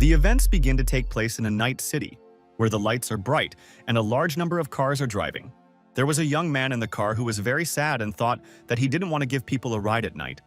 The events begin to take place in a night city, where the lights are bright and a large number of cars are driving. There was a young man in the car who was very sad and thought that he didn't want to give people a ride at night,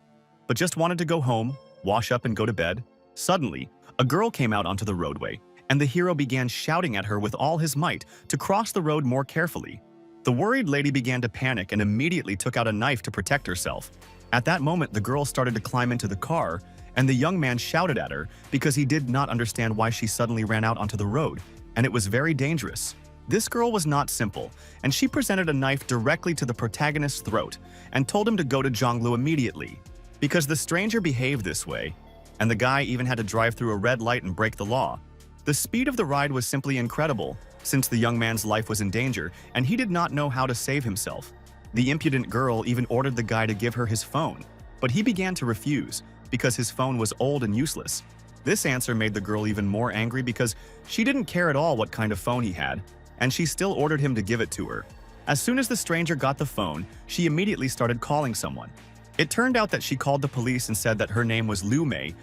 but just wanted to go home, wash up and go to bed. Suddenly, a girl came out onto the roadway, and the hero began shouting at her with all his might to cross the road more carefully. The worried lady began to panic and immediately took out a knife to protect herself. At that moment, the girl started to climb into the car, and the young man shouted at her because he did not understand why she suddenly ran out onto the road, and it was very dangerous. This girl was not simple, and she presented a knife directly to the protagonist's throat and told him to go to Jonglu immediately. Because the stranger behaved this way, and the guy even had to drive through a red light and break the law. The speed of the ride was simply incredible, since the young man's life was in danger and he did not know how to save himself. The impudent girl even ordered the guy to give her his phone, but he began to refuse because his phone was old and useless. This answer made the girl even more angry because she didn't care at all what kind of phone he had, and she still ordered him to give it to her. As soon as the stranger got the phone, she immediately started calling someone. It turned out that she called the police and said that her name was Liu Mei.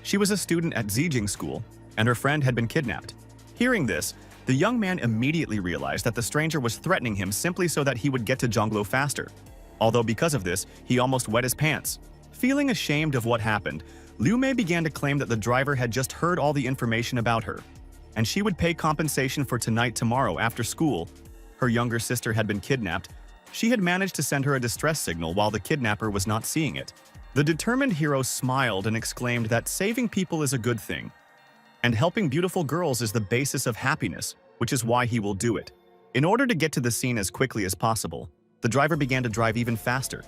She was a student at Zijing School, and her friend had been kidnapped. Hearing this, the young man immediately realized that the stranger was threatening him simply so that he would get to Jonglo faster. Although because of this, he almost wet his pants. Feeling ashamed of what happened, Liu Mei began to claim that the driver had just heard all the information about her, and she would pay compensation for tonight tomorrow after school. Her younger sister had been kidnapped. She had managed to send her a distress signal while the kidnapper was not seeing it. The determined hero smiled and exclaimed that saving people is a good thing, and helping beautiful girls is the basis of happiness, which is why he will do it. In order to get to the scene as quickly as possible, the driver began to drive even faster,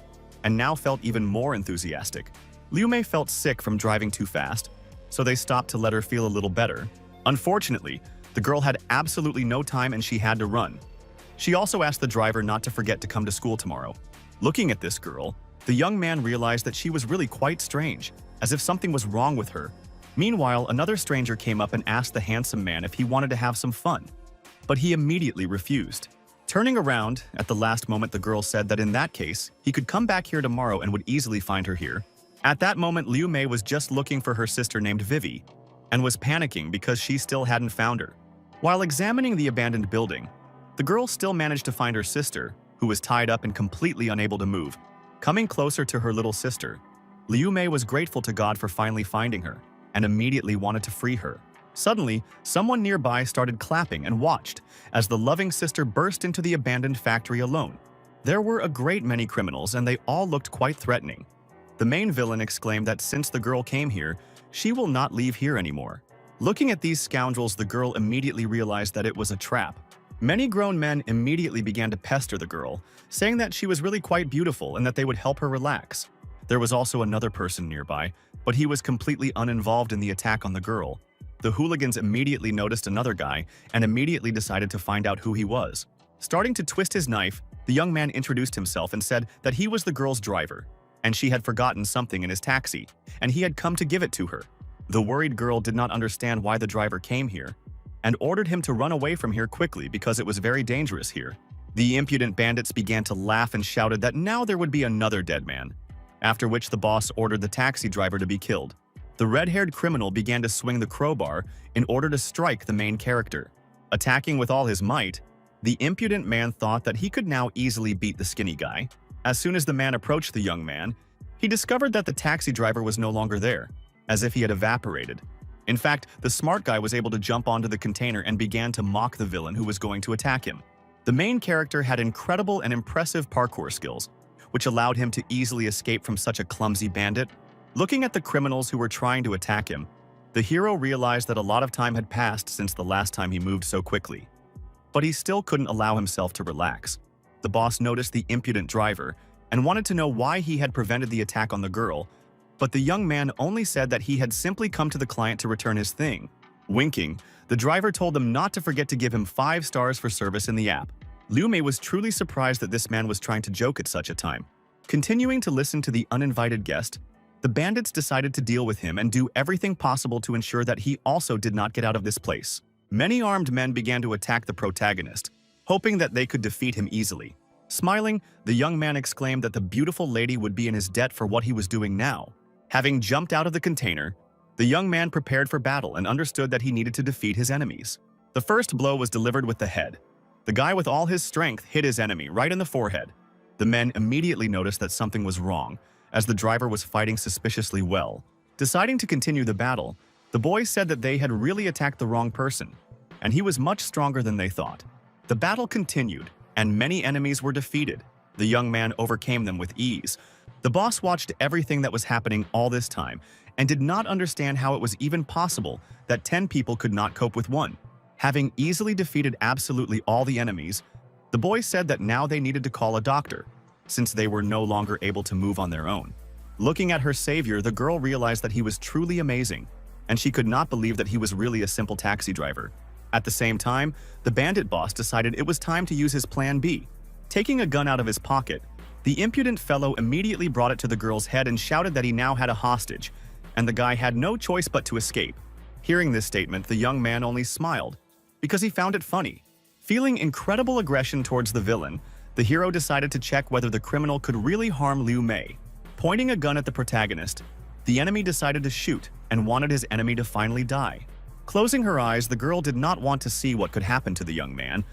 and now felt even more enthusiastic. Liu Mei felt sick from driving too fast, so they stopped to let her feel a little better. Unfortunately, the girl had absolutely no time and she had to run. She also asked the driver not to forget to come to school tomorrow. Looking at this girl, the young man realized that she was really quite strange, as if something was wrong with her. Meanwhile, another stranger came up and asked the handsome man if he wanted to have some fun, but he immediately refused. Turning around, at the last moment the girl said that in that case, he could come back here tomorrow and would easily find her here. At that moment, Liu Mei was just looking for her sister named Vivi, and was panicking because she still hadn't found her. While examining the abandoned building, the girl still managed to find her sister, who was tied up and completely unable to move. Coming closer to her little sister, Liu Mei was grateful to God for finally finding her, and immediately wanted to free her. Suddenly, someone nearby started clapping and watched as the loving sister burst into the abandoned factory alone. There were a great many criminals and they all looked quite threatening. The main villain exclaimed that since the girl came here, she will not leave here anymore. Looking at these scoundrels, the girl immediately realized that it was a trap. Many grown men immediately began to pester the girl, saying that she was really quite beautiful and that they would help her relax. There was also another person nearby, but he was completely uninvolved in the attack on the girl. The hooligans immediately noticed another guy and immediately decided to find out who he was. Starting to twist his knife, the young man introduced himself and said that he was the girl's driver, and she had forgotten something in his taxi, and he had come to give it to her. The worried girl did not understand why the driver came here, and ordered him to run away from here quickly because it was very dangerous here. The impudent bandits began to laugh and shouted that now there would be another dead man, after which the boss ordered the taxi driver to be killed. The red-haired criminal began to swing the crowbar in order to strike the main character. Attacking with all his might, the impudent man thought that he could now easily beat the skinny guy. As soon as the man approached the young man, he discovered that the taxi driver was no longer there, as if he had evaporated. In fact, the smart guy was able to jump onto the container and began to mock the villain who was going to attack him. The main character had incredible and impressive parkour skills, which allowed him to easily escape from such a clumsy bandit. Looking at the criminals who were trying to attack him, the hero realized that a lot of time had passed since the last time he moved so quickly. But he still couldn't allow himself to relax. The boss noticed the impudent driver and wanted to know why he had prevented the attack on the girl, but the young man only said that he had simply come to the client to return his thing. Winking, the driver told them not to forget to give him 5 stars for service in the app. Liu Mei was truly surprised that this man was trying to joke at such a time. Continuing to listen to the uninvited guest, the bandits decided to deal with him and do everything possible to ensure that he also did not get out of this place. Many armed men began to attack the protagonist, hoping that they could defeat him easily. Smiling, the young man exclaimed that the beautiful lady would be in his debt for what he was doing now. Having jumped out of the container, The young man prepared for battle and understood that he needed to defeat his enemies. The first blow was delivered with the head. The guy with all his strength hit his enemy right in the forehead. The men immediately noticed that something was wrong, as the driver was fighting suspiciously well. Deciding to continue the battle, the boys said that they had really attacked the wrong person, and he was much stronger than they thought. The battle continued, and many enemies were defeated. The young man overcame them with ease. The boss watched everything that was happening all this time and did not understand how it was even possible that 10 people could not cope with one. Having easily defeated absolutely all the enemies, the boys said that now they needed to call a doctor, since they were no longer able to move on their own. Looking at her savior, the girl realized that he was truly amazing, and she could not believe that he was really a simple taxi driver. At the same time, the bandit boss decided it was time to use his plan B. Taking a gun out of his pocket, the impudent fellow immediately brought it to the girl's head and shouted that he now had a hostage, and the guy had no choice but to escape. Hearing this statement, the young man only smiled, because he found it funny. Feeling incredible aggression towards the villain, the hero decided to check whether the criminal could really harm Liu Mei. Pointing a gun at the protagonist, the enemy decided to shoot and wanted his enemy to finally die. Closing her eyes, the girl did not want to see what could happen to the young man,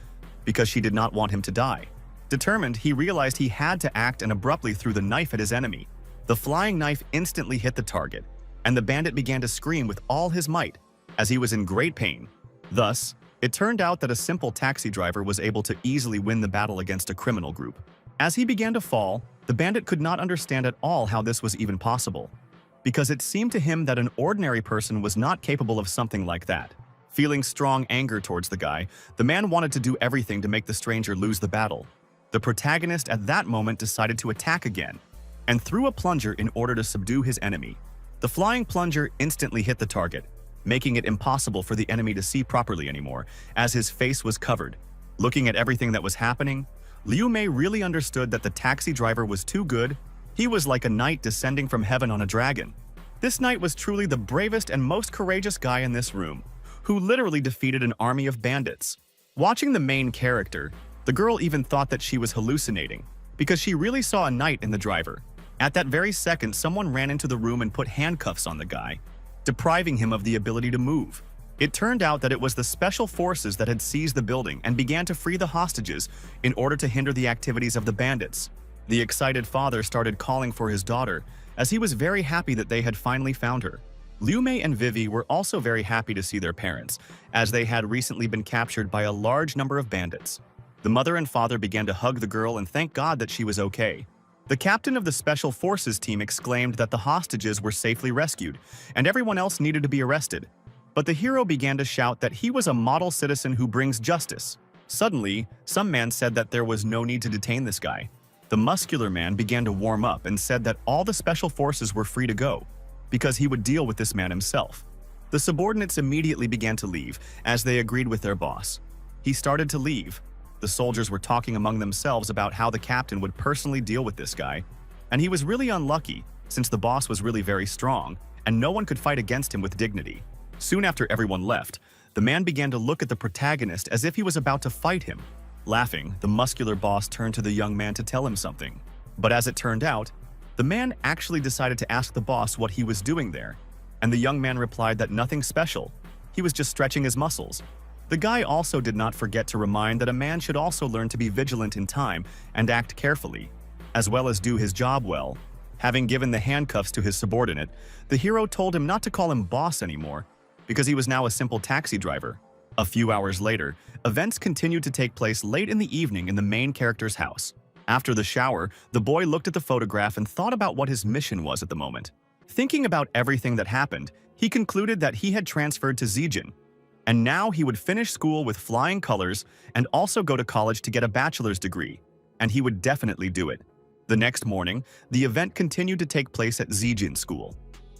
because she did not want him to die. Determined, he realized he had to act and abruptly threw the knife at his enemy. The flying knife instantly hit the target, and the bandit began to scream with all his might, as he was in great pain. Thus, it turned out that a simple taxi driver was able to easily win the battle against a criminal group. As he began to fall, the bandit could not understand at all how this was even possible, because it seemed to him that an ordinary person was not capable of something like that. Feeling strong anger towards the guy, the man wanted to do everything to make the stranger lose the battle. The protagonist at that moment decided to attack again, and threw a plunger in order to subdue his enemy. The flying plunger instantly hit the target, making it impossible for the enemy to see properly anymore, as his face was covered. Looking at everything that was happening, Liu Mei really understood that the taxi driver was too good. He was like a knight descending from heaven on a dragon. This knight was truly the bravest and most courageous guy in this room, who literally defeated an army of bandits. Watching the main character, the girl even thought that she was hallucinating, because she really saw a knight in the driver. At that very second, someone ran into the room and put handcuffs on the guy, depriving him of the ability to move. It turned out that it was the special forces that had seized the building and began to free the hostages in order to hinder the activities of the bandits. The excited father started calling for his daughter, as he was very happy that they had finally found her. Liu Mei and Vivi were also very happy to see their parents, as they had recently been captured by a large number of bandits. The mother and father began to hug the girl and thank God that she was okay. The captain of the Special Forces team exclaimed that the hostages were safely rescued, and everyone else needed to be arrested. But the hero began to shout that he was a model citizen who brings justice. Suddenly, some man said that there was no need to detain this guy. The muscular man began to warm up and said that all the Special Forces were free to go, because he would deal with this man himself. The subordinates immediately began to leave, as they agreed with their boss. He started to leave. The soldiers were talking among themselves about how the captain would personally deal with this guy, and he was really unlucky, since the boss was really very strong, and no one could fight against him with dignity. Soon after everyone left, the man began to look at the protagonist as if he was about to fight him. Laughing, the muscular boss turned to the young man to tell him something. But as it turned out, the man actually decided to ask the boss what he was doing there, and the young man replied that nothing special, he was just stretching his muscles. The guy also did not forget to remind that a man should also learn to be vigilant in time and act carefully, as well as do his job well. Having given the handcuffs to his subordinate, the hero told him not to call him boss anymore, because he was now a simple taxi driver. A few hours later, events continued to take place late in the evening in the main character's house. After the shower, the boy looked at the photograph and thought about what his mission was at the moment. Thinking about everything that happened, he concluded that he had transferred to Zijin, and now he would finish school with flying colors and also go to college to get a bachelor's degree, and he would definitely do it. The next morning, the event continued to take place at Zijin School.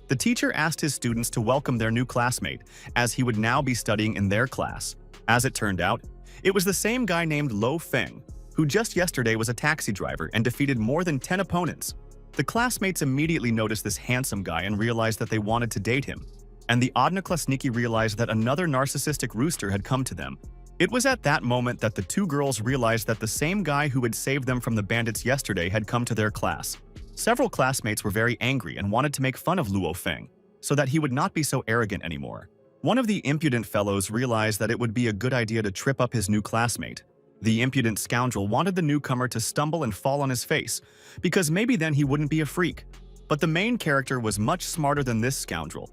The teacher asked his students to welcome their new classmate, as he would now be studying in their class. As it turned out, it was the same guy named Lo Feng, who just yesterday was a taxi driver and defeated more than 10 opponents. The classmates immediately noticed this handsome guy and realized that they wanted to date him. And the Odnoklasniki realized that another narcissistic rooster had come to them. It was at that moment that the two girls realized that the same guy who had saved them from the bandits yesterday had come to their class. Several classmates were very angry and wanted to make fun of Luo Feng. so that he would not be so arrogant anymore. One of the impudent fellows realized that it would be a good idea to trip up his new classmate. The impudent scoundrel wanted the newcomer to stumble and fall on his face, because maybe then he wouldn't be a freak. But the main character was much smarter than this scoundrel,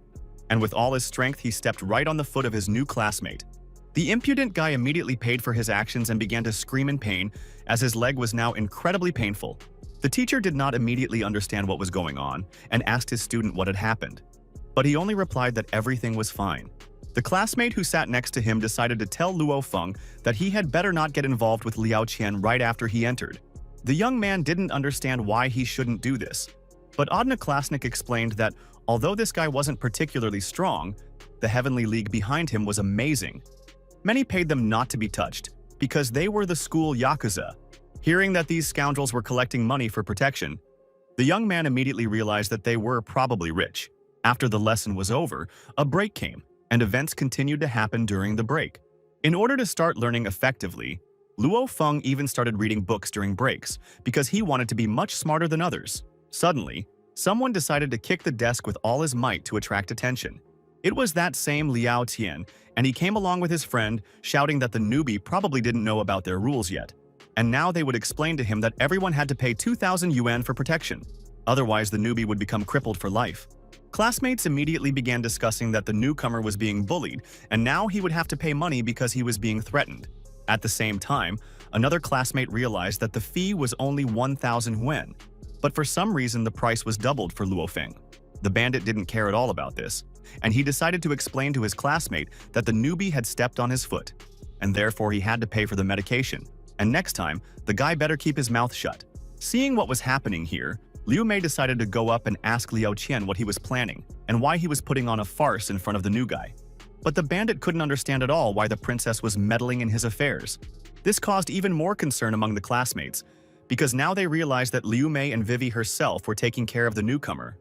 and with all his strength he stepped right on the foot of his new classmate. The impudent guy immediately paid for his actions and began to scream in pain, as his leg was now incredibly painful. The teacher did not immediately understand what was going on and asked his student what had happened, but he only replied that everything was fine. The classmate who sat next to him decided to tell Luo Feng that he had better not get involved with Liao Qian right after he entered. The young man didn't understand why he shouldn't do this, but Odnoklasnik explained that although this guy wasn't particularly strong, the Heavenly League behind him was amazing. Many paid them not to be touched, because they were the school Yakuza. Hearing that these scoundrels were collecting money for protection, the young man immediately realized that they were probably rich. After the lesson was over, a break came, and events continued to happen during the break. In order to start learning effectively, Luo Feng even started reading books during breaks, because he wanted to be much smarter than others. Suddenly, someone decided to kick the desk with all his might to attract attention. It was that same Liao Tian, and he came along with his friend, shouting that the newbie probably didn't know about their rules yet, and now they would explain to him that everyone had to pay 2,000 yuan for protection. Otherwise, the newbie would become crippled for life. Classmates immediately began discussing that the newcomer was being bullied, and now he would have to pay money because he was being threatened. At the same time, another classmate realized that the fee was only 1,000 yuan, but for some reason the price was doubled for Luo Feng. The bandit didn't care at all about this, and he decided to explain to his classmate that the newbie had stepped on his foot, and therefore he had to pay for the medication, and next time, the guy better keep his mouth shut. Seeing what was happening here, Liu Mei decided to go up and ask Liao Qian what he was planning, and why he was putting on a farce in front of the new guy. But the bandit couldn't understand at all why the princess was meddling in his affairs. This caused even more concern among the classmates, because now they realized that Liu Mei and Vivi herself were taking care of the newcomer.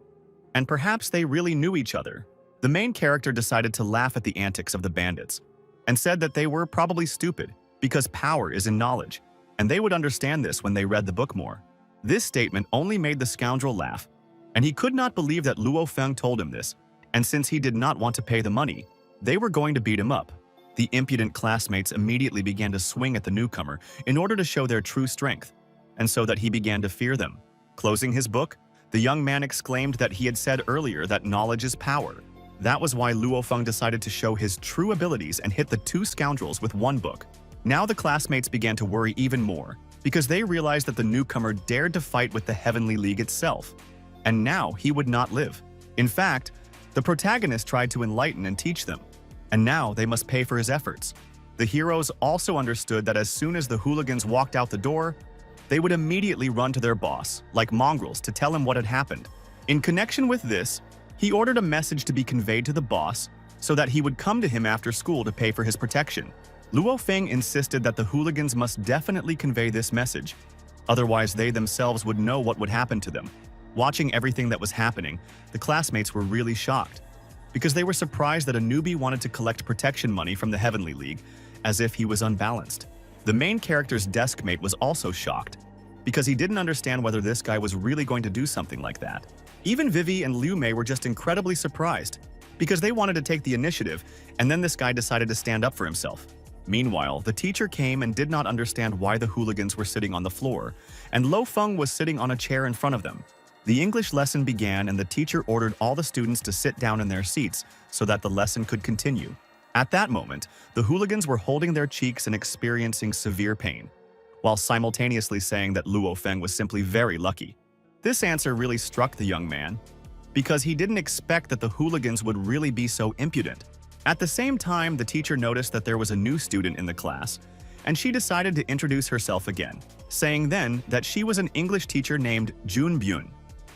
And perhaps they really knew each other. The main character decided to laugh at the antics of the bandits, and said that they were probably stupid, because power is in knowledge, and they would understand this when they read the book more. This statement only made the scoundrel laugh, and he could not believe that Luo Feng told him this, and since he did not want to pay the money, they were going to beat him up. The impudent classmates immediately began to swing at the newcomer in order to show their true strength, and so that he began to fear them. Closing his book, the young man exclaimed that he had said earlier that knowledge is power. That was why Luo Feng decided to show his true abilities and hit the two scoundrels with one book. Now the classmates began to worry even more, because they realized that the newcomer dared to fight with the Heavenly League itself, and now he would not live. In fact, the protagonist tried to enlighten and teach them, and now they must pay for his efforts. The heroes also understood that as soon as the hooligans walked out the door, they would immediately run to their boss, like mongrels, to tell him what had happened. In connection with this, he ordered a message to be conveyed to the boss so that he would come to him after school to pay for his protection. Luo Feng insisted that the hooligans must definitely convey this message, otherwise they themselves would know what would happen to them. Watching everything that was happening, the classmates were really shocked, because they were surprised that a newbie wanted to collect protection money from the Heavenly League, as if he was unbalanced. The main character's desk mate was also shocked, because he didn't understand whether this guy was really going to do something like that. Even Vivi and Liu Mei were just incredibly surprised, because they wanted to take the initiative, and then this guy decided to stand up for himself. Meanwhile, the teacher came and did not understand why the hooligans were sitting on the floor, and Lo Feng was sitting on a chair in front of them. The English lesson began and the teacher ordered all the students to sit down in their seats so that the lesson could continue. At that moment, the hooligans were holding their cheeks and experiencing severe pain, while simultaneously saying that Luo Feng was simply very lucky. This answer really struck the young man, because he didn't expect that the hooligans would really be so impudent. At the same time, the teacher noticed that there was a new student in the class, and she decided to introduce herself again, saying then that she was an English teacher named Jun Byun.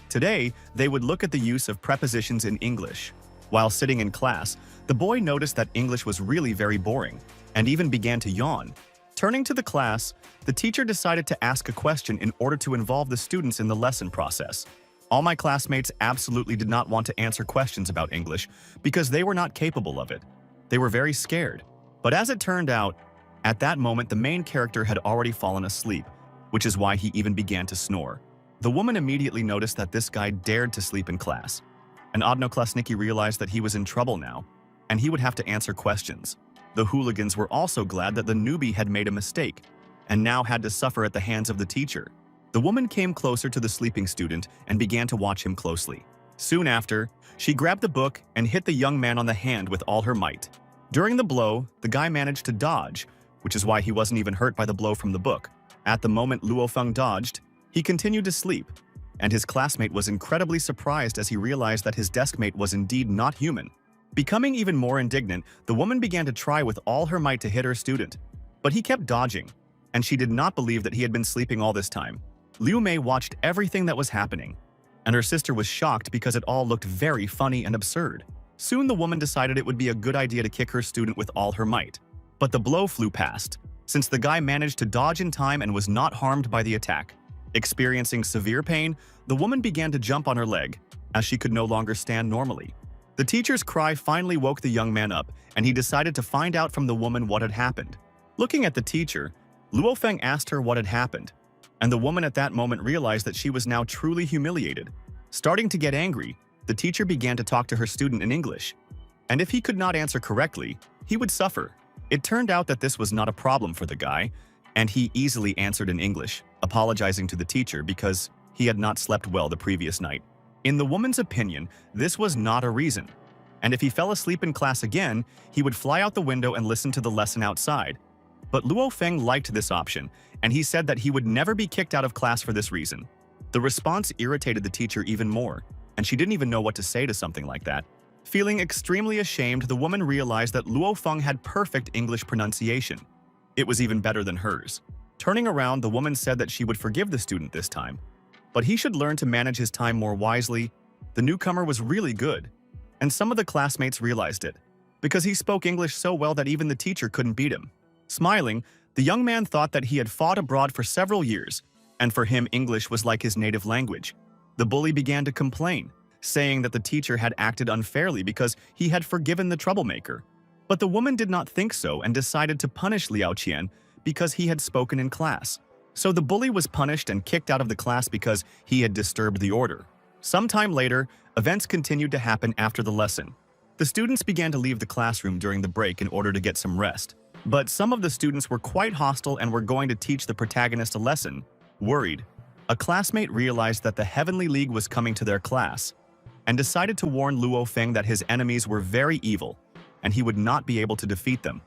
Today, they would look at the use of prepositions in English. While sitting in class, the boy noticed that English was really very boring, and even began to yawn. Turning to the class, the teacher decided to ask a question in order to involve the students in the lesson process. All my classmates absolutely did not want to answer questions about English because they were not capable of it. They were very scared. But as it turned out, at that moment the main character had already fallen asleep, which is why he even began to snore. The woman immediately noticed that this guy dared to sleep in class, and Odnoklassniki realized that he was in trouble now, and he would have to answer questions. The hooligans were also glad that the newbie had made a mistake, and now had to suffer at the hands of the teacher. The woman came closer to the sleeping student and began to watch him closely. Soon after, she grabbed the book and hit the young man on the hand with all her might. During the blow, the guy managed to dodge, which is why he wasn't even hurt by the blow from the book. At the moment Luo Feng dodged, he continued to sleep, and his classmate was incredibly surprised as he realized that his deskmate was indeed not human. Becoming even more indignant, the woman began to try with all her might to hit her student, but he kept dodging, and she did not believe that he had been sleeping all this time. Liu Mei watched everything that was happening, and her sister was shocked because it all looked very funny and absurd. Soon the woman decided it would be a good idea to kick her student with all her might. But the blow flew past, since the guy managed to dodge in time and was not harmed by the attack. Experiencing severe pain, the woman began to jump on her leg, as she could no longer stand normally. The teacher's cry finally woke the young man up, and he decided to find out from the woman what had happened. Looking at the teacher, Luo Feng asked her what had happened, and the woman at that moment realized that she was now truly humiliated. Starting to get angry, the teacher began to talk to her student in English, and if he could not answer correctly, he would suffer. It turned out that this was not a problem for the guy, and he easily answered in English, apologizing to the teacher because he had not slept well the previous night. In the woman's opinion, this was not a reason, and if he fell asleep in class again, he would fly out the window and listen to the lesson outside. But Luo Feng liked this option, and he said that he would never be kicked out of class for this reason. The response irritated the teacher even more, and she didn't even know what to say to something like that. Feeling extremely ashamed, the woman realized that Luo Feng had perfect English pronunciation. It was even better than hers. Turning around, the woman said that she would forgive the student this time, but he should learn to manage his time more wisely. The newcomer was really good, and some of the classmates realized it, because he spoke English so well that even the teacher couldn't beat him. Smiling, the young man thought that he had fought abroad for several years, and for him English was like his native language. The bully began to complain, saying that the teacher had acted unfairly because he had forgiven the troublemaker. But the woman did not think so and decided to punish Liao Qian because he had spoken in class. So the bully was punished and kicked out of the class because he had disturbed the order. Sometime later, events continued to happen after the lesson. The students began to leave the classroom during the break in order to get some rest. But some of the students were quite hostile and were going to teach the protagonist a lesson. Worried, a classmate realized that the Heavenly League was coming to their class and decided to warn Luo Feng that his enemies were very evil and he would not be able to defeat them,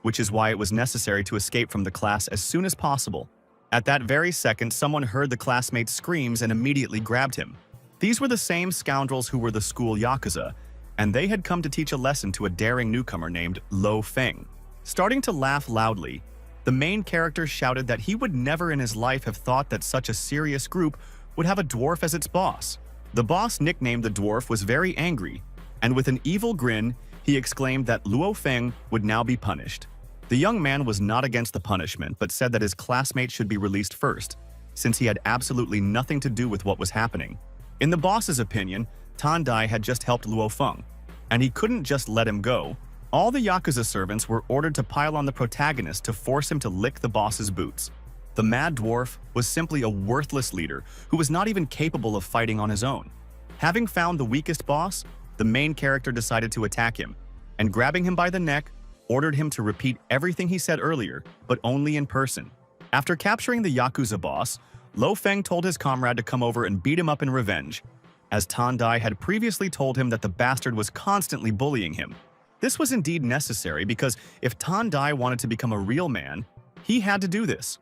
which is why it was necessary to escape from the class as soon as possible. At that very second, someone heard the classmate's screams and immediately grabbed him. These were the same scoundrels who were the school Yakuza, and they had come to teach a lesson to a daring newcomer named Lo Feng. Starting to laugh loudly, the main character shouted that he would never in his life have thought that such a serious group would have a dwarf as its boss. The boss, nicknamed the dwarf, was very angry, and with an evil grin, he exclaimed that Luo Feng would now be punished. The young man was not against the punishment, but said that his classmate should be released first, since he had absolutely nothing to do with what was happening. In the boss's opinion, Tan Dai had just helped Luo Feng, and he couldn't just let him go. All the Yakuza servants were ordered to pile on the protagonist to force him to lick the boss's boots. The mad dwarf was simply a worthless leader who was not even capable of fighting on his own. Having found the weakest boss, the main character decided to attack him, and grabbing him by the neck, ordered him to repeat everything he said earlier, but only in person. After capturing the Yakuza boss, Lo Feng told his comrade to come over and beat him up in revenge, as Tan Dai had previously told him that the bastard was constantly bullying him. This was indeed necessary because if Tan Dai wanted to become a real man, he had to do this,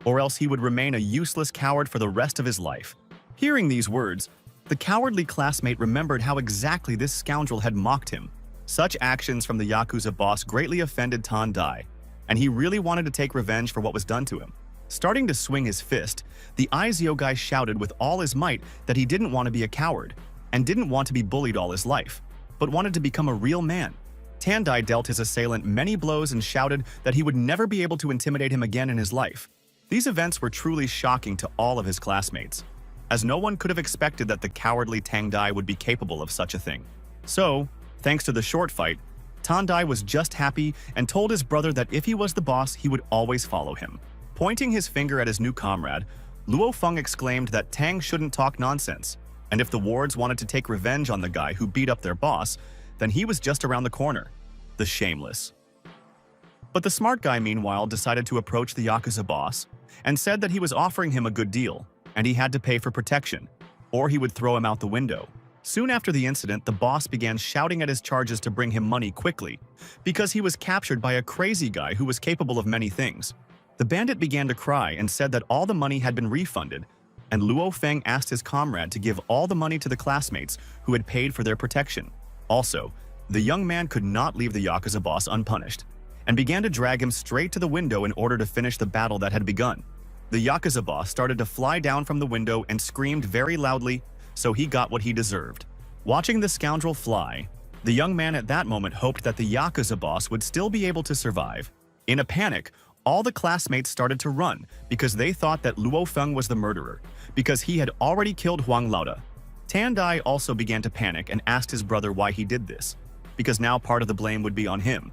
or else he would remain a useless coward for the rest of his life. Hearing these words, the cowardly classmate remembered how exactly this scoundrel had mocked him. Such actions from the Yakuza boss greatly offended Tan Dai, and he really wanted to take revenge for what was done to him. Starting to swing his fist, the Izio guy shouted with all his might that he didn't want to be a coward, and didn't want to be bullied all his life, but wanted to become a real man. Tan Dai dealt his assailant many blows and shouted that he would never be able to intimidate him again in his life. These events were truly shocking to all of his classmates, as no one could have expected that the cowardly Tan Dai would be capable of such a thing. So, thanks to the short fight, Tan Dai was just happy and told his brother that if he was the boss, he would always follow him. Pointing his finger at his new comrade, Luo Feng exclaimed that Tang shouldn't talk nonsense, And if the wards wanted to take revenge on the guy who beat up their boss, then he was just around the corner. The shameless. But the smart guy, meanwhile, decided to approach the Yakuza boss and said that he was offering him a good deal, and he had to pay for protection, or he would throw him out the window. Soon after the incident, the boss began shouting at his charges to bring him money quickly, because he was captured by a crazy guy who was capable of many things. The bandit began to cry and said that all the money had been refunded, and Luo Feng asked his comrade to give all the money to the classmates who had paid for their protection. Also, the young man could not leave the Yakuza boss unpunished, and began to drag him straight to the window in order to finish the battle that had begun. The Yakuza boss started to fly down from the window and screamed very loudly, so he got what he deserved. Watching the scoundrel fly, the young man at that moment hoped that the Yakuza boss would still be able to survive. In a panic, all the classmates started to run because they thought that Luo Feng was the murderer, because he had already killed Huang Laoda. Tan Dai also began to panic and asked his brother why he did this, because now part of the blame would be on him.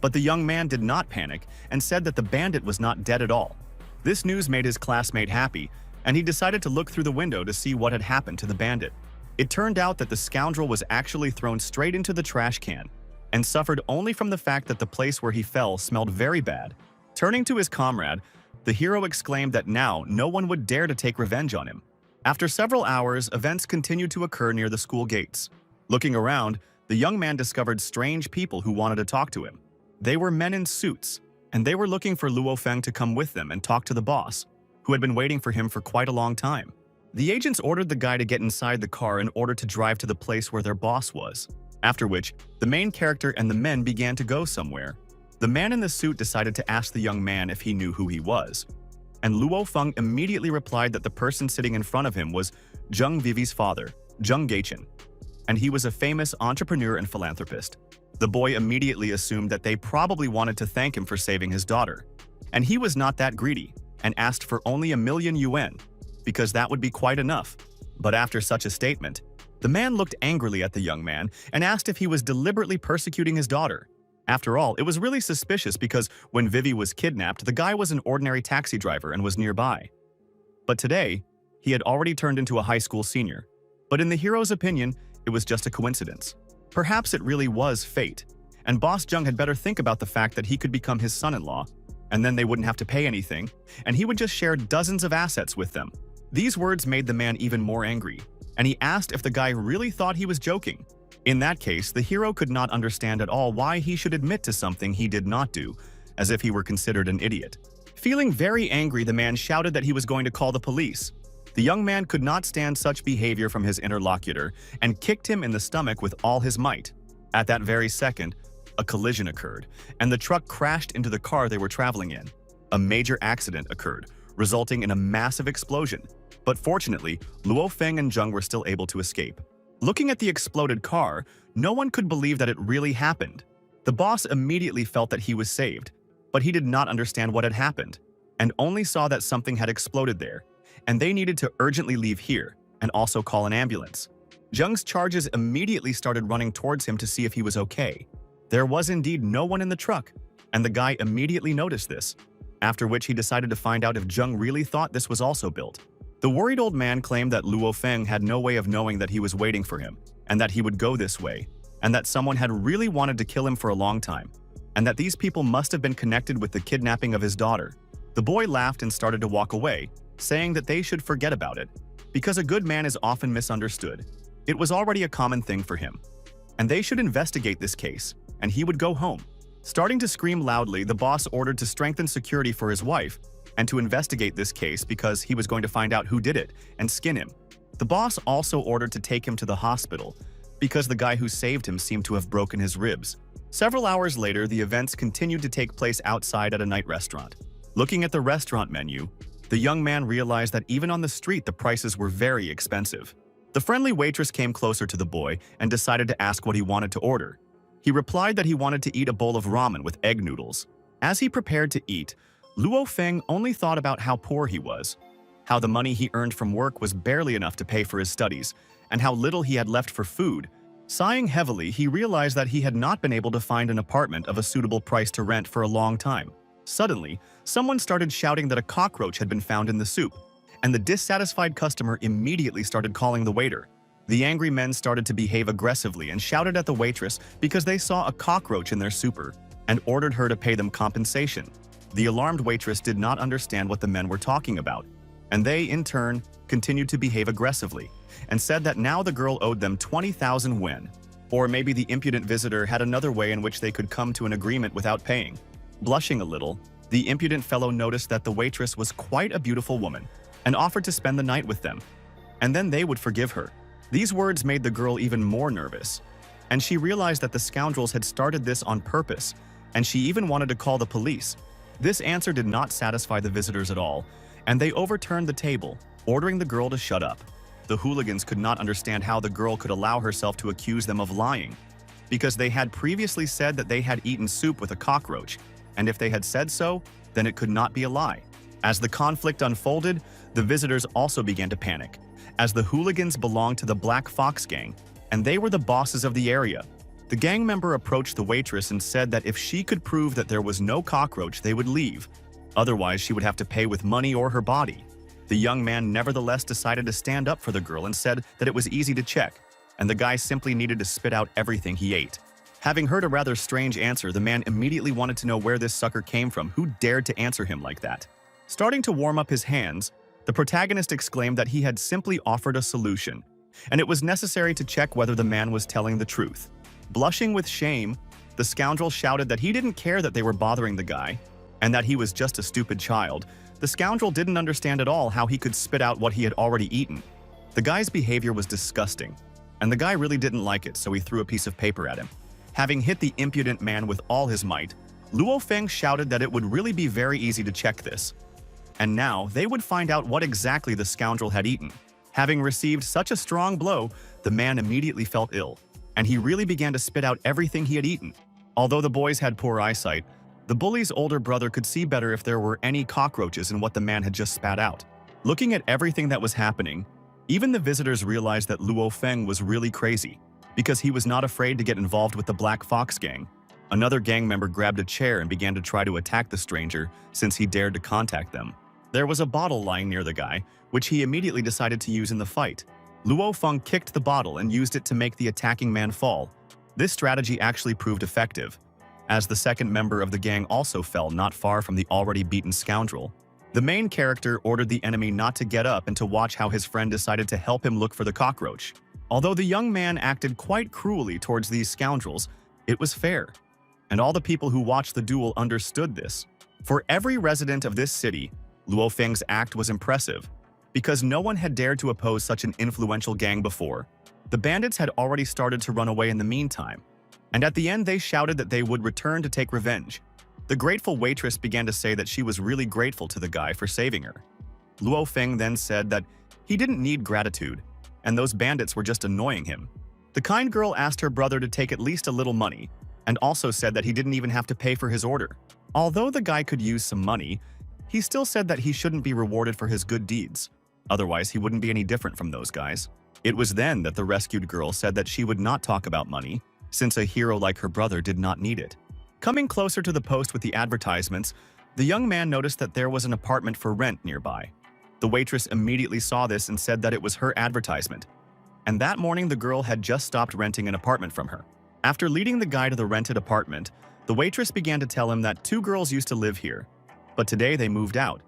But the young man did not panic and said that the bandit was not dead at all. This news made his classmate happy, and he decided to look through the window to see what had happened to the bandit. It turned out that the scoundrel was actually thrown straight into the trash can and suffered only from the fact that the place where he fell smelled very bad. Turning to his comrade, the hero exclaimed that now no one would dare to take revenge on him. After several hours, events continued to occur near the school gates. Looking around, the young man discovered strange people who wanted to talk to him. They were men in suits, and they were looking for Luo Feng to come with them and talk to the boss, who had been waiting for him for quite a long time. The agents ordered the guy to get inside the car in order to drive to the place where their boss was, after which the main character and the men began to go somewhere. The man in the suit decided to ask the young man if he knew who he was, and Luo Feng immediately replied that the person sitting in front of him was Zheng Vivi's father, Zheng Geichen, and he was a famous entrepreneur and philanthropist. The boy immediately assumed that they probably wanted to thank him for saving his daughter, and he was not that greedy and asked for only 1,000,000 yuan, because that would be quite enough. But after such a statement, the man looked angrily at the young man and asked if he was deliberately persecuting his daughter. After all, it was really suspicious because when Vivi was kidnapped, the guy was an ordinary taxi driver and was nearby. But today, he had already turned into a high school senior. But in the hero's opinion, it was just a coincidence. Perhaps it really was fate, and Boss Zheng had better think about the fact that he could become his son-in-law, and then they wouldn't have to pay anything, and he would just share dozens of assets with them. These words made the man even more angry, and he asked if the guy really thought he was joking. In that case, the hero could not understand at all why he should admit to something he did not do, as if he were considered an idiot. Feeling very angry, the man shouted that he was going to call the police. The young man could not stand such behavior from his interlocutor and kicked him in the stomach with all his might. At that very second, a collision occurred, and the truck crashed into the car they were traveling in. A major accident occurred, resulting in a massive explosion. But fortunately, Luo Feng and Zheng were still able to escape. Looking at the exploded car, no one could believe that it really happened. The boss immediately felt that he was saved, but he did not understand what had happened, and only saw that something had exploded there, and they needed to urgently leave here and also call an ambulance. Zheng's charges immediately started running towards him to see if he was okay. There was indeed no one in the truck, and the guy immediately noticed this, after which he decided to find out if Zheng really thought this was also built. The worried old man claimed that Luo Feng had no way of knowing that he was waiting for him, and that he would go this way, and that someone had really wanted to kill him for a long time, and that these people must have been connected with the kidnapping of his daughter. The boy laughed and started to walk away, saying that they should forget about it, because a good man is often misunderstood. It was already a common thing for him, and they should investigate this case, and he would go home. Starting to scream loudly, the boss ordered to strengthen security for his wife, and to investigate this case because he was going to find out who did it and skin him. The boss also ordered to take him to the hospital because the guy who saved him seemed to have broken his ribs. Several hours later, the events continued to take place outside at a night restaurant. Looking at the restaurant menu, the young man realized that even on the street the prices were very expensive. The friendly waitress came closer to the boy and decided to ask what he wanted to order. He replied that he wanted to eat a bowl of ramen with egg noodles. As he prepared to eat, Luo Feng only thought about how poor he was, how the money he earned from work was barely enough to pay for his studies, and how little he had left for food. Sighing heavily, he realized that he had not been able to find an apartment of a suitable price to rent for a long time. Suddenly, someone started shouting that a cockroach had been found in the soup, and the dissatisfied customer immediately started calling the waiter. The angry men started to behave aggressively and shouted at the waitress because they saw a cockroach in their super and ordered her to pay them compensation. The alarmed waitress did not understand what the men were talking about, and they, in turn, continued to behave aggressively and said that now the girl owed them 20,000 won. Or maybe the impudent visitor had another way in which they could come to an agreement without paying. Blushing a little, the impudent fellow noticed that the waitress was quite a beautiful woman and offered to spend the night with them, and then they would forgive her. These words made the girl even more nervous, and she realized that the scoundrels had started this on purpose, and she even wanted to call the police. This answer did not satisfy the visitors at all, and they overturned the table, ordering the girl to shut up. The hooligans could not understand how the girl could allow herself to accuse them of lying, because they had previously said that they had eaten soup with a cockroach, and if they had said so, then it could not be a lie. As the conflict unfolded, the visitors also began to panic, as the hooligans belonged to the Black Fox gang, and they were the bosses of the area. The gang member approached the waitress and said that if she could prove that there was no cockroach, they would leave. Otherwise, she would have to pay with money or her body. The young man nevertheless decided to stand up for the girl and said that it was easy to check, and the guy simply needed to spit out everything he ate. Having heard a rather strange answer, the man immediately wanted to know where this sucker came from who dared to answer him like that. Starting to warm up his hands, the protagonist exclaimed that he had simply offered a solution, and it was necessary to check whether the man was telling the truth. Blushing with shame, the scoundrel shouted that he didn't care that they were bothering the guy, and that he was just a stupid child. The scoundrel didn't understand at all how he could spit out what he had already eaten. The guy's behavior was disgusting, and the guy really didn't like it, so he threw a piece of paper at him. Having hit the impudent man with all his might, Luo Feng shouted that it would really be very easy to check this. And now they would find out what exactly the scoundrel had eaten. Having received such a strong blow, the man immediately felt ill, and he really began to spit out everything he had eaten. Although the boys had poor eyesight, the bully's older brother could see better if there were any cockroaches in what the man had just spat out. Looking at everything that was happening, even the visitors realized that Luo Feng was really crazy, because he was not afraid to get involved with the Black Fox gang. Another gang member grabbed a chair and began to try to attack the stranger since he dared to contact them. There was a bottle lying near the guy, which he immediately decided to use in the fight. Luo Feng kicked the bottle and used it to make the attacking man fall. This strategy actually proved effective, as the second member of the gang also fell not far from the already beaten scoundrel. The main character ordered the enemy not to get up and to watch how his friend decided to help him look for the cockroach. Although the young man acted quite cruelly towards these scoundrels, it was fair, and all the people who watched the duel understood this. For every resident of this city, Luo Feng's act was impressive, because no one had dared to oppose such an influential gang before. The bandits had already started to run away in the meantime, and at the end they shouted that they would return to take revenge. The grateful waitress began to say that she was really grateful to the guy for saving her. Luo Feng then said that he didn't need gratitude, and those bandits were just annoying him. The kind girl asked her brother to take at least a little money, and also said that he didn't even have to pay for his order. Although the guy could use some money, he still said that he shouldn't be rewarded for his good deeds. Otherwise, he wouldn't be any different from those guys. It was then that the rescued girl said that she would not talk about money, since a hero like her brother did not need it. Coming closer to the post with the advertisements, the young man noticed that there was an apartment for rent nearby. The waitress immediately saw this and said that it was her advertisement. And that morning, the girl had just stopped renting an apartment from her. After leading the guy to the rented apartment, the waitress began to tell him that two girls used to live here, but today they moved out,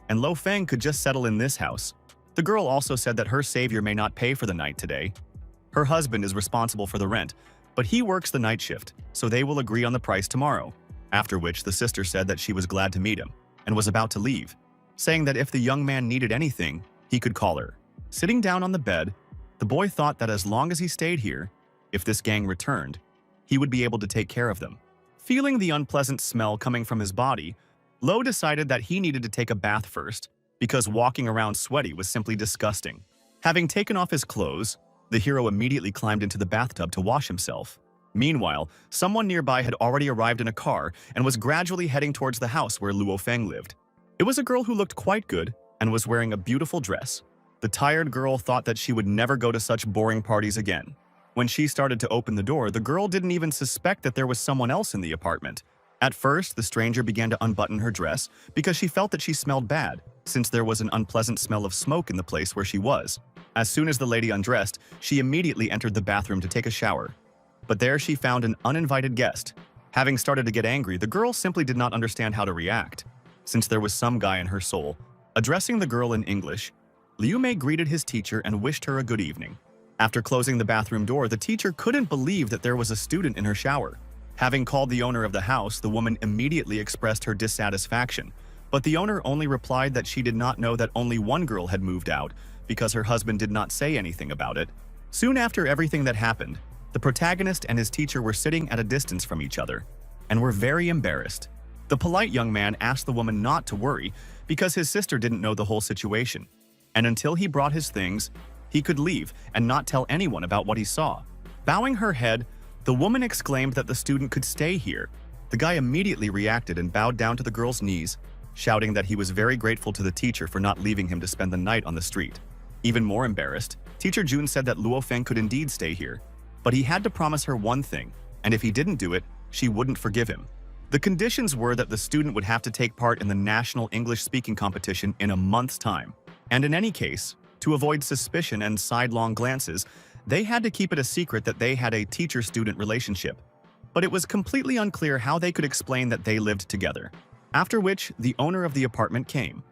and Lo Feng could just settle in this house. The girl also said that her savior may not pay for the night today. Her husband is responsible for the rent, but he works the night shift, so they will agree on the price tomorrow. After which, the sister said that she was glad to meet him and was about to leave, saying that if the young man needed anything, he could call her. Sitting down on the bed, the boy thought that as long as he stayed here, if this gang returned, he would be able to take care of them. Feeling the unpleasant smell coming from his body, Lo decided that he needed to take a bath first, because walking around sweaty was simply disgusting. Having taken off his clothes, the hero immediately climbed into the bathtub to wash himself. Meanwhile, someone nearby had already arrived in a car and was gradually heading towards the house where Luo Feng lived. It was a girl who looked quite good and was wearing a beautiful dress. The tired girl thought that she would never go to such boring parties again. When she started to open the door, the girl didn't even suspect that there was someone else in the apartment. At first, the stranger began to unbutton her dress because she felt that she smelled bad, since there was an unpleasant smell of smoke in the place where she was. As soon as the lady undressed, she immediately entered the bathroom to take a shower. But there she found an uninvited guest. Having started to get angry, the girl simply did not understand how to react, since there was some guy in her soul. Addressing the girl in English, Liu Mei greeted his teacher and wished her a good evening. After closing the bathroom door, the teacher couldn't believe that there was a student in her shower. Having called the owner of the house, the woman immediately expressed her dissatisfaction, but the owner only replied that she did not know that only one girl had moved out because her husband did not say anything about it. Soon after everything that happened, the protagonist and his teacher were sitting at a distance from each other and were very embarrassed. The polite young man asked the woman not to worry because his sister didn't know the whole situation, and until he brought his things, he could leave and not tell anyone about what he saw. Bowing her head, the woman exclaimed that the student could stay here. The guy immediately reacted and bowed down to the girl's knees, shouting that he was very grateful to the teacher for not leaving him to spend the night on the street. Even more embarrassed, Teacher Jun said that Luo Feng could indeed stay here, but he had to promise her one thing, and if he didn't do it, she wouldn't forgive him. The conditions were that the student would have to take part in the national English-speaking competition in a month's time. And in any case, to avoid suspicion and sidelong glances, they had to keep it a secret that they had a teacher-student relationship. But it was completely unclear how they could explain that they lived together. After which, the owner of the apartment came,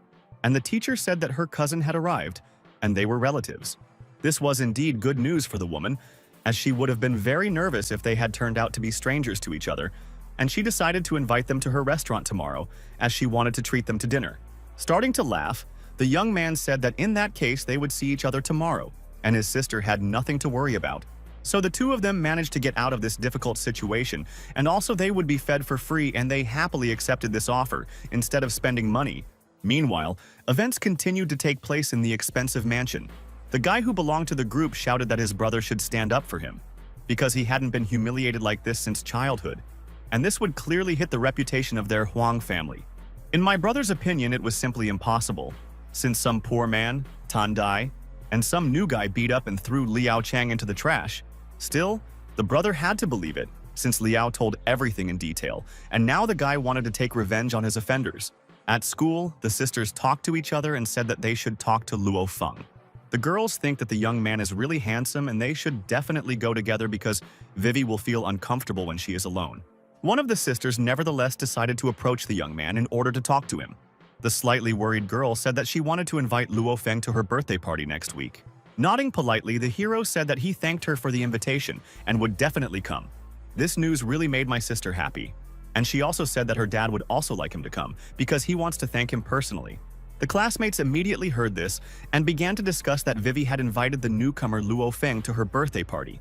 and the teacher said that her cousin had arrived, and they were relatives. This was indeed good news for the woman, as she would have been very nervous if they had turned out to be strangers to each other, and she decided to invite them to her restaurant tomorrow, as she wanted to treat them to dinner. Starting to laugh, the young man said that in that case they would see each other tomorrow, and his sister had nothing to worry about. So the two of them managed to get out of this difficult situation, and also they would be fed for free, and they happily accepted this offer instead of spending money. Meanwhile, events continued to take place in the expensive mansion. The guy who belonged to the group shouted that his brother should stand up for him, because he hadn't been humiliated like this since childhood, and this would clearly hit the reputation of their Huang family. In my brother's opinion, it was simply impossible, since some poor man, Tan Dai, and some new guy beat up and threw Liao Chang into the trash. Still, the brother had to believe it, since Liao told everything in detail, and now the guy wanted to take revenge on his offenders. At school, the sisters talked to each other and said that they should talk to Luo Feng. The girls think that the young man is really handsome and they should definitely go together because Vivi will feel uncomfortable when she is alone. One of the sisters nevertheless decided to approach the young man in order to talk to him. The slightly worried girl said that she wanted to invite Luo Feng to her birthday party next week. Nodding politely, the hero said that he thanked her for the invitation and would definitely come. This news really made my sister happy. And she also said that her dad would also like him to come because he wants to thank him personally. The classmates immediately heard this and began to discuss that Vivi had invited the newcomer Luo Feng to her birthday party,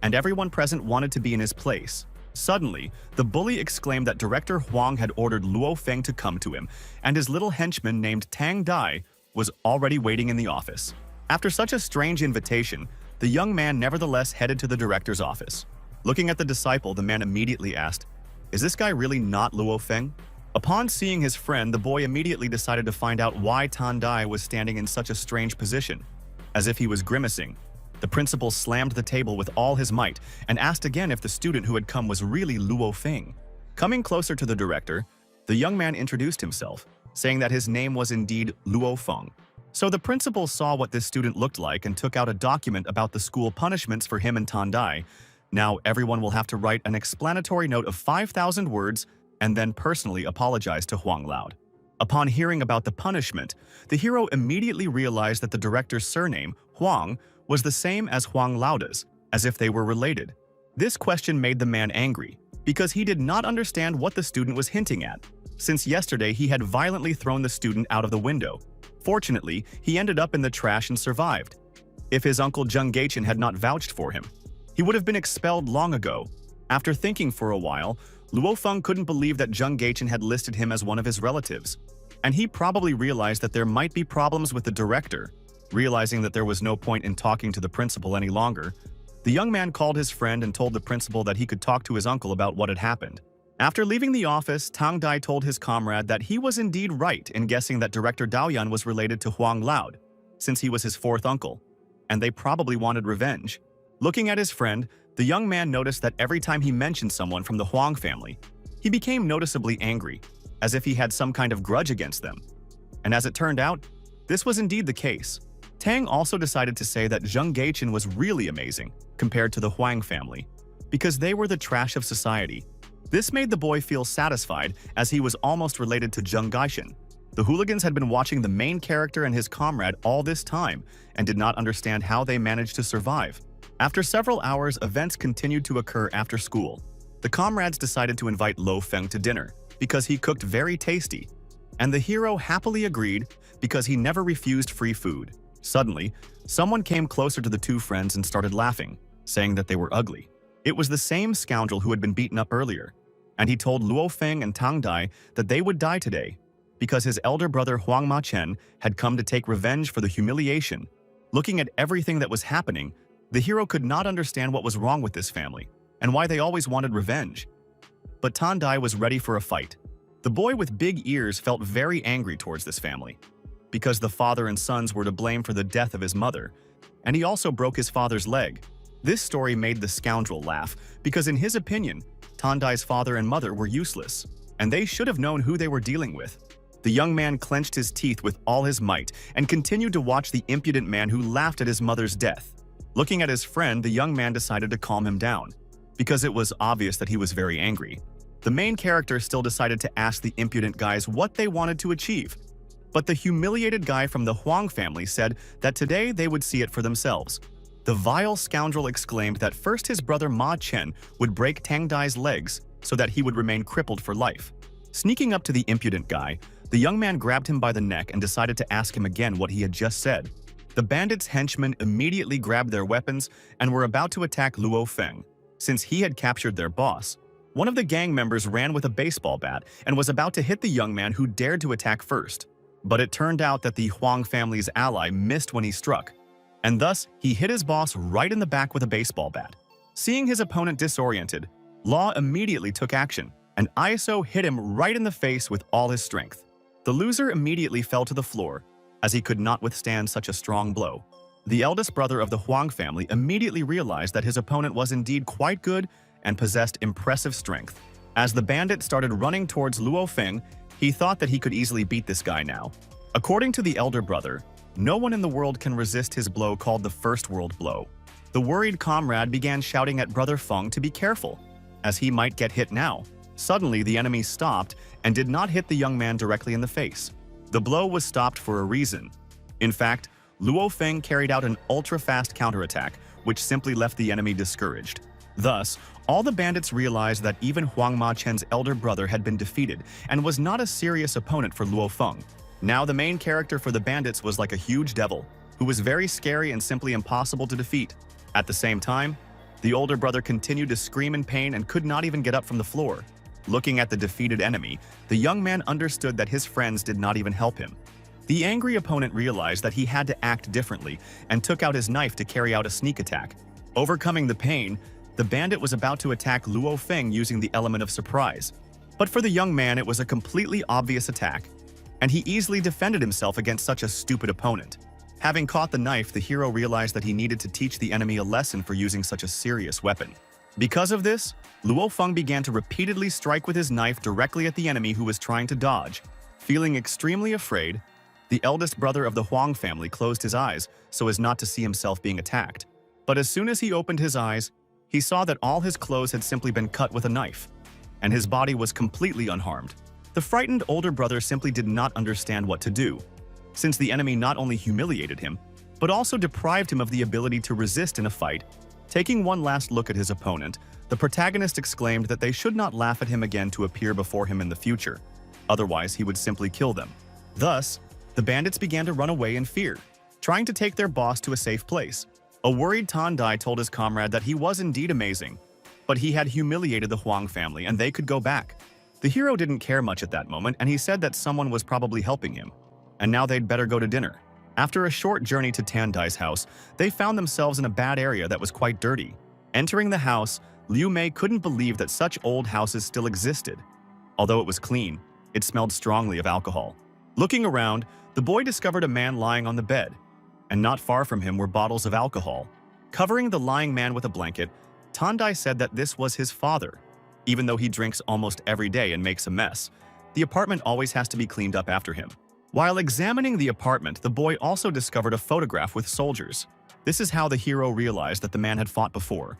and everyone present wanted to be in his place. Suddenly, the bully exclaimed that Director Huang had ordered Luo Feng to come to him, and his little henchman named Tang Dai was already waiting in the office. After such a strange invitation, the young man nevertheless headed to the director's office. Looking at the disciple, the man immediately asked, "Is this guy really not Luo Feng?" Upon seeing his friend, the boy immediately decided to find out why Tan Dai was standing in such a strange position, as if he was grimacing. The principal slammed the table with all his might and asked again if the student who had come was really Luo Feng. Coming closer to the director, the young man introduced himself, saying that his name was indeed Luo Feng. So the principal saw what this student looked like and took out a document about the school punishments for him and Tan Dai. Now everyone will have to write an explanatory note of 5,000 words and then personally apologize to Huang Laud. Upon hearing about the punishment, the hero immediately realized that the director's surname, Huang, was the same as Huang Laoda's, as if they were related. This question made the man angry, because he did not understand what the student was hinting at, since yesterday he had violently thrown the student out of the window. Fortunately, he ended up in the trash and survived. If his uncle Zheng Gaichen had not vouched for him, he would have been expelled long ago. After thinking for a while, Luo Feng couldn't believe that Zheng Gaichen had listed him as one of his relatives, and he probably realized that there might be problems with the director. Realizing that there was no point in talking to the principal any longer, the young man called his friend and told the principal that he could talk to his uncle about what had happened. After leaving the office, Tang Dai told his comrade that he was indeed right in guessing that Director Daoyan was related to Huang Laud, since he was his fourth uncle, and they probably wanted revenge. Looking at his friend, the young man noticed that every time he mentioned someone from the Huang family, he became noticeably angry, as if he had some kind of grudge against them. And as it turned out, this was indeed the case. Tang also decided to say that Zheng Geichen was really amazing compared to the Huang family, because they were the trash of society. This made the boy feel satisfied as he was almost related to Zheng Geichen. The hooligans had been watching the main character and his comrade all this time and did not understand how they managed to survive. After several hours, events continued to occur after school. The comrades decided to invite Lo Feng to dinner because he cooked very tasty, and the hero happily agreed because he never refused free food. Suddenly, someone came closer to the two friends and started laughing, saying that they were ugly. It was the same scoundrel who had been beaten up earlier, and he told Luo Feng and Tang Dai that they would die today because his elder brother Huang Ma Chen had come to take revenge for the humiliation. Looking at everything that was happening, the hero could not understand what was wrong with this family and why they always wanted revenge. But Tan Dai was ready for a fight. The boy with big ears felt very angry towards this family because the father and sons were to blame for the death of his mother, and he also broke his father's leg. This story made the scoundrel laugh because in his opinion, Tan Dai's father and mother were useless, and they should have known who they were dealing with. The young man clenched his teeth with all his might and continued to watch the impudent man who laughed at his mother's death. Looking at his friend, the young man decided to calm him down because it was obvious that he was very angry. The main character still decided to ask the impudent guys what they wanted to achieve, but the humiliated guy from the Huang family said that today they would see it for themselves. The vile scoundrel exclaimed that first his brother Ma Chen would break Tang Dai's legs so that he would remain crippled for life. Sneaking up to the impudent guy, the young man grabbed him by the neck and decided to ask him again what he had just said. The bandits' henchmen immediately grabbed their weapons and were about to attack Luo Feng, since he had captured their boss. One of the gang members ran with a baseball bat and was about to hit the young man who dared to attack first. But it turned out that the Huang family's ally missed when he struck, and thus he hit his boss right in the back with a baseball bat. Seeing his opponent disoriented, Law immediately took action, and ISO hit him right in the face with all his strength. The loser immediately fell to the floor, as he could not withstand such a strong blow. The eldest brother of the Huang family immediately realized that his opponent was indeed quite good and possessed impressive strength. As the bandit started running towards Luo Feng, he thought that he could easily beat this guy now. According to the elder brother, no one in the world can resist his blow called the First World Blow. The worried comrade began shouting at Brother Feng to be careful, as he might get hit now. Suddenly, the enemy stopped and did not hit the young man directly in the face. The blow was stopped for a reason. In fact, Luo Feng carried out an ultra-fast counterattack, which simply left the enemy discouraged. Thus, all the bandits realized that even Huang Ma Chen's elder brother had been defeated and was not a serious opponent for Luo Feng. Now the main character for the bandits was like a huge devil, who was very scary and simply impossible to defeat. At the same time, the older brother continued to scream in pain and could not even get up from the floor. Looking at the defeated enemy, the young man understood that his friends did not even help him. The angry opponent realized that he had to act differently and took out his knife to carry out a sneak attack. Overcoming the pain, the bandit was about to attack Luo Feng using the element of surprise. But for the young man, it was a completely obvious attack, and he easily defended himself against such a stupid opponent. Having caught the knife, the hero realized that he needed to teach the enemy a lesson for using such a serious weapon. Because of this, Luo Feng began to repeatedly strike with his knife directly at the enemy who was trying to dodge. Feeling extremely afraid, the eldest brother of the Huang family closed his eyes so as not to see himself being attacked. But as soon as he opened his eyes, he saw that all his clothes had simply been cut with a knife, and his body was completely unharmed. The frightened older brother simply did not understand what to do, since the enemy not only humiliated him, but also deprived him of the ability to resist in a fight. Taking one last look at his opponent, the protagonist exclaimed that they should not laugh at him again to appear before him in the future, otherwise he would simply kill them. Thus, the bandits began to run away in fear, trying to take their boss to a safe place. A worried Tan Dai told his comrade that he was indeed amazing, but he had humiliated the Huang family and they could go back. The hero didn't care much at that moment, and he said that someone was probably helping him, and now they'd better go to dinner. After a short journey to Tan Dai's house, they found themselves in a bad area that was quite dirty. Entering the house, Liu Mei couldn't believe that such old houses still existed. Although it was clean, it smelled strongly of alcohol. Looking around, the boy discovered a man lying on the bed, and not far from him were bottles of alcohol. Covering the lying man with a blanket, Tan Dai said that this was his father. Even though he drinks almost every day and makes a mess, the apartment always has to be cleaned up after him. While examining the apartment, the boy also discovered a photograph with soldiers. This is how the hero realized that the man had fought before.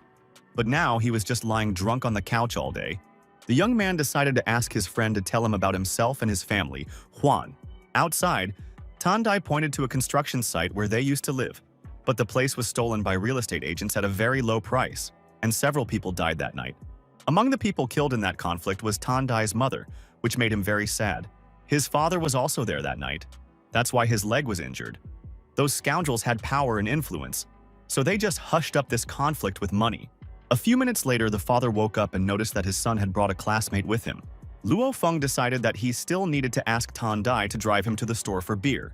But now he was just lying drunk on the couch all day. The young man decided to ask his friend to tell him about himself and his family, Juan. Outside, Tandai pointed to a construction site where they used to live. But the place was stolen by real estate agents at a very low price, and several people died that night. Among the people killed in that conflict was Tandai's mother, which made him very sad. His father was also there that night. That's why his leg was injured. Those scoundrels had power and influence, so they just hushed up this conflict with money. A few minutes later, the father woke up and noticed that his son had brought a classmate with him. Luo Feng decided that he still needed to ask Tandai to drive him to the store for beer.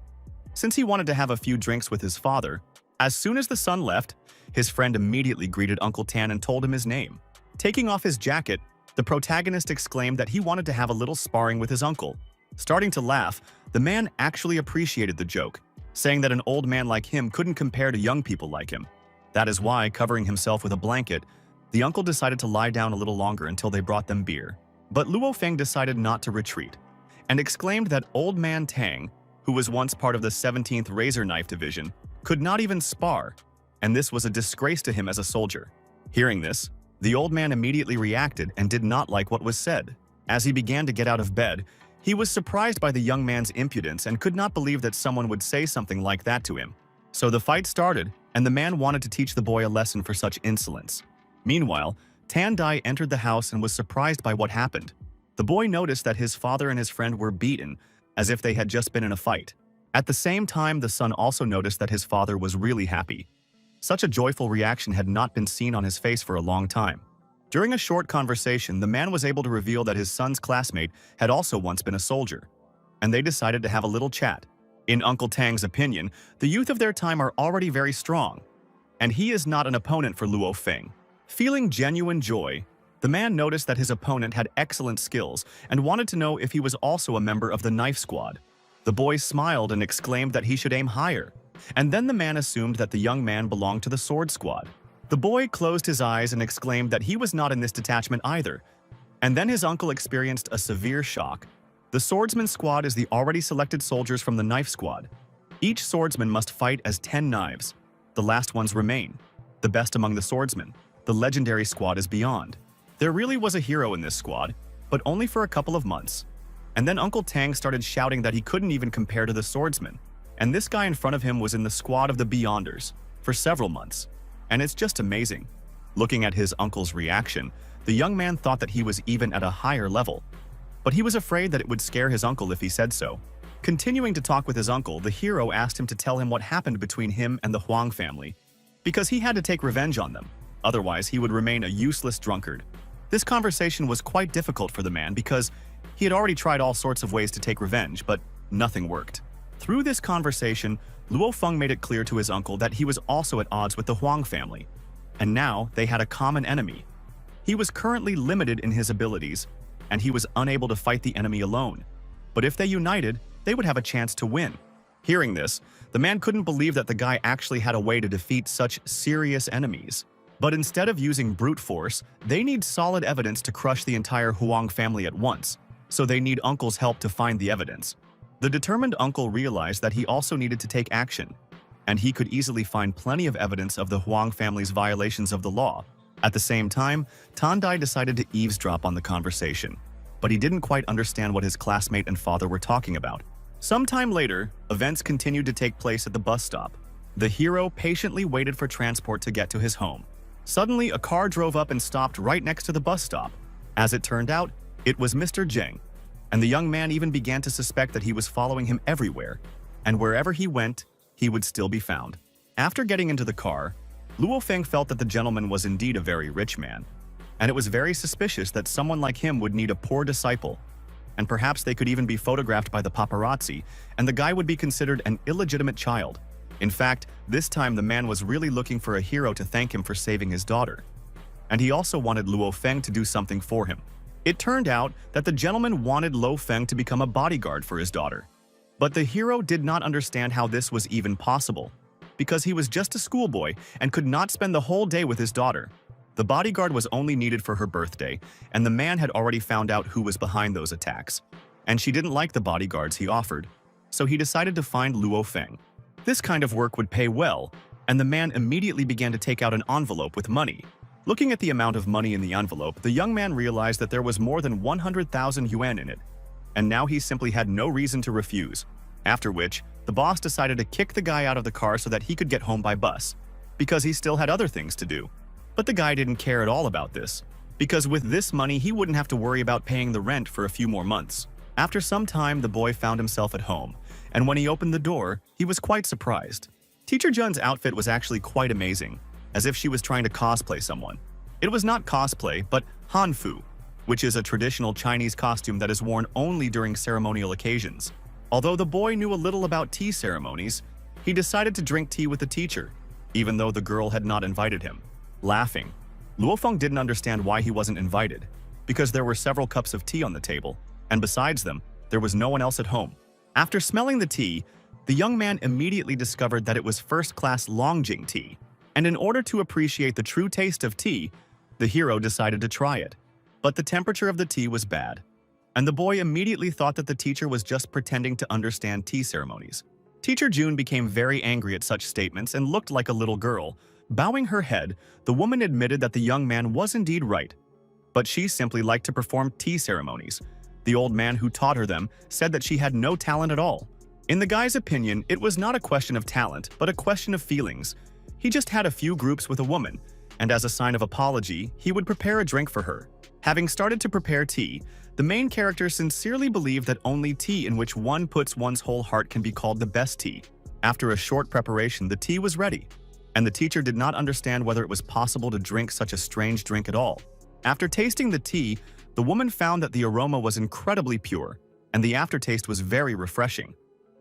Since he wanted to have a few drinks with his father, as soon as the son left, his friend immediately greeted Uncle Tan and told him his name. Taking off his jacket, the protagonist exclaimed that he wanted to have a little sparring with his uncle. Starting to laugh, the man actually appreciated the joke, saying that an old man like him couldn't compare to young people like him. That is why, covering himself with a blanket, the uncle decided to lie down a little longer until they brought them beer. But Luo Feng decided not to retreat, and exclaimed that Old Man Tang, who was once part of the 17th Razor Knife Division, could not even spar, and this was a disgrace to him as a soldier. Hearing this, the old man immediately reacted and did not like what was said. As he began to get out of bed, he was surprised by the young man's impudence and could not believe that someone would say something like that to him. So the fight started, and the man wanted to teach the boy a lesson for such insolence. Meanwhile, Tandai entered the house and was surprised by what happened. The boy noticed that his father and his friend were beaten, as if they had just been in a fight. At the same time, the son also noticed that his father was really happy. Such a joyful reaction had not been seen on his face for a long time. During a short conversation, the man was able to reveal that his son's classmate had also once been a soldier, and they decided to have a little chat. In Uncle Tang's opinion, the youth of their time are already very strong, and he is not an opponent for Luo Feng. Feeling genuine joy, the man noticed that his opponent had excellent skills and wanted to know if he was also a member of the knife squad. The boy smiled and exclaimed that he should aim higher, and then the man assumed that the young man belonged to the sword squad. The boy closed his eyes and exclaimed that he was not in this detachment either, and then his uncle experienced a severe shock. The swordsman squad is the already selected soldiers from the knife squad. Each swordsman must fight as 10 knives. The last ones remain, the best among the swordsmen. The legendary squad is beyond. There really was a hero in this squad, but only for a couple of months. And then Uncle Tang started shouting that he couldn't even compare to the swordsman. And this guy in front of him was in the squad of the Beyonders for several months. And it's just amazing. Looking at his uncle's reaction, the young man thought that he was even at a higher level. But he was afraid that it would scare his uncle if he said so. Continuing to talk with his uncle, the hero asked him to tell him what happened between him and the Huang family, because he had to take revenge on them. Otherwise, he would remain a useless drunkard. This conversation was quite difficult for the man because he had already tried all sorts of ways to take revenge, but nothing worked. Through this conversation, Luo Feng made it clear to his uncle that he was also at odds with the Huang family, and now they had a common enemy. He was currently limited in his abilities, and he was unable to fight the enemy alone. But if they united, they would have a chance to win. Hearing this, the man couldn't believe that the guy actually had a way to defeat such serious enemies. But instead of using brute force, they need solid evidence to crush the entire Huang family at once, so they need Uncle's help to find the evidence. The determined uncle realized that he also needed to take action, and he could easily find plenty of evidence of the Huang family's violations of the law. At the same time, Tandai decided to eavesdrop on the conversation, but he didn't quite understand what his classmate and father were talking about. Sometime later, events continued to take place at the bus stop. The hero patiently waited for transport to get to his home. Suddenly, a car drove up and stopped right next to the bus stop. As it turned out, it was Mr. Zheng, and the young man even began to suspect that he was following him everywhere, and wherever he went, he would still be found. After getting into the car, Luo Feng felt that the gentleman was indeed a very rich man, and it was very suspicious that someone like him would need a poor disciple, and perhaps they could even be photographed by the paparazzi, and the guy would be considered an illegitimate child. In fact, this time the man was really looking for a hero to thank him for saving his daughter, and he also wanted Luo Feng to do something for him. It turned out that the gentleman wanted Luo Feng to become a bodyguard for his daughter. But the hero did not understand how this was even possible, because he was just a schoolboy and could not spend the whole day with his daughter. The bodyguard was only needed for her birthday, and the man had already found out who was behind those attacks, and she didn't like the bodyguards he offered. so he decided to find Luo Feng. This kind of work would pay well, and the man immediately began to take out an envelope with money. Looking at the amount of money in the envelope, the young man realized that there was more than 100,000 yuan in it, and now he simply had no reason to refuse. After which, the boss decided to kick the guy out of the car so that he could get home by bus, because he still had other things to do. But the guy didn't care at all about this, because with this money he wouldn't have to worry about paying the rent for a few more months. After some time, the boy found himself at home, and when he opened the door, he was quite surprised. Teacher Jun's outfit was actually quite amazing, as if she was trying to cosplay someone. It was not cosplay, but hanfu, which is a traditional Chinese costume that is worn only during ceremonial occasions. Although the boy knew a little about tea ceremonies, he decided to drink tea with the teacher, even though the girl had not invited him. Laughing, Luo Feng didn't understand why he wasn't invited, because there were several cups of tea on the table, and besides them, there was no one else at home. After smelling the tea, the young man immediately discovered that it was first-class Longjing tea, and in order to appreciate the true taste of tea, the hero decided to try it. But the temperature of the tea was bad, and the boy immediately thought that the teacher was just pretending to understand tea ceremonies. Teacher Jun became very angry at such statements and looked like a little girl. Bowing her head, the woman admitted that the young man was indeed right, but she simply liked to perform tea ceremonies. The old man who taught her them said that she had no talent at all. In the guy's opinion, it was not a question of talent, but a question of feelings. He just had a few groups with a woman, and as a sign of apology, he would prepare a drink for her. Having started to prepare tea, the main character sincerely believed that only tea in which one puts one's whole heart can be called the best tea. After a short preparation, the tea was ready, and the teacher did not understand whether it was possible to drink such a strange drink at all. After tasting the tea, the woman found that the aroma was incredibly pure, and the aftertaste was very refreshing,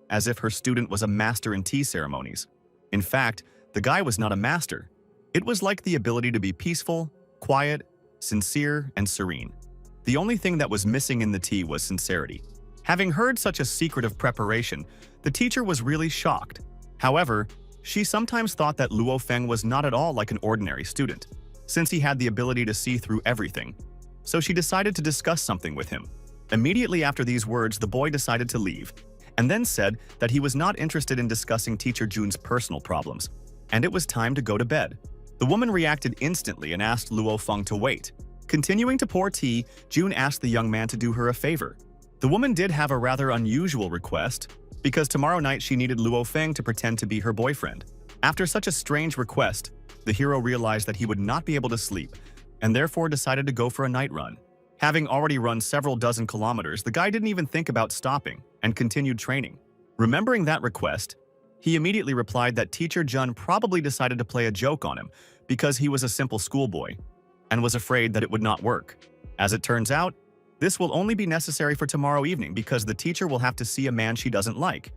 as if her student was a master in tea ceremonies. In fact, the guy was not a master. It was like the ability to be peaceful, quiet, sincere, and serene. The only thing that was missing in the tea was sincerity. Having heard such a secret of preparation, the teacher was really shocked. However, she sometimes thought that Luo Feng was not at all like an ordinary student, since he had the ability to see through everything. So she decided to discuss something with him. Immediately after these words, the boy decided to leave, and then said that he was not interested in discussing Teacher Jun's personal problems, and it was time to go to bed. The woman reacted instantly and asked Luo Feng to wait. Continuing to pour tea, Jun asked the young man to do her a favor. The woman did have a rather unusual request, because tomorrow night she needed Luo Feng to pretend to be her boyfriend. After such a strange request, the hero realized that he would not be able to sleep, and therefore decided to go for a night run. Having already run several dozen kilometers, the guy didn't even think about stopping and continued training. Remembering that request, he immediately replied that Teacher Jun probably decided to play a joke on him because he was a simple schoolboy and was afraid that it would not work. As it turns out, this will only be necessary for tomorrow evening because the teacher will have to see a man she doesn't like,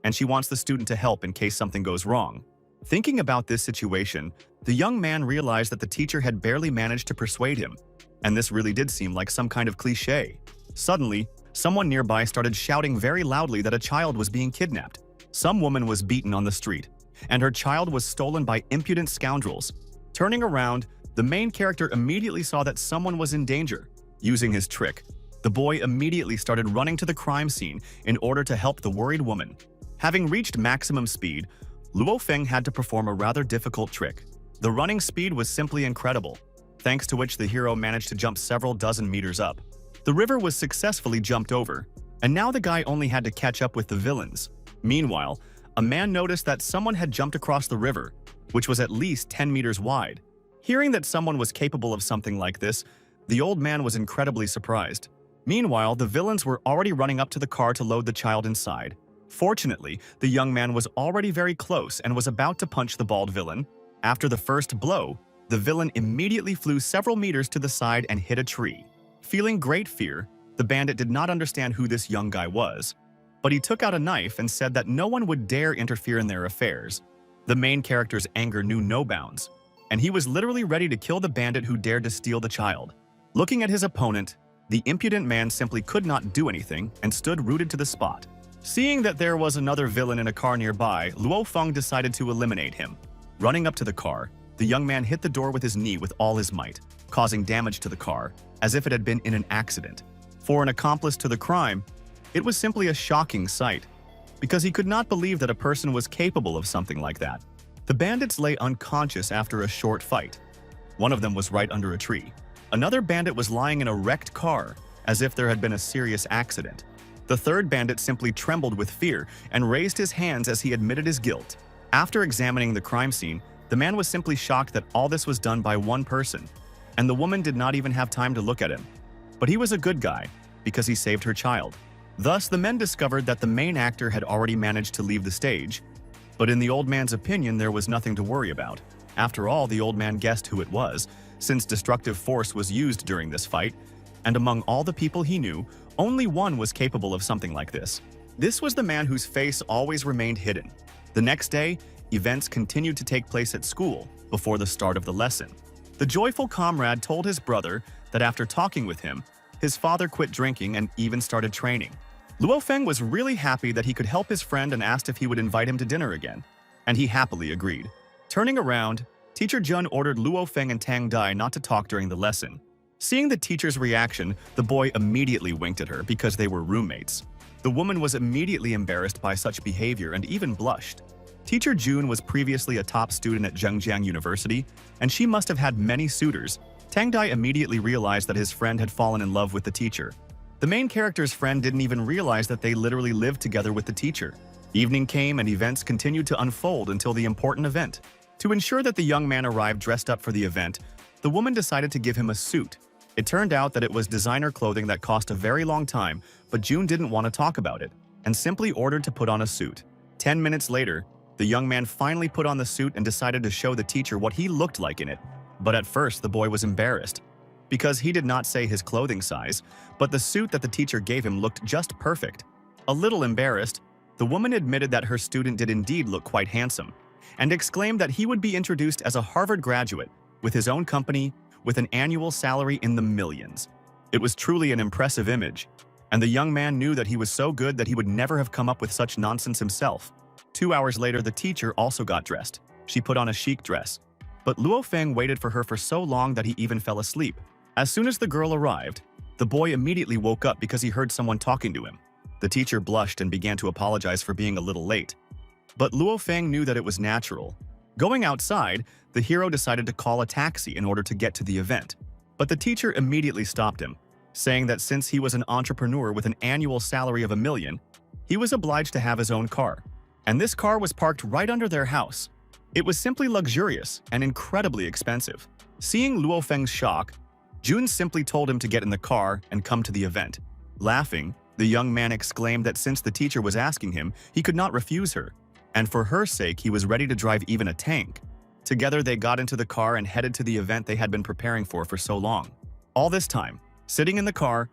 and she wants the student to help in case something goes wrong. Thinking about this situation, the young man realized that the teacher had barely managed to persuade him, and this really did seem like some kind of cliché. Suddenly, someone nearby started shouting very loudly that a child was being kidnapped. Some woman was beaten on the street, and her child was stolen by impudent scoundrels. Turning around, the main character immediately saw that someone was in danger. Using his trick, the boy immediately started running to the crime scene in order to help the worried woman. Having reached maximum speed, Luo Feng had to perform a rather difficult trick. The running speed was simply incredible, thanks to which the hero managed to jump several dozen meters up. The river was successfully jumped over, and now the guy only had to catch up with the villains. Meanwhile, a man noticed that someone had jumped across the river, which was at least 10 meters wide. Hearing that someone was capable of something like this, the old man was incredibly surprised. Meanwhile, the villains were already running up to the car to load the child inside. Fortunately, the young man was already very close and was about to punch the bald villain. After the first blow, the villain immediately flew several meters to the side and hit a tree. Feeling great fear, the bandit did not understand who this young guy was, but he took out a knife and said that no one would dare interfere in their affairs. The main character's anger knew no bounds, and he was literally ready to kill the bandit who dared to steal the child. Looking at his opponent, the impudent man simply could not do anything and stood rooted to the spot. Seeing that there was another villain in a car nearby, Luo Feng decided to eliminate him. Running up to the car, the young man hit the door with his knee with all his might, causing damage to the car, as if it had been in an accident. For an accomplice to the crime, it was simply a shocking sight. because he could not believe that a person was capable of something like that. The bandits lay unconscious after a short fight. One of them was right under a tree. Another bandit was lying in a wrecked car, as if there had been a serious accident. The third bandit simply trembled with fear and raised his hands as he admitted his guilt. After examining the crime scene, the man was simply shocked that all this was done by one person, and the woman did not even have time to look at him. But he was a good guy, because he saved her child. Thus, the men discovered that the main actor had already managed to leave the stage, but in the old man's opinion, there was nothing to worry about. After all, the old man guessed who it was, since destructive force was used during this fight, and among all the people he knew, only one was capable of something like this. This was the man whose face always remained hidden. The next day, events continued to take place at school before the start of the lesson. The joyful comrade told his brother that after talking with him, his father quit drinking and even started training. Luo Feng was really happy that he could help his friend and asked if he would invite him to dinner again, and he happily agreed. Turning around, Teacher Jun ordered Luo Feng and Tang Dai not to talk during the lesson. Seeing the teacher's reaction, the boy immediately winked at her because they were roommates. The woman was immediately embarrassed by such behavior and even blushed. Teacher Jun was previously a top student at Zhengjiang University, and she must have had many suitors. Tang Dai immediately realized that his friend had fallen in love with the teacher. The main character's friend didn't even realize that they literally lived together with the teacher. Evening came and events continued to unfold until the important event. To ensure that the young man arrived dressed up for the event, the woman decided to give him a suit. It turned out that it was designer clothing that cost a very long time, but June didn't want to talk about it, and simply ordered to put on a suit. 10 minutes later, the young man finally put on the suit and decided to show the teacher what he looked like in it. But at first, the boy was embarrassed, because he did not say his clothing size, but the suit that the teacher gave him looked just perfect. A little embarrassed, the woman admitted that her student did indeed look quite handsome, and exclaimed that he would be introduced as a Harvard graduate, with his own company, with an annual salary in the millions. It was truly an impressive image, and the young man knew that he was so good that he would never have come up with such nonsense himself. 2 hours later, the teacher also got dressed. She put on a chic dress. But Luo Feng waited for her for so long that he even fell asleep. As soon as the girl arrived, the boy immediately woke up because he heard someone talking to him. The teacher blushed and began to apologize for being a little late. But Luo Feng knew that it was natural. Going outside, the hero decided to call a taxi in order to get to the event. But the teacher immediately stopped him, saying that since he was an entrepreneur with an annual salary of $1 million, he was obliged to have his own car. And this car was parked right under their house. It was simply luxurious and incredibly expensive. Seeing Luo Feng's shock, Jun simply told him to get in the car and come to the event. Laughing, the young man exclaimed that since the teacher was asking him, he could not refuse her, and for her sake he was ready to drive even a tank. Together they got into the car and headed to the event they had been preparing for so long. All this time, sitting in the car,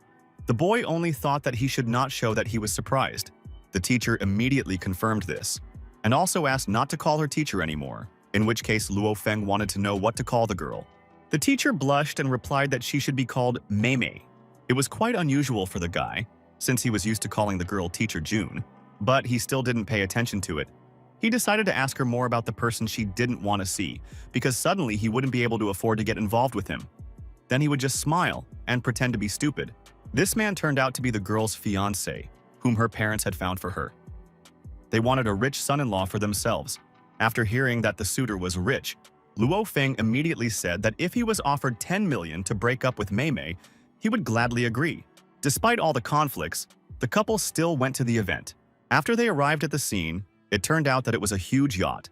the boy only thought that he should not show that he was surprised. The teacher immediately confirmed this, and also asked not to call her teacher anymore, in which case Luo Feng wanted to know what to call the girl. The teacher blushed and replied that she should be called Mei Mei. It was quite unusual for the guy, since he was used to calling the girl Teacher June, but he still didn't pay attention to it. He decided to ask her more about the person she didn't want to see, because suddenly he wouldn't be able to afford to get involved with him. Then he would just smile and pretend to be stupid. This man turned out to be the girl's fiancé, whom her parents had found for her. They wanted a rich son-in-law for themselves. After hearing that the suitor was rich, Luo Feng immediately said that if he was offered 10 million to break up with Mei Mei, he would gladly agree. Despite all the conflicts, the couple still went to the event. After they arrived at the scene, it turned out that it was a huge yacht,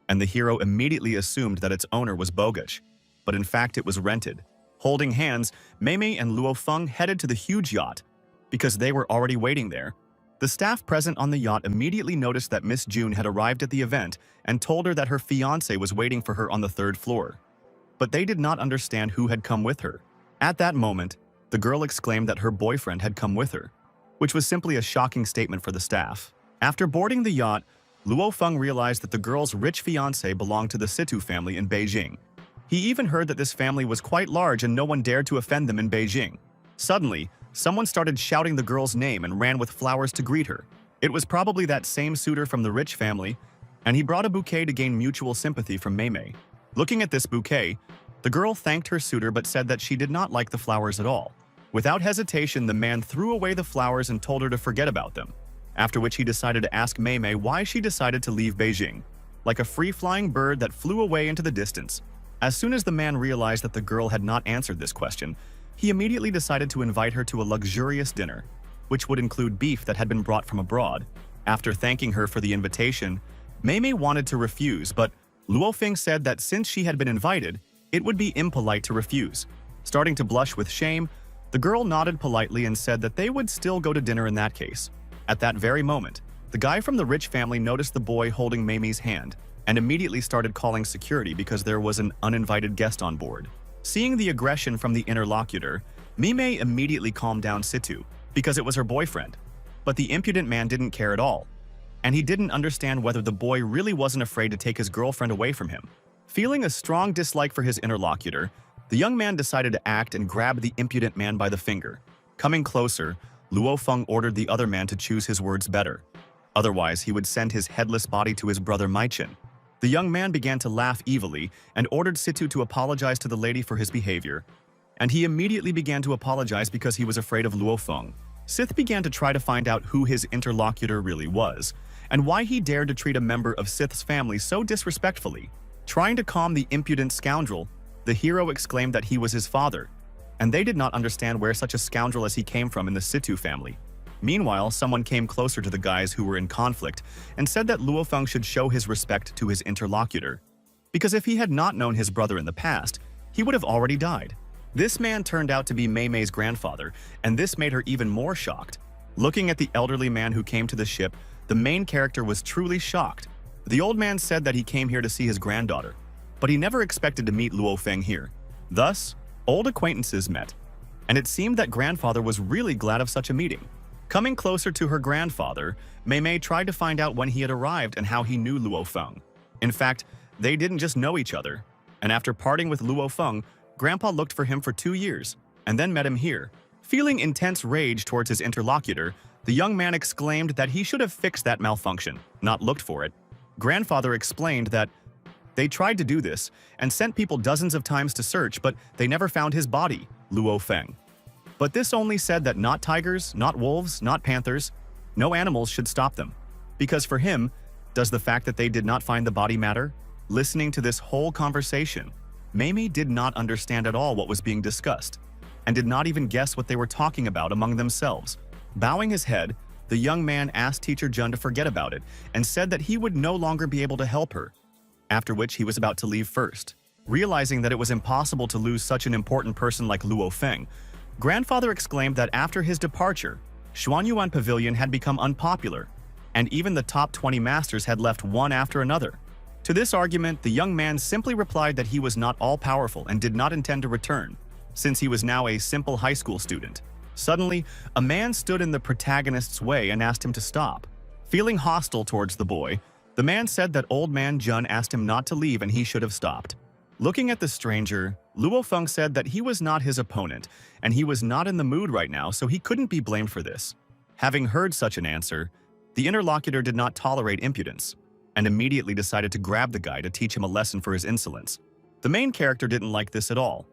and the hero immediately assumed that its owner was bogus, but in fact it was rented. Holding hands, Mei Mei and Luo Feng headed to the huge yacht. Because they were already waiting there, the staff present on the yacht immediately noticed that Miss June had arrived at the event and told her that her fiancé was waiting for her on the 3rd floor. But they did not understand who had come with her. At that moment, the girl exclaimed that her boyfriend had come with her, which was simply a shocking statement for the staff. After boarding the yacht, Luo Feng realized that the girl's rich fiancé belonged to the Situ family in Beijing. He even heard that this family was quite large and no one dared to offend them in Beijing. Suddenly, someone started shouting the girl's name and ran with flowers to greet her. It was probably that same suitor from the rich family, and he brought a bouquet to gain mutual sympathy from Mei Mei. Looking at this bouquet, the girl thanked her suitor but said that she did not like the flowers at all. Without hesitation, the man threw away the flowers and told her to forget about them. after which he decided to ask Mei Mei why she decided to leave Beijing, like a free-flying bird that flew away into the distance. As soon as the man realized that the girl had not answered this question, he immediately decided to invite her to a luxurious dinner, which would include beef that had been brought from abroad. After thanking her for the invitation, Mei Mei wanted to refuse, but Luo Feng said that since she had been invited, it would be impolite to refuse. Starting to blush with shame, the girl nodded politely and said that they would still go to dinner in that case. At that very moment, the guy from the rich family noticed the boy holding Mei Mei's hand and immediately started calling security because there was an uninvited guest on board. Seeing the aggression from the interlocutor, Mei Mei immediately calmed down Situ because it was her boyfriend. But the impudent man didn't care at all, and he didn't understand whether the boy really wasn't afraid to take his girlfriend away from him. Feeling a strong dislike for his interlocutor, the young man decided to act and grab the impudent man by the finger. Coming closer, Luo Feng ordered the other man to choose his words better. Otherwise, he would send his headless body to his brother Maichen. The young man began to laugh evilly and ordered Situ to apologize to the lady for his behavior. And he immediately began to apologize because he was afraid of Luo Feng. Sith began to try to find out who his interlocutor really was, and why he dared to treat a member of Sith's family so disrespectfully. Trying to calm the impudent scoundrel, the hero exclaimed that he was his father, and they did not understand where such a scoundrel as he came from in the Situ family. Meanwhile, someone came closer to the guys who were in conflict and said that Luo Feng should show his respect to his interlocutor, because if he had not known his brother in the past, he would have already died. This man turned out to be Mei Mei's grandfather, and this made her even more shocked. Looking at the elderly man who came to the ship, the main character was truly shocked. The old man said that he came here to see his granddaughter, but he never expected to meet Luo Feng here. Thus, old acquaintances met, and it seemed that grandfather was really glad of such a meeting. Coming closer to her grandfather, Mei Mei tried to find out when he had arrived and how he knew Luo Feng. In fact, they didn't just know each other, and after parting with Luo Feng, Grandpa looked for him for 2 years, and then met him here. Feeling intense rage towards his interlocutor, the young man exclaimed that he should have fixed that malfunction, not looked for it. Grandfather explained that they tried to do this and sent people dozens of times to search, but they never found his body, Luo Feng. But this only said that not tigers, not wolves, not panthers, no animals should stop them. Because for him, does the fact that they did not find the body matter? Listening to this whole conversation, Mei Mei did not understand at all what was being discussed, and did not even guess what they were talking about among themselves. Bowing his head, the young man asked Teacher Jun to forget about it and said that he would no longer be able to help her, after which he was about to leave first. Realizing that it was impossible to lose such an important person like Luo Feng, Grandfather exclaimed that after his departure, Xuanyuan Pavilion had become unpopular, and even the top 20 masters had left one after another. To this argument, the young man simply replied that he was not all-powerful and did not intend to return, since he was now a simple high school student. Suddenly, a man stood in the protagonist's way and asked him to stop. Feeling hostile towards the boy, the man said that old man Jun asked him not to leave and he should have stopped. Looking at the stranger, Luo Feng said that he was not his opponent, and he was not in the mood right now, so he couldn't be blamed for this. Having heard such an answer, the interlocutor did not tolerate impudence, and immediately decided to grab the guy to teach him a lesson for his insolence. The main character didn't like this at all,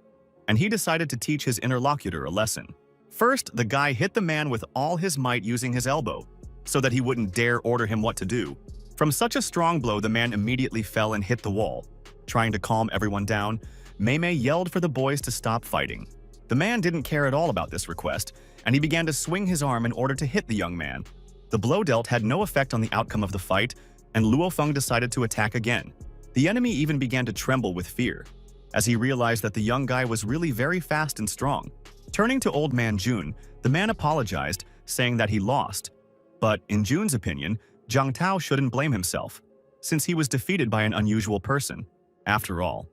and he decided to teach his interlocutor a lesson. First, the guy hit the man with all his might using his elbow, so that he wouldn't dare order him what to do. From such a strong blow, the man immediately fell and hit the wall. Trying to calm everyone down, Mei Mei yelled for the boys to stop fighting. The man didn't care at all about this request, and he began to swing his arm in order to hit the young man. The blow dealt had no effect on the outcome of the fight, and Luo Feng decided to attack again. The enemy even began to tremble with fear, as he realized that the young guy was really very fast and strong. Turning to old man Jun, the man apologized, saying that he lost. But in Jun's opinion, Zhang Tao shouldn't blame himself, since he was defeated by an unusual person. After all,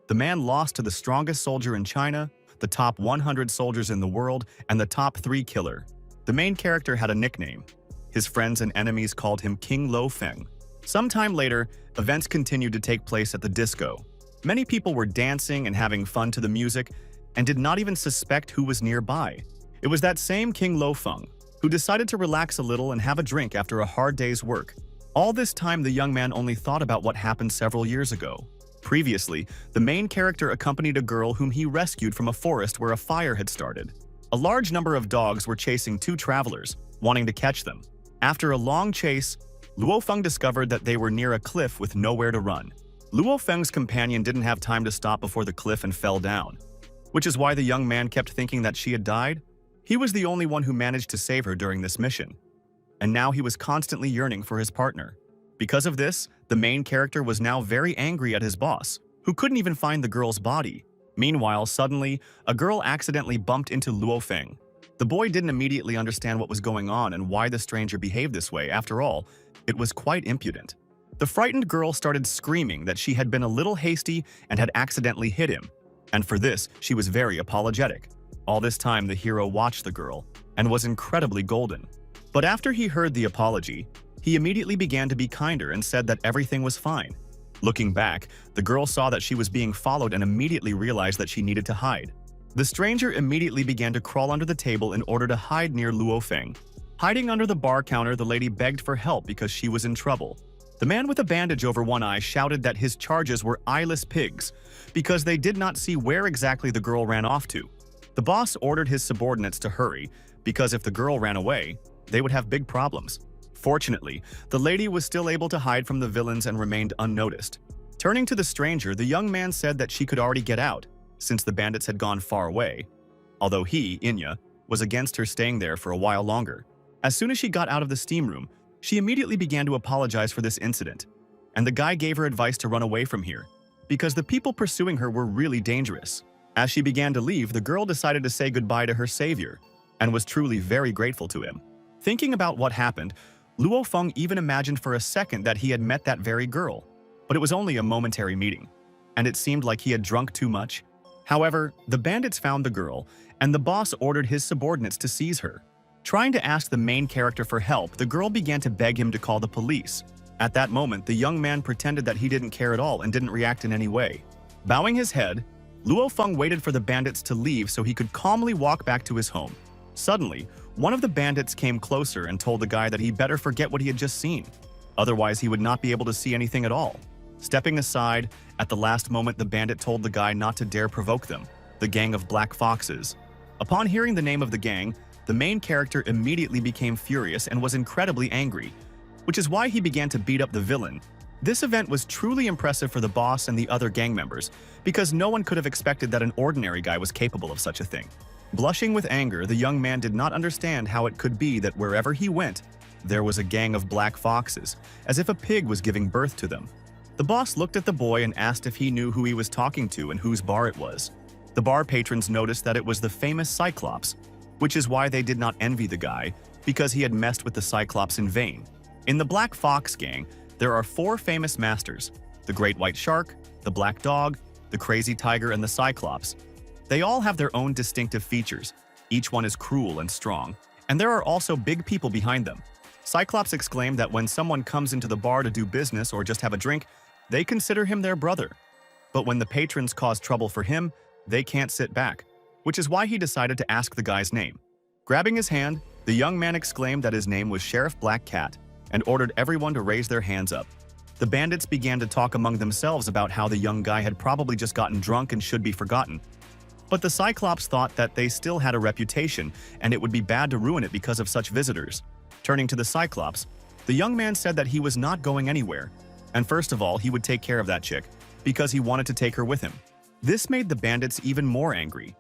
the man lost to the strongest soldier in China, the top 100 soldiers in the world, and the top 3 killer. The main character had a nickname. His friends and enemies called him King Lo Feng. Sometime later, events continued to take place at the disco. Many people were dancing and having fun to the music, and did not even suspect who was nearby. It was that same King Lo Feng, who decided to relax a little and have a drink after a hard day's work. All this time, the young man only thought about what happened several years ago. Previously, the main character accompanied a girl whom he rescued from a forest where a fire had started. A large number of dogs were chasing 2 travelers, wanting to catch them. After a long chase, Luo Feng discovered that they were near a cliff with nowhere to run. Luo Feng's companion didn't have time to stop before the cliff and fell down, which is why the young man kept thinking that she had died. He was the only one who managed to save her during this mission, and now he was constantly yearning for his partner. Because of this, the main character was now very angry at his boss, who couldn't even find the girl's body. Meanwhile, suddenly, a girl accidentally bumped into Luo Feng. The boy didn't immediately understand what was going on and why the stranger behaved this way. After all, it was quite impudent. The frightened girl started screaming that she had been a little hasty and had accidentally hit him, and for this, she was very apologetic. All this time, the hero watched the girl and was incredibly golden. But after he heard the apology, he immediately began to be kinder and said that everything was fine. Looking back, the girl saw that she was being followed and immediately realized that she needed to hide. The stranger immediately began to crawl under the table in order to hide near Luo Feng. Hiding under the bar counter, the lady begged for help because she was in trouble. The man with a bandage over one eye shouted that his charges were eyeless pigs because they did not see where exactly the girl ran off to. The boss ordered his subordinates to hurry because if the girl ran away, they would have big problems. Fortunately, the lady was still able to hide from the villains and remained unnoticed. Turning to the stranger, the young man said that she could already get out, since the bandits had gone far away, although he, Inya, was against her staying there for a while longer. As soon as she got out of the steam room, she immediately began to apologize for this incident, and the guy gave her advice to run away from here, because the people pursuing her were really dangerous. As she began to leave, the girl decided to say goodbye to her savior, and was truly very grateful to him. Thinking about what happened, Luo Feng even imagined for a second that he had met that very girl, but it was only a momentary meeting, and it seemed like he had drunk too much. However, the bandits found the girl, and the boss ordered his subordinates to seize her. Trying to ask the main character for help, the girl began to beg him to call the police. At that moment, the young man pretended that he didn't care at all and didn't react in any way. Bowing his head, Luo Feng waited for the bandits to leave so he could calmly walk back to his home. Suddenly, one of the bandits came closer and told the guy that he better forget what he had just seen. Otherwise, he would not be able to see anything at all. Stepping aside, at the last moment the bandit told the guy not to dare provoke them, the gang of Black Foxes. Upon hearing the name of the gang, the main character immediately became furious and was incredibly angry, which is why he began to beat up the villain. This event was truly impressive for the boss and the other gang members, because no one could have expected that an ordinary guy was capable of such a thing. Blushing with anger, the young man did not understand how it could be that wherever he went, there was a gang of Black Foxes, as if a pig was giving birth to them. The boss looked at the boy and asked if he knew who he was talking to and whose bar it was. The bar patrons noticed that it was the famous Cyclops, which is why they did not envy the guy, because he had messed with the Cyclops in vain. In the Black Fox gang, there are 4 famous masters: the Great White Shark, the Black Dog, the Crazy Tiger, and the Cyclops. They all have their own distinctive features. Each one is cruel and strong, and there are also big people behind them. Cyclops exclaimed that when someone comes into the bar to do business or just have a drink, they consider him their brother. But when the patrons cause trouble for him, they can't sit back, which is why he decided to ask the guy's name. Grabbing his hand, the young man exclaimed that his name was Sheriff Black Cat and ordered everyone to raise their hands up. The bandits began to talk among themselves about how the young guy had probably just gotten drunk and should be forgotten. But the Cyclops thought that they still had a reputation and it would be bad to ruin it because of such visitors. Turning to the Cyclops, the young man said that he was not going anywhere, and first of all, he would take care of that chick because he wanted to take her with him. This made the bandits even more angry,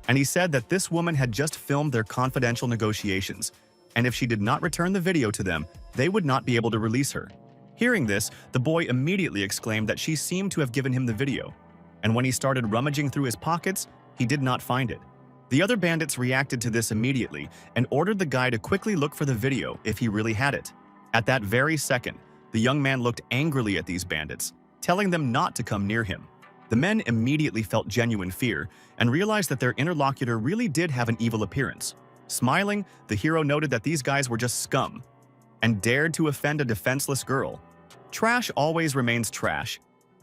and he said that this woman had just filmed their confidential negotiations, and if she did not return the video to them, they would not be able to release her. Hearing this, the boy immediately exclaimed that she seemed to have given him the video, and when he started rummaging through his pockets, he did not find it. The other bandits reacted to this immediately and ordered the guy to quickly look for the video if he really had it. At that very second, the young man looked angrily at these bandits, telling them not to come near him. The men immediately felt genuine fear and realized that their interlocutor really did have an evil appearance. Smiling, the hero noted that these guys were just scum and dared to offend a defenseless girl. Trash always remains trash,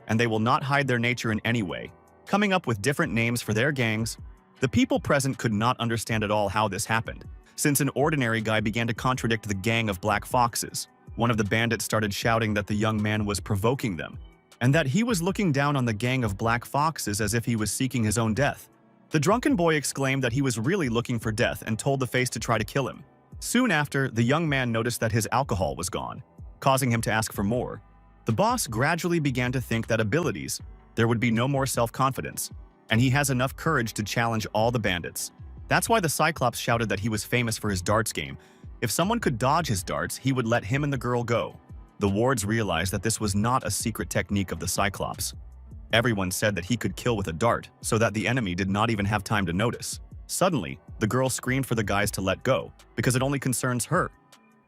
and they will not hide their nature in any way, coming up with different names for their gangs. The people present could not understand at all how this happened, since an ordinary guy began to contradict the gang of Black Foxes. One of the bandits started shouting that the young man was provoking them, and that he was looking down on the gang of Black Foxes as if he was seeking his own death. The drunken boy exclaimed that he was really looking for death and told the face to try to kill him. Soon after, the young man noticed that his alcohol was gone, causing him to ask for more. The boss gradually began to think that abilities, there would be no more self-confidence, and he has enough courage to challenge all the bandits. That's why the Cyclops shouted that he was famous for his darts game. If someone could dodge his darts, he would let him and the girl go. The wards realized that this was not a secret technique of the Cyclops. Everyone said that he could kill with a dart, so that the enemy did not even have time to notice. Suddenly, the girl screamed for the guys to let go, because it only concerns her.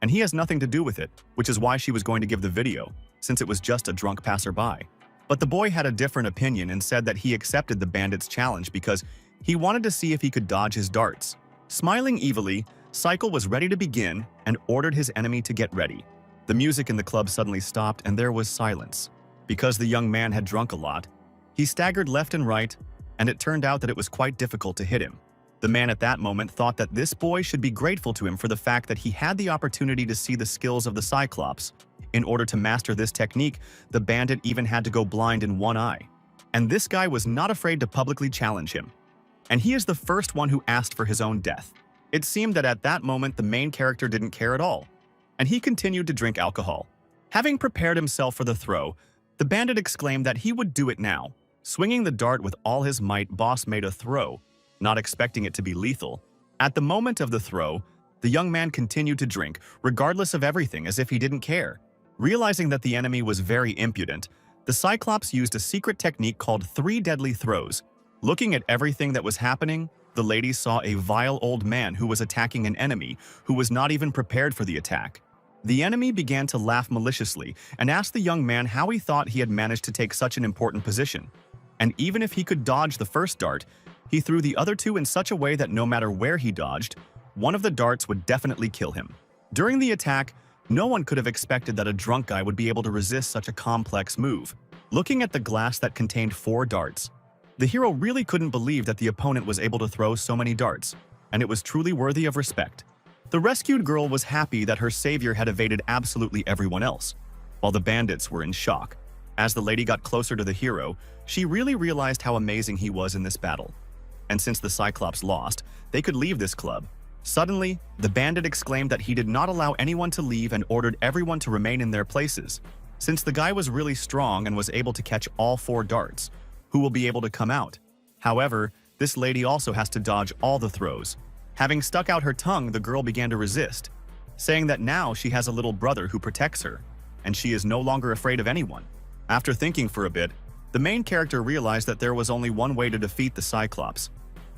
And he has nothing to do with it, which is why she was going to give the video, since it was just a drunk passerby. But the boy had a different opinion and said that he accepted the bandits' challenge because he wanted to see if he could dodge his darts. Smiling evilly, Cycle was ready to begin and ordered his enemy to get ready. The music in the club suddenly stopped and there was silence. Because the young man had drunk a lot, he staggered left and right, and it turned out that it was quite difficult to hit him. The man at that moment thought that this boy should be grateful to him for the fact that he had the opportunity to see the skills of the Cyclops. In order to master this technique, the bandit even had to go blind in one eye. And this guy was not afraid to publicly challenge him. And he is the first one who asked for his own death. It seemed that at that moment the main character didn't care at all, and he continued to drink alcohol. Having prepared himself for the throw, the bandit exclaimed that he would do it now. Swinging the dart with all his might, Boss made a throw, not expecting it to be lethal. At the moment of the throw, the young man continued to drink, regardless of everything, as if he didn't care. Realizing that the enemy was very impudent, the Cyclops used a secret technique called 3 deadly throws. Looking at everything that was happening, the ladies saw a vile old man who was attacking an enemy who was not even prepared for the attack. The enemy began to laugh maliciously and asked the young man how he thought he had managed to take such an important position. And even if he could dodge the first dart, he threw the other 2 in such a way that no matter where he dodged, one of the darts would definitely kill him. During the attack, no one could have expected that a drunk guy would be able to resist such a complex move. Looking at the glass that contained 4 darts, the hero really couldn't believe that the opponent was able to throw so many darts, and it was truly worthy of respect. The rescued girl was happy that her savior had evaded absolutely everyone else, while the bandits were in shock. As the lady got closer to the hero, she really realized how amazing he was in this battle. And since the Cyclops lost, they could leave this club. Suddenly, the bandit exclaimed that he did not allow anyone to leave and ordered everyone to remain in their places. Since the guy was really strong and was able to catch all 4 darts, who will be able to come out? However, this lady also has to dodge all the throws. Having stuck out her tongue, the girl began to resist, saying that now she has a little brother who protects her, and she is no longer afraid of anyone. After thinking for a bit, the main character realized that there was only one way to defeat the Cyclops,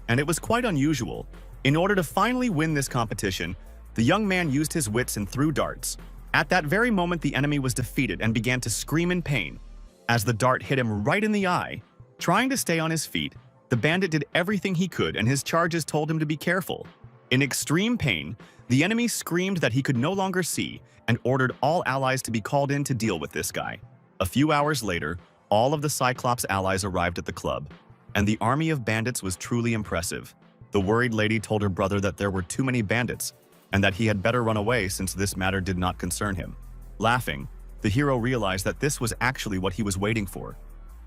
and it was quite unusual. In order to finally win this competition, the young man used his wits and threw darts. At that very moment, the enemy was defeated and began to scream in pain as the dart hit him right in the eye. Trying to stay on his feet, the bandit did everything he could, and his charges told him to be careful. In extreme pain, the enemy screamed that he could no longer see and ordered all allies to be called in to deal with this guy. A few hours later, all of the Cyclops allies arrived at the club, and the army of bandits was truly impressive. The worried lady told her brother that there were too many bandits and that he had better run away since this matter did not concern him. Laughing, the hero realized that this was actually what he was waiting for,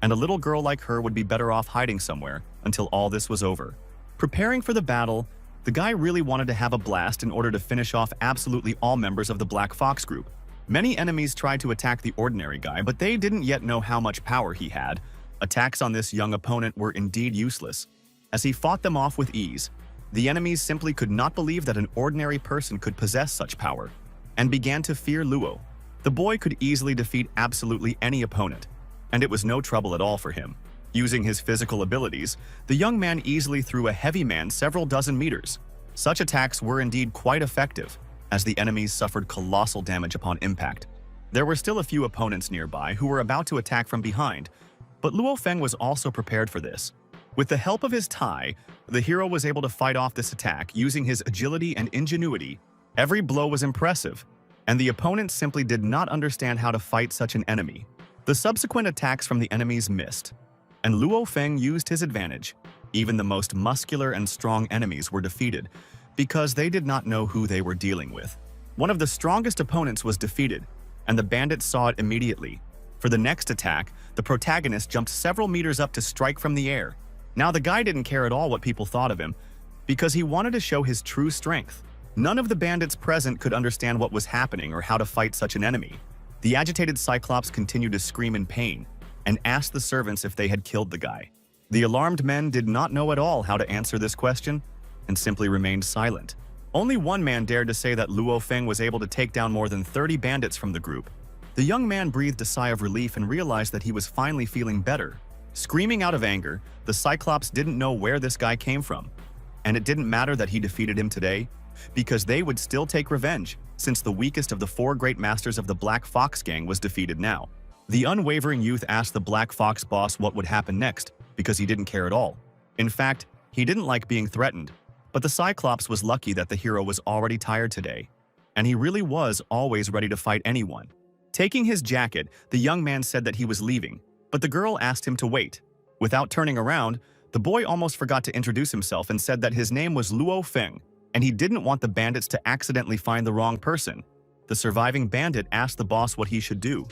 and a little girl like her would be better off hiding somewhere until all this was over. Preparing for the battle, the guy really wanted to have a blast in order to finish off absolutely all members of the Black Fox group. Many enemies tried to attack the ordinary guy, but they didn't yet know how much power he had. Attacks on this young opponent were indeed useless, as he fought them off with ease. The enemies simply could not believe that an ordinary person could possess such power, and began to fear Luo. The boy could easily defeat absolutely any opponent, and it was no trouble at all for him. Using his physical abilities, the young man easily threw a heavy man several dozen meters. Such attacks were indeed quite effective, as the enemies suffered colossal damage upon impact. There were still a few opponents nearby who were about to attack from behind, but Luo Feng was also prepared for this. With the help of his Tai, the hero was able to fight off this attack using his agility and ingenuity. Every blow was impressive, and the opponents simply did not understand how to fight such an enemy. The subsequent attacks from the enemies missed, and Luo Feng used his advantage. Even the most muscular and strong enemies were defeated because they did not know who they were dealing with. One of the strongest opponents was defeated, and the bandits saw it immediately. For the next attack, the protagonist jumped several meters up to strike from the air. Now the guy didn't care at all what people thought of him, because he wanted to show his true strength. None of the bandits present could understand what was happening or how to fight such an enemy. The agitated Cyclops continued to scream in pain and asked the servants if they had killed the guy. The alarmed men did not know at all how to answer this question and simply remained silent. Only one man dared to say that Luo Feng was able to take down more than 30 bandits from the group. The young man breathed a sigh of relief and realized that he was finally feeling better. Screaming out of anger, the Cyclops didn't know where this guy came from. And it didn't matter that he defeated him today, because they would still take revenge, since the weakest of the 4 great masters of the Black Fox gang was defeated now. The unwavering youth asked the Black Fox boss what would happen next, because he didn't care at all. In fact, he didn't like being threatened, but the Cyclops was lucky that the hero was already tired today, and he really was always ready to fight anyone. Taking his jacket, the young man said that he was leaving, but the girl asked him to wait. Without turning around, the boy almost forgot to introduce himself and said that his name was Luo Feng, and he didn't want the bandits to accidentally find the wrong person. The surviving bandit asked the boss what he should do.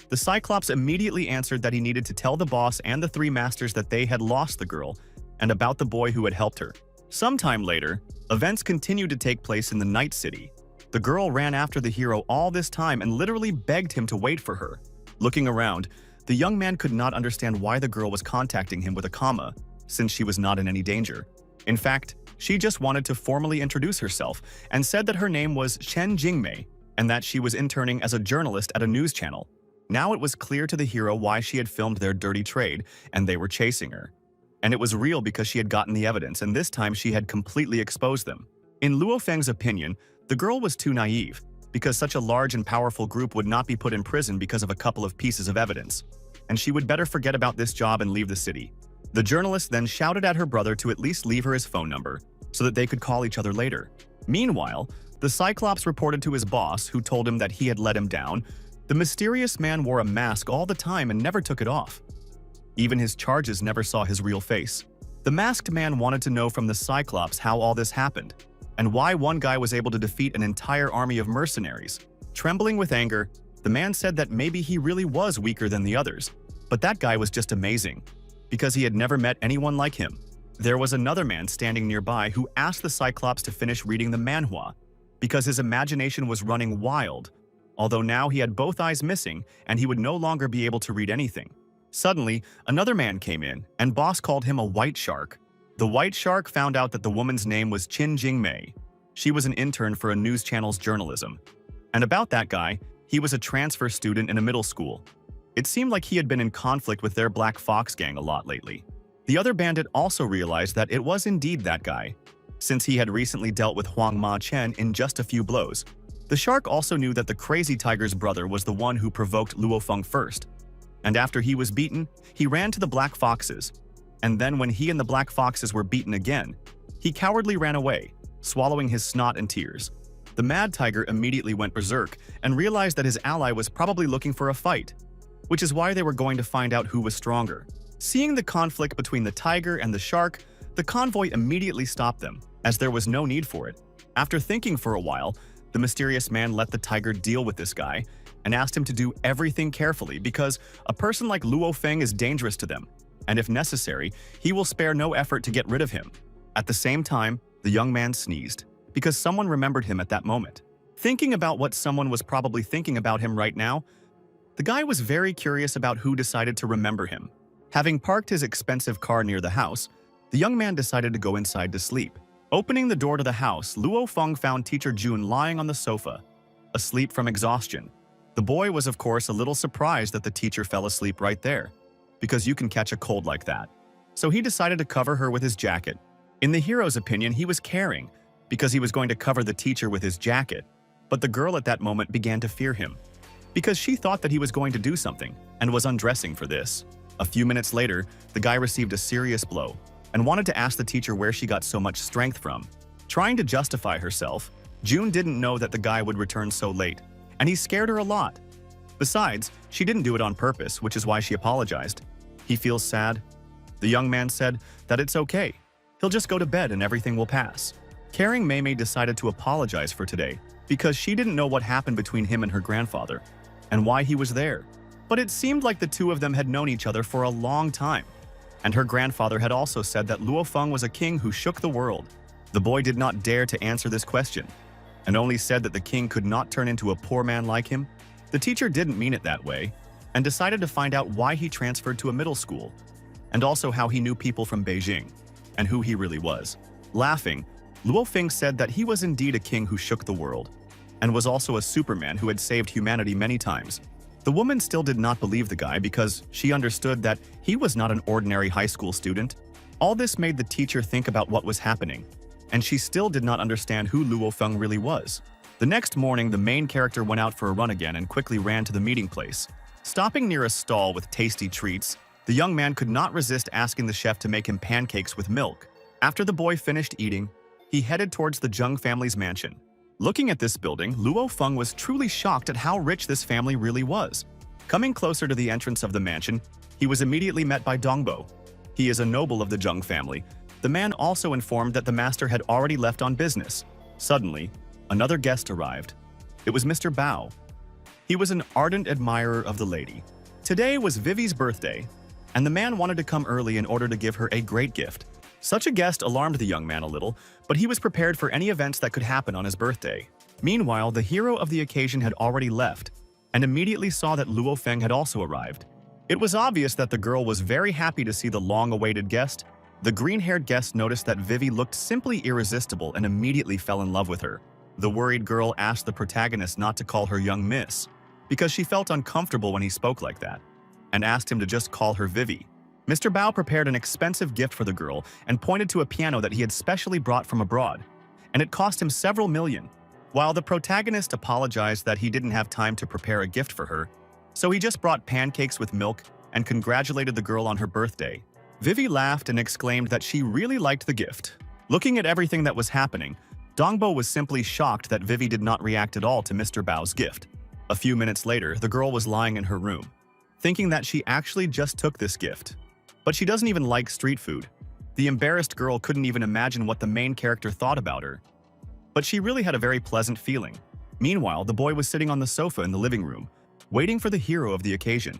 The Cyclops immediately answered that he needed to tell the boss and the 3 masters that they had lost the girl and about the boy who had helped her. Sometime later, events continued to take place in the Night City. The girl ran after the hero all this time and literally begged him to wait for her. Looking around, the young man could not understand why the girl was contacting him with a comma, since she was not in any danger. In fact, she just wanted to formally introduce herself and said that her name was Chen Jingmei and that she was interning as a journalist at a news channel. Now it was clear to the hero why she had filmed their dirty trade and they were chasing her. And it was real because she had gotten the evidence, and this time she had completely exposed them. In Luo Feng's opinion, the girl was too naive, because such a large and powerful group would not be put in prison because of a couple of pieces of evidence, and she would better forget about this job and leave the city. The journalist then shouted at her brother to at least leave her his phone number, so that they could call each other later. Meanwhile, the Cyclops reported to his boss, who told him that he had let him down. The mysterious man wore a mask all the time and never took it off. Even his charges never saw his real face. The masked man wanted to know from the Cyclops how all this happened, and why one guy was able to defeat an entire army of mercenaries. Trembling with anger, the man said that maybe he really was weaker than the others, but that guy was just amazing, because he had never met anyone like him. There was another man standing nearby who asked the Cyclops to finish reading the Manhwa, because his imagination was running wild, although now he had both eyes missing and he would no longer be able to read anything. Suddenly, another man came in, and boss called him a white shark. The white shark found out that the woman's name was Chen Jingmei. She was an intern for a news channel's journalism. And about that guy, he was a transfer student in a middle school. It seemed like he had been in conflict with their Black Fox gang a lot lately. The other bandit also realized that it was indeed that guy, since he had recently dealt with Huang Ma Chen in just a few blows. The shark also knew that the crazy tiger's brother was the one who provoked Luo Feng first. And after he was beaten, he ran to the Black Foxes. And then when he and the Black Foxes were beaten again, he cowardly ran away, swallowing his snot and tears. The mad tiger immediately went berserk and realized that his ally was probably looking for a fight, which is why they were going to find out who was stronger. Seeing the conflict between the tiger and the shark, the convoy immediately stopped them, as there was no need for it. After thinking for a while, the mysterious man let the tiger deal with this guy and asked him to do everything carefully because a person like Luo Feng is dangerous to them, and if necessary, he will spare no effort to get rid of him. At the same time, the young man sneezed because someone remembered him at that moment. Thinking about what someone was probably thinking about him right now, the guy was very curious about who decided to remember him. Having parked his expensive car near the house, the young man decided to go inside to sleep. Opening the door to the house, Luo Feng found Teacher Jun lying on the sofa, asleep from exhaustion. The boy was, of course, a little surprised that the teacher fell asleep right there, because you can catch a cold like that. So he decided to cover her with his jacket. In the hero's opinion, he was caring, because he was going to cover the teacher with his jacket. But the girl at that moment began to fear him, because she thought that he was going to do something, and was undressing for this. A few minutes later, the guy received a serious blow, and wanted to ask the teacher where she got so much strength from. Trying to justify herself, June didn't know that the guy would return so late, and he scared her a lot. Besides, she didn't do it on purpose, which is why she apologized. He feels sad. The young man said that it's okay. He'll just go to bed and everything will pass. Caring Mei decided to apologize for today because she didn't know what happened between him and her grandfather, and why he was there. But it seemed like the two of them had known each other for a long time. And her grandfather had also said that Luo Feng was a king who shook the world. The boy did not dare to answer this question, and only said that the king could not turn into a poor man like him? The teacher didn't mean it that way and decided to find out why he transferred to a middle school, and also how he knew people from Beijing and who he really was. Laughing, Luo Feng said that he was indeed a king who shook the world and was also a superman who had saved humanity many times. The woman still did not believe the guy because she understood that he was not an ordinary high school student. All this made the teacher think about what was happening, and she still did not understand who Luo Feng really was. The next morning, the main character went out for a run again and quickly ran to the meeting place. Stopping near a stall with tasty treats, the young man could not resist asking the chef to make him pancakes with milk. After the boy finished eating, he headed towards the Zheng family's mansion. Looking at this building, Luo Feng was truly shocked at how rich this family really was. Coming closer to the entrance of the mansion, he was immediately met by Dongbo. He is a noble of the Zheng family. The man also informed that the master had already left on business. Suddenly, another guest arrived. It was Mr. Bao. He was an ardent admirer of the lady. Today was Vivi's birthday, and the man wanted to come early in order to give her a great gift. Such a guest alarmed the young man a little, but he was prepared for any events that could happen on his birthday. Meanwhile, the hero of the occasion had already left, and immediately saw that Luo Feng had also arrived. It was obvious that the girl was very happy to see the long-awaited guest. The green-haired guest noticed that Vivi looked simply irresistible and immediately fell in love with her. The worried girl asked the protagonist not to call her young miss, because she felt uncomfortable when he spoke like that, and asked him to just call her Vivi. Mr. Bao prepared an expensive gift for the girl and pointed to a piano that he had specially brought from abroad, and it cost him several million. While the protagonist apologized that he didn't have time to prepare a gift for her, so he just brought pancakes with milk and congratulated the girl on her birthday. Vivi laughed and exclaimed that she really liked the gift. Looking at everything that was happening, Dongbo was simply shocked that Vivi did not react at all to Mr. Bao's gift. A few minutes later, the girl was lying in her room, thinking that she actually just took this gift. But she doesn't even like street food. The embarrassed girl couldn't even imagine what the main character thought about her. But she really had a very pleasant feeling. Meanwhile, the boy was sitting on the sofa in the living room, waiting for the hero of the occasion.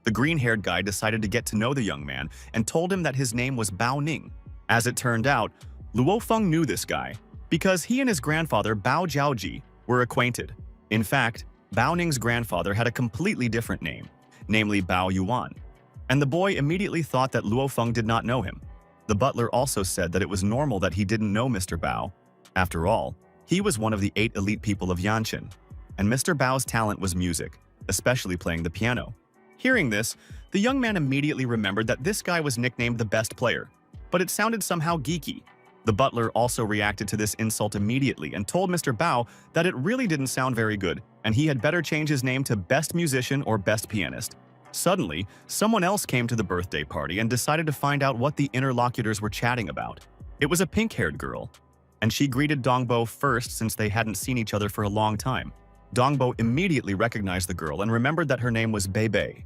The green-haired guy decided to get to know the young man and told him that his name was Bao Ning. As it turned out, Luo Feng knew this guy because he and his grandfather Bao Jiaoji were acquainted. In fact, Bao Ning's grandfather had a completely different name, namely Bao Yuan, and the boy immediately thought that Luo Feng did not know him. The butler also said that it was normal that he didn't know Mr. Bao. After all, he was one of the 8 elite people of Yanqin, and Mr. Bao's talent was music, especially playing the piano. Hearing this, the young man immediately remembered that this guy was nicknamed the best player, but it sounded somehow geeky. The butler also reacted to this insult immediately and told Mr. Bao that it really didn't sound very good, and he had better change his name to Best Musician or Best Pianist. Suddenly, someone else came to the birthday party and decided to find out what the interlocutors were chatting about. It was a pink-haired girl, and she greeted Dongbo first since they hadn't seen each other for a long time. Dongbo immediately recognized the girl and remembered that her name was Bei Bei.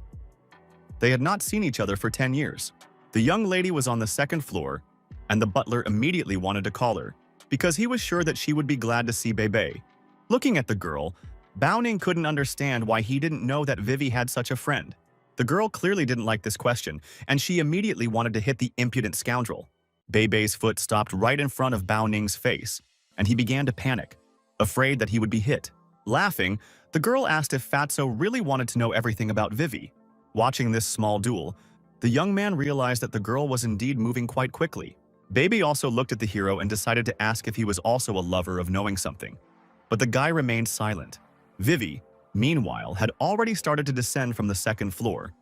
They had not seen each other for 10 years. The young lady was on the second floor, and the butler immediately wanted to call her, because he was sure that she would be glad to see Bei Bei. Looking at the girl, Bao Ning couldn't understand why he didn't know that Vivi had such a friend. The girl clearly didn't like this question, and she immediately wanted to hit the impudent scoundrel. Bei Bei's foot stopped right in front of Bao Ning's face, and he began to panic, afraid that he would be hit. Laughing, the girl asked if Fatso really wanted to know everything about Vivi. Watching this small duel, the young man realized that the girl was indeed moving quite quickly. Bei Bei also looked at the hero and decided to ask if he was also a lover of knowing something. But the guy remained silent. Vivi, meanwhile, had already started to descend from the second floor,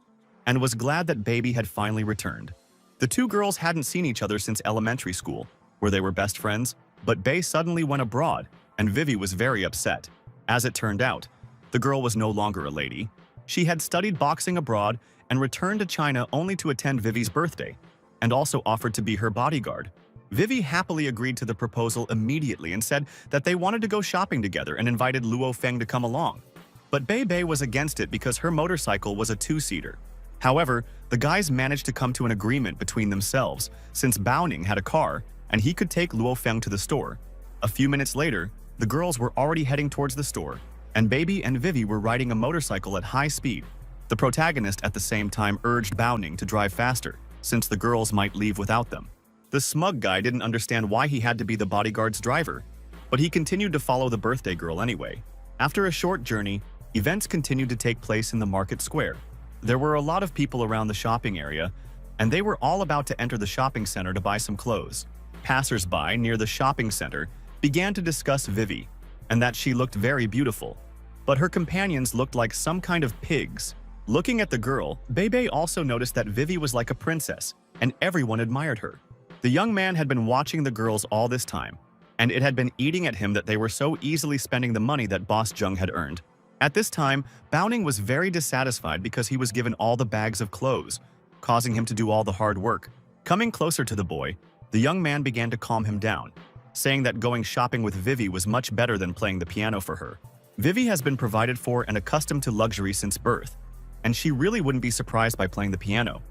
and was glad that Baby had finally returned. The two girls hadn't seen each other since elementary school, where they were best friends, but Bei suddenly went abroad, and Vivi was very upset. As it turned out, the girl was no longer a lady. She had studied boxing abroad and returned to China only to attend Vivi's birthday, and also offered to be her bodyguard. Vivi happily agreed to the proposal immediately and said that they wanted to go shopping together and invited Luo Feng to come along. But Bei Bei was against it because her motorcycle was a 2-seater. However, the guys managed to come to an agreement between themselves since Bao Ning had a car and he could take Luo Feng to the store. A few minutes later, the girls were already heading towards the store, and Baby and Vivi were riding a motorcycle at high speed. The protagonist at the same time urged Bao Ning to drive faster, since the girls might leave without them. The smug guy didn't understand why he had to be the bodyguard's driver. but he continued to follow the birthday girl anyway. After a short journey, events continued to take place in the market square. There were a lot of people around the shopping area, and they were all about to enter the shopping center to buy some clothes. Passers-by near the shopping center began to discuss Vivi, and that she looked very beautiful. But her companions looked like some kind of pigs. Looking at the girl, Bebe also noticed that Vivi was like a princess, and everyone admired her. The young man had been watching the girls all this time, and it had been eating at him that they were so easily spending the money that Boss Jung had earned. At this time, Baoning was very dissatisfied because he was given all the bags of clothes, causing him to do all the hard work. Coming closer to the boy, the young man began to calm him down, saying that going shopping with Vivi was much better than playing the piano for her. Vivi has been provided for and accustomed to luxury since birth, and she really wouldn't be surprised by playing the piano.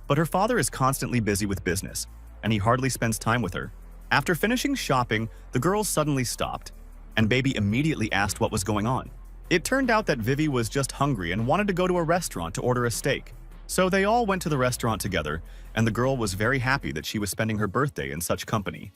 But her father is constantly busy with business, and he hardly spends time with her. After finishing shopping, the girls suddenly stopped, and Baby immediately asked what was going on. It turned out that Vivi was just hungry and wanted to go to a restaurant to order a steak. So they all went to the restaurant together, and the girl was very happy that she was spending her birthday in such company.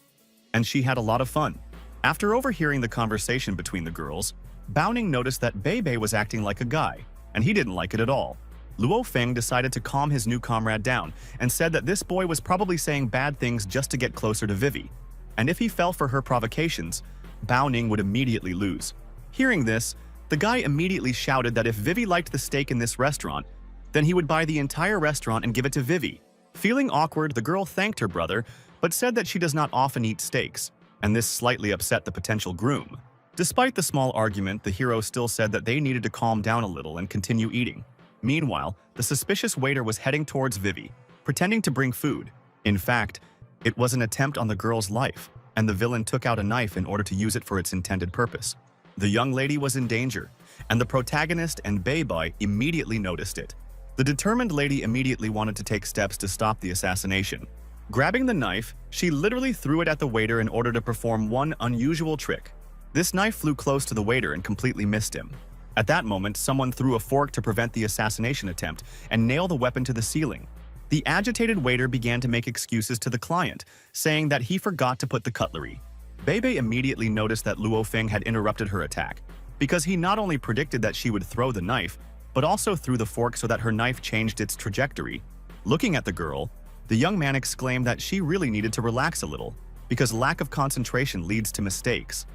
And she had a lot of fun. After overhearing the conversation between the girls, Baoning noticed that Bebe was acting like a guy, and he didn't like it at all. Luo Feng decided to calm his new comrade down and said that this boy was probably saying bad things just to get closer to Vivi, and if he fell for her provocations, Baoning would immediately lose. Hearing this, the guy immediately shouted that if Vivi liked the steak in this restaurant, then he would buy the entire restaurant and give it to Vivi. Feeling awkward, the girl thanked her brother, but said that she does not often eat steaks, and this slightly upset the potential groom. Despite the small argument, the hero still said that they needed to calm down a little and continue eating. Meanwhile, the suspicious waiter was heading towards Vivi, pretending to bring food. In fact, it was an attempt on the girl's life, and the villain took out a knife in order to use it for its intended purpose. The young lady was in danger, and the protagonist and Beibai immediately noticed it. The determined lady immediately wanted to take steps to stop the assassination. Grabbing the knife, she literally threw it at the waiter in order to perform one unusual trick. This knife flew close to the waiter and completely missed him. At that moment, someone threw a fork to prevent the assassination attempt and nail the weapon to the ceiling. The agitated waiter began to make excuses to the client, saying that he forgot to put the cutlery. Bebe immediately noticed that Luo Feng had interrupted her attack, because he not only predicted that she would throw the knife, but also threw the fork so that her knife changed its trajectory. Looking at the girl, the young man exclaimed that she really needed to relax a little, because lack of concentration leads to mistakes,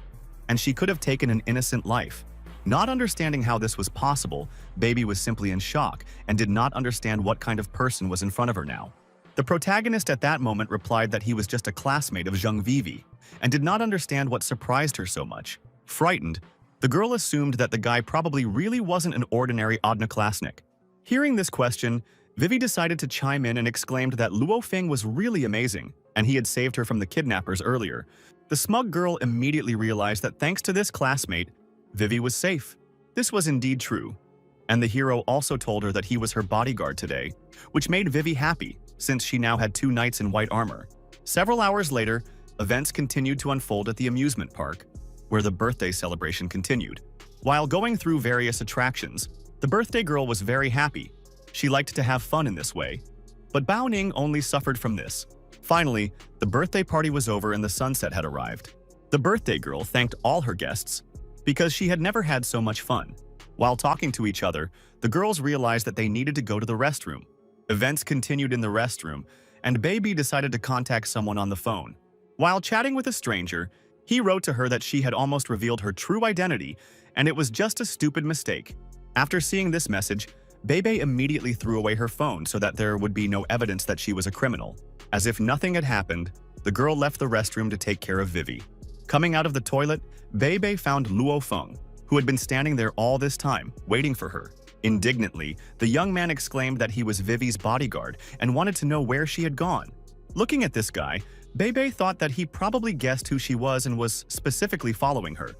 and she could have taken an innocent life. Not understanding how this was possible, Baby was simply in shock and did not understand what kind of person was in front of her now. The protagonist at that moment replied that he was just a classmate of Zheng Vivi and did not understand what surprised her so much. Frightened, the girl assumed that the guy probably really wasn't an ordinary odnoklasnik. Hearing this question, Vivi decided to chime in and exclaimed that Luo Feng was really amazing and he had saved her from the kidnappers earlier. The smug girl immediately realized that thanks to this classmate, Vivi was safe. This was indeed true, and the hero also told her that he was her bodyguard today, which made Vivi happy since she now had 2 knights in white armor. Several hours later, events continued to unfold at the amusement park, where the birthday celebration continued. While going through various attractions, the birthday girl was very happy. She liked to have fun in this way, but Bao Ning only suffered from this. Finally, the birthday party was over and the sunset had arrived. The birthday girl thanked all her guests because she had never had so much fun. While talking to each other, the girls realized that they needed to go to the restroom. Events continued in the restroom, and Baby decided to contact someone on the phone. While chatting with a stranger, he wrote to her that she had almost revealed her true identity, and it was just a stupid mistake. After seeing this message, Bebe immediately threw away her phone so that there would be no evidence that she was a criminal. As if nothing had happened, the girl left the restroom to take care of Vivi. Coming out of the toilet, Bebe found Luo Feng, who had been standing there all this time, waiting for her. Indignantly, the young man exclaimed that he was Vivi's bodyguard and wanted to know where she had gone. Looking at this guy, Bebe thought that he probably guessed who she was and was specifically following her.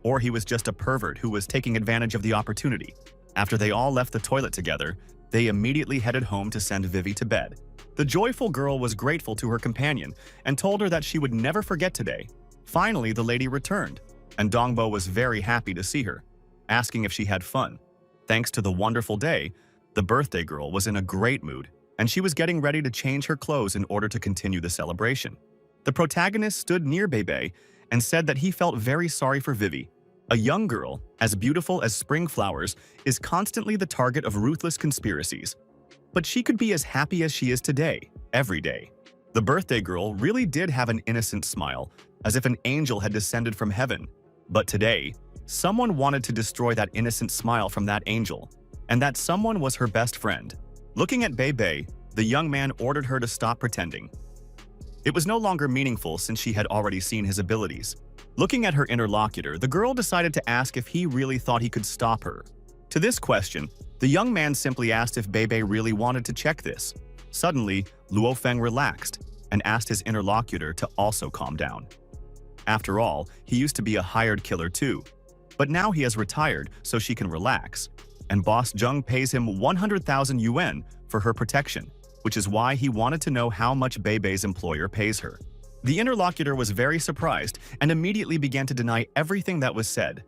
Or he was just a pervert who was taking advantage of the opportunity. After they all left the toilet together, they immediately headed home to send Vivi to bed. The joyful girl was grateful to her companion and told her that she would never forget today. Finally, the lady returned, and Dongbo was very happy to see her, asking if she had fun. Thanks to the wonderful day, the birthday girl was in a great mood, and she was getting ready to change her clothes in order to continue the celebration. The protagonist stood near Bebe and said that he felt very sorry for Vivi. A young girl, as beautiful as spring flowers, is constantly the target of ruthless conspiracies. But she could be as happy as she is today, every day. The birthday girl really did have an innocent smile, as if an angel had descended from heaven. But today, someone wanted to destroy that innocent smile from that angel. And that someone was her best friend. Looking at Bebe, the young man ordered her to stop pretending. It was no longer meaningful since she had already seen his abilities. Looking at her interlocutor, the girl decided to ask if he really thought he could stop her. To this question, the young man simply asked if Bebe really wanted to check this. Suddenly, Luo Feng relaxed and asked his interlocutor to also calm down. After all, he used to be a hired killer too. But now he has retired, so she can relax. And boss Jung pays him 100,000 yuan for her protection, which is why he wanted to know how much Bebe's employer pays her. The interlocutor was very surprised and immediately began to deny everything that was said,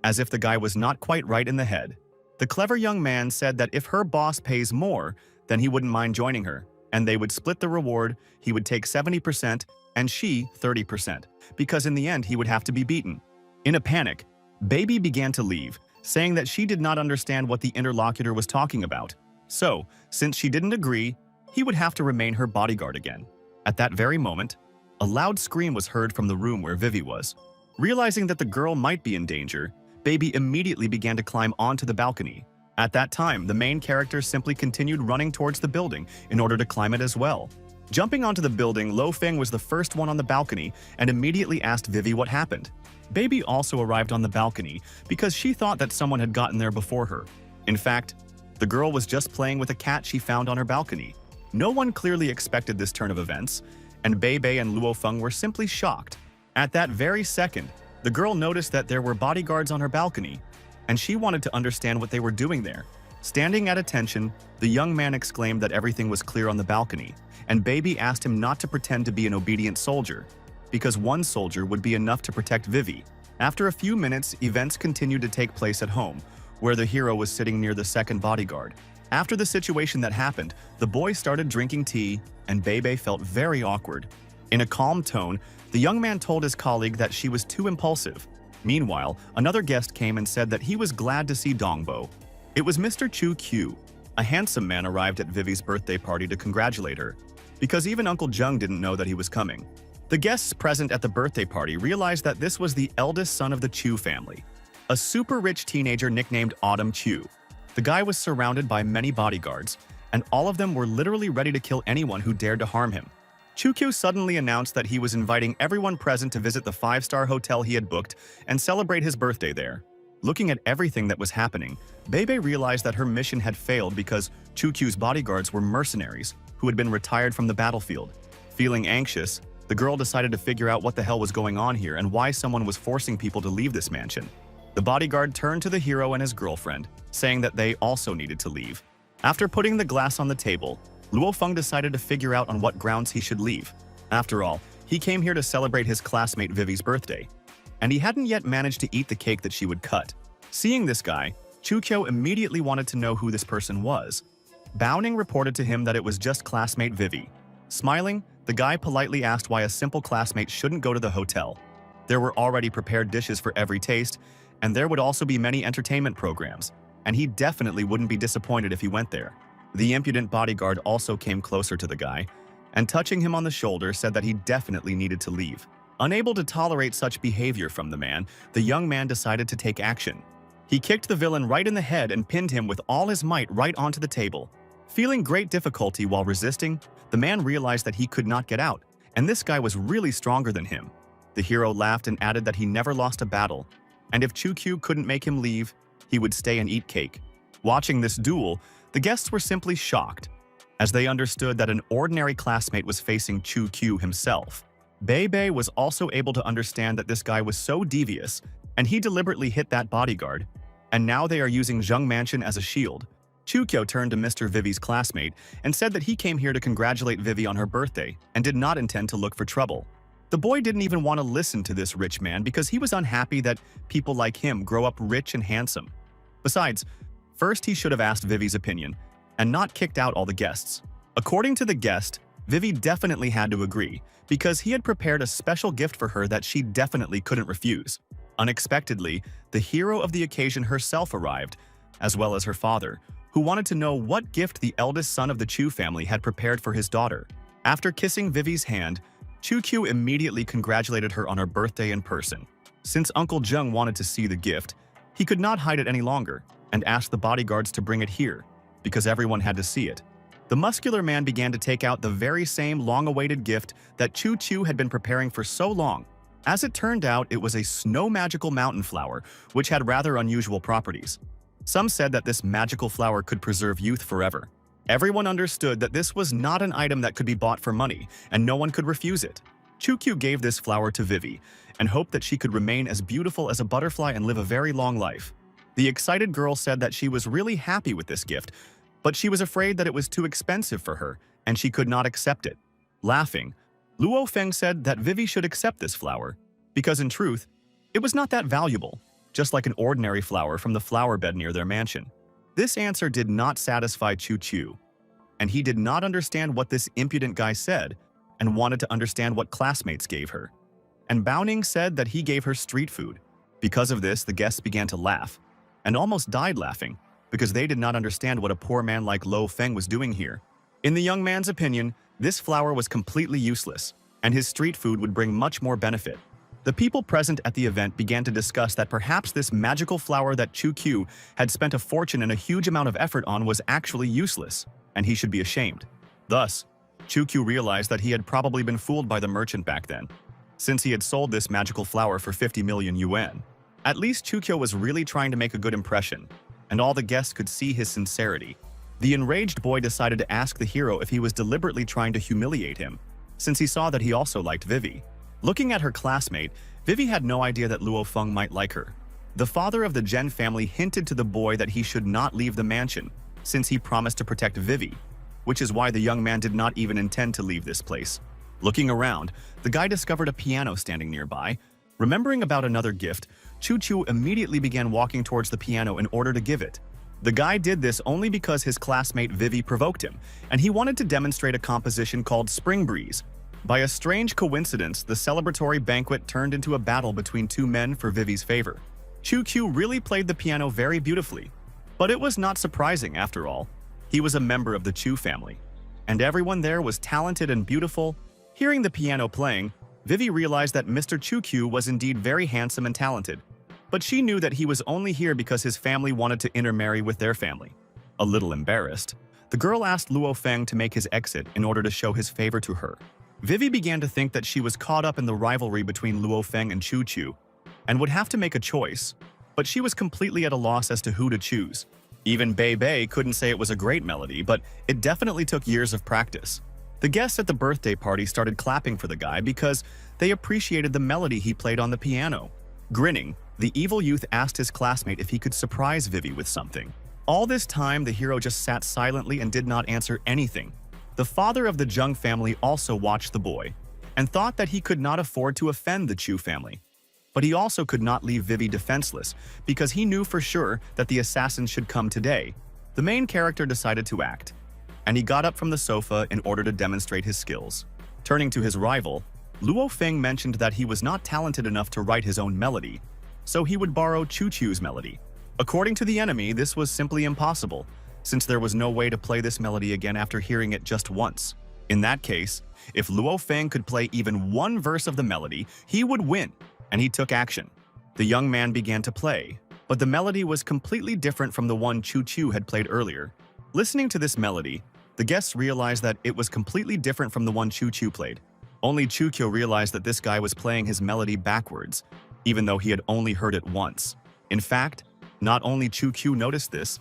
as if the guy was not quite right in the head. The clever young man said that if her boss pays more, then he wouldn't mind joining her, and they would split the reward. He would take 70% and she 30%, because in the end he would have to be beaten. In a panic, Baby began to leave, saying that she did not understand what the interlocutor was talking about. So, since she didn't agree, he would have to remain her bodyguard again. At that very moment, a loud scream was heard from the room where Vivi was. Realizing that the girl might be in danger, Baby immediately began to climb onto the balcony. At that time, the main character simply continued running towards the building in order to climb it as well. Jumping onto the building, Lo Feng was the first one on the balcony and immediately asked Vivi what happened. Baby also arrived on the balcony because she thought that someone had gotten there before her. In fact, the girl was just playing with a cat she found on her balcony. No one clearly expected this turn of events, and Bebe and Luo Feng were simply shocked. At that very second, the girl noticed that there were bodyguards on her balcony, and she wanted to understand what they were doing there. Standing at attention, the young man exclaimed that everything was clear on the balcony, and Baby asked him not to pretend to be an obedient soldier, because one soldier would be enough to protect Vivi. After a few minutes, events continued to take place at home, where the hero was sitting near the second bodyguard. After the situation that happened, the boy started drinking tea, and Bebe felt very awkward. In a calm tone, the young man told his colleague that she was too impulsive. Meanwhile, another guest came and said that he was glad to see Dongbo. It was Mr. Chu Q. A handsome man arrived at Vivi's birthday party to congratulate her, because even Uncle Jung didn't know that he was coming. The guests present at the birthday party realized that this was the eldest son of the Chu family, a super rich teenager nicknamed Autumn Chu. The guy was surrounded by many bodyguards, and all of them were literally ready to kill anyone who dared to harm him. Chu suddenly announced that he was inviting everyone present to visit the 5-star hotel he had booked and celebrate his birthday there. Looking at everything that was happening, Bebe realized that her mission had failed because Chu's bodyguards were mercenaries who had been retired from the battlefield. Feeling anxious, the girl decided to figure out what the hell was going on here and why someone was forcing people to leave this mansion. The bodyguard turned to the hero and his girlfriend, saying that they also needed to leave. After putting the glass on the table, Luo Feng decided to figure out on what grounds he should leave. After all, he came here to celebrate his classmate Vivi's birthday, and he hadn't yet managed to eat the cake that she would cut. Seeing this guy, Chu immediately wanted to know who this person was. Baoning reported to him that it was just classmate Vivi. Smiling, the guy politely asked why a simple classmate shouldn't go to the hotel. There were already prepared dishes for every taste, and there would also be many entertainment programs, and he definitely wouldn't be disappointed if he went there. The impudent bodyguard also came closer to the guy, and touching him on the shoulder said that he definitely needed to leave. Unable to tolerate such behavior from the man, the young man decided to take action. He kicked the villain right in the head and pinned him with all his might right onto the table. Feeling great difficulty while resisting, the man realized that he could not get out, and this guy was really stronger than him. The hero laughed and added that he never lost a battle, and if Chu couldn't make him leave, he would stay and eat cake. Watching this duel, the guests were simply shocked, as they understood that an ordinary classmate was facing Chu himself. Bebe was also able to understand that this guy was so devious, and he deliberately hit that bodyguard, and now they are using Zheng Mansion as a shield. Chu turned to Mr. Vivi's classmate and said that he came here to congratulate Vivi on her birthday and did not intend to look for trouble. The boy didn't even want to listen to this rich man because he was unhappy that people like him grow up rich and handsome. Besides, first he should have asked Vivi's opinion and not kicked out all the guests. According to the guest, Vivi definitely had to agree, because he had prepared a special gift for her that she definitely couldn't refuse. Unexpectedly, the hero of the occasion herself arrived, as well as her father, who wanted to know what gift the eldest son of the Chu family had prepared for his daughter. After kissing Vivi's hand, Chu Q immediately congratulated her on her birthday in person. Since Uncle Jung wanted to see the gift, he could not hide it any longer and asked the bodyguards to bring it here, because everyone had to see it. The muscular man began to take out the very same long-awaited gift that Chu Chu had been preparing for so long. As it turned out, it was a snow magical mountain flower, which had rather unusual properties. Some said that this magical flower could preserve youth forever. Everyone understood that this was not an item that could be bought for money, and no one could refuse it. Chu Q gave this flower to Vivi, and hoped that she could remain as beautiful as a butterfly and live a very long life. The excited girl said that she was really happy with this gift, but she was afraid that it was too expensive for her, and she could not accept it. Laughing, Luo Feng said that Vivi should accept this flower, because in truth, it was not that valuable, just like an ordinary flower from the flower bed near their mansion. This answer did not satisfy Chu Chu, and he did not understand what this impudent guy said, and wanted to understand what classmates gave her. And Baoning said that he gave her street food. Because of this, the guests began to laugh, and almost died laughing, because they did not understand what a poor man like Lo Feng was doing here. In the young man's opinion, this flower was completely useless, and his street food would bring much more benefit. The people present at the event began to discuss that perhaps this magical flower that Chu Q had spent a fortune and a huge amount of effort on was actually useless, and he should be ashamed. Thus, Chu Q realized that he had probably been fooled by the merchant back then, since he had sold this magical flower for 50 million yuan. At least Chu Q was really trying to make a good impression, and all the guests could see his sincerity. The enraged boy decided to ask the hero if he was deliberately trying to humiliate him, since he saw that he also liked Vivi. Looking at her classmate, Vivi had no idea that Luo Feng might like her. The father of the Zhen family hinted to the boy that he should not leave the mansion, since he promised to protect Vivi, which is why the young man did not even intend to leave this place. Looking around, the guy discovered a piano standing nearby. Remembering about another gift, Chu Chu immediately began walking towards the piano in order to give it. The guy did this only because his classmate Vivi provoked him, and he wanted to demonstrate a composition called Spring Breeze. By a strange coincidence, the celebratory banquet turned into a battle between two men for Vivi's favor. Chu Q really played the piano very beautifully, but it was not surprising after all. He was a member of the Chu family, and everyone there was talented and beautiful. Hearing the piano playing, Vivi realized that Mr. Chu Q was indeed very handsome and talented, but she knew that he was only here because his family wanted to intermarry with their family. A little embarrassed, the girl asked Luo Feng to make his exit in order to show his favor to her. Vivi began to think that she was caught up in the rivalry between Luo Feng and Chu Chu, and would have to make a choice, but she was completely at a loss as to who to choose. Even Bei Bei couldn't say it was a great melody, but it definitely took years of practice. The guests at the birthday party started clapping for the guy because they appreciated the melody he played on the piano. Grinning, the evil youth asked his classmate if he could surprise Vivi with something. All this time, the hero just sat silently and did not answer anything. The father of the Jung family also watched the boy, and thought that he could not afford to offend the Chu family. But he also could not leave Vivi defenseless, because he knew for sure that the assassins should come today. The main character decided to act, and he got up from the sofa in order to demonstrate his skills. Turning to his rival, Luo Feng mentioned that he was not talented enough to write his own melody, so he would borrow Chu Chu's melody. According to the enemy, this was simply impossible, since there was no way to play this melody again after hearing it just once. In that case, if Luo Feng could play even one verse of the melody, he would win, and he took action. The young man began to play, but the melody was completely different from the one Chu Chu had played earlier. Listening to this melody, the guests realized that it was completely different from the one Chu Chu played. Only Chu Q realized that this guy was playing his melody backwards, even though he had only heard it once. In fact, not only Chu Q noticed this,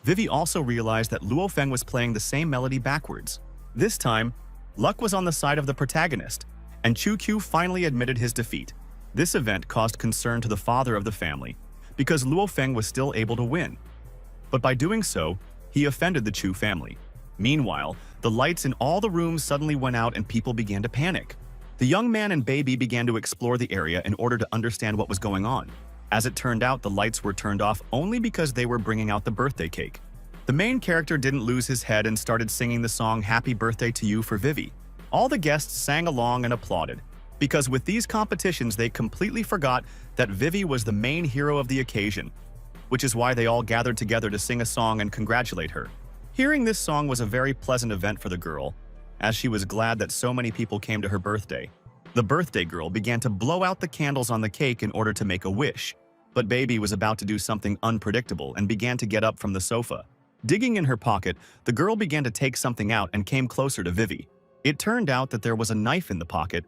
Vivi also realized that Luo Feng was playing the same melody backwards. This time, luck was on the side of the protagonist, and Chu Q finally admitted his defeat. This event caused concern to the father of the family, because Luo Feng was still able to win. But by doing so, he offended the Chu family. Meanwhile, the lights in all the rooms suddenly went out and people began to panic. The young man and baby began to explore the area in order to understand what was going on. As it turned out, the lights were turned off only because they were bringing out the birthday cake. The main character didn't lose his head and started singing the song Happy Birthday to You for Vivi. All the guests sang along and applauded, because with these competitions they completely forgot that Vivi was the main hero of the occasion, which is why they all gathered together to sing a song and congratulate her. Hearing this song was a very pleasant event for the girl, as she was glad that so many people came to her birthday. The birthday girl began to blow out the candles on the cake in order to make a wish, but Baby was about to do something unpredictable and began to get up from the sofa. Digging in her pocket, the girl began to take something out and came closer to Vivi. It turned out that there was a knife in the pocket,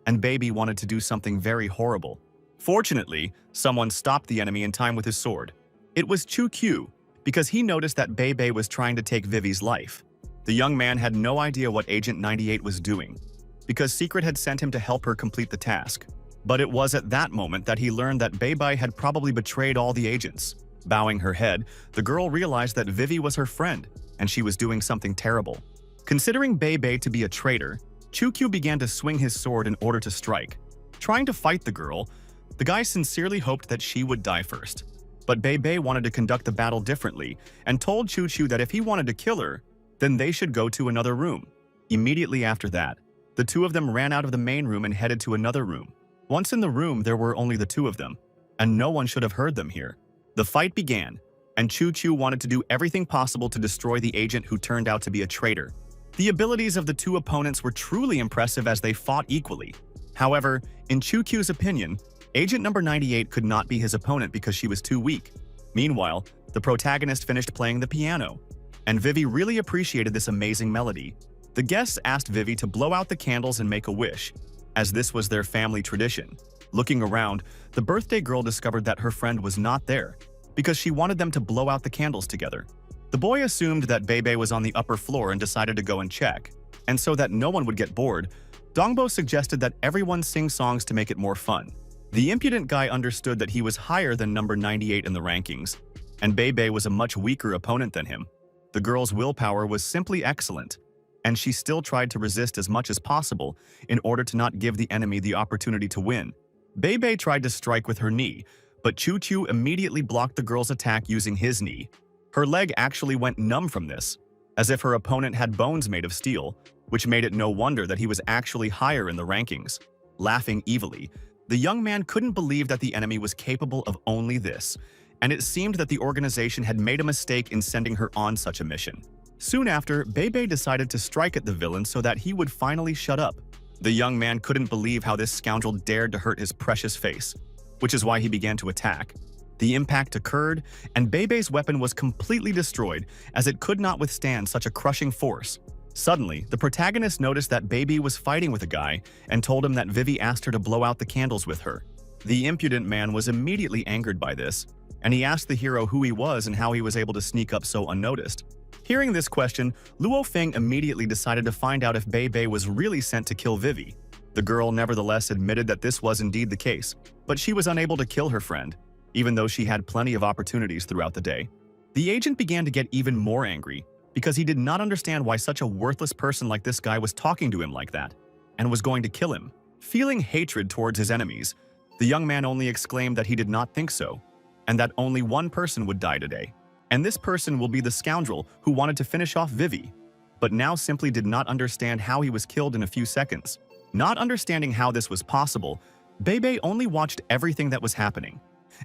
and Baby wanted to do something very horrible. Fortunately, someone stopped the enemy in time with his sword. It was Chu-Q, because he noticed that Bebe was trying to take Vivi's life. The young man had no idea what Agent 98 was doing, because Secret had sent him to help her complete the task. But it was at that moment that he learned that Bebe had probably betrayed all the agents. Bowing her head, the girl realized that Vivi was her friend, and she was doing something terrible. Considering Bebe to be a traitor, Chu-Q began to swing his sword in order to strike. Trying to fight the girl, the guy sincerely hoped that she would die first. But Bebe wanted to conduct the battle differently and told Chu-Chu that if he wanted to kill her, then they should go to another room. Immediately after that, the two of them ran out of the main room and headed to another room. Once in the room, there were only the two of them, and no one should have heard them here. The fight began, and Chu-Chu wanted to do everything possible to destroy the agent who turned out to be a traitor. The abilities of the two opponents were truly impressive as they fought equally. However, in Chu-Q's opinion, Agent number 98 could not be his opponent because she was too weak. Meanwhile, the protagonist finished playing the piano, and Vivi really appreciated this amazing melody. The guests asked Vivi to blow out the candles and make a wish, as this was their family tradition. Looking around, the birthday girl discovered that her friend was not there, because she wanted them to blow out the candles together. The boy assumed that Bebe was on the upper floor and decided to go and check. And so that no one would get bored, Dongbo suggested that everyone sing songs to make it more fun. The impudent guy understood that he was higher than number 98 in the rankings, and Bebe was a much weaker opponent than him. The girl's willpower was simply excellent, and she still tried to resist as much as possible in order to not give the enemy the opportunity to win. Bebe tried to strike with her knee, but Chu-Chu immediately blocked the girl's attack using his knee. Her leg actually went numb from this, as if her opponent had bones made of steel, which made it no wonder that he was actually higher in the rankings. Laughing evilly, the young man couldn't believe that the enemy was capable of only this, and it seemed that the organization had made a mistake in sending her on such a mission. Soon after, Bebe decided to strike at the villain so that he would finally shut up. The young man couldn't believe how this scoundrel dared to hurt his precious face, which is why he began to attack. The impact occurred, and Bebe's weapon was completely destroyed as it could not withstand such a crushing force. Suddenly, the protagonist noticed that Bebe was fighting with a guy and told him that Vivi asked her to blow out the candles with her. The impudent man was immediately angered by this, and he asked the hero who he was and how he was able to sneak up so unnoticed. Hearing this question, Luo Feng immediately decided to find out if Bebe was really sent to kill Vivi. The girl nevertheless admitted that this was indeed the case, but she was unable to kill her friend, even though she had plenty of opportunities throughout the day. The agent began to get even more angry, because he did not understand why such a worthless person like this guy was talking to him like that, and was going to kill him. Feeling hatred towards his enemies, the young man only exclaimed that he did not think so, and that only one person would die today. And this person will be the scoundrel who wanted to finish off Vivi, but now simply did not understand how he was killed in a few seconds. Not understanding how this was possible, Bebe only watched everything that was happening,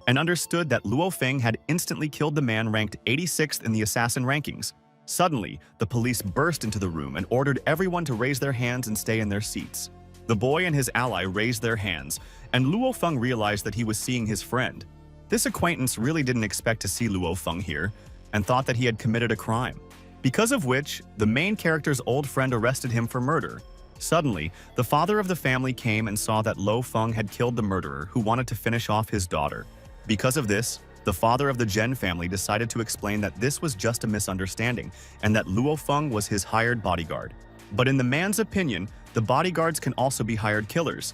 and understood that Luo Feng had instantly killed the man ranked 86th in the assassin rankings. Suddenly, the police burst into the room and ordered everyone to raise their hands and stay in their seats. The boy and his ally raised their hands, and Luo Feng realized that he was seeing his friend. This acquaintance really didn't expect to see Luo Feng here, and thought that he had committed a crime, because of which the main character's old friend arrested him for murder. Suddenly, the father of the family came and saw that Luo Feng had killed the murderer who wanted to finish off his daughter. Because of this, the father of the Zhen family decided to explain that this was just a misunderstanding and that Luo Feng was his hired bodyguard. But in the man's opinion, the bodyguards can also be hired killers.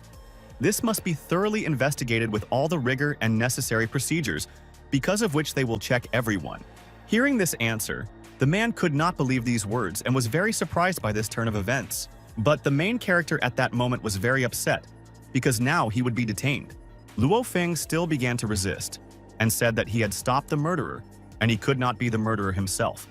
This must be thoroughly investigated with all the rigor and necessary procedures, because of which they will check everyone. Hearing this answer, the man could not believe these words and was very surprised by this turn of events. But the main character at that moment was very upset, because now he would be detained. Luo Feng still began to resist, and said that he had stopped the murderer, and he could not be the murderer himself.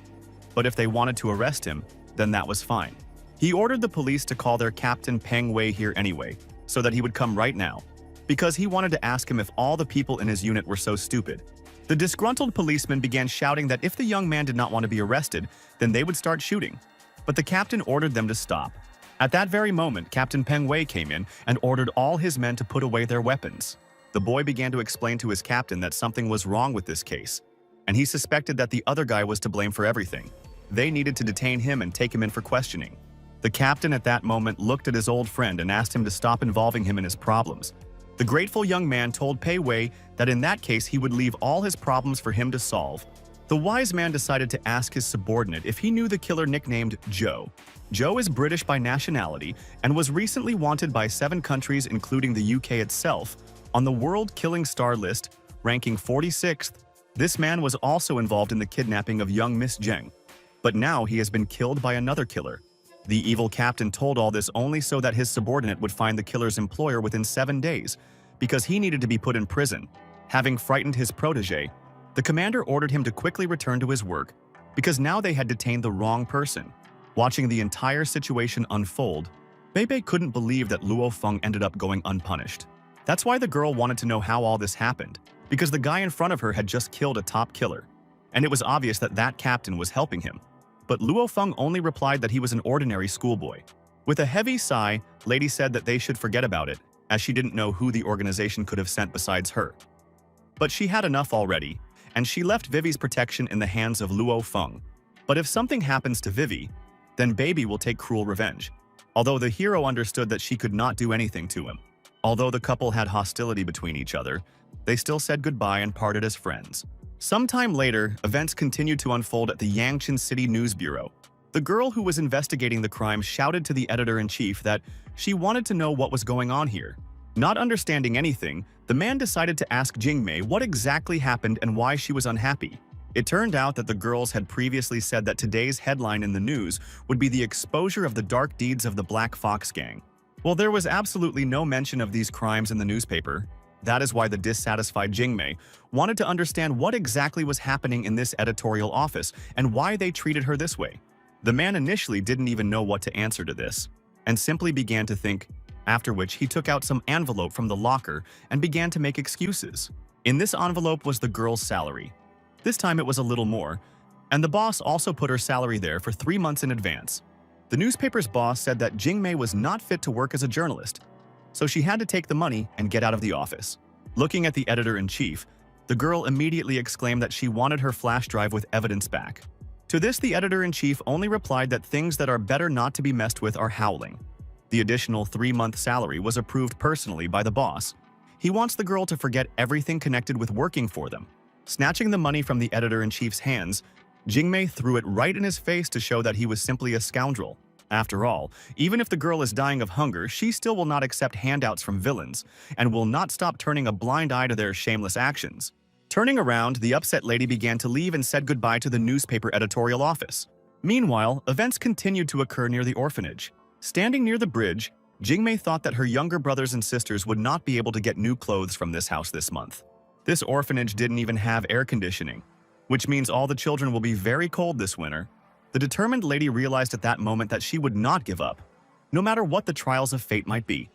But if they wanted to arrest him, then that was fine. He ordered the police to call their Captain Peng Wei here anyway, so that he would come right now, because he wanted to ask him if all the people in his unit were so stupid. The disgruntled policeman began shouting that if the young man did not want to be arrested, then they would start shooting. But the captain ordered them to stop. At that very moment, Captain Peng Wei came in and ordered all his men to put away their weapons. The boy began to explain to his captain that something was wrong with this case, and he suspected that the other guy was to blame for everything. They needed to detain him and take him in for questioning. The captain at that moment looked at his old friend and asked him to stop involving him in his problems. The grateful young man told Pei Wei that in that case he would leave all his problems for him to solve. The wise man decided to ask his subordinate if he knew the killer nicknamed Joe. Joe is British by nationality and was recently wanted by 7 countries including the UK itself on the World Killing Star list, ranking 46th. This man was also involved in the kidnapping of young Miss Zheng, but now he has been killed by another killer. The evil captain told all this only so that his subordinate would find the killer's employer within 7 days, because he needed to be put in prison. Having frightened his protege, the commander ordered him to quickly return to his work, because now they had detained the wrong person. Watching the entire situation unfold, Bei couldn't believe that Luo Feng ended up going unpunished. That's why the girl wanted to know how all this happened, because the guy in front of her had just killed a top killer, and it was obvious that that captain was helping him. But Luo Feng only replied that he was an ordinary schoolboy. With a heavy sigh, Lady said that they should forget about it, as she didn't know who the organization could have sent besides her. But she had enough already, and she left Vivi's protection in the hands of Luo Feng. But if something happens to Vivi, then Baby will take cruel revenge. Although the hero understood that she could not do anything to him. Although the couple had hostility between each other, they still said goodbye and parted as friends. Sometime later, events continued to unfold at the Yangqin City News Bureau. The girl who was investigating the crime shouted to the editor-in-chief that she wanted to know what was going on here. Not understanding anything, the man decided to ask Jingmei what exactly happened and why she was unhappy. It turned out that the girls had previously said that today's headline in the news would be the exposure of the dark deeds of the Black Fox Gang. Well, there was absolutely no mention of these crimes in the newspaper. That is why the dissatisfied Jingmei wanted to understand what exactly was happening in this editorial office and why they treated her this way. The man initially didn't even know what to answer to this, and simply began to think, after which he took out some envelope from the locker and began to make excuses. In this envelope was the girl's salary. This time it was a little more, and the boss also put her salary there for 3 months in advance. The newspaper's boss said that Jingmei was not fit to work as a journalist, so she had to take the money and get out of the office. Looking at the editor-in-chief, the girl immediately exclaimed that she wanted her flash drive with evidence back. To this, the editor-in-chief only replied that things that are better not to be messed with are howling. The additional 3-month salary was approved personally by the boss. He wants the girl to forget everything connected with working for them. Snatching the money from the editor-in-chief's hands, Jingmei threw it right in his face to show that he was simply a scoundrel. After all, even if the girl is dying of hunger, she still will not accept handouts from villains and will not stop turning a blind eye to their shameless actions. Turning around, the upset lady began to leave and said goodbye to the newspaper editorial office. Meanwhile, events continued to occur near the orphanage. Standing near the bridge, Jingmei thought that her younger brothers and sisters would not be able to get new clothes from this house this month. This orphanage didn't even have air conditioning, which means all the children will be very cold this winter. The determined lady realized at that moment that she would not give up, no matter what the trials of fate might be,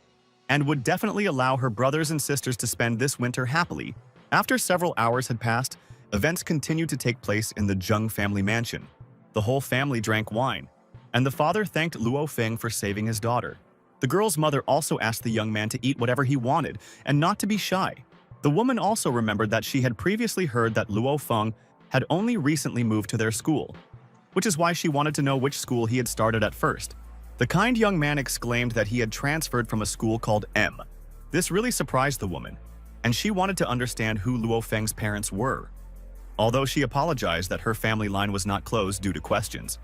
and would definitely allow her brothers and sisters to spend this winter happily. After several hours had passed, events continued to take place in the Zheng family mansion. The whole family drank wine, and the father thanked Luo Feng for saving his daughter. The girl's mother also asked the young man to eat whatever he wanted and not to be shy. The woman also remembered that she had previously heard that Luo Feng had only recently moved to their school, which is why she wanted to know which school he had started at first. The kind young man exclaimed that he had transferred from a school called M. This really surprised the woman, and she wanted to understand who Luo Feng's parents were. Although she apologized that her family line was not closed due to questions,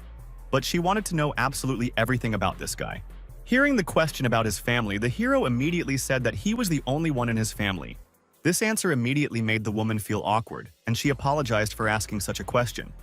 but she wanted to know absolutely everything about this guy. Hearing the question about his family, the hero immediately said that he was the only one in his family. This answer immediately made the woman feel awkward, and she apologized for asking such a question.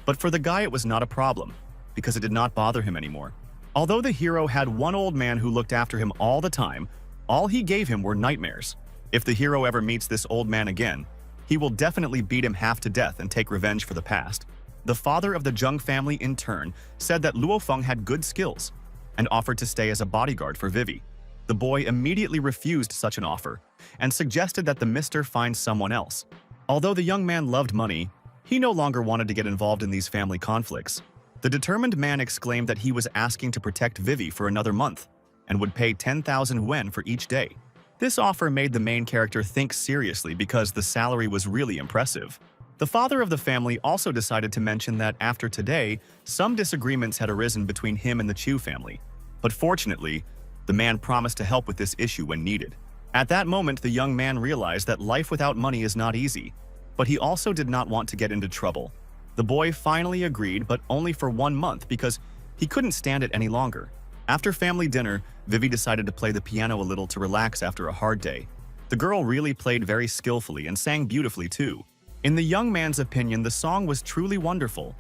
But for the guy it was not a problem, because it did not bother him anymore. Although the hero had one old man who looked after him all the time, all he gave him were nightmares. If the hero ever meets this old man again, he will definitely beat him half to death and take revenge for the past. The father of the Zheng family, in turn, said that Luo Feng had good skills. and offered to stay as a bodyguard for Vivi. The boy immediately refused such an offer and suggested that the mister find someone else. Although the young man loved money, he no longer wanted to get involved in these family conflicts. The determined man exclaimed that he was asking to protect Vivi for another month and would pay 10,000 yuan for each day. This offer made the main character think seriously because the salary was really impressive. The father of the family also decided to mention that after today, some disagreements had arisen between him and the Chu family. But fortunately, the man promised to help with this issue when needed. At that moment, the young man realized that life without money is not easy, but he also did not want to get into trouble. The boy finally agreed, but only for 1 month because he couldn't stand it any longer. After family dinner, Vivi decided to play the piano a little to relax after a hard day. The girl really played very skillfully and sang beautifully too. In the young man's opinion, the song was truly wonderful,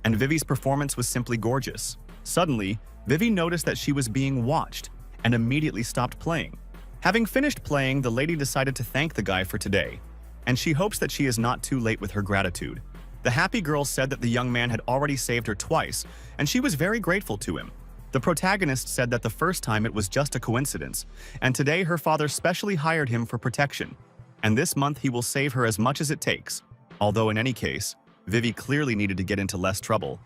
and Vivi's performance was simply gorgeous. Suddenly, Vivi noticed that she was being watched and immediately stopped playing. Having finished playing, the lady decided to thank the guy for today, and she hopes that she is not too late with her gratitude. The happy girl said that the young man had already saved her twice, and she was very grateful to him. The protagonist said that the first time it was just a coincidence, and today her father specially hired him for protection, and this month he will save her as much as it takes. Although in any case, Vivi clearly needed to get into less trouble.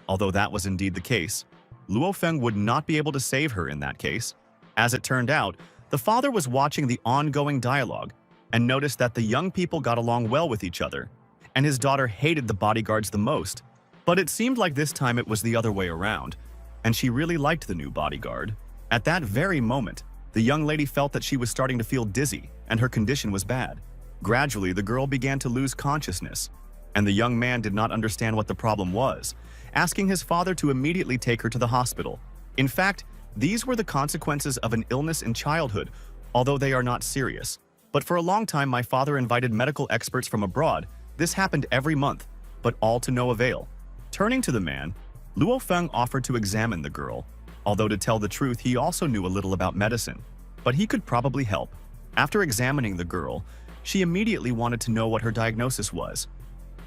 Although that was indeed the case, Luo Feng would not be able to save her in that case. As it turned out, the father was watching the ongoing dialogue and noticed that the young people got along well with each other, and his daughter hated the bodyguards the most. But it seemed like this time it was the other way around, and she really liked the new bodyguard. At that very moment, the young lady felt that she was starting to feel dizzy and her condition was bad. Gradually, the girl began to lose consciousness, and the young man did not understand what the problem was, asking his father to immediately take her to the hospital. In fact, these were the consequences of an illness in childhood, although they are not serious. But for a long time, my father invited medical experts from abroad. This happened every month, but all to no avail. Turning to the man, Luo Feng offered to examine the girl, although to tell the truth, he also knew a little about medicine, but he could probably help. After examining the girl, she immediately wanted to know what her diagnosis was.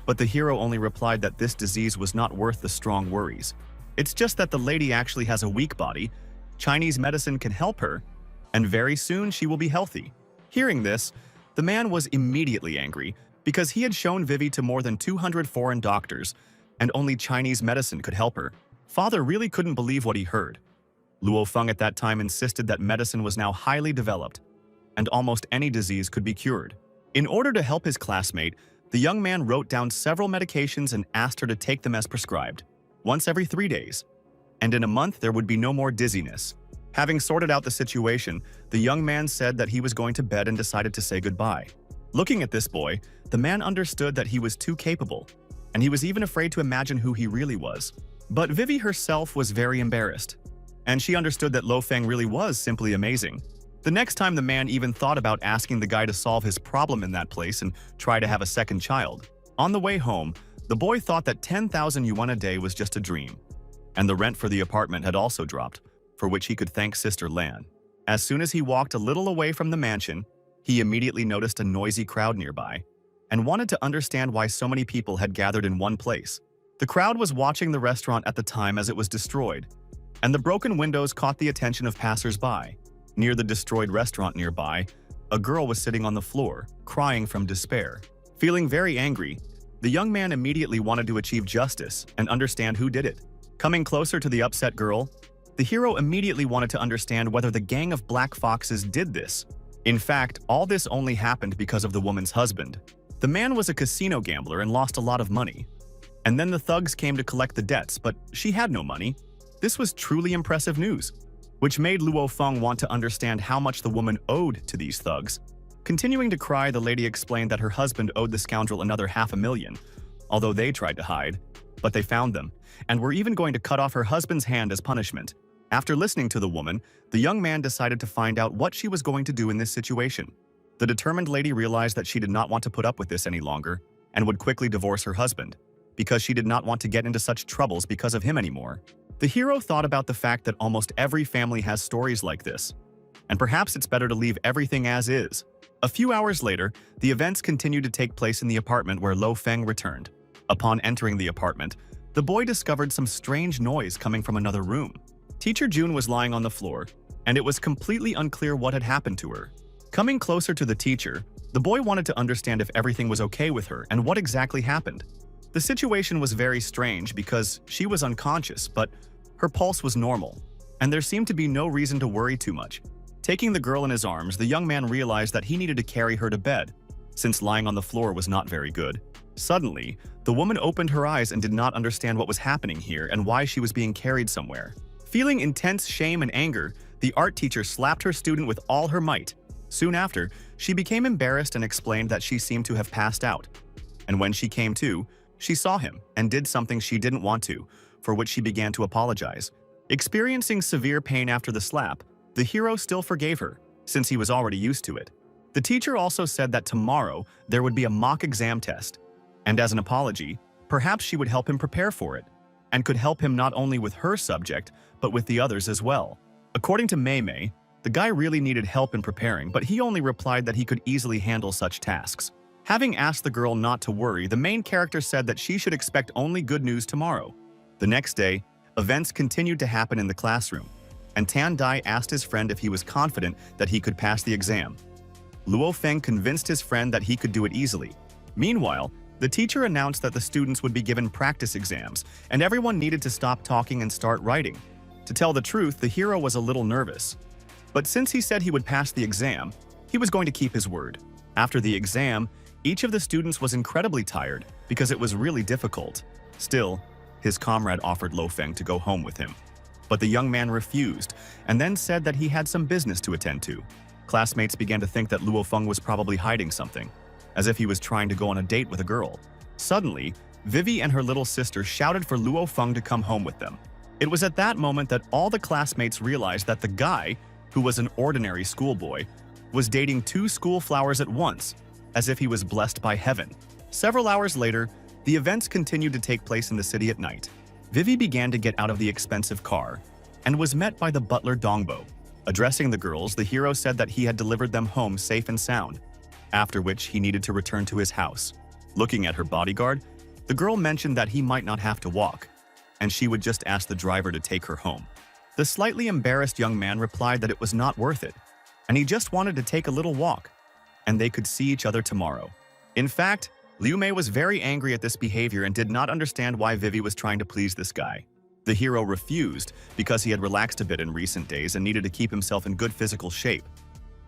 But the hero only replied that this disease was not worth the strong worries. It's just that the lady actually has a weak body, Chinese medicine can help her, and very soon she will be healthy. Hearing this, the man was immediately angry because he had shown Vivi to more than 200 foreign doctors, and only Chinese medicine could help her. Father really couldn't believe what he heard. Luo Feng at that time insisted that medicine was now highly developed, and almost any disease could be cured. In order to help his classmate, the young man wrote down several medications and asked her to take them as prescribed, once every 3 days. And in a month, there would be no more dizziness. Having sorted out the situation, the young man said that he was going to bed and decided to say goodbye. Looking at this boy, the man understood that he was too capable, and he was even afraid to imagine who he really was. But Vivi herself was very embarrassed, and she understood that Lo Feng really was simply amazing. The next time the man even thought about asking the guy to solve his problem in that place and try to have a second child. On the way home, the boy thought that 10,000 yuan a day was just a dream, and the rent for the apartment had also dropped, for which he could thank Sister Lan. As soon as he walked a little away from the mansion, he immediately noticed a noisy crowd nearby and wanted to understand why so many people had gathered in one place. The crowd was watching the restaurant at the time as it was destroyed, and the broken windows caught the attention of passers-by. Near the destroyed restaurant nearby, a girl was sitting on the floor, crying from despair. Feeling very angry, the young man immediately wanted to achieve justice and understand who did it. Coming closer to the upset girl, the hero immediately wanted to understand whether the gang of black foxes did this. In fact, all this only happened because of the woman's husband. The man was a casino gambler and lost a lot of money. And then the thugs came to collect the debts, but she had no money. This was truly impressive news, which made Luo Feng want to understand how much the woman owed to these thugs. Continuing to cry, the lady explained that her husband owed the scoundrel another $500,000, although they tried to hide. But they found them, and were even going to cut off her husband's hand as punishment. After listening to the woman, the young man decided to find out what she was going to do in this situation. The determined lady realized that she did not want to put up with this any longer, and would quickly divorce her husband, because she did not want to get into such troubles because of him anymore. The hero thought about the fact that almost every family has stories like this, and perhaps it's better to leave everything as is. A few hours later, the events continued to take place in the apartment where Lo Feng returned. Upon entering the apartment, the boy discovered some strange noise coming from another room. Teacher June was lying on the floor, and it was completely unclear what had happened to her. Coming closer to the teacher, the boy wanted to understand if everything was okay with her and what exactly happened. The situation was very strange because she was unconscious, but her pulse was normal, and there seemed to be no reason to worry too much. Taking the girl in his arms, the young man realized that he needed to carry her to bed, since lying on the floor was not very good. Suddenly, the woman opened her eyes and did not understand what was happening here and why she was being carried somewhere. Feeling intense shame and anger, the art teacher slapped her student with all her might. Soon after, she became embarrassed and explained that she seemed to have passed out. And when she came to, she saw him and did something she didn't want to, for which she began to apologize. Experiencing severe pain after the slap, the hero still forgave her, since he was already used to it. The teacher also said that tomorrow there would be a mock exam test, and as an apology, perhaps she would help him prepare for it, and could help him not only with her subject, but with the others as well. According to Mei Mei, the guy really needed help in preparing, but he only replied that he could easily handle such tasks. Having asked the girl not to worry, the main character said that she should expect only good news tomorrow. The next day, events continued to happen in the classroom, and Tan Dai asked his friend if he was confident that he could pass the exam. Luo Feng convinced his friend that he could do it easily. Meanwhile, the teacher announced that the students would be given practice exams, and everyone needed to stop talking and start writing. To tell the truth, the hero was a little nervous. But since he said he would pass the exam, he was going to keep his word. After the exam, each of the students was incredibly tired because it was really difficult. Still, his comrade offered Luo Feng to go home with him. But the young man refused and then said that he had some business to attend to. Classmates began to think that Luo Feng was probably hiding something, as if he was trying to go on a date with a girl. Suddenly, Vivi and her little sister shouted for Luo Feng to come home with them. It was at that moment that all the classmates realized that the guy, who was an ordinary schoolboy, was dating two school flowers at once, as if he was blessed by heaven. Several hours later, the events continued to take place in the city at night. Vivi began to get out of the expensive car and was met by the butler Dongbo. Addressing the girls, the hero said that he had delivered them home safe and sound, after which he needed to return to his house. Looking at her bodyguard, the girl mentioned that he might not have to walk, and she would just ask the driver to take her home. The slightly embarrassed young man replied that it was not worth it, and he just wanted to take a little walk, and they could see each other tomorrow. In fact, Liu Mei was very angry at this behavior and did not understand why Vivi was trying to please this guy. The hero refused because he had relaxed a bit in recent days and needed to keep himself in good physical shape.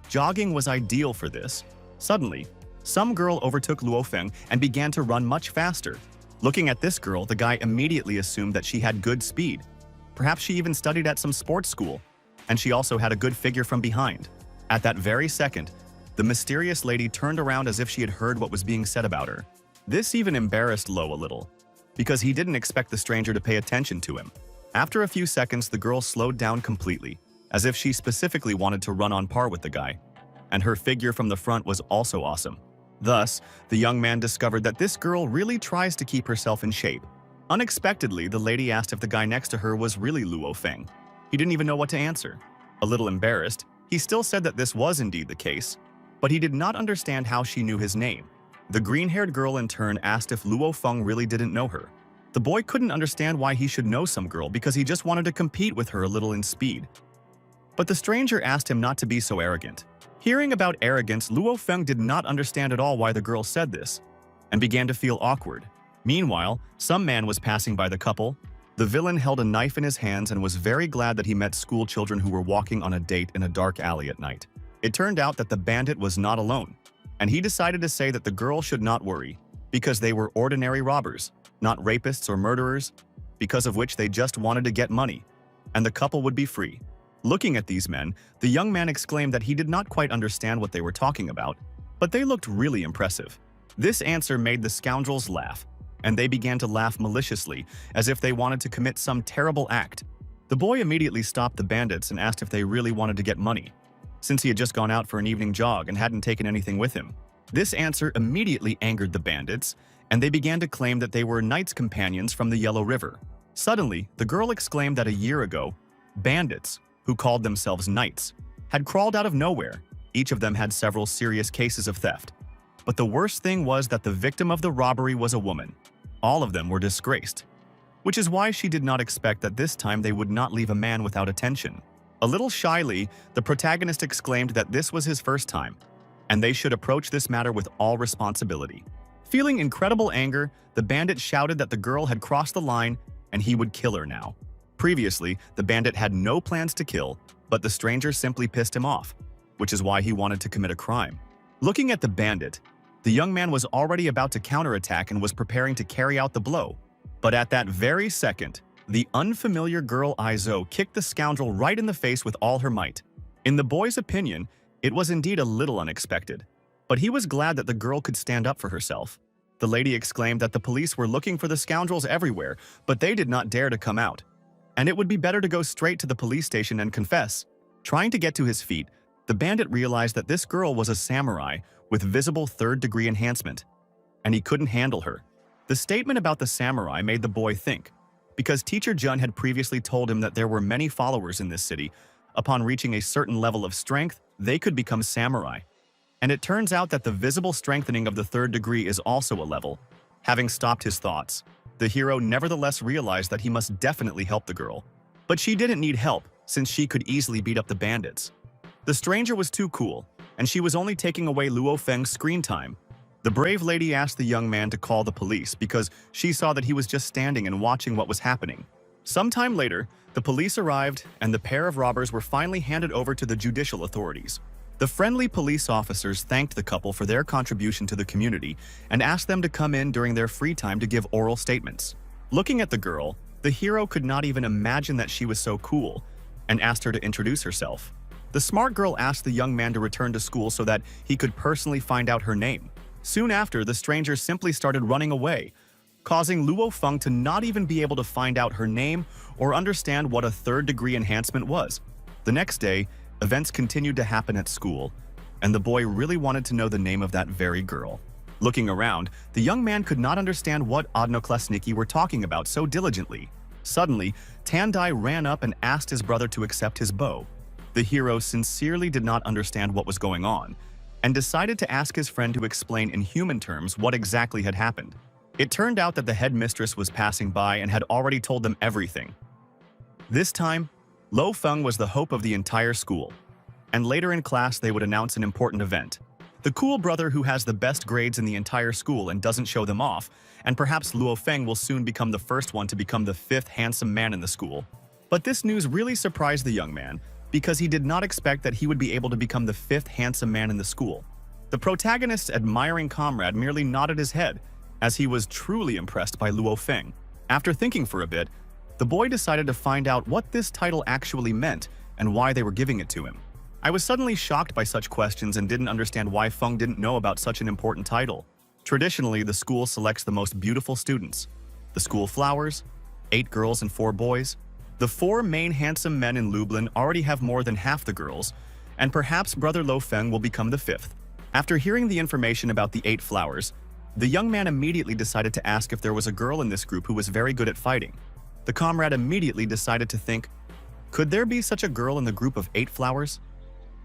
Jogging was ideal for this. Suddenly, some girl overtook Luo Feng and began to run much faster. Looking at this girl, the guy immediately assumed that she had good speed. Perhaps she even studied at some sports school, and she also had a good figure from behind. At that very second, the mysterious lady turned around as if she had heard what was being said about her. This even embarrassed Lo a little, because he didn't expect the stranger to pay attention to him. After a few seconds, the girl slowed down completely, as if she specifically wanted to run on par with the guy, and her figure from the front was also awesome. Thus, the young man discovered that this girl really tries to keep herself in shape. Unexpectedly, the lady asked if the guy next to her was really Luo Feng. He didn't even know what to answer. A little embarrassed, he still said that this was indeed the case, but he did not understand how she knew his name. The green-haired girl in turn asked if Luo Feng really didn't know her. The boy couldn't understand why he should know some girl because he just wanted to compete with her a little in speed. But the stranger asked him not to be so arrogant. Hearing about arrogance, Luo Feng did not understand at all why the girl said this, and began to feel awkward. Meanwhile, some man was passing by the couple. The villain held a knife in his hands and was very glad that he met school children who were walking on a date in a dark alley at night. It turned out that the bandit was not alone, and he decided to say that the girl should not worry, because they were ordinary robbers, not rapists or murderers, because of which they just wanted to get money, and the couple would be free. Looking at these men, the young man exclaimed that he did not quite understand what they were talking about, but they looked really impressive. This answer made the scoundrels laugh, and they began to laugh maliciously, as if they wanted to commit some terrible act. The boy immediately stopped the bandits and asked if they really wanted to get money, since he had just gone out for an evening jog and hadn't taken anything with him. This answer immediately angered the bandits, and they began to claim that they were knights' companions from the Yellow River. Suddenly, the girl exclaimed that a year ago, bandits, who called themselves knights, had crawled out of nowhere. Each of them had several serious cases of theft. But the worst thing was that the victim of the robbery was a woman. All of them were disgraced. which is why she did not expect that this time they would not leave a man without attention. A little shyly, the protagonist exclaimed that this was his first time, and they should approach this matter with all responsibility. Feeling incredible anger, the bandit shouted that the girl had crossed the line and he would kill her now. Previously, the bandit had no plans to kill, but the stranger simply pissed him off, which is why he wanted to commit a crime. Looking at the bandit, the young man was already about to counterattack and was preparing to carry out the blow. But at that very second, the unfamiliar girl Izo kicked the scoundrel right in the face with all her might. In the boy's opinion, it was indeed a little unexpected, but he was glad that the girl could stand up for herself. The lady exclaimed that the police were looking for the scoundrels everywhere, but they did not dare to come out, and it would be better to go straight to the police station and confess. Trying to get to his feet, the bandit realized that this girl was a samurai with visible third-degree enhancement, and he couldn't handle her. The statement about the samurai made the boy think, because Teacher Jun had previously told him that there were many followers in this city. Upon reaching a certain level of strength, they could become samurai. And it turns out that the visible strengthening of the third degree is also a level. Having stopped his thoughts, the hero nevertheless realized that he must definitely help the girl. But she didn't need help, since she could easily beat up the bandits. The stranger was too cool, and she was only taking away Luo Feng's screen time. The brave lady asked the young man to call the police because she saw that he was just standing and watching what was happening. Sometime later, the police arrived and the pair of robbers were finally handed over to the judicial authorities. The friendly police officers thanked the couple for their contribution to the community and asked them to come in during their free time to give oral statements. Looking at the girl, the hero could not even imagine that she was so cool and asked her to introduce herself. The smart girl asked the young man to return to school so that he could personally find out her name. Soon after, the stranger simply started running away, causing Luo Feng to not even be able to find out her name or understand what a third-degree enhancement was. The next day, events continued to happen at school, and the boy really wanted to know the name of that very girl. Looking around, the young man could not understand what odnoklasniki were talking about so diligently. Suddenly, Tandai ran up and asked his brother to accept his bow. The hero sincerely did not understand what was going on, and decided to ask his friend to explain in human terms what exactly had happened. It turned out that the headmistress was passing by and had already told them everything. This time, Lo Feng was the hope of the entire school, and later in class they would announce an important event. The cool brother who has the best grades in the entire school and doesn't show them off, and perhaps Luo Feng will soon become the first one to become the fifth handsome man in the school. But this news really surprised the young man, because he did not expect that he would be able to become the fifth handsome man in the school. The protagonist's admiring comrade merely nodded his head, as he was truly impressed by Luo Feng. After thinking for a bit, the boy decided to find out what this title actually meant and why they were giving it to him. I was suddenly shocked by such questions and didn't understand why Feng didn't know about such an important title. Traditionally, the school selects the most beautiful students. The school flowers, 8 girls and 4 boys. The 4 main handsome men in Lublin already have more than half the girls, and perhaps brother Lo Feng will become the 5th. After hearing the information about the 8 flowers, the young man immediately decided to ask if there was a girl in this group who was very good at fighting. The comrade immediately decided to think, could there be such a girl in the group of 8 flowers?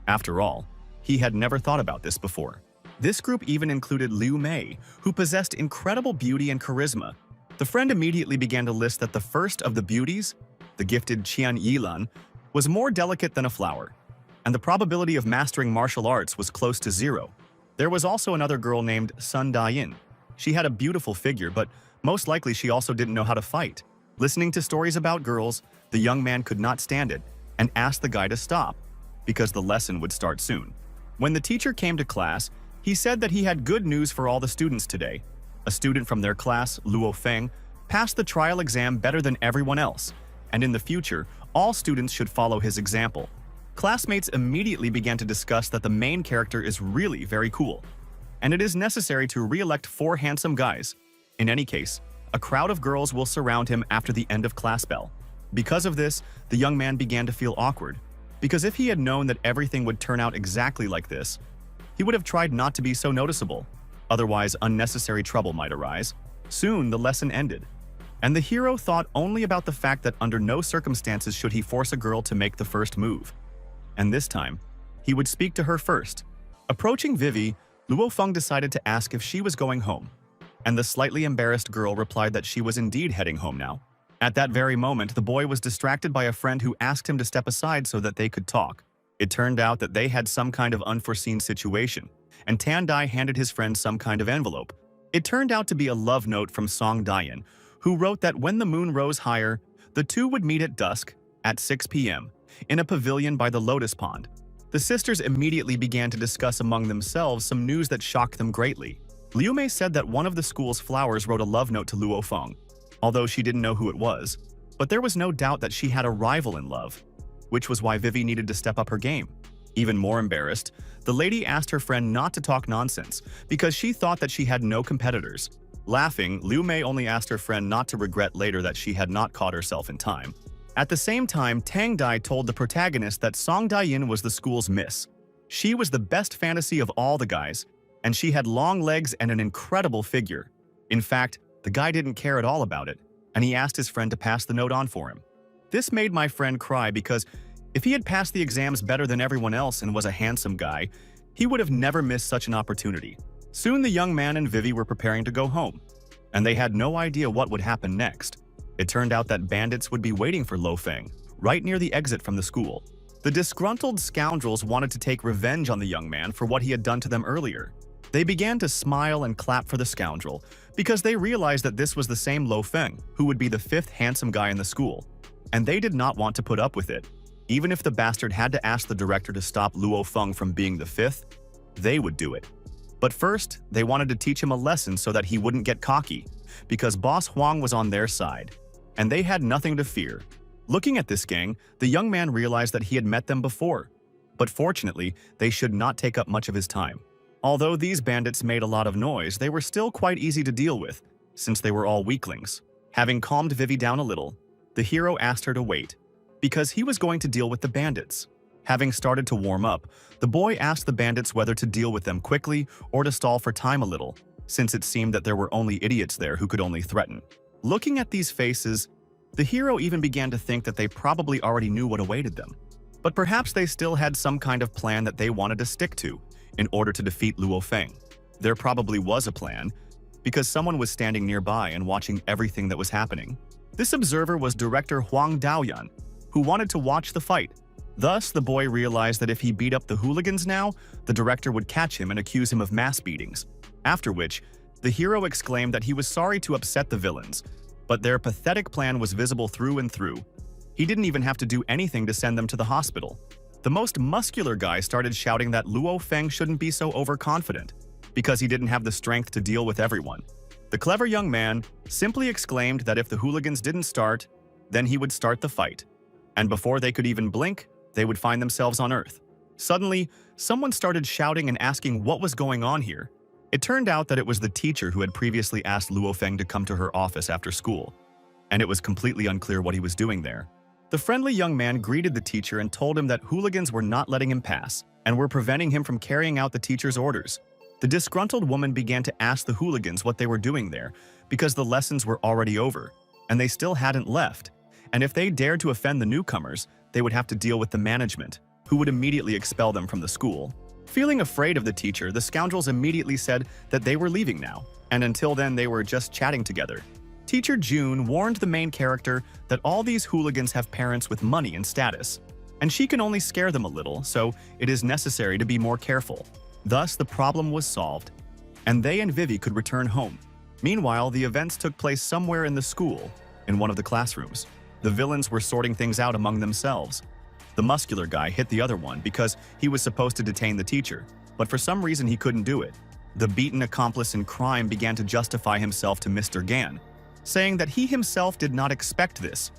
After all, he had never thought about this before. This group even included Liu Mei, who possessed incredible beauty and charisma. The friend immediately began to list that the first of the beauties, the gifted Qian Yilan, was more delicate than a flower, and the probability of mastering martial arts was close to 0. There was also another girl named Sun Dayin. She had a beautiful figure, but most likely she also didn't know how to fight. Listening to stories about girls, the young man could not stand it and asked the guy to stop, because the lesson would start soon. When the teacher came to class, he said that he had good news for all the students today. A student from their class, Luo Feng, passed the trial exam better than everyone else, and in the future, all students should follow his example. Classmates immediately began to discuss that the main character is really very cool, and it is necessary to re-elect 4 handsome guys. In any case, a crowd of girls will surround him after the end of class bell. Because of this, the young man began to feel awkward, because if he had known that everything would turn out exactly like this, he would have tried not to be so noticeable. Otherwise, unnecessary trouble might arise. Soon, the lesson ended, and the hero thought only about the fact that under no circumstances should he force a girl to make the first move. And this time, he would speak to her first. Approaching Vivi, Luo Feng decided to ask if she was going home, and the slightly embarrassed girl replied that she was indeed heading home now. At that very moment, the boy was distracted by a friend who asked him to step aside so that they could talk. It turned out that they had some kind of unforeseen situation, and Tan-dai handed his friend some kind of envelope. It turned out to be a love note from Song Dayan, who wrote that when the moon rose higher, the two would meet at dusk, at 6 p.m., in a pavilion by the lotus pond. The sisters immediately began to discuss among themselves some news that shocked them greatly. Liu Mei said that one of the school's flowers wrote a love note to Luo Feng, although she didn't know who it was. But there was no doubt that she had a rival in love, which was why Vivi needed to step up her game. Even more embarrassed, the lady asked her friend not to talk nonsense because she thought that she had no competitors. Laughing, Liu Mei only asked her friend not to regret later that she had not caught herself in time. At the same time, Tang Dai told the protagonist that Song Dayin was the school's miss. She was the best fantasy of all the guys, and she had long legs and an incredible figure. In fact, the guy didn't care at all about it, and he asked his friend to pass the note on for him. This made my friend cry because if he had passed the exams better than everyone else and was a handsome guy, he would have never missed such an opportunity. Soon the young man and Vivi were preparing to go home, and they had no idea what would happen next. It turned out that bandits would be waiting for Lo Feng, right near the exit from the school. The disgruntled scoundrels wanted to take revenge on the young man for what he had done to them earlier. They began to smile and clap for the scoundrel because they realized that this was the same Lo Feng who would be the fifth handsome guy in the school, and they did not want to put up with it. Even if the bastard had to ask the director to stop Luo Feng from being the fifth, they would do it. But first, they wanted to teach him a lesson so that he wouldn't get cocky, because Boss Huang was on their side, and they had nothing to fear. Looking at this gang, the young man realized that he had met them before, but fortunately, they should not take up much of his time. Although these bandits made a lot of noise, they were still quite easy to deal with, since they were all weaklings. Having calmed Vivi down a little, the hero asked her to wait, because he was going to deal with the bandits. Having started to warm up, the boy asked the bandits whether to deal with them quickly or to stall for time a little, since it seemed that there were only idiots there who could only threaten. Looking at these faces, the hero even began to think that they probably already knew what awaited them. But perhaps they still had some kind of plan that they wanted to stick to in order to defeat Luo Feng. There probably was a plan, because someone was standing nearby and watching everything that was happening. This observer was director Huang Daoyan, who wanted to watch the fight. Thus, the boy realized that if he beat up the hooligans now, the director would catch him and accuse him of mass beatings. After which, the hero exclaimed that he was sorry to upset the villains, but their pathetic plan was visible through and through. He didn't even have to do anything to send them to the hospital. The most muscular guy started shouting that Luo Feng shouldn't be so overconfident, because he didn't have the strength to deal with everyone. The clever young man simply exclaimed that if the hooligans didn't start, then he would start the fight. And before they could even blink, they would find themselves on Earth. Suddenly, someone started shouting and asking what was going on here. It turned out that it was the teacher who had previously asked Luo Feng to come to her office after school, and it was completely unclear what he was doing there. The friendly young man greeted the teacher and told him that hooligans were not letting him pass and were preventing him from carrying out the teacher's orders. The disgruntled woman began to ask the hooligans what they were doing there because the lessons were already over, and they still hadn't left. And if they dared to offend the newcomers, they would have to deal with the management, who would immediately expel them from the school. Feeling afraid of the teacher, the scoundrels immediately said that they were leaving now, and until then they were just chatting together. Teacher June warned the main character that all these hooligans have parents with money and status, and she can only scare them a little, so it is necessary to be more careful. Thus, the problem was solved, and they and Vivi could return home. Meanwhile, the events took place somewhere in the school, in one of the classrooms. The villains were sorting things out among themselves. The muscular guy hit the other one because he was supposed to detain the teacher, but for some reason he couldn't do it. The beaten accomplice in crime began to justify himself to Mr. Gan, saying that he himself did not expect this.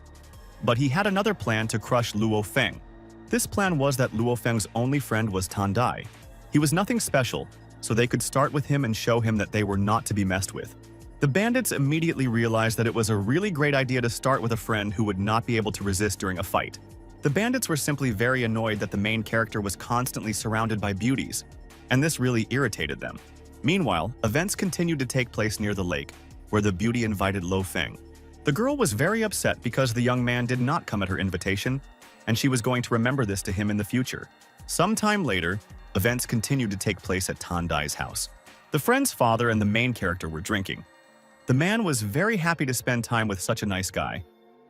But he had another plan to crush Luo Feng. This plan was that Luo Feng's only friend was Tan Dai. He was nothing special, so they could start with him and show him that they were not to be messed with. The bandits immediately realized that it was a really great idea to start with a friend who would not be able to resist during a fight. The bandits were simply very annoyed that the main character was constantly surrounded by beauties, and this really irritated them. Meanwhile, events continued to take place near the lake, where the beauty invited Lo Feng. The girl was very upset because the young man did not come at her invitation, and she was going to remember this to him in the future. Sometime later, events continued to take place at Tan Dai's house. The friend's father and the main character were drinking. The man was very happy to spend time with such a nice guy,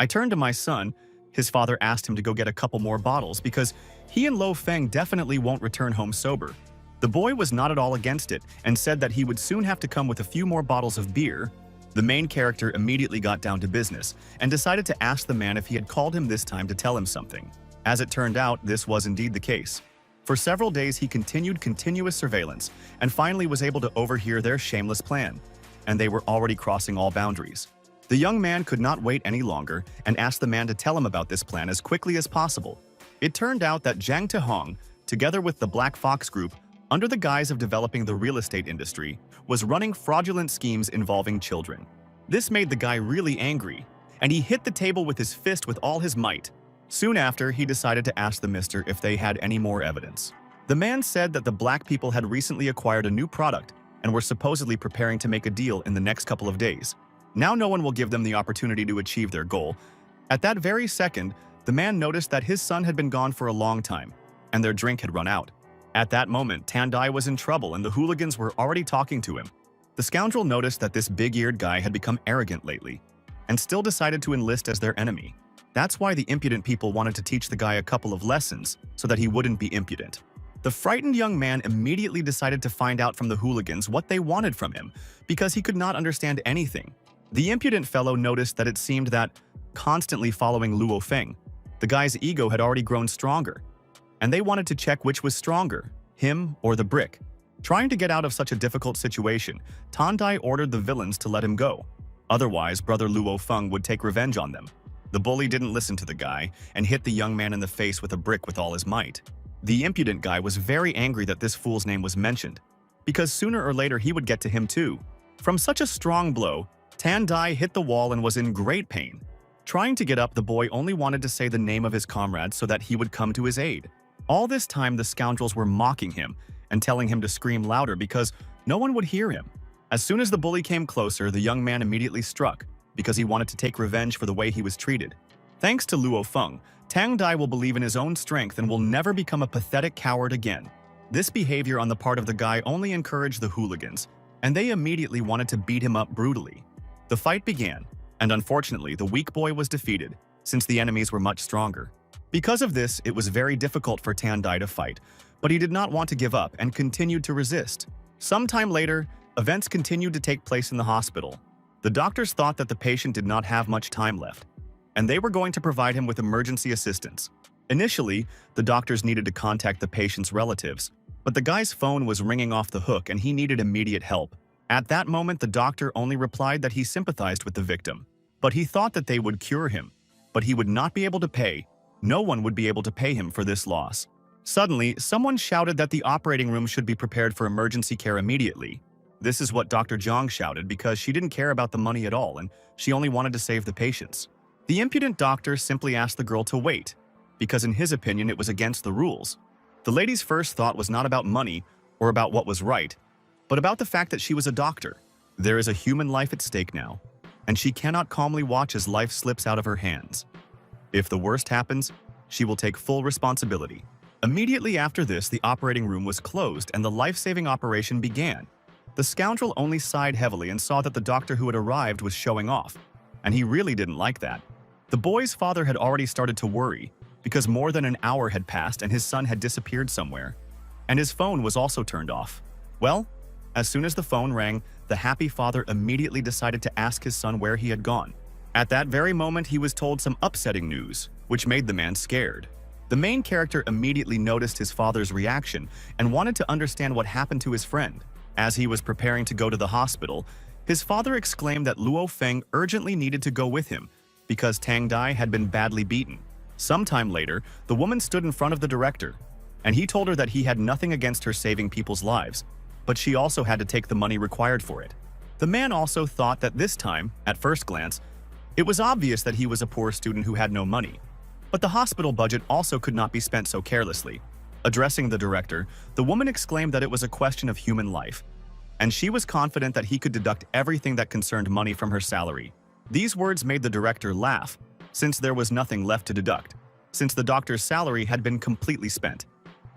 I turned to my son. His father asked him to go get a couple more bottles because he and Lo Feng definitely won't return home sober. The boy was not at all against it and said that he would soon have to come with a few more bottles of beer. The main character immediately got down to business and decided to ask the man if he had called him this time to tell him something. As it turned out, this was indeed the case. For several days, he continued continuous surveillance and finally was able to overhear their shameless plan, and they were already crossing all boundaries. The young man could not wait any longer and asked the man to tell him about this plan as quickly as possible. It turned out that Jiang Tehong, together with the Black Fox Group, under the guise of developing the real estate industry, was running fraudulent schemes involving children. This made the guy really angry, and he hit the table with his fist with all his might. Soon after, he decided to ask the mister if they had any more evidence. The man said that the black people had recently acquired a new product and were supposedly preparing to make a deal in the next couple of days. Now no one will give them the opportunity to achieve their goal. At that very second, the man noticed that his son had been gone for a long time, and their drink had run out. At that moment, Tandai was in trouble and the hooligans were already talking to him. The scoundrel noticed that this big-eared guy had become arrogant lately, and still decided to enlist as their enemy. That's why the impudent people wanted to teach the guy a couple of lessons so that he wouldn't be impudent. The frightened young man immediately decided to find out from the hooligans what they wanted from him because he could not understand anything. The impudent fellow noticed that it seemed that, constantly following Luo Feng, the guy's ego had already grown stronger, and they wanted to check which was stronger, him or the brick. Trying to get out of such a difficult situation, Tandai ordered the villains to let him go. Otherwise, brother Luo Feng would take revenge on them. The bully didn't listen to the guy and hit the young man in the face with a brick with all his might. The impudent guy was very angry that this fool's name was mentioned, because sooner or later he would get to him too. From such a strong blow, Tandai hit the wall and was in great pain. Trying to get up, the boy only wanted to say the name of his comrade so that he would come to his aid. All this time, the scoundrels were mocking him and telling him to scream louder because no one would hear him. As soon as the bully came closer, the young man immediately struck, because he wanted to take revenge for the way he was treated. Thanks to Luo Feng, Tang Dai will believe in his own strength and will never become a pathetic coward again. This behavior on the part of the guy only encouraged the hooligans, and they immediately wanted to beat him up brutally. The fight began, and unfortunately, the weak boy was defeated, since the enemies were much stronger. Because of this, it was very difficult for Tandai to fight, but he did not want to give up and continued to resist. Sometime later, events continued to take place in the hospital. The doctors thought that the patient did not have much time left, and they were going to provide him with emergency assistance. Initially, the doctors needed to contact the patient's relatives, but the guy's phone was ringing off the hook and he needed immediate help. At that moment, the doctor only replied that he sympathized with the victim, but he thought that they would cure him, but he would not be able to pay. No one would be able to pay him for this loss. Suddenly, someone shouted that the operating room should be prepared for emergency care immediately. This is what Dr. Zhang shouted because she didn't care about the money at all and she only wanted to save the patients. The impudent doctor simply asked the girl to wait, because in his opinion it was against the rules. The lady's first thought was not about money or about what was right, but about the fact that she was a doctor. There is a human life at stake now, and she cannot calmly watch as life slips out of her hands. If the worst happens, she will take full responsibility. Immediately after this, the operating room was closed and the life-saving operation began. The scoundrel only sighed heavily and saw that the doctor who had arrived was showing off, and he really didn't like that. The boy's father had already started to worry because more than an hour had passed and his son had disappeared somewhere, and his phone was also turned off. Well, as soon as the phone rang, the happy father immediately decided to ask his son where he had gone. At that very moment, he was told some upsetting news, which made the man scared. The main character immediately noticed his father's reaction and wanted to understand what happened to his friend. As he was preparing to go to the hospital, his father exclaimed that Luo Feng urgently needed to go with him because Tang Dai had been badly beaten. Sometime later, the woman stood in front of the director, and he told her that he had nothing against her saving people's lives, but she also had to take the money required for it. The man also thought that this time, at first glance, it was obvious that he was a poor student who had no money, but the hospital budget also could not be spent so carelessly. Addressing the director, the woman exclaimed that it was a question of human life, and she was confident that he could deduct everything that concerned money from her salary. These words made the director laugh, since there was nothing left to deduct, since the doctor's salary had been completely spent,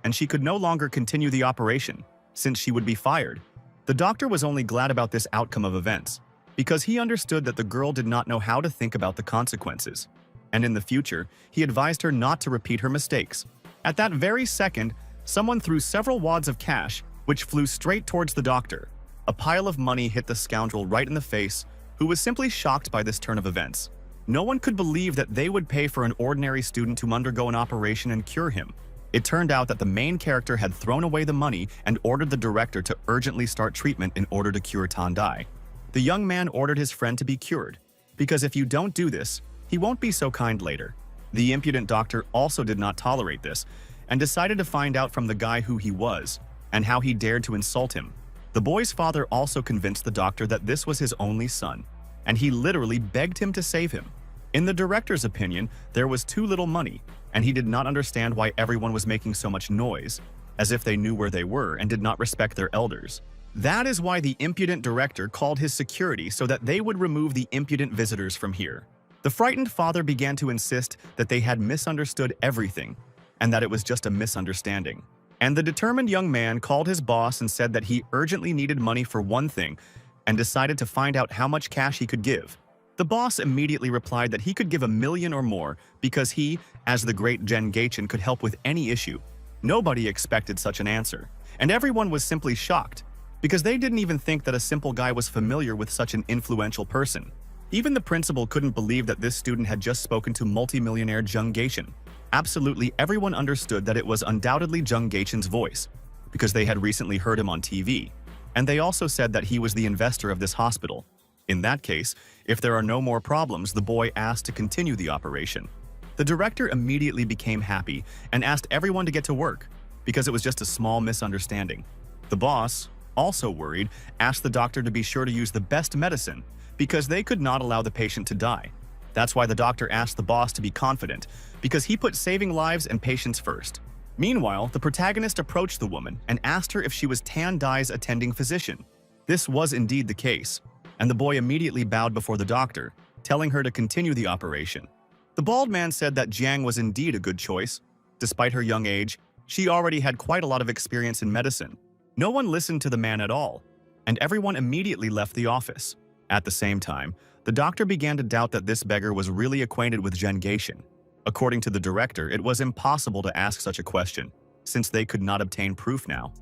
and she could no longer continue the operation, since she would be fired. The doctor was only glad about this outcome of events. because he understood that the girl did not know how to think about the consequences. And in the future, he advised her not to repeat her mistakes. At that very second, someone threw several wads of cash, which flew straight towards the doctor. A pile of money hit the scoundrel right in the face, who was simply shocked by this turn of events. No one could believe that they would pay for an ordinary student to undergo an operation and cure him. It turned out that the main character had thrown away the money and ordered the director to urgently start treatment in order to cure Tandai. The young man ordered his friend to be cured, because if you don't do this, he won't be so kind later. The impudent doctor also did not tolerate this, and decided to find out from the guy who he was, and how he dared to insult him. The boy's father also convinced the doctor that this was his only son, and he literally begged him to save him. In the director's opinion, there was too little money, and he did not understand why everyone was making so much noise, as if they knew where they were and did not respect their elders. That is why the impudent director called his security so that they would remove the impudent visitors from here. The frightened father began to insist that they had misunderstood everything, and that it was just a misunderstanding. And the determined young man called his boss and said that he urgently needed money for one thing, and decided to find out how much cash he could give. The boss immediately replied that he could give 1 million or more because he, as the great Jengachin, could help with any issue. Nobody expected such an answer, and everyone was simply shocked, because they didn't even think that a simple guy was familiar with such an influential person. Even the principal couldn't believe that this student had just spoken to multimillionaire Jengachin. Absolutely everyone understood that it was undoubtedly Jengachin's voice, because they had recently heard him on TV, and they also said that he was the investor of this hospital. In that case, if there are no more problems, the boy asked to continue the operation. The director immediately became happy and asked everyone to get to work, because it was just a small misunderstanding. The boss, also worried, asked the doctor to be sure to use the best medicine, because they could not allow the patient to die. That's why the doctor asked the boss to be confident, because he put saving lives and patients first. Meanwhile, the protagonist approached the woman and asked her if she was Tandai's attending physician. This was indeed the case, and the boy immediately bowed before the doctor, telling her to continue the operation. The bald man said that Jiang was indeed a good choice. Despite her young age, she already had quite a lot of experience in medicine. No one listened to the man at all, and everyone immediately left the office. At the same time, the doctor began to doubt that this beggar was really acquainted with Jengachin. According to the director, it was impossible to ask such a question, since they could not obtain proof now.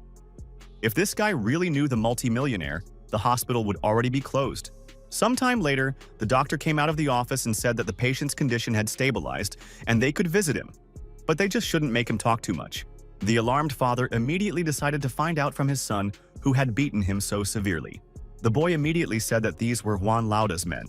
If this guy really knew the multimillionaire, the hospital would already be closed. Sometime later, the doctor came out of the office and said that the patient's condition had stabilized and they could visit him, but they just shouldn't make him talk too much. The alarmed father immediately decided to find out from his son who had beaten him so severely. The boy immediately said that these were Juan Lauda's men,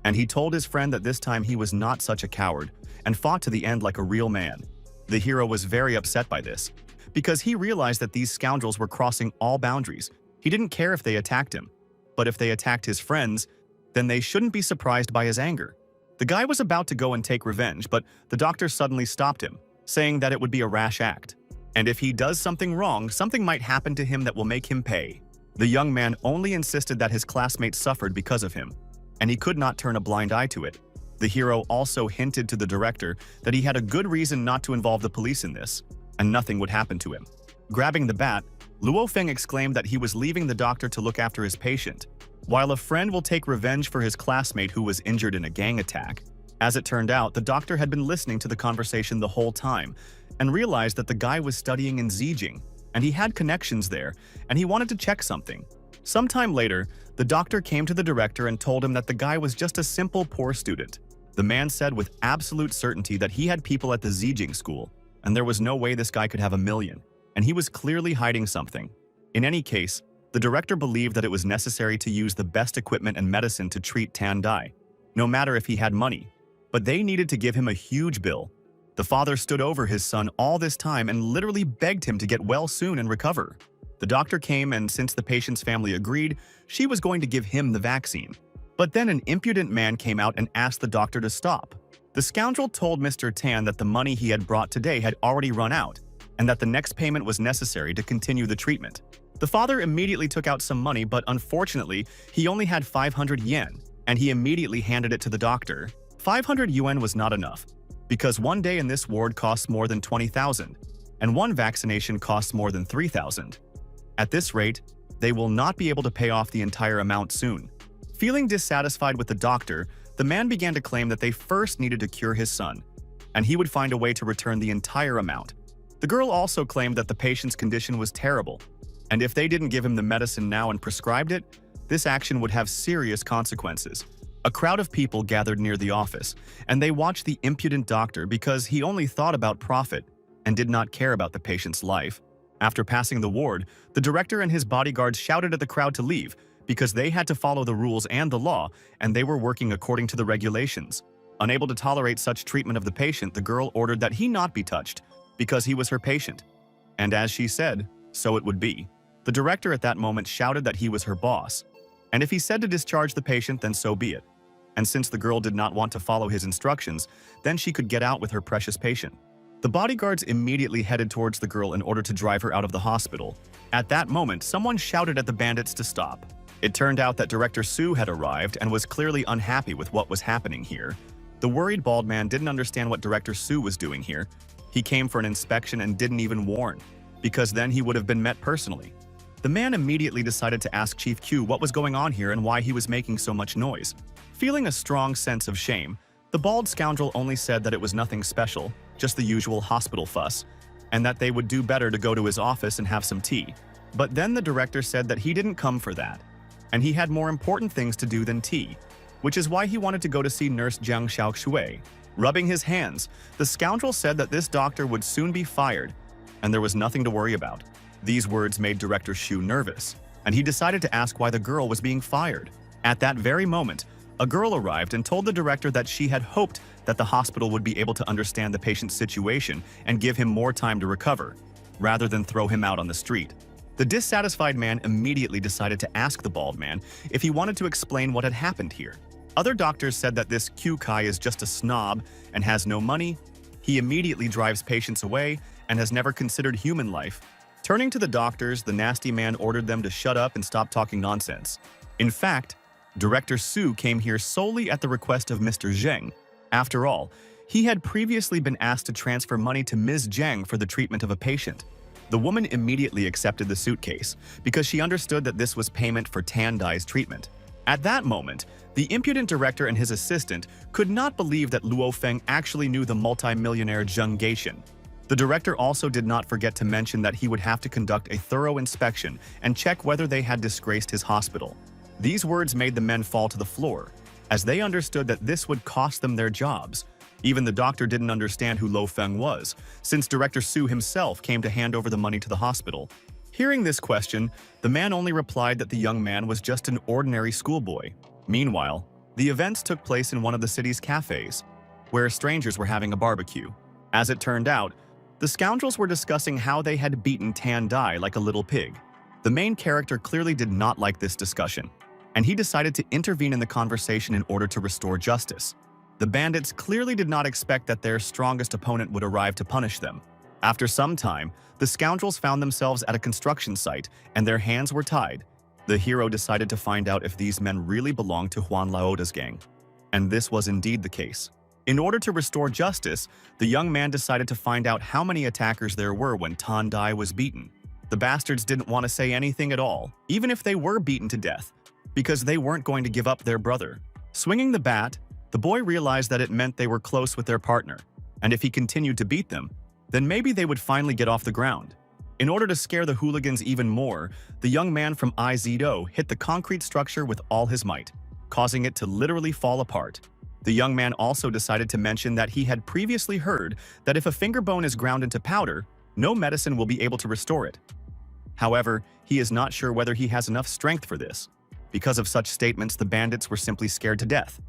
and he told his friend that this time he was not such a coward and fought to the end like a real man. The hero was very upset by this, because he realized that these scoundrels were crossing all boundaries. He didn't care if they attacked him, but if they attacked his friends, then they shouldn't be surprised by his anger. The guy was about to go and take revenge, but the doctor suddenly stopped him, saying that it would be a rash act, and if he does something wrong, something might happen to him that will make him pay. The young man only insisted that his classmates suffered because of him, and he could not turn a blind eye to it. The hero also hinted to the director that he had a good reason not to involve the police in this, and nothing would happen to him. Grabbing the bat, Luo Feng exclaimed that he was leaving the doctor to look after his patient, while a friend will take revenge for his classmate who was injured in a gang attack. As it turned out, the doctor had been listening to the conversation the whole time and realized that the guy was studying in Zijing, and he had connections there, and he wanted to check something. Sometime later, the doctor came to the director and told him that the guy was just a simple poor student. The man said with absolute certainty that he had people at the Zijing school, and there was no way this guy could have 1 million, and he was clearly hiding something. In any case, the director believed that it was necessary to use the best equipment and medicine to treat Tandai, no matter if he had money, but they needed to give him a huge bill. The father stood over his son all this time and literally begged him to get well soon and recover. The doctor came, and since the patient's family agreed, she was going to give him the vaccine. But then an impudent man came out and asked the doctor to stop. The scoundrel told Mr. Tan that the money he had brought today had already run out, and that the next payment was necessary to continue the treatment. The father immediately took out some money, but unfortunately, he only had 500 yen, and he immediately handed it to the doctor. 500 yuan was not enough, because one day in this ward costs more than 20,000, and one vaccination costs more than 3,000. At this rate, they will not be able to pay off the entire amount soon. Feeling dissatisfied with the doctor, the man began to claim that they first needed to cure his son, and he would find a way to return the entire amount. The girl also claimed that the patient's condition was terrible, and if they didn't give him the medicine now and prescribed it, this action would have serious consequences. A crowd of people gathered near the office, and they watched the impudent doctor because he only thought about profit and did not care about the patient's life. After passing the ward, the director and his bodyguards shouted at the crowd to leave because they had to follow the rules and the law, and they were working according to the regulations. Unable to tolerate such treatment of the patient, the girl ordered that he not be touched because he was her patient. And as she said, so it would be. The director at that moment shouted that he was her boss, and if he said to discharge the patient, then so be it. And since the girl did not want to follow his instructions, then she could get out with her precious patient. The bodyguards immediately headed towards the girl in order to drive her out of the hospital. At that moment, someone shouted at the bandits to stop. It turned out that Director Sue had arrived and was clearly unhappy with what was happening here. The worried bald man didn't understand what Director Sue was doing here. He came for an inspection and didn't even warn, because then he would have been met personally. The man immediately decided to ask Chief Q what was going on here and why he was making so much noise. Feeling a strong sense of shame, the bald scoundrel only said that it was nothing special, just the usual hospital fuss, and that they would do better to go to his office and have some tea. But then the director said that he didn't come for that, and he had more important things to do than tea, which is why he wanted to go to see Nurse Jiang Xiaoshui. Rubbing his hands, the scoundrel said that this doctor would soon be fired, and there was nothing to worry about. These words made Director Shu nervous, and he decided to ask why the girl was being fired. At that very moment, a girl arrived and told the director that she had hoped that the hospital would be able to understand the patient's situation and give him more time to recover, rather than throw him out on the street. The dissatisfied man immediately decided to ask the bald man if he wanted to explain what had happened here. Other doctors said that this Q Kai is just a snob and has no money. He immediately drives patients away and has never considered human life. Turning to the doctors, the nasty man ordered them to shut up and stop talking nonsense. In fact, Director Su came here solely at the request of Mr. Zheng. After all, he had previously been asked to transfer money to Ms. Zheng for the treatment of a patient. The woman immediately accepted the suitcase because she understood that this was payment for Tan Dai's treatment. At that moment, the impudent director and his assistant could not believe that Luo Feng actually knew the multimillionaire Zheng Gaishan. The director also did not forget to mention that he would have to conduct a thorough inspection and check whether they had disgraced his hospital. These words made the men fall to the floor, as they understood that this would cost them their jobs. Even the doctor didn't understand who Lo Feng was, since Director Su himself came to hand over the money to the hospital. Hearing this question, the man only replied that the young man was just an ordinary schoolboy. Meanwhile, the events took place in one of the city's cafes, where strangers were having a barbecue. As it turned out, the scoundrels were discussing how they had beaten Tan Dai like a little pig. The main character clearly did not like this discussion, and he decided to intervene in the conversation in order to restore justice. The bandits clearly did not expect that their strongest opponent would arrive to punish them. After some time, the scoundrels found themselves at a construction site, and their hands were tied. The hero decided to find out if these men really belonged to Huan Laoda's gang, and this was indeed the case. In order to restore justice, the young man decided to find out how many attackers there were when Tan Dai was beaten. The bastards didn't want to say anything at all, even if they were beaten to death, because they weren't going to give up their brother. Swinging the bat, the boy realized that it meant they were close with their partner, and if he continued to beat them, then maybe they would finally get off the ground. In order to scare the hooligans even more, the young man from Izido hit the concrete structure with all his might, causing it to literally fall apart. The young man also decided to mention that he had previously heard that if a finger bone is ground into powder, no medicine will be able to restore it. However, he is not sure whether he has enough strength for this. Because of such statements, the bandits were simply scared to death,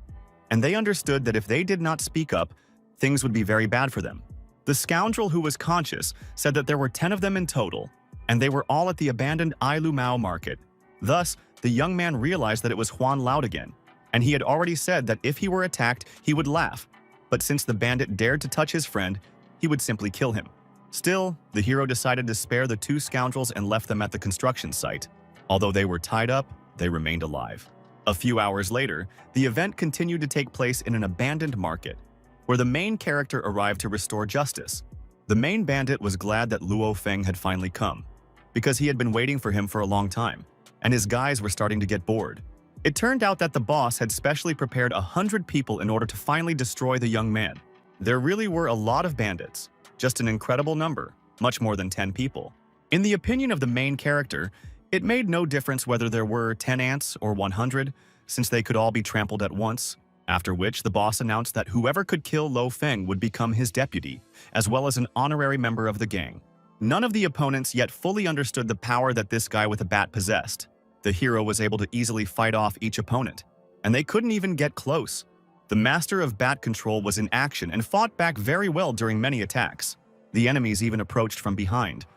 and they understood that if they did not speak up, things would be very bad for them. The scoundrel who was conscious said that there were 10 of them in total, and they were all at the abandoned Ailu Mao market. Thus, the young man realized that it was Huan Lao again, and he had already said that if he were attacked, he would laugh. But since the bandit dared to touch his friend, he would simply kill him. Still, the hero decided to spare the two scoundrels and left them at the construction site. Although they were tied up, they remained alive. A few hours later, the event continued to take place in an abandoned market, where the main character arrived to restore justice. The main bandit was glad that Luo Feng had finally come, because he had been waiting for him for a long time, and his guys were starting to get bored. It turned out that the boss had specially prepared 100 people in order to finally destroy the young man. There really were a lot of bandits, just an incredible number, much more than 10 people. In the opinion of the main character, it made no difference whether there were 10 ants or 100, since they could all be trampled at once, after which the boss announced that whoever could kill Lo Feng would become his deputy, as well as an honorary member of the gang. None of the opponents yet fully understood the power that this guy with a bat possessed. The hero was able to easily fight off each opponent, and they couldn't even get close. The master of bat control was in action and fought back very well during many attacks. The enemies even approached from behind.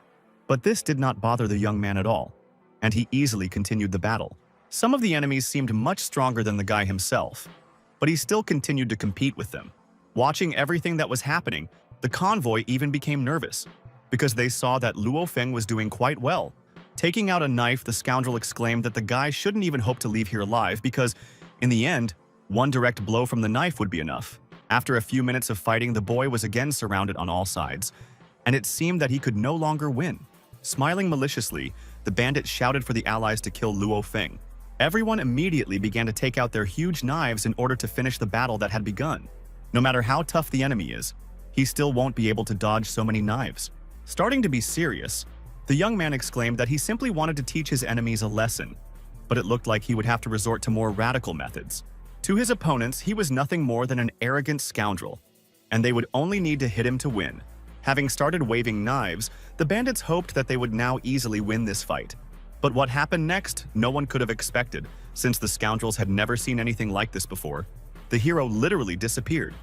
But this did not bother the young man at all, and he easily continued the battle. Some of the enemies seemed much stronger than the guy himself, but he still continued to compete with them. Watching everything that was happening, the convoy even became nervous, because they saw that Luo Feng was doing quite well. Taking out a knife, the scoundrel exclaimed that the guy shouldn't even hope to leave here alive because, in the end, one direct blow from the knife would be enough. After a few minutes of fighting, the boy was again surrounded on all sides, and it seemed that he could no longer win. Smiling maliciously, the bandit shouted for the allies to kill Luo Feng. Everyone immediately began to take out their huge knives in order to finish the battle that had begun. No matter how tough the enemy is, he still won't be able to dodge so many knives. Starting to be serious, the young man exclaimed that he simply wanted to teach his enemies a lesson, but it looked like he would have to resort to more radical methods. To his opponents, he was nothing more than an arrogant scoundrel, and they would only need to hit him to win. Having started waving knives, the bandits hoped that they would now easily win this fight. But what happened next, no one could have expected, since the scoundrels had never seen anything like this before. The hero literally disappeared,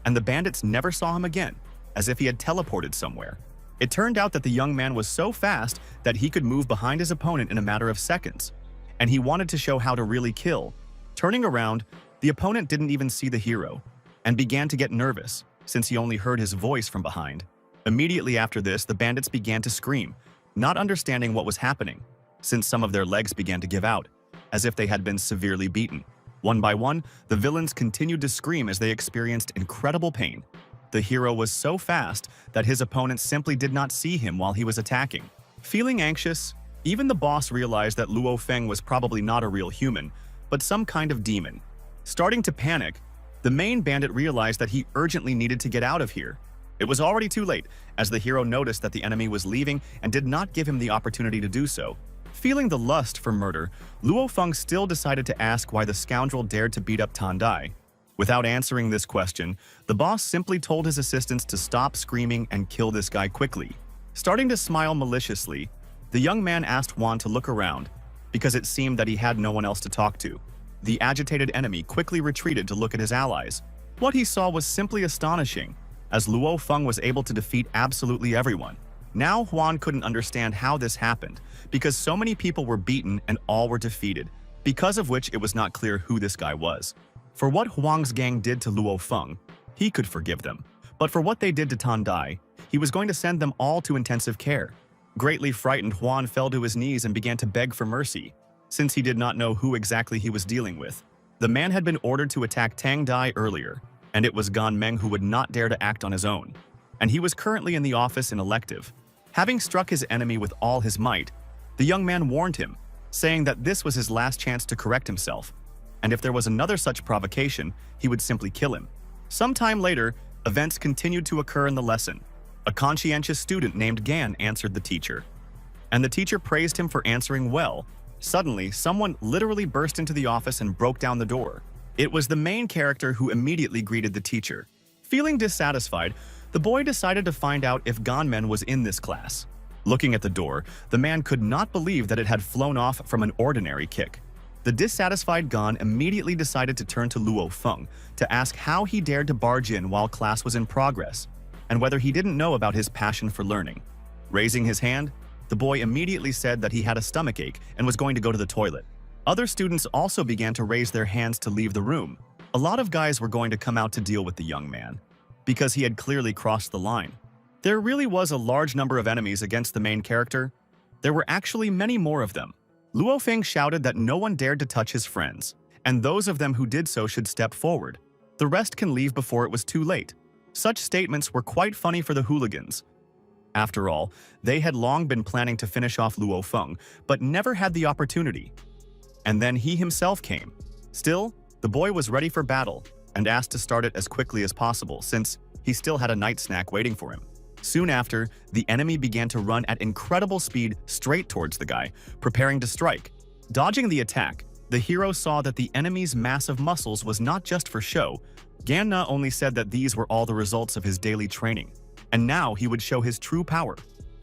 and the bandits never saw him again, as if he had teleported somewhere. It turned out that the young man was so fast that he could move behind his opponent in a matter of seconds, and he wanted to show how to really kill. Turning around, the opponent didn't even see the hero, and began to get nervous, since he only heard his voice from behind. Immediately after this, the bandits began to scream, not understanding what was happening, since some of their legs began to give out, as if they had been severely beaten. One by one, the villains continued to scream as they experienced incredible pain. The hero was so fast that his opponents simply did not see him while he was attacking. Feeling anxious, even the boss realized that Luo Feng was probably not a real human, but some kind of demon. Starting to panic, the main bandit realized that he urgently needed to get out of here. It was already too late, as the hero noticed that the enemy was leaving and did not give him the opportunity to do so. Feeling the lust for murder, Luo Feng still decided to ask why the scoundrel dared to beat up Tandai. Without answering this question, the boss simply told his assistants to stop screaming and kill this guy quickly. Starting to smile maliciously, the young man asked Juan to look around, because it seemed that he had no one else to talk to. The agitated enemy quickly retreated to look at his allies. What he saw was simply astonishing, as Luo Feng was able to defeat absolutely everyone. Now Juan couldn't understand how this happened, because so many people were beaten and all were defeated, because of which it was not clear who this guy was. For what Huang's gang did to Luo Feng, he could forgive them. But for what they did to Tandai, he was going to send them all to intensive care. Greatly frightened, Juan fell to his knees and began to beg for mercy, since he did not know who exactly he was dealing with. The man had been ordered to attack Tang Dai earlier, and it was Gan Meng who would not dare to act on his own. And he was currently in the office in elective. Having struck his enemy with all his might, the young man warned him, saying that this was his last chance to correct himself, and if there was another such provocation, he would simply kill him. Sometime later, events continued to occur in the lesson. A conscientious student named Gan answered the teacher, and the teacher praised him for answering well. Suddenly, someone literally burst into the office and broke down the door. It was the main character who immediately greeted the teacher. Feeling dissatisfied, the boy decided to find out if Ganmen was in this class. Looking at the door, the man could not believe that it had flown off from an ordinary kick. The dissatisfied Gan immediately decided to turn to Luo Feng to ask how he dared to barge in while class was in progress, and whether he didn't know about his passion for learning. Raising his hand, the boy immediately said that he had a stomachache and was going to go to the toilet. Other students also began to raise their hands to leave the room. A lot of guys were going to come out to deal with the young man, because he had clearly crossed the line. There really was a large number of enemies against the main character. There were actually many more of them. Luo Feng shouted that no one dared to touch his friends, and those of them who did so should step forward. The rest can leave before it was too late. Such statements were quite funny for the hooligans. After all, they had long been planning to finish off Luo Feng, but never had the opportunity. And then he himself came. Still, the boy was ready for battle and asked to start it as quickly as possible since he still had a night snack waiting for him. Soon after, the enemy began to run at incredible speed straight towards the guy, preparing to strike. Dodging the attack, the hero saw that the enemy's massive muscles was not just for show. Ganna only said that these were all the results of his daily training, and now he would show his true power.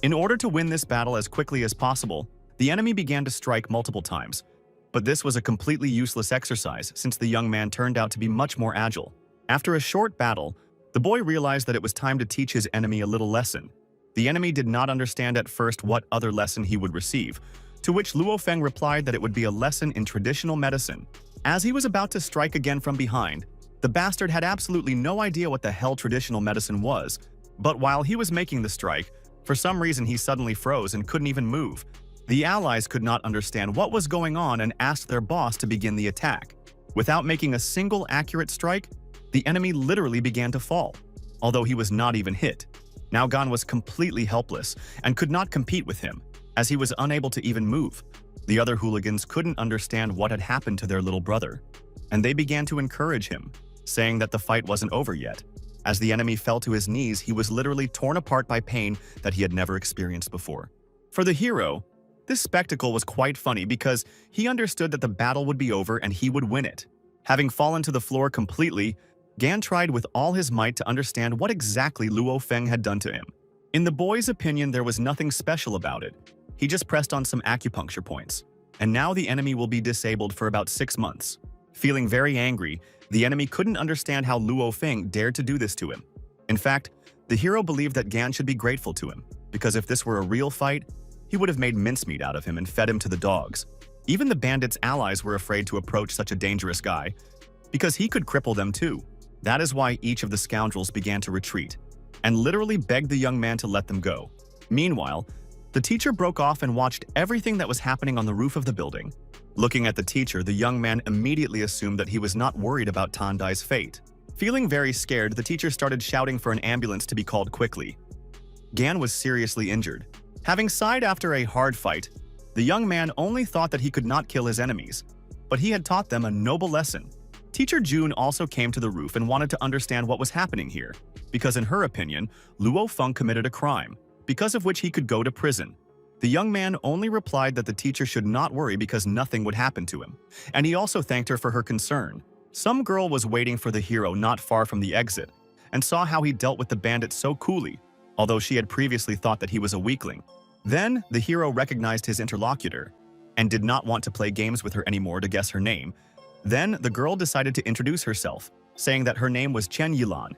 In order to win this battle as quickly as possible, the enemy began to strike multiple times. But this was a completely useless exercise since the young man turned out to be much more agile. After a short battle, the boy realized that it was time to teach his enemy a little lesson. The enemy did not understand at first what other lesson he would receive, to which Luo Feng replied that it would be a lesson in traditional medicine. As he was about to strike again from behind, the bastard had absolutely no idea what the hell traditional medicine was, but while he was making the strike, for some reason he suddenly froze and couldn't even move. The allies could not understand what was going on and asked their boss to begin the attack. Without making a single accurate strike, the enemy literally began to fall, although he was not even hit. Now Gan was completely helpless and could not compete with him, as he was unable to even move. The other hooligans couldn't understand what had happened to their little brother, and they began to encourage him, saying that the fight wasn't over yet. As the enemy fell to his knees, he was literally torn apart by pain that he had never experienced before. For the hero, this spectacle was quite funny because he understood that the battle would be over and he would win it. Having fallen to the floor completely, Gan tried with all his might to understand what exactly Luo Feng had done to him. In the boy's opinion, there was nothing special about it. He just pressed on some acupuncture points, and now the enemy will be disabled for about 6 months. Feeling very angry, the enemy couldn't understand how Luo Feng dared to do this to him. In fact, the hero believed that Gan should be grateful to him, because if this were a real fight, he would have made mincemeat out of him and fed him to the dogs. Even the bandits' allies were afraid to approach such a dangerous guy, because he could cripple them too. That is why each of the scoundrels began to retreat, and literally begged the young man to let them go. Meanwhile, the teacher broke off and watched everything that was happening on the roof of the building. Looking at the teacher, the young man immediately assumed that he was not worried about Tandai's fate. Feeling very scared, the teacher started shouting for an ambulance to be called quickly. Gan was seriously injured. Having sighed after a hard fight, the young man only thought that he could not kill his enemies, but he had taught them a noble lesson. Teacher June also came to the roof and wanted to understand what was happening here, because in her opinion, Luo Feng committed a crime, because of which he could go to prison. The young man only replied that the teacher should not worry because nothing would happen to him, and he also thanked her for her concern. Some girl was waiting for the hero not far from the exit, and saw how he dealt with the bandit so coolly, although she had previously thought that he was a weakling. Then, the hero recognized his interlocutor, and did not want to play games with her anymore to guess her name. Then, the girl decided to introduce herself, saying that her name was Chen Yilan,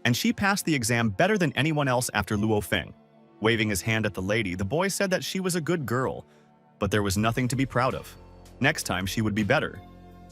and she passed the exam better than anyone else after Luo Feng. Waving his hand at the lady, the boy said that she was a good girl, but there was nothing to be proud of. Next time she would be better,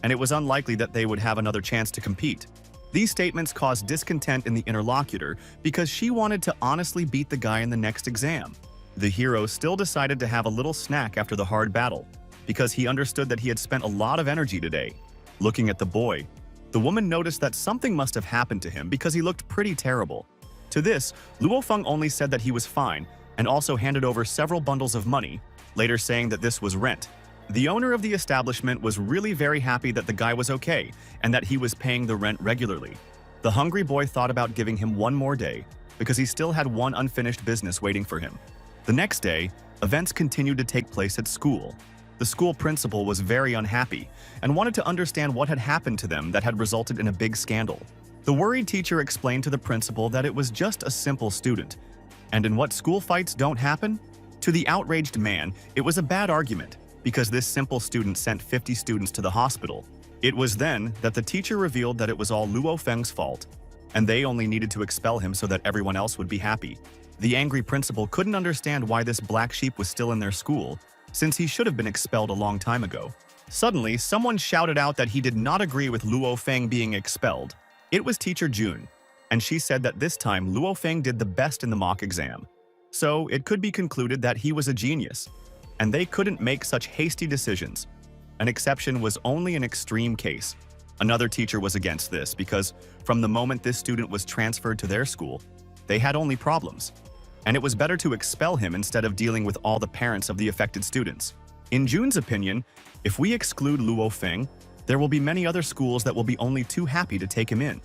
and it was unlikely that they would have another chance to compete. These statements caused discontent in the interlocutor because she wanted to honestly beat the guy in the next exam. The hero still decided to have a little snack after the hard battle, because he understood that he had spent a lot of energy today. Looking at the boy, the woman noticed that something must have happened to him because he looked pretty terrible. To this, Luo Feng only said that he was fine and also handed over several bundles of money, later saying that this was rent. The owner of the establishment was really very happy that the guy was okay and that he was paying the rent regularly. The hungry boy thought about giving him one more day because he still had one unfinished business waiting for him. The next day, events continued to take place at school. The school principal was very unhappy and wanted to understand what had happened to them that had resulted in a big scandal. The worried teacher explained to the principal that it was just a simple student, and in what school fights don't happen? To the outraged man, it was a bad argument because this simple student sent 50 students to the hospital. It was then that the teacher revealed that it was all Luo Feng's fault, and they only needed to expel him so that everyone else would be happy. The angry principal couldn't understand why this black sheep was still in their school, since he should have been expelled a long time ago. Suddenly, someone shouted out that he did not agree with Luo Feng being expelled. It was teacher June, and she said that this time Luo Feng did the best in the mock exam. So it could be concluded that he was a genius, and they couldn't make such hasty decisions. An exception was only an extreme case. Another teacher was against this because from the moment this student was transferred to their school, they had only problems, and it was better to expel him instead of dealing with all the parents of the affected students. In Jun's opinion, if we exclude Luo Feng, there will be many other schools that will be only too happy to take him in.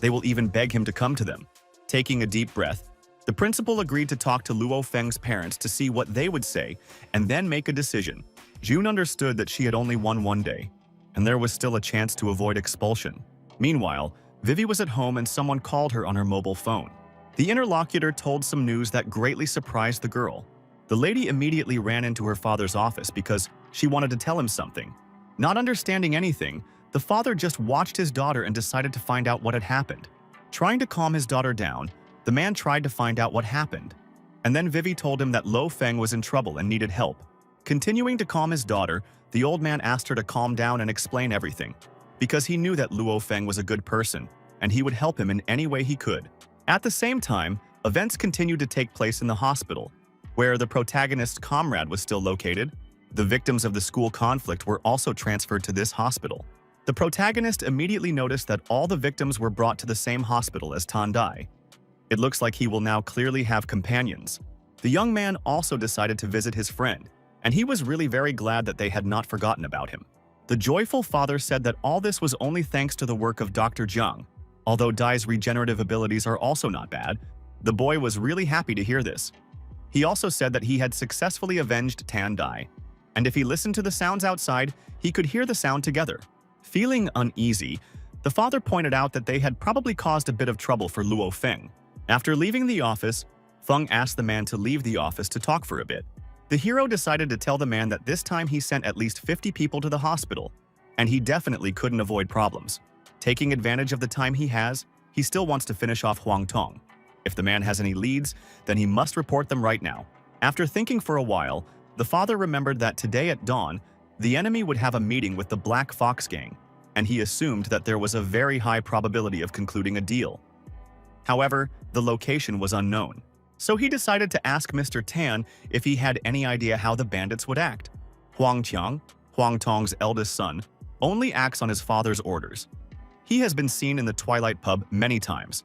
They will even beg him to come to them. Taking a deep breath, the principal agreed to talk to Luo Feng's parents to see what they would say and then make a decision. Jun understood that she had only won one day, and there was still a chance to avoid expulsion. Meanwhile, Vivi was at home and someone called her on her mobile phone. The interlocutor told some news that greatly surprised the girl. The lady immediately ran into her father's office because she wanted to tell him something. Not understanding anything, the father just watched his daughter and decided to find out what had happened. Trying to calm his daughter down, the man tried to find out what happened. And then Vivi told him that Lo Feng was in trouble and needed help. Continuing to calm his daughter, the old man asked her to calm down and explain everything, because he knew that Luo Feng was a good person, and he would help him in any way he could. At the same time, events continued to take place in the hospital, where the protagonist's comrade was still located. The victims of the school conflict were also transferred to this hospital. The protagonist immediately noticed that all the victims were brought to the same hospital as Tandai. It looks like he will now clearly have companions. The young man also decided to visit his friend, and he was really very glad that they had not forgotten about him. The joyful father said that all this was only thanks to the work of Dr. Zhang. Although Dai's regenerative abilities are also not bad, the boy was really happy to hear this. He also said that he had successfully avenged Tan Dai, and if he listened to the sounds outside, he could hear the sound together. Feeling uneasy, the father pointed out that they had probably caused a bit of trouble for Luo Feng. After leaving the office, Feng asked the man to leave the office to talk for a bit. The hero decided to tell the man that this time he sent at least 50 people to the hospital, and he definitely couldn't avoid problems. Taking advantage of the time he has, he still wants to finish off Huang Tong. If the man has any leads, then he must report them right now. After thinking for a while, the father remembered that today at dawn, the enemy would have a meeting with the Black Fox Gang, and he assumed that there was a very high probability of concluding a deal. However, the location was unknown, so he decided to ask Mr. Tan if he had any idea how the bandits would act. Huang Qiang, Huang Tong's eldest son, only acts on his father's orders. He has been seen in the Twilight Pub many times.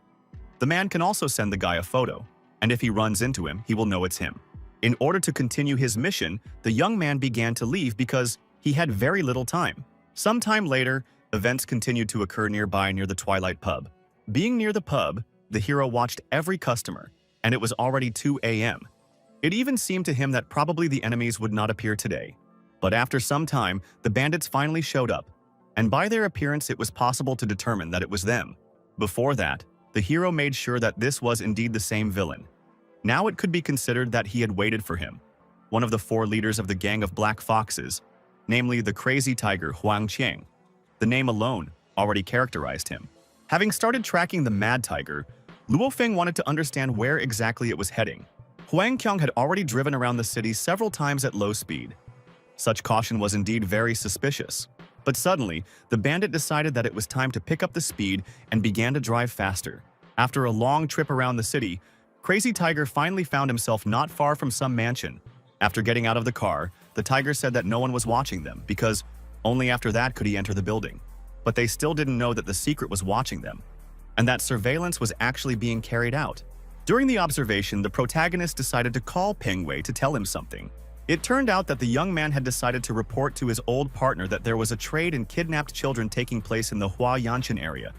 The man can also send the guy a photo, and if he runs into him, he will know it's him. In order to continue his mission, the young man began to leave because he had very little time. Sometime later, events continued to occur nearby near the Twilight Pub. Being near the pub, the hero watched every customer, and it was already 2 a.m. It even seemed to him that probably the enemies would not appear today. But after some time, the bandits finally showed up, and by their appearance it was possible to determine that it was them. Before that, the hero made sure that this was indeed the same villain. Now it could be considered that he had waited for him. One of the 4 leaders of the gang of Black Foxes, namely the crazy tiger Huang Qiang. The name alone already characterized him. Having started tracking the mad tiger, Luo Feng wanted to understand where exactly it was heading. Huang Qiang had already driven around the city several times at low speed. Such caution was indeed very suspicious. But suddenly, the bandit decided that it was time to pick up the speed and began to drive faster. After a long trip around the city, Crazy Tiger finally found himself not far from some mansion. After getting out of the car, the tiger said that no one was watching them because only after that could he enter the building. But they still didn't know that the secret was watching them, and that surveillance was actually being carried out. During the observation, the protagonist decided to call Peng Wei to tell him something. It turned out that the young man had decided to report to his old partner that there was a trade in kidnapped children taking place in the Hua Yanshan area,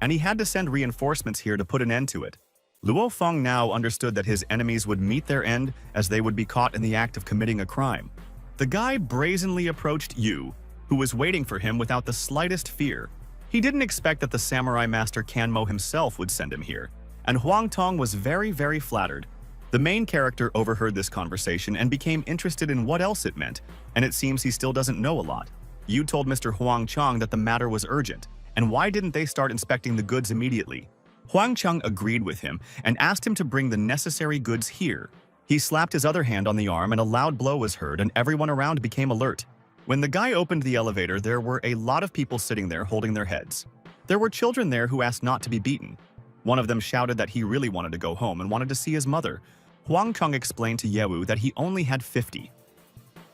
and he had to send reinforcements here to put an end to it. Luo Feng now understood that his enemies would meet their end as they would be caught in the act of committing a crime. The guy brazenly approached Yu, who was waiting for him without the slightest fear. He didn't expect that the samurai master Kanmo himself would send him here, and Huang Tong was very flattered. The main character overheard this conversation and became interested in what else it meant, and it seems he still doesn't know a lot. Yu told Mr. Huang Chang that the matter was urgent, and why didn't they start inspecting the goods immediately? Huang Chang agreed with him and asked him to bring the necessary goods here. He slapped his other hand on the arm and a loud blow was heard and everyone around became alert. When the guy opened the elevator, there were a lot of people sitting there holding their heads. There were children there who asked not to be beaten. One of them shouted that he really wanted to go home and wanted to see his mother. Huang Chang explained to Yewu that he only had 50.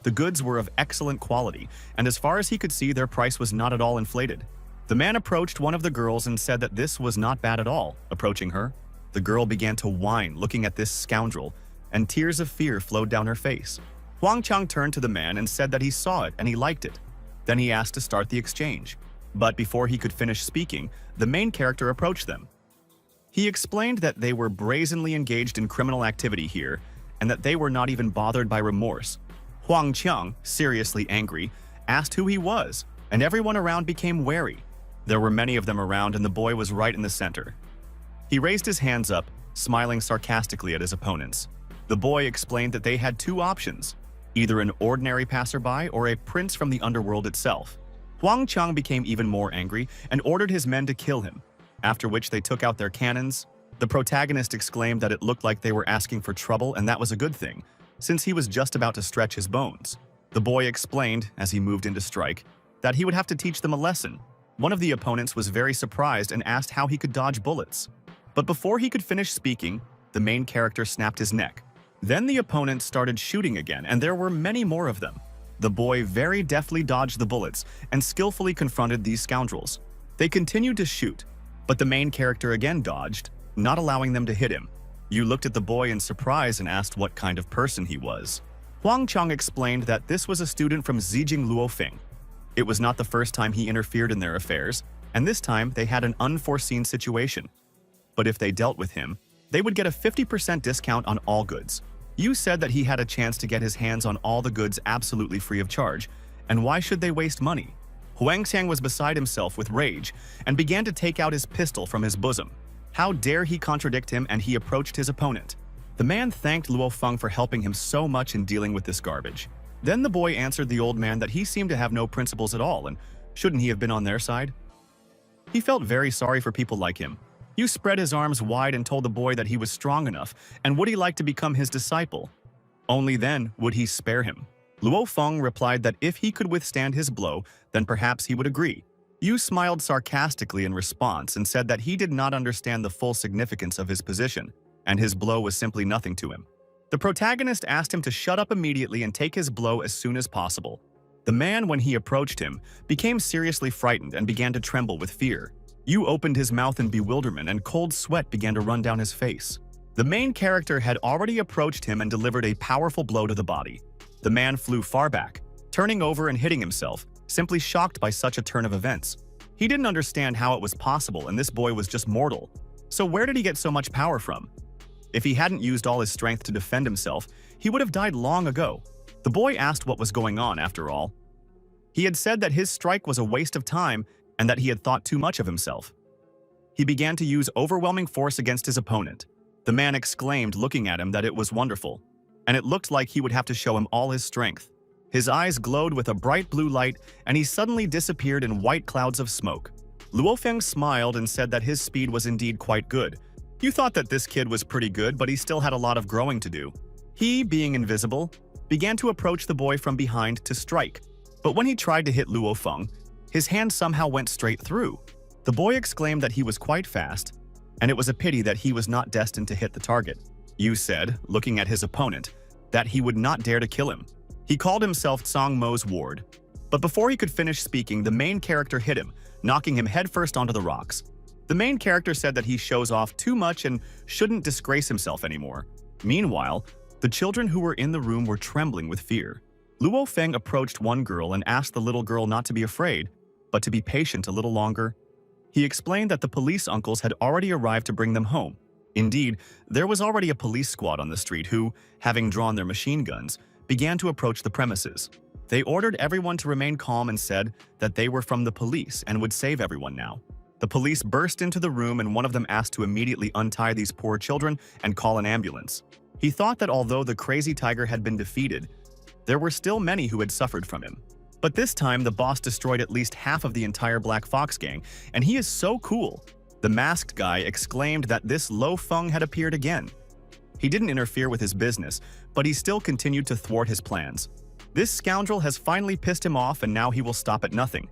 The goods were of excellent quality, and as far as he could see, their price was not at all inflated. The man approached one of the girls and said that this was not bad at all. Approaching her, the girl began to whine, looking at this scoundrel, and tears of fear flowed down her face. Huang Chang turned to the man and said that he saw it and he liked it. Then he asked to start the exchange. But before he could finish speaking, the main character approached them. He explained that they were brazenly engaged in criminal activity here and that they were not even bothered by remorse. Huang Chang, seriously angry, asked who he was, and everyone around became wary. There were many of them around and the boy was right in the center. He raised his hands up, smiling sarcastically at his opponents. The boy explained that they had two options, either an ordinary passerby or a prince from the underworld itself. Huang Chang became even more angry and ordered his men to kill him, after which they took out their cannons. The protagonist exclaimed that it looked like they were asking for trouble, and that was a good thing, since he was just about to stretch his bones. The boy explained, as he moved into strike, that he would have to teach them a lesson. One of the opponents was very surprised and asked how he could dodge bullets. But before he could finish speaking, the main character snapped his neck. Then the opponent started shooting again, and there were many more of them. The boy very deftly dodged the bullets and skillfully confronted these scoundrels. They continued to shoot, but the main character again dodged, not allowing them to hit him. You looked at the boy in surprise and asked what kind of person he was. Huang Chang explained that this was a student from Zijing Luofeng. It was not the first time he interfered in their affairs, and this time they had an unforeseen situation. But if they dealt with him, they would get a 50% discount on all goods. You said that he had a chance to get his hands on all the goods absolutely free of charge, and why should they waste money? Huang Xiang was beside himself with rage and began to take out his pistol from his bosom. How dare he contradict him, and he approached his opponent. The man thanked Luo Feng for helping him so much in dealing with this garbage. Then the boy answered the old man that he seemed to have no principles at all, and shouldn't he have been on their side? He felt very sorry for people like him. Yu spread his arms wide and told the boy that he was strong enough, and would he like to become his disciple? Only then would he spare him. Luo Feng replied that if he could withstand his blow, then perhaps he would agree. Yu smiled sarcastically in response and said that he did not understand the full significance of his position, and his blow was simply nothing to him. The protagonist asked him to shut up immediately and take his blow as soon as possible. The man, when he approached him, became seriously frightened and began to tremble with fear. Yu opened his mouth in bewilderment and cold sweat began to run down his face. The main character had already approached him and delivered a powerful blow to the body. The man flew far back, turning over and hitting himself, simply shocked by such a turn of events. He didn't understand how it was possible, and this boy was just mortal. So where did he get so much power from? If he hadn't used all his strength to defend himself, he would have died long ago. The boy asked what was going on after all. He had said that his strike was a waste of time and that he had thought too much of himself. He began to use overwhelming force against his opponent. The man exclaimed, looking at him, that it was wonderful, and it looked like he would have to show him all his strength. His eyes glowed with a bright blue light, and he suddenly disappeared in white clouds of smoke. Luofeng smiled and said that his speed was indeed quite good. You thought that this kid was pretty good, but he still had a lot of growing to do. He, being invisible, began to approach the boy from behind to strike. But when he tried to hit Luofeng, his hand somehow went straight through. The boy exclaimed that he was quite fast, and it was a pity that he was not destined to hit the target. Yu said, looking at his opponent, that he would not dare to kill him. He called himself Song Mo's ward. But before he could finish speaking, the main character hit him, knocking him headfirst onto the rocks. The main character said that he shows off too much and shouldn't disgrace himself anymore. Meanwhile, the children who were in the room were trembling with fear. Luo Feng approached one girl and asked the little girl not to be afraid, but to be patient a little longer. He explained that the police uncles had already arrived to bring them home. Indeed, there was already a police squad on the street who, having drawn their machine guns, began to approach the premises. They ordered everyone to remain calm and said that they were from the police and would save everyone now. The police burst into the room and one of them asked to immediately untie these poor children and call an ambulance. He thought that although the crazy tiger had been defeated, there were still many who had suffered from him. But this time, the boss destroyed at least half of the entire Black Fox gang, and he is so cool. The masked guy exclaimed that this Lo Feng had appeared again. He didn't interfere with his business, but he still continued to thwart his plans. This scoundrel has finally pissed him off and now he will stop at nothing.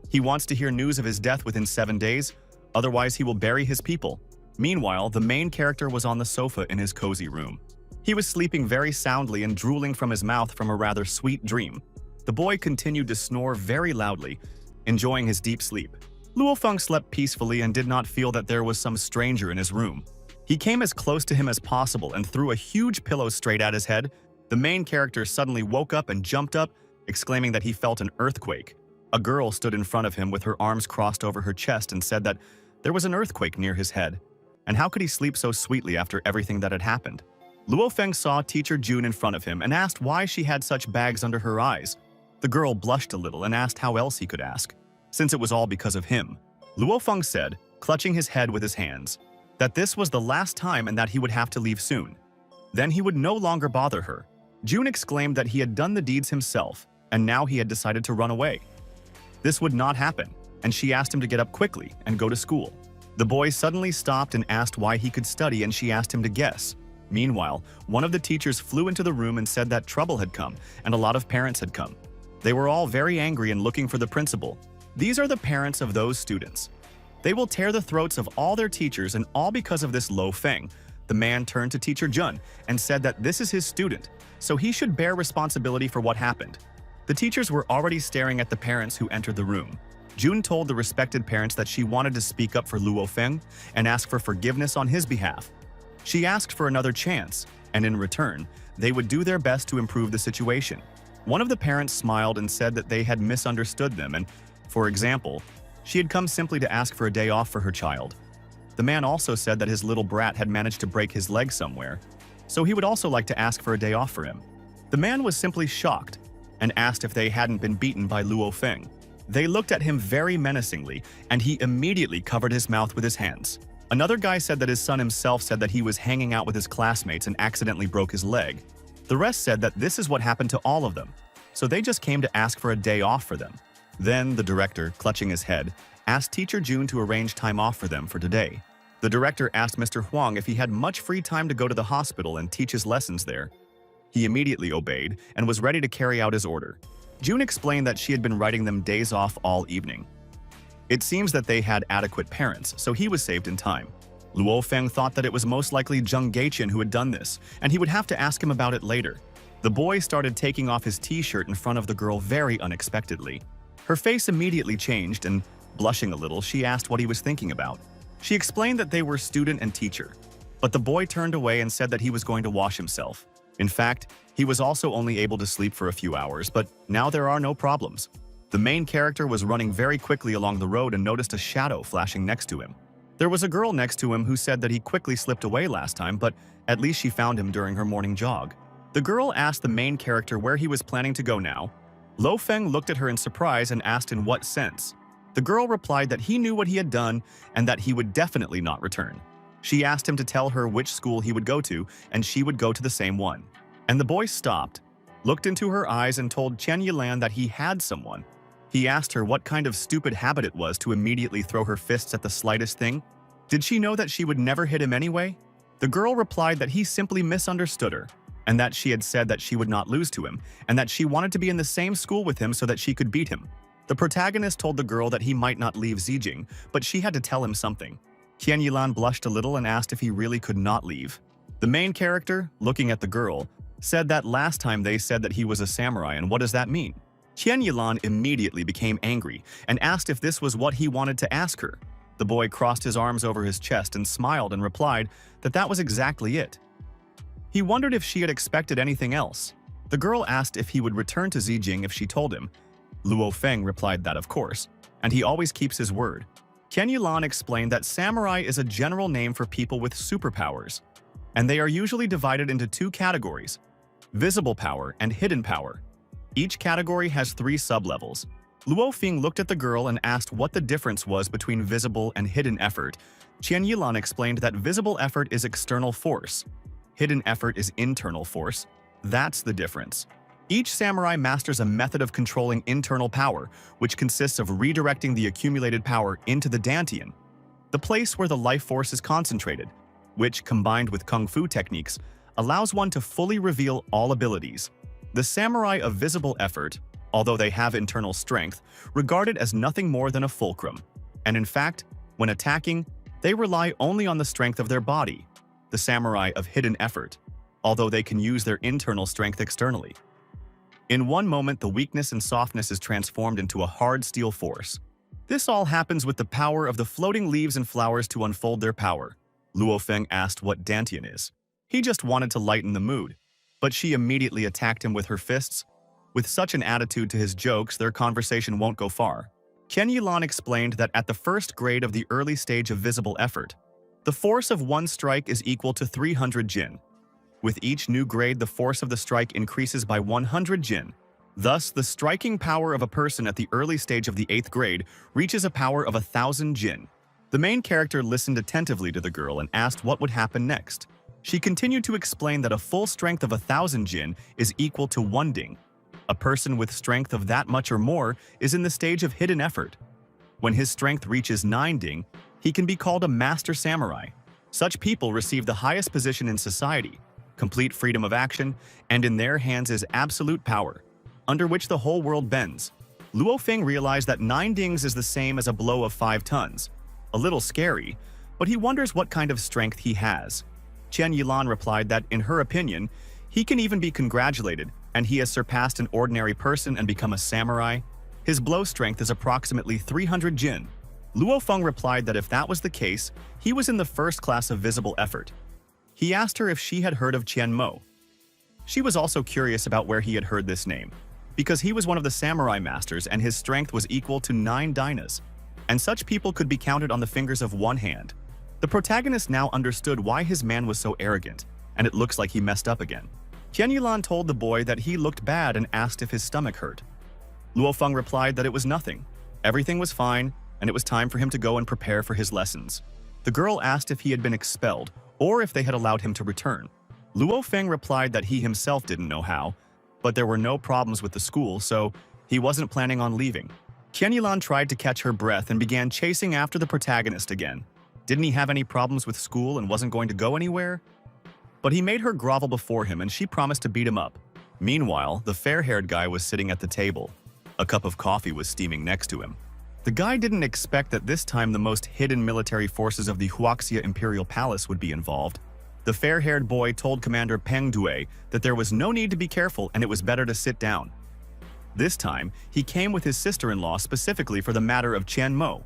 He wants to hear news of his death within 7 days, otherwise he will bury his people. Meanwhile, the main character was on the sofa in his cozy room. He was sleeping very soundly and drooling from his mouth from a rather sweet dream. The boy continued to snore very loudly, enjoying his deep sleep. Luo Feng slept peacefully and did not feel that there was some stranger in his room. He came as close to him as possible and threw a huge pillow straight at his head. The main character suddenly woke up and jumped up, exclaiming that he felt an earthquake. A girl stood in front of him with her arms crossed over her chest and said that there was an earthquake near his head. And how could he sleep so sweetly after everything that had happened? Luo Feng saw teacher June in front of him and asked why she had such bags under her eyes. The girl blushed a little and asked how else he could ask, since it was all because of him. Luo Feng said, clutching his head with his hands, that this was the last time and that he would have to leave soon. Then he would no longer bother her. June exclaimed that he had done the deeds himself, and now he had decided to run away. This would not happen, and she asked him to get up quickly and go to school. The boy suddenly stopped and asked why he could study, and she asked him to guess. Meanwhile, one of the teachers flew into the room and said that trouble had come, and a lot of parents had come. They were all very angry and looking for the principal. These are the parents of those students. They will tear the throats of all their teachers, and all because of this Luo Feng. The man turned to teacher Jun and said that this is his student, so he should bear responsibility for what happened. The teachers were already staring at the parents who entered the room. June told the respected parents that she wanted to speak up for Luo Feng and ask for forgiveness on his behalf. She asked for another chance, and in return, they would do their best to improve the situation. One of the parents smiled and said that they had misunderstood them and, for example, she had come simply to ask for a day off for her child. The man also said that his little brat had managed to break his leg somewhere, so he would also like to ask for a day off for him. The man was simply shocked and asked if they hadn't been beaten by Luo Feng. They looked at him very menacingly, and he immediately covered his mouth with his hands. Another guy said that his son himself said that he was hanging out with his classmates and accidentally broke his leg. The rest said that this is what happened to all of them, so they just came to ask for a day off for them. Then the director, clutching his head, asked teacher June to arrange time off for them for today. The director asked Mr. Huang if he had much free time to go to the hospital and teach his lessons there. He immediately obeyed and was ready to carry out his order. June explained that she had been writing them days off all evening. It seems that they had adequate parents, so he was saved in time. Luo Feng thought that it was most likely Zheng Geiqian who had done this, and he would have to ask him about it later. The boy started taking off his t-shirt in front of the girl very unexpectedly. Her face immediately changed, and, blushing a little, she asked what he was thinking about. She explained that they were student and teacher, but the boy turned away and said that he was going to wash himself. In fact, he was also only able to sleep for a few hours, but now there are no problems. The main character was running very quickly along the road and noticed a shadow flashing next to him. There was a girl next to him who said that he quickly slipped away last time, but at least she found him during her morning jog. The girl asked the main character where he was planning to go now. Luo Feng looked at her in surprise and asked in what sense. The girl replied that he knew what he had done and that he would definitely not return. She asked him to tell her which school he would go to, and she would go to the same one. And the boy stopped, looked into her eyes and told Chen Yilan that he had someone. He asked her what kind of stupid habit it was to immediately throw her fists at the slightest thing. Did she know that she would never hit him anyway? The girl replied that he simply misunderstood her, and that she had said that she would not lose to him, and that she wanted to be in the same school with him so that she could beat him. The protagonist told the girl that he might not leave Zijing, but she had to tell him something. Qian Yilan blushed a little and asked if he really could not leave. The main character, looking at the girl, said that last time they said that he was a samurai, and what does that mean? Qian Yilan immediately became angry and asked if this was what he wanted to ask her. The boy crossed his arms over his chest and smiled and replied that that was exactly it. He wondered if she had expected anything else. The girl asked if he would return to Zijing if she told him. Luo Feng replied that of course, and he always keeps his word. Qian Yilan explained that samurai is a general name for people with superpowers, and they are usually divided into two categories: visible power and hidden power. Each category has 3 sub-levels. Luo Feng looked at the girl and asked what the difference was between visible and hidden effort. Qian Yilan explained that visible effort is external force. Hidden effort is internal force. That's the difference. Each samurai masters a method of controlling internal power, which consists of redirecting the accumulated power into the dantian, the place where the life force is concentrated, which, combined with kung fu techniques, allows one to fully reveal all abilities. The samurai of visible effort, although they have internal strength, regard it as nothing more than a fulcrum. And in fact, when attacking, they rely only on the strength of their body. The samurai of hidden effort, although they can use their internal strength externally. In one moment, the weakness and softness is transformed into a hard steel force. This all happens with the power of the floating leaves and flowers to unfold their power. Luo Feng asked what dantian is. He just wanted to lighten the mood. but she immediately attacked him with her fists. With such an attitude to his jokes, their conversation won't go far. Qian Yilan explained that at the first grade of the early stage of visible effort, the force of one strike is equal to 300 jin. With each new grade, the force of the strike increases by 100 jin. Thus, the striking power of a person at the early stage of the 8th grade reaches a power of 1,000 jin. The main character listened attentively to the girl and asked what would happen next. She continued to explain that a full strength of 1,000 jin is equal to 1 ding. A person with strength of that much or more is in the stage of hidden effort. When his strength reaches 9 ding, he can be called a master samurai. Such people receive the highest position in society, complete freedom of action, and in their hands is absolute power, under which the whole world bends. Luo Feng realized that 9 dings is the same as a blow of 5 tons. A little scary, but he wonders what kind of strength he has. Qian Yilan replied that, in her opinion, he can even be congratulated, and he has surpassed an ordinary person and become a samurai. His blow strength is approximately 300 jin. Luo Feng replied that if that was the case, he was in the first class of visible effort. He asked her if she had heard of Qian Mo. She was also curious about where he had heard this name, because he was one of the samurai masters and his strength was equal to 9 dinas, and such people could be counted on the fingers of one hand. The protagonist now understood why his man was so arrogant, and it looks like he messed up again. Qian Yilan told the boy that he looked bad and asked if his stomach hurt. Luo Feng replied that it was nothing. Everything was fine, and it was time for him to go and prepare for his lessons. The girl asked if he had been expelled, or if they had allowed him to return. Luo Feng replied that he himself didn't know how, but there were no problems with the school, so he wasn't planning on leaving. Qian Yilan tried to catch her breath and began chasing after the protagonist again. Didn't he have any problems with school and wasn't going to go anywhere? But he made her grovel before him and she promised to beat him up. Meanwhile, the fair-haired guy was sitting at the table. A cup of coffee was steaming next to him. The guy didn't expect that this time the most hidden military forces of the Huaxia Imperial Palace would be involved. The fair-haired boy told Commander Peng Dui that there was no need to be careful and it was better to sit down. This time, he came with his sister-in-law specifically for the matter of Qian Mo.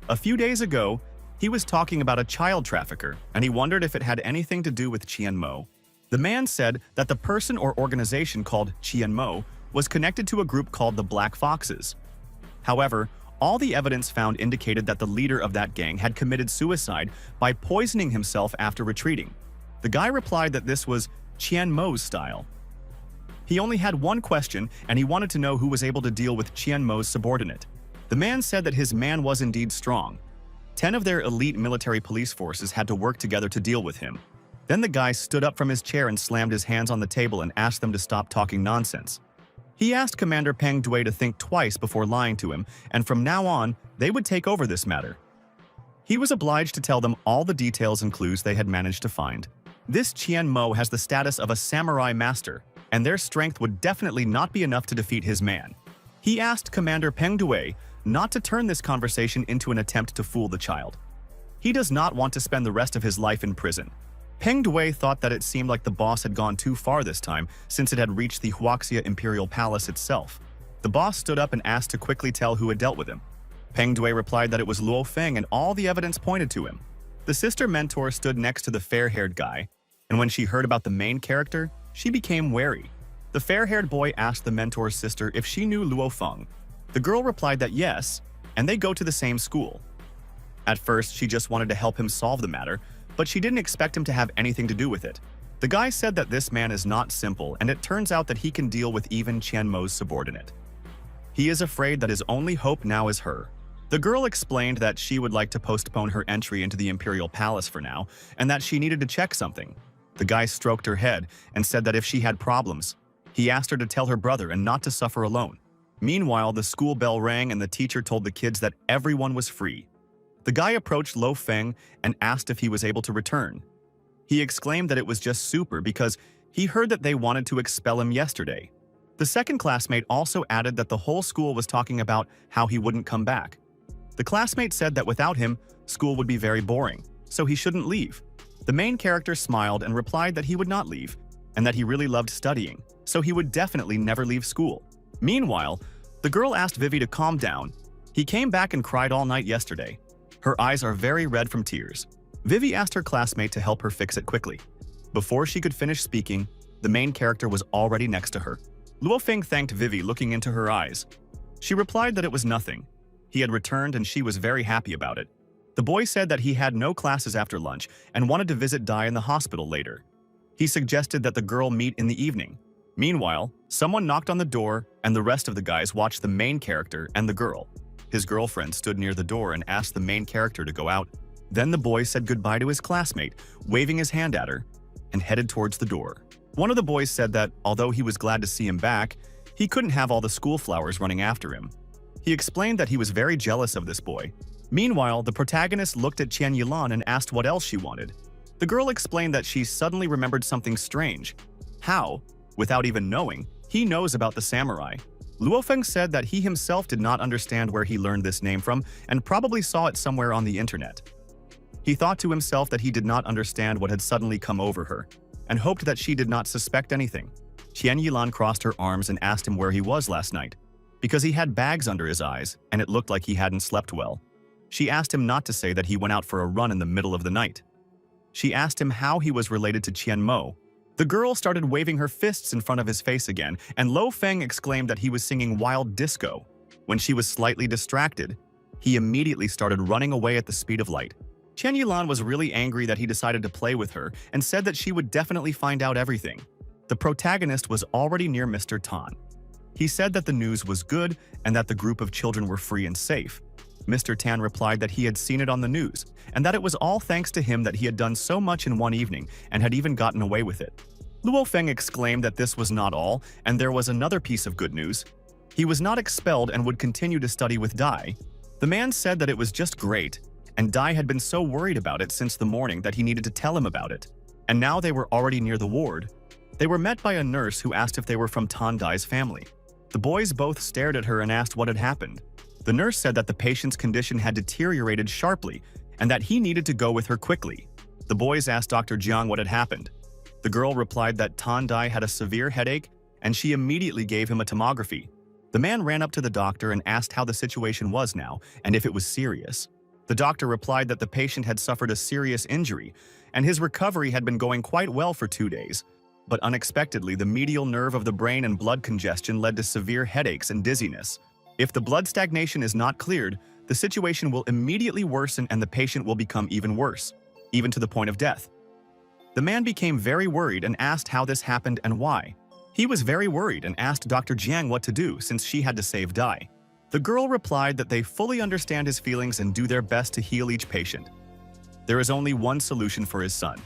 A few days ago, he was talking about a child trafficker, and he wondered if it had anything to do with Qian Mo. The man said that the person or organization called Qian Mo was connected to a group called the Black Foxes. However, all the evidence found indicated that the leader of that gang had committed suicide by poisoning himself after retreating. The guy replied that this was Qian Mo's style. He only had one question, and he wanted to know who was able to deal with Qian Mo's subordinate. The man said that his man was indeed strong. 10 of their elite military police forces had to work together to deal with him. Then the guy stood up from his chair and slammed his hands on the table and asked them to stop talking nonsense. He asked Commander Peng Dui to think twice before lying to him, and from now on, they would take over this matter. He was obliged to tell them all the details and clues they had managed to find. This Qian Mo has the status of a samurai master, and their strength would definitely not be enough to defeat his man. He asked Commander Peng Dui not to turn this conversation into an attempt to fool the child. He does not want to spend the rest of his life in prison. Peng Dui thought that it seemed like the boss had gone too far this time since it had reached the Huaxia Imperial Palace itself. The boss stood up and asked to quickly tell who had dealt with him. Peng Dui replied that it was Luo Feng and all the evidence pointed to him. The sister mentor stood next to the fair-haired guy, and when she heard about the main character, she became wary. The fair-haired boy asked the mentor's sister if she knew Luo Feng. The girl replied that yes, and they go to the same school. At first, she just wanted to help him solve the matter, but she didn't expect him to have anything to do with it. The guy said that this man is not simple, and it turns out that he can deal with even Qian Mo's subordinate. He is afraid that his only hope now is her. The girl explained that she would like to postpone her entry into the Imperial Palace for now, and that she needed to check something. The guy stroked her head and said that if she had problems, he asked her to tell her brother and not to suffer alone. Meanwhile, the school bell rang and the teacher told the kids that everyone was free. The guy approached Luo Feng and asked if he was able to return. He exclaimed that it was just super because he heard that they wanted to expel him yesterday. The second classmate also added that the whole school was talking about how he wouldn't come back. The classmate said that without him, school would be very boring, so he shouldn't leave. The main character smiled and replied that he would not leave, and that he really loved studying, so he would definitely never leave school. Meanwhile, the girl asked Vivi to calm down. He came back and cried all night yesterday. Her eyes are very red from tears. Vivi asked her classmate to help her fix it quickly. Before she could finish speaking, The main character was already next to her. Luo Feng thanked Vivi, looking into her eyes. She replied that it was nothing. He had returned and she was very happy about it. The boy said that he had no classes after lunch and wanted to visit Dai in the hospital later. He suggested that the girl meet in the evening. Meanwhile, someone knocked on the door and the rest of the guys watched the main character and the girl. His girlfriend stood near the door and asked the main character to go out. Then the boy said goodbye to his classmate, waving his hand at her, and headed towards the door. One of the boys said that, although he was glad to see him back, he couldn't have all the school flowers running after him. He explained that he was very jealous of this boy. Meanwhile, the protagonist looked at Qian Yilan and asked what else she wanted. The girl explained that she suddenly remembered something strange. How, without even knowing, he knows about the samurai. Luo Feng said that he himself did not understand where he learned this name from and probably saw it somewhere on the internet. He thought to himself that he did not understand what had suddenly come over her, and hoped that she did not suspect anything. Qian Yilan crossed her arms and asked him where he was last night, because he had bags under his eyes and it looked like he hadn't slept well. She asked him not to say that he went out for a run in the middle of the night. She asked him how he was related to Qian Mo. The girl started waving her fists in front of his face again, and Luo Feng exclaimed that he was singing Wild Disco. When she was slightly distracted, he immediately started running away at the speed of light. Qian Yilan was really angry that he decided to play with her and said that she would definitely find out everything. The protagonist was already near Mr. Tan. He said that the news was good and that the group of children were free and safe. Mr. Tan replied that he had seen it on the news, and that it was all thanks to him that he had done so much in one evening and had even gotten away with it. Luo Feng exclaimed that this was not all, and there was another piece of good news. He was not expelled and would continue to study with Dai. The man said that it was just great, and Dai had been so worried about it since the morning that he needed to tell him about it. And now they were already near the ward. They were met by a nurse who asked if they were from Tan Dai's family. The boys both stared at her and asked what had happened. The nurse said that the patient's condition had deteriorated sharply and that he needed to go with her quickly. The boys asked Dr. Jiang what had happened. The girl replied that Tan Dai had a severe headache and she immediately gave him a tomography. The man ran up to the doctor and asked how the situation was now and if it was serious. The doctor replied that the patient had suffered a serious injury and his recovery had been going quite well for 2 days. But unexpectedly, the medial nerve of the brain and blood congestion led to severe headaches and dizziness. If the blood stagnation is not cleared, the situation will immediately worsen and the patient will become even worse, even to the point of death. The man became very worried and asked how this happened and why. He was very worried and asked Dr. Jiang what to do since she had to save Dai. The girl replied that they fully understand his feelings and do their best to heal each patient. There is only one solution for his son: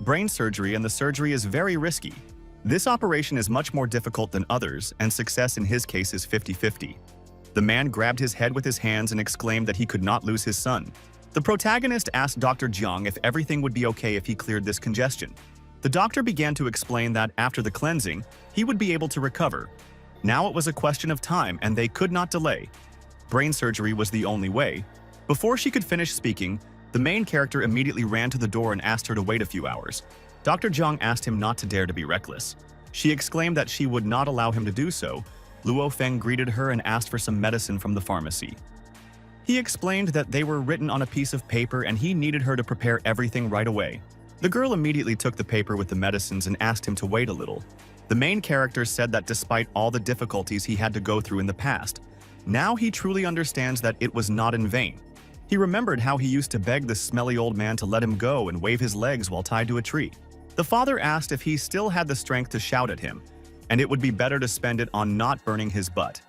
brain surgery, and the surgery is very risky. This operation is much more difficult than others, and success in his case is 50-50. The man grabbed his head with his hands and exclaimed that he could not lose his son. The protagonist asked Dr. Jiang if everything would be okay if he cleared this congestion. The doctor began to explain that after the cleansing, he would be able to recover. Now it was a question of time and they could not delay. Brain surgery was the only way. Before she could finish speaking, the main character immediately ran to the door and asked her to wait a few hours. Dr. Jiang asked him not to dare to be reckless. She exclaimed that she would not allow him to do so. Luo Feng greeted her and asked for some medicine from the pharmacy. He explained that they were written on a piece of paper and he needed her to prepare everything right away. The girl immediately took the paper with the medicines and asked him to wait a little. The main character said that despite all the difficulties he had to go through in the past, now he truly understands that it was not in vain. He remembered how he used to beg the smelly old man to let him go and wave his legs while tied to a tree. The father asked if he still had the strength to shout at him, and it would be better to spend it on not burning his butt.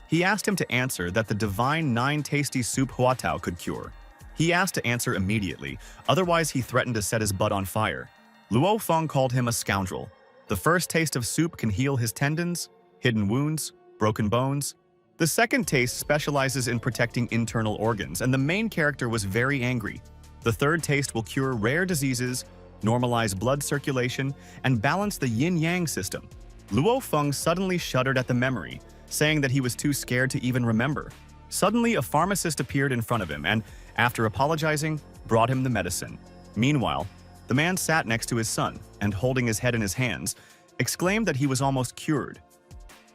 He asked him to answer that the divine 9 tasty soup huatao could cure. He asked to answer immediately, otherwise he threatened to set his butt on fire. Luo Feng called him a scoundrel. The first taste of soup can heal his tendons, hidden wounds, broken bones. The second taste specializes in protecting internal organs, and the main character was very angry. The third taste will cure rare diseases, normalize blood circulation, and balance the yin-yang system. Luo Feng suddenly shuddered at the memory, saying that he was too scared to even remember. Suddenly, a pharmacist appeared in front of him and, after apologizing, brought him the medicine. Meanwhile, the man sat next to his son and, holding his head in his hands, exclaimed that he was almost cured.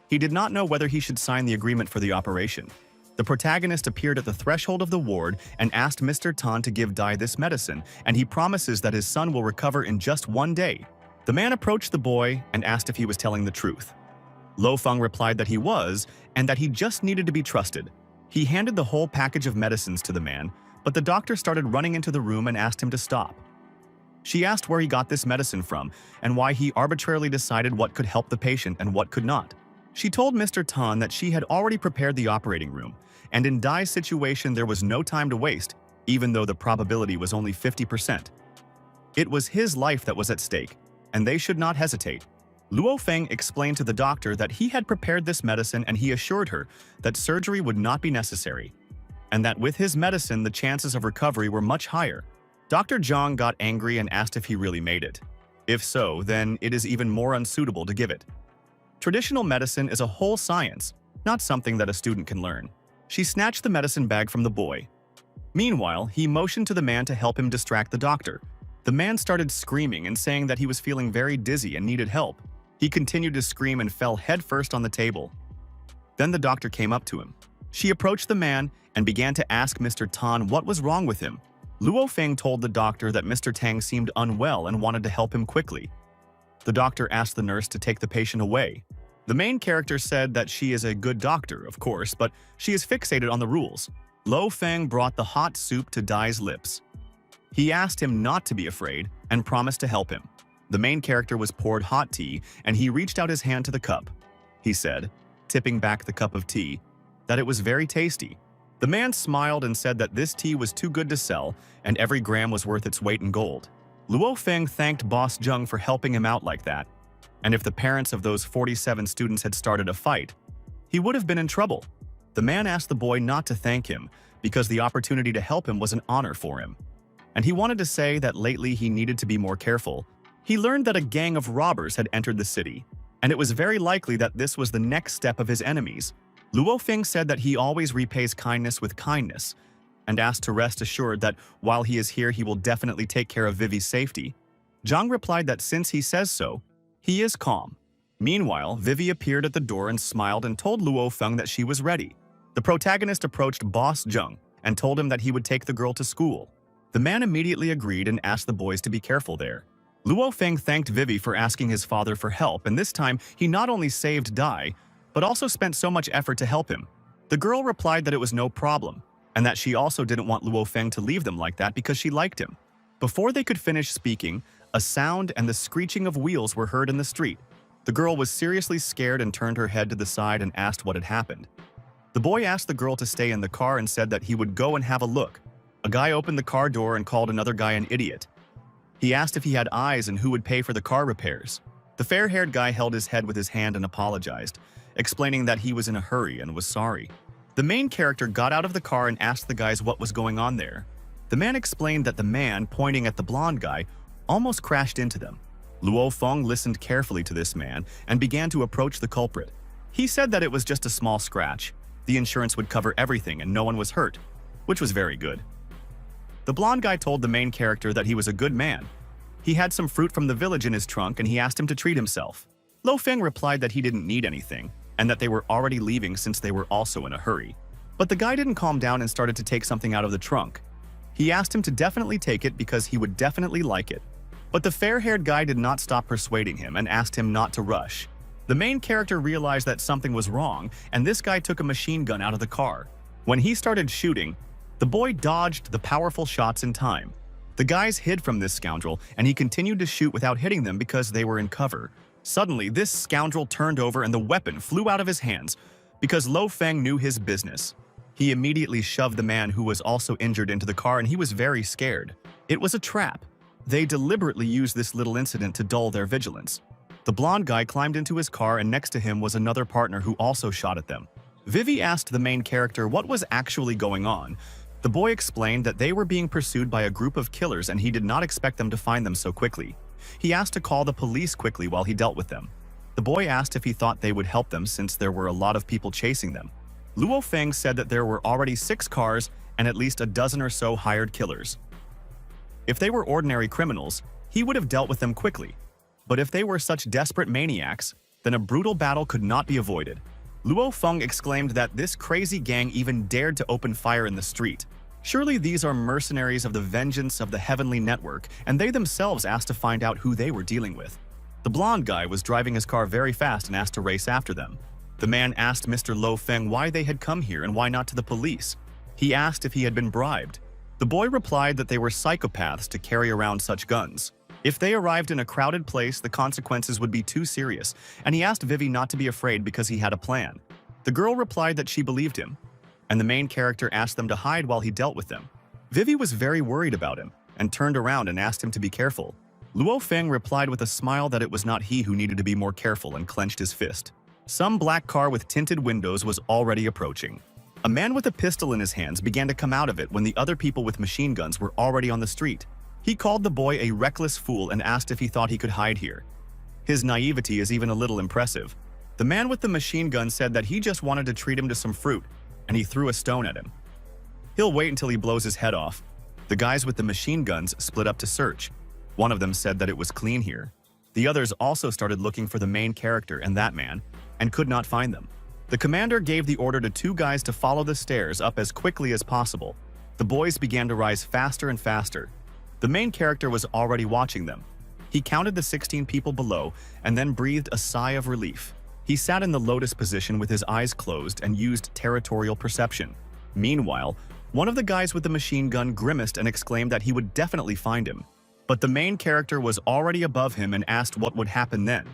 He did not know whether he should sign the agreement for the operation. The protagonist appeared at the threshold of the ward and asked Mr. Tan to give Dai this medicine, and he promises that his son will recover in just 1 day. The man approached the boy and asked if he was telling the truth. Lo Feng replied that he was, and that he just needed to be trusted. He handed the whole package of medicines to the man, but the doctor started running into the room and asked him to stop. She asked where he got this medicine from and why he arbitrarily decided what could help the patient and what could not. She told Mr. Tan that she had already prepared the operating room, and in Dai's situation there was no time to waste, even though the probability was only 50%. It was his life that was at stake, and they should not hesitate. Luo Feng explained to the doctor that he had prepared this medicine and he assured her that surgery would not be necessary, and that with his medicine the chances of recovery were much higher. Dr. Zhang got angry and asked if he really made it. If so, then it is even more unsuitable to give it. Traditional medicine is a whole science, not something that a student can learn. She snatched the medicine bag from the boy. Meanwhile, he motioned to the man to help him distract the doctor. The man started screaming and saying that he was feeling very dizzy and needed help. He continued to scream and fell headfirst on the table. Then the doctor came up to him. She approached the man and began to ask Mr. Tan what was wrong with him. Luo Feng told the doctor that Mr. Tang seemed unwell and wanted to help him quickly. The doctor asked the nurse to take the patient away. The main character said that she is a good doctor, of course, but she is fixated on the rules. Lo Feng brought the hot soup to Dai's lips. He asked him not to be afraid and promised to help him. The main character was poured hot tea, and he reached out his hand to the cup. He said, tipping back the cup of tea, that it was very tasty. The man smiled and said that this tea was too good to sell, and every gram was worth its weight in gold. Luo Feng thanked Boss Zheng for helping him out like that, and if the parents of those 47 students had started a fight, he would have been in trouble. The man asked the boy not to thank him, because the opportunity to help him was an honor for him. And he wanted to say that lately he needed to be more careful. He learned that a gang of robbers had entered the city, and it was very likely that this was the next step of his enemies. Luo Feng said that he always repays kindness with kindness, and asked to rest assured that while he is here he will definitely take care of Vivi's safety. Zhang replied that since he says so, he is calm. Meanwhile, Vivi appeared at the door and smiled and told Luo Feng that she was ready. The protagonist approached Boss Zheng and told him that he would take the girl to school. The man immediately agreed and asked the boys to be careful there. Luo Feng thanked Vivi for asking his father for help, and this time he not only saved Dai, but also spent so much effort to help him. The girl replied that it was no problem, and that she also didn't want Luo Feng to leave them like that because she liked him. Before they could finish speaking, a sound and the screeching of wheels were heard in the street. The girl was seriously scared and turned her head to the side and asked what had happened. The boy asked the girl to stay in the car and said that he would go and have a look. A guy opened the car door and called another guy an idiot. He asked if he had eyes and who would pay for the car repairs. The fair-haired guy held his head with his hand and apologized, explaining that he was in a hurry and was sorry. The main character got out of the car and asked the guys what was going on there. The man explained that the man, pointing at the blonde guy, almost crashed into them. Luo Feng listened carefully to this man and began to approach the culprit. He said that it was just a small scratch. The insurance would cover everything and no one was hurt, which was very good. The blonde guy told the main character that he was a good man. He had some fruit from the village in his trunk and he asked him to treat himself. Lo Feng replied that he didn't need anything and that they were already leaving since they were also in a hurry. But the guy didn't calm down and started to take something out of the trunk. He asked him to definitely take it because he would definitely like it. But the fair-haired guy did not stop persuading him and asked him not to rush. The main character realized that something was wrong, and this guy took a machine gun out of the car. When he started shooting, the boy dodged the powerful shots in time. The guys hid from this scoundrel, and he continued to shoot without hitting them because they were in cover. Suddenly, this scoundrel turned over and the weapon flew out of his hands because Lo Feng knew his business. He immediately shoved the man who was also injured into the car and he was very scared. It was a trap. They deliberately used this little incident to dull their vigilance. The blonde guy climbed into his car and next to him was another partner who also shot at them. Vivi asked the main character what was actually going on. The boy explained that they were being pursued by a group of killers and he did not expect them to find them so quickly. He asked to call the police quickly while he dealt with them. The boy asked if he thought they would help them since there were a lot of people chasing them. Luo Feng said that there were already 6 cars and at least a dozen or so hired killers. If they were ordinary criminals, he would have dealt with them quickly. But if they were such desperate maniacs, then a brutal battle could not be avoided. Luo Feng exclaimed that this crazy gang even dared to open fire in the street. Surely these are mercenaries of the vengeance of the Heavenly Network, and they themselves asked to find out who they were dealing with. The blonde guy was driving his car very fast and asked to race after them. The man asked Mr. Lo Feng why they had come here and why not to the police. He asked if he had been bribed. The boy replied that they were psychopaths to carry around such guns. If they arrived in a crowded place, the consequences would be too serious, and he asked Vivi not to be afraid because he had a plan. The girl replied that she believed him, and the main character asked them to hide while he dealt with them. Vivi was very worried about him and turned around and asked him to be careful. Luo Feng replied with a smile that it was not he who needed to be more careful and clenched his fist. Some black car with tinted windows was already approaching. A man with a pistol in his hands began to come out of it when the other people with machine guns were already on the street. He called the boy a reckless fool and asked if he thought he could hide here. His naivety is even a little impressive. The man with the machine gun said that he just wanted to treat him to some fruit, and he threw a stone at him. He'll wait until he blows his head off. The guys with the machine guns split up to search. One of them said that it was clean here. The others also started looking for the main character and that man, and could not find them. The commander gave the order to two guys to follow the stairs up as quickly as possible. The boys began to rise faster and faster. The main character was already watching them. He counted the 16 people below and then breathed a sigh of relief. He sat in the lotus position with his eyes closed and used territorial perception. Meanwhile, one of the guys with the machine gun grimaced and exclaimed that he would definitely find him. But the main character was already above him and asked what would happen then.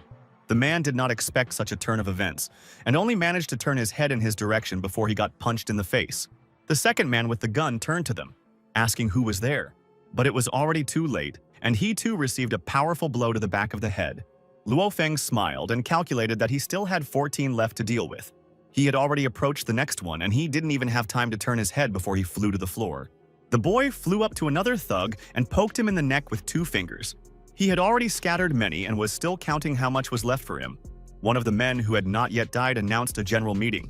The man did not expect such a turn of events, and only managed to turn his head in his direction before he got punched in the face. The second man with the gun turned to them, asking who was there. But it was already too late, and he too received a powerful blow to the back of the head. Luo Feng smiled and calculated that he still had 14 left to deal with. He had already approached the next one, and he didn't even have time to turn his head before he flew to the floor. The boy flew up to another thug and poked him in the neck with 2 fingers. He had already scattered many and was still counting how much was left for him. One of the men who had not yet died announced a general meeting.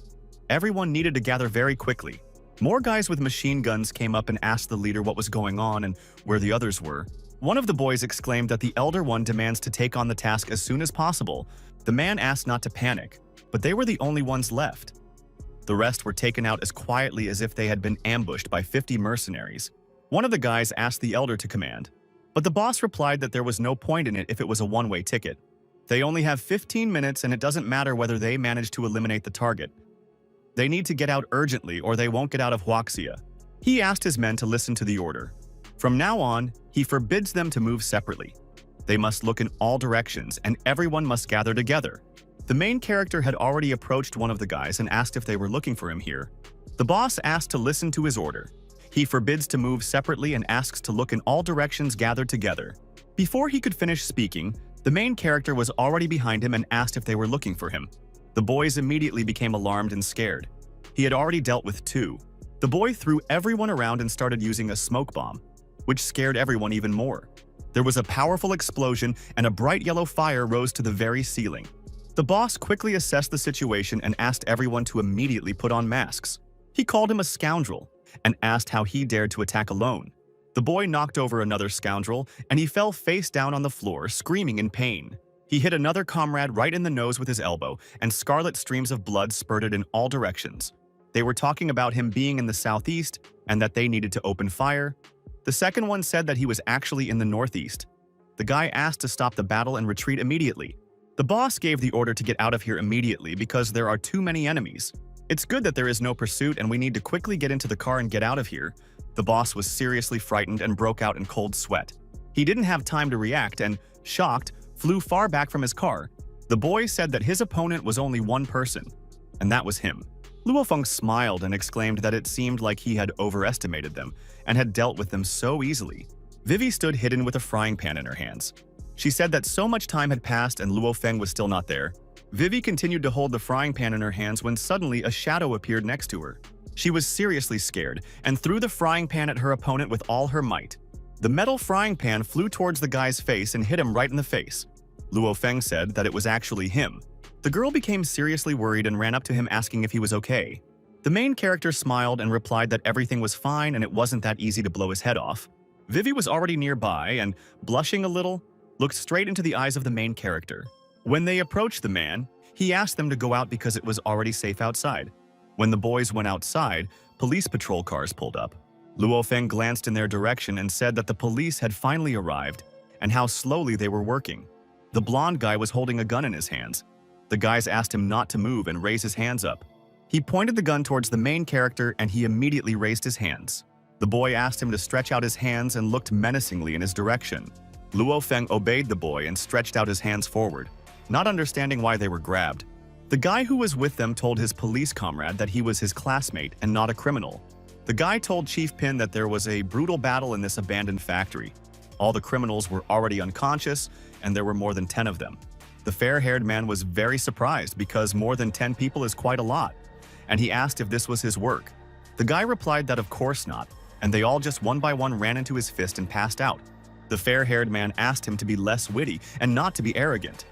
Everyone needed to gather very quickly. More guys with machine guns came up and asked the leader what was going on and where the others were. One of the boys exclaimed that the elder one demands to take on the task as soon as possible. The man asked not to panic, but they were the only ones left. The rest were taken out as quietly as if they had been ambushed by 50 mercenaries. One of the guys asked the elder to command, but the boss replied that there was no point in it if it was a one-way ticket. They only have 15 minutes and it doesn't matter whether they manage to eliminate the target. They need to get out urgently or they won't get out of Huaxia. He asked his men to listen to the order. From now on, he forbids them to move separately. They must look in all directions and everyone must gather together. The main character had already approached one of the guys and asked if they were looking for him here. The boss asked to listen to his order. He forbids to move separately and asks to look in all directions gathered together. Before he could finish speaking, the main character was already behind him and asked if they were looking for him. The boys immediately became alarmed and scared. He had already dealt with 2. The boy threw everyone around and started using a smoke bomb, which scared everyone even more. There was a powerful explosion and a bright yellow fire rose to the very ceiling. The boss quickly assessed the situation and asked everyone to immediately put on masks. He called him a scoundrel and asked how he dared to attack alone. The boy knocked over another scoundrel and he fell face down on the floor, screaming in pain. He hit another comrade right in the nose with his elbow, and scarlet streams of blood spurted in all directions. They were talking about him being in the southeast and that they needed to open fire. The second one said that he was actually in the northeast. The guy asked to stop the battle and retreat immediately. The boss gave the order to get out of here immediately because there are too many enemies. It's good that there is no pursuit and we need to quickly get into the car and get out of here. The boss was seriously frightened and broke out in cold sweat. He didn't have time to react and, shocked, flew far back from his car. The boy said that his opponent was only one person, and that was him. Luo Feng smiled and exclaimed that it seemed like he had overestimated them and had dealt with them so easily. Vivi stood hidden with a frying pan in her hands. She said that so much time had passed and Luo Feng was still not there. Vivi continued to hold the frying pan in her hands when suddenly a shadow appeared next to her. She was seriously scared and threw the frying pan at her opponent with all her might. The metal frying pan flew towards the guy's face and hit him right in the face. Luo Feng said that it was actually him. The girl became seriously worried and ran up to him asking if he was okay. The main character smiled and replied that everything was fine and it wasn't that easy to blow his head off. Vivi was already nearby and, blushing a little, looked straight into the eyes of the main character. When they approached the man, he asked them to go out because it was already safe outside. When the boys went outside, police patrol cars pulled up. Luo Feng glanced in their direction and said that the police had finally arrived and how slowly they were working. The blonde guy was holding a gun in his hands. The guys asked him not to move and raise his hands up. He pointed the gun towards the main character and he immediately raised his hands. The boy asked him to stretch out his hands and looked menacingly in his direction. Luo Feng obeyed the boy and stretched out his hands forward, not understanding why they were grabbed. The guy who was with them told his police comrade that he was his classmate and not a criminal. The guy told Chief Pin that there was a brutal battle in this abandoned factory. All the criminals were already unconscious, and there were more than 10 of them. The fair-haired man was very surprised because more than 10 people is quite a lot, and he asked if this was his work. The guy replied that of course not, and they all just one by one ran into his fist and passed out. The fair-haired man asked him to be less witty and not to be arrogant.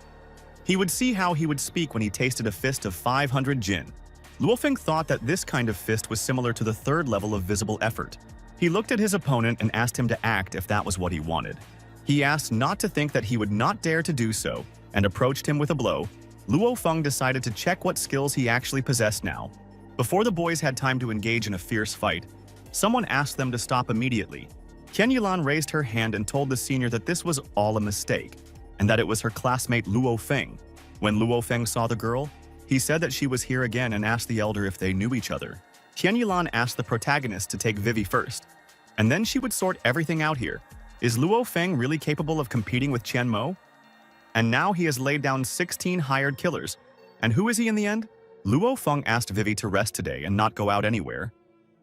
He would see how he would speak when he tasted a fist of 500 jin. Luofeng thought that this kind of fist was similar to the third level of visible effort. He looked at his opponent and asked him to act if that was what he wanted. He asked not to think that he would not dare to do so, and approached him with a blow. Luo Feng decided to check what skills he actually possessed now. Before the boys had time to engage in a fierce fight, someone asked them to stop immediately. Qian Yilan raised her hand and told the senior that this was all a mistake, and that it was her classmate Luo Feng. When Luo Feng saw the girl, he said that she was here again and asked the elder if they knew each other. Qian Yilan asked the protagonist to take Vivi first, and then she would sort everything out here. Is Luo Feng really capable of competing with Qian Mo? And now he has laid down 16 hired killers. And who is he in the end? Luo Feng asked Vivi to rest today and not go out anywhere.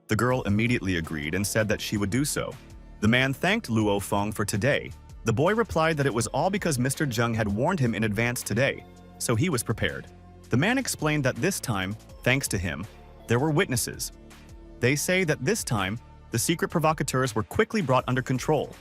The girl immediately agreed and said that she would do so. The man thanked Luo Feng for today. The boy replied that it was all because Mr. Zheng had warned him in advance today, so he was prepared. The man explained that this time, thanks to him, there were witnesses. They say that this time, the secret provocateurs were quickly brought under control.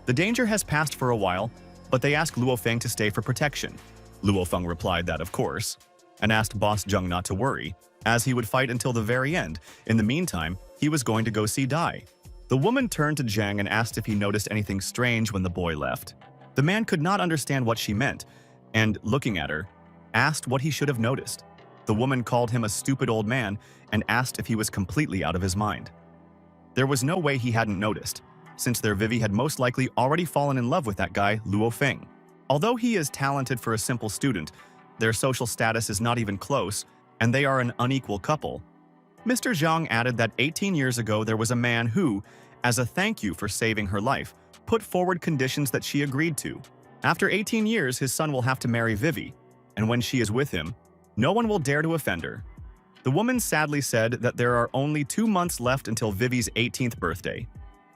The danger has passed for a while, but they asked Luo Feng to stay for protection. Luo Feng replied that of course, and asked Boss Zheng not to worry, as he would fight until the very end. In the meantime, he was going to go see Dai. The woman turned to Zhang and asked if he noticed anything strange when the boy left. The man could not understand what she meant, and, looking at her, asked what he should have noticed. The woman called him a stupid old man and asked if he was completely out of his mind. There was no way he hadn't noticed, since their Vivi had most likely already fallen in love with that guy, Luo Feng. Although he is talented for a simple student, their social status is not even close, and they are an unequal couple. Mr. Zhang added that 18 years ago there was a man who, as a thank you for saving her life, put forward conditions that she agreed to. After 18 years, his son will have to marry Vivi, and when she is with him, no one will dare to offend her. The woman sadly said that there are only 2 months left until Vivi's 18th birthday.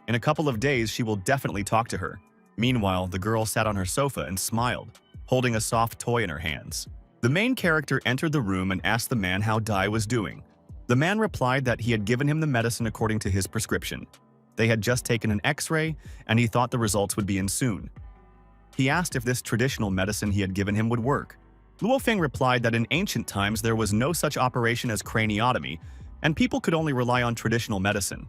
In a couple of days, she will definitely talk to her. Meanwhile, the girl sat on her sofa and smiled, holding a soft toy in her hands. The main character entered the room and asked the man how Dai was doing. The man replied that he had given him the medicine according to his prescription. They had just taken an X-ray, and he thought the results would be in soon. He asked if this traditional medicine he had given him would work. Luo Feng replied that in ancient times there was no such operation as craniotomy, and people could only rely on traditional medicine.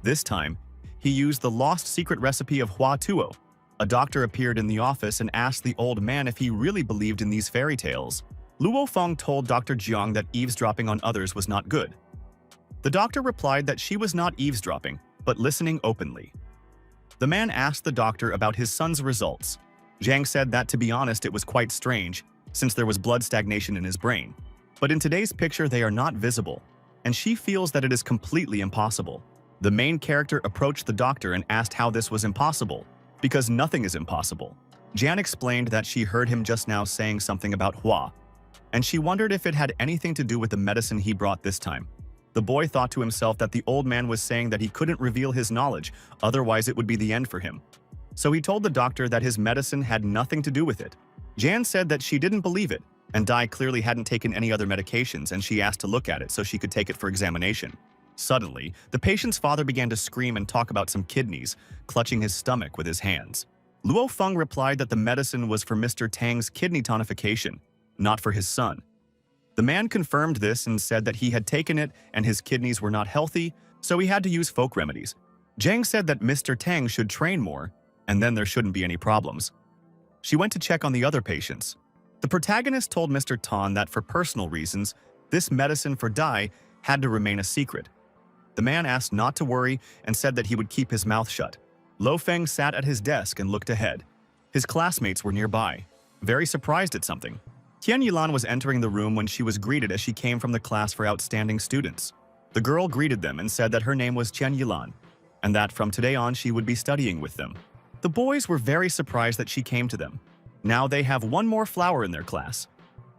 This time, he used the lost secret recipe of Hua Tuo. A doctor appeared in the office and asked the old man if he really believed in these fairy tales. Luo Feng told Dr. Jiang that eavesdropping on others was not good. The doctor replied that she was not eavesdropping, but listening openly. The man asked the doctor about his son's results. Jiang said that, to be honest, it was quite strange, since there was blood stagnation in his brain. But in today's picture, they are not visible, and she feels that it is completely impossible. The main character approached the doctor and asked how this was impossible, because nothing is impossible. Jan explained that she heard him just now saying something about Hua, and she wondered if it had anything to do with the medicine he brought this time. The boy thought to himself that the old man was saying that he couldn't reveal his knowledge, otherwise it would be the end for him. So he told the doctor that his medicine had nothing to do with it. Jan said that she didn't believe it, and Dai clearly hadn't taken any other medications, and she asked to look at it so she could take it for examination. Suddenly, the patient's father began to scream and talk about some kidneys, clutching his stomach with his hands. Luo Feng replied that the medicine was for Mr. Tang's kidney tonification, not for his son. The man confirmed this and said that he had taken it and his kidneys were not healthy, so he had to use folk remedies. Zhang said that Mr. Tang should train more, and then there shouldn't be any problems. She went to check on the other patients. The protagonist told Mr. Tan that for personal reasons, this medicine for Dai had to remain a secret. The man asked not to worry and said that he would keep his mouth shut. Lo Feng sat at his desk and looked ahead. His classmates were nearby. very surprised at something. Tian Yilan was entering the room when she was greeted as she came from the class for outstanding students. The girl greeted them and said that her name was Tian Yilan, and that from today on she would be studying with them. The boys were very surprised that she came to them. Now they have one more flower in their class.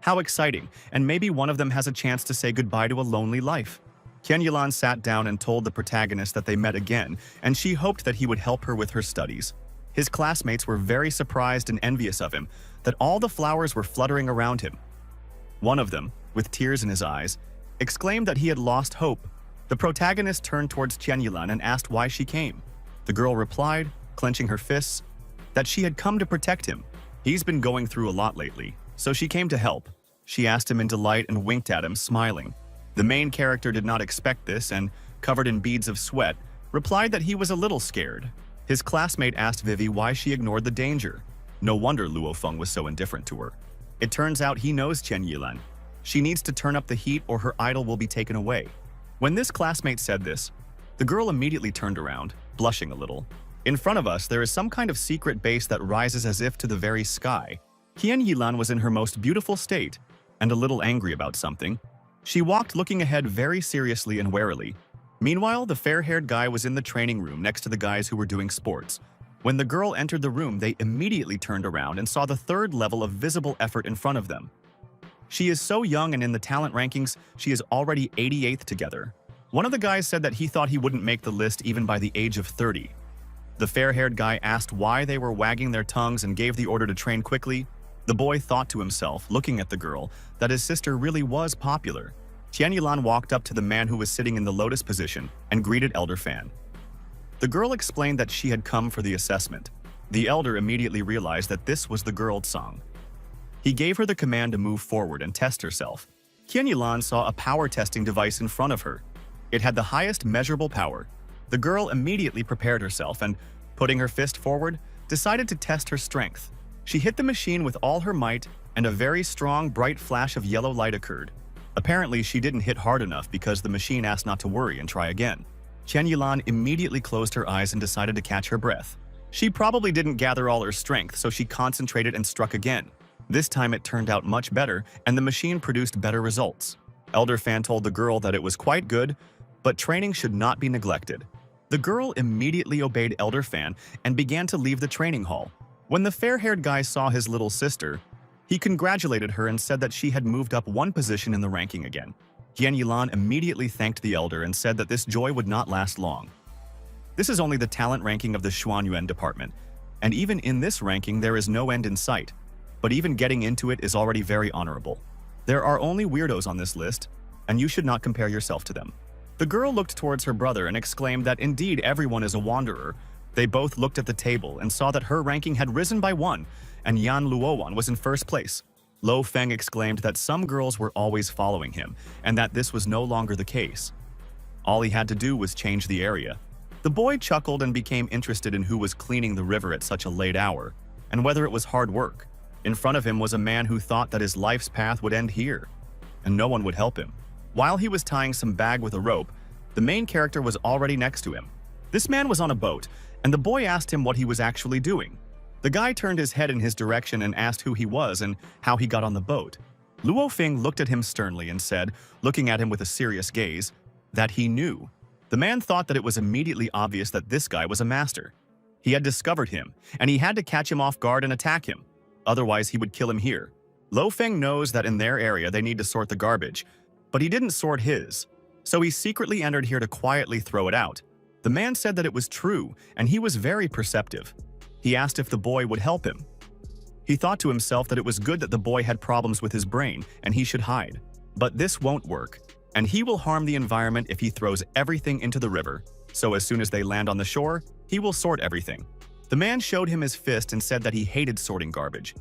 How exciting, and maybe one of them has a chance to say goodbye to a lonely life. Tian Yilan sat down and told the protagonist that they met again, and she hoped that he would help her with her studies. His classmates were very surprised and envious of him, that all the flowers were fluttering around him. One of them, with tears in his eyes, exclaimed that he had lost hope. The protagonist turned towards Tian Yilan and asked why she came. The girl replied, clenching her fists, that she had come to protect him. He's been going through a lot lately, so she came to help. She asked him in delight and winked at him, smiling. The main character did not expect this and, covered in beads of sweat, replied that he was a little scared. His classmate asked Vivi why she ignored the danger. No wonder Luo Feng was so indifferent to her. It turns out he knows Tian Yilan. She needs to turn up the heat or her idol will be taken away. When this classmate said this, the girl immediately turned around, blushing a little. In front of us, there is some kind of secret base that rises as if to the very sky. Tian Yilan was in her most beautiful state, and a little angry about something. She walked looking ahead very seriously and warily. Meanwhile, the fair-haired guy was in the training room next to the guys who were doing sports. When the girl entered the room, they immediately turned around and saw the third level of visible effort in front of them. She is so young, and in the talent rankings, she is already 88th together. One of the guys said that he thought he wouldn't make the list even by the age of 30. The fair-haired guy asked why they were wagging their tongues and gave the order to train quickly. The boy thought to himself, looking at the girl, that his sister really was popular. Tian Yilan walked up to the man who was sitting in the lotus position and greeted Elder Fan. The girl explained that she had come for the assessment. The elder immediately realized that this was the girl's song. He gave her the command to move forward and test herself. Tian Yilan saw a power testing device in front of her. It had the highest measurable power. The girl immediately prepared herself and, putting her fist forward, decided to test her strength. She hit the machine with all her might, and a very strong, bright flash of yellow light occurred. Apparently, she didn't hit hard enough because the machine asked not to worry and try again. Tian Yilan immediately closed her eyes and decided to catch her breath. She probably didn't gather all her strength, so she concentrated and struck again. This time it turned out much better, and the machine produced better results. Elder Fan told the girl that it was quite good, but training should not be neglected. The girl immediately obeyed Elder Fan and began to leave the training hall. When the fair-haired guy saw his little sister, he congratulated her and said that she had moved up one position in the ranking again. Tian Yilan immediately thanked the elder and said that this joy would not last long. This is only the talent ranking of the Xuanyuan department, and even in this ranking there is no end in sight. But even getting into it is already very honorable. There are only weirdos on this list, and you should not compare yourself to them. The girl looked towards her brother and exclaimed that indeed everyone is a wanderer. They both looked at the table and saw that her ranking had risen by 1, and Yan Luowan was in first place. Lo Feng exclaimed that some girls were always following him, and that this was no longer the case. All he had to do was change the area. The boy chuckled and became interested in who was cleaning the river at such a late hour, and whether it was hard work. In front of him was a man who thought that his life's path would end here, and no one would help him. While he was tying some bag with a rope, the main character was already next to him. This man was on a boat, and the boy asked him what he was actually doing. The guy turned his head in his direction and asked who he was and how he got on the boat. Luo Feng looked at him sternly and said, looking at him with a serious gaze, that he knew. The man thought that it was immediately obvious that this guy was a master. He had discovered him, and he had to catch him off guard and attack him. Otherwise, he would kill him here. Lo Feng knows that in their area they need to sort the garbage, but he didn't sort his, so he secretly entered here to quietly throw it out. The man said that it was true, and he was very perceptive. He asked if the boy would help him. He thought to himself that it was good that the boy had problems with his brain, and he should hide. But this won't work, and he will harm the environment if he throws everything into the river. So as soon as they land on the shore, he will sort everything. The man showed him his fist and said that he hated sorting garbage.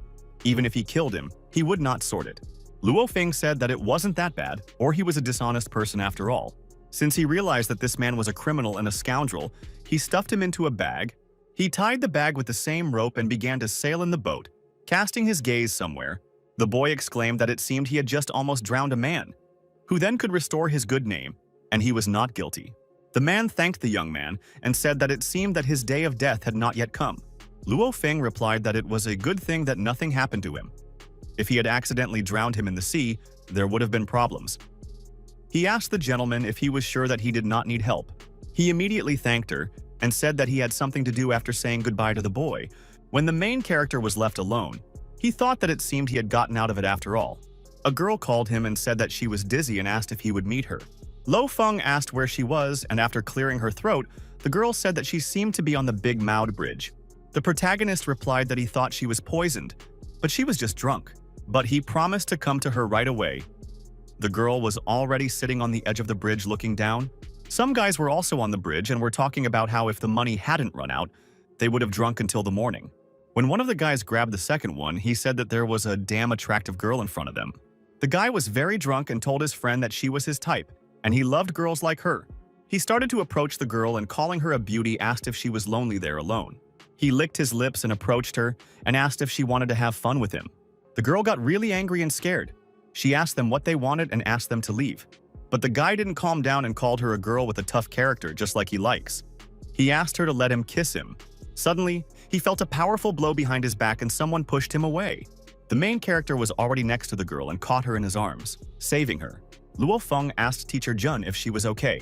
Even if he killed him, he would not sort it. Luo Feng said that it wasn't that bad, or he was a dishonest person after all. Since he realized that this man was a criminal and a scoundrel, he stuffed him into a bag. He tied the bag with the same rope and began to sail in the boat, casting his gaze somewhere. The boy exclaimed that it seemed he had just almost drowned a man, who then could restore his good name, and he was not guilty. The man thanked the young man and said that it seemed that his day of death had not yet come. Luo Feng replied that it was a good thing that nothing happened to him. If he had accidentally drowned him in the sea, there would have been problems. He asked the gentleman if he was sure that he did not need help. He immediately thanked her and said that he had something to do after saying goodbye to the boy. When the main character was left alone, he thought that it seemed he had gotten out of it after all. A girl called him and said that she was dizzy and asked if he would meet her. Lo Feng asked where she was, and after clearing her throat, the girl said that she seemed to be on the Big Mouth Bridge. The protagonist replied that he thought she was poisoned, but she was just drunk. But he promised to come to her right away. The girl was already sitting on the edge of the bridge looking down. Some guys were also on the bridge and were talking about how if the money hadn't run out, they would have drunk until the morning. When one of the guys grabbed the second one, he said that there was a damn attractive girl in front of them. The guy was very drunk and told his friend that she was his type, and he loved girls like her. He started to approach the girl and calling her a beauty asked if she was lonely there alone. He licked his lips and approached her and asked if she wanted to have fun with him. The girl got really angry and scared. She asked them what they wanted and asked them to leave. But the guy didn't calm down and called her a girl with a tough character just like he likes. He asked her to let him kiss him. Suddenly, he felt a powerful blow behind his back and someone pushed him away. The main character was already next to the girl and caught her in his arms, saving her. Luo Feng asked Teacher Jun if she was okay.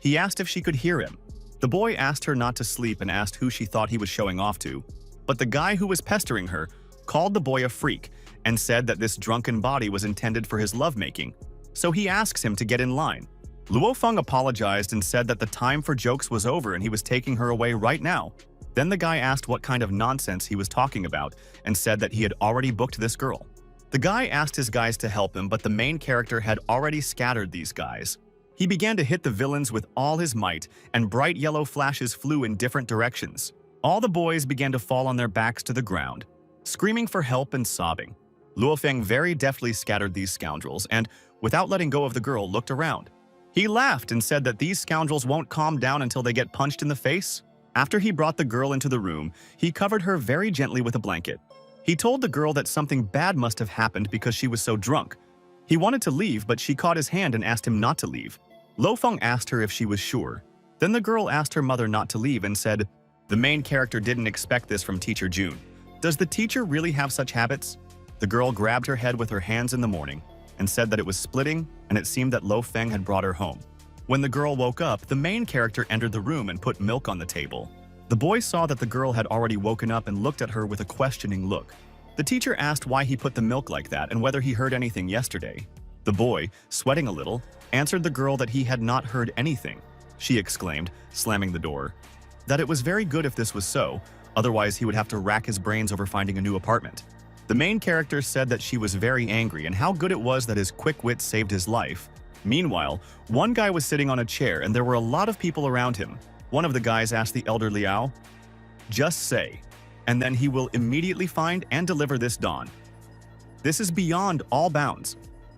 He asked if she could hear him. The boy asked her not to sleep and asked who she thought he was showing off to. But the guy who was pestering her called the boy a freak and said that this drunken body was intended for his lovemaking. So he asks him to get in line. Luo Feng apologized and said that the time for jokes was over and he was taking her away right now. Then the guy asked what kind of nonsense he was talking about and said that he had already booked this girl. The guy asked his guys to help him, but the main character had already scattered these guys. He began to hit the villains with all his might, and bright yellow flashes flew in different directions. All the boys began to fall on their backs to the ground, screaming for help and sobbing. Luo Feng very deftly scattered these scoundrels and, without letting go of the girl, looked around. He laughed and said that these scoundrels won't calm down until they get punched in the face. After he brought the girl into the room, he covered her very gently with a blanket. He told the girl that something bad must have happened because she was so drunk. He wanted to leave, but she caught his hand and asked him not to leave. Lo Feng asked her if she was sure. Then the girl asked her mother not to leave and said, "The main character didn't expect this from Teacher Jun. Does the teacher really have such habits?" The girl grabbed her head with her hands in the morning and said that it was splitting, and it seemed that Lo Feng had brought her home. When the girl woke up, the main character entered the room and put milk on the table. The boy saw that the girl had already woken up and looked at her with a questioning look. The teacher asked why he put the milk like that and whether he heard anything yesterday. The boy, sweating a little, answered the girl that he had not heard anything. She exclaimed, slamming the door, that it was very good if this was so, otherwise he would have to rack his brains over finding a new apartment. The main character said that she was very angry and how good it was that his quick wit saved his life. Meanwhile, one guy was sitting on a chair and there were a lot of people around him. One of the guys asked the elder Liao, "Just say, and then he will immediately find and deliver this dawn." This is beyond all bounds.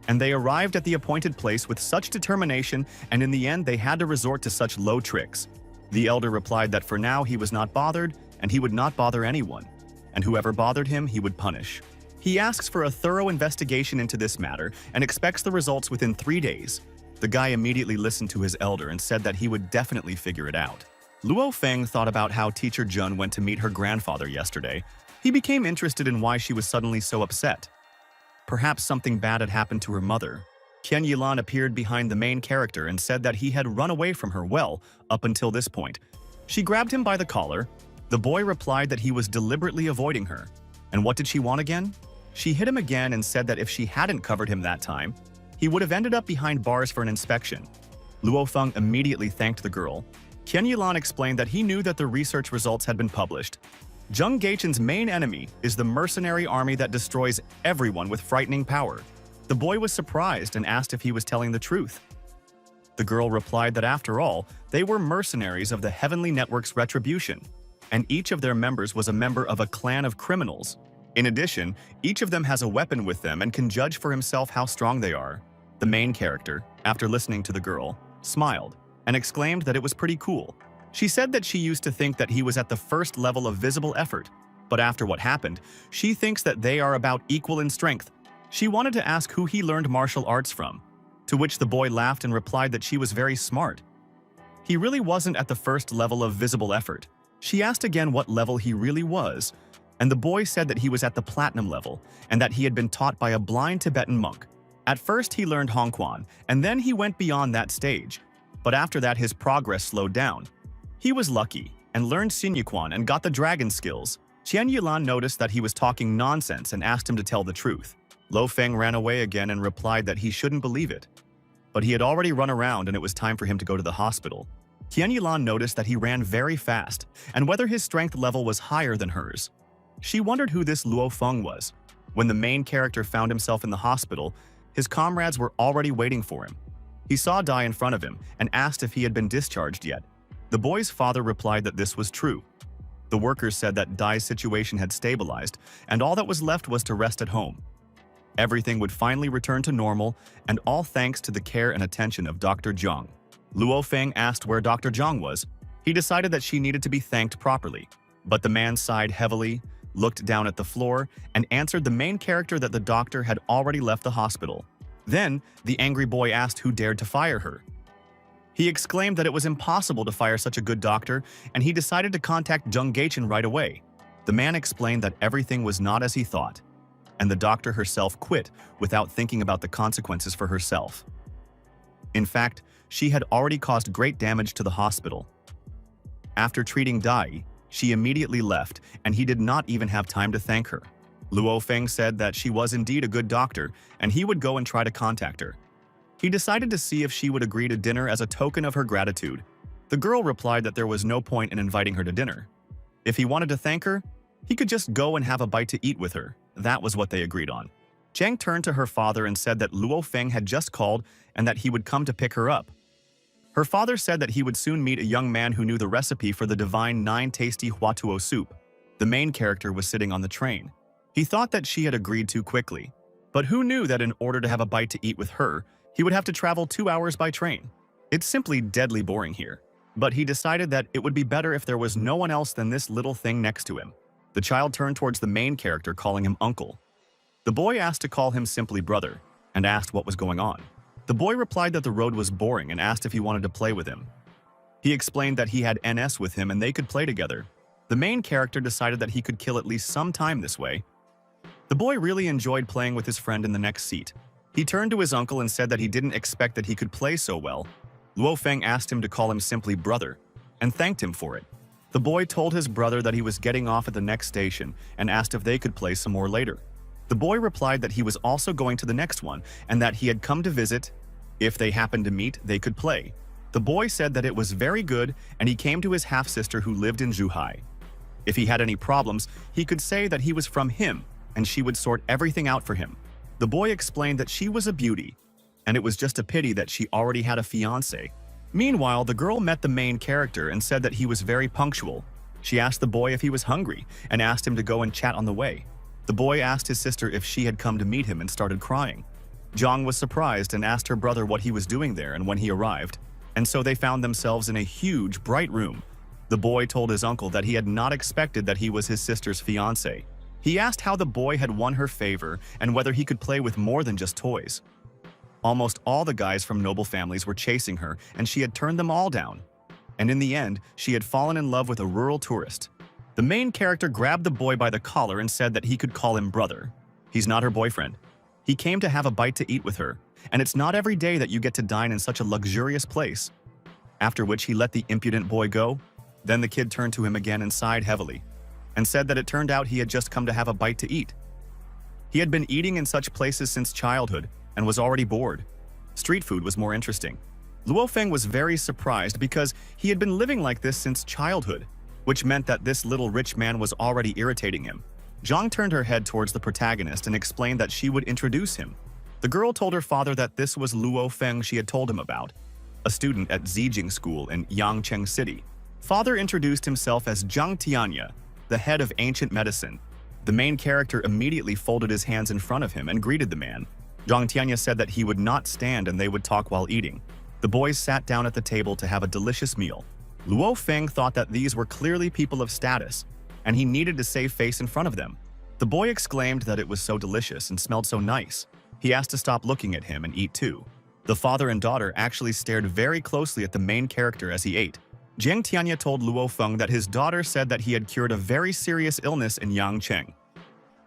And they arrived at the appointed place with such determination, and in the end they had to resort to such low tricks. The elder replied that for now he was not bothered, and he would not bother anyone, and whoever bothered him he would punish. He asks for a thorough investigation into this matter and expects the results within 3 days. The guy immediately listened to his elder and said that he would definitely figure it out. Luo Feng thought about how Teacher Jun went to meet her grandfather yesterday. He became interested in why she was suddenly so upset. Perhaps something bad had happened to her mother. Qian Yilan appeared behind the main character and said that he had run away from her well up until this point. She grabbed him by the collar. The boy replied that he was deliberately avoiding her. And what did she want again? She hit him again and said that if she hadn't covered him that time, he would have ended up behind bars for an inspection. Luo Feng immediately thanked the girl. Qian Yilan explained that he knew that the research results had been published. Zheng Gaichen's main enemy is the mercenary army that destroys everyone with frightening power. The boy was surprised and asked if he was telling the truth. The girl replied that after all, they were mercenaries of the Heavenly Network's retribution, and each of their members was a member of a clan of criminals. In addition, each of them has a weapon with them and can judge for himself how strong they are. The main character, after listening to the girl, smiled and exclaimed that it was pretty cool. She said that she used to think that he was at the first level of visible effort, but after what happened, she thinks that they are about equal in strength. She wanted to ask who he learned martial arts from, to which the boy laughed and replied that she was very smart. He really wasn't at the first level of visible effort. She asked again what level he really was, and the boy said that he was at the platinum level and that he had been taught by a blind Tibetan monk. At first he learned Hongquan, and then he went beyond that stage. But after that his progress slowed down. He was lucky and learned Sinyuquan and got the dragon skills. Qian Yilan noticed that he was talking nonsense and asked him to tell the truth. Lo Feng ran away again and replied that he shouldn't believe it. But he had already run around and it was time for him to go to the hospital. Qian Yilan noticed that he ran very fast and whether his strength level was higher than hers. She wondered who this Luo Feng was. When the main character found himself in the hospital, his comrades were already waiting for him. He saw Dai in front of him and asked if he had been discharged yet. The boy's father replied that this was true. The workers said that Dai's situation had stabilized and all that was left was to rest at home. Everything would finally return to normal, and all thanks to the care and attention of Dr. Zhang. Luo Feng asked where Dr. Zhang was. He decided that she needed to be thanked properly. But the man sighed heavily, looked down at the floor, and answered the main character that the doctor had already left the hospital. Then, the angry boy asked who dared to fire her. He exclaimed that it was impossible to fire such a good doctor, and he decided to contact Zheng Geichen right away. The man explained that everything was not as he thought, and the doctor herself quit without thinking about the consequences for herself. In fact, she had already caused great damage to the hospital. After treating Dai, she immediately left, and he did not even have time to thank her. Luo Feng said that she was indeed a good doctor, and he would go and try to contact her. He decided to see if she would agree to dinner as a token of her gratitude. The girl replied that there was no point in inviting her to dinner. If he wanted to thank her, he could just go and have a bite to eat with her. That was what they agreed on. Zhang turned to her father and said that Luo Feng had just called and that he would come to pick her up. Her father said that he would soon meet a young man who knew the recipe for the divine 9-tasty huatuo soup. The main character was sitting on the train. He thought that she had agreed too quickly. But who knew that in order to have a bite to eat with her, he would have to travel 2 hours by train? It's simply deadly boring here. But he decided that it would be better if there was no one else than this little thing next to him. The child turned towards the main character, calling him uncle. The boy asked to call him simply brother, and asked what was going on. The boy replied that the road was boring and asked if he wanted to play with him. He explained that he had NS with him and they could play together. The main character decided that he could kill at least some time this way. The boy really enjoyed playing with his friend in the next seat. He turned to his uncle and said that he didn't expect that he could play so well. Luo Feng asked him to call him simply brother, and thanked him for it. The boy told his brother that he was getting off at the next station and asked if they could play some more later. The boy replied that he was also going to the next one and that he had come to visit. If they happened to meet, they could play. The boy said that it was very good and he came to his half-sister who lived in Zhuhai. If he had any problems, he could say that he was from him and she would sort everything out for him. The boy explained that she was a beauty and it was just a pity that she already had a fiancé. Meanwhile, the girl met the main character and said that he was very punctual. She asked the boy if he was hungry and asked him to go and chat on the way. The boy asked his sister if she had come to meet him and started crying. Zhang was surprised and asked her brother what he was doing there and when he arrived, and so they found themselves in a huge, bright room. The boy told his uncle that he had not expected that he was his sister's fiancé. He asked how the boy had won her favor and whether he could play with more than just toys. Almost all the guys from noble families were chasing her, and she had turned them all down. And in the end, she had fallen in love with a rural tourist. The main character grabbed the boy by the collar and said that he could call him brother. He's not her boyfriend. He came to have a bite to eat with her, and it's not every day that you get to dine in such a luxurious place. After which he let the impudent boy go. Then the kid turned to him again and sighed heavily, and said that it turned out he had just come to have a bite to eat. He had been eating in such places since childhood, and was already bored. Street food was more interesting. Luo Feng was very surprised because he had been living like this since childhood, which meant that this little rich man was already irritating him. Zhang turned her head towards the protagonist and explained that she would introduce him. The girl told her father that this was Luo Feng she had told him about, a student at Zijing School in Yangcheng City. Father introduced himself as Zhang Tianya, the head of ancient medicine. The main character immediately folded his hands in front of him and greeted the man. Zhang Tianya said that he would not stand and they would talk while eating. The boys sat down at the table to have a delicious meal. Luo Feng thought that these were clearly people of status, and he needed to save face in front of them. The boy exclaimed that it was so delicious and smelled so nice. He asked to stop looking at him and eat too. The father and daughter actually stared very closely at the main character as he ate. Jiang Tianya told Luo Feng that his daughter said that he had cured a very serious illness in Yangcheng.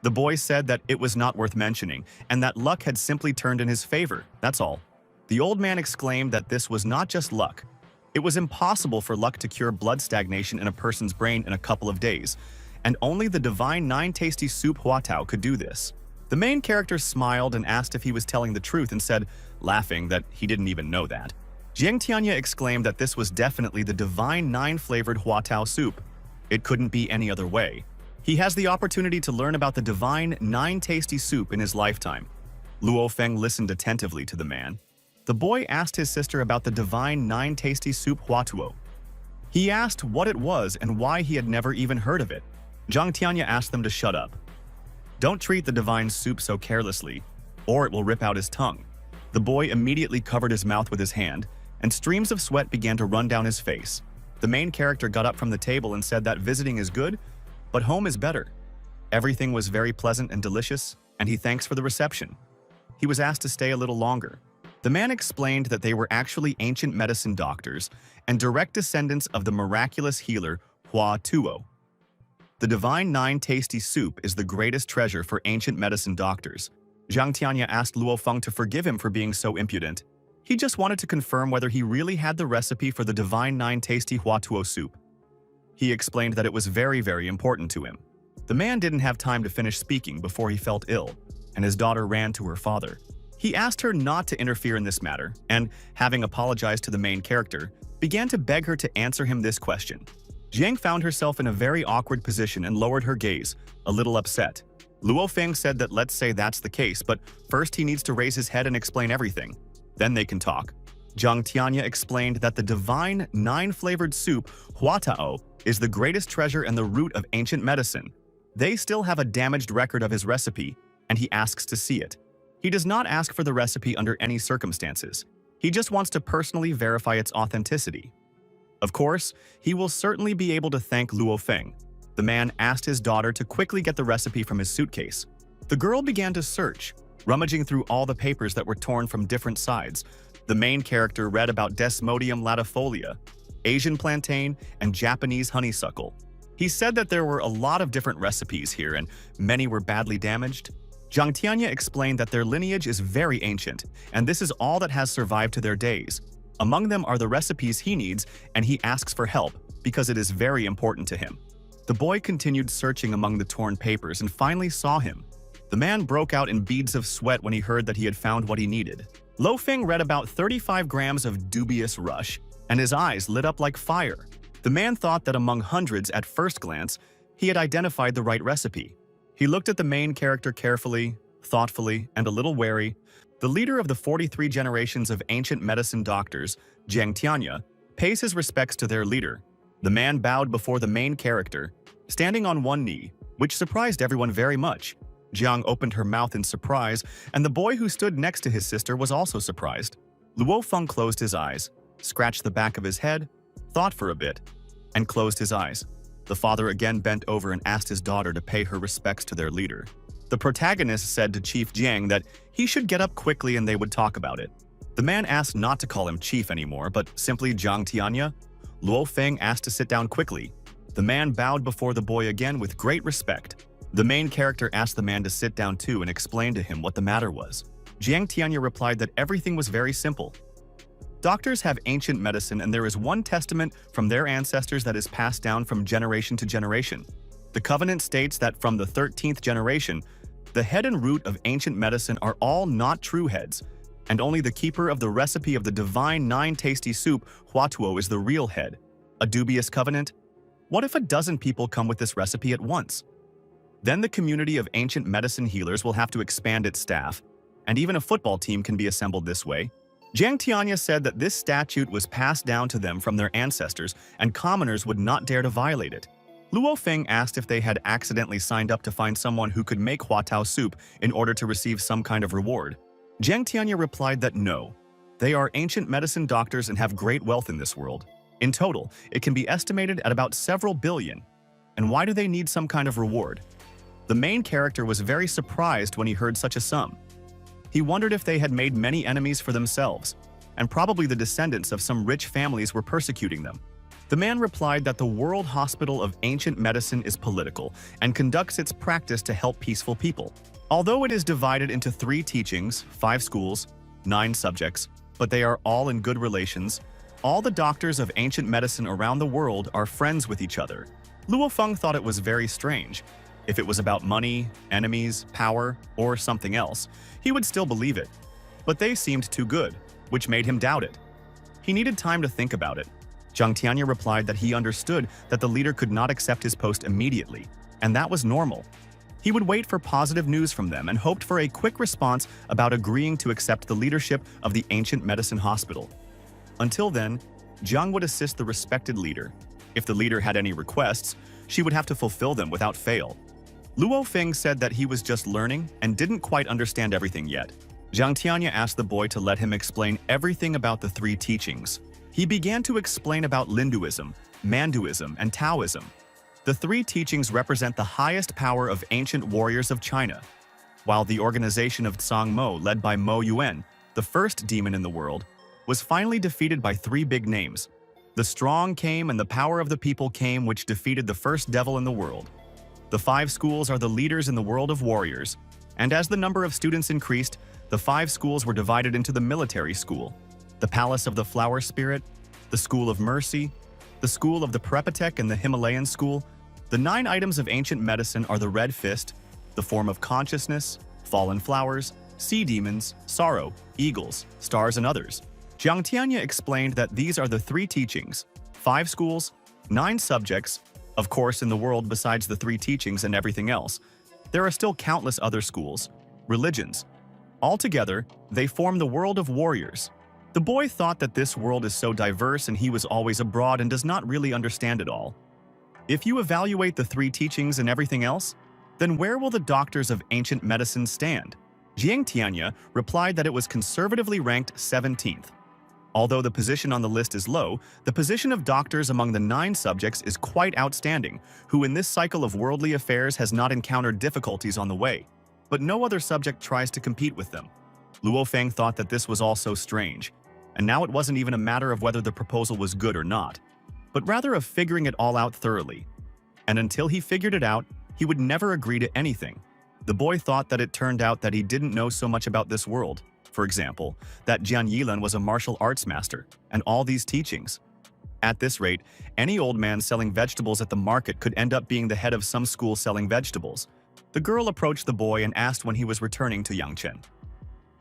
The boy said that it was not worth mentioning, and that luck had simply turned in his favor, that's all. The old man exclaimed that this was not just luck. It was impossible for luck to cure blood stagnation in a person's brain in a couple of days, and only the divine nine-tasty soup Huatao could do this. The main character smiled and asked if he was telling the truth and said, laughing, that he didn't even know that. Jiang Tianya exclaimed that this was definitely the divine nine-flavored Huatao soup. It couldn't be any other way. He has the opportunity to learn about the divine nine-tasty soup in his lifetime. Luo Feng listened attentively to the man. The boy asked his sister about the divine nine-tasty soup Huatuo. He asked what it was and why he had never even heard of it. Jiang Tianya asked them to shut up. Don't treat the divine soup so carelessly, or it will rip out his tongue. The boy immediately covered his mouth with his hand, and streams of sweat began to run down his face. The main character got up from the table and said that visiting is good, but home is better. Everything was very pleasant and delicious, and he thanks for the reception. He was asked to stay a little longer. The man explained that they were actually ancient medicine doctors and direct descendants of the miraculous healer Hua Tuo. The divine nine-tasty soup is the greatest treasure for ancient medicine doctors. Jiang Tianya asked Luo Feng to forgive him for being so impudent. He just wanted to confirm whether he really had the recipe for the divine nine-tasty Hua Tuo soup. He explained that it was very, very important to him. The man didn't have time to finish speaking before he felt ill, and his daughter ran to her father. He asked her not to interfere in this matter, and, having apologized to the main character, began to beg her to answer him this question. Jiang found herself in a very awkward position and lowered her gaze, a little upset. Luo Feng said that let's say that's the case, but first he needs to raise his head and explain everything. Then they can talk. Jiang Tianya explained that the divine nine-flavored soup, Huatao, is the greatest treasure and the root of ancient medicine. They still have a damaged record of his recipe, and he asks to see it. He does not ask for the recipe under any circumstances. He just wants to personally verify its authenticity. Of course, he will certainly be able to thank Luo Feng. The man asked his daughter to quickly get the recipe from his suitcase. The girl began to search, rummaging through all the papers that were torn from different sides. The main character read about Desmodium latifolia, Asian plantain, and Japanese honeysuckle. He said that there were a lot of different recipes here and many were badly damaged. Jiang Tianya explained that their lineage is very ancient, and this is all that has survived to their days. Among them are the recipes he needs, and he asks for help because it is very important to him. The boy continued searching among the torn papers and finally saw him. The man broke out in beads of sweat when he heard that he had found what he needed. Lo Feng read about 35 grams of dubious rush, and his eyes lit up like fire. The man thought that among hundreds at first glance, he had identified the right recipe. He looked at the main character carefully, thoughtfully, and a little wary. The leader of the 43 generations of ancient medicine doctors, Jiang Tianya, pays his respects to their leader. The man bowed before the main character, standing on one knee, which surprised everyone very much. Jiang opened her mouth in surprise, and the boy who stood next to his sister was also surprised. Luo Feng closed his eyes, scratched the back of his head, thought for a bit, and closed his eyes. The father again bent over and asked his daughter to pay her respects to their leader. The protagonist said to Chief Jiang that he should get up quickly and they would talk about it. The man asked not to call him Chief anymore, but simply Jiang Tianya. Luo Feng asked to sit down quickly. The man bowed before the boy again with great respect. The main character asked the man to sit down too and explained to him what the matter was. Jiang Tianya replied that everything was very simple. Doctors have ancient medicine and there is one testament from their ancestors that is passed down from generation to generation. The covenant states that from the 13th generation, the head and root of ancient medicine are all not true heads, and only the keeper of the recipe of the divine nine-tasty soup, Huatuo, is the real head. A dubious covenant? What if a dozen people come with this recipe at once? Then the community of ancient medicine healers will have to expand its staff, and even a football team can be assembled this way. Jiang Tianya said that this statute was passed down to them from their ancestors, and commoners would not dare to violate it. Luo Feng asked if they had accidentally signed up to find someone who could make Huatao soup in order to receive some kind of reward. Jiang Tianya replied that no. They are ancient medicine doctors and have great wealth in this world. In total, it can be estimated at about several billion. And why do they need some kind of reward? The main character was very surprised when he heard such a sum. He wondered if they had made many enemies for themselves, and probably the descendants of some rich families were persecuting them. The man replied that the World Hospital of Ancient Medicine is political and conducts its practice to help peaceful people. Although it is divided into 3 teachings, 5 schools, 9 subjects, but they are all in good relations, all the doctors of ancient medicine around the world are friends with each other. Luo Feng thought it was very strange. If it was about money, enemies, power, or something else, he would still believe it. But they seemed too good, which made him doubt it. He needed time to think about it. Zhang Tianya replied that he understood that the leader could not accept his post immediately, and that was normal. He would wait for positive news from them and hoped for a quick response about agreeing to accept the leadership of the Ancient Medicine Hospital. Until then, Zhang would assist the respected leader. If the leader had any requests, she would have to fulfill them without fail. Luo Feng said that he was just learning and didn't quite understand everything yet. Zhang Tianya asked the boy to let him explain everything about the 3 teachings. He began to explain about Linduism, Manduism, and Taoism. The 3 teachings represent the highest power of ancient warriors of China. While the organization of Tsang Mo, led by Mo Yuan, the first demon in the world, was finally defeated by 3 big names. The strong came and the power of the people came, which defeated the first devil in the world. The 5 schools are the leaders in the world of warriors, and as the number of students increased, the 5 schools were divided into the military school, the Palace of the Flower Spirit, the School of Mercy, the School of the Prepatek, and the Himalayan School. The 9 items of ancient medicine are the Red Fist, the Form of Consciousness, Fallen Flowers, Sea Demons, Sorrow, Eagles, Stars, and others. Zhang Tianya explained that these are the 3 teachings, 5 schools, 9 subjects. Of course, in the world besides the 3 teachings and everything else, there are still countless other schools, religions. Altogether, they form the world of warriors. The boy thought that this world is so diverse and he was always abroad and does not really understand it all. If you evaluate the 3 teachings and everything else, then where will the doctors of ancient medicine stand? Zhang Tianya replied that it was conservatively ranked 17th. Although the position on the list is low, the position of doctors among the 9 subjects is quite outstanding, who in this cycle of worldly affairs has not encountered difficulties on the way. But no other subject tries to compete with them. Luo Feng thought that this was all so strange, and now it wasn't even a matter of whether the proposal was good or not, but rather of figuring it all out thoroughly. And until he figured it out, he would never agree to anything. The boy thought that it turned out that he didn't know so much about this world. For example, that Jian Yilan was a martial arts master, and all these teachings. At this rate, any old man selling vegetables at the market could end up being the head of some school selling vegetables. The girl approached the boy and asked when he was returning to Yangchen.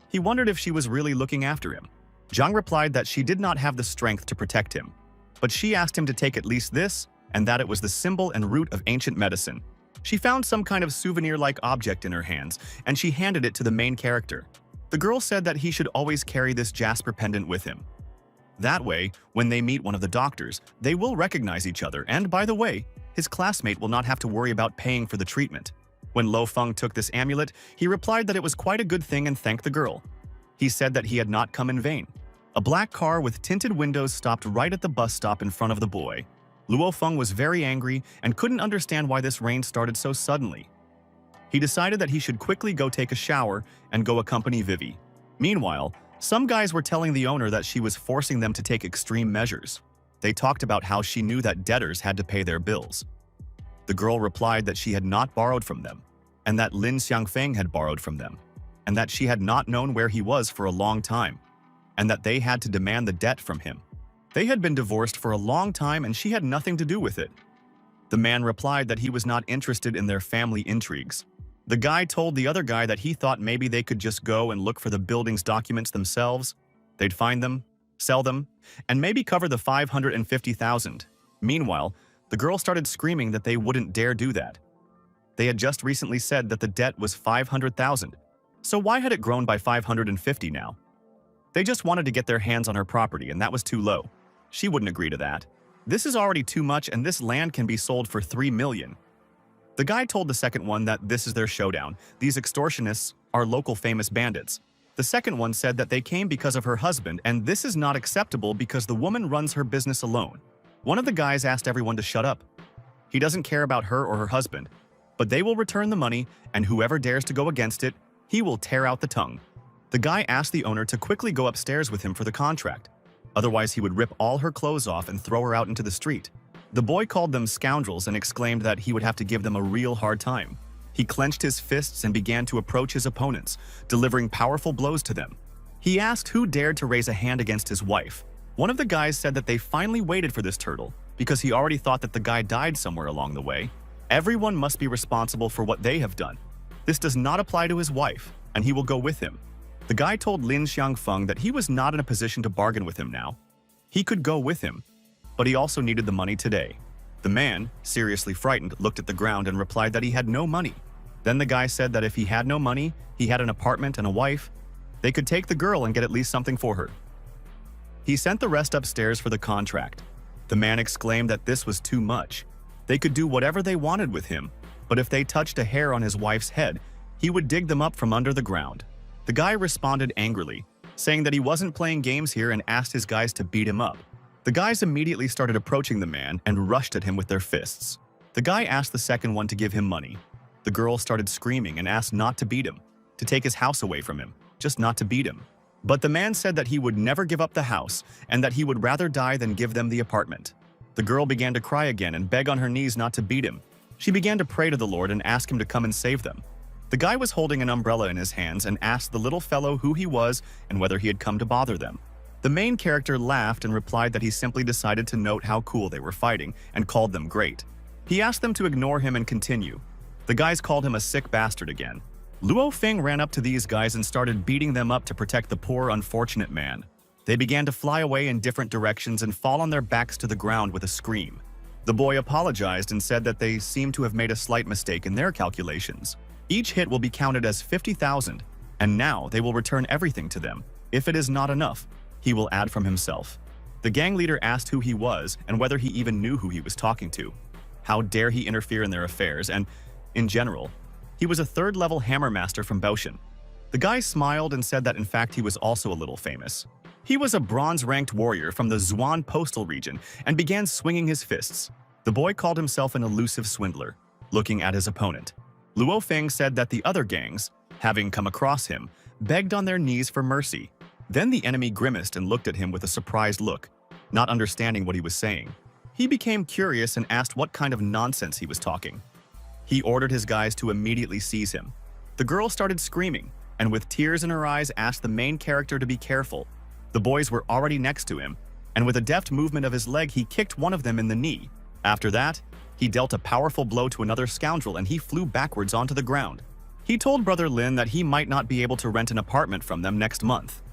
He wondered if she was really looking after him. Zhang replied that she did not have the strength to protect him, but she asked him to take at least this, and that it was the symbol and root of ancient medicine. She found some kind of souvenir-like object in her hands, and she handed it to the main character. The girl said that he should always carry this jasper pendant with him. That way, when they meet one of the doctors, they will recognize each other, and by the way, his classmate will not have to worry about paying for the treatment. When Lo Feng took this amulet, he replied that it was quite a good thing and thanked the girl. He said that he had not come in vain. A black car with tinted windows stopped right at the bus stop in front of the boy. Luo Feng was very angry and couldn't understand why this rain started so suddenly. He decided that he should quickly go take a shower and go accompany Vivi. Meanwhile, some guys were telling the owner that she was forcing them to take extreme measures. They talked about how she knew that debtors had to pay their bills. The girl replied that she had not borrowed from them, and that Lin Xiangfeng had borrowed from them, and that she had not known where he was for a long time, and that they had to demand the debt from him. They had been divorced for a long time and she had nothing to do with it. The man replied that he was not interested in their family intrigues. The guy told the other guy that he thought maybe they could just go and look for the building's documents themselves. They'd find them, sell them, and maybe cover the 550,000. Meanwhile, the girl started screaming that they wouldn't dare do that. They had just recently said that the debt was 500,000. So why had it grown by 550 now? They just wanted to get their hands on her property, and that was too low. She wouldn't agree to that. This is already too much, and this land can be sold for 3 million. The guy told the second one that this is their showdown. These extortionists are local famous bandits. The second one said that they came because of her husband, and this is not acceptable because the woman runs her business alone. One of the guys asked everyone to shut up. He doesn't care about her or her husband, but they will return the money, and whoever dares to go against it, he will tear out the tongue. The guy asked the owner to quickly go upstairs with him for the contract. Otherwise, he would rip all her clothes off and throw her out into the street. The boy called them scoundrels and exclaimed that he would have to give them a real hard time. He clenched his fists and began to approach his opponents, delivering powerful blows to them. He asked who dared to raise a hand against his wife. One of the guys said that they finally waited for this turtle because he already thought that the guy died somewhere along the way. Everyone must be responsible for what they have done. This does not apply to his wife, and he will go with him. The guy told Lin Xiangfeng that he was not in a position to bargain with him now. He could go with him, but he also needed the money today. The man, seriously frightened, looked at the ground and replied that he had no money. Then the guy said that if he had no money, he had an apartment and a wife. They could take the girl and get at least something for her. He sent the rest upstairs for the contract. The man exclaimed that this was too much. They could do whatever they wanted with him, but if they touched a hair on his wife's head, he would dig them up from under the ground. The guy responded angrily, saying that he wasn't playing games here and asked his guys to beat him up. The guys immediately started approaching the man and rushed at him with their fists. The guy asked the second one to give him money. The girl started screaming and asked not to beat him, to take his house away from him, just not to beat him. But the man said that he would never give up the house and that he would rather die than give them the apartment. The girl began to cry again and beg on her knees not to beat him. She began to pray to the Lord and ask him to come and save them. The guy was holding an umbrella in his hands and asked the little fellow who he was and whether he had come to bother them. The main character laughed and replied that he simply decided to note how cool they were fighting and called them great. He asked them to ignore him and continue. The guys called him a sick bastard again. Luo Feng ran up to these guys and started beating them up to protect the poor, unfortunate man. They began to fly away in different directions and fall on their backs to the ground with a scream. The boy apologized and said that they seemed to have made a slight mistake in their calculations. Each hit will be counted as 50,000, and now they will return everything to them. If it is not enough, he will add from himself. The gang leader asked who he was and whether he even knew who he was talking to. How dare he interfere in their affairs, and, in general, he was a third-level hammer master from Baoshan. The guy smiled and said that in fact he was also a little famous. He was a bronze-ranked warrior from the Zhuan postal region and began swinging his fists. The boy called himself an elusive swindler, looking at his opponent. Luo Feng said that the other gangs, having come across him, begged on their knees for mercy. Then the enemy grimaced and looked at him with a surprised look, not understanding what he was saying. He became curious and asked what kind of nonsense he was talking. He ordered his guys to immediately seize him. The girl started screaming, and with tears in her eyes asked the main character to be careful. The boys were already next to him, and with a deft movement of his leg he kicked one of them in the knee. After that, he dealt a powerful blow to another scoundrel and he flew backwards onto the ground. He told Brother Lin that he might not be able to rent an apartment from them next month.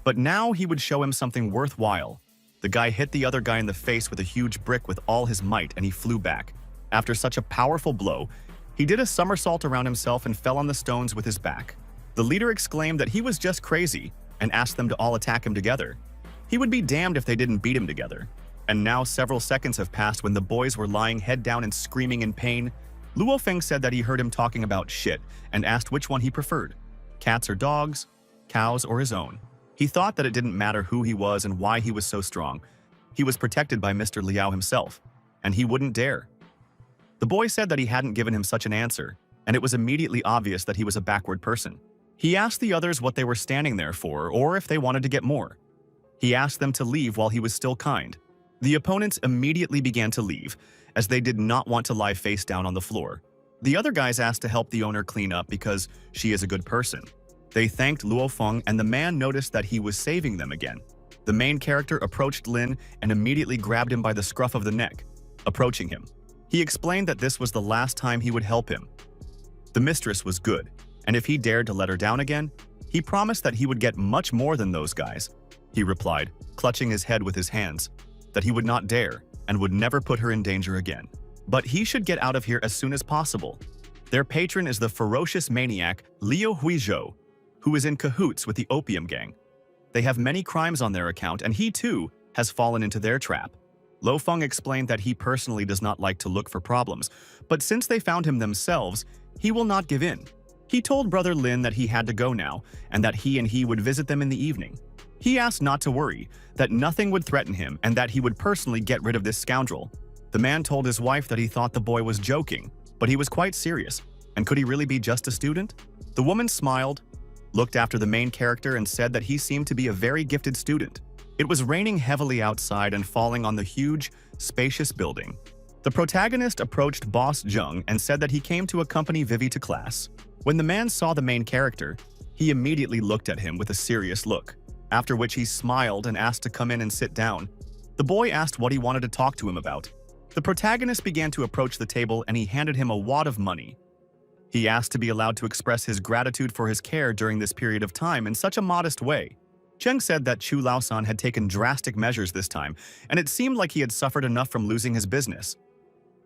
But now he would show him something worthwhile. The guy hit the other guy in the face with a huge brick with all his might and he flew back. After such a powerful blow, he did a somersault around himself and fell on the stones with his back. The leader exclaimed that he was just crazy and asked them to all attack him together. He would be damned if they didn't beat him together. And now several seconds have passed when the boys were lying head down and screaming in pain. Luo Feng said that he heard him talking about shit and asked which one he preferred, cats or dogs, cows or his own. He thought that it didn't matter who he was and why he was so strong. He was protected by Mr. Liao himself, and he wouldn't dare. The boy said that he hadn't given him such an answer, and it was immediately obvious that he was a backward person. He asked the others what they were standing there for or if they wanted to get more. He asked them to leave while he was still kind. The opponents immediately began to leave, as they did not want to lie face down on the floor. The other guys asked to help the owner clean up because she is a good person. They thanked Luo Feng and the man noticed that he was saving them again. The main character approached Lin and immediately grabbed him by the scruff of the neck, approaching him. He explained that this was the last time he would help him. The mistress was good, and if he dared to let her down again, he promised that he would get much more than those guys. He replied, clutching his head with his hands, that he would not dare and would never put her in danger again. But he should get out of here as soon as possible. Their patron is the ferocious maniac Liu Huizhou, who is in cahoots with the opium gang. They have many crimes on their account and he too has fallen into their trap. Lo Feng explained that he personally does not like to look for problems, but since they found him themselves, he will not give in. He told Brother Lin that he had to go now and that he would visit them in the evening. He asked not to worry, that nothing would threaten him and that he would personally get rid of this scoundrel. The man told his wife that he thought the boy was joking, but he was quite serious, and could he really be just a student? The woman smiled, looked after the main character and said that he seemed to be a very gifted student. It was raining heavily outside and falling on the huge, spacious building. The protagonist approached Boss Jung and said that he came to accompany Vivi to class. When the man saw the main character, he immediately looked at him with a serious look, after which he smiled and asked to come in and sit down. The boy asked what he wanted to talk to him about. The protagonist began to approach the table and he handed him a wad of money. He asked to be allowed to express his gratitude for his care during this period of time in such a modest way. Jung said that Chu Lao-san had taken drastic measures this time, and it seemed like he had suffered enough from losing his business.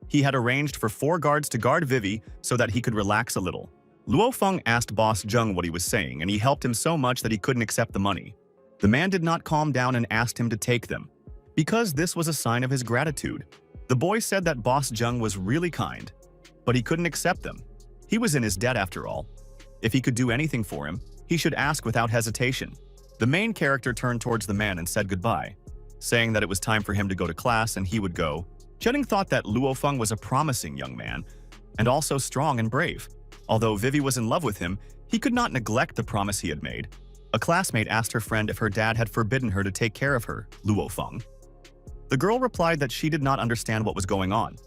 He had arranged for 4 guards to guard Vivi so that he could relax a little. Luo Feng asked Boss Jung what he was saying, and he helped him so much that he couldn't accept the money. The man did not calm down and asked him to take them, because this was a sign of his gratitude. The boy said that Boss Jung was really kind, but he couldn't accept them. He was in his debt after all. If he could do anything for him, he should ask without hesitation. The main character turned towards the man and said goodbye, saying that it was time for him to go to class and he would go. Jennings thought that Luo Feng was a promising young man, and also strong and brave. Although Vivi was in love with him, he could not neglect the promise he had made. A classmate asked her friend if her dad had forbidden her to take care of her, Luo Feng. The girl replied that she did not understand what was going on.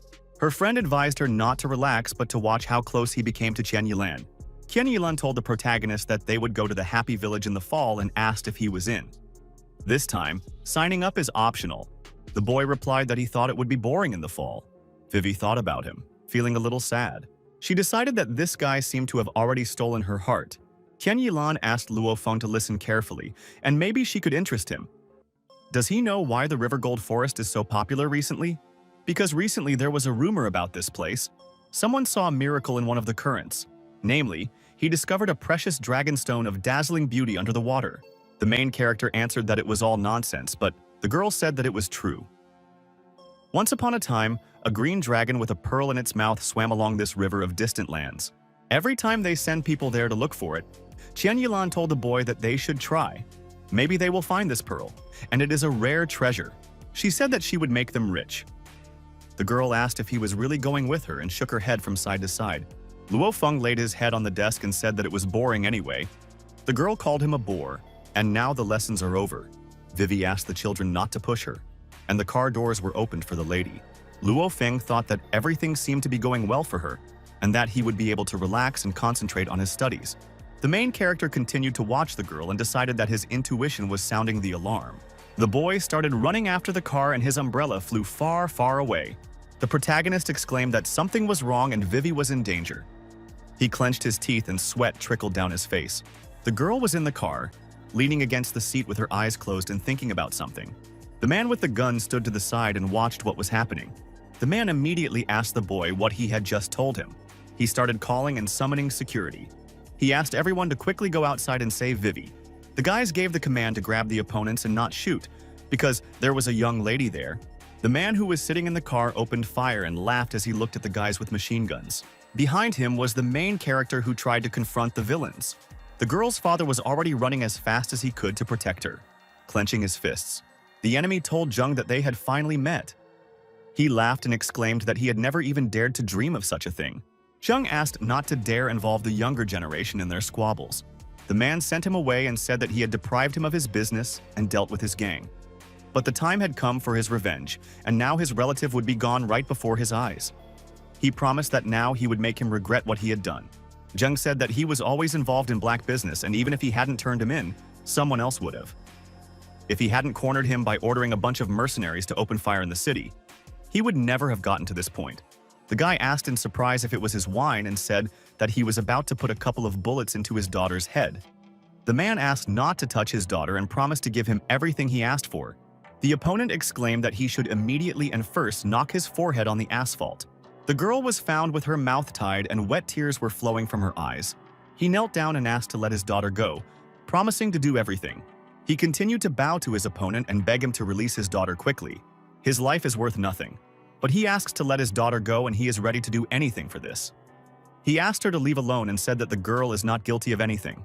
Her friend advised her not to relax but to watch how close he became to Qian Yilan. Qian Yilan told the protagonist that they would go to the Happy Village in the fall and asked if he was in. This time, signing up is optional. The boy replied that he thought it would be boring in the fall. Vivi thought about him, feeling a little sad. She decided that this guy seemed to have already stolen her heart. Qian Yilan asked Luo Feng to listen carefully, and maybe she could interest him. Does he know why the River Gold Forest is so popular recently? Because recently there was a rumor about this place. Someone saw a miracle in one of the currents. Namely, he discovered a precious dragonstone of dazzling beauty under the water. The main character answered that it was all nonsense, but the girl said that it was true. Once upon a time, a green dragon with a pearl in its mouth swam along this river of distant lands. Every time they send people there to look for it, Qian Yilan told the boy that they should try. Maybe they will find this pearl, and it is a rare treasure. She said that she would make them rich. The girl asked if he was really going with her and shook her head from side to side. Luo Feng laid his head on the desk and said that it was boring anyway. The girl called him a bore, and now the lessons are over. Vivi asked the children not to push her, and the car doors were opened for the lady. Luo Feng thought that everything seemed to be going well for her, and that he would be able to relax and concentrate on his studies. The main character continued to watch the girl and decided that his intuition was sounding the alarm. The boy started running after the car and his umbrella flew far, far away. The protagonist exclaimed that something was wrong and Vivi was in danger. He clenched his teeth and sweat trickled down his face. The girl was in the car, leaning against the seat with her eyes closed and thinking about something. The man with the gun stood to the side and watched what was happening. The man immediately asked the boy what he had just told him. He started calling and summoning security. He asked everyone to quickly go outside and save Vivi. The guys gave the command to grab the opponents and not shoot, because there was a young lady there. The man who was sitting in the car opened fire and laughed as he looked at the guys with machine guns. Behind him was the main character who tried to confront the villains. The girl's father was already running as fast as he could to protect her, clenching his fists. The enemy told Jung that they had finally met. He laughed and exclaimed that he had never even dared to dream of such a thing. Jung asked not to dare involve the younger generation in their squabbles. The man sent him away and said that he had deprived him of his business and dealt with his gang. But the time had come for his revenge, and now his relative would be gone right before his eyes. He promised that now he would make him regret what he had done. Jung said that he was always involved in black business, and even if he hadn't turned him in, someone else would have. If he hadn't cornered him by ordering a bunch of mercenaries to open fire in the city, he would never have gotten to this point. The guy asked in surprise if it was his wine and said that he was about to put a couple of bullets into his daughter's head. The man asked not to touch his daughter and promised to give him everything he asked for. The opponent exclaimed that he should immediately and first knock his forehead on the asphalt. The girl was found with her mouth tied and wet tears were flowing from her eyes. He knelt down and asked to let his daughter go, promising to do everything. He continued to bow to his opponent and beg him to release his daughter quickly. His life is worth nothing, but he asks to let his daughter go and he is ready to do anything for this. He asked her to leave alone and said that the girl is not guilty of anything.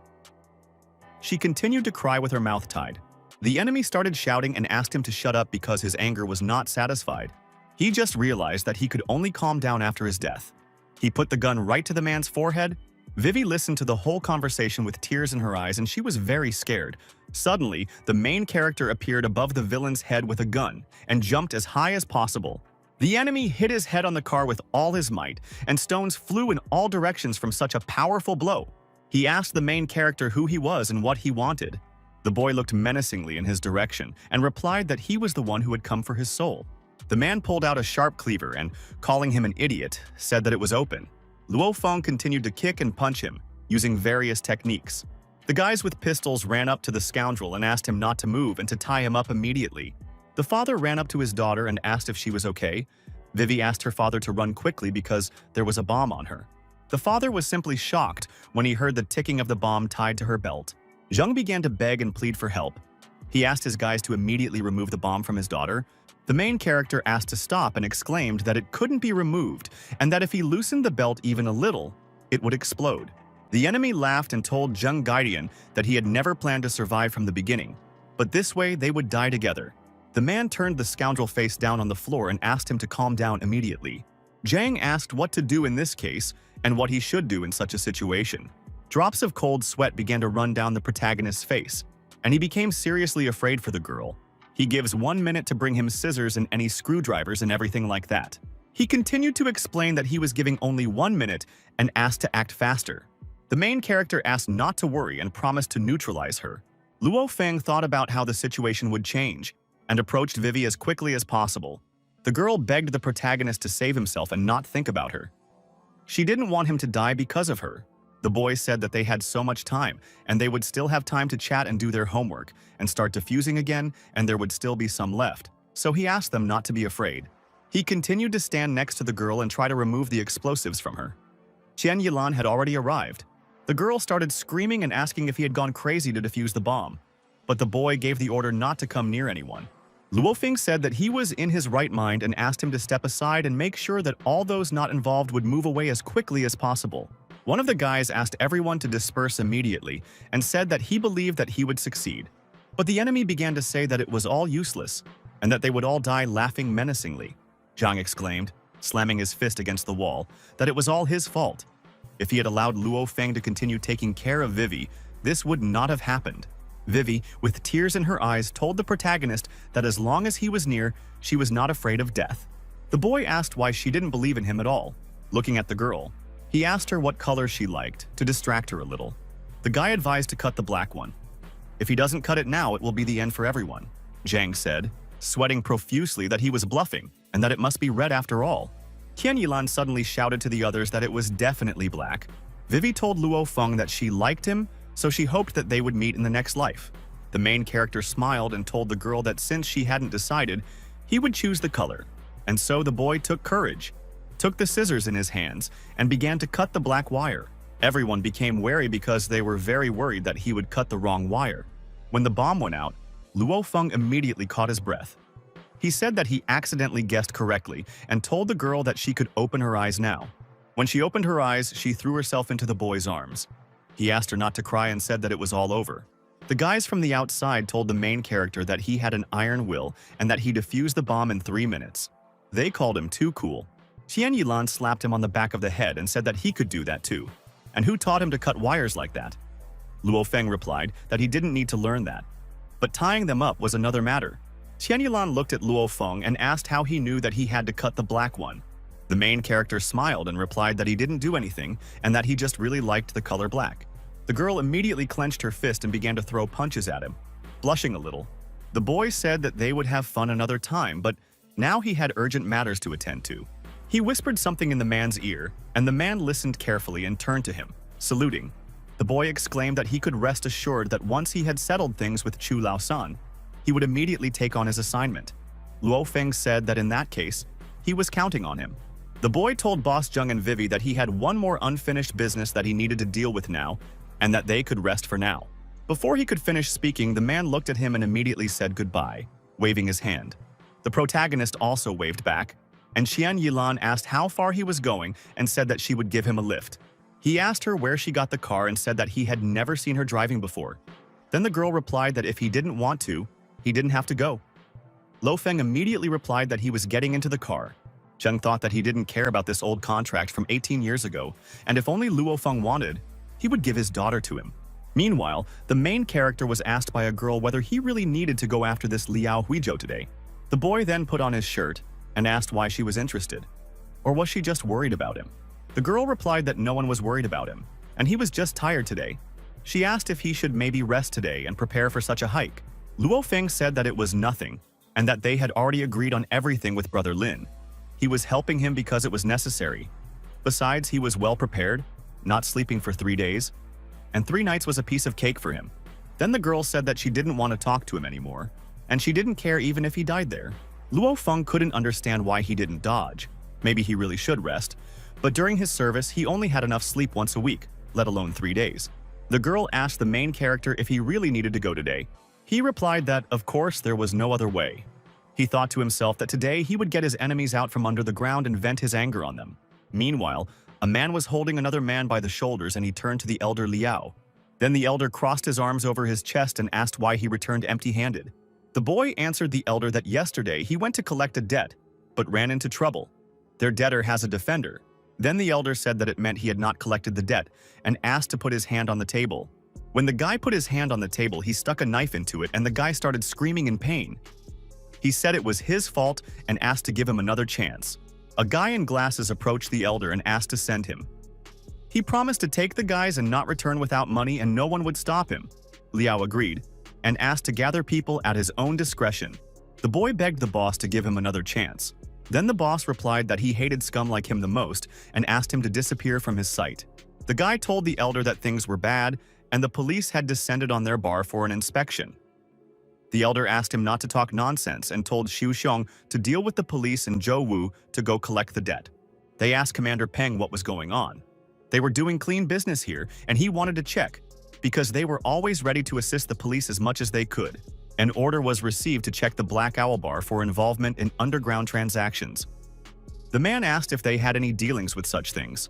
She continued to cry with her mouth tied. The enemy started shouting and asked him to shut up because his anger was not satisfied. He just realized that he could only calm down after his death. He put the gun right to the man's forehead Vivi listened to the whole conversation with tears in her eyes, and she was very scared. Suddenly, the main character appeared above the villain's head with a gun and jumped as high as possible. The enemy hit his head on the car with all his might, and stones flew in all directions from such a powerful blow. He asked the main character who he was and what he wanted. The boy looked menacingly in his direction and replied that he was the one who had come for his soul. The man pulled out a sharp cleaver and, calling him an idiot, said that it was open. Luo Feng continued to kick and punch him, using various techniques. The guys with pistols ran up to the scoundrel and asked him not to move and to tie him up immediately. The father ran up to his daughter and asked if she was okay. Vivi asked her father to run quickly because there was a bomb on her. The father was simply shocked when he heard the ticking of the bomb tied to her belt. Zheng began to beg and plead for help. He asked his guys to immediately remove the bomb from his daughter. The main character asked to stop and exclaimed that it couldn't be removed and that if he loosened the belt even a little, it would explode. The enemy laughed and told Zheng Guidian that he had never planned to survive from the beginning, but this way they would die together. The man turned the scoundrel face down on the floor and asked him to calm down immediately. Zhang asked what to do in this case and what he should do in such a situation. Drops of cold sweat began to run down the protagonist's face, and he became seriously afraid for the girl. He gives 1 minute to bring him scissors and any screwdrivers and everything like that. He continued to explain that he was giving only 1 minute and asked to act faster. The main character asked not to worry and promised to neutralize her. Luo Feng thought about how the situation would change and approached Vivi as quickly as possible. The girl begged the protagonist to save himself and not think about her. She didn't want him to die because of her. The boys said that they had so much time, and they would still have time to chat and do their homework, and start defusing again, and there would still be some left. So he asked them not to be afraid. He continued to stand next to the girl and try to remove the explosives from her. Qian Yilan had already arrived. The girl started screaming and asking if he had gone crazy to defuse the bomb, but the boy gave the order not to come near anyone. Luo Feng said that he was in his right mind and asked him to step aside and make sure that all those not involved would move away as quickly as possible. One of the guys asked everyone to disperse immediately and said that he believed that he would succeed. But the enemy began to say that it was all useless and that they would all die laughing menacingly. Zhang exclaimed, slamming his fist against the wall, that it was all his fault. If he had allowed Luo Feng to continue taking care of Vivi, this would not have happened. Vivi, with tears in her eyes, told the protagonist that as long as he was near, she was not afraid of death. The boy asked why she didn't believe in him at all. Looking at the girl, he asked her what color she liked, to distract her a little. The guy advised to cut the black one. If he doesn't cut it now, it will be the end for everyone, Zhang said, sweating profusely that he was bluffing and that it must be red after all. Qian Yilan suddenly shouted to the others that it was definitely black. Vivi told Luo Feng that she liked him, so she hoped that they would meet in the next life. The main character smiled and told the girl that since she hadn't decided, he would choose the color. And so the boy took courage, took the scissors in his hands, and began to cut the black wire. Everyone became wary because they were very worried that he would cut the wrong wire. When the bomb went out, Luo Feng immediately caught his breath. He said that he accidentally guessed correctly and told the girl that she could open her eyes now. When she opened her eyes, she threw herself into the boy's arms. He asked her not to cry and said that it was all over. The guys from the outside told the main character that he had an iron will and that he defused the bomb in 3 minutes. They called him too cool. Qian Yilan slapped him on the back of the head and said that he could do that too. And who taught him to cut wires like that? Luo Feng replied that he didn't need to learn that. But tying them up was another matter. Qian Yilan looked at Luo Feng and asked how he knew that he had to cut the black one. The main character smiled and replied that he didn't do anything and that he just really liked the color black. The girl immediately clenched her fist and began to throw punches at him, blushing a little. The boy said that they would have fun another time, but now he had urgent matters to attend to. He whispered something in the man's ear, and the man listened carefully and turned to him, saluting. The boy exclaimed that he could rest assured that once he had settled things with Chu Lao-san, he would immediately take on his assignment. Luo Feng said that in that case, he was counting on him. The boy told Boss Zheng and Vivi that he had one more unfinished business that he needed to deal with now, and that they could rest for now. Before he could finish speaking, the man looked at him and immediately said goodbye, waving his hand. The protagonist also waved back, and Qian Yilan asked how far he was going and said that she would give him a lift. He asked her where she got the car and said that he had never seen her driving before. Then the girl replied that if he didn't want to, he didn't have to go. Luo Feng immediately replied that he was getting into the car. Zheng thought that he didn't care about this old contract from 18 years ago, and if only Luo Feng wanted, he would give his daughter to him. Meanwhile, the main character was asked by a girl whether he really needed to go after this Liao Huizhou today. The boy then put on his shirt and asked why she was interested. Or was she just worried about him? The girl replied that no one was worried about him, and he was just tired today. She asked if he should maybe rest today and prepare for such a hike. Luo Feng said that it was nothing, and that they had already agreed on everything with Brother Lin. He was helping him because it was necessary. Besides, he was well prepared, not sleeping for 3 days, and 3 nights was a piece of cake for him. Then the girl said that she didn't want to talk to him anymore, and she didn't care even if he died there. Luo Feng couldn't understand why he didn't dodge. Maybe he really should rest, but during his service he only had enough sleep once a week, let alone 3 days. The girl asked the main character if he really needed to go today. He replied that, of course, there was no other way. He thought to himself that today he would get his enemies out from under the ground and vent his anger on them. Meanwhile, a man was holding another man by the shoulders and he turned to the elder Liao. Then the elder crossed his arms over his chest and asked why he returned empty-handed. The boy answered the elder that yesterday he went to collect a debt, but ran into trouble. Their debtor has a defender. Then the elder said that it meant he had not collected the debt and asked to put his hand on the table. When the guy put his hand on the table, he stuck a knife into it and the guy started screaming in pain. He said it was his fault and asked to give him another chance. A guy in glasses approached the elder and asked to send him. He promised to take the guys and not return without money and no one would stop him. Liao agreed and asked to gather people at his own discretion. The boy begged the boss to give him another chance. Then the boss replied that he hated scum like him the most and asked him to disappear from his sight. The guy told the elder that things were bad and the police had descended on their bar for an inspection. The elder asked him not to talk nonsense and told Xu Xiong to deal with the police and Zhou Wu to go collect the debt. They asked Commander Peng what was going on. They were doing clean business here and he wanted to check, because they were always ready to assist the police as much as they could. An order was received to check the Black Owl Bar for involvement in underground transactions. The man asked if they had any dealings with such things.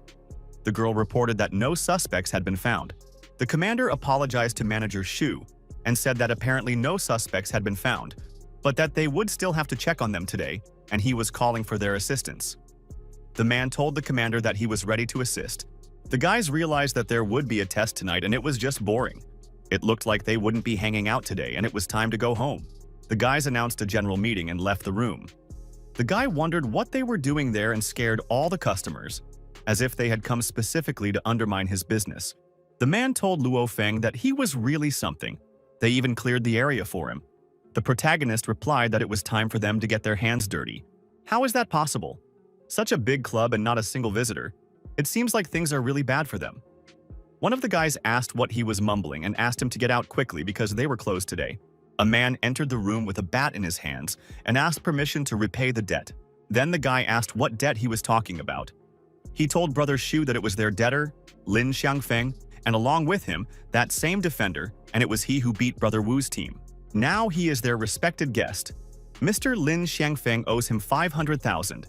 The girl reported that no suspects had been found. The commander apologized to manager Xu and said that apparently no suspects had been found, but that they would still have to check on them today, and he was calling for their assistance. The man told the commander that he was ready to assist. The guys realized that there would be a test tonight and it was just boring. It looked like they wouldn't be hanging out today and it was time to go home. The guys announced a general meeting and left the room. The guy wondered what they were doing there and scared all the customers, as if they had come specifically to undermine his business. The man told Luo Feng that he was really something. They even cleared the area for him. The protagonist replied that it was time for them to get their hands dirty. How is that possible? Such a big club and not a single visitor. It seems like things are really bad for them. One of the guys asked what he was mumbling and asked him to get out quickly because they were closed today. A man entered the room with a bat in his hands and asked permission to repay the debt. Then the guy asked what debt he was talking about. He told Brother Xu that it was their debtor, Lin Xiangfeng, and along with him, that same defender, and it was he who beat Brother Wu's team. Now he is their respected guest. Mr. Lin Xiangfeng owes him 500,000.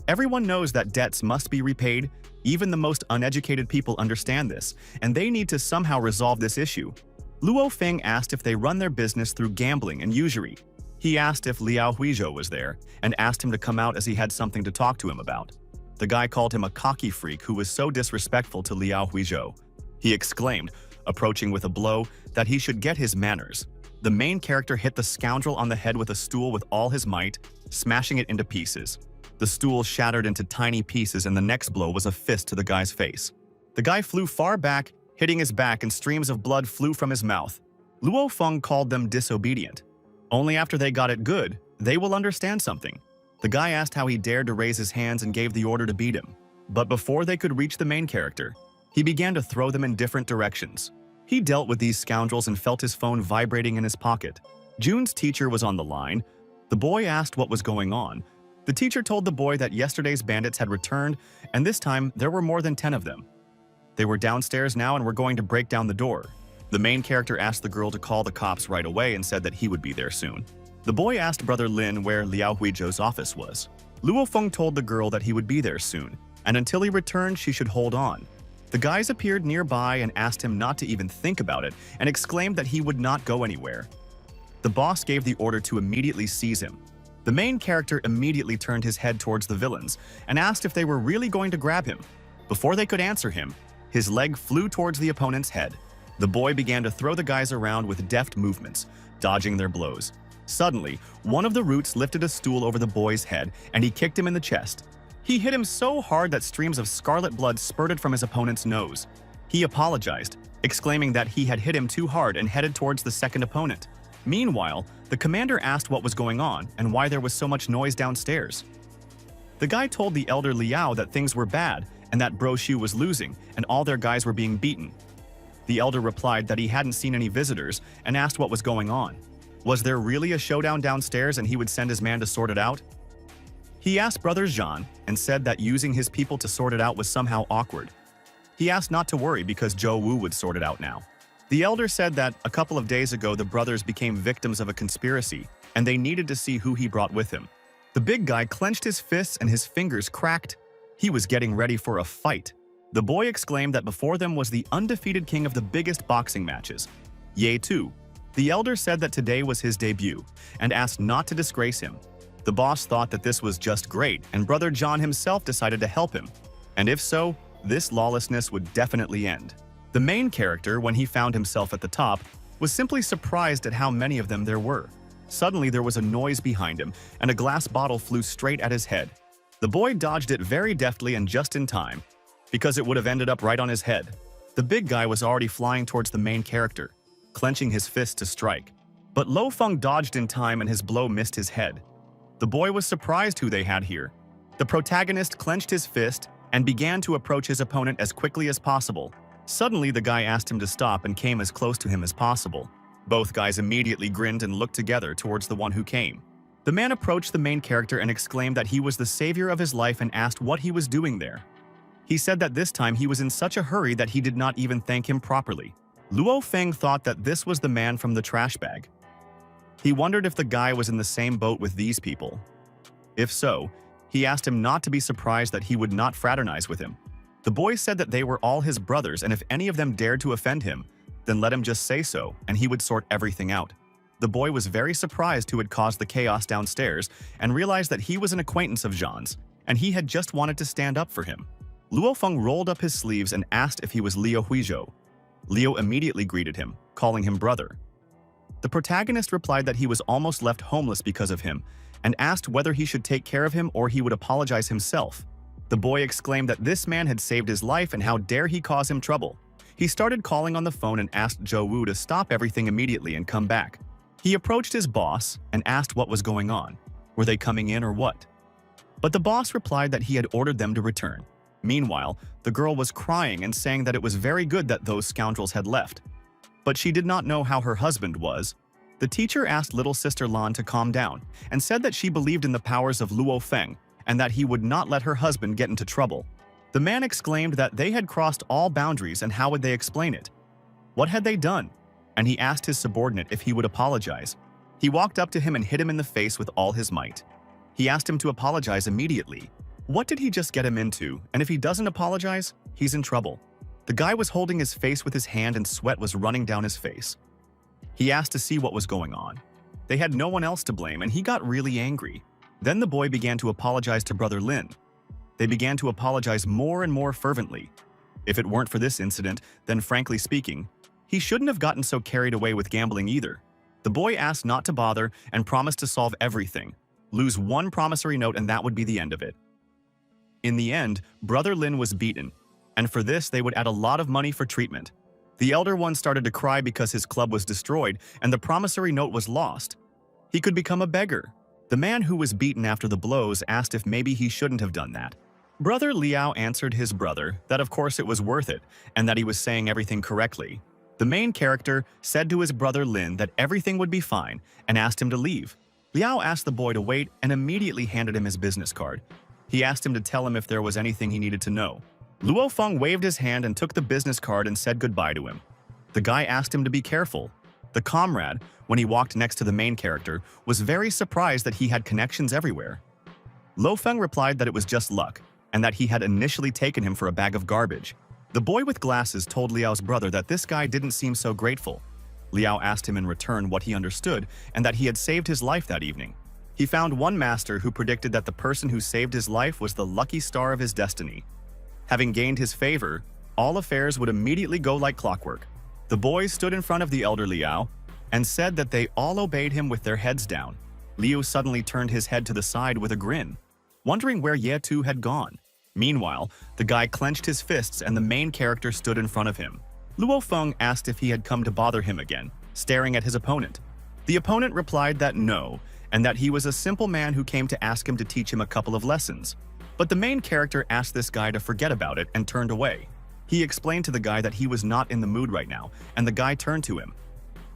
Everyone knows that debts must be repaid. Even the most uneducated people understand this, and they need to somehow resolve this issue. Luo Feng asked if they run their business through gambling and usury. He asked if Liao Huizhou was there, and asked him to come out as he had something to talk to him about. The guy called him a cocky freak who was so disrespectful to Liao Huizhou. He exclaimed, approaching with a blow, that he should get his manners. The main character hit the scoundrel on the head with a stool with all his might, smashing it into pieces. The stool shattered into tiny pieces and the next blow was a fist to the guy's face. The guy flew far back, hitting his back and streams of blood flew from his mouth. Luo Feng called them disobedient. Only after they got it good, they will understand something. The guy asked how he dared to raise his hands and gave the order to beat him. But before they could reach the main character, he began to throw them in different directions. He dealt with these scoundrels and felt his phone vibrating in his pocket. June's teacher was on the line. The boy asked what was going on. The teacher told the boy that yesterday's bandits had returned, and this time there were more than 10 of them. They were downstairs now and were going to break down the door. The main character asked the girl to call the cops right away and said that he would be there soon. The boy asked Brother Lin where Liao Huizhou's office was. Luo Feng told the girl that he would be there soon, and until he returned she should hold on. The guys appeared nearby and asked him not to even think about it and exclaimed that he would not go anywhere. The boss gave the order to immediately seize him. The main character immediately turned his head towards the villains and asked if they were really going to grab him. Before they could answer him, his leg flew towards the opponent's head. The boy began to throw the guys around with deft movements, dodging their blows. Suddenly, one of the roots lifted a stool over the boy's head and he kicked him in the chest. He hit him so hard that streams of scarlet blood spurted from his opponent's nose. He apologized, exclaiming that he had hit him too hard and headed towards the second opponent. Meanwhile, the commander asked what was going on and why there was so much noise downstairs. The guy told the elder Liao that things were bad and that Bro Shu was losing and all their guys were being beaten. The elder replied that he hadn't seen any visitors and asked what was going on. Was there really a showdown downstairs and he would send his man to sort it out? He asked Brother Zhan and said that using his people to sort it out was somehow awkward. He asked not to worry because Zhou Wu would sort it out now. The elder said that a couple of days ago the brothers became victims of a conspiracy and they needed to see who he brought with him. The big guy clenched his fists and his fingers cracked. He was getting ready for a fight. The boy exclaimed that before them was the undefeated king of the biggest boxing matches, Ye Tu. The elder said that today was his debut and asked not to disgrace him. The boss thought that this was just great and Brother John himself decided to help him. And if so, this lawlessness would definitely end. The main character, when he found himself at the top, was simply surprised at how many of them there were. Suddenly there was a noise behind him and a glass bottle flew straight at his head. The boy dodged it very deftly and just in time, because it would have ended up right on his head. The big guy was already flying towards the main character, clenching his fist to strike. But Lo Feng dodged in time and his blow missed his head. The boy was surprised who they had here. The protagonist clenched his fist and began to approach his opponent as quickly as possible. Suddenly, the guy asked him to stop and came as close to him as possible. Both guys immediately grinned and looked together towards the one who came. The man approached the main character and exclaimed that he was the savior of his life and asked what he was doing there. He said that this time he was in such a hurry that he did not even thank him properly. Luo Feng thought that this was the man from the trash bag. He wondered if the guy was in the same boat with these people. If so, he asked him not to be surprised that he would not fraternize with him. The boy said that they were all his brothers and if any of them dared to offend him, then let him just say so and he would sort everything out. The boy was very surprised who had caused the chaos downstairs and realized that he was an acquaintance of Zhan's and he had just wanted to stand up for him. Luo Feng rolled up his sleeves and asked if he was Liu Huizhou. Liu immediately greeted him, calling him brother. The protagonist replied that he was almost left homeless because of him and asked whether he should take care of him or he would apologize himself. The boy exclaimed that this man had saved his life and how dare he cause him trouble. He started calling on the phone and asked Zhou Wu to stop everything immediately and come back. He approached his boss and asked what was going on. Were they coming in or what? But the boss replied that he had ordered them to return. Meanwhile, the girl was crying and saying that it was very good that those scoundrels had left. But she did not know how her husband was. The teacher asked little sister Lan to calm down and said that she believed in the powers of Luo Feng and that he would not let her husband get into trouble. The man exclaimed that they had crossed all boundaries and how would they explain it? What had they done? And he asked his subordinate if he would apologize. He walked up to him and hit him in the face with all his might. He asked him to apologize immediately. What did he just get him into? And if he doesn't apologize, he's in trouble. The guy was holding his face with his hand and sweat was running down his face. He asked to see what was going on. They had no one else to blame and he got really angry. Then the boy began to apologize to Brother Lin. They began to apologize more and more fervently. If it weren't for this incident, then frankly speaking, he shouldn't have gotten so carried away with gambling either. The boy asked not to bother and promised to solve everything. Lose one promissory note and that would be the end of it. In the end, Brother Lin was beaten, and for this they would add a lot of money for treatment. The elder one started to cry because his club was destroyed and the promissory note was lost. He could become a beggar. The man who was beaten after the blows asked if maybe he shouldn't have done that. Brother Liao answered his brother that of course it was worth it and that he was saying everything correctly. The main character said to his brother Lin that everything would be fine and asked him to leave. Liao asked the boy to wait and immediately handed him his business card. He asked him to tell him if there was anything he needed to know. Luo Feng waved his hand and took the business card and said goodbye to him. The guy asked him to be careful. The comrade, when he walked next to the main character, was very surprised that he had connections everywhere. Lo Feng replied that it was just luck and that he had initially taken him for a bag of garbage. The boy with glasses told Liao's brother that this guy didn't seem so grateful. Liao asked him in return what he understood and that he had saved his life that evening. He found one master who predicted that the person who saved his life was the lucky star of his destiny. Having gained his favor, all affairs would immediately go like clockwork. The boys stood in front of the elder Liao and said that they all obeyed him with their heads down. Liu suddenly turned his head to the side with a grin, wondering where Ye Tu had gone. Meanwhile, the guy clenched his fists and the main character stood in front of him. Luo Feng asked if he had come to bother him again, staring at his opponent. The opponent replied that no, and that he was a simple man who came to ask him to teach him a couple of lessons. But the main character asked this guy to forget about it and turned away. He explained to the guy that he was not in the mood right now, and the guy turned to him.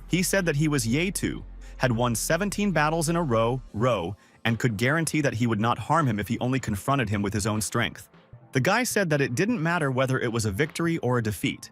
He said that he was Ye Tu, had won 17 battles in a row, and could guarantee that he would not harm him if he only confronted him with his own strength. The guy said that it didn't matter whether it was a victory or a defeat.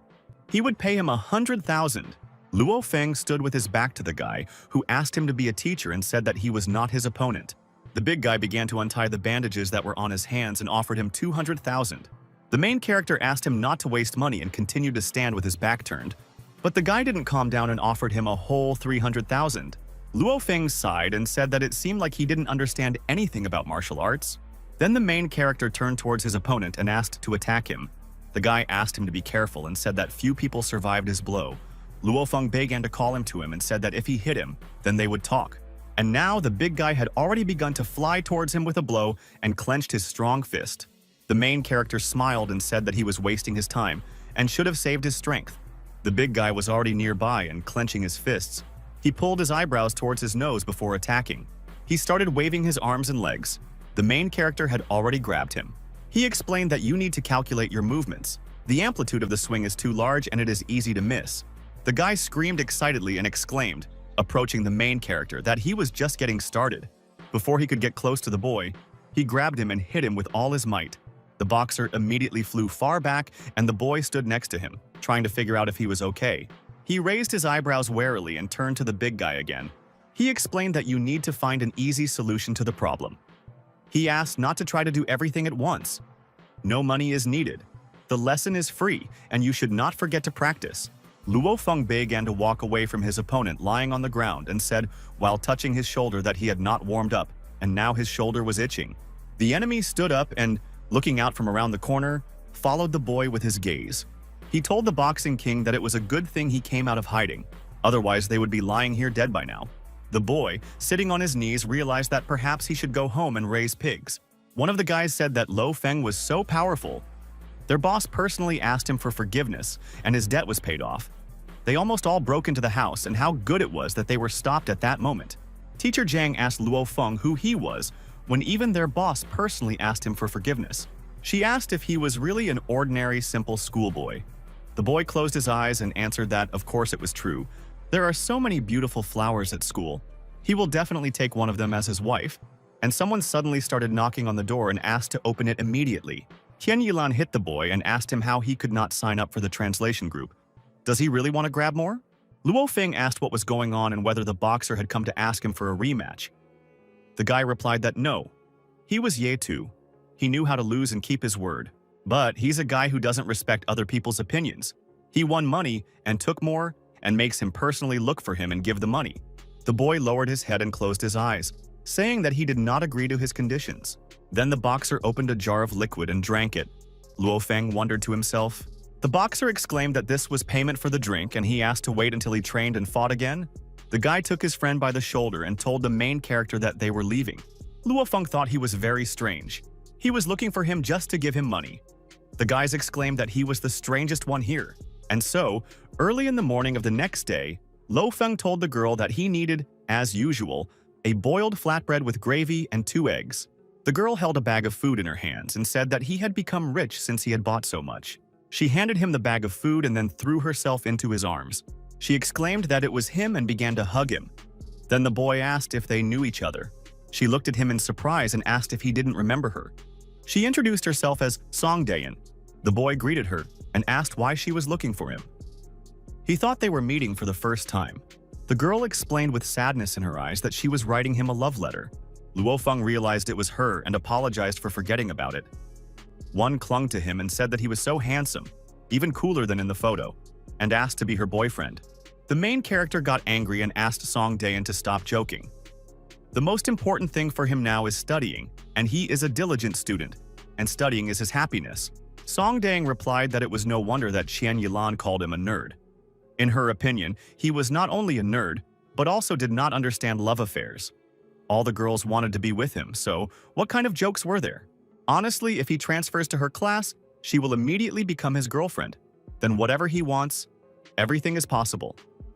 He would pay him 100,000. Luo Feng stood with his back to the guy, who asked him to be a teacher and said that he was not his opponent. The big guy began to untie the bandages that were on his hands and offered him 200,000. The main character asked him not to waste money and continued to stand with his back turned. But the guy didn't calm down and offered him a whole 300,000. Luo Feng sighed and said that it seemed like he didn't understand anything about martial arts. Then the main character turned towards his opponent and asked to attack him. The guy asked him to be careful and said that few people survived his blow. Luo Feng began to call him to him and said that if he hit him, then they would talk. And now the big guy had already begun to fly towards him with a blow and clenched his strong fist. The main character smiled and said that he was wasting his time and should have saved his strength. The big guy was already nearby and clenching his fists. He pulled his eyebrows towards his nose before attacking. He started waving his arms and legs. The main character had already grabbed him. He explained that you need to calculate your movements. The amplitude of the swing is too large and it is easy to miss. The guy screamed excitedly and exclaimed, approaching the main character, that he was just getting started. Before he could get close to the boy, he grabbed him and hit him with all his might. The boxer immediately flew far back and the boy stood next to him, trying to figure out if he was okay. He raised his eyebrows warily and turned to the big guy again. He explained that you need to find an easy solution to the problem. He asked not to try to do everything at once. No money is needed. The lesson is free, and you should not forget to practice. Luo Feng began to walk away from his opponent lying on the ground and said, while touching his shoulder, that he had not warmed up, and now his shoulder was itching. The enemy stood up and, looking out from around the corner, followed the boy with his gaze. He told the boxing king that it was a good thing he came out of hiding, otherwise they would be lying here dead by now. The boy, sitting on his knees, realized that perhaps he should go home and raise pigs. One of the guys said that Lo Feng was so powerful. Their boss personally asked him for forgiveness, and his debt was paid off. They almost all broke into the house, and how good it was that they were stopped at that moment. Teacher Jiang asked Luo Feng who he was, when even their boss personally asked him for forgiveness. She asked if he was really an ordinary, simple schoolboy. The boy closed his eyes and answered that, of course, it was true. There are so many beautiful flowers at school. He will definitely take one of them as his wife. And someone suddenly started knocking on the door and asked to open it immediately. Tian Yilan hit the boy and asked him how he could not sign up for the translation group. Does he really want to grab more? Luo Feng asked what was going on and whether the boxer had come to ask him for a rematch. The guy replied that no. He was Ye Tu. He knew how to lose and keep his word. But he's a guy who doesn't respect other people's opinions. He won money and took more and makes him personally look for him and give the money. The boy lowered his head and closed his eyes, saying that he did not agree to his conditions. Then the boxer opened a jar of liquid and drank it. Luo Feng wondered to himself. The boxer exclaimed that this was payment for the drink and he asked to wait until he trained and fought again. The guy took his friend by the shoulder and told the main character that they were leaving. Luo Feng thought he was very strange. He was looking for him just to give him money. The guys exclaimed that he was the strangest one here. And so, early in the morning of the next day, Lo Feng told the girl that he needed, as usual, a boiled flatbread with gravy and 2 eggs. The girl held a bag of food in her hands and said that he had become rich since he had bought so much. She handed him the bag of food and then threw herself into his arms. She exclaimed that it was him and began to hug him. Then the boy asked if they knew each other. She looked at him in surprise and asked if he didn't remember her. She introduced herself as Song Dayan. The boy greeted her and asked why she was looking for him. He thought they were meeting for the first time. The girl explained with sadness in her eyes that she was writing him a love letter. Luo Feng realized it was her and apologized for forgetting about it. One clung to him and said that he was so handsome, even cooler than in the photo, and asked to be her boyfriend. The main character got angry and asked Song Dayan to stop joking. The most important thing for him now is studying, and he is a diligent student, and studying is his happiness. Song Dang replied that it was no wonder that Chen Yilan called him a nerd. In her opinion, he was not only a nerd, but also did not understand love affairs. All the girls wanted to be with him, so what kind of jokes were there? Honestly, if he transfers to her class, she will immediately become his girlfriend. Then whatever he wants, everything is possible.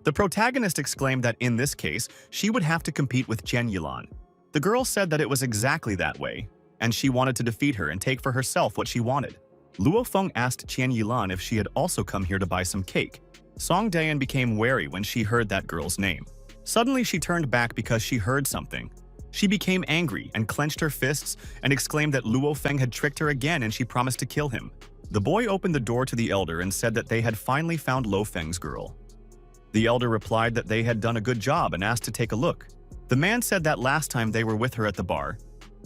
The protagonist exclaimed that in this case, she would have to compete with Chen Yilan. The girl said that it was exactly that way, and she wanted to defeat her and take for herself what she wanted. Luo Feng asked Chen Yilan if she had also come here to buy some cake. Song Dayan became wary when she heard that girl's name. Suddenly, she turned back because she heard something. She became angry and clenched her fists and exclaimed that Luo Feng had tricked her again and she promised to kill him. The boy opened the door to the elder and said that they had finally found Luo Feng's girl. The elder replied that they had done a good job and asked to take a look. The man said that last time they were with her at the bar,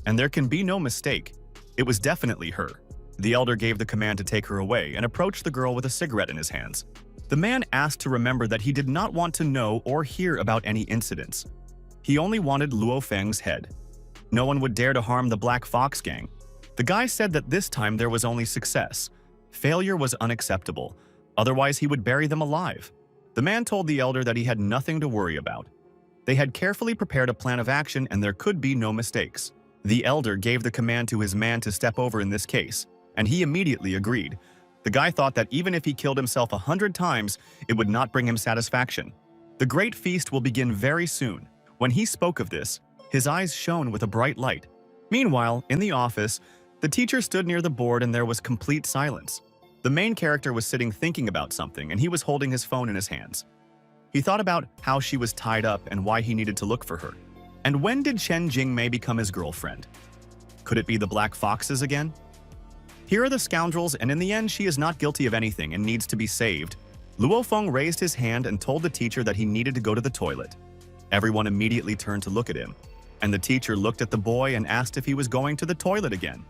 and there can be no mistake, it was definitely her. The elder gave the command to take her away and approached the girl with a cigarette in his hands. The man asked to remember that he did not want to know or hear about any incidents. He only wanted Luo Feng's head. No one would dare to harm the Black Fox gang. The guy said that this time there was only success. Failure was unacceptable, otherwise he would bury them alive. The man told the elder that he had nothing to worry about. They had carefully prepared a plan of action and there could be no mistakes. The elder gave the command to his man to step over in this case, and he immediately agreed. The guy thought that even if he killed himself 100 times, it would not bring him satisfaction. The great feast will begin very soon. When he spoke of this, his eyes shone with a bright light. Meanwhile, in the office, the teacher stood near the board and there was complete silence. The main character was sitting thinking about something and he was holding his phone in his hands. He thought about how she was tied up and why he needed to look for her. And when did Chen Jingmei become his girlfriend? Could it be the Black Foxes again? Here are the scoundrels, and in the end she is not guilty of anything and needs to be saved. Luo Feng raised his hand and told the teacher that he needed to go to the toilet. Everyone immediately turned to look at him, and the teacher looked at the boy and asked if he was going to the toilet again,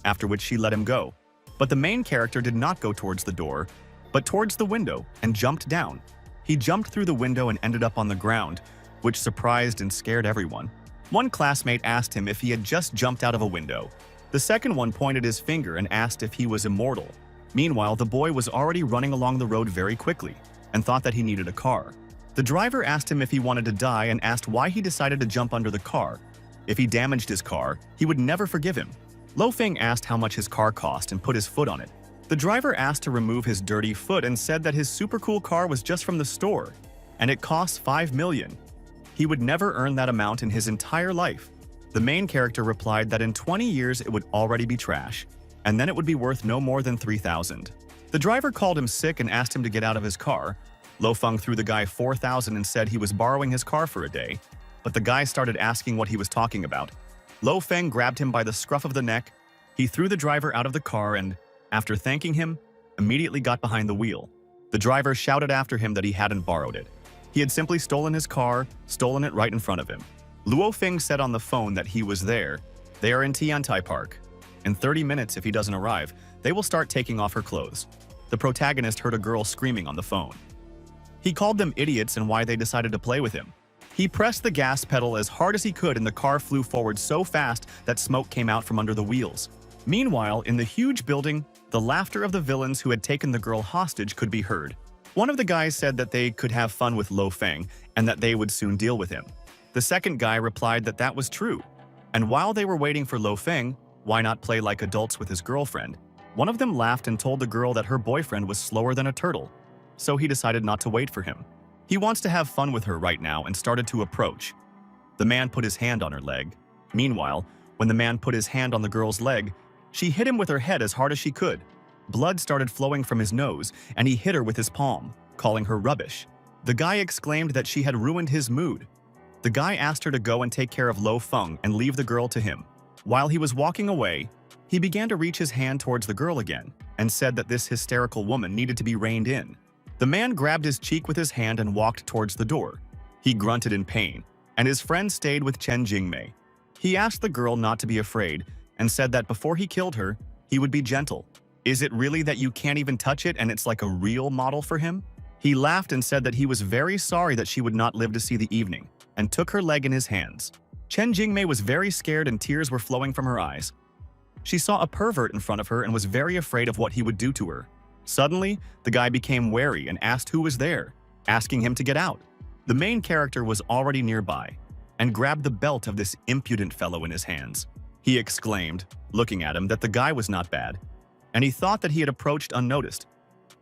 after which she let him go. But the main character did not go towards the door, but towards the window and jumped down. He jumped through the window and ended up on the ground, which surprised and scared everyone. One classmate asked him if he had just jumped out of a window. The second one pointed his finger and asked if he was immortal. Meanwhile, the boy was already running along the road very quickly and thought that he needed a car. The driver asked him if he wanted to die and asked why he decided to jump under the car. If he damaged his car, he would never forgive him. Lo Feng asked how much his car cost and put his foot on it. The driver asked to remove his dirty foot and said that his super cool car was just from the store, and it costs 5 million. He would never earn that amount in his entire life. The main character replied that in 20 years it would already be trash, and then it would be worth no more than 3,000. The driver called him sick and asked him to get out of his car. Lo Feng threw the guy 4,000 and said he was borrowing his car for a day, but the guy started asking what he was talking about. Lo Feng grabbed him by the scruff of the neck. He threw the driver out of the car and, after thanking him, immediately got behind the wheel. The driver shouted after him that he hadn't borrowed it. He had simply stolen his car, stolen it right in front of him. Luo Feng said on the phone that he was there. They are in Tiantai Park. In 30 minutes, if he doesn't arrive, they will start taking off her clothes. The protagonist heard a girl screaming on the phone. He called them idiots and why they decided to play with him. He pressed the gas pedal as hard as he could and the car flew forward so fast that smoke came out from under the wheels. Meanwhile, in the huge building, the laughter of the villains who had taken the girl hostage could be heard. One of the guys said that they could have fun with Lo Feng and that they would soon deal with him. The second guy replied that that was true. And while they were waiting for Lo Feng, why not play like adults with his girlfriend? One of them laughed and told the girl that her boyfriend was slower than a turtle. So he decided not to wait for him. He wants to have fun with her right now and started to approach. The man put his hand on her leg. Meanwhile, when the man put his hand on the girl's leg, she hit him with her head as hard as she could. Blood started flowing from his nose, and he hit her with his palm, calling her rubbish. The guy exclaimed that she had ruined his mood. The guy asked her to go and take care of Lo Feng and leave the girl to him. While he was walking away, he began to reach his hand towards the girl again and said that this hysterical woman needed to be reined in. The man grabbed his cheek with his hand and walked towards the door. He grunted in pain, and his friend stayed with Chen Jingmei. He asked the girl not to be afraid and said that before he killed her, he would be gentle. Is it really that you can't even touch it and it's like a real model for him? He laughed and said that he was very sorry that she would not live to see the evening, and took her leg in his hands. Chen Jingmei was very scared and tears were flowing from her eyes. She saw a pervert in front of her and was very afraid of what he would do to her. Suddenly, the guy became wary and asked who was there, asking him to get out. The main character was already nearby and grabbed the belt of this impudent fellow in his hands. He exclaimed, looking at him, that the guy was not bad, and he thought that he had approached unnoticed.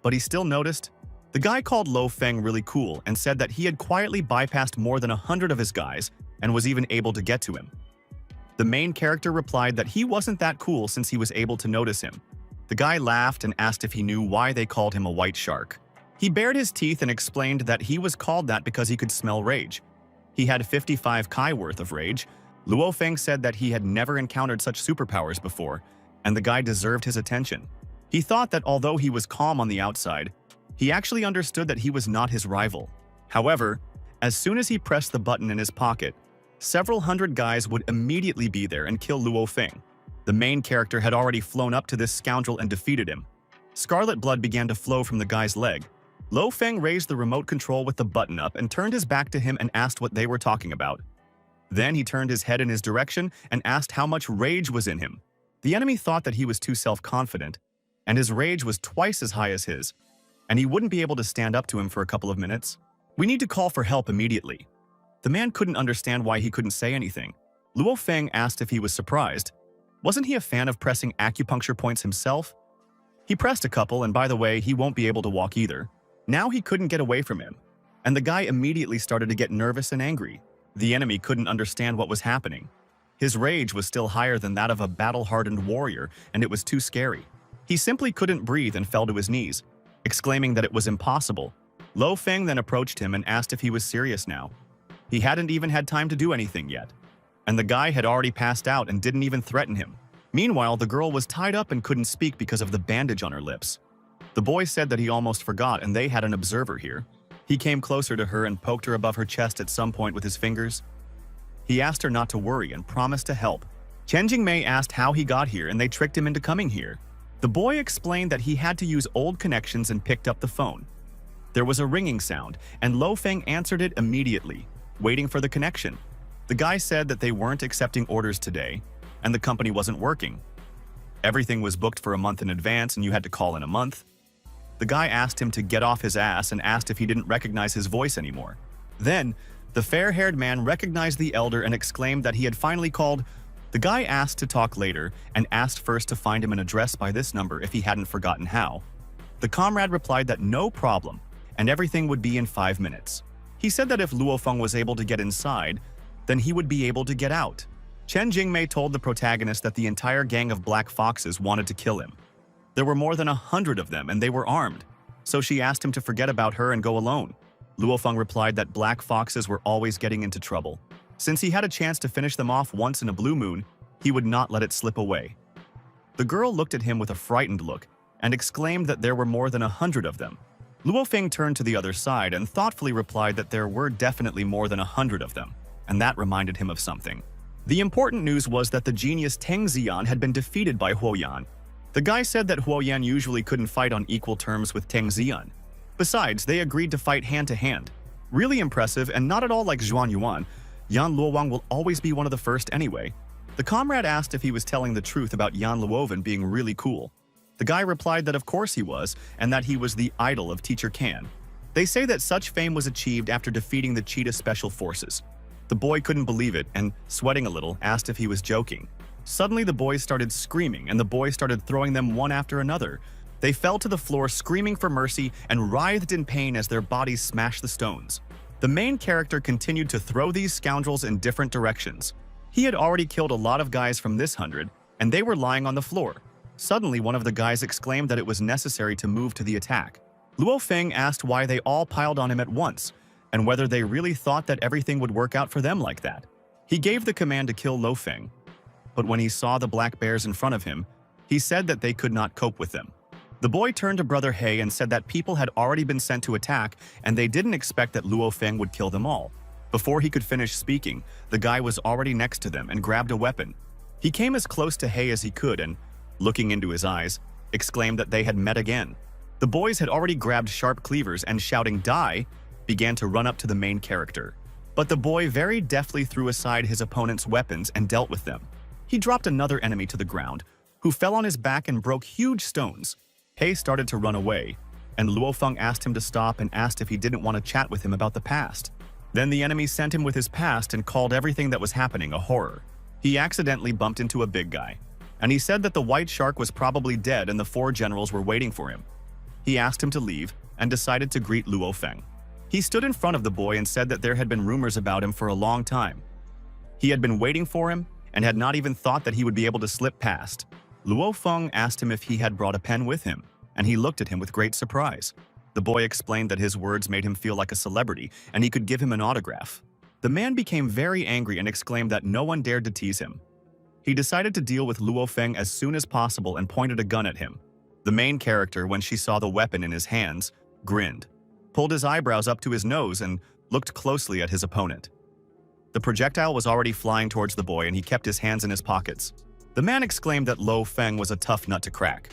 But he still noticed. The guy called Lo Feng really cool and said that he had quietly bypassed more than 100 of his guys and was even able to get to him. The main character replied that he wasn't that cool since he was able to notice him. The guy laughed and asked if he knew why they called him a white shark. He bared his teeth and explained that he was called that because he could smell rage. He had 55 Kai worth of rage. Luo Feng said that he had never encountered such superpowers before, and the guy deserved his attention. He thought that although he was calm on the outside, he actually understood that he was not his rival. However, as soon as he pressed the button in his pocket, several hundred guys would immediately be there and kill Luo Feng. The main character had already flown up to this scoundrel and defeated him. Scarlet blood began to flow from the guy's leg. Lo Feng raised the remote control with the button up and turned his back to him and asked what they were talking about. Then he turned his head in his direction and asked how much rage was in him. The enemy thought that he was too self-confident, and his rage was twice as high as his, and he wouldn't be able to stand up to him for a couple of minutes. We need to call for help immediately. The man couldn't understand why he couldn't say anything. Luo Feng asked if he was surprised. Wasn't he a fan of pressing acupuncture points himself? He pressed a couple, and by the way, he won't be able to walk either. Now he couldn't get away from him, and the guy immediately started to get nervous and angry. The enemy couldn't understand what was happening. His rage was still higher than that of a battle-hardened warrior, and it was too scary. He simply couldn't breathe and fell to his knees, exclaiming that it was impossible. Lo Feng then approached him and asked if he was serious now. He hadn't even had time to do anything yet, and the guy had already passed out and didn't even threaten him. Meanwhile, the girl was tied up and couldn't speak because of the bandage on her lips. The boy said that he almost forgot and they had an observer here. He came closer to her and poked her above her chest at some point with his fingers. He asked her not to worry and promised to help. Chen Jingmei asked how he got here and they tricked him into coming here. The boy explained that he had to use old connections and picked up the phone. There was a ringing sound and Lo Feng answered it immediately, waiting for the connection. The guy said that they weren't accepting orders today and the company wasn't working. Everything was booked for a month in advance and you had to call in a month. The guy asked him to get off his ass and asked if he didn't recognize his voice anymore. Then, the fair-haired man recognized the elder and exclaimed that he had finally called. The guy asked to talk later and asked first to find him an address by this number if he hadn't forgotten how. The comrade replied that no problem, and everything would be in 5 minutes. He said that if Luo Feng was able to get inside, then he would be able to get out. Chen Jingmei told the protagonist that the entire gang of black foxes wanted to kill him. There were more than 100 of them and they were armed, so she asked him to forget about her and go alone. Luo Feng replied that black foxes were always getting into trouble. Since he had a chance to finish them off once in a blue moon, he would not let it slip away. The girl looked at him with a frightened look and exclaimed that there were more than 100 of them. Luo Feng turned to the other side and thoughtfully replied that there were definitely more than 100 of them, and that reminded him of something. The important news was that the genius Teng Ziyan had been defeated by Huo Yan. The guy said that Huo Yan usually couldn't fight on equal terms with Teng Ziyan. Besides, they agreed to fight hand-to-hand. Really impressive and not at all like Zhuan Yuan. Yan Luowang will always be one of the first anyway. The comrade asked if he was telling the truth about Yan Luovan being really cool. The guy replied that of course he was, and that he was the idol of Teacher Kan. They say that such fame was achieved after defeating the Cheetah Special Forces. The boy couldn't believe it and, sweating a little, asked if he was joking. Suddenly the boys started screaming and the boy started throwing them one after another. They fell to the floor screaming for mercy and writhed in pain as their bodies smashed the stones. The main character continued to throw these scoundrels in different directions. He had already killed a lot of guys from this 100 and they were lying on the floor. Suddenly one of the guys exclaimed that it was necessary to move to the attack. Luo Feng asked why they all piled on him at once and whether they really thought that everything would work out for them like that. He gave the command to kill Lo Feng. But when he saw the black bears in front of him, he said that they could not cope with them. The boy turned to Brother He and said that people had already been sent to attack and they didn't expect that Luo Feng would kill them all. Before he could finish speaking, the guy was already next to them and grabbed a weapon. He came as close to He as he could and, looking into his eyes, exclaimed that they had met again. The boys had already grabbed sharp cleavers and shouting "Die!" began to run up to the main character. But the boy very deftly threw aside his opponent's weapons and dealt with them. He dropped another enemy to the ground, who fell on his back and broke huge stones. He started to run away, and Luo Feng asked him to stop and asked if he didn't want to chat with him about the past. Then the enemy sent him with his past and called everything that was happening a horror. He accidentally bumped into a big guy, and he said that the white shark was probably dead and the 4 generals were waiting for him. He asked him to leave and decided to greet Luo Feng. He stood in front of the boy and said that there had been rumors about him for a long time. He had been waiting for him and had not even thought that he would be able to slip past. Luo Feng asked him if he had brought a pen with him, and he looked at him with great surprise. The boy explained that his words made him feel like a celebrity and he could give him an autograph. The man became very angry and exclaimed that no one dared to tease him. He decided to deal with Luo Feng as soon as possible and pointed a gun at him. The main character, when she saw the weapon in his hands, grinned, pulled his eyebrows up to his nose, and looked closely at his opponent. The projectile was already flying towards the boy and he kept his hands in his pockets. The man exclaimed that Luo Feng was a tough nut to crack.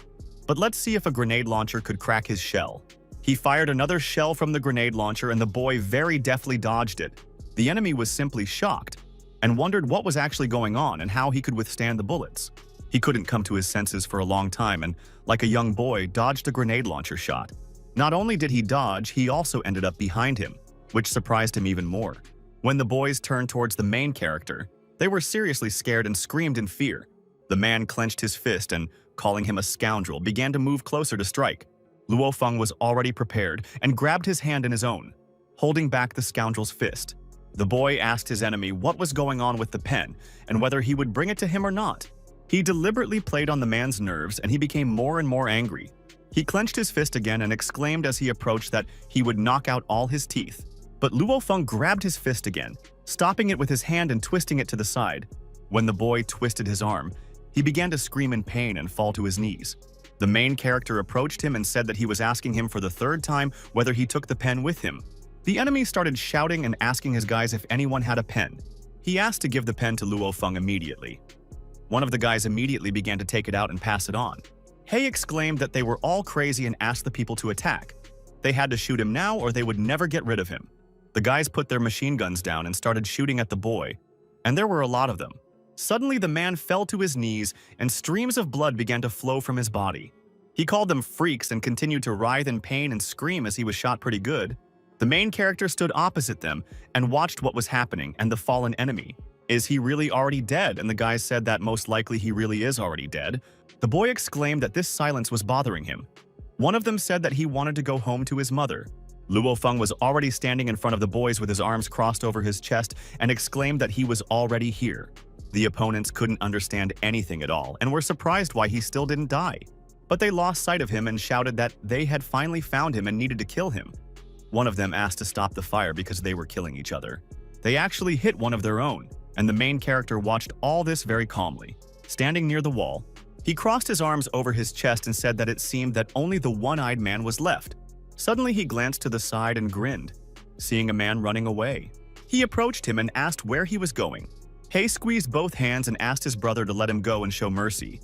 But let's see if a grenade launcher could crack his shell. He fired another shell from the grenade launcher and the boy very deftly dodged it. The enemy was simply shocked and wondered what was actually going on and how he could withstand the bullets. He couldn't come to his senses for a long time and, like a young boy, dodged a grenade launcher shot. Not only did he dodge, he also ended up behind him, which surprised him even more. When the boys turned towards the main character, they were seriously scared and screamed in fear. The man clenched his fist and, calling him a scoundrel, began to move closer to strike. Luo Feng was already prepared and grabbed his hand in his own, holding back the scoundrel's fist. The boy asked his enemy what was going on with the pen and whether he would bring it to him or not. He deliberately played on the man's nerves and he became more and more angry. He clenched his fist again and exclaimed as he approached that he would knock out all his teeth. But Luo Feng grabbed his fist again, stopping it with his hand and twisting it to the side. When the boy twisted his arm, he began to scream in pain and fall to his knees. The main character approached him and said that he was asking him for the 3rd time whether he took the pen with him. The enemy started shouting and asking his guys if anyone had a pen. He asked to give the pen to Luo Feng immediately. One of the guys immediately began to take it out and pass it on. He exclaimed that they were all crazy and asked the people to attack. They had to shoot him now or they would never get rid of him. The guys put their machine guns down and started shooting at the boy, and there were a lot of them. Suddenly, the man fell to his knees and streams of blood began to flow from his body. He called them freaks and continued to writhe in pain and scream as he was shot pretty good. The main character stood opposite them and watched what was happening and the fallen enemy. Is he really already dead? And the guys said that most likely he really is already dead. The boy exclaimed that this silence was bothering him. One of them said that he wanted to go home to his mother. Luo Feng was already standing in front of the boys with his arms crossed over his chest and exclaimed that he was already here. The opponents couldn't understand anything at all and were surprised why he still didn't die. But they lost sight of him and shouted that they had finally found him and needed to kill him. One of them asked to stop the fire because they were killing each other. They actually hit one of their own, and the main character watched all this very calmly. Standing near the wall, he crossed his arms over his chest and said that it seemed that only the one-eyed man was left. Suddenly he glanced to the side and grinned, seeing a man running away. He approached him and asked where he was going. He squeezed both hands and asked his brother to let him go and show mercy.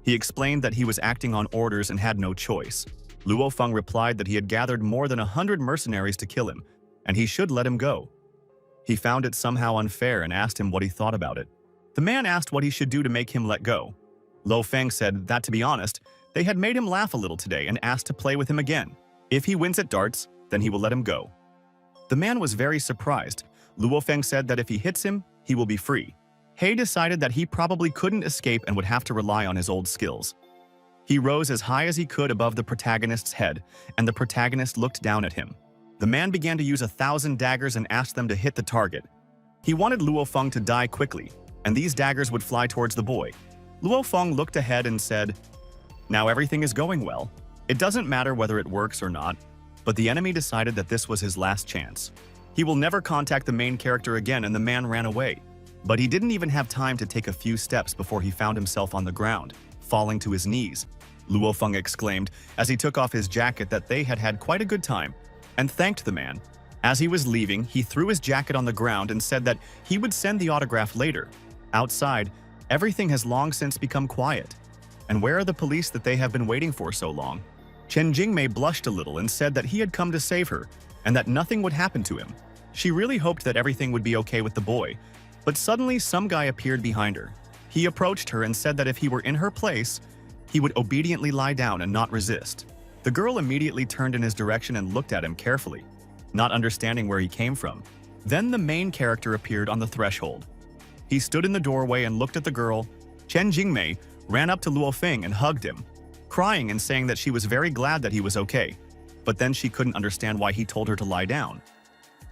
He explained that he was acting on orders and had no choice. Luo Feng replied that he had gathered more than 100 mercenaries to kill him, and he should let him go. He found it somehow unfair and asked him what he thought about it. The man asked what he should do to make him let go. Luo Feng said that, to be honest, they had made him laugh a little today and asked to play with him again. If he wins at darts, then he will let him go. The man was very surprised. Luo Feng said that if he hits him, he will be free. He decided that he probably couldn't escape and would have to rely on his old skills. He rose as high as he could above the protagonist's head, and the protagonist looked down at him. The man began to use 1,000 daggers and asked them to hit the target. He wanted Luo Feng to die quickly, and these daggers would fly towards the boy. Luo Feng looked ahead and said, "Now everything is going well. It doesn't matter whether it works or not," but the enemy decided that this was his last chance. He will never contact the main character again, and the man ran away. But he didn't even have time to take a few steps before he found himself on the ground, falling to his knees. Luo Feng exclaimed as he took off his jacket that they had had quite a good time, and thanked the man. As he was leaving, he threw his jacket on the ground and said that he would send the autograph later. Outside, everything has long since become quiet. And where are the police that they have been waiting for so long? Chen Jingmei blushed a little and said that he had come to save her, and that nothing would happen to him. She really hoped that everything would be okay with the boy, but suddenly some guy appeared behind her. He approached her and said that if he were in her place, he would obediently lie down and not resist. The girl immediately turned in his direction and looked at him carefully, not understanding where he came from. Then the main character appeared on the threshold. He stood in the doorway and looked at the girl. Chen Jingmei ran up to Luo Feng and hugged him, crying and saying that she was very glad that he was okay, but then she couldn't understand why he told her to lie down.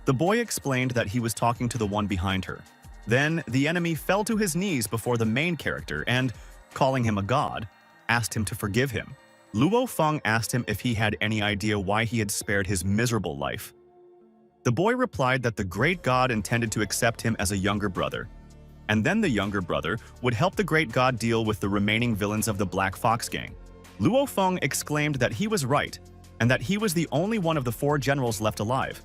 The boy explained that he was talking to the one behind her. Then the enemy fell to his knees before the main character and, calling him a god, asked him to forgive him. Luo Feng asked him if he had any idea why he had spared his miserable life. The boy replied that the great god intended to accept him as a younger brother, and then the younger brother would help the great god deal with the remaining villains of the Black Fox gang. Luo Feng exclaimed that he was right, and that he was the only one of the 4 generals left alive.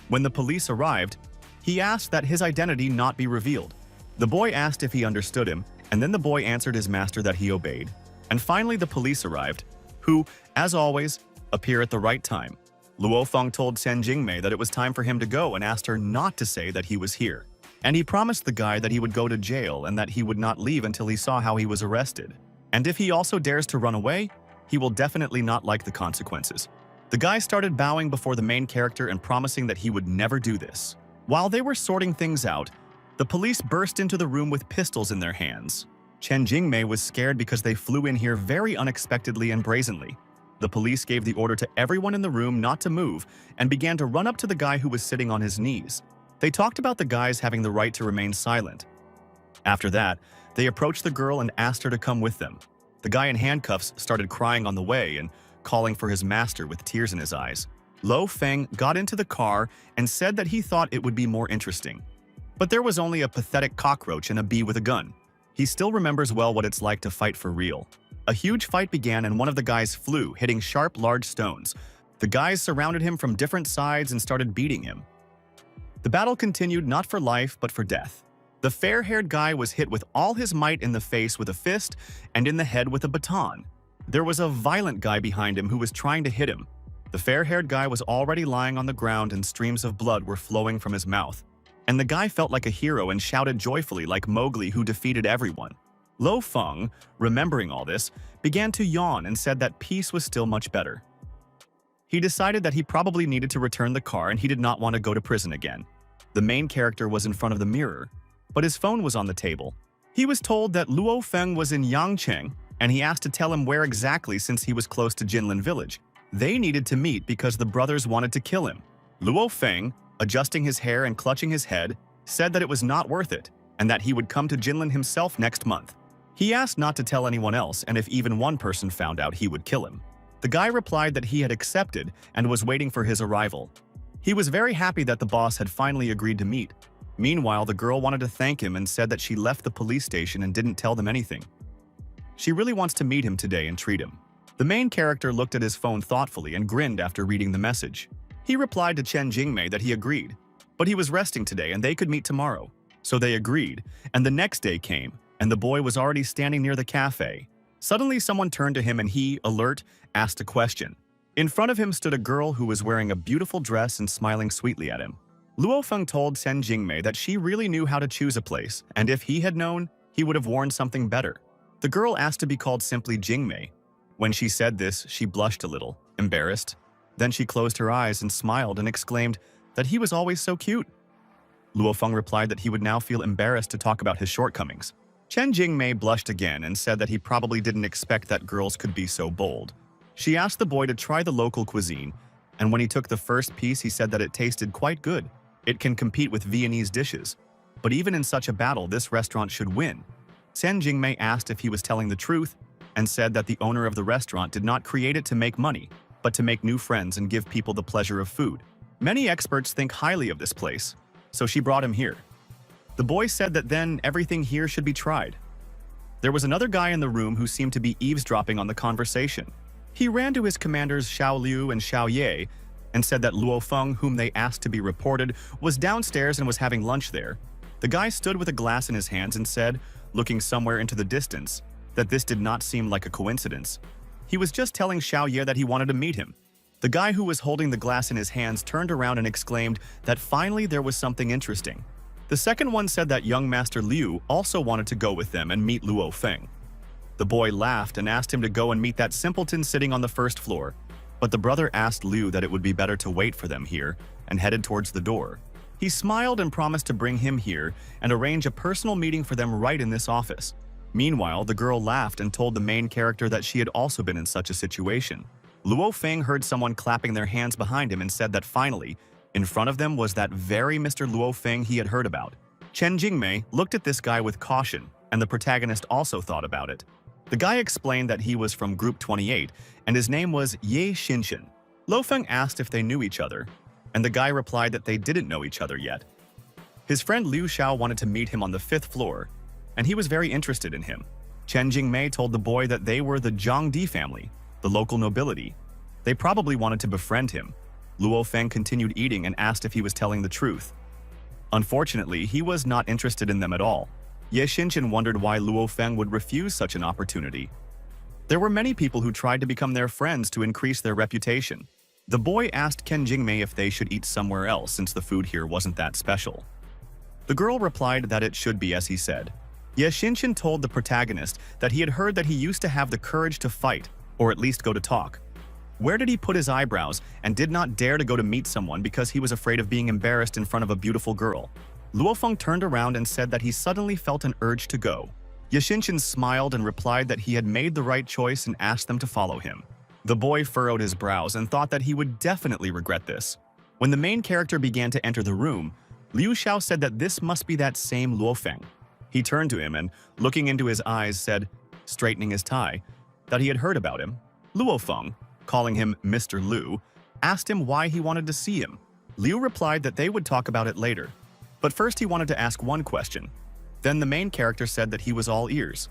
When the police arrived, he asked that his identity not be revealed. The boy asked if he understood him, and then the boy answered his master that he obeyed. And finally the police arrived, who, as always, appear at the right time. Luo Feng told Chen Jingmei that it was time for him to go and asked her not to say that he was here. And he promised the guy that he would go to jail and that he would not leave until he saw how he was arrested. And if he also dares to run away, he will definitely not like the consequences. The guy started bowing before the main character and promising that he would never do this. While they were sorting things out, the police burst into the room with pistols in their hands. Chen Jingmei was scared because they flew in here very unexpectedly and brazenly. The police gave the order to everyone in the room not to move and began to run up to the guy who was sitting on his knees. They talked about the guys having the right to remain silent. After that, they approached the girl and asked her to come with them. The guy in handcuffs started crying on the way and calling for his master with tears in his eyes. Luo Feng got into the car and said that he thought it would be more interesting. But there was only a pathetic cockroach and a bee with a gun. He still remembers well what it's like to fight for real. A huge fight began and one of the guys flew, hitting sharp, large stones. The guys surrounded him from different sides and started beating him. The battle continued not for life, but for death. The fair-haired guy was hit with all his might in the face with a fist and in the head with a baton. There was a violent guy behind him who was trying to hit him. The fair-haired guy was already lying on the ground and streams of blood were flowing from his mouth. And the guy felt like a hero and shouted joyfully like Mowgli who defeated everyone. Luo Feng, remembering all this, began to yawn and said that peace was still much better. He decided that he probably needed to return the car and he did not want to go to prison again. The main character was in front of the mirror, but his phone was on the table. He was told that Luo Feng was in Yangcheng, and he asked to tell him where exactly since he was close to Jinlin village. They needed to meet because the brothers wanted to kill him. Luo Feng, adjusting his hair and clutching his head, said that it was not worth it, and that he would come to Jinlin himself next month. He asked not to tell anyone else, and if even one person found out, he would kill him. The guy replied that he had accepted and was waiting for his arrival. He was very happy that the boss had finally agreed to meet. Meanwhile, the girl wanted to thank him and said that she left the police station and didn't tell them anything. She really wants to meet him today and treat him. The main character looked at his phone thoughtfully and grinned after reading the message. He replied to Chen Jingmei that he agreed, but he was resting today and they could meet tomorrow. So they agreed, and the next day came, and the boy was already standing near the cafe. Suddenly someone turned to him and he, alert, asked a question. In front of him stood a girl who was wearing a beautiful dress and smiling sweetly at him. Luo Feng told Chen Jingmei that she really knew how to choose a place, and if he had known, he would have worn something better. The girl asked to be called simply Jingmei. When she said this, she blushed a little, embarrassed. Then she closed her eyes and smiled and exclaimed that he was always so cute. Luo Feng replied that he would now feel embarrassed to talk about his shortcomings. Chen Jingmei blushed again and said that he probably didn't expect that girls could be so bold. She asked the boy to try the local cuisine, and when he took the first piece, he said that it tasted quite good. It can compete with Viennese dishes. But even in such a battle, this restaurant should win. Chen Jingmei asked if he was telling the truth and said that the owner of the restaurant did not create it to make money, but to make new friends and give people the pleasure of food. Many experts think highly of this place, so she brought him here. The boy said that then everything here should be tried. There was another guy in the room who seemed to be eavesdropping on the conversation. He ran to his commanders Xiao Liu and Xiao Ye and said that Luo Feng, whom they asked to be reported, was downstairs and was having lunch there. The guy stood with a glass in his hands and said, looking somewhere into the distance, that this did not seem like a coincidence. He was just telling Xiao Ye that he wanted to meet him. The guy who was holding the glass in his hands turned around and exclaimed that finally there was something interesting. The second one said that young Master Liu also wanted to go with them and meet Luo Feng. The boy laughed and asked him to go and meet that simpleton sitting on the first floor, but the brother asked Liu that it would be better to wait for them here and headed towards the door. He smiled and promised to bring him here and arrange a personal meeting for them right in this office. Meanwhile, the girl laughed and told the main character that she had also been in such a situation. Luo Feng heard someone clapping their hands behind him and said that finally, in front of them was that very Mr. Luo Feng he had heard about. Chen Jingmei looked at this guy with caution, and the protagonist also thought about it. The guy explained that he was from Group 28, and his name was Ye Xinshin. Luo Feng asked if they knew each other, and the guy replied that they didn't know each other yet. His friend Liu Xiao wanted to meet him on the 5th floor, and he was very interested in him. Chen Jingmei told the boy that they were the Zhangdi family, the local nobility. They probably wanted to befriend him. Luo Feng continued eating and asked if he was telling the truth. Unfortunately, he was not interested in them at all. Ye Xinshin wondered why Luo Feng would refuse such an opportunity. There were many people who tried to become their friends to increase their reputation. The boy asked Chen Jingmei if they should eat somewhere else since the food here wasn't that special. The girl replied that it should be as he said. Ye Xinshin told the protagonist that he had heard that he used to have the courage to fight, or at least go to talk. Where did he put his eyebrows and did not dare to go to meet someone because he was afraid of being embarrassed in front of a beautiful girl? Luo Feng turned around and said that he suddenly felt an urge to go. Ye Xinshin smiled and replied that he had made the right choice and asked them to follow him. The boy furrowed his brows and thought that he would definitely regret this. When the main character began to enter the room, Liu Xiao said that this must be that same Luo Feng. He turned to him and, looking into his eyes, said, straightening his tie, that he had heard about him. Luo Feng, calling him Mr. Liu, asked him why he wanted to see him. Liu replied that they would talk about it later. But first he wanted to ask one question. Then the main character said that he was all ears.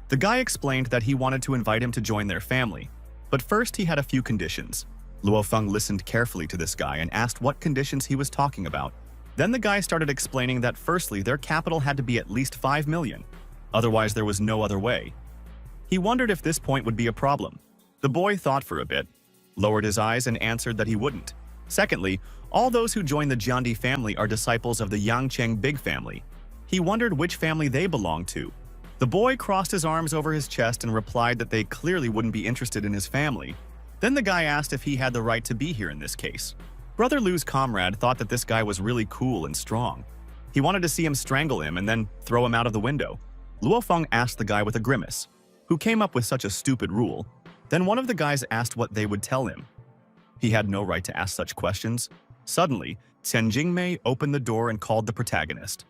The guy explained that he wanted to invite him to join their family. But first he had a few conditions. Luo Feng listened carefully to this guy and asked what conditions he was talking about. Then the guy started explaining that firstly their capital had to be at least 5 million. Otherwise there was no other way. He wondered if this point would be a problem. The boy thought for a bit, lowered his eyes and answered that he wouldn't. Secondly, all those who join the Jiandi family are disciples of the Yangcheng Big family. He wondered which family they belonged to. The boy crossed his arms over his chest and replied that they clearly wouldn't be interested in his family. Then the guy asked if he had the right to be here in this case. Brother Liu's comrade thought that this guy was really cool and strong. He wanted to see him strangle him and then throw him out of the window. Luo Feng asked the guy with a grimace, who came up with such a stupid rule. Then one of the guys asked what they would tell him. He had no right to ask such questions. Suddenly, Chen Jingmei opened the door and called the protagonist.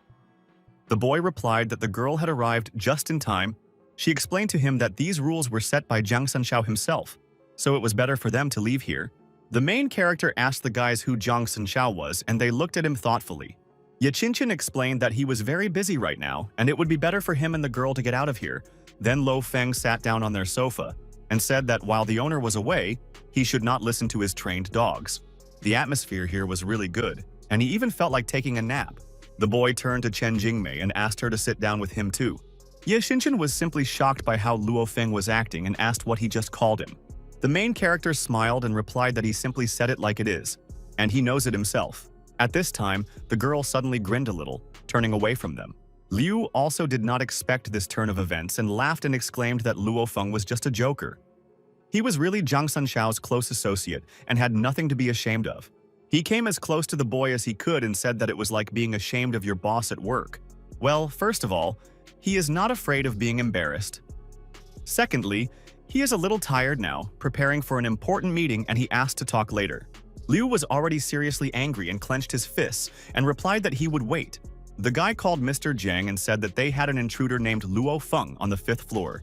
The boy replied that the girl had arrived just in time. She explained to him that these rules were set by Jiang Sanshao himself, so it was better for them to leave here. The main character asked the guys who Jiang Sanshao was, and they looked at him thoughtfully. Ye Qinchin explained that he was very busy right now, and it would be better for him and the girl to get out of here. Then Luo Feng sat down on their sofa and said that while the owner was away, he should not listen to his trained dogs. The atmosphere here was really good, and he even felt like taking a nap. The boy turned to Chen Jingmei and asked her to sit down with him too. Ye Xinshin was simply shocked by how Luo Feng was acting and asked what he just called him. The main character smiled and replied that he simply said it like it is, and he knows it himself. At this time, the girl suddenly grinned a little, turning away from them. Liu also did not expect this turn of events and laughed and exclaimed that Luo Feng was just a joker. He was really Jiang Sanshao's close associate and had nothing to be ashamed of. He came as close to the boy as he could and said that it was like being ashamed of your boss at work. Well, first of all, he is not afraid of being embarrassed. Secondly, he is a little tired now, preparing for an important meeting, and he asked to talk later. Liu was already seriously angry and clenched his fists and replied that he would wait. The guy called Mr. Zhang and said that they had an intruder named Luo Feng on the 5th floor.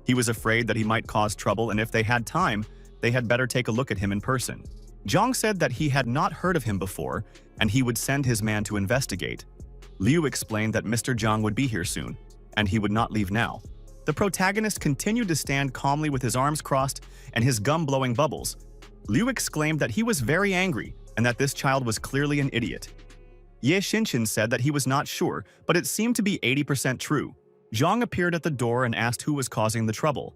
He was afraid that he might cause trouble, and if they had time, they had better take a look at him in person. Zhang said that he had not heard of him before, and he would send his man to investigate. Liu explained that Mr. Zhang would be here soon, and he would not leave now. The protagonist continued to stand calmly with his arms crossed and his gum blowing bubbles. Liu exclaimed that he was very angry and that this child was clearly an idiot. Ye Xinshin said that he was not sure, but it seemed to be 80% true. Zhang appeared at the door and asked who was causing the trouble.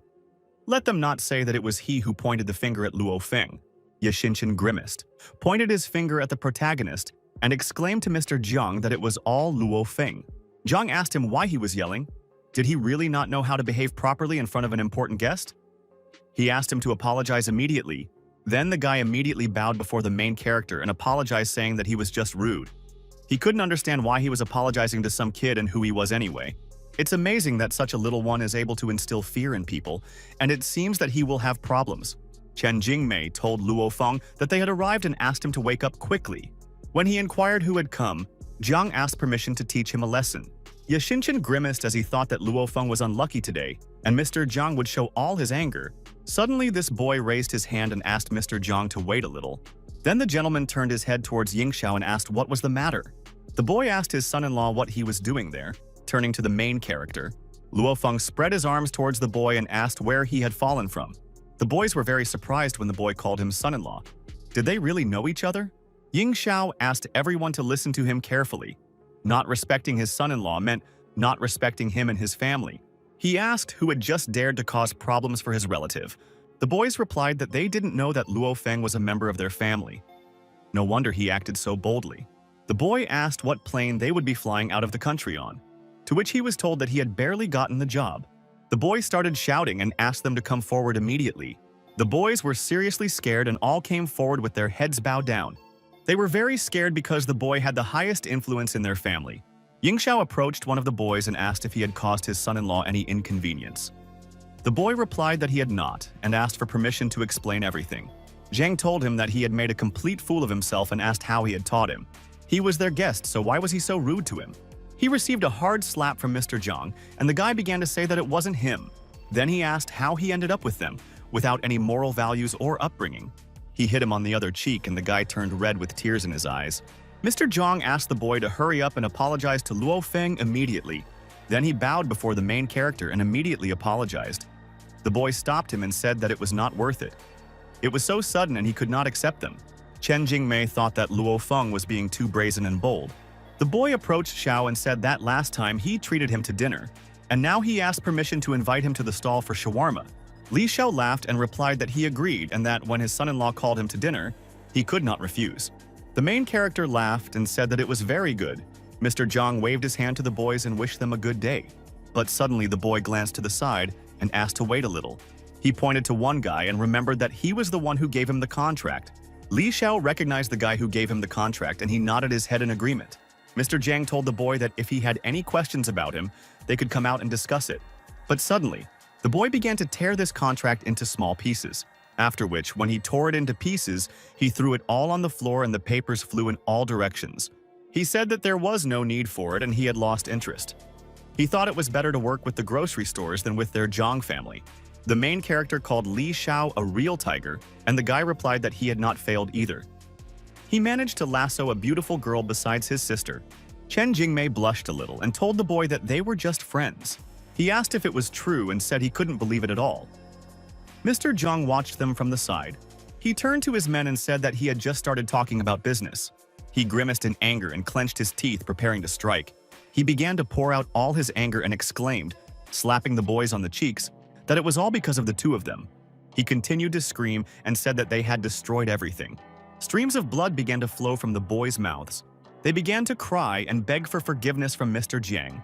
Let them not say that it was he who pointed the finger at Luo Feng. Yashinchin grimaced, pointed his finger at the protagonist, and exclaimed to Mr. Jiang that it was all Luo Feng. Jiang asked him why he was yelling. Did he really not know how to behave properly in front of an important guest? He asked him to apologize immediately. Then the guy immediately bowed before the main character and apologized, saying that he was just rude. He couldn't understand why he was apologizing to some kid and who he was anyway. It's amazing that such a little one is able to instill fear in people, and it seems that he will have problems. Chen Jingmei told Luo Feng that they had arrived and asked him to wake up quickly. When he inquired who had come, Jiang asked permission to teach him a lesson. Yashinchin grimaced as he thought that Luo Feng was unlucky today, and Mr. Jiang would show all his anger. Suddenly, this boy raised his hand and asked Mr. Jiang to wait a little. Then the gentleman turned his head towards Yingxiao and asked what was the matter. The boy asked his son-in-law what he was doing there. Turning to the main character, Luo Feng spread his arms towards the boy and asked where he had fallen from. The boys were very surprised when the boy called him son-in-law. Did they really know each other? Yingxiao asked everyone to listen to him carefully. Not respecting his son-in-law meant not respecting him and his family. He asked who had just dared to cause problems for his relative. The boys replied that they didn't know that Luo Feng was a member of their family. No wonder he acted so boldly. The boy asked what plane they would be flying out of the country on, to which he was told that he had barely gotten the job. The boy started shouting and asked them to come forward immediately. The boys were seriously scared and all came forward with their heads bowed down. They were very scared because the boy had the highest influence in their family. Yingxiao approached one of the boys and asked if he had caused his son-in-law any inconvenience. The boy replied that he had not and asked for permission to explain everything. Zhang told him that he had made a complete fool of himself and asked how he had taught him. He was their guest, so why was he so rude to him? He received a hard slap from Mr. Jiang, and the guy began to say that it wasn't him. Then he asked how he ended up with them, without any moral values or upbringing. He hit him on the other cheek and the guy turned red with tears in his eyes. Mr. Jiang asked the boy to hurry up and apologize to Luo Feng immediately. Then he bowed before the main character and immediately apologized. The boy stopped him and said that it was not worth it. It was so sudden and he could not accept them. Chen Jingmei thought that Luo Feng was being too brazen and bold. The boy approached Xiao and said that last time he treated him to dinner, and now he asked permission to invite him to the stall for shawarma. Li Xiao laughed and replied that he agreed and that when his son-in-law called him to dinner, he could not refuse. The main character laughed and said that it was very good. Mr. Jiang waved his hand to the boys and wished them a good day. But suddenly the boy glanced to the side and asked to wait a little. He pointed to one guy and remembered that he was the one who gave him the contract. Li Xiao recognized the guy who gave him the contract and he nodded his head in agreement. Mr. Jiang told the boy that if he had any questions about him, they could come out and discuss it. But suddenly, the boy began to tear this contract into small pieces, after which, when he tore it into pieces, he threw it all on the floor and the papers flew in all directions. He said that there was no need for it and he had lost interest. He thought it was better to work with the grocery stores than with their Jiang family. The main character called Li Xiao a real tiger, and the guy replied that he had not failed either. He managed to lasso a beautiful girl besides his sister. Chen Jingmei blushed a little and told the boy that they were just friends. He asked if it was true and said he couldn't believe it at all. Mr. Jiang watched them from the side. He turned to his men and said that he had just started talking about business. He grimaced in anger and clenched his teeth, preparing to strike. He began to pour out all his anger and exclaimed, slapping the boys on the cheeks, that it was all because of the two of them. He continued to scream and said that they had destroyed everything. Streams of blood began to flow from the boys' mouths. They began to cry and beg for forgiveness from Mr. Jiang.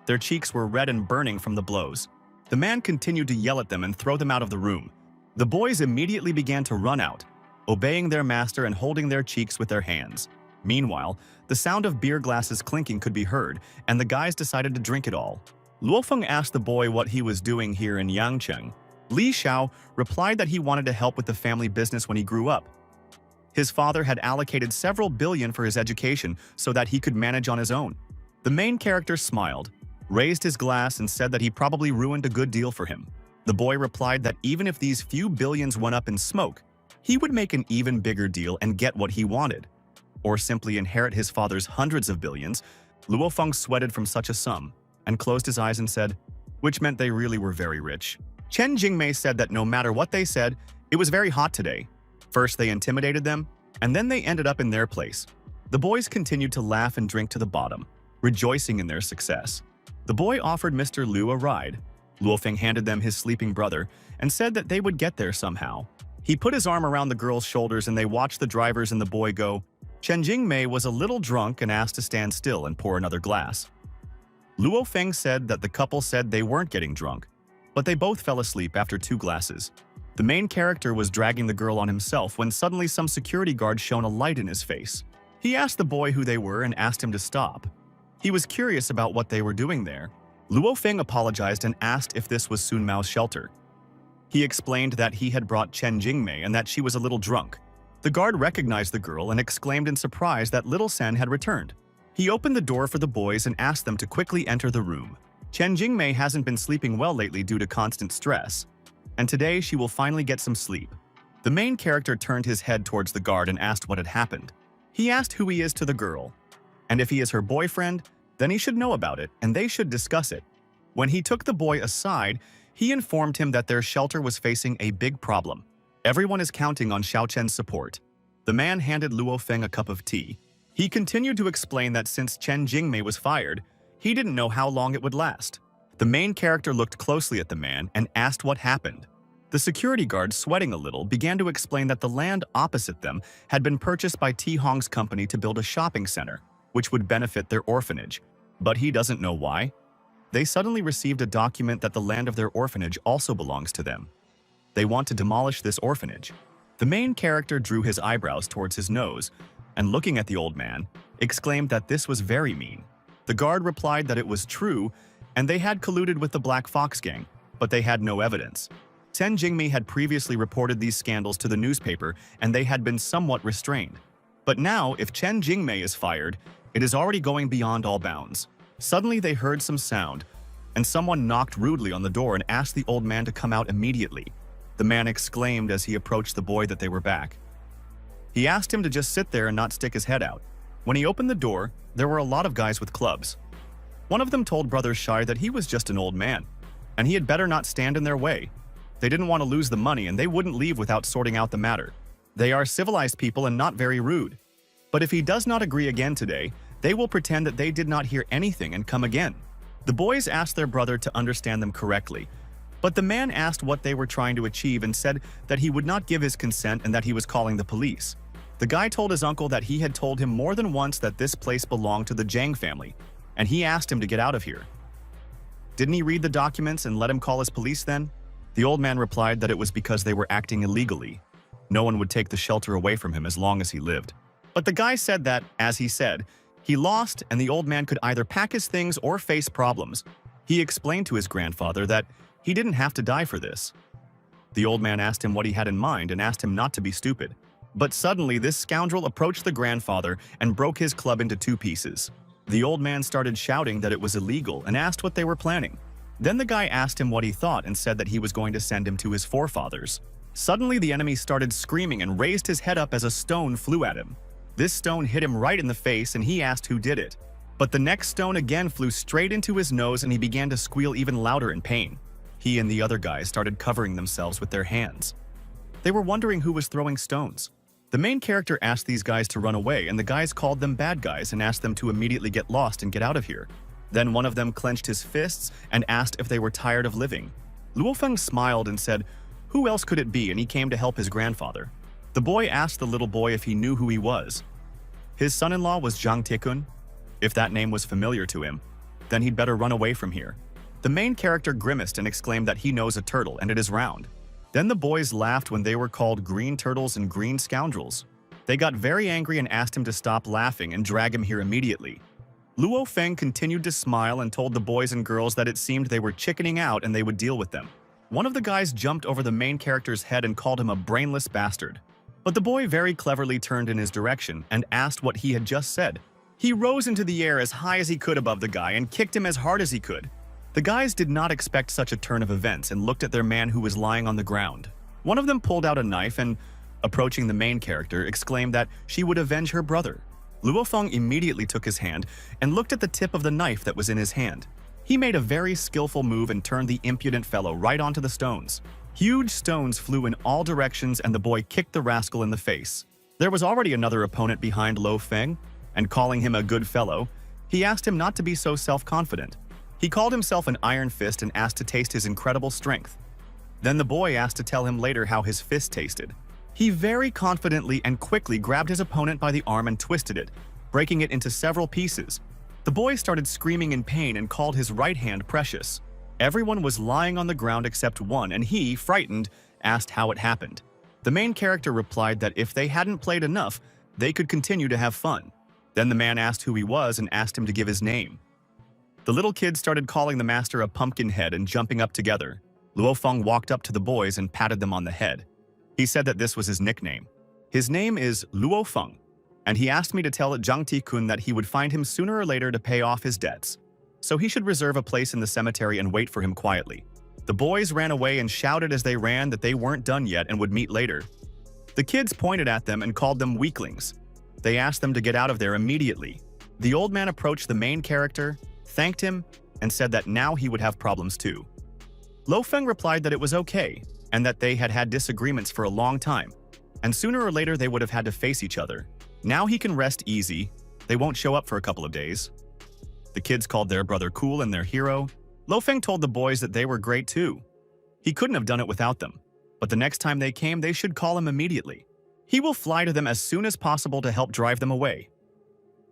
Their cheeks were red and burning from the blows. The man continued to yell at them and throw them out of the room. The boys immediately began to run out, obeying their master and holding their cheeks with their hands. Meanwhile, the sound of beer glasses clinking could be heard, and the guys decided to drink it all. Luo Feng asked the boy what he was doing here in Yangcheng. Li Xiao replied that he wanted to help with the family business when he grew up. His father had allocated several billion for his education so that he could manage on his own. The main character smiled, raised his glass and said that he probably ruined a good deal for him. The boy replied that even if these few billions went up in smoke, he would make an even bigger deal and get what he wanted. Or simply inherit his father's hundreds of billions. Luo Feng sweated from such a sum and closed his eyes and said, which meant they really were very rich. Chen Jingmei said that no matter what they said, it was very hot today. First they intimidated them, and then they ended up in their place. The boys continued to laugh and drink to the bottom, rejoicing in their success. The boy offered Mr. Liu a ride. Luo Feng handed them his sleeping brother and said that they would get there somehow. He put his arm around the girl's shoulders and they watched the drivers and the boy go. Chen Jingmei was a little drunk and asked to stand still and pour another glass. Luo Feng said that the couple said they weren't getting drunk, but they both fell asleep after 2 glasses. The main character was dragging the girl on himself when suddenly some security guard shone a light in his face. He asked the boy who they were and asked him to stop. He was curious about what they were doing there. Luo Feng apologized and asked if this was Sun Mao's shelter. He explained that he had brought Chen Jingmei and that she was a little drunk. The guard recognized the girl and exclaimed in surprise that little Sen had returned. He opened the door for the boys and asked them to quickly enter the room. Chen Jingmei hasn't been sleeping well lately due to constant stress, and today she will finally get some sleep. The main character turned his head towards the guard and asked what had happened. He asked who he is to the girl, and if he is her boyfriend, then he should know about it and they should discuss it. When he took the boy aside, he informed him that their shelter was facing a big problem. Everyone is counting on Xiao Chen's support. The man handed Luo Feng a cup of tea. He continued to explain that since Chen Jingmei was fired, he didn't know how long it would last. The main character looked closely at the man and asked what happened. The security guard, sweating a little, began to explain that the land opposite them had been purchased by Ti Hong's company to build a shopping center, which would benefit their orphanage. But he doesn't know why. They suddenly received a document that the land of their orphanage also belongs to them. They want to demolish this orphanage. The main character drew his eyebrows towards his nose, and looking at the old man, exclaimed that this was very mean. The guard replied that it was true, and they had colluded with the Black Fox gang, but they had no evidence. Chen Jingmei had previously reported these scandals to the newspaper, and they had been somewhat restrained. But now, if Chen Jingmei is fired, it is already going beyond all bounds. Suddenly they heard some sound, and someone knocked rudely on the door and asked the old man to come out immediately. The man exclaimed as he approached the boy that they were back. He asked him to just sit there and not stick his head out. When he opened the door, there were a lot of guys with clubs. One of them told Brother Shai that he was just an old man, and he had better not stand in their way. They didn't want to lose the money and they wouldn't leave without sorting out the matter. They are civilized people and not very rude. But if he does not agree again today, they will pretend that they did not hear anything and come again. The boys asked their brother to understand them correctly, but the man asked what they were trying to achieve and said that he would not give his consent and that he was calling the police. The guy told his uncle that he had told him more than once that this place belonged to the Zhang family, and he asked him to get out of here. Didn't he read the documents and let him call his police then? The old man replied that it was because they were acting illegally. No one would take the shelter away from him as long as he lived. But the guy said that, as he said, he lost and the old man could either pack his things or face problems. He explained to his grandfather that he didn't have to die for this. The old man asked him what he had in mind and asked him not to be stupid. But suddenly this scoundrel approached the grandfather and broke his club into 2 pieces. The old man started shouting that it was illegal and asked what they were planning. Then the guy asked him what he thought and said that he was going to send him to his forefathers. Suddenly the enemy started screaming and raised his head up as a stone flew at him. This stone hit him right in the face and he asked who did it. But the next stone again flew straight into his nose and he began to squeal even louder in pain. He and the other guys started covering themselves with their hands. They were wondering who was throwing stones. The main character asked these guys to run away and the guys called them bad guys and asked them to immediately get lost and get out of here. Then one of them clenched his fists and asked if they were tired of living. Luo Feng smiled and said, who else could it be, and he came to help his grandfather. The boy asked the little boy if he knew who he was. His son-in-law was Zhang Tekun. If that name was familiar to him, then he'd better run away from here. The main character grimaced and exclaimed that he knows a turtle and it is round. Then the boys laughed when they were called green turtles and green scoundrels. They got very angry and asked him to stop laughing and drag him here immediately. Luo Feng continued to smile and told the boys and girls that it seemed they were chickening out and they would deal with them. One of the guys jumped over the main character's head and called him a brainless bastard. But the boy very cleverly turned in his direction and asked what he had just said. He rose into the air as high as he could above the guy and kicked him as hard as he could. The guys did not expect such a turn of events and looked at their man who was lying on the ground. One of them pulled out a knife and, approaching the main character, exclaimed that she would avenge her brother. Luo Feng immediately took his hand and looked at the tip of the knife that was in his hand. He made a very skillful move and turned the impudent fellow right onto the stones. Huge stones flew in all directions and the boy kicked the rascal in the face. There was already another opponent behind Luo Feng, and calling him a good fellow, he asked him not to be so self-confident. He called himself an iron fist and asked to taste his incredible strength. Then the boy asked to tell him later how his fist tasted. He very confidently and quickly grabbed his opponent by the arm and twisted it, breaking it into several pieces. The boy started screaming in pain and called his right hand precious. Everyone was lying on the ground except one, and he, frightened, asked how it happened. The main character replied that if they hadn't played enough, they could continue to have fun. Then the man asked who he was and asked him to give his name. The little kid started calling the master a pumpkin head and jumping up together. Luo Feng walked up to the boys and patted them on the head. He said that this was his nickname. His name is Luo Feng, and he asked me to tell Zhang Tikun that he would find him sooner or later to pay off his debts. So he should reserve a place in the cemetery and wait for him quietly. The boys ran away and shouted as they ran that they weren't done yet and would meet later. The kids pointed at them and called them weaklings. They asked them to get out of there immediately. The old man approached the main character, thanked him, and said that now he would have problems too. Lo Feng replied that it was okay, and that they had had disagreements for a long time, and sooner or later they would have had to face each other. Now he can rest easy. They won't show up for a couple of days. The kids called their brother cool and their hero. Lo Feng told the boys that they were great too. He couldn't have done it without them, but the next time they came, they should call him immediately. He will fly to them as soon as possible to help drive them away.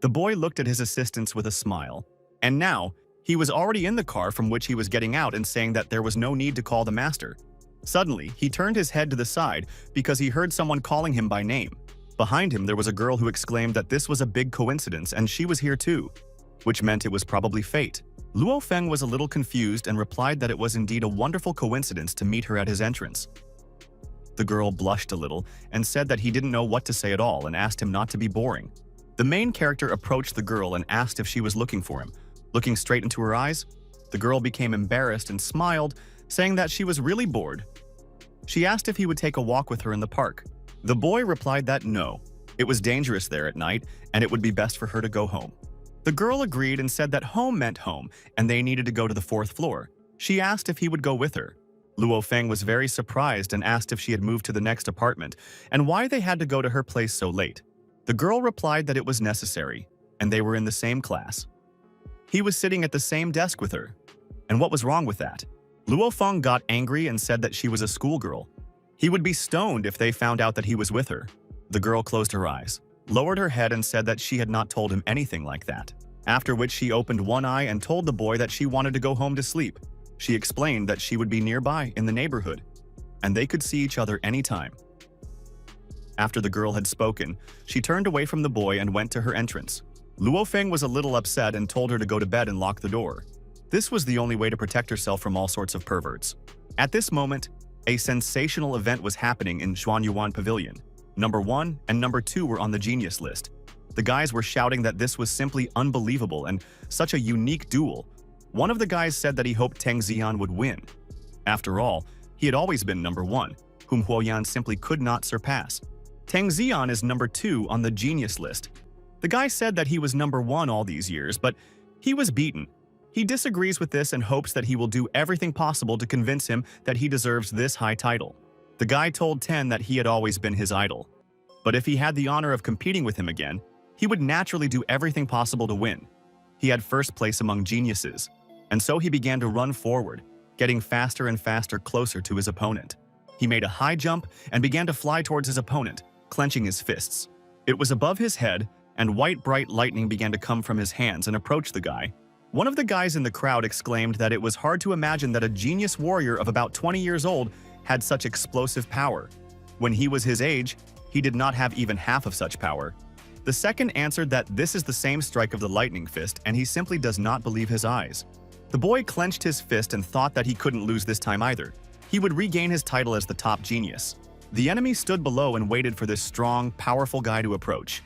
The boy looked at his assistants with a smile, and now he was already in the car from which he was getting out and saying that there was no need to call the master. Suddenly, he turned his head to the side because he heard someone calling him by name. Behind him, there was a girl who exclaimed that this was a big coincidence and she was here too, which meant it was probably fate. Luo Feng was a little confused and replied that it was indeed a wonderful coincidence to meet her at his entrance. The girl blushed a little and said that he didn't know what to say at all and asked him not to be boring. The main character approached the girl and asked if she was looking for him. Looking straight into her eyes, the girl became embarrassed and smiled, saying that she was really bored. She asked if he would take a walk with her in the park. The boy replied that no, it was dangerous there at night and it would be best for her to go home. The girl agreed and said that home meant home and they needed to go to the 4th floor. She asked if he would go with her. Luo Feng was very surprised and asked if she had moved to the next apartment and why they had to go to her place so late. The girl replied that it was necessary and they were in the same class. He was sitting at the same desk with her. And what was wrong with that? Luo Feng got angry and said that she was a schoolgirl. He would be stoned if they found out that he was with her. The girl closed her eyes, lowered her head and said that she had not told him anything like that. After which she opened one eye and told the boy that she wanted to go home to sleep. She explained that she would be nearby in the neighborhood, and they could see each other anytime. After the girl had spoken, she turned away from the boy and went to her entrance. Luo Feng was a little upset and told her to go to bed and lock the door. This was the only way to protect herself from all sorts of perverts. At this moment, a sensational event was happening in Xuanyuan Pavilion. Number 1 and number 2 were on the genius list. The guys were shouting that this was simply unbelievable and such a unique duel. One of the guys said that he hoped Teng Ziyan would win. After all, he had always been number 1, whom Huoyan simply could not surpass. Teng Ziyan is number 2 on the genius list. The guy said that he was number 1 all these years, but he was beaten. He disagrees with this and hopes that he will do everything possible to convince him that he deserves this high title. The guy told Ten that he had always been his idol. But if he had the honor of competing with him again, he would naturally do everything possible to win. He had first place among geniuses, and so he began to run forward, getting faster and faster closer to his opponent. He made a high jump and began to fly towards his opponent, clenching his fists. It was above his head, and white bright lightning began to come from his hands and approach the guy. One of the guys in the crowd exclaimed that it was hard to imagine that a genius warrior of about 20 years old had such explosive power. When he was his age, he did not have even half of such power. The second answered that this is the same strike of the lightning fist and he simply does not believe his eyes. The boy clenched his fist and thought that he couldn't lose this time either. He would regain his title as the top genius. The enemy stood below and waited for this strong, powerful guy to approach.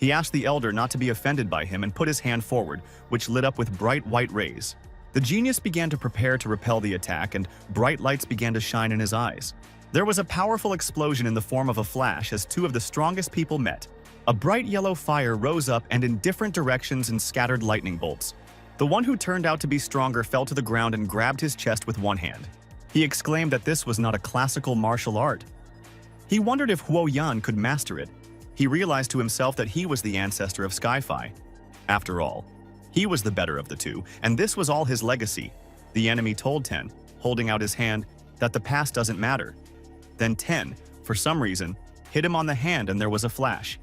He asked the elder not to be offended by him and put his hand forward, which lit up with bright white rays. The genius began to prepare to repel the attack and bright lights began to shine in his eyes. There was a powerful explosion in the form of a flash as two of the strongest people met. A bright yellow fire rose up and in different directions and scattered lightning bolts. The one who turned out to be stronger fell to the ground and grabbed his chest with one hand. He exclaimed that this was not a classical martial art. He wondered if Huoyan could master it. He realized to himself that he was the ancestor of Skyfi. After all, he was the better of the two, and this was all his legacy. The enemy told Ten, holding out his hand, that the past doesn't matter. Then 10, for some reason, hit him on the hand and there was a flash.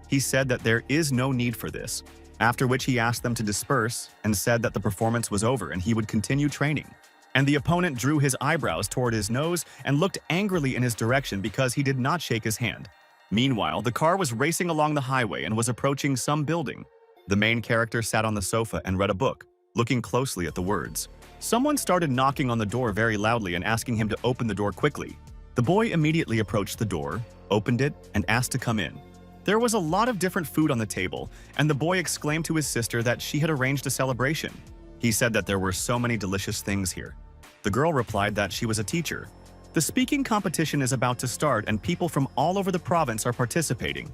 He said that there is no need for this, after which he asked them to disperse and said that the performance was over and he would continue training. And the opponent drew his eyebrows toward his nose and looked angrily in his direction because he did not shake his hand. Meanwhile, the car was racing along the highway and was approaching some building. The main character sat on the sofa and read a book, looking closely at the words. Someone started knocking on the door very loudly and asking him to open the door quickly. The boy immediately approached the door, opened it, and asked to come in. There was a lot of different food on the table, and the boy exclaimed to his sister that she had arranged a celebration. He said that there were so many delicious things here. The girl replied that she was a teacher. The speaking competition is about to start and people from all over the province are participating.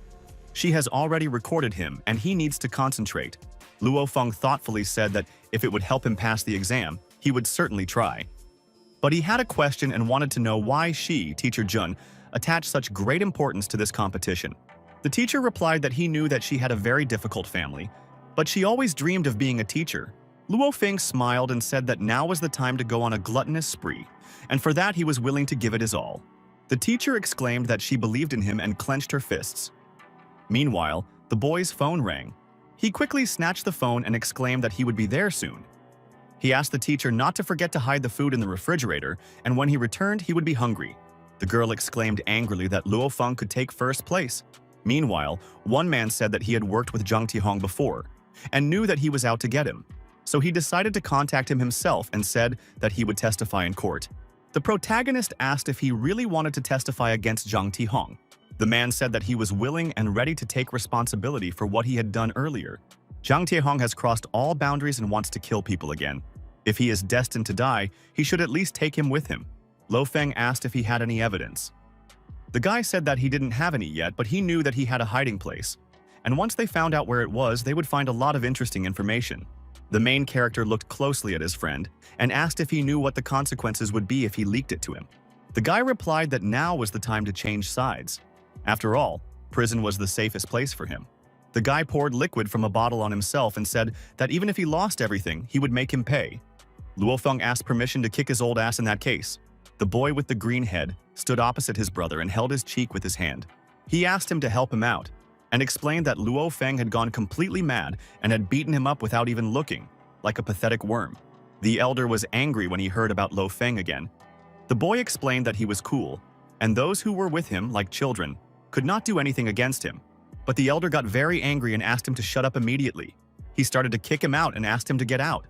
She has already recorded him and he needs to concentrate. Luo Feng thoughtfully said that if it would help him pass the exam, he would certainly try. But he had a question and wanted to know why she, teacher Jun, attached such great importance to this competition. The teacher replied that he knew that she had a very difficult family, but she always dreamed of being a teacher. Luo Feng smiled and said that now was the time to go on a gluttonous spree, and for that he was willing to give it his all. The teacher exclaimed that she believed in him and clenched her fists. Meanwhile, the boy's phone rang. He quickly snatched the phone and exclaimed that he would be there soon. He asked the teacher not to forget to hide the food in the refrigerator, and when he returned, he would be hungry. The girl exclaimed angrily that Luo Feng could take first place. Meanwhile, one man said that he had worked with Zhang Tihong before, and knew that he was out to get him. So he decided to contact him himself and said that he would testify in court. The protagonist asked if he really wanted to testify against Zhang Tihong. The man said that he was willing and ready to take responsibility for what he had done earlier. Zhang Tihong has crossed all boundaries and wants to kill people again. If he is destined to die, he should at least take him with him. Lo Feng asked if he had any evidence. The guy said that he didn't have any yet, but he knew that he had a hiding place. And once they found out where it was, they would find a lot of interesting information. The main character looked closely at his friend and asked if he knew what the consequences would be if he leaked it to him. The guy replied that now was the time to change sides. After all, prison was the safest place for him. The guy poured liquid from a bottle on himself and said that even if he lost everything, he would make him pay. Luo Feng asked permission to kick his old ass in that case. The boy with the green head stood opposite his brother and held his cheek with his hand. He asked him to help him out, and explained that Luo Feng had gone completely mad and had beaten him up without even looking, like a pathetic worm. The elder was angry when he heard about Lo Feng again. The boy explained that he was cool, and those who were with him, like children, could not do anything against him. But the elder got very angry and asked him to shut up immediately. He started to kick him out and asked him to get out.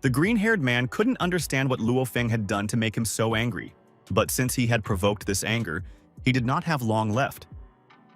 The green-haired man couldn't understand what Luo Feng had done to make him so angry, but since he had provoked this anger, he did not have long left.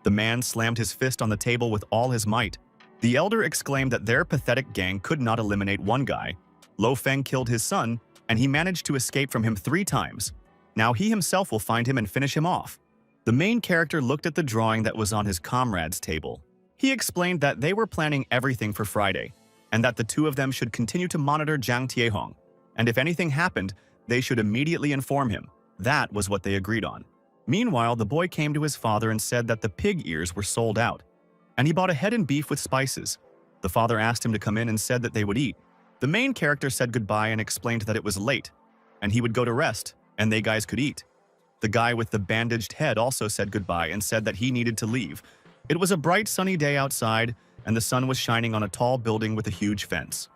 The man slammed his fist on the table with all his might. The elder exclaimed that their pathetic gang could not eliminate one guy. Lo Feng killed his son, and he managed to escape from him 3 times. Now he himself will find him and finish him off. The main character looked at the drawing that was on his comrade's table. He explained that they were planning everything for Friday, and that the two of them should continue to monitor Zhang Tiehong, and if anything happened, they should immediately inform him. That was what they agreed on. Meanwhile, the boy came to his father and said that the pig ears were sold out, and he bought a head and beef with spices. The father asked him to come in and said that they would eat. The main character said goodbye and explained that it was late, and he would go to rest, and they guys could eat. The guy with the bandaged head also said goodbye and said that he needed to leave. It was a bright sunny day outside, and the sun was shining on a tall building with a huge fence.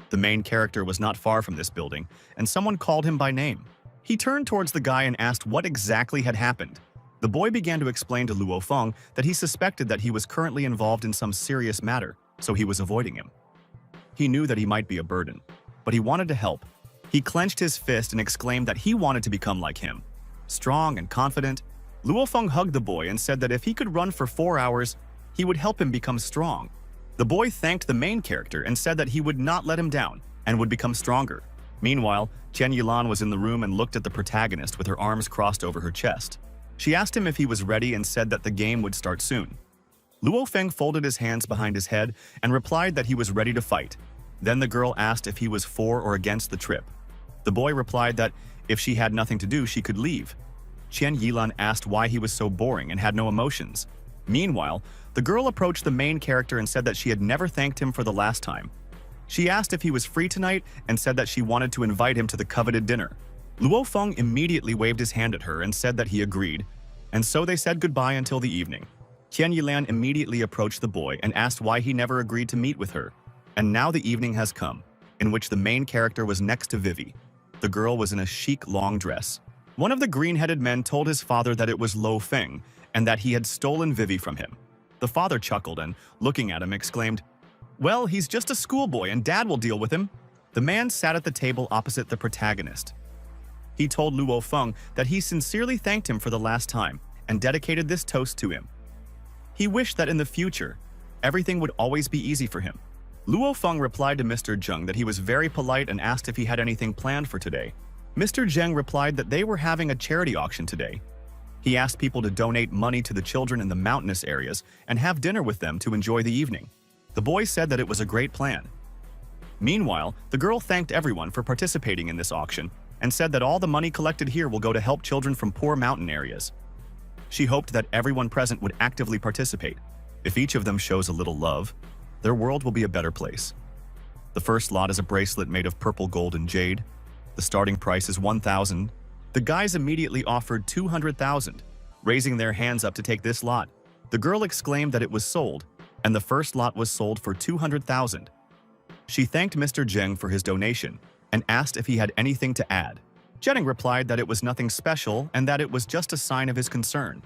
The main character was not far from this building, and someone called him by name. He turned towards the guy and asked what exactly had happened. The boy began to explain to Luo Feng that he suspected that he was currently involved in some serious matter, so he was avoiding him. He knew that he might be a burden, but he wanted to help. He clenched his fist and exclaimed that he wanted to become like him. Strong and confident, Luo Feng hugged the boy and said that if he could run for 4 hours, he would help him become strong. The boy thanked the main character and said that he would not let him down and would become stronger. Meanwhile, Chen Yilan was in the room and looked at the protagonist with her arms crossed over her chest. She asked him if he was ready and said that the game would start soon. Luo Feng folded his hands behind his head and replied that he was ready to fight. Then the girl asked if he was for or against the trip. The boy replied that if she had nothing to do, she could leave. Chen Yilan asked why he was so boring and had no emotions. Meanwhile, the girl approached the main character and said that she had never thanked him for the last time. She asked if he was free tonight and said that she wanted to invite him to the coveted dinner. Luo Feng immediately waved his hand at her and said that he agreed, and so they said goodbye until the evening. Qian Yilan immediately approached the boy and asked why he never agreed to meet with her. And now the evening has come, in which the main character was next to Vivi. The girl was in a chic long dress. One of the green-headed men told his father that it was Lo Feng and that he had stolen Vivi from him. The father chuckled and, looking at him, exclaimed, "Well, he's just a schoolboy and Dad will deal with him." The man sat at the table opposite the protagonist. He told Luo Feng that he sincerely thanked him for the last time and dedicated this toast to him. He wished that in the future, everything would always be easy for him. Luo Feng replied to Mr. Zheng that he was very polite and asked if he had anything planned for today. Mr. Zheng replied that they were having a charity auction today. He asked people to donate money to the children in the mountainous areas and have dinner with them to enjoy the evening. The boy said that it was a great plan. Meanwhile, the girl thanked everyone for participating in this auction and said that all the money collected here will go to help children from poor mountain areas. She hoped that everyone present would actively participate. If each of them shows a little love, their world will be a better place. The first lot is a bracelet made of purple gold and jade. The starting price is 1,000. The guys immediately offered 200,000, raising their hands up to take this lot. The girl exclaimed that it was sold, and the first lot was sold for 200,000. She thanked Mr. Zheng for his donation and asked if he had anything to add. Zheng replied that it was nothing special and that it was just a sign of his concern.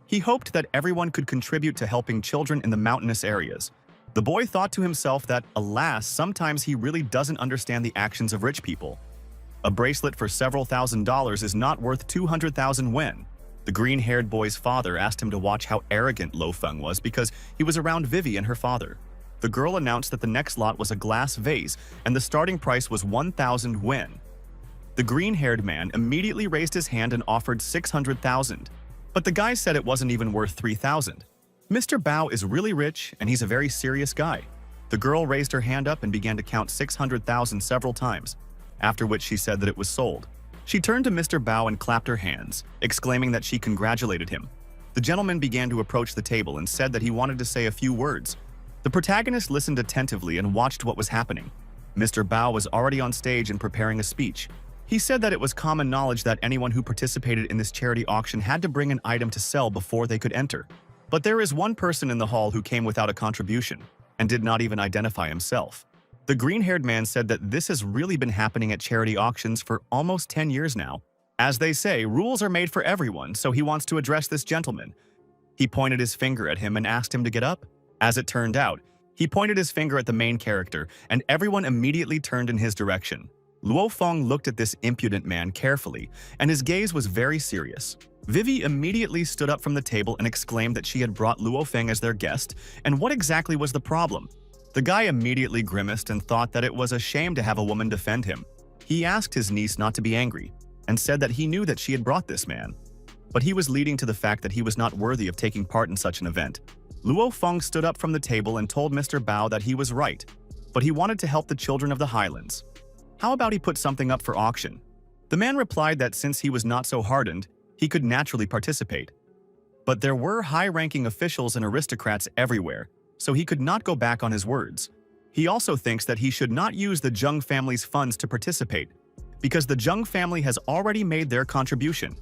He hoped that everyone could contribute to helping children in the mountainous areas. The boy thought to himself that, alas, sometimes he really doesn't understand the actions of rich people. A bracelet for several $1,000s is not worth 200,000 yen. The green-haired boy's father asked him to watch how arrogant Lo Feng was because he was around Vivi and her father. The girl announced that the next lot was a glass vase and the starting price was 1,000 yen. The green-haired man immediately raised his hand and offered 600,000, but the guy said it wasn't even worth 3,000. Mr. Bao is really rich and he's a very serious guy. The girl raised her hand up and began to count 600,000 several times, after which she said that it was sold. She turned to Mr. Bao and clapped her hands, exclaiming that she congratulated him. The gentleman began to approach the table and said that he wanted to say a few words. The protagonist listened attentively and watched what was happening. Mr. Bao was already on stage and preparing a speech. He said that it was common knowledge that anyone who participated in this charity auction had to bring an item to sell before they could enter. But there is one person in the hall who came without a contribution and did not even identify himself. The green-haired man said that this has really been happening at charity auctions for almost 10 years now. As they say, rules are made for everyone, so he wants to address this gentleman. He pointed his finger at him and asked him to get up. As it turned out, he pointed his finger at the main character, and everyone immediately turned in his direction. Luo Feng looked at this impudent man carefully, and his gaze was very serious. Vivi immediately stood up from the table and exclaimed that she had brought Luo Feng as their guest, and what exactly was the problem? The guy immediately grimaced and thought that it was a shame to have a woman defend him. He asked his niece not to be angry, and said that he knew that she had brought this man. But he was leading to the fact that he was not worthy of taking part in such an event. Luo Feng stood up from the table and told Mr. Bao that he was right, but he wanted to help the children of the highlands. How about he put something up for auction? The man replied that since he was not so hardened, he could naturally participate. But there were high-ranking officials and aristocrats everywhere, so he could not go back on his words. He also thinks that he should not use the Zheng family's funds to participate, because the Zheng family has already made their contribution.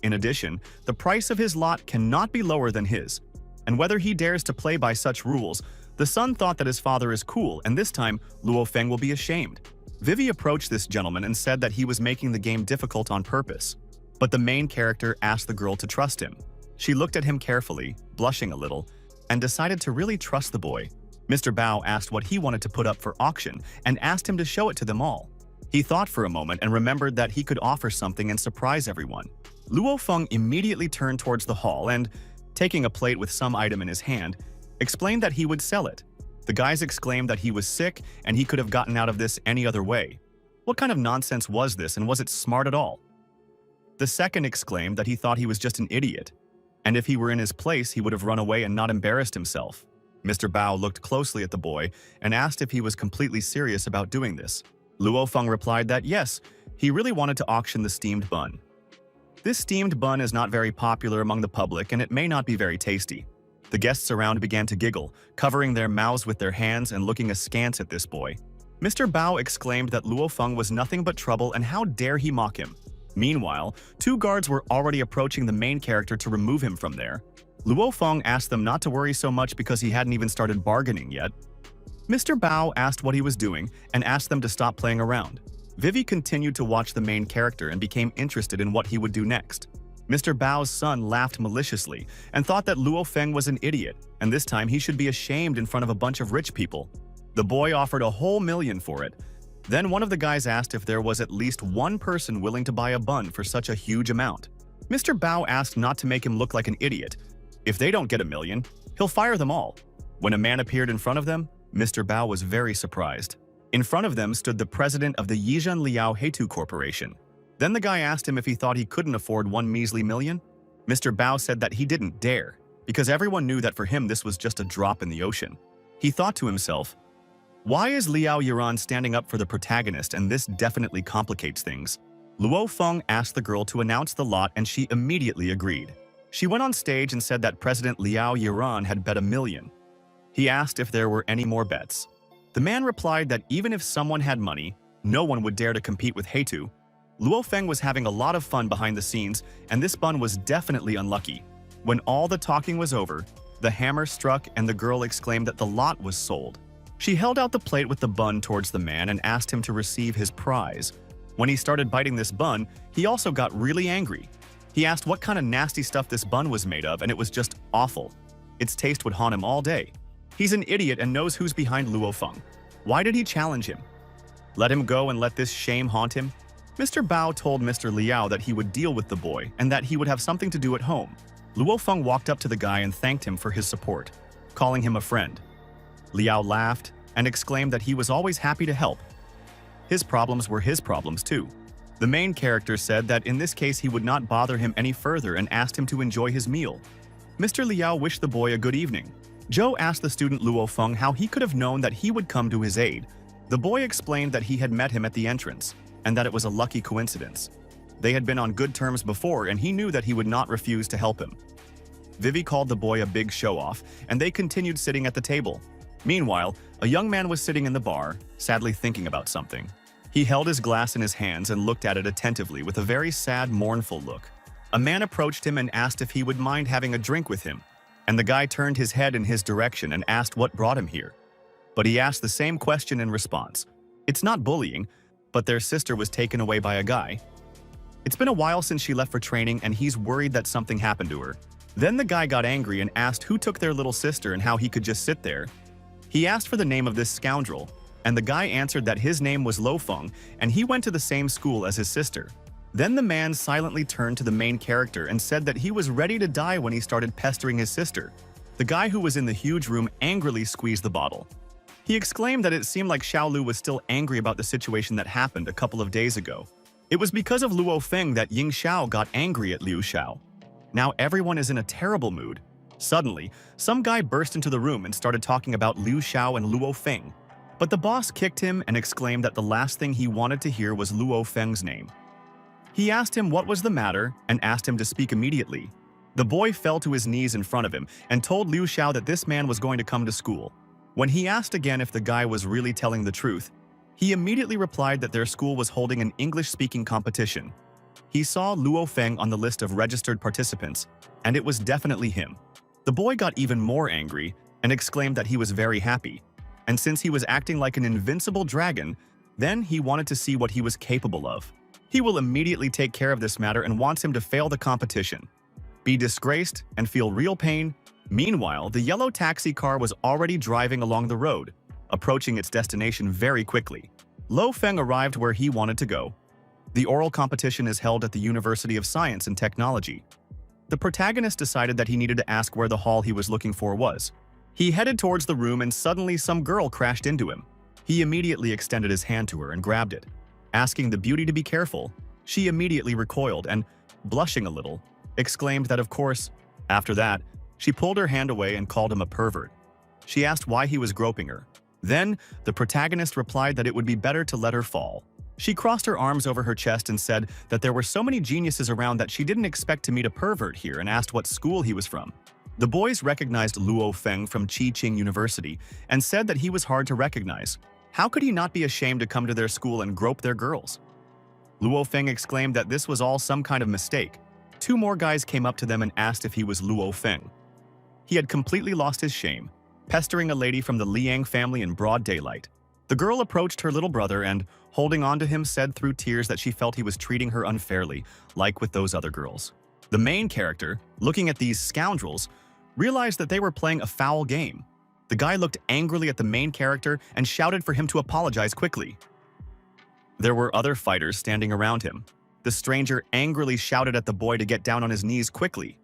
In addition, the price of his lot cannot be lower than his, and whether he dares to play by such rules, the son thought that his father is cool, and this time, Luo Feng will be ashamed. Vivi approached this gentleman and said that he was making the game difficult on purpose. But the main character asked the girl to trust him. She looked at him carefully, blushing a little, and decided to really trust the boy. Mr. Bao asked what he wanted to put up for auction and asked him to show it to them all. He thought for a moment and remembered that he could offer something and surprise everyone. Luo Feng immediately turned towards the hall and, taking a plate with some item in his hand, explained that he would sell it. The guys exclaimed that he was sick and he could have gotten out of this any other way. What kind of nonsense was this, and was it smart at all? The second exclaimed that he thought he was just an idiot, and if he were in his place, he would have run away and not embarrassed himself. Mr. Bao looked closely at the boy and asked if he was completely serious about doing this. Luo Feng replied that yes, he really wanted to auction the steamed bun. This steamed bun is not very popular among the public and it may not be very tasty. The guests around began to giggle, covering their mouths with their hands and looking askance at this boy. Mr. Bao exclaimed that Luo Feng was nothing but trouble and how dare he mock him. Meanwhile, two guards were already approaching the main character to remove him from there. Luo Feng asked them not to worry so much because he hadn't even started bargaining yet. Mr. Bao asked what he was doing and asked them to stop playing around. Vivi continued to watch the main character and became interested in what he would do next. Mr. Bao's son laughed maliciously and thought that Luo Feng was an idiot, and this time he should be ashamed in front of a bunch of rich people. The boy offered a whole million for it. Then one of the guys asked if there was at least one person willing to buy a bun for such a huge amount. Mr. Bao asked not to make him look like an idiot. If they don't get a million, he'll fire them all. When a man appeared in front of them, Mr. Bao was very surprised. In front of them stood the president of the Yizhen Liao Heitu Corporation. Then the guy asked him if he thought he couldn't afford one measly million. Mr. Bao said that he didn't dare, because everyone knew that for him this was just a drop in the ocean. He thought to himself, why is Liao Yiran standing up for the protagonist, and this definitely complicates things? Luo Feng asked the girl to announce the lot and she immediately agreed. She went on stage and said that President Liao Yiran had bet $1 million. He asked if there were any more bets. The man replied that even if someone had money, no one would dare to compete with Heitu. Luo Feng was having a lot of fun behind the scenes, and this bun was definitely unlucky. When all the talking was over, the hammer struck and the girl exclaimed that the lot was sold. She held out the plate with the bun towards the man and asked him to receive his prize. When he started biting this bun, he also got really angry. He asked what kind of nasty stuff this bun was made of, and it was just awful. Its taste would haunt him all day. He's an idiot and knows who's behind Luo Feng. Why did he challenge him? Let him go and let this shame haunt him? Mr. Bao told Mr. Liao that he would deal with the boy and that he would have something to do at home. Luo Feng walked up to the guy and thanked him for his support, calling him a friend. Liao laughed and exclaimed that he was always happy to help. His problems were his problems too. The main character said that in this case he would not bother him any further and asked him to enjoy his meal. Mr. Liao wished the boy a good evening. Zhou asked the student Luo Feng how he could have known that he would come to his aid. The boy explained that he had met him at the entrance and that it was a lucky coincidence. They had been on good terms before and he knew that he would not refuse to help him. Vivi called the boy a big show-off and they continued sitting at the table. Meanwhile, a young man was sitting in the bar, sadly thinking about something. He held his glass in his hands and looked at it attentively with a very sad, mournful look. A man approached him and asked if he would mind having a drink with him, and the guy turned his head in his direction and asked what brought him here. But he asked the same question in response. It's not bullying, but their sister was taken away by a guy. It's been a while since she left for training and he's worried that something happened to her. Then the guy got angry and asked who took their little sister and how he could just sit there. He asked for the name of this scoundrel, and the guy answered that his name was Lo Feng and he went to the same school as his sister. Then the man silently turned to the main character and said that he was ready to die when he started pestering his sister. The guy who was in the huge room angrily squeezed the bottle. He exclaimed that it seemed like Xiaolu was still angry about the situation that happened a couple of days ago. It was because of Luo Feng that Ying Xiao got angry at Liu Xiao. Now everyone is in a terrible mood. Suddenly, some guy burst into the room and started talking about Liu Xiao and Luo Feng. But the boss kicked him and exclaimed that the last thing he wanted to hear was Luo Feng's name. He asked him what was the matter and asked him to speak immediately. The boy fell to his knees in front of him and told Liu Xiao that this man was going to come to school. When he asked again if the guy was really telling the truth, he immediately replied that their school was holding an English-speaking competition. He saw Luo Feng on the list of registered participants, and it was definitely him. The boy got even more angry and exclaimed that he was very happy, and since he was acting like an invincible dragon, then he wanted to see what he was capable of. He will immediately take care of this matter and wants him to fail the competition, be disgraced, and feel real pain. Meanwhile, the yellow taxi car was already driving along the road, approaching its destination very quickly. Lo Feng arrived where he wanted to go. The oral competition is held at the University of Science and Technology. The protagonist decided that he needed to ask where the hall he was looking for was. He headed towards the room and suddenly some girl crashed into him. He immediately extended his hand to her and grabbed it. Asking the beauty to be careful, she immediately recoiled and, blushing a little, exclaimed that of course. After that, she pulled her hand away and called him a pervert. She asked why he was groping her. Then, the protagonist replied that it would be better to let her fall. She crossed her arms over her chest and said that there were so many geniuses around that she didn't expect to meet a pervert here and asked what school he was from. The boys recognized Luo Feng from Chi Ching University and said that he was hard to recognize. How could he not be ashamed to come to their school and grope their girls? Luo Feng exclaimed that this was all some kind of mistake. Two more guys came up to them and asked if he was Luo Feng. He had completely lost his shame, pestering a lady from the Liang family in broad daylight. The girl approached her little brother and, holding on to him, said through tears that she felt he was treating her unfairly, like with those other girls. The main character, looking at these scoundrels, realized that they were playing a foul game. The guy looked angrily at the main character and shouted for him to apologize quickly. There were other fighters standing around him. The stranger angrily shouted at the boy to get down on his knees quickly.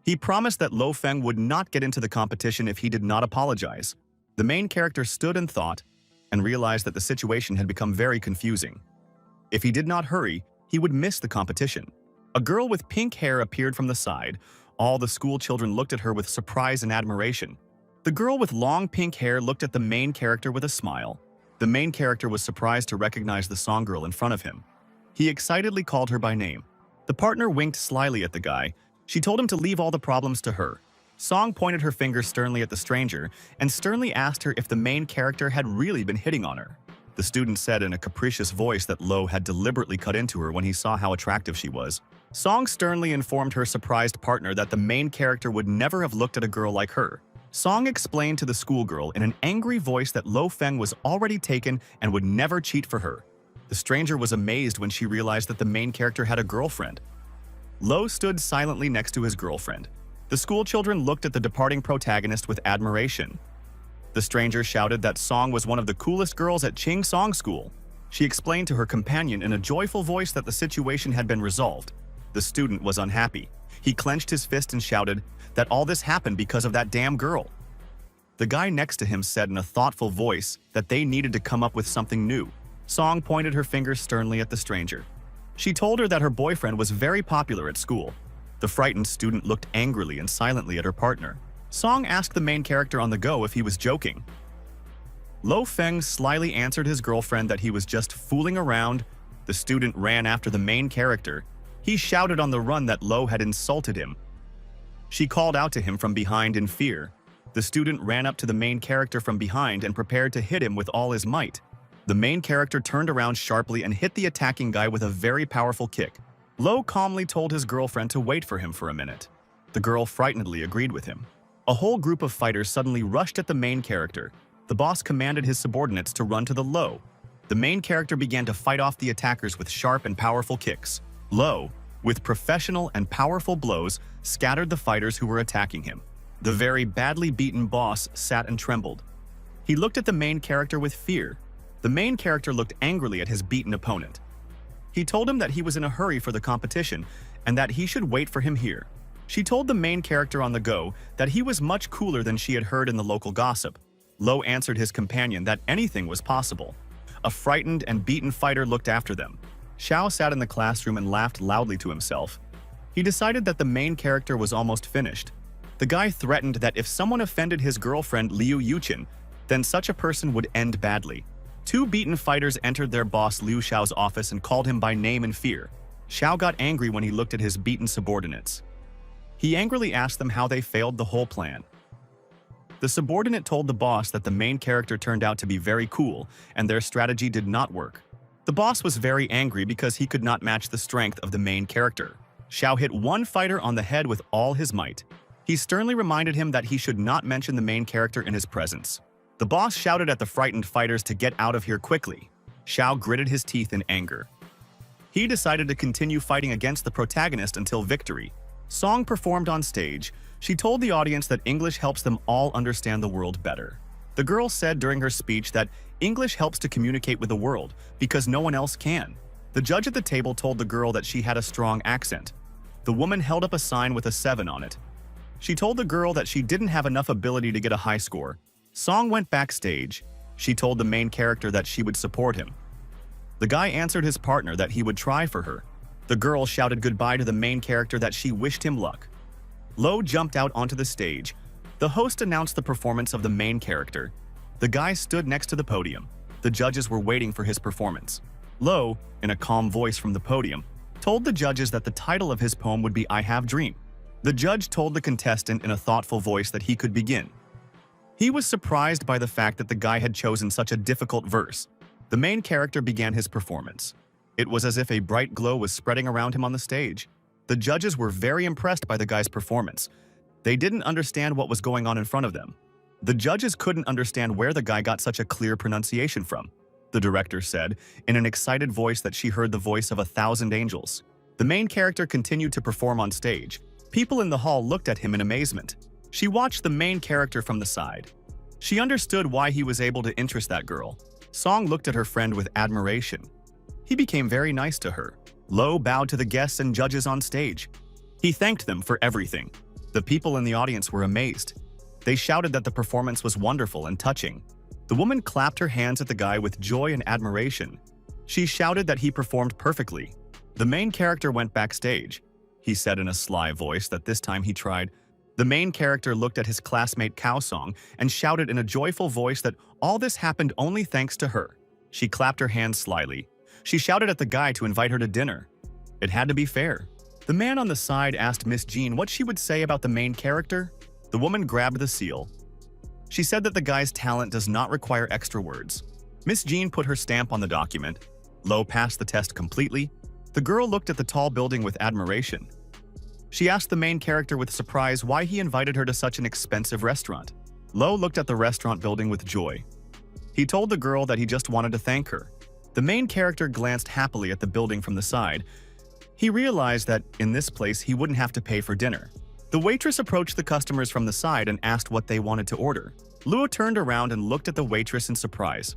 He promised that Lo Feng would not get into the competition if he did not apologize. The main character stood and thought, and realized that the situation had become very confusing. If he did not hurry, he would miss the competition. A girl with pink hair appeared from the side. All the school children looked at her with surprise and admiration. The girl with long pink hair looked at the main character with a smile. The main character was surprised to recognize the song girl in front of him. He excitedly called her by name. The partner winked slyly at the guy. She told him to leave all the problems to her. Song pointed her finger sternly at the stranger and sternly asked her if the main character had really been hitting on her. The student said in a capricious voice that Lo had deliberately cut into her when he saw how attractive she was. Song sternly informed her surprised partner that the main character would never have looked at a girl like her. Song explained to the schoolgirl in an angry voice that Lo Feng was already taken and would never cheat for her. The stranger was amazed when she realized that the main character had a girlfriend. Lo stood silently next to his girlfriend. The school children looked at the departing protagonist with admiration. The stranger shouted that Song was one of the coolest girls at Ching Song School. She explained to her companion in a joyful voice that the situation had been resolved. The student was unhappy. He clenched his fist and shouted that all this happened because of that damn girl. The guy next to him said in a thoughtful voice that they needed to come up with something new. Song pointed her finger sternly at the stranger. She told her that her boyfriend was very popular at school. The frightened student looked angrily and silently at her partner. Song asked the main character on the go if he was joking. Lo Feng slyly answered his girlfriend that he was just fooling around. The student ran after the main character. He shouted on the run that Lo had insulted him. She called out to him from behind in fear. The student ran up to the main character from behind and prepared to hit him with all his might. The main character turned around sharply and hit the attacking guy with a very powerful kick. Lo calmly told his girlfriend to wait for him for a minute. The girl frightenedly agreed with him. A whole group of fighters suddenly rushed at the main character. The boss commanded his subordinates to run to the Lo. The main character began to fight off the attackers with sharp and powerful kicks. Lo, with professional and powerful blows, scattered the fighters who were attacking him. The very badly beaten boss sat and trembled. He looked at the main character with fear. The main character looked angrily at his beaten opponent. He told him that he was in a hurry for the competition and that he should wait for him here. She told the main character on the go that he was much cooler than she had heard in the local gossip. Lo answered his companion that anything was possible. A frightened and beaten fighter looked after them. Xiao sat in the classroom and laughed loudly to himself. He decided that the main character was almost finished. The guy threatened that if someone offended his girlfriend Liu Yuqin, then such a person would end badly. Two beaten fighters entered their boss Liu Xiao's office and called him by name in fear. Xiao got angry when he looked at his beaten subordinates. He angrily asked them how they failed the whole plan. The subordinate told the boss that the main character turned out to be very cool and their strategy did not work. The boss was very angry because he could not match the strength of the main character. Xiao hit one fighter on the head with all his might. He sternly reminded him that he should not mention the main character in his presence. The boss shouted at the frightened fighters to get out of here quickly. Xiao gritted his teeth in anger. He decided to continue fighting against the protagonist until victory. Song performed on stage. She told the audience that English helps them all understand the world better. The girl said during her speech that English helps to communicate with the world because no one else can. The judge at the table told the girl that she had a strong accent. The woman held up a sign with a 7 on it. She told the girl that she didn't have enough ability to get a high score. Song went backstage. She told the main character that she would support him. The guy answered his partner that he would try for her. The girl shouted goodbye to the main character that she wished him luck. Lo jumped out onto the stage. The host announced the performance of the main character. The guy stood next to the podium. The judges were waiting for his performance. Lo, in a calm voice from the podium, told the judges that the title of his poem would be I Have Dream. The judge told the contestant in a thoughtful voice that he could begin. He was surprised by the fact that the guy had chosen such a difficult verse. The main character began his performance. It was as if a bright glow was spreading around him on the stage. The judges were very impressed by the guy's performance. They didn't understand what was going on in front of them. The judges couldn't understand where the guy got such a clear pronunciation from. The director said, in an excited voice, that she heard the voice of 1,000 angels. The main character continued to perform on stage. People in the hall looked at him in amazement. She watched the main character from the side. She understood why he was able to interest that girl. Song looked at her friend with admiration. He became very nice to her. Lo bowed to the guests and judges on stage. He thanked them for everything. The people in the audience were amazed. They shouted that the performance was wonderful and touching. The woman clapped her hands at the guy with joy and admiration. She shouted that he performed perfectly. The main character went backstage. He said in a sly voice that this time he tried. The main character looked at his classmate Kao Song and shouted in a joyful voice that all this happened only thanks to her. She clapped her hands slyly. She shouted at the guy to invite her to dinner. It had to be fair. The man on the side asked Miss Jean what she would say about the main character. The woman grabbed the seal. She said that the guy's talent does not require extra words. Miss Jean put her stamp on the document. Lo passed the test completely. The girl looked at the tall building with admiration. She asked the main character with surprise why he invited her to such an expensive restaurant. Lo looked at the restaurant building with joy. He told the girl that he just wanted to thank her. The main character glanced happily at the building from the side. He realized that in this place he wouldn't have to pay for dinner. The waitress approached the customers from the side and asked what they wanted to order. Luo turned around and looked at the waitress in surprise.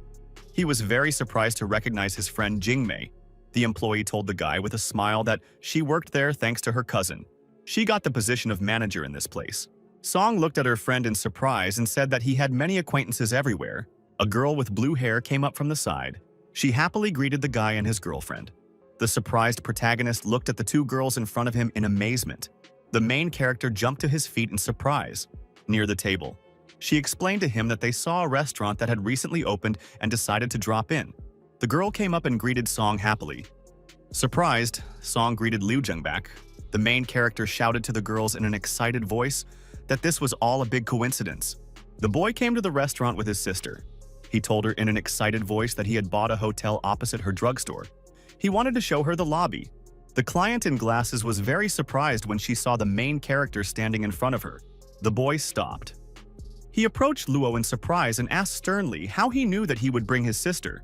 He was very surprised to recognize his friend Jingmei. The employee told the guy with a smile that she worked there thanks to her cousin. She got the position of manager in this place. Song looked at her friend in surprise and said that he had many acquaintances everywhere. A girl with blue hair came up from the side. She happily greeted the guy and his girlfriend. The surprised protagonist looked at the two girls in front of him in amazement. The main character jumped to his feet in surprise. Near the table, she explained to him that they saw a restaurant that had recently opened and decided to drop in. The girl came up and greeted Song happily. Surprised, Song greeted Liu Zheng back. The main character shouted to the girls in an excited voice that this was all a big coincidence. The boy came to the restaurant with his sister. He told her in an excited voice that he had bought a hotel opposite her drugstore. He wanted to show her the lobby. The client in glasses was very surprised when she saw the main character standing in front of her. The boy stopped. He approached Luo in surprise and asked sternly how he knew that he would bring his sister.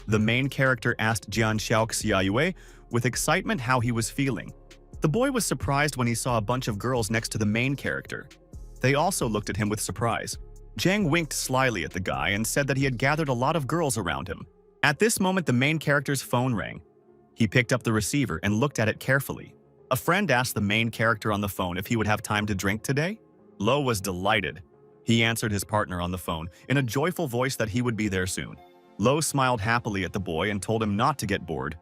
The main character asked Jian Xiaoxiayue with excitement how he was feeling. The boy was surprised when he saw a bunch of girls next to the main character. They also looked at him with surprise. Zhang winked slyly at the guy and said that he had gathered a lot of girls around him. At this moment, the main character's phone rang. He picked up the receiver and looked at it carefully. A friend asked the main character on the phone if he would have time to drink today. Lo was delighted. He answered his partner on the phone in a joyful voice that he would be there soon. Lo smiled happily at the boy and told him not to get bored.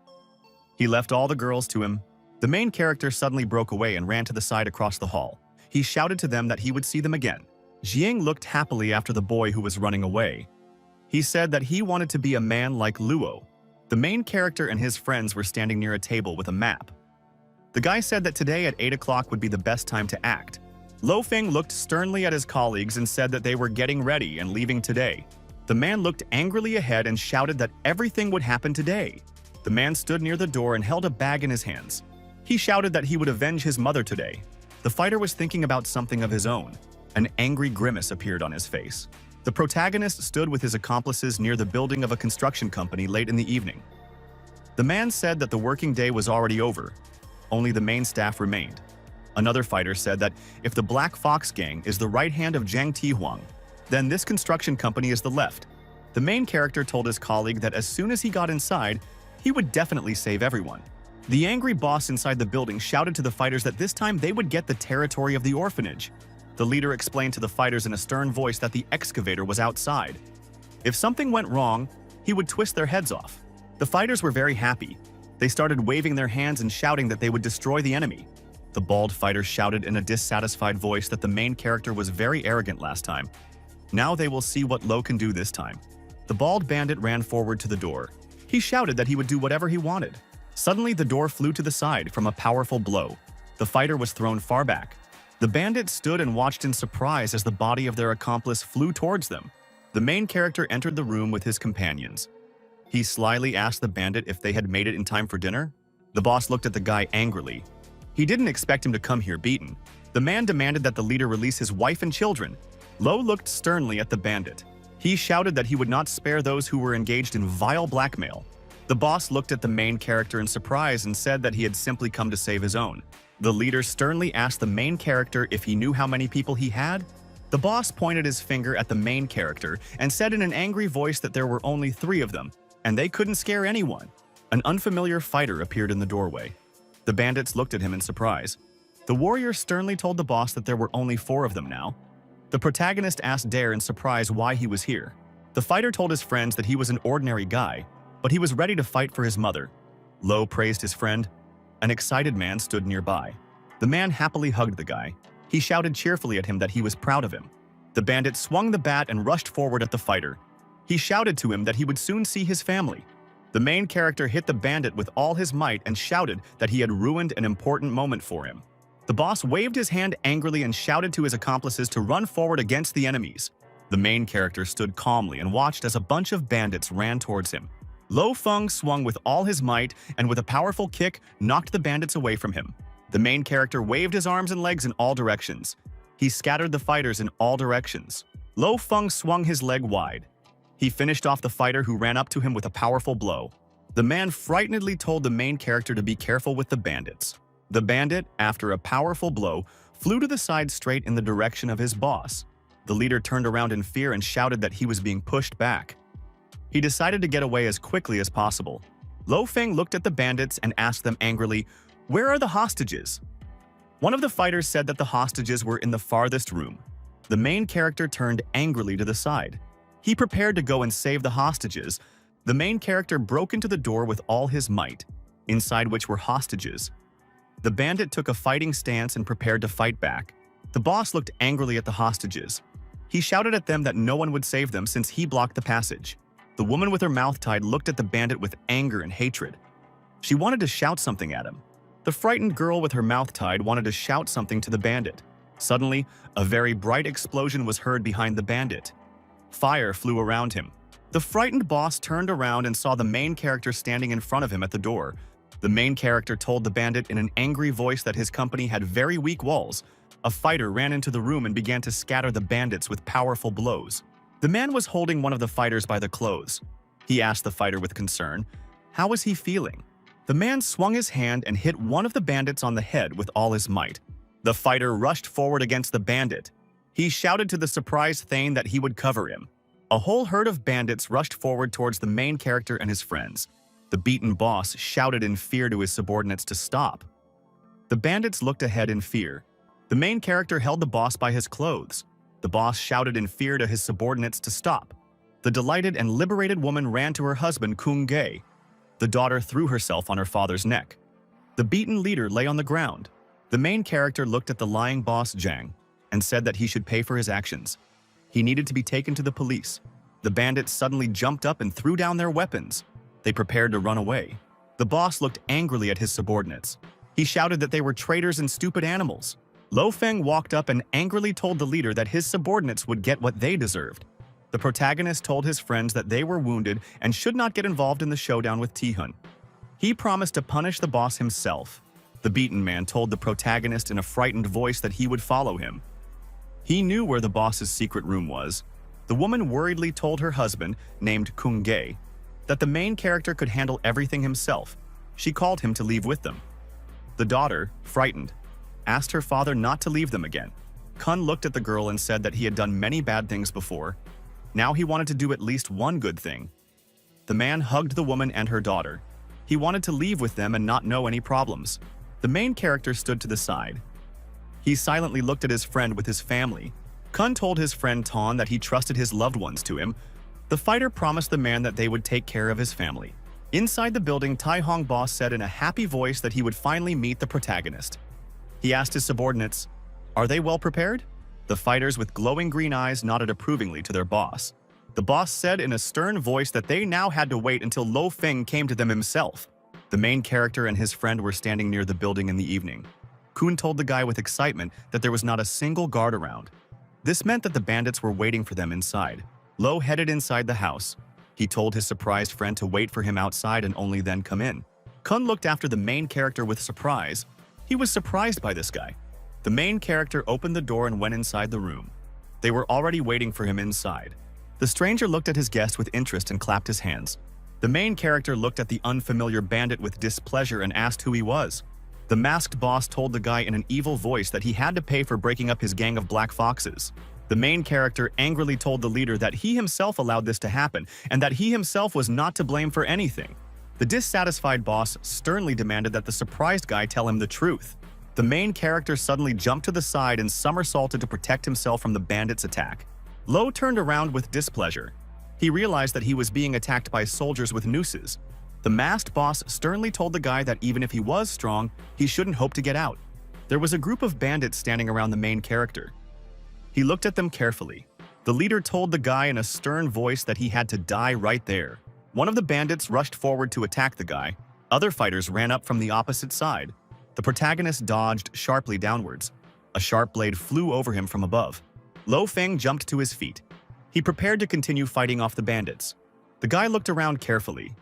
He left all the girls to him. The main character suddenly broke away and ran to the side across the hall. He shouted to them that he would see them again. Jiang looked happily after the boy who was running away. He said that he wanted to be a man like Luo. The main character and his friends were standing near a table with a map. The guy said that today at 8 o'clock would be the best time to act. Lo Feng looked sternly at his colleagues and said that they were getting ready and leaving today. The man looked angrily ahead and shouted that everything would happen today. The man stood near the door and held a bag in his hands. He shouted that he would avenge his mother today. The fighter was thinking about something of his own. An angry grimace appeared on his face. The protagonist stood with his accomplices near the building of a construction company late in the evening. The man said that the working day was already over. Only the main staff remained. Another fighter said that if the Black Fox gang is the right hand of Jiang Tihuang, then this construction company is the left. The main character told his colleague that as soon as he got inside, he would definitely save everyone. The angry boss inside the building shouted to the fighters that this time they would get the territory of the orphanage. The leader explained to the fighters in a stern voice that the excavator was outside. If something went wrong, he would twist their heads off. The fighters were very happy. They started waving their hands and shouting that they would destroy the enemy. The bald fighter shouted in a dissatisfied voice that the main character was very arrogant last time. Now they will see what Lo can do this time. The bald bandit ran forward to the door. He shouted that he would do whatever he wanted. Suddenly, the door flew to the side from a powerful blow. The fighter was thrown far back. The bandits stood and watched in surprise as the body of their accomplice flew towards them. The main character entered the room with his companions. He slyly asked the bandit if they had made it in time for dinner. The boss looked at the guy angrily. He didn't expect him to come here beaten. The man demanded that the leader release his wife and children. Lo looked sternly at the bandit. He shouted that he would not spare those who were engaged in vile blackmail. The boss looked at the main character in surprise and said that he had simply come to save his own. The leader sternly asked the main character if he knew how many people he had. The boss pointed his finger at the main character and said in an angry voice that there were only 3 of them, and they couldn't scare anyone. An unfamiliar fighter appeared in the doorway. The bandits looked at him in surprise. The warrior sternly told the boss that there were only 4 of them now. The protagonist asked Dare in surprise why he was here. The fighter told his friends that he was an ordinary guy, but he was ready to fight for his mother. Lo praised his friend. An excited man stood nearby. The man happily hugged the guy. He shouted cheerfully at him that he was proud of him. The bandit swung the bat and rushed forward at the fighter. He shouted to him that he would soon see his family. The main character hit the bandit with all his might and shouted that he had ruined an important moment for him. The boss waved his hand angrily and shouted to his accomplices to run forward against the enemies. The main character stood calmly and watched as a bunch of bandits ran towards him. Lo Feng swung with all his might and with a powerful kick knocked the bandits away from him. The main character waved his arms and legs in all directions. He scattered the fighters in all directions. Lo Feng swung his leg wide. He finished off the fighter who ran up to him with a powerful blow. The man frightenedly told the main character to be careful with the bandits. The bandit, after a powerful blow, flew to the side straight in the direction of his boss. The leader turned around in fear and shouted that he was being pushed back. He decided to get away as quickly as possible. Lo Feng looked at the bandits and asked them angrily, "Where are the hostages?" One of the fighters said that the hostages were in the farthest room. The main character turned angrily to the side. He prepared to go and save the hostages. The main character broke into the door with all his might, inside which were hostages. The bandit took a fighting stance and prepared to fight back. The boss looked angrily at the hostages. He shouted at them that no one would save them since he blocked the passage. The woman with her mouth tied looked at the bandit with anger and hatred. She wanted to shout something at him. The frightened girl with her mouth tied wanted to shout something to the bandit. Suddenly, a very bright explosion was heard behind the bandit. Fire flew around him. The frightened boss turned around and saw the main character standing in front of him at the door. The main character told the bandit in an angry voice that his company had very weak walls. A fighter ran into the room and began to scatter the bandits with powerful blows. The man was holding one of the fighters by the clothes. He asked the fighter with concern, how was he feeling? The man swung his hand and hit one of the bandits on the head with all his might. The fighter rushed forward against the bandit. He shouted to the surprised Thane that he would cover him. A whole herd of bandits rushed forward towards the main character and his friends. The beaten boss shouted in fear to his subordinates to stop. The bandits looked ahead in fear. The main character held the boss by his clothes. The boss shouted in fear to his subordinates to stop. The delighted and liberated woman ran to her husband Kung Ge. The daughter threw herself on her father's neck. The beaten leader lay on the ground. The main character looked at the lying boss Zhang and said that he should pay for his actions. He needed to be taken to the police. The bandits suddenly jumped up and threw down their weapons. They prepared to run away. The boss looked angrily at his subordinates. He shouted that they were traitors and stupid animals. Lo Feng walked up and angrily told the leader that his subordinates would get what they deserved. The protagonist told his friends that they were wounded and should not get involved in the showdown with Tihun. He promised to punish the boss himself. The beaten man told the protagonist in a frightened voice that he would follow him. He knew where the boss's secret room was. The woman worriedly told her husband, named Kung Ge, that the main character could handle everything himself. She called him to leave with them. The daughter, frightened, asked her father not to leave them again. Kun looked at the girl and said that he had done many bad things before. Now he wanted to do at least one good thing. The man hugged the woman and her daughter. He wanted to leave with them and not know any problems. The main character stood to the side. He silently looked at his friend with his family. Kun told his friend Tan that he trusted his loved ones to him. The fighter promised the man that they would take care of his family. Inside the building, Tai Hong boss said in a happy voice that he would finally meet the protagonist. He asked his subordinates, "Are they well prepared?" The fighters with glowing green eyes nodded approvingly to their boss. The boss said in a stern voice that they now had to wait until Lo Feng came to them himself. The main character and his friend were standing near the building in the evening. Kun told the guy with excitement that there was not a single guard around. This meant that the bandits were waiting for them inside. Lo headed inside the house. He told his surprised friend to wait for him outside and only then come in. Kun looked after the main character with surprise. He was surprised by this guy. The main character opened the door and went inside the room. They were already waiting for him inside. The stranger looked at his guest with interest and clapped his hands. The main character looked at the unfamiliar bandit with displeasure and asked who he was. The masked boss told the guy in an evil voice that he had to pay for breaking up his gang of black foxes. The main character angrily told the leader that he himself allowed this to happen and that he himself was not to blame for anything. The dissatisfied boss sternly demanded that the surprised guy tell him the truth. The main character suddenly jumped to the side and somersaulted to protect himself from the bandits' attack. Lo turned around with displeasure. He realized that he was being attacked by soldiers with nooses. The masked boss sternly told the guy that even if he was strong, he shouldn't hope to get out. There was a group of bandits standing around the main character. He looked at them carefully. The leader told the guy in a stern voice that he had to die right there. One of the bandits rushed forward to attack the guy. Other fighters ran up from the opposite side. The protagonist dodged sharply downwards. A sharp blade flew over him from above. Lo Feng jumped to his feet. He prepared to continue fighting off the bandits. The guy looked around carefully.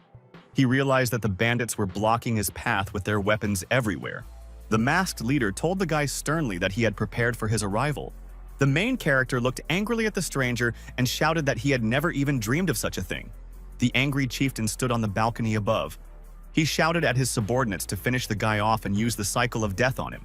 He realized that the bandits were blocking his path with their weapons everywhere. The masked leader told the guy sternly that he had prepared for his arrival. The main character looked angrily at the stranger and shouted that he had never even dreamed of such a thing. The angry chieftain stood on the balcony above. He shouted at his subordinates to finish the guy off and use the cycle of death on him.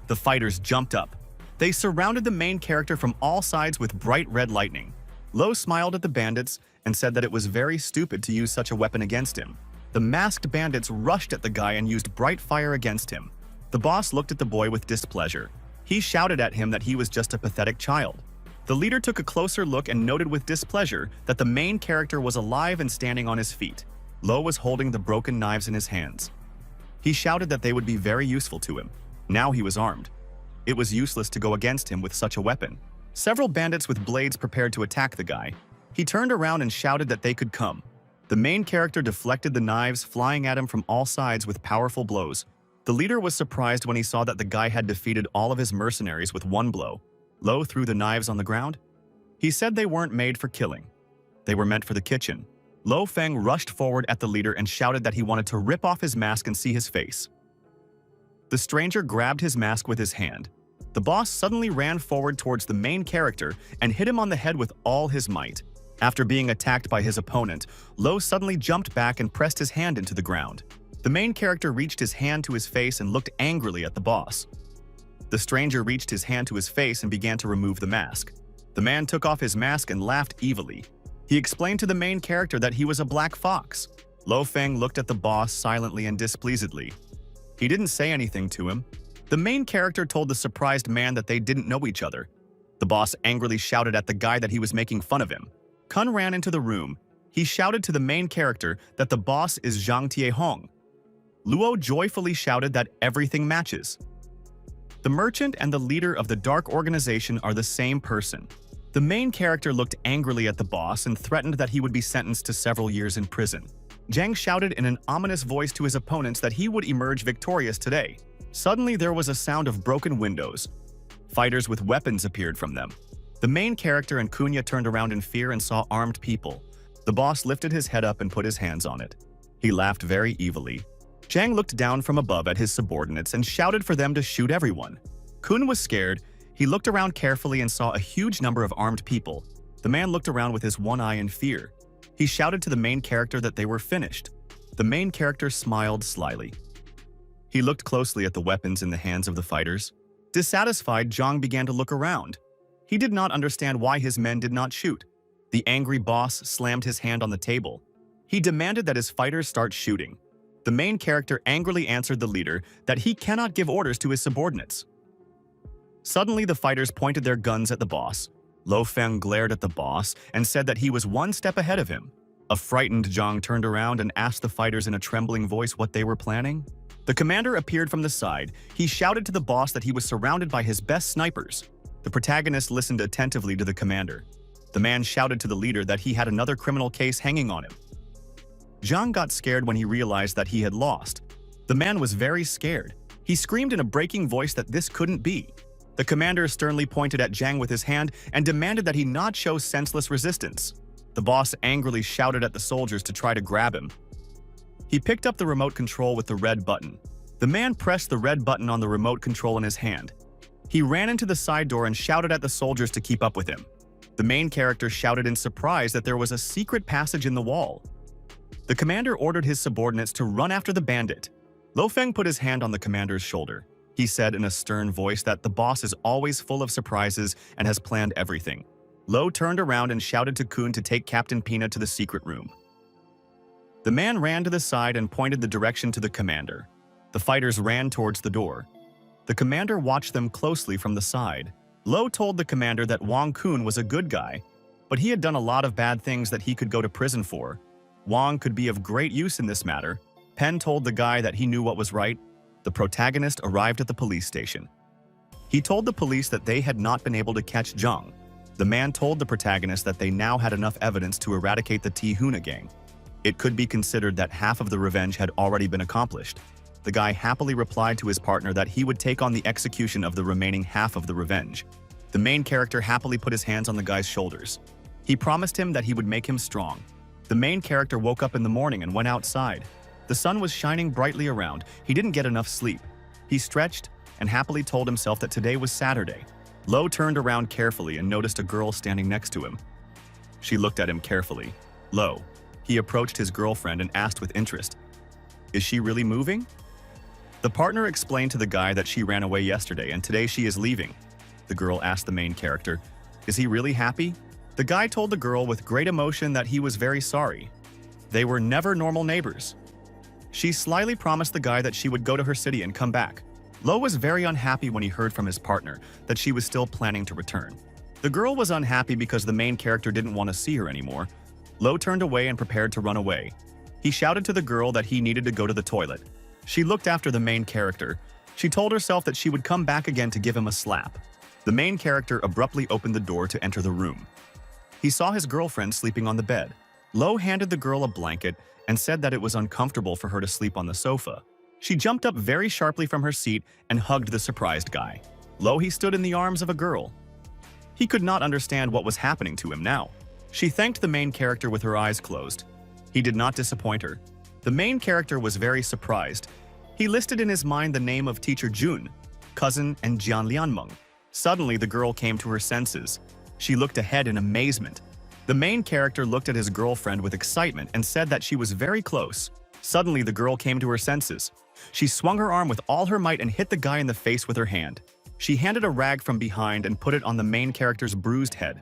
The fighters jumped up. They surrounded the main character from all sides with bright red lightning. Lo smiled at the bandits and said that it was very stupid to use such a weapon against him. The masked bandits rushed at the guy and used bright fire against him. The boss looked at the boy with displeasure. He shouted at him that he was just a pathetic child. The leader took a closer look and noted with displeasure that the main character was alive and standing on his feet. Lo was holding the broken knives in his hands. He shouted that they would be very useful to him. Now he was armed. It was useless to go against him with such a weapon. Several bandits with blades prepared to attack the guy. He turned around and shouted that they could come. The main character deflected the knives flying at him from all sides with powerful blows. The leader was surprised when he saw that the guy had defeated all of his mercenaries with one blow. Lo threw the knives on the ground. He said they weren't made for killing. They were meant for the kitchen. Lo Feng rushed forward at the leader and shouted that he wanted to rip off his mask and see his face. The stranger grabbed his mask with his hand. The boss suddenly ran forward towards the main character and hit him on the head with all his might. After being attacked by his opponent, Lo suddenly jumped back and pressed his hand into the ground. The main character reached his hand to his face and looked angrily at the boss. The stranger reached his hand to his face and began to remove the mask. The man took off his mask and laughed evilly. He explained to the main character that he was a black fox. Lo Feng looked at the boss silently and displeasedly. He didn't say anything to him. The main character told the surprised man that they didn't know each other. The boss angrily shouted at the guy that he was making fun of him. Kun ran into the room. He shouted to the main character that the boss is Zhang Tiehong. Luo joyfully shouted that everything matches. The merchant and the leader of the dark organization are the same person. The main character looked angrily at the boss and threatened that he would be sentenced to several years in prison. Zhang shouted in an ominous voice to his opponents that he would emerge victorious today. Suddenly there was a sound of broken windows. Fighters with weapons appeared from them. The main character and Kunya turned around in fear and saw armed people. The boss lifted his head up and put his hands on it. He laughed very evilly. Zhang looked down from above at his subordinates and shouted for them to shoot everyone. Kun was scared. He looked around carefully and saw a huge number of armed people. The man looked around with his one eye in fear. He shouted to the main character that they were finished. The main character smiled slyly. He looked closely at the weapons in the hands of the fighters. Dissatisfied, Zhang began to look around. He did not understand why his men did not shoot. The angry boss slammed his hand on the table. He demanded that his fighters start shooting. The main character angrily answered the leader that he cannot give orders to his subordinates. Suddenly, the fighters pointed their guns at the boss. Lo Feng glared at the boss and said that he was one step ahead of him. A frightened Zhang turned around and asked the fighters in a trembling voice what they were planning. The commander appeared from the side. He shouted to the boss that he was surrounded by his best snipers. The protagonist listened attentively to the commander. The man shouted to the leader that he had another criminal case hanging on him. Zhang got scared when he realized that he had lost. The man was very scared. He screamed in a breaking voice that this couldn't be. The commander sternly pointed at Zhang with his hand and demanded that he not show senseless resistance. The boss angrily shouted at the soldiers to try to grab him. He picked up the remote control with the red button. The man pressed the red button on the remote control in his hand. He ran into the side door and shouted at the soldiers to keep up with him. The main character shouted in surprise that there was a secret passage in the wall. The commander ordered his subordinates to run after the bandit. Lo Feng put his hand on the commander's shoulder. He said in a stern voice that the boss is always full of surprises and has planned everything. Lo turned around and shouted to Kun to take Captain Pina to the secret room. The man ran to the side and pointed the direction to the commander. The fighters ran towards the door. The commander watched them closely from the side. Lo told the commander that Wang Kun was a good guy, but he had done a lot of bad things that he could go to prison for. Wang could be of great use in this matter. Pen told the guy that he knew what was right. The protagonist arrived at the police station. He told the police that they had not been able to catch Zhang. The man told the protagonist that they now had enough evidence to eradicate the Tihuna gang. It could be considered that half of the revenge had already been accomplished. The guy happily replied to his partner that he would take on the execution of the remaining half of the revenge. The main character happily put his hands on the guy's shoulders. He promised him that he would make him strong. The main character woke up in the morning and went outside. The sun was shining brightly around. He didn't get enough sleep. He stretched and happily told himself that today was Saturday. Lo turned around carefully and noticed a girl standing next to him. She looked at him carefully. Lo. He approached his girlfriend and asked with interest, "Is she really moving?" The partner explained to the guy that she ran away yesterday and today she is leaving. The girl asked the main character, "Is he really happy?" The guy told the girl with great emotion that he was very sorry. They were never normal neighbors. She slyly promised the guy that she would go to her city and come back. Lo was very unhappy when he heard from his partner that she was still planning to return. The girl was unhappy because the main character didn't want to see her anymore. Lo turned away and prepared to run away. He shouted to the girl that he needed to go to the toilet. She looked after the main character. She told herself that she would come back again to give him a slap. The main character abruptly opened the door to enter the room. He saw his girlfriend sleeping on the bed. Lo handed the girl a blanket and said that it was uncomfortable for her to sleep on the sofa. She jumped up very sharply from her seat and hugged the surprised guy. Lo, he stood in the arms of a girl. He could not understand what was happening to him now. She thanked the main character with her eyes closed. He did not disappoint her. The main character was very surprised. He listed in his mind the name of teacher Jun, cousin, and Jian Lianmeng. Suddenly, the girl came to her senses. She looked ahead in amazement. The main character looked at his girlfriend with excitement and said that she was very close. Suddenly, the girl came to her senses. She swung her arm with all her might and hit the guy in the face with her hand. She handed a rag from behind and put it on the main character's bruised head.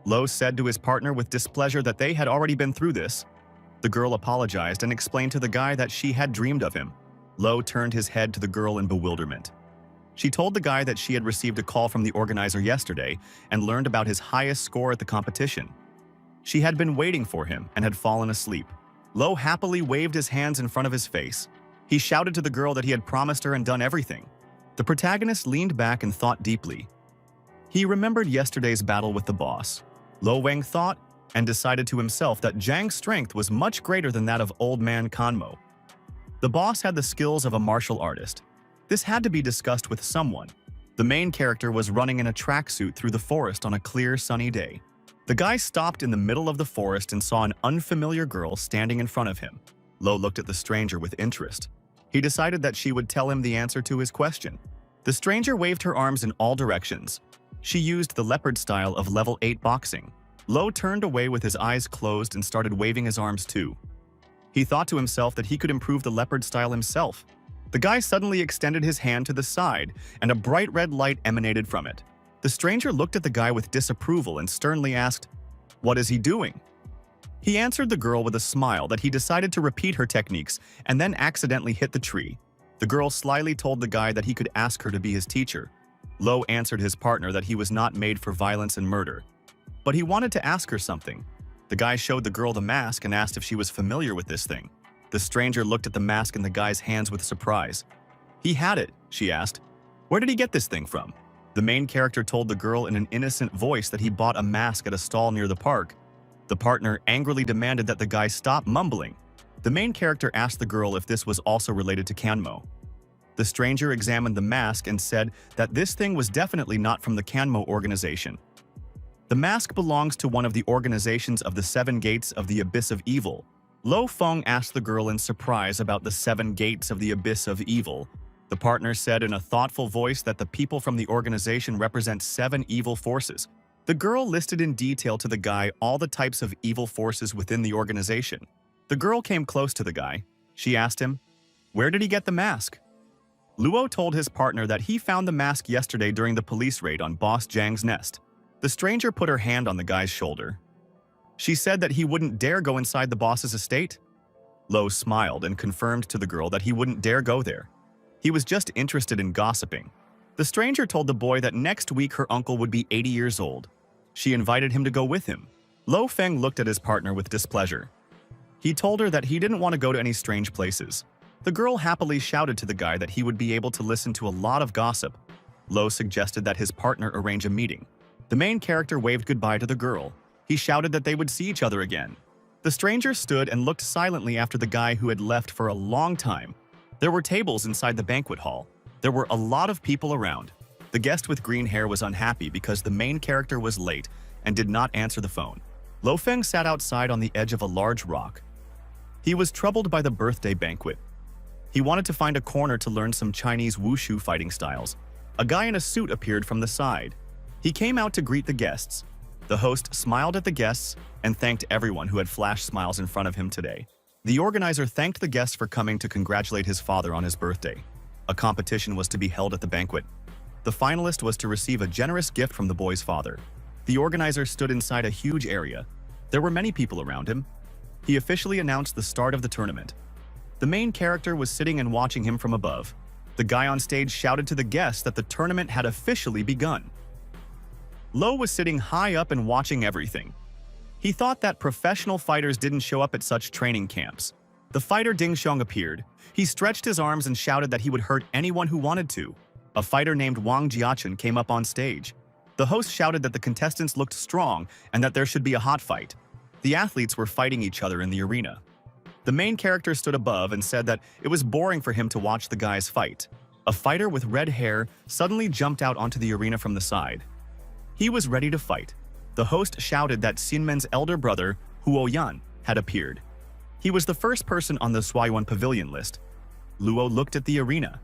Lo said to his partner with displeasure that they had already been through this. The girl apologized and explained to the guy that she had dreamed of him. Lo turned his head to the girl in bewilderment. She told the guy that she had received a call from the organizer yesterday and learned about his highest score at the competition. She had been waiting for him and had fallen asleep. Lo happily waved his hands in front of his face. He shouted to the girl that he had promised her and done everything. The protagonist leaned back and thought deeply. He remembered yesterday's battle with the boss. Lo Wang thought and decided to himself that Zhang's strength was much greater than that of old man Kanmo. The boss had the skills of a martial artist. This had to be discussed with someone. The main character was running in a tracksuit through the forest on a clear, sunny day. The guy stopped in the middle of the forest and saw an unfamiliar girl standing in front of him. Lo looked at the stranger with interest. He decided that she would tell him the answer to his question. The stranger waved her arms in all directions. She used the leopard style of level 8 boxing. Lo turned away with his eyes closed and started waving his arms too. He thought to himself that he could improve the leopard style himself. The guy suddenly extended his hand to the side, and a bright red light emanated from it. The stranger looked at the guy with disapproval and sternly asked, "What is he doing?" He answered the girl with a smile that he decided to repeat her techniques and then accidentally hit the tree. The girl slyly told the guy that he could ask her to be his teacher. Lo answered his partner that he was not made for violence and murder. But he wanted to ask her something. The guy showed the girl the mask and asked if she was familiar with this thing. The stranger looked at the mask in the guy's hands with surprise. "He had it," she asked. "Where did he get this thing from?" The main character told the girl in an innocent voice that he bought a mask at a stall near the park. The partner angrily demanded that the guy stop mumbling. The main character asked the girl if this was also related to Kanmo. The stranger examined the mask and said that this thing was definitely not from the Kanmo organization. The mask belongs to one of the organizations of the Seven Gates of the Abyss of Evil. Lo Feng asked the girl in surprise about the Seven Gates of the Abyss of Evil. The partner said in a thoughtful voice that the people from the organization represent 7 evil forces. The girl listed in detail to the guy all the types of evil forces within the organization. The girl came close to the guy. She asked him, "Where did he get the mask?" Luo told his partner that he found the mask yesterday during the police raid on Boss Jiang's nest. The stranger put her hand on the guy's shoulder. She said that he wouldn't dare go inside the boss's estate. Lo smiled and confirmed to the girl that he wouldn't dare go there. He was just interested in gossiping. The stranger told the boy that next week her uncle would be 80 years old. She invited him to go with him. Lo Feng looked at his partner with displeasure. He told her that he didn't want to go to any strange places. The girl happily shouted to the guy that he would be able to listen to a lot of gossip. Lo suggested that his partner arrange a meeting. The main character waved goodbye to the girl. He shouted that they would see each other again. The stranger stood and looked silently after the guy who had left for a long time. There were tables inside the banquet hall. There were a lot of people around. The guest with green hair was unhappy because the main character was late and did not answer the phone. Lo Feng sat outside on the edge of a large rock. He was troubled by the birthday banquet. He wanted to find a corner to learn some Chinese wushu fighting styles. A guy in a suit appeared from the side. He came out to greet the guests. The host smiled at the guests and thanked everyone who had flashed smiles in front of him today. The organizer thanked the guests for coming to congratulate his father on his birthday. A competition was to be held at the banquet. The finalist was to receive a generous gift from the boy's father. The organizer stood inside a huge area. There were many people around him. He officially announced the start of the tournament. The main character was sitting and watching him from above. The guy on stage shouted to the guests that the tournament had officially begun. Lo was sitting high up and watching everything. He thought that professional fighters didn't show up at such training camps. The fighter Ding Xiong appeared. He stretched his arms and shouted that he would hurt anyone who wanted to. A fighter named Wang Jiachen came up on stage. The host shouted that the contestants looked strong and that there should be a hot fight. The athletes were fighting each other in the arena. The main character stood above and said that it was boring for him to watch the guys fight. A fighter with red hair suddenly jumped out onto the arena from the side. He was ready to fight. The host shouted that Xinmen's elder brother, Huo Yan, had appeared. He was the first person on the Suiyuan Pavilion list. Luo looked at the arena.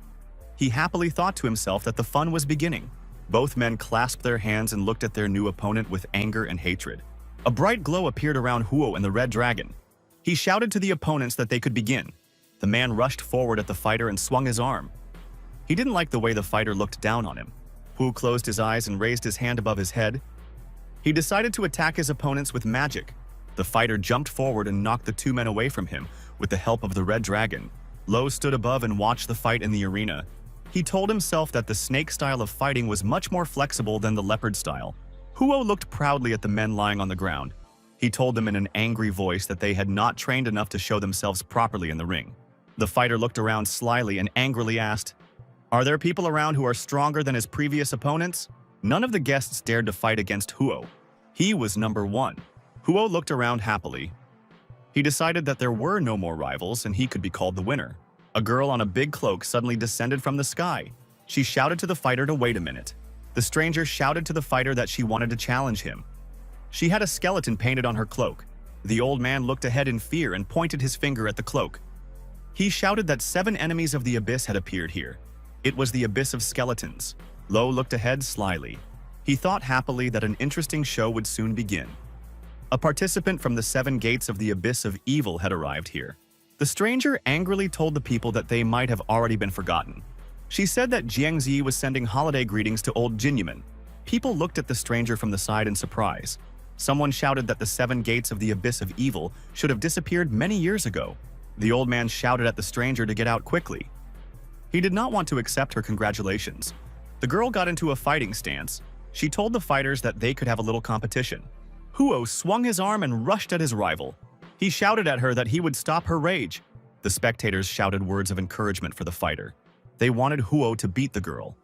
He happily thought to himself that the fun was beginning. Both men clasped their hands and looked at their new opponent with anger and hatred. A bright glow appeared around Huo and the Red Dragon. He shouted to the opponents that they could begin. The man rushed forward at the fighter and swung his arm. He didn't like the way the fighter looked down on him. Huo closed his eyes and raised his hand above his head. He decided to attack his opponents with magic. The fighter jumped forward and knocked the 2 men away from him with the help of the Red Dragon. Lo stood above and watched the fight in the arena. He told himself that the snake style of fighting was much more flexible than the leopard style. Huo looked proudly at the men lying on the ground. He told them in an angry voice that they had not trained enough to show themselves properly in the ring. The fighter looked around slyly and angrily asked, "Are there people around who are stronger than his previous opponents?" None of the guests dared to fight against Huo. He was number 1. Huo looked around happily. He decided that there were no more rivals and he could be called the winner. A girl on a big cloak suddenly descended from the sky. She shouted to the fighter to wait a minute. The stranger shouted to the fighter that she wanted to challenge him. She had a skeleton painted on her cloak. The old man looked ahead in fear and pointed his finger at the cloak. He shouted that 7 enemies of the abyss had appeared here. It was the abyss of skeletons. Lo looked ahead slyly. He thought happily that an interesting show would soon begin. A participant from the 7 gates of the abyss of evil had arrived here. The stranger angrily told the people that they might have already been forgotten. She said that Jiangzi was sending holiday greetings to old Jinyuman. People looked at the stranger from the side in surprise. Someone shouted that the 7 gates of the abyss of evil should have disappeared many years ago. The old man shouted at the stranger to get out quickly. He did not want to accept her congratulations. The girl got into a fighting stance. She told the fighters that they could have a little competition. Huo swung his arm and rushed at his rival. He shouted at her that he would stop her rage. The spectators shouted words of encouragement for the fighter. They wanted Huo to beat the girl.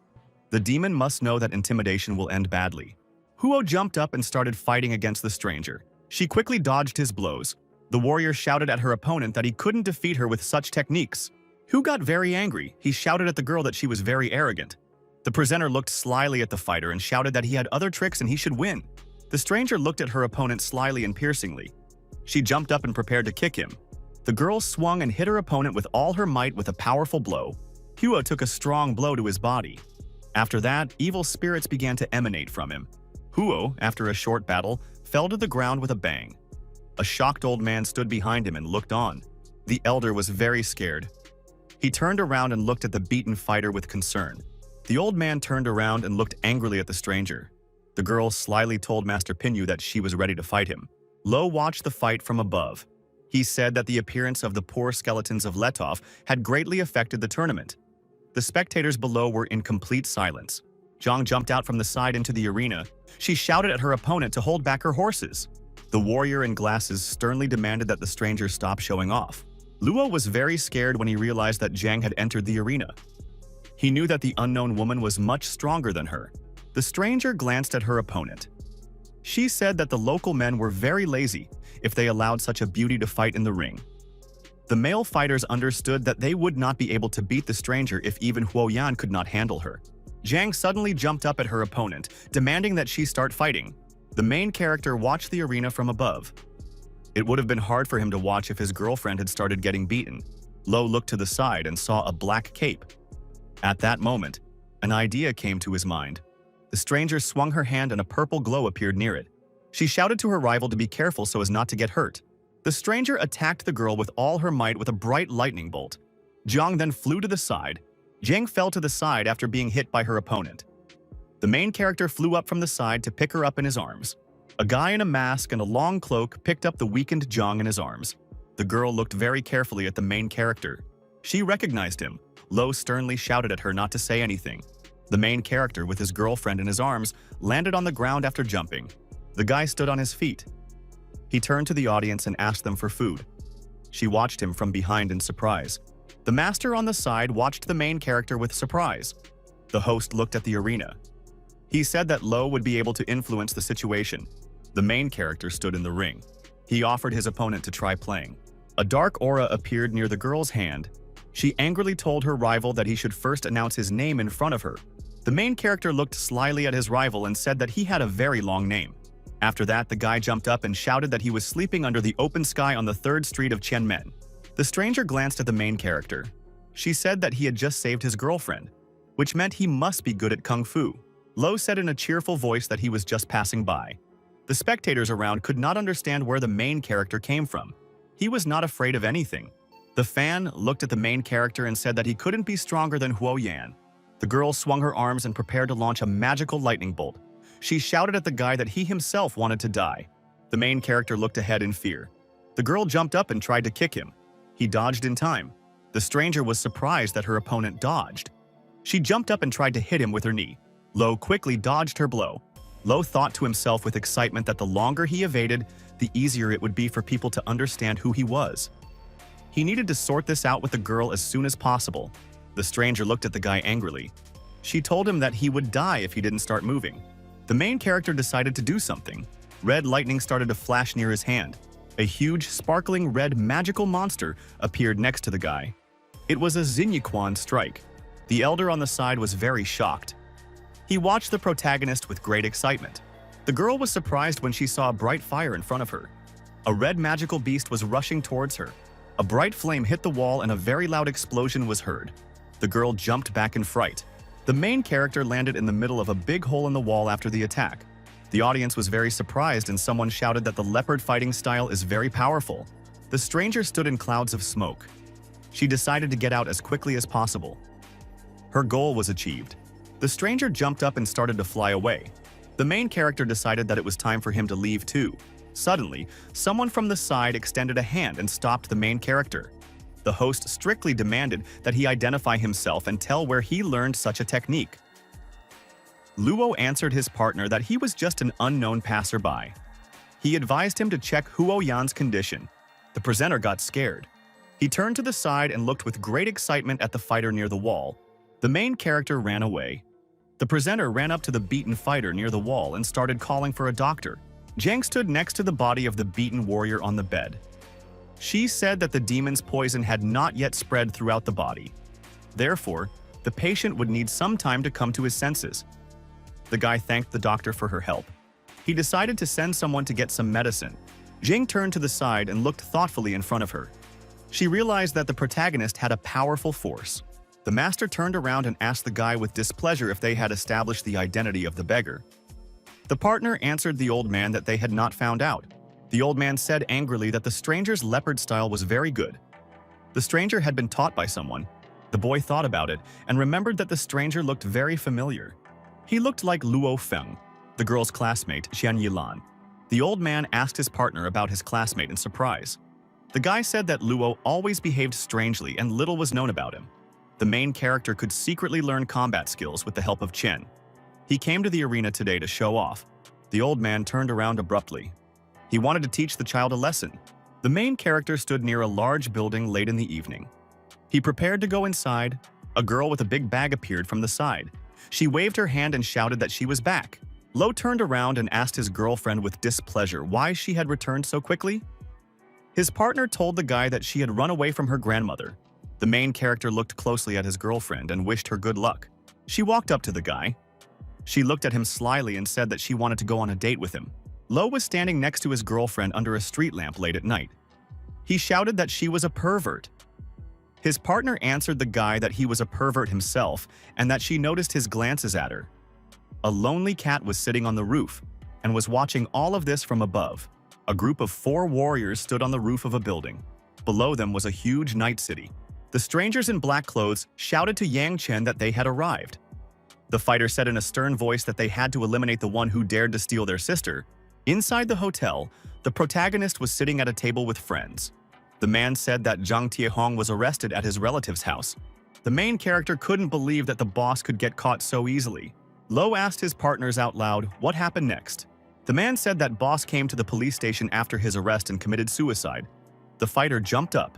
The demon must know that intimidation will end badly. Huo jumped up and started fighting against the stranger. She quickly dodged his blows. The warrior shouted at her opponent that he couldn't defeat her with such techniques. Hu got very angry. He shouted at the girl that she was very arrogant. The presenter looked slyly at the fighter and shouted that he had other tricks and he should win. The stranger looked at her opponent slyly and piercingly. She jumped up and prepared to kick him. The girl swung and hit her opponent with all her might with a powerful blow. Huo took a strong blow to his body. After that, evil spirits began to emanate from him. Huo, after a short battle, fell to the ground with a bang. A shocked old man stood behind him and looked on. The elder was very scared. He turned around and looked at the beaten fighter with concern. The old man turned around and looked angrily at the stranger. The girl slyly told Master Pinyu that she was ready to fight him. Lo watched the fight from above. He said that the appearance of the poor skeletons of Letov had greatly affected the tournament. The spectators below were in complete silence. Zhang jumped out from the side into the arena. She shouted at her opponent to hold back her horses. The warrior in glasses sternly demanded that the stranger stop showing off. Luo was very scared when he realized that Zhang had entered the arena. He knew that the unknown woman was much stronger than her. The stranger glanced at her opponent. She said that the local men were very lazy if they allowed such a beauty to fight in the ring. The male fighters understood that they would not be able to beat the stranger if even Huo Yan could not handle her. Zhang suddenly jumped up at her opponent, demanding that she start fighting. The main character watched the arena from above. It would have been hard for him to watch if his girlfriend had started getting beaten. Lo looked to the side and saw a black cape. At that moment, an idea came to his mind. The stranger swung her hand and a purple glow appeared near it. She shouted to her rival to be careful so as not to get hurt. The stranger attacked the girl with all her might with a bright lightning bolt. Zhang then flew to the side. Zhang fell to the side after being hit by her opponent. The main character flew up from the side to pick her up in his arms. A guy in a mask and a long cloak picked up the weakened Zhang in his arms. The girl looked very carefully at the main character. She recognized him. Lo sternly shouted at her not to say anything. The main character, with his girlfriend in his arms, landed on the ground after jumping. The guy stood on his feet. He turned to the audience and asked them for food. She watched him from behind in surprise. The master on the side watched the main character with surprise. The host looked at the arena. He said that Lo would be able to influence the situation. The main character stood in the ring. He offered his opponent to try playing. A dark aura appeared near the girl's hand. She angrily told her rival that he should first announce his name in front of her. The main character looked slyly at his rival and said that he had a very long name. After that, the guy jumped up and shouted that he was sleeping under the open sky on the 3rd street of Qianmen. The stranger glanced at the main character. She said that he had just saved his girlfriend, which meant he must be good at kung fu. Lo said in a cheerful voice that he was just passing by. The spectators around could not understand where the main character came from. He was not afraid of anything. The fan looked at the main character and said that he couldn't be stronger than Huo Yan. The girl swung her arms and prepared to launch a magical lightning bolt. She shouted at the guy that he himself wanted to die. The main character looked ahead in fear. The girl jumped up and tried to kick him. He dodged in time. The stranger was surprised that her opponent dodged. She jumped up and tried to hit him with her knee. Lo quickly dodged her blow. Lo thought to himself with excitement that the longer he evaded, the easier it would be for people to understand who he was. He needed to sort this out with the girl as soon as possible. The stranger looked at the guy angrily. She told him that he would die if he didn't start moving. The main character decided to do something. Red lightning started to flash near his hand. A huge, sparkling red magical monster appeared next to the guy. It was a Xinyiquan strike. The elder on the side was very shocked. He watched the protagonist with great excitement. The girl was surprised when she saw a bright fire in front of her. A red magical beast was rushing towards her. A bright flame hit the wall and a very loud explosion was heard. The girl jumped back in fright. The main character landed in the middle of a big hole in the wall after the attack. The audience was very surprised and someone shouted that the leopard fighting style is very powerful. The stranger stood in clouds of smoke. She decided to get out as quickly as possible. Her goal was achieved. The stranger jumped up and started to fly away. The main character decided that it was time for him to leave too. Suddenly, someone from the side extended a hand and stopped the main character. The host strictly demanded that he identify himself and tell where he learned such a technique. Luo answered his partner that he was just an unknown passerby. He advised him to check Huo Yan's condition. The presenter got scared. He turned to the side and looked with great excitement at the fighter near the wall. The main character ran away. The presenter ran up to the beaten fighter near the wall and started calling for a doctor. Zhang stood next to the body of the beaten warrior on the bed. She said that the demon's poison had not yet spread throughout the body. Therefore, the patient would need some time to come to his senses. The guy thanked the doctor for her help. He decided to send someone to get some medicine. Jing turned to the side and looked thoughtfully in front of her. She realized that the protagonist had a powerful force. The master turned around and asked the guy with displeasure if they had established the identity of the beggar. The partner answered the old man that they had not found out. The old man said angrily that the stranger's leopard style was very good. The stranger had been taught by someone. The boy thought about it and remembered that the stranger looked very familiar. He looked like Luo Feng, the girl's classmate, Xian Yilan. The old man asked his partner about his classmate in surprise. The guy said that Luo always behaved strangely and little was known about him. The main character could secretly learn combat skills with the help of Chen. He came to the arena today to show off. The old man turned around abruptly. He wanted to teach the child a lesson. The main character stood near a large building late in the evening. He prepared to go inside. A girl with a big bag appeared from the side. She waved her hand and shouted that she was back. Lo turned around and asked his girlfriend with displeasure why she had returned so quickly. His partner told the guy that she had run away from her grandmother. The main character looked closely at his girlfriend and wished her good luck. She walked up to the guy. She looked at him slyly and said that she wanted to go on a date with him. Lo was standing next to his girlfriend under a street lamp late at night. He shouted that she was a pervert. His partner answered the guy that he was a pervert himself and that she noticed his glances at her. A lonely cat was sitting on the roof and was watching all of this from above. A group of 4 warriors stood on the roof of a building. Below them was a huge night city. The strangers in black clothes shouted to Yang Chen that they had arrived. The fighter said in a stern voice that they had to eliminate the one who dared to steal their sister. Inside the hotel, the protagonist was sitting at a table with friends. The man said that Zhang Tiehong was arrested at his relative's house. The main character couldn't believe that the boss could get caught so easily. Lo asked his partners out loud what happened next. The man said that boss came to the police station after his arrest and committed suicide. The fighter jumped up.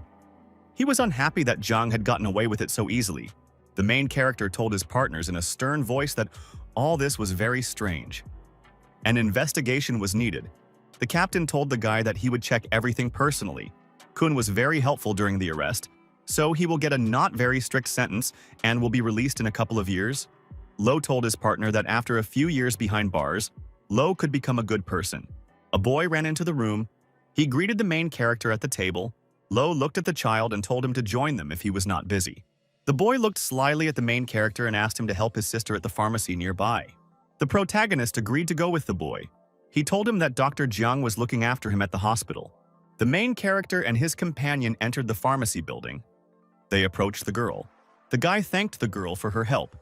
He was unhappy that Zhang had gotten away with it so easily. The main character told his partners in a stern voice that all this was very strange. An investigation was needed. The captain told the guy that he would check everything personally. Kun was very helpful during the arrest, so he will get a not very strict sentence and will be released in a couple of years. Lo told his partner that after a few years behind bars, Lo could become a good person. A boy ran into the room. He greeted the main character at the table. Lo looked at the child and told him to join them if he was not busy. The boy looked slyly at the main character and asked him to help his sister at the pharmacy nearby. The protagonist agreed to go with the boy. He told him that Dr. Jiang was looking after him at the hospital. The main character and his companion entered the pharmacy building. They approached the girl. The guy thanked the girl for her help.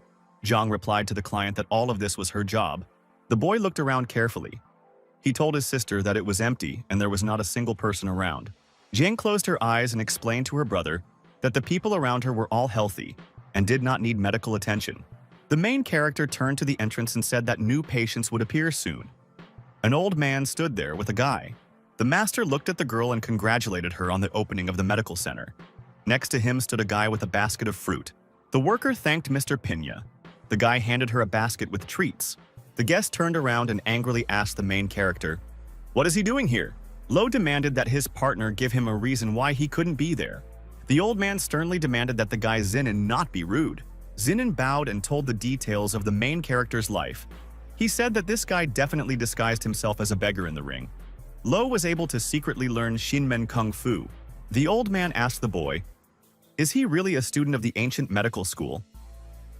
Jiang replied to the client that all of this was her job. The boy looked around carefully. He told his sister that it was empty and there was not a single person around. Jiang closed her eyes and explained to her brother that the people around her were all healthy and did not need medical attention. The main character turned to the entrance and said that new patients would appear soon. An old man stood there with a guy. The master looked at the girl and congratulated her on the opening of the medical center. Next to him stood a guy with a basket of fruit. The worker thanked Mr. Pina. The guy handed her a basket with treats. The guest turned around and angrily asked the main character, "What is he doing here?" Lo demanded that his partner give him a reason why he couldn't be there. The old man sternly demanded that the guy Zinnen not be rude. Zinnen bowed and told the details of the main character's life. He said that this guy definitely disguised himself as a beggar in the ring. Lo was able to secretly learn Xinmen Kung Fu. The old man asked the boy, "Is he really a student of the ancient medical school?"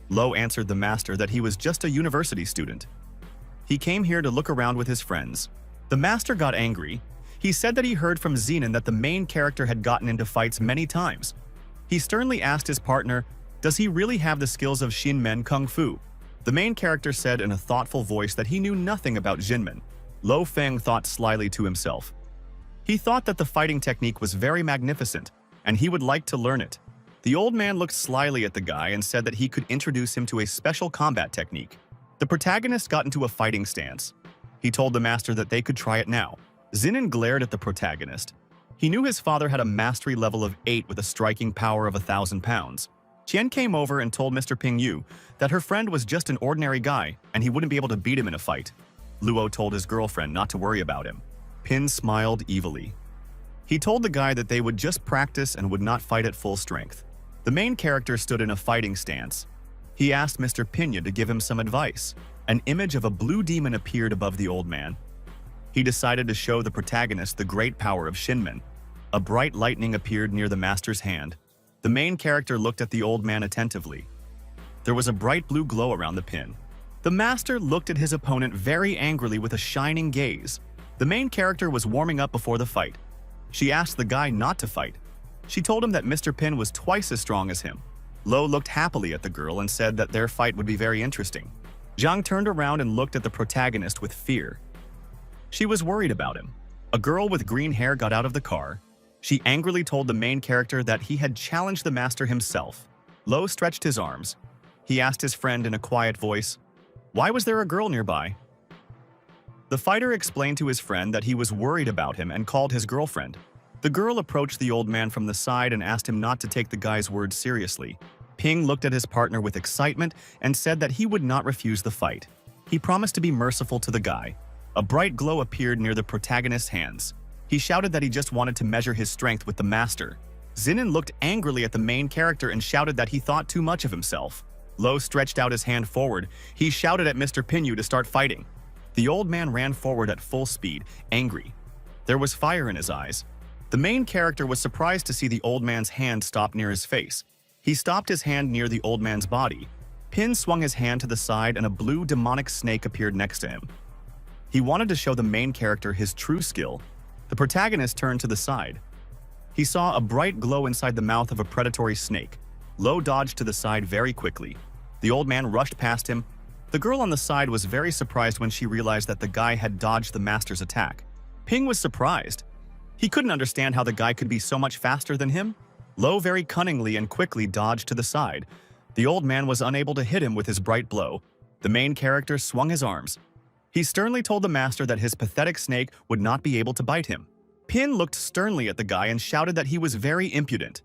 Lo answered the master that he was just a university student. He came here to look around with his friends. The master got angry. He said that he heard from Zenon that the main character had gotten into fights many times. He sternly asked his partner, does he really have the skills of Xinmen Kung Fu? The main character said in a thoughtful voice that he knew nothing about Xinmen. Lo Feng thought slyly to himself. He thought that the fighting technique was very magnificent, and he would like to learn it. The old man looked slyly at the guy and said that he could introduce him to a special combat technique. The protagonist got into a fighting stance. He told the master that they could try it now. Zinon glared at the protagonist. He knew his father had a mastery level of 8 with a striking power of 1,000 pounds. Qian came over and told Mr. Ping Yu that her friend was just an ordinary guy and he wouldn't be able to beat him in a fight. Luo told his girlfriend not to worry about him. Pin smiled evilly. He told the guy that they would just practice and would not fight at full strength. The main character stood in a fighting stance. He asked Mr. Pina to give him some advice. An image of a blue demon appeared above the old man. He decided to show the protagonist the great power of Shinmen. A bright lightning appeared near the master's hand. The main character looked at the old man attentively. There was a bright blue glow around the pin. The master looked at his opponent very angrily with a shining gaze. The main character was warming up before the fight. She asked the guy not to fight. She told him that Mr. Pin was twice as strong as him. Lo looked happily at the girl and said that their fight would be very interesting. Zhang turned around and looked at the protagonist with fear. She was worried about him. A girl with green hair got out of the car. She angrily told the main character that he had challenged the master himself. Lo stretched his arms. He asked his friend in a quiet voice, "Why was there a girl nearby?" The fighter explained to his friend that he was worried about him and called his girlfriend. The girl approached the old man from the side and asked him not to take the guy's words seriously. Ping looked at his partner with excitement and said that he would not refuse the fight. He promised to be merciful to the guy. A bright glow appeared near the protagonist's hands. He shouted that he just wanted to measure his strength with the master. Zinnen looked angrily at the main character and shouted that he thought too much of himself. Lo stretched out his hand forward. He shouted at Mr. Pinyu to start fighting. The old man ran forward at full speed, angry. There was fire in his eyes. The main character was surprised to see the old man's hand stop near his face. He stopped his hand near the old man's body. Pin swung his hand to the side and a blue demonic snake appeared next to him. He wanted to show the main character his true skill. The protagonist turned to the side. He saw a bright glow inside the mouth of a predatory snake. Lo dodged to the side very quickly. The old man rushed past him. The girl on the side was very surprised when she realized that the guy had dodged the master's attack. Ping was surprised. He couldn't understand how the guy could be so much faster than him. Lo very cunningly and quickly dodged to the side. The old man was unable to hit him with his bright blow. The main character swung his arms. He sternly told the master that his pathetic snake would not be able to bite him. Pin looked sternly at the guy and shouted that he was very impudent.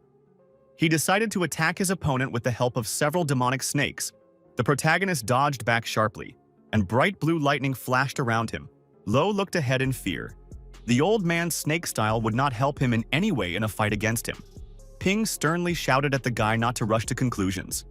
He decided to attack his opponent with the help of several demonic snakes. The protagonist dodged back sharply, and bright blue lightning flashed around him. Lo looked ahead in fear. The old man's snake style would not help him in any way in a fight against him. Ping sternly shouted at the guy not to rush to conclusions.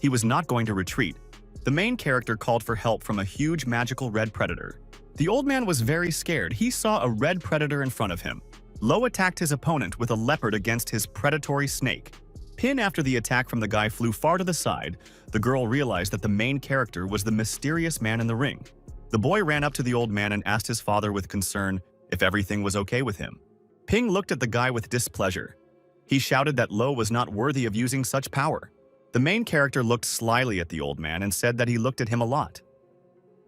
He was not going to retreat. The main character called for help from a huge magical red predator. The old man was very scared. He saw a red predator in front of him. Lo attacked his opponent with a leopard against his predatory snake. Pin, after the attack from the guy, flew far to the side. The girl realized that the main character was the mysterious man in the ring. The boy ran up to the old man and asked his father with concern if everything was okay with him. Ping looked at the guy with displeasure. He shouted that Lo was not worthy of using such power. The main character looked slyly at the old man and said that he looked at him a lot.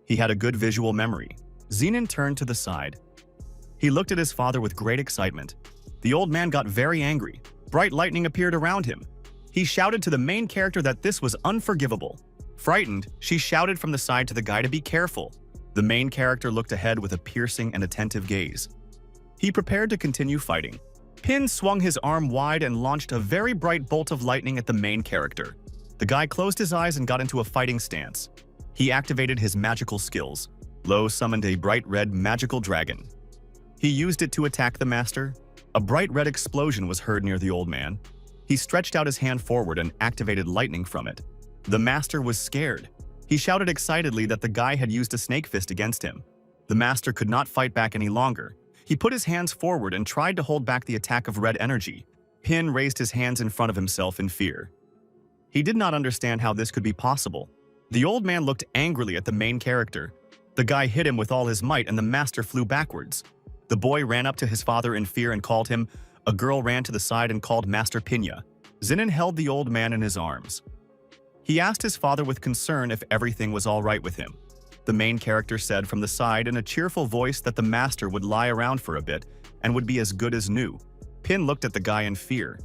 He had a good visual memory. Zenon turned to the side. He looked at his father with great excitement. The old man got very angry. Bright lightning appeared around him. He shouted to the main character that this was unforgivable. Frightened, she shouted from the side to the guy to be careful. The main character looked ahead with a piercing and attentive gaze. He prepared to continue fighting. Pin swung his arm wide and launched a very bright bolt of lightning at the main character. The guy closed his eyes and got into a fighting stance. He activated his magical skills. Lo summoned a bright red magical dragon. He used it to attack the master. A bright red explosion was heard near the old man. He stretched out his hand forward and activated lightning from it. The master was scared. He shouted excitedly that the guy had used a snake fist against him. The master could not fight back any longer. He put his hands forward and tried to hold back the attack of red energy. Pin raised his hands in front of himself in fear. He did not understand how this could be possible. The old man looked angrily at the main character. The guy hit him with all his might and the master flew backwards. The boy ran up to his father in fear and called him. A girl ran to the side and called Master Pina. Zenon held the old man in his arms. He asked his father with concern if everything was all right with him. The main character said from the side in a cheerful voice that the master would lie around for a bit and would be as good as new. Pin looked at the guy in fear.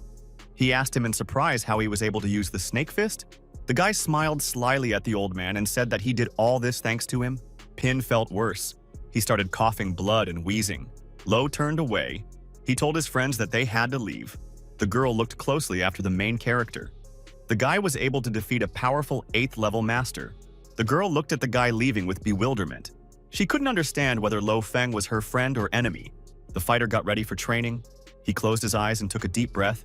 He asked him in surprise how he was able to use the snake fist. The guy smiled slyly at the old man and said that he did all this thanks to him. Pin felt worse. He started coughing blood and wheezing. Lo turned away. He told his friends that they had to leave. The girl looked closely after the main character. The guy was able to defeat a powerful 8th level master. The girl looked at the guy leaving with bewilderment. She couldn't understand whether Lo Feng was her friend or enemy. The fighter got ready for training. He closed his eyes and took a deep breath.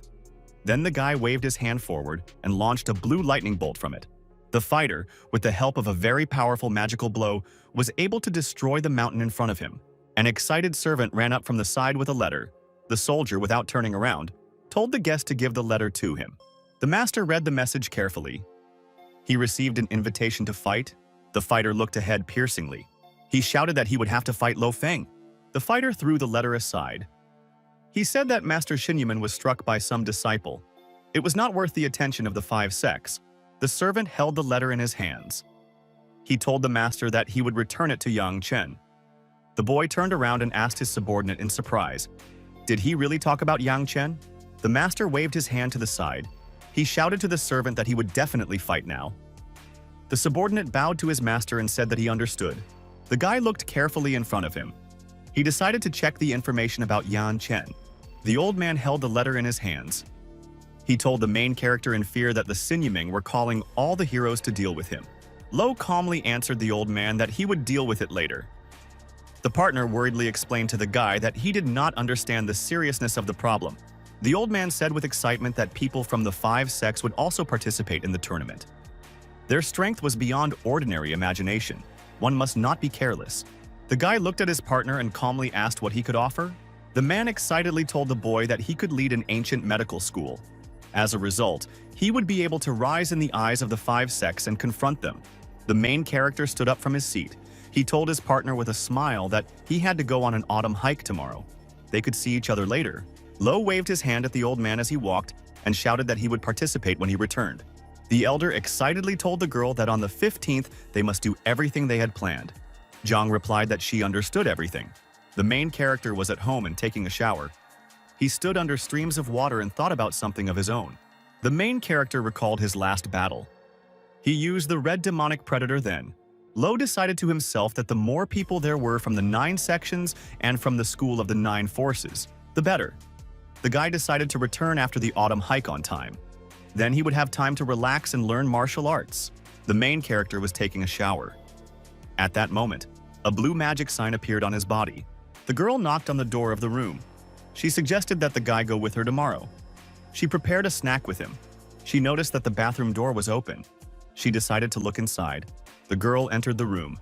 Then the guy waved his hand forward and launched a blue lightning bolt from it. The fighter, with the help of a very powerful magical blow, was able to destroy the mountain in front of him. An excited servant ran up from the side with a letter. The soldier, without turning around, told the guest to give the letter to him. The master read the message carefully. He received an invitation to fight. The fighter looked ahead piercingly. He shouted that he would have to fight Lo Feng. The fighter threw the letter aside. He said that Master Xinyamen was struck by some disciple. It was not worth the attention of the 5 sects. The servant held the letter in his hands. He told the master that he would return it to Yang Chen. The boy turned around and asked his subordinate in surprise, "Did he really talk about Yang Chen?" The master waved his hand to the side. He shouted to the servant that he would definitely fight now. The subordinate bowed to his master and said that he understood. The guy looked carefully in front of him. He decided to check the information about Yang Chen. The old man held the letter in his hands. He told the main character in fear that the Xinyamen were calling all the heroes to deal with him. Lo calmly answered the old man that he would deal with it later. The partner worriedly explained to the guy that he did not understand the seriousness of the problem. The old man said with excitement that people from the 5 sects would also participate in the tournament. Their strength was beyond ordinary imagination. One must not be careless. The guy looked at his partner and calmly asked what he could offer. The man excitedly told the boy that he could lead an ancient medical school. As a result, he would be able to rise in the eyes of the 5 sects and confront them. The main character stood up from his seat. He told his partner with a smile that he had to go on an autumn hike tomorrow. They could see each other later. Lo waved his hand at the old man as he walked and shouted that he would participate when he returned. The elder excitedly told the girl that on the 15th they must do everything they had planned. Zhang replied that she understood everything. The main character was at home and taking a shower. He stood under streams of water and thought about something of his own. The main character recalled his last battle. He used the red demonic predator then. Lo decided to himself that the more people there were from the 9 sections and from the school of the 9 forces, the better. The guy decided to return after the autumn hike on time. Then he would have time to relax and learn martial arts. The main character was taking a shower. At that moment, a blue magic sign appeared on his body. The girl knocked on the door of the room. She suggested that the guy go with her tomorrow. She prepared a snack with him. She noticed that the bathroom door was open. She decided to look inside. The girl entered the room.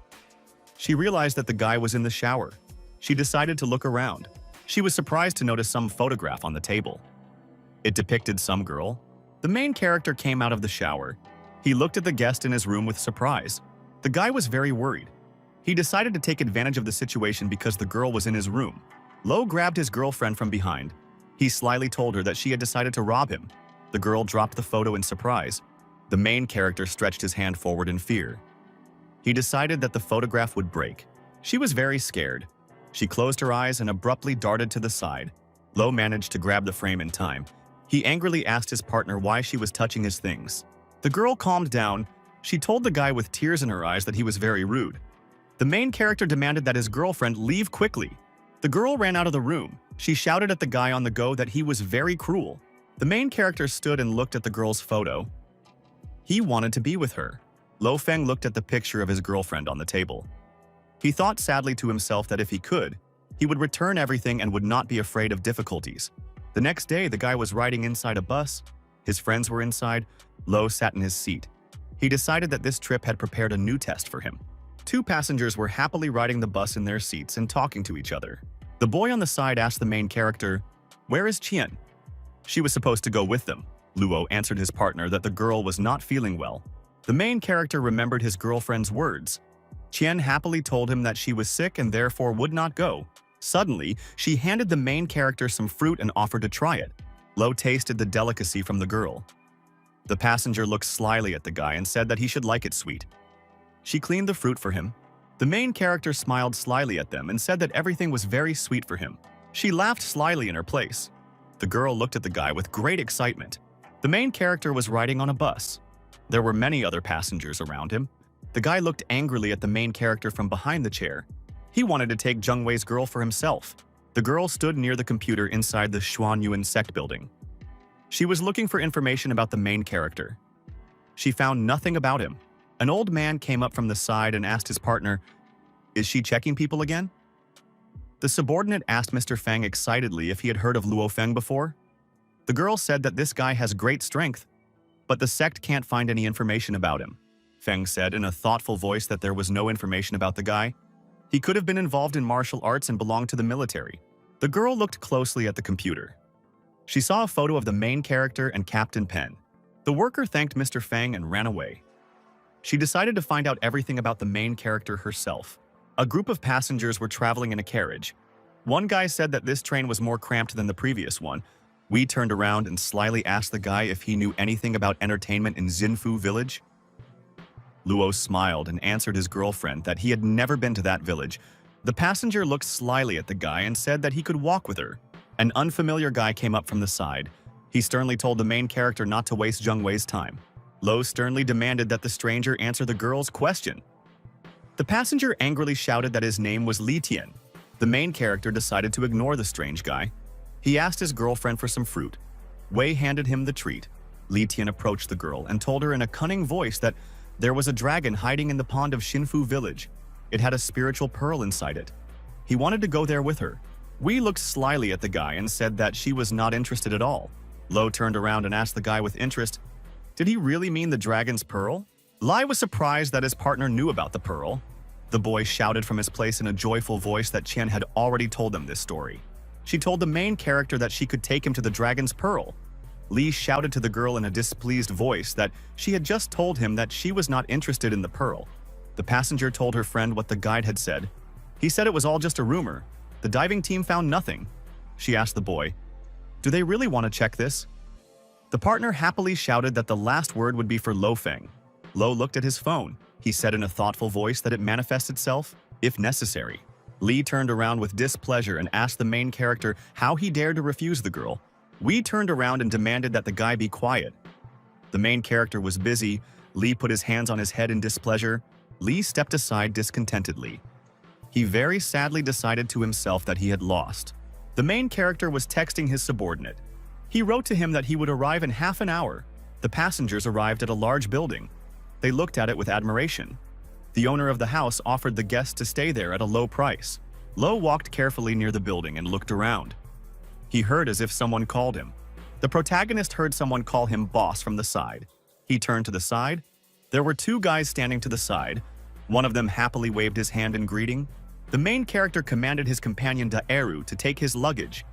She realized that the guy was in the shower. She decided to look around. She was surprised to notice some photograph on the table. It depicted some girl. The main character came out of the shower. He looked at the guest in his room with surprise. The guy was very worried. He decided to take advantage of the situation because the girl was in his room. Lo grabbed his girlfriend from behind. He slyly told her that she had decided to rob him. The girl dropped the photo in surprise. The main character stretched his hand forward in fear. He decided that the photograph would break. She was very scared. She closed her eyes and abruptly darted to the side. Lo managed to grab the frame in time. He angrily asked his partner why she was touching his things. The girl calmed down. She told the guy with tears in her eyes that he was very rude. The main character demanded that his girlfriend leave quickly. The girl ran out of the room. She shouted at the guy on the go that he was very cruel. The main character stood and looked at the girl's photo. He wanted to be with her. Lo Feng looked at the picture of his girlfriend on the table. He thought sadly to himself that if he could, he would return everything and would not be afraid of difficulties. The next day, the guy was riding inside a bus. His friends were inside. Lo sat in his seat. He decided that this trip had prepared a new test for him. 2 passengers were happily riding the bus in their seats and talking to each other. The boy on the side asked the main character, "Where is Qian?" She was supposed to go with them. Luo answered his partner that the girl was not feeling well. The main character remembered his girlfriend's words. Qian happily told him that she was sick and therefore would not go. Suddenly, she handed the main character some fruit and offered to try it. Lo tasted the delicacy from the girl. The passenger looked slyly at the guy and said that he should like it sweet. She cleaned the fruit for him. The main character smiled slyly at them and said that everything was very sweet for him. She laughed slyly in her place. The girl looked at the guy with great excitement. The main character was riding on a bus. There were many other passengers around him. The guy looked angrily at the main character from behind the chair. He wanted to take Zheng Wei's girl for himself. The girl stood near the computer inside the Xuanyuan sect building. She was looking for information about the main character. She found nothing about him. An old man came up from the side and asked his partner, "Is she checking people again?" The subordinate asked Mr. Feng excitedly if he had heard of Luo Feng before. The girl said that this guy has great strength, but the sect can't find any information about him. Feng said in a thoughtful voice that there was no information about the guy. He could have been involved in martial arts and belonged to the military. The girl looked closely at the computer. She saw a photo of the main character and Captain Pen. The worker thanked Mr. Feng and ran away. She decided to find out everything about the main character herself. A group of passengers were traveling in a carriage. One guy said that this train was more cramped than the previous one. We turned around and slyly asked the guy if he knew anything about entertainment in Xinfu village. Luo smiled and answered his girlfriend that he had never been to that village. The passenger looked slyly at the guy and said that he could walk with her. An unfamiliar guy came up from the side. He sternly told the main character not to waste Zheng Wei's time. Luo sternly demanded that the stranger answer the girl's question. The passenger angrily shouted that his name was Li Tian. The main character decided to ignore the strange guy. He asked his girlfriend for some fruit. Wei handed him the treat. Li Tian approached the girl and told her in a cunning voice that there was a dragon hiding in the pond of Xinfu village. It had a spiritual pearl inside it. He wanted to go there with her. Wei looked slyly at the guy and said that she was not interested at all. Luo turned around and asked the guy with interest, "Did he really mean the dragon's pearl?" Lai was surprised that his partner knew about the pearl. The boy shouted from his place in a joyful voice that Qian had already told them this story. She told the main character that she could take him to the dragon's pearl. Li shouted to the girl in a displeased voice that she had just told him that she was not interested in the pearl. The passenger told her friend what the guide had said. He said it was all just a rumor. The diving team found nothing. She asked the boy, "Do they really want to check this?" The partner happily shouted that the last word would be for Lo Feng. Lo looked at his phone. He said in a thoughtful voice that it manifests itself, if necessary. Li turned around with displeasure and asked the main character how he dared to refuse the girl. Wei turned around and demanded that the guy be quiet. The main character was busy. Li put his hands on his head in displeasure. Li stepped aside discontentedly. He very sadly decided to himself that he had lost. The main character was texting his subordinate. He wrote to him that he would arrive in half an hour. The passengers arrived at a large building. They looked at it with admiration. The owner of the house offered the guests to stay there at a low price. Lo walked carefully near the building and looked around. He heard as if someone called him. The protagonist heard someone call him boss from the side. He turned to the side. There were two guys standing to the side. One of them happily waved his hand in greeting. The main character commanded his companion Daeru to take his luggage.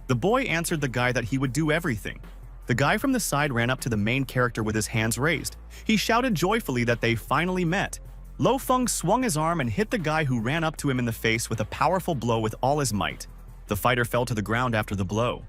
The boy answered the guy that he would do everything. The guy from the side ran up to the main character with his hands raised. He shouted joyfully that they finally met. Lo Feng swung his arm and hit the guy who ran up to him in the face with a powerful blow with all his might. The fighter fell to the ground after the blow.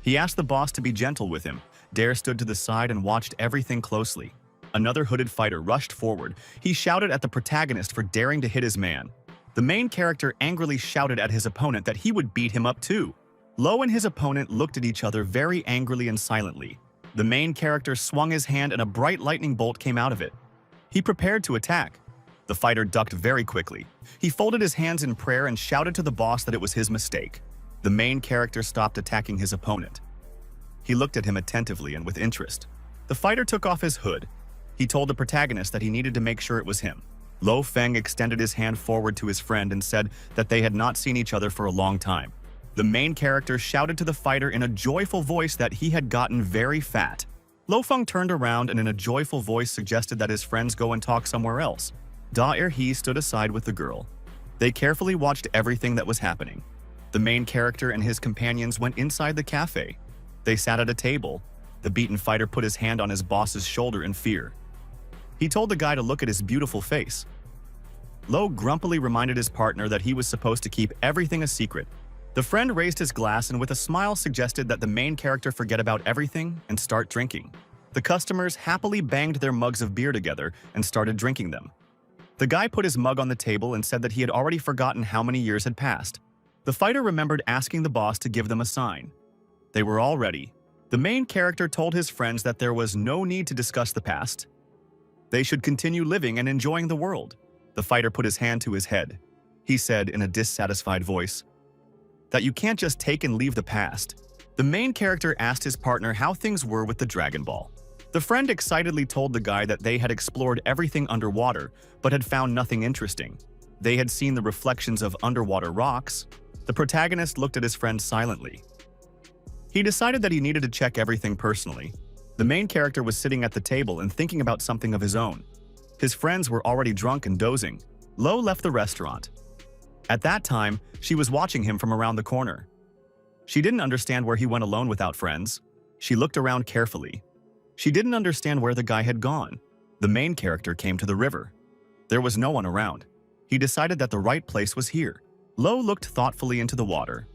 He asked the boss to be gentle with him. Dare stood to the side and watched everything closely. Another hooded fighter rushed forward. He shouted at the protagonist for daring to hit his man. The main character angrily shouted at his opponent that he would beat him up too. Lo and his opponent looked at each other very angrily and silently. The main character swung his hand and a bright lightning bolt came out of it. He prepared to attack. The fighter ducked very quickly. He folded his hands in prayer and shouted to the boss that it was his mistake. The main character stopped attacking his opponent. He looked at him attentively and with interest. The fighter took off his hood. He told the protagonist that he needed to make sure it was him. Lo Feng extended his hand forward to his friend and said that they had not seen each other for a long time. The main character shouted to the fighter in a joyful voice that he had gotten very fat. Lo Feng turned around and in a joyful voice suggested that his friends go and talk somewhere else. He stood aside with the girl. They carefully watched everything that was happening. The main character and his companions went inside the cafe. They sat at a table. The beaten fighter put his hand on his boss's shoulder in fear. He told the guy to look at his beautiful face. Lo grumpily reminded his partner that he was supposed to keep everything a secret. The friend raised his glass and with a smile suggested that the main character forget about everything and start drinking. The customers happily banged their mugs of beer together and started drinking them. The guy put his mug on the table and said that he had already forgotten how many years had passed. The fighter remembered asking the boss to give them a sign. They were all ready. The main character told his friends that there was no need to discuss the past. They should continue living and enjoying the world. The fighter put his hand to his head. He said in a dissatisfied voice that you can't just take and leave the past. The main character asked his partner how things were with the Dragon Ball. The friend excitedly told the guy that they had explored everything underwater but had found nothing interesting. They had seen the reflections of underwater rocks, The protagonist looked at his friend silently. He decided that he needed to check everything personally. The main character was sitting at the table and thinking about something of his own. His friends were already drunk and dozing. Lo left the restaurant. At that time, she was watching him from around the corner. She didn't understand where he went alone without friends. She looked around carefully. She didn't understand where the guy had gone. The main character came to the river. There was no one around. He decided that the right place was here. Lo looked thoughtfully into the water.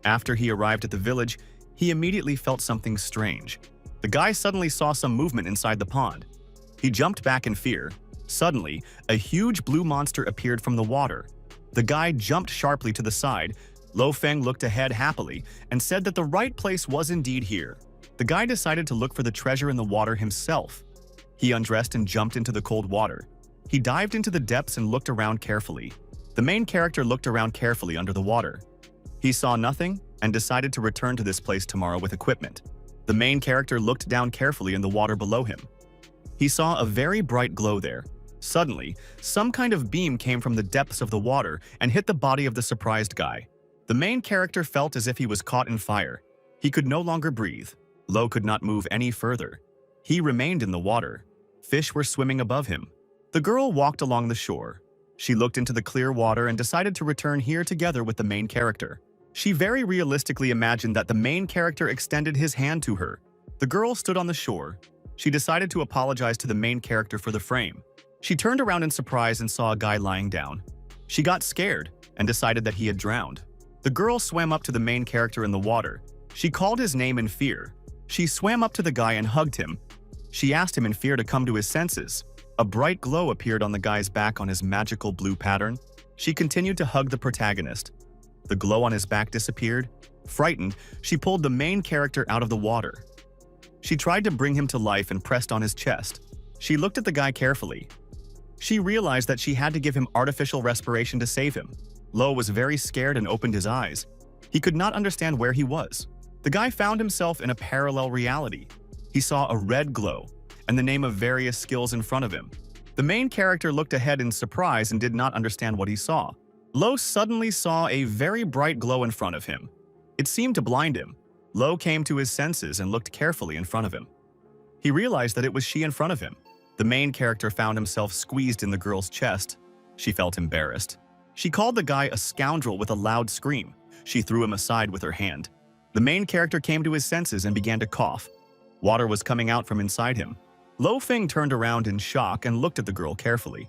After he arrived at the village, he immediately felt something strange. The guy suddenly saw some movement inside the pond. He jumped back in fear. Suddenly, a huge blue monster appeared from the water. The guy jumped sharply to the side. Lo Feng looked ahead happily and said that the right place was indeed here. The guy decided to look for the treasure in the water himself. He undressed and jumped into the cold water. He dived into the depths and looked around carefully. The main character looked around carefully under the water. He saw nothing and decided to return to this place tomorrow with equipment. The main character looked down carefully in the water below him. He saw a very bright glow there. Suddenly, some kind of beam came from the depths of the water and hit the body of the surprised guy. The main character felt as if he was caught in fire. He could no longer breathe. Lo could not move any further. He remained in the water. Fish were swimming above him. The girl walked along the shore. She looked into the clear water and decided to return here together with the main character. She very realistically imagined that the main character extended his hand to her. The girl stood on the shore. She decided to apologize to the main character for the frame. She turned around in surprise and saw a guy lying down. She got scared and decided that he had drowned. The girl swam up to the main character in the water. She called his name in fear. She swam up to the guy and hugged him. She asked him in fear to come to his senses. A bright glow appeared on the guy's back on his magical blue pattern. She continued to hug the protagonist. The glow on his back disappeared. Frightened, she pulled the main character out of the water. She tried to bring him to life and pressed on his chest. She looked at the guy carefully. She realized that she had to give him artificial respiration to save him. Lo was very scared and opened his eyes. He could not understand where he was. The guy found himself in a parallel reality. He saw a red glow and the name of various skills in front of him. The main character looked ahead in surprise and did not understand what he saw. Lo suddenly saw a very bright glow in front of him. It seemed to blind him. Lo came to his senses and looked carefully in front of him. He realized that it was she in front of him. The main character found himself squeezed in the girl's chest. She felt embarrassed. She called the guy a scoundrel with a loud scream. She threw him aside with her hand. The main character came to his senses and began to cough. Water was coming out from inside him. Lo Feng turned around in shock and looked at the girl carefully.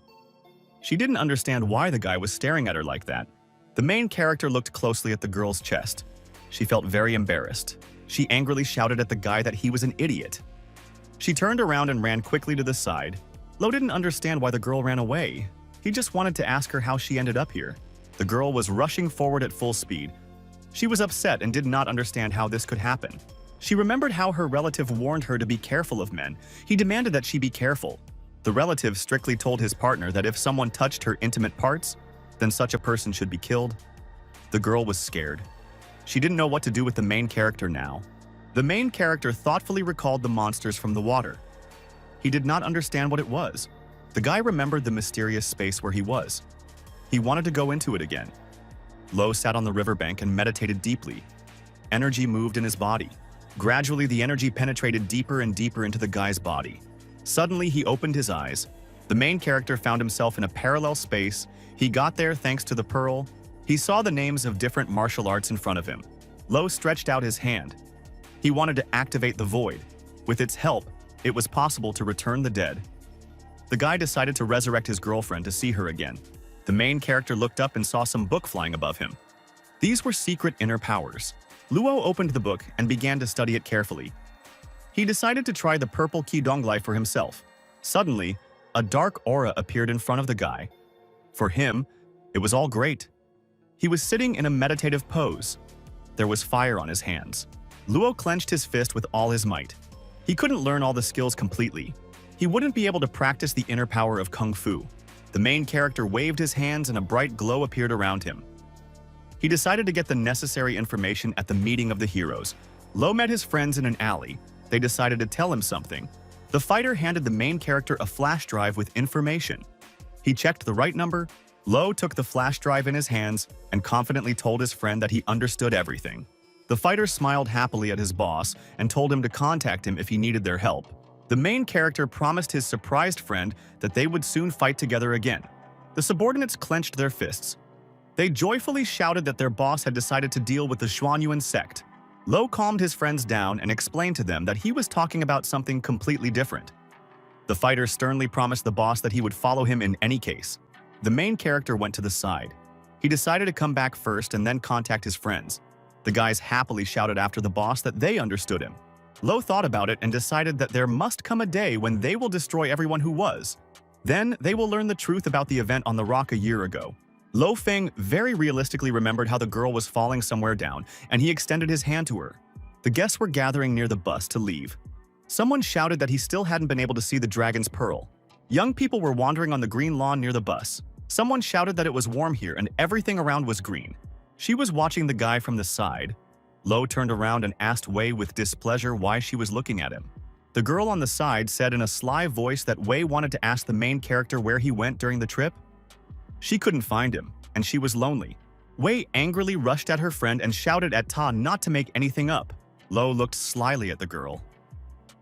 She didn't understand why the guy was staring at her like that. The main character looked closely at the girl's chest. She felt very embarrassed. She angrily shouted at the guy that he was an idiot. She turned around and ran quickly to the side. Lo didn't understand why the girl ran away. He just wanted to ask her how she ended up here. The girl was rushing forward at full speed. She was upset and did not understand how this could happen. She remembered how her relative warned her to be careful of men. He demanded that she be careful. The relative strictly told his partner that if someone touched her intimate parts, then such a person should be killed. The girl was scared. She didn't know what to do with the main character now. The main character thoughtfully recalled the monsters from the water. He did not understand what it was. The guy remembered the mysterious space where he was. He wanted to go into it again. Lo sat on the riverbank and meditated deeply. Energy moved in his body. Gradually, the energy penetrated deeper and deeper into the guy's body. Suddenly, he opened his eyes. The main character found himself in a parallel space. He got there thanks to the pearl. He saw the names of different martial arts in front of him. Lo stretched out his hand. He wanted to activate the void. With its help, it was possible to return the dead. The guy decided to resurrect his girlfriend to see her again. The main character looked up and saw some book flying above him. These were secret inner powers. Luo opened the book and began to study it carefully. He decided to try the purple Qidonglai for himself. Suddenly, a dark aura appeared in front of the guy. For him, it was all great. He was sitting in a meditative pose. There was fire on his hands. Luo clenched his fist with all his might. He couldn't learn all the skills completely. He wouldn't be able to practice the inner power of Kung Fu. The main character waved his hands and a bright glow appeared around him. He decided to get the necessary information at the meeting of the heroes. Lo met his friends in an alley. They decided to tell him something. The fighter handed the main character a flash drive with information. He checked the right number, Lo took the flash drive in his hands and confidently told his friend that he understood everything. The fighter smiled happily at his boss and told him to contact him if he needed their help. The main character promised his surprised friend that they would soon fight together again. The subordinates clenched their fists. They joyfully shouted that their boss had decided to deal with the Xuanyuan sect. Lo calmed his friends down and explained to them that he was talking about something completely different. The fighter sternly promised the boss that he would follow him in any case. The main character went to the side. He decided to come back first and then contact his friends. The guys happily shouted after the boss that they understood him. Lo thought about it and decided that there must come a day when they will destroy everyone who was. Then they will learn the truth about the event on the rock a year ago. Lo Feng very realistically remembered how the girl was falling somewhere down, and he extended his hand to her. The guests were gathering near the bus to leave. Someone shouted that he still hadn't been able to see the dragon's pearl. Young people were wandering on the green lawn near the bus. Someone shouted that it was warm here and everything around was green. She was watching the guy from the side. Lo turned around and asked Wei with displeasure why she was looking at him. The girl on the side said in a sly voice that Wei wanted to ask the main character where he went during the trip. She couldn't find him, and she was lonely. Wei angrily rushed at her friend and shouted at Ta not to make anything up. Lo looked slyly at the girl.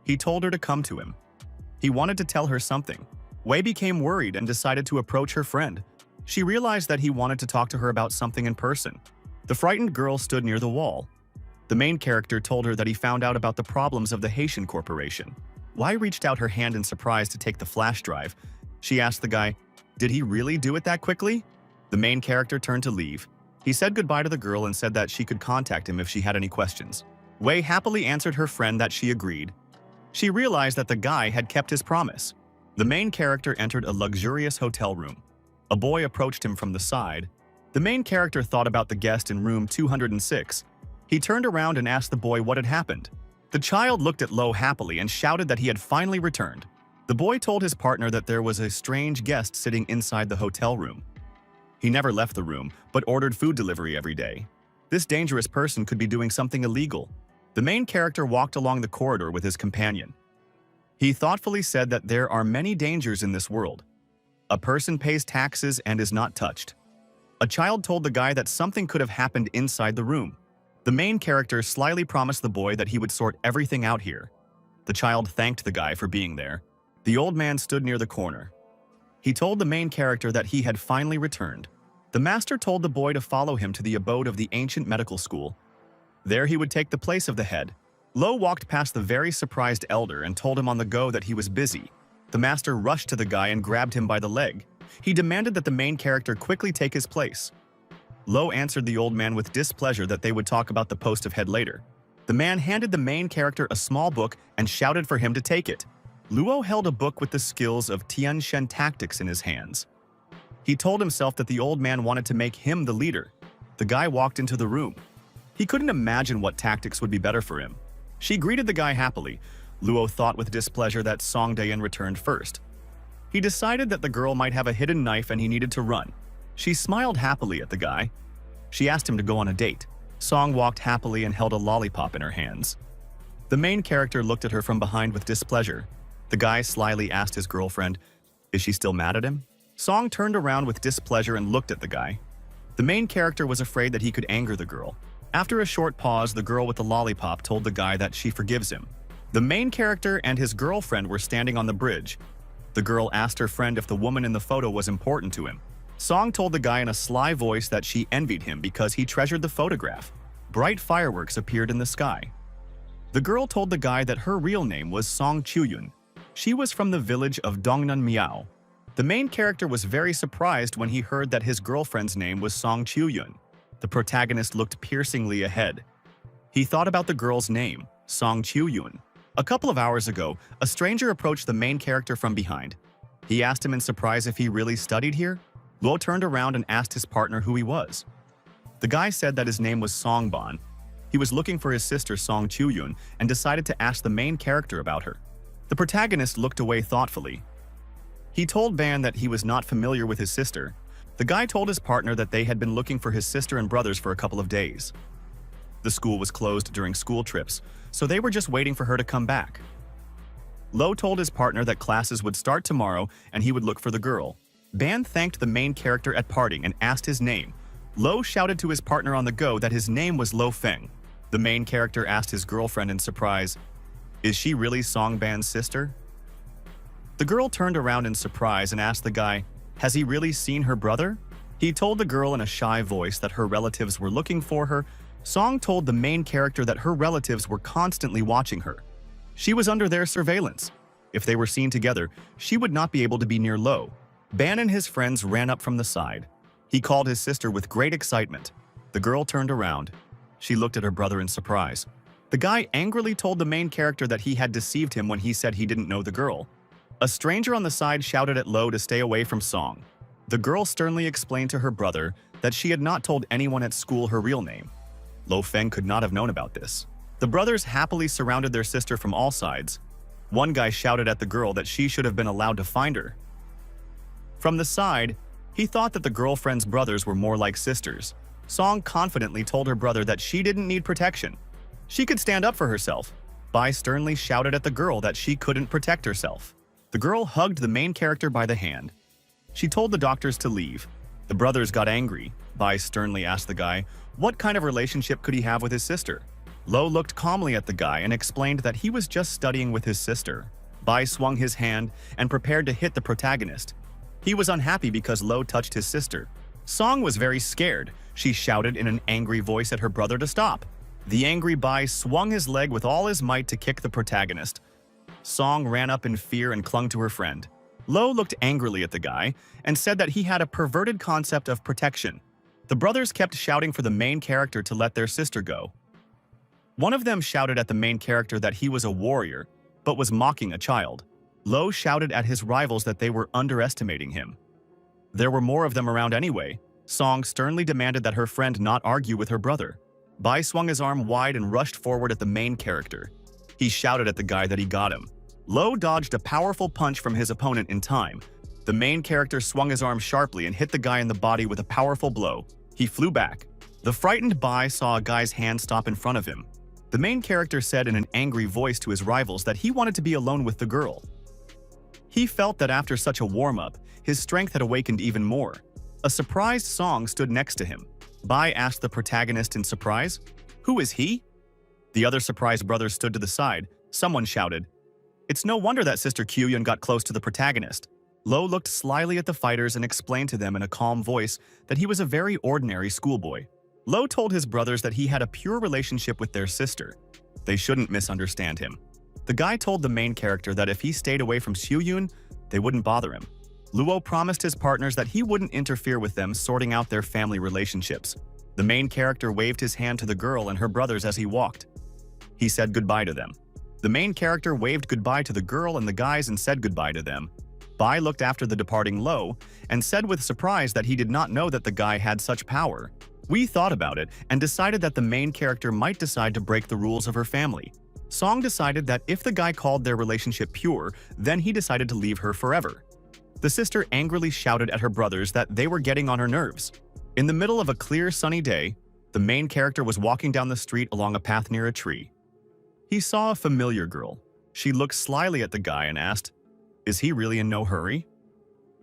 He told her to come to him. He wanted to tell her something. Wei became worried and decided to approach her friend. She realized that he wanted to talk to her about something in person. The frightened girl stood near the wall. The main character told her that he found out about the problems of the Haitian corporation. Wei reached out her hand in surprise to take the flash drive. She asked the guy, "Did he really do it that quickly?" The main character turned to leave. He said goodbye to the girl and said that she could contact him if she had any questions. Wei happily answered her friend that she agreed. She realized that the guy had kept his promise. The main character entered a luxurious hotel room. A boy approached him from the side. The main character thought about the guest in room 206. He turned around and asked the boy what had happened. The child looked at Lo happily and shouted that he had finally returned. The boy told his partner that there was a strange guest sitting inside the hotel room. He never left the room, but ordered food delivery every day. This dangerous person could be doing something illegal. The main character walked along the corridor with his companion. He thoughtfully said that there are many dangers in this world. A person pays taxes and is not touched. A child told the guy that something could have happened inside the room. The main character slyly promised the boy that he would sort everything out here. The child thanked the guy for being there. The old man stood near the corner. He told the main character that he had finally returned. The master told the boy to follow him to the abode of the ancient medical school. There he would take the place of the head. Lo walked past the very surprised elder and told him on the go that he was busy. The master rushed to the guy and grabbed him by the leg. He demanded that the main character quickly take his place. Lo answered the old man with displeasure that they would talk about the post of head later. The man handed the main character a small book and shouted for him to take it. Luo held a book with the skills of Tianshen tactics in his hands. He told himself that the old man wanted to make him the leader. The guy walked into the room. He couldn't imagine what tactics would be better for him. She greeted the guy happily. Luo thought with displeasure that Song Dayan returned first. He decided that the girl might have a hidden knife and he needed to run. She smiled happily at the guy. She asked him to go on a date. Song walked happily and held a lollipop in her hands. The main character looked at her from behind with displeasure. The guy slyly asked his girlfriend, "Is she still mad at him?" Song turned around with displeasure and looked at the guy. The main character was afraid that he could anger the girl. After a short pause, the girl with the lollipop told the guy that she forgives him. The main character and his girlfriend were standing on the bridge. The girl asked her friend if the woman in the photo was important to him. Song told the guy in a sly voice that she envied him because he treasured the photograph. Bright fireworks appeared in the sky. The girl told the guy that her real name was Song Chuyun. She was from the village of Dongnan Miao. The main character was very surprised when he heard that his girlfriend's name was Song Chuyun. The protagonist looked piercingly ahead. He thought about the girl's name, Song Chuyun. A couple of hours ago, a stranger approached the main character from behind. He asked him in surprise if he really studied here. Luo turned around and asked his partner who he was. The guy said that his name was Song Ban. He was looking for his sister Song Chuyun and decided to ask the main character about her. The protagonist looked away thoughtfully. He told Ban that he was not familiar with his sister. The guy told his partner that they had been looking for his sister and brothers for a couple of days. The school was closed during school trips, so they were just waiting for her to come back. Lo told his partner that classes would start tomorrow and he would look for the girl. Ban thanked the main character at parting and asked his name. Lo shouted to his partner on the go that his name was Lo Feng. The main character asked his girlfriend in surprise, "Is she really Song Ban's sister?" The girl turned around in surprise and asked the guy, "Has he really seen her brother?" He told the girl in a shy voice that her relatives were looking for her. Song told the main character that her relatives were constantly watching her. She was under their surveillance. If they were seen together, she would not be able to be near Lo. Ban and his friends ran up from the side. He called his sister with great excitement. The girl turned around. She looked at her brother in surprise. The guy angrily told the main character that he had deceived him when he said he didn't know the girl. A stranger on the side shouted at Lo to stay away from Song. The girl sternly explained to her brother that she had not told anyone at school her real name. Lo Feng could not have known about this. The brothers happily surrounded their sister from all sides. One guy shouted at the girl that she should have been allowed to find her. From the side, he thought that the girlfriend's brothers were more like sisters. Song confidently told her brother that she didn't need protection. She could stand up for herself. Bai sternly shouted at the girl that she couldn't protect herself. The girl hugged the main character by the hand. She told the doctors to leave. The brothers got angry. Bai sternly asked the guy, what kind of relationship could he have with his sister? Lo looked calmly at the guy and explained that he was just studying with his sister. Bai swung his hand and prepared to hit the protagonist. He was unhappy because Lo touched his sister. Song was very scared. She shouted in an angry voice at her brother to stop. The angry Bai swung his leg with all his might to kick the protagonist. Song ran up in fear and clung to her friend. Lo looked angrily at the guy and said that he had a perverted concept of protection. The brothers kept shouting for the main character to let their sister go. One of them shouted at the main character that he was a warrior, but was mocking a child. Lo shouted at his rivals that they were underestimating him. There were more of them around anyway. Song sternly demanded that her friend not argue with her brother. Bai swung his arm wide and rushed forward at the main character. He shouted at the guy that he got him. Lo dodged a powerful punch from his opponent in time. The main character swung his arm sharply and hit the guy in the body with a powerful blow. He flew back. The frightened Bai saw a guy's hand stop in front of him. The main character said in an angry voice to his rivals that he wanted to be alone with the girl. He felt that after such a warm-up, his strength had awakened even more. A surprised Song stood next to him. Bai asked the protagonist in surprise, "Who is he?" The other surprised brothers stood to the side. Someone shouted, "It's no wonder that Sister Kyuyun got close to the protagonist." Lo looked slyly at the fighters and explained to them in a calm voice that he was a very ordinary schoolboy. Lo told his brothers that he had a pure relationship with their sister. They shouldn't misunderstand him. The guy told the main character that if he stayed away from Kyuyun, they wouldn't bother him. Luo promised his partners that he wouldn't interfere with them sorting out their family relationships. The main character waved his hand to the girl and her brothers as he walked. He said goodbye to them. The main character waved goodbye to the girl and the guys and said goodbye to them. Bai looked after the departing Lo and said with surprise that he did not know that the guy had such power. We thought about it and decided that the main character might decide to break the rules of her family. Song decided that if the guy called their relationship pure, then he decided to leave her forever. The sister angrily shouted at her brothers that they were getting on her nerves. In the middle of a clear, sunny day, the main character was walking down the street along a path near a tree. He saw a familiar girl. She looked slyly at the guy and asked, "Is he really in no hurry?"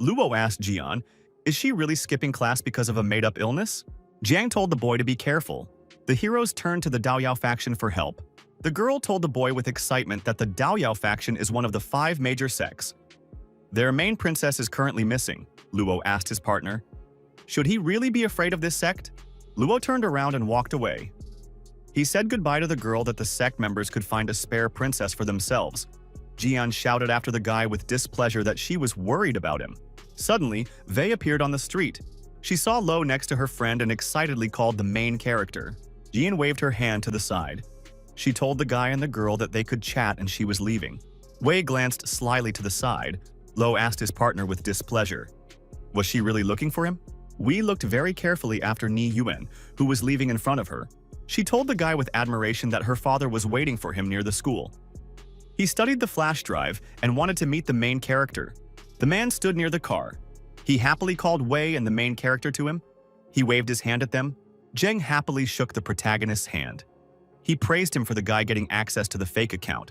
Luo asked Jian, "Is she really skipping class because of a made-up illness?" Jiang told the boy to be careful. The heroes turned to the Daoyao faction for help. The girl told the boy with excitement that the Daoyao faction is one of the 5 major sects. Their main princess is currently missing, Luo asked his partner. Should he really be afraid of this sect? Luo turned around and walked away. He said goodbye to the girl that the sect members could find a spare princess for themselves. Jian shouted after the guy with displeasure that she was worried about him. Suddenly, Vei appeared on the street. She saw Lo next to her friend and excitedly called the main character. Jian waved her hand to the side. She told the guy and the girl that they could chat and she was leaving. Wei glanced slyly to the side. Lo asked his partner with displeasure. Was she really looking for him? Wei looked very carefully after Ni Yuan, who was leaving in front of her. She told the guy with admiration that her father was waiting for him near the school. He studied the flash drive and wanted to meet the main character. The man stood near the car. He happily called Wei and the main character to him. He waved his hand at them. Zheng happily shook the protagonist's hand. He praised him for the guy getting access to the fake account.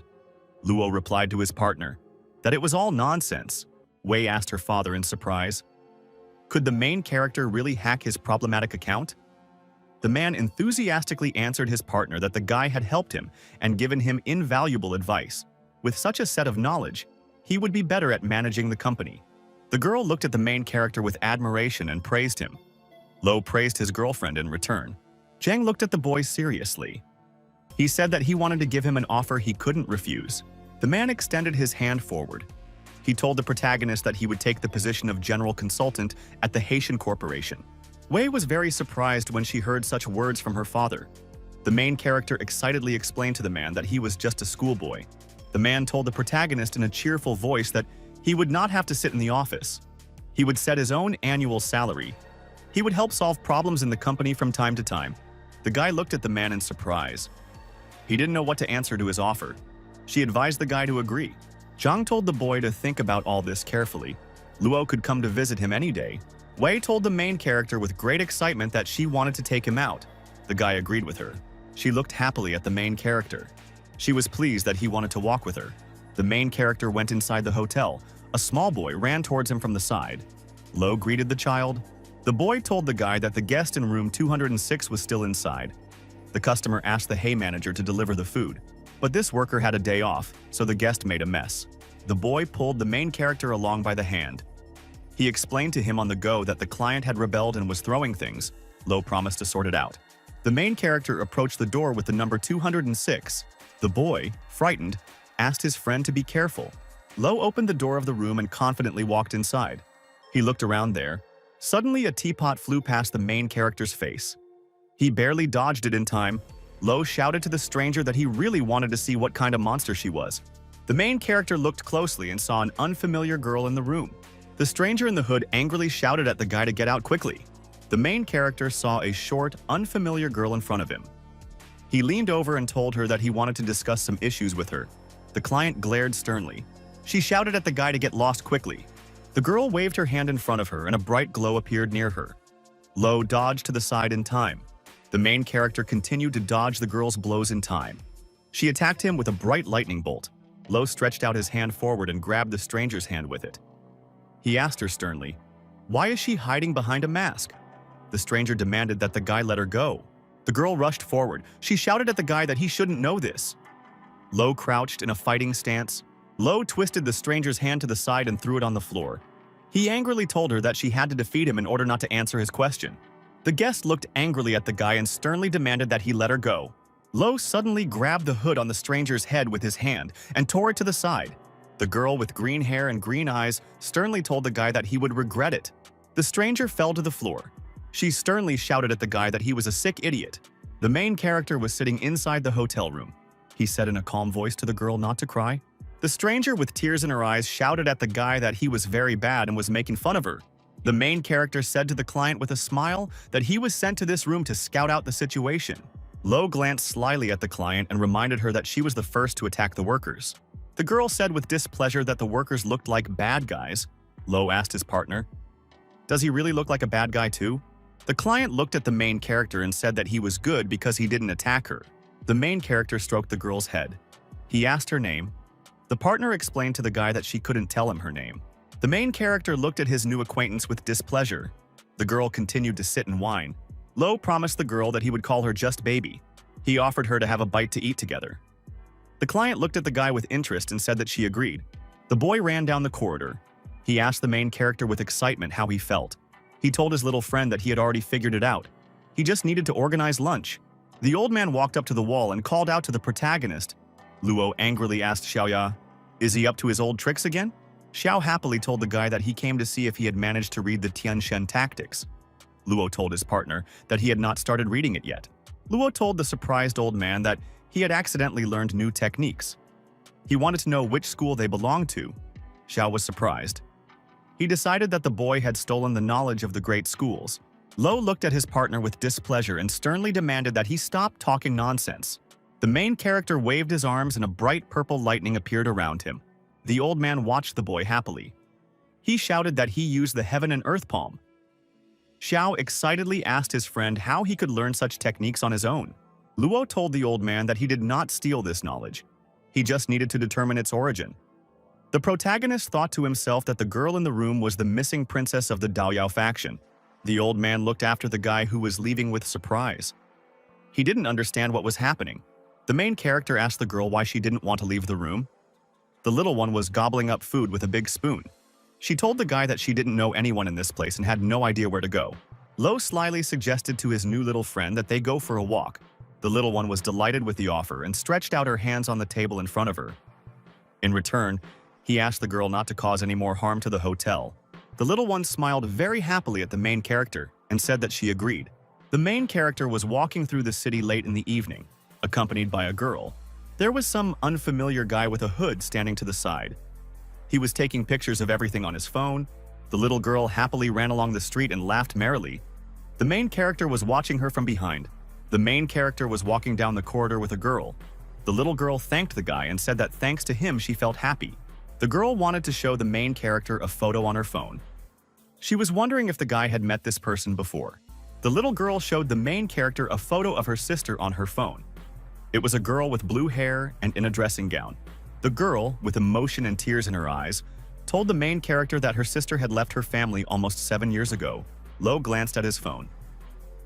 Luo replied to his partner that it was all nonsense. Wei asked her father in surprise, Could the main character really hack his problematic account? The man enthusiastically answered his partner that the guy had helped him and given him invaluable advice. With such a set of knowledge, he would be better at managing the company. The girl looked at the main character with admiration and praised him. Lo praised his girlfriend in return. Zhang looked at the boy seriously. He said that he wanted to give him an offer he couldn't refuse. The man extended his hand forward. He told the protagonist that he would take the position of general consultant at the Haitian corporation. Wei was very surprised when she heard such words from her father. The main character excitedly explained to the man that he was just a schoolboy. The man told the protagonist in a cheerful voice that he would not have to sit in the office. He would set his own annual salary. He would help solve problems in the company from time to time. The guy looked at the man in surprise. He didn't know what to answer to his offer. She advised the guy to agree. Zhang told the boy to think about all this carefully. Luo could come to visit him any day. Wei told the main character with great excitement that she wanted to take him out. The guy agreed with her. She looked happily at the main character. She was pleased that he wanted to walk with her. The main character went inside the hotel. A small boy ran towards him from the side. Lo greeted the child. The boy told the guy that the guest in room 206 was still inside. The customer asked the hay manager to deliver the food, but this worker had a day off, so the guest made a mess. The boy pulled the main character along by the hand. He explained to him on the go that the client had rebelled and was throwing things. Lo promised to sort it out. The main character approached the door with the number 206. The boy, frightened, asked his friend to be careful. Lo opened the door of the room and confidently walked inside. He looked around there. Suddenly, a teapot flew past the main character's face. He barely dodged it in time. Lo shouted to the stranger that he really wanted to see what kind of monster she was. The main character looked closely and saw an unfamiliar girl in the room. The stranger in the hood angrily shouted at the guy to get out quickly. The main character saw a short, unfamiliar girl in front of him. He leaned over and told her that he wanted to discuss some issues with her. The client glared sternly. She shouted at the guy to get lost quickly. The girl waved her hand in front of her and a bright glow appeared near her. Lo dodged to the side in time. The main character continued to dodge the girl's blows in time. She attacked him with a bright lightning bolt. Lo stretched out his hand forward and grabbed the stranger's hand with it. He asked her sternly, "Why is she hiding behind a mask?" The stranger demanded that the guy let her go. The girl rushed forward. She shouted at the guy that he shouldn't know this. Lo crouched in a fighting stance. Lo twisted the stranger's hand to the side and threw it on the floor. He angrily told her that she had to defeat him in order not to answer his question. The guest looked angrily at the guy and sternly demanded that he let her go. Lo suddenly grabbed the hood on the stranger's head with his hand and tore it to the side. The girl with green hair and green eyes sternly told the guy that he would regret it. The stranger fell to the floor. She sternly shouted at the guy that he was a sick idiot. The main character was sitting inside the hotel room. He said in a calm voice to the girl not to cry. The stranger with tears in her eyes shouted at the guy that he was very bad and was making fun of her. The main character said to the client with a smile that he was sent to this room to scout out the situation. Lo glanced slyly at the client and reminded her that she was the first to attack the workers. The girl said with displeasure that the workers looked like bad guys. Lo asked his partner, "Does he really look like a bad guy too?" The client looked at the main character and said that he was good because he didn't attack her. The main character stroked the girl's head. He asked her name. The partner explained to the guy that she couldn't tell him her name. The main character looked at his new acquaintance with displeasure. The girl continued to sit and whine. Lo promised the girl that he would call her just baby. He offered her to have a bite to eat together. The client looked at the guy with interest and said that she agreed. The boy ran down the corridor. He asked the main character with excitement how he felt. He told his little friend that he had already figured it out. He just needed to organize lunch. The old man walked up to the wall and called out to the protagonist. Luo angrily asked Xiaoya, "Is he up to his old tricks again?" Xiao happily told the guy that he came to see if he had managed to read the Tianshen tactics. Luo told his partner that he had not started reading it yet. Luo told the surprised old man that he had accidentally learned new techniques. He wanted to know which school they belonged to. Xiao was surprised. He decided that the boy had stolen the knowledge of the great schools. Lo looked at his partner with displeasure and sternly demanded that he stop talking nonsense. The main character waved his arms and a bright purple lightning appeared around him. The old man watched the boy happily. He shouted that he used the heaven and earth palm. Xiao excitedly asked his friend how he could learn such techniques on his own. Luo told the old man that he did not steal this knowledge. He just needed to determine its origin. The protagonist thought to himself that the girl in the room was the missing princess of the Daoyao faction. The old man looked after the guy who was leaving with surprise. He didn't understand what was happening. The main character asked the girl why she didn't want to leave the room. The little one was gobbling up food with a big spoon. She told the guy that she didn't know anyone in this place and had no idea where to go. Lo slyly suggested to his new little friend that they go for a walk. The little one was delighted with the offer and stretched out her hands on the table in front of her. In return, he asked the girl not to cause any more harm to the hotel. The little one smiled very happily at the main character and said that she agreed. The main character was walking through the city late in the evening, accompanied by a girl. There was some unfamiliar guy with a hood standing to the side. He was taking pictures of everything on his phone. The little girl happily ran along the street and laughed merrily. The main character was watching her from behind. The main character was walking down the corridor with a girl. The little girl thanked the guy and said that thanks to him she felt happy. The girl wanted to show the main character a photo on her phone. She was wondering if the guy had met this person before. The little girl showed the main character a photo of her sister on her phone. It was a girl with blue hair and in a dressing gown. The girl, with emotion and tears in her eyes, told the main character that her sister had left her family almost 7 years ago. Lo glanced at his phone.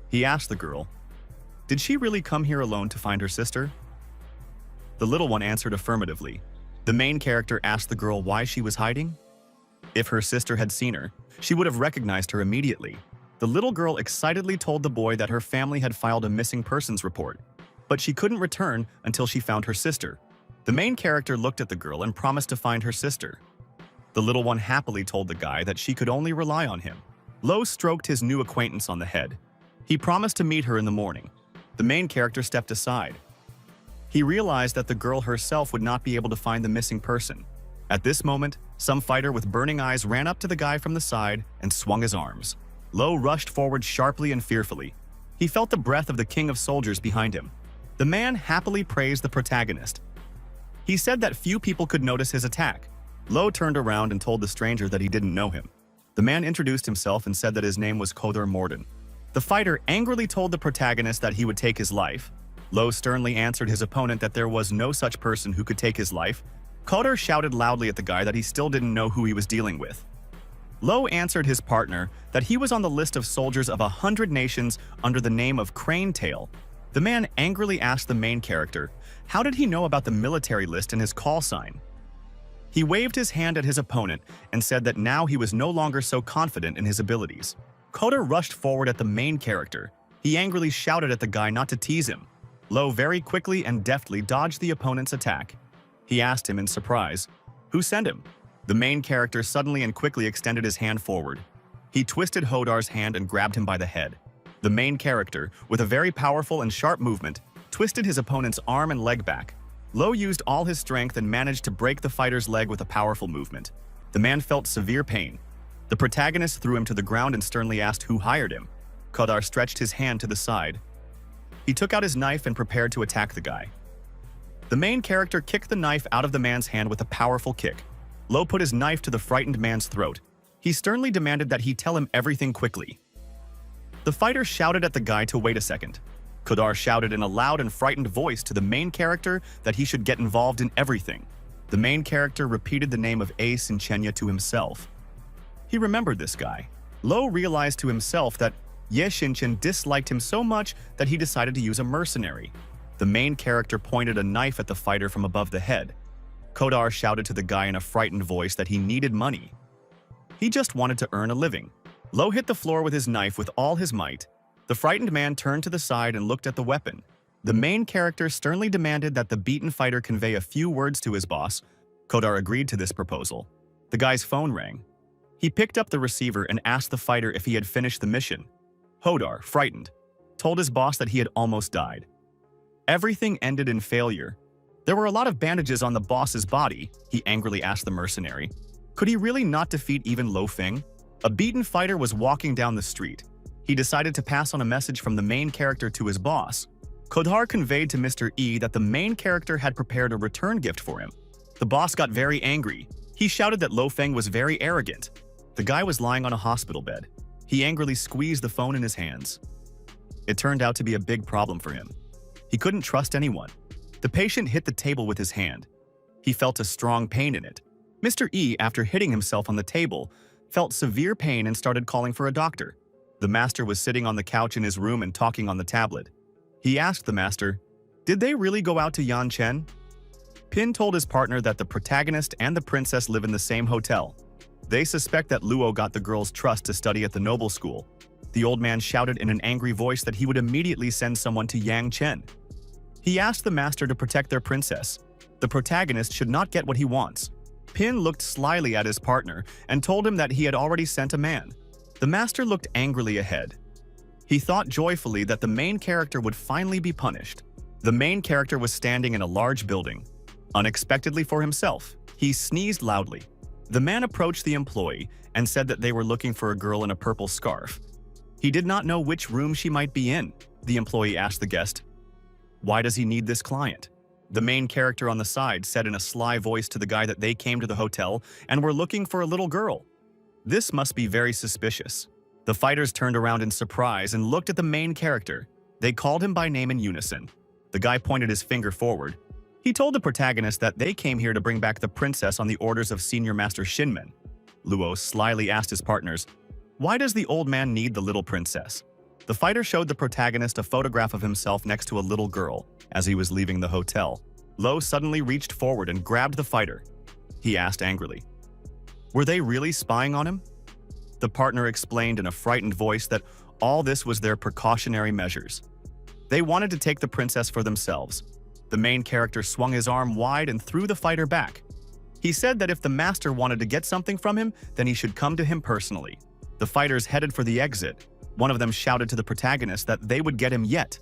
He asked the girl, "Did she really come here alone to find her sister?" The little one answered affirmatively. The main character asked the girl why she was hiding. If her sister had seen her, she would have recognized her immediately. The little girl excitedly told the boy that her family had filed a missing persons report, but she couldn't return until she found her sister. The main character looked at the girl and promised to find her sister. The little one happily told the guy that she could only rely on him. Lo stroked his new acquaintance on the head. He promised to meet her in the morning. The main character stepped aside. He realized that the girl herself would not be able to find the missing person. At this moment, some fighter with burning eyes ran up to the guy from the side and swung his arms. Lo rushed forward sharply and fearfully. He felt the breath of the king of soldiers behind him. The man happily praised the protagonist. He said that few people could notice his attack. Lo turned around and told the stranger that he didn't know him. The man introduced himself and said that his name was Kodar Morden. The fighter angrily told the protagonist that he would take his life. Lo sternly answered his opponent that there was no such person who could take his life. Kodar shouted loudly at the guy that he still didn't know who he was dealing with. Lo answered his partner that he was on the list of soldiers of 100 nations under the name of Crane Tail. The man angrily asked the main character, how did he know about the military list and his call sign? He waved his hand at his opponent and said that now he was no longer so confident in his abilities. Kodar rushed forward at the main character. He angrily shouted at the guy not to tease him. Lo very quickly and deftly dodged the opponent's attack. He asked him in surprise, "Who sent him?" The main character suddenly and quickly extended his hand forward. He twisted Hodar's hand and grabbed him by the head. The main character, with a very powerful and sharp movement, twisted his opponent's arm and leg back. Lo used all his strength and managed to break the fighter's leg with a powerful movement. The man felt severe pain. The protagonist threw him to the ground and sternly asked who hired him. Kodar stretched his hand to the side. He took out his knife and prepared to attack the guy. The main character kicked the knife out of the man's hand with a powerful kick. Lo put his knife to the frightened man's throat. He sternly demanded that he tell him everything quickly. The fighter shouted at the guy to wait a second. Kodar shouted in a loud and frightened voice to the main character that he should get involved in everything. The main character repeated the name of A. Sinchenya to himself. He remembered this guy. Lo realized to himself that Ye Shinchen disliked him so much that he decided to use a mercenary. The main character pointed a knife at the fighter from above the head. Kodar shouted to the guy in a frightened voice that he needed money. He just wanted to earn a living. Lo hit the floor with his knife with all his might. The frightened man turned to the side and looked at the weapon. The main character sternly demanded that the beaten fighter convey a few words to his boss. Kodar agreed to this proposal. The guy's phone rang. He picked up the receiver and asked the fighter if he had finished the mission. Hodar, frightened, told his boss that he had almost died. Everything ended in failure. There were a lot of bandages on the boss's body, he angrily asked the mercenary. Could he really not defeat even Lo Feng? A beaten fighter was walking down the street. He decided to pass on a message from the main character to his boss. Kodar conveyed to Mr. E that the main character had prepared a return gift for him. The boss got very angry. He shouted that Lo Feng was very arrogant. The guy was lying on a hospital bed. He angrily squeezed the phone in his hands. It turned out to be a big problem for him. He couldn't trust anyone. The patient hit the table with his hand. He felt a strong pain in it. Mr. E, after hitting himself on the table, felt severe pain and started calling for a doctor. The master was sitting on the couch in his room and talking on the tablet. He asked the master, "Did they really go out to Yanchen?" Pin told his partner that the protagonist and the princess live in the same hotel. They suspect that Luo got the girl's trust to study at the noble school. The old man shouted in an angry voice that he would immediately send someone to Yangchen. He asked the master to protect their princess. The protagonist should not get what he wants. Pin looked slyly at his partner and told him that he had already sent a man. The master looked angrily ahead. He thought joyfully that the main character would finally be punished. The main character was standing in a large building. Unexpectedly for himself, he sneezed loudly. The man approached the employee and said that they were looking for a girl in a purple scarf. He did not know which room she might be in. The employee asked the guest, "Why does he need this client?" The main character on the side said in a sly voice to the guy that they came to the hotel and were looking for a little girl. This must be very suspicious. The fighters turned around in surprise and looked at the main character. They called him by name in unison. The guy pointed his finger forward. He told the protagonist that they came here to bring back the princess on the orders of Senior Master Shinmen. Luo slyly asked his partners, "Why does the old man need the little princess?" The fighter showed the protagonist a photograph of himself next to a little girl as he was leaving the hotel. Luo suddenly reached forward and grabbed the fighter. He asked angrily, "Were they really spying on him?" The partner explained in a frightened voice that all this was their precautionary measures. They wanted to take the princess for themselves. The main character swung his arm wide and threw the fighter back. He said that if the master wanted to get something from him, then he should come to him personally. The fighters headed for the exit. One of them shouted to the protagonist that they would get him yet.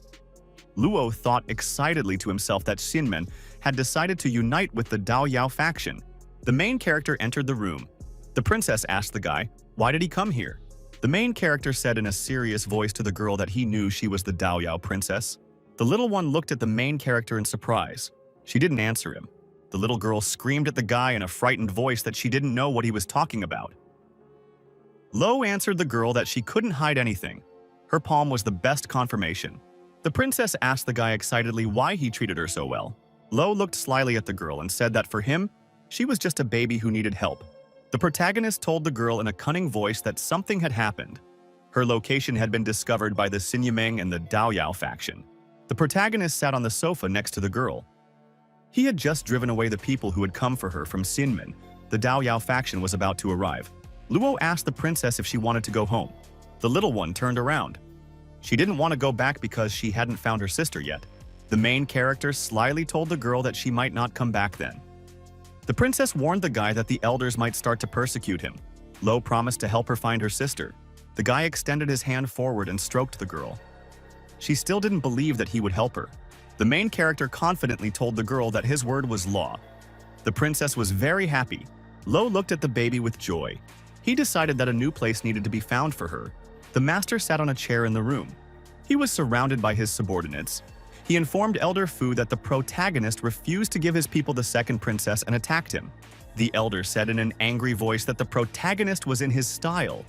Luo thought excitedly to himself that Xinmen had decided to unite with the Dao Yao faction. The main character entered the room. The princess asked the guy, "Why did he come here?" The main character said in a serious voice to the girl that he knew she was the Dao Yao princess. The little one looked at the main character in surprise. She didn't answer him. The little girl screamed at the guy in a frightened voice that she didn't know what he was talking about. Lo answered the girl that she couldn't hide anything. Her palm was the best confirmation. The princess asked the guy excitedly why he treated her so well. Lo looked slyly at the girl and said that for him, she was just a baby who needed help. The protagonist told the girl in a cunning voice that something had happened. Her location had been discovered by the Xinyameng and the Dao Yao faction. The protagonist sat on the sofa next to the girl. He had just driven away the people who had come for her from Xinmen. The Dao Yao faction was about to arrive. Luo asked the princess if she wanted to go home. The little one turned around. She didn't want to go back because she hadn't found her sister yet. The main character slyly told the girl that she might not come back then. The princess warned the guy that the elders might start to persecute him. Lo promised to help her find her sister. The guy extended his hand forward and stroked the girl. She still didn't believe that he would help her. The main character confidently told the girl that his word was law. The princess was very happy. Lo looked at the baby with joy. He decided that a new place needed to be found for her. The master sat on a chair in the room. He was surrounded by his subordinates. He informed Elder Fu that the protagonist refused to give his people the second princess and attacked him. The elder said in an angry voice that the protagonist was in his style.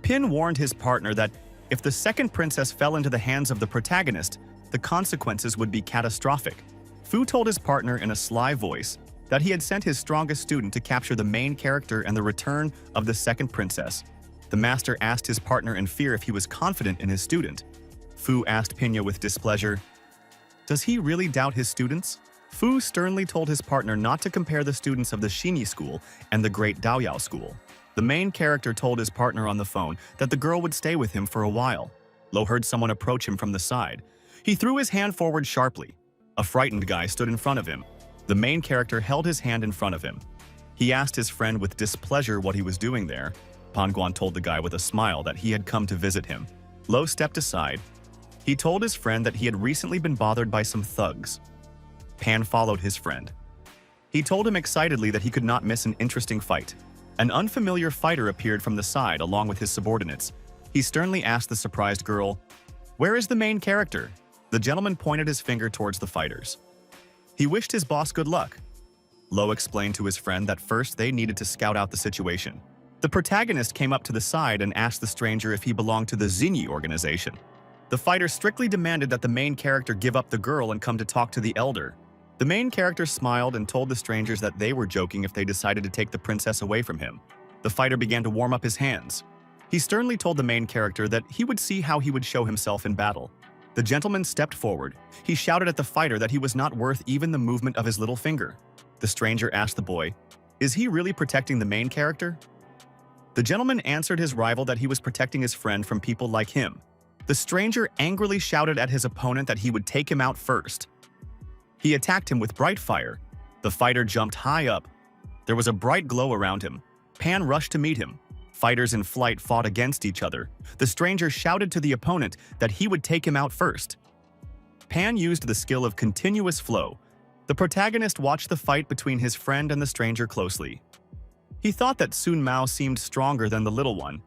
Pin warned his partner that if the second princess fell into the hands of the protagonist, the consequences would be catastrophic. Fu told his partner in a sly voice that he had sent his strongest student to capture the main character and the return of the second princess. The master asked his partner in fear if he was confident in his student. Fu asked Pinya with displeasure, "Does he really doubt his students?" Fu sternly told his partner not to compare the students of the Xinyi school and the great Daoyao school. The main character told his partner on the phone that the girl would stay with him for a while. Lo heard someone approach him from the side. He threw his hand forward sharply. A frightened guy stood in front of him. The main character held his hand in front of him. He asked his friend with displeasure what he was doing there. Panguan told the guy with a smile that he had come to visit him. Lo stepped aside. He told his friend that he had recently been bothered by some thugs. Pan followed his friend. He told him excitedly that he could not miss an interesting fight. An unfamiliar fighter appeared from the side along with his subordinates. He sternly asked the surprised girl, "Where is the main character?" The gentleman pointed his finger towards the fighters. He wished his boss good luck. Lo explained to his friend that first they needed to scout out the situation. The protagonist came up to the side and asked the stranger if he belonged to the Xinyi organization. The fighter strictly demanded that the main character give up the girl and come to talk to the elder. The main character smiled and told the strangers that they were joking if they decided to take the princess away from him. The fighter began to warm up his hands. He sternly told the main character that he would see how he would show himself in battle. The gentleman stepped forward. He shouted at the fighter that he was not worth even the movement of his little finger. The stranger asked the boy, "Is he really protecting the main character?" The gentleman answered his rival that he was protecting his friend from people like him. The stranger angrily shouted at his opponent that he would take him out first. He attacked him with bright fire. The fighter jumped high up. There was a bright glow around him. Pan rushed to meet him. Fighters in flight fought against each other. The stranger shouted to the opponent that he would take him out first. Pan used the skill of continuous flow. The protagonist watched the fight between his friend and the stranger closely. He thought that Sun Mao seemed stronger than the little one,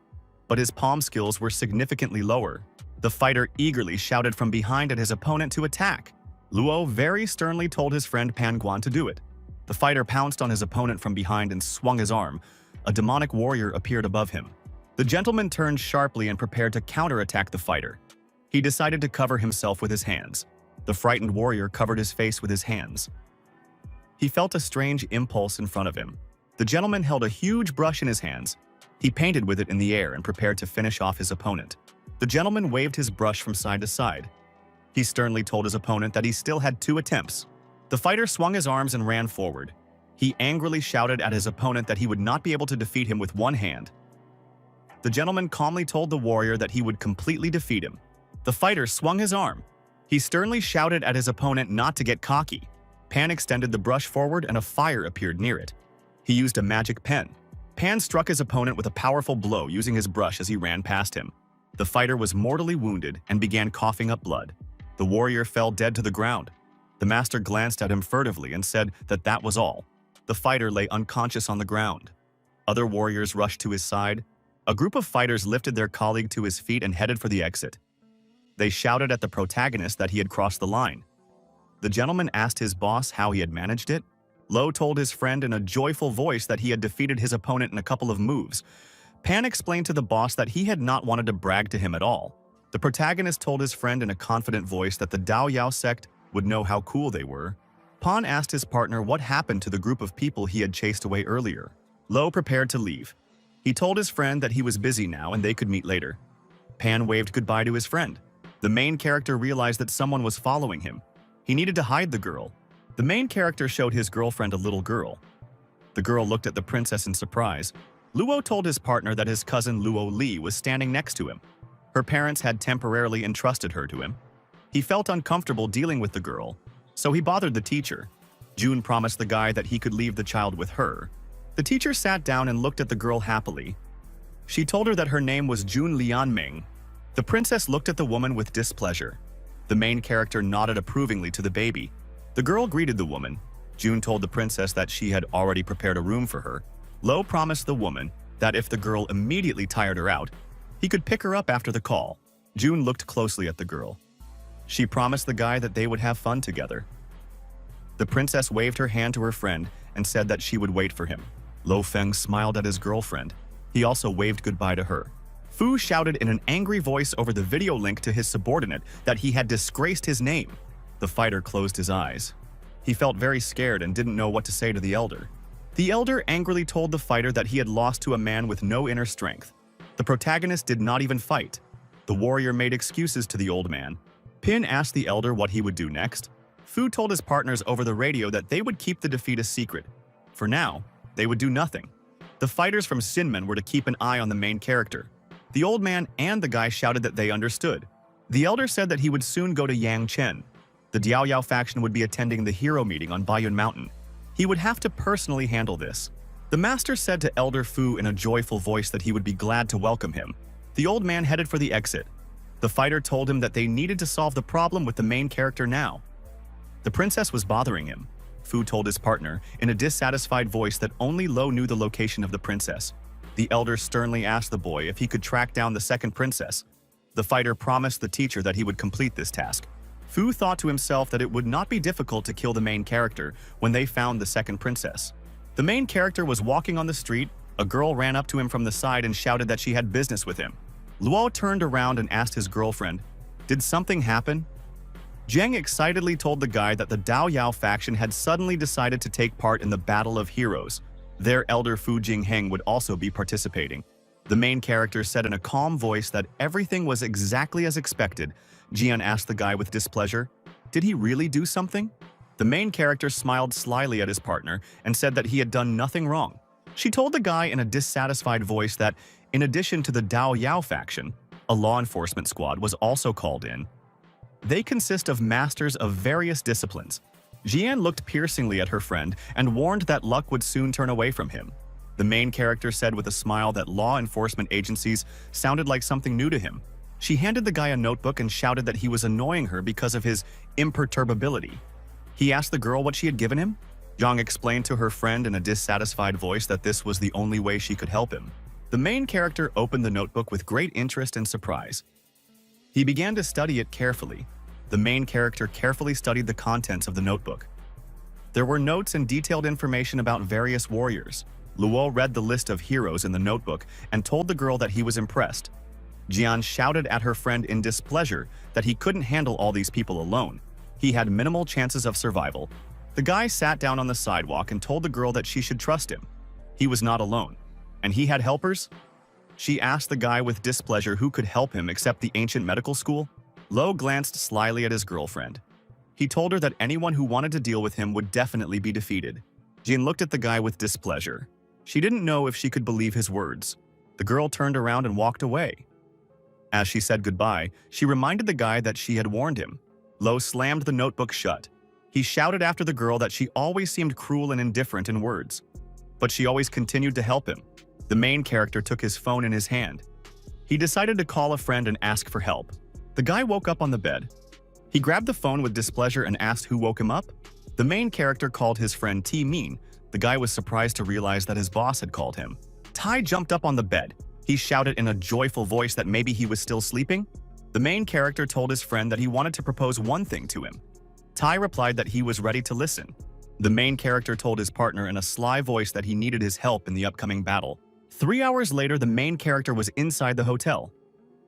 but his palm skills were significantly lower. The fighter eagerly shouted from behind at his opponent to attack. Luo very sternly told his friend Pan Guan to do it. The fighter pounced on his opponent from behind and swung his arm. A demonic warrior appeared above him. The gentleman turned sharply and prepared to counterattack the fighter. He decided to cover himself with his hands. The frightened warrior covered his face with his hands. He felt a strange impulse in front of him. The gentleman held a huge brush in his hands. He painted with it in the air and prepared to finish off his opponent. The gentleman waved his brush from side to side. He sternly told his opponent that he still had 2 attempts. The fighter swung his arms and ran forward. He angrily shouted at his opponent that he would not be able to defeat him with one hand. The gentleman calmly told the warrior that he would completely defeat him. The fighter swung his arm. He sternly shouted at his opponent not to get cocky. Pan extended the brush forward and a fire appeared near it. He used a magic pen. Pan struck his opponent with a powerful blow using his brush as he ran past him. The fighter was mortally wounded and began coughing up blood. The warrior fell dead to the ground. The master glanced at him furtively and said that that was all. The fighter lay unconscious on the ground. Other warriors rushed to his side. A group of fighters lifted their colleague to his feet and headed for the exit. They shouted at the protagonist that he had crossed the line. The gentleman asked his boss how he had managed it. Lo told his friend in a joyful voice that he had defeated his opponent in a couple of moves. Pan explained to the boss that he had not wanted to brag to him at all. The protagonist told his friend in a confident voice that the Dao Yao sect would know how cool they were. Pan asked his partner what happened to the group of people he had chased away earlier. Lo prepared to leave. He told his friend that he was busy now and they could meet later. Pan waved goodbye to his friend. The main character realized that someone was following him. He needed to hide the girl. The main character showed his girlfriend a little girl. The girl looked at the princess in surprise. Luo told his partner that his cousin Luo Li was standing next to him. Her parents had temporarily entrusted her to him. He felt uncomfortable dealing with the girl, so he bothered the teacher. June promised the guy that he could leave the child with her. The teacher sat down and looked at the girl happily. She told her that her name was June Lianming. The princess looked at the woman with displeasure. The main character nodded approvingly to the baby. The girl greeted the woman. June told the princess that she had already prepared a room for her. Lo promised the woman that if the girl immediately tired her out, he could pick her up after the call. June looked closely at the girl. She promised the guy that they would have fun together. The princess waved her hand to her friend and said that she would wait for him. Lo Feng smiled at his girlfriend. He also waved goodbye to her. Fu shouted in an angry voice over the video link to his subordinate that he had disgraced his name. The fighter closed his eyes. He felt very scared and didn't know what to say to the elder. The elder angrily told the fighter that he had lost to a man with no inner strength. The protagonist did not even fight. The warrior made excuses to the old man. Pin asked the elder what he would do next. Fu told his partners over the radio that they would keep the defeat a secret. For now, they would do nothing. The fighters from Sinmen were to keep an eye on the main character. The old man and the guy shouted that they understood. The elder said that he would soon go to Yangchen. The Diao Yao faction would be attending the hero meeting on Baiyun Mountain. He would have to personally handle this. The master said to Elder Fu in a joyful voice that he would be glad to welcome him. The old man headed for the exit. The fighter told him that they needed to solve the problem with the main character now. The princess was bothering him. Fu told his partner in a dissatisfied voice that only Lo knew the location of the princess. The elder sternly asked the boy if he could track down the second princess. The fighter promised the teacher that he would complete this task. Fu thought to himself that it would not be difficult to kill the main character when they found the second princess. The main character was walking on the street. A girl ran up to him from the side and shouted that she had business with him. Luo turned around and asked his girlfriend, "Did something happen?" Jiang excitedly told the guy that the Dao Yao faction had suddenly decided to take part in the Battle of Heroes. Their elder Fu Jingheng would also be participating. The main character said in a calm voice that everything was exactly as expected. Jian asked the guy with displeasure, "Did he really do something?" The main character smiled slyly at his partner and said that he had done nothing wrong. She told the guy in a dissatisfied voice that, in addition to the Dao Yao faction, a law enforcement squad was also called in. They consist of masters of various disciplines. Jian looked piercingly at her friend and warned that luck would soon turn away from him. The main character said with a smile that law enforcement agencies sounded like something new to him. She handed the guy a notebook and shouted that he was annoying her because of his imperturbability. He asked the girl what she had given him. Zhang explained to her friend in a dissatisfied voice that this was the only way she could help him. The main character opened the notebook with great interest and surprise. He began to study it carefully. The main character carefully studied the contents of the notebook. There were notes and detailed information about various warriors. Luo read the list of heroes in the notebook and told the girl that he was impressed. Jian shouted at her friend in displeasure that he couldn't handle all these people alone. He had minimal chances of survival. The guy sat down on the sidewalk and told the girl that she should trust him. He was not alone. And he had helpers? She asked the guy with displeasure who could help him except the ancient medical school. Lo glanced slyly at his girlfriend. He told her that anyone who wanted to deal with him would definitely be defeated. Jin looked at the guy with displeasure. She didn't know if she could believe his words. The girl turned around and walked away. As she said goodbye, she reminded the guy that she had warned him. Lo slammed the notebook shut. He shouted after the girl that she always seemed cruel and indifferent in words. But she always continued to help him. The main character took his phone in his hand. He decided to call a friend and ask for help. The guy woke up on the bed. He grabbed the phone with displeasure and asked who woke him up. The main character called his friend T Mean. The guy was surprised to realize that his boss had called him. Tai jumped up on the bed. He shouted in a joyful voice that maybe he was still sleeping. The main character told his friend that he wanted to propose one thing to him. Tai replied that he was ready to listen. The main character told his partner in a sly voice that he needed his help in the upcoming battle. 3 hours later, the main character was inside the hotel.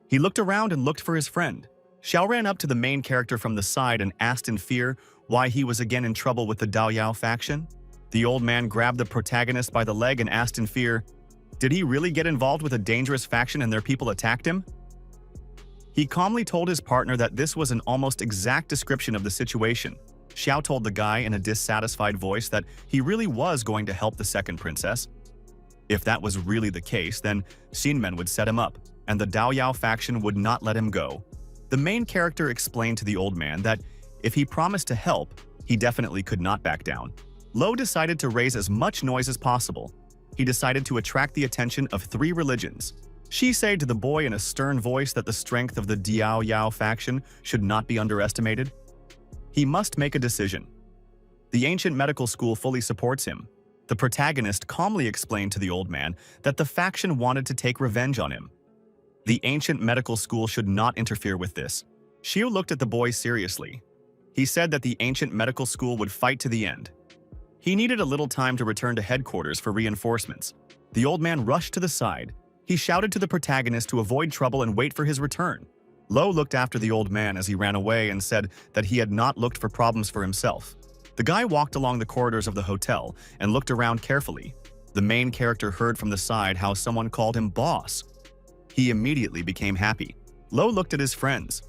He looked around and looked for his friend. Xiao ran up to the main character from the side and asked in fear why he was again in trouble with the Dao Yao faction. The old man grabbed the protagonist by the leg and asked in fear, did he really get involved with a dangerous faction and their people attacked him? He calmly told his partner that this was an almost exact description of the situation. Xiao told the guy in a dissatisfied voice that he really was going to help the second princess. If that was really the case, then Xinmen would set him up, and the Dao Yao faction would not let him go. The main character explained to the old man that if he promised to help, he definitely could not back down. Lo decided to raise as much noise as possible. He decided to attract the attention of 3 religions. She said to the boy in a stern voice that the strength of the Dao Yao faction should not be underestimated. He must make a decision. The ancient medical school fully supports him. The protagonist calmly explained to the old man that the faction wanted to take revenge on him. The ancient medical school should not interfere with this. Xiu looked at the boy seriously. He said that the ancient medical school would fight to the end. He needed a little time to return to headquarters for reinforcements. The old man rushed to the side. He shouted to the protagonist to avoid trouble and wait for his return. Lo looked after the old man as he ran away and said that he had not looked for problems for himself. The guy walked along the corridors of the hotel and looked around carefully. The main character heard from the side how someone called him boss. He immediately became happy. Lo looked at his friends.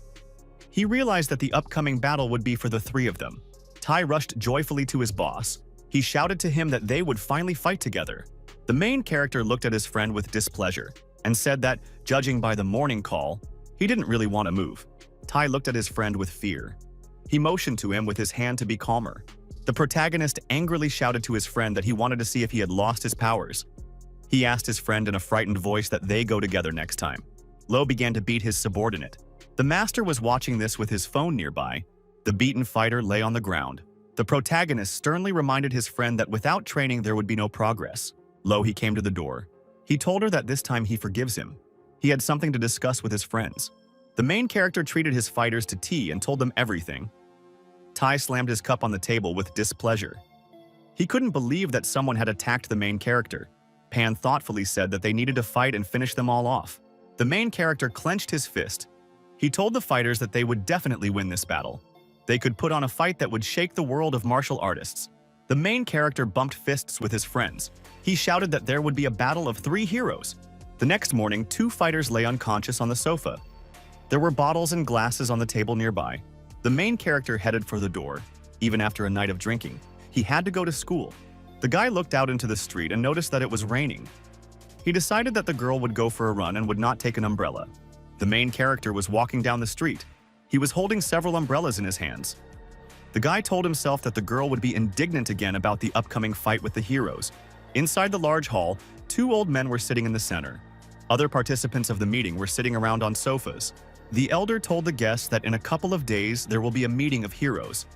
He realized that the upcoming battle would be for the 3 of them. Tai rushed joyfully to his boss. He shouted to him that they would finally fight together. The main character looked at his friend with displeasure and said that, judging by the morning call, he didn't really want to move. Tai looked at his friend with fear. He motioned to him with his hand to be calmer. The protagonist angrily shouted to his friend that he wanted to see if he had lost his powers. He asked his friend in a frightened voice that they go together next time. Lo began to beat his subordinate. The master was watching this with his phone nearby. The beaten fighter lay on the ground. The protagonist sternly reminded his friend that without training there would be no progress. Lo, he came to the door. He told her that this time he forgives him. He had something to discuss with his friends. The main character treated his fighters to tea and told them everything. Tai slammed his cup on the table with displeasure. He couldn't believe that someone had attacked the main character. Pan thoughtfully said that they needed to fight and finish them all off. The main character clenched his fist. He told the fighters that they would definitely win this battle. They could put on a fight that would shake the world of martial artists. The main character bumped fists with his friends. He shouted that there would be a battle of 3 heroes. The next morning, 2 fighters lay unconscious on the sofa. There were bottles and glasses on the table nearby. The main character headed for the door. Even after a night of drinking, he had to go to school. The guy looked out into the street and noticed that it was raining. He decided that the girl would go for a run and would not take an umbrella. The main character was walking down the street. He was holding several umbrellas in his hands. The guy told himself that the girl would be indignant again about the upcoming fight with the heroes. Inside the large hall, 2 old men were sitting in the center. Other participants of the meeting were sitting around on sofas. The elder told the guests that in a couple of days there will be a meeting of heroes.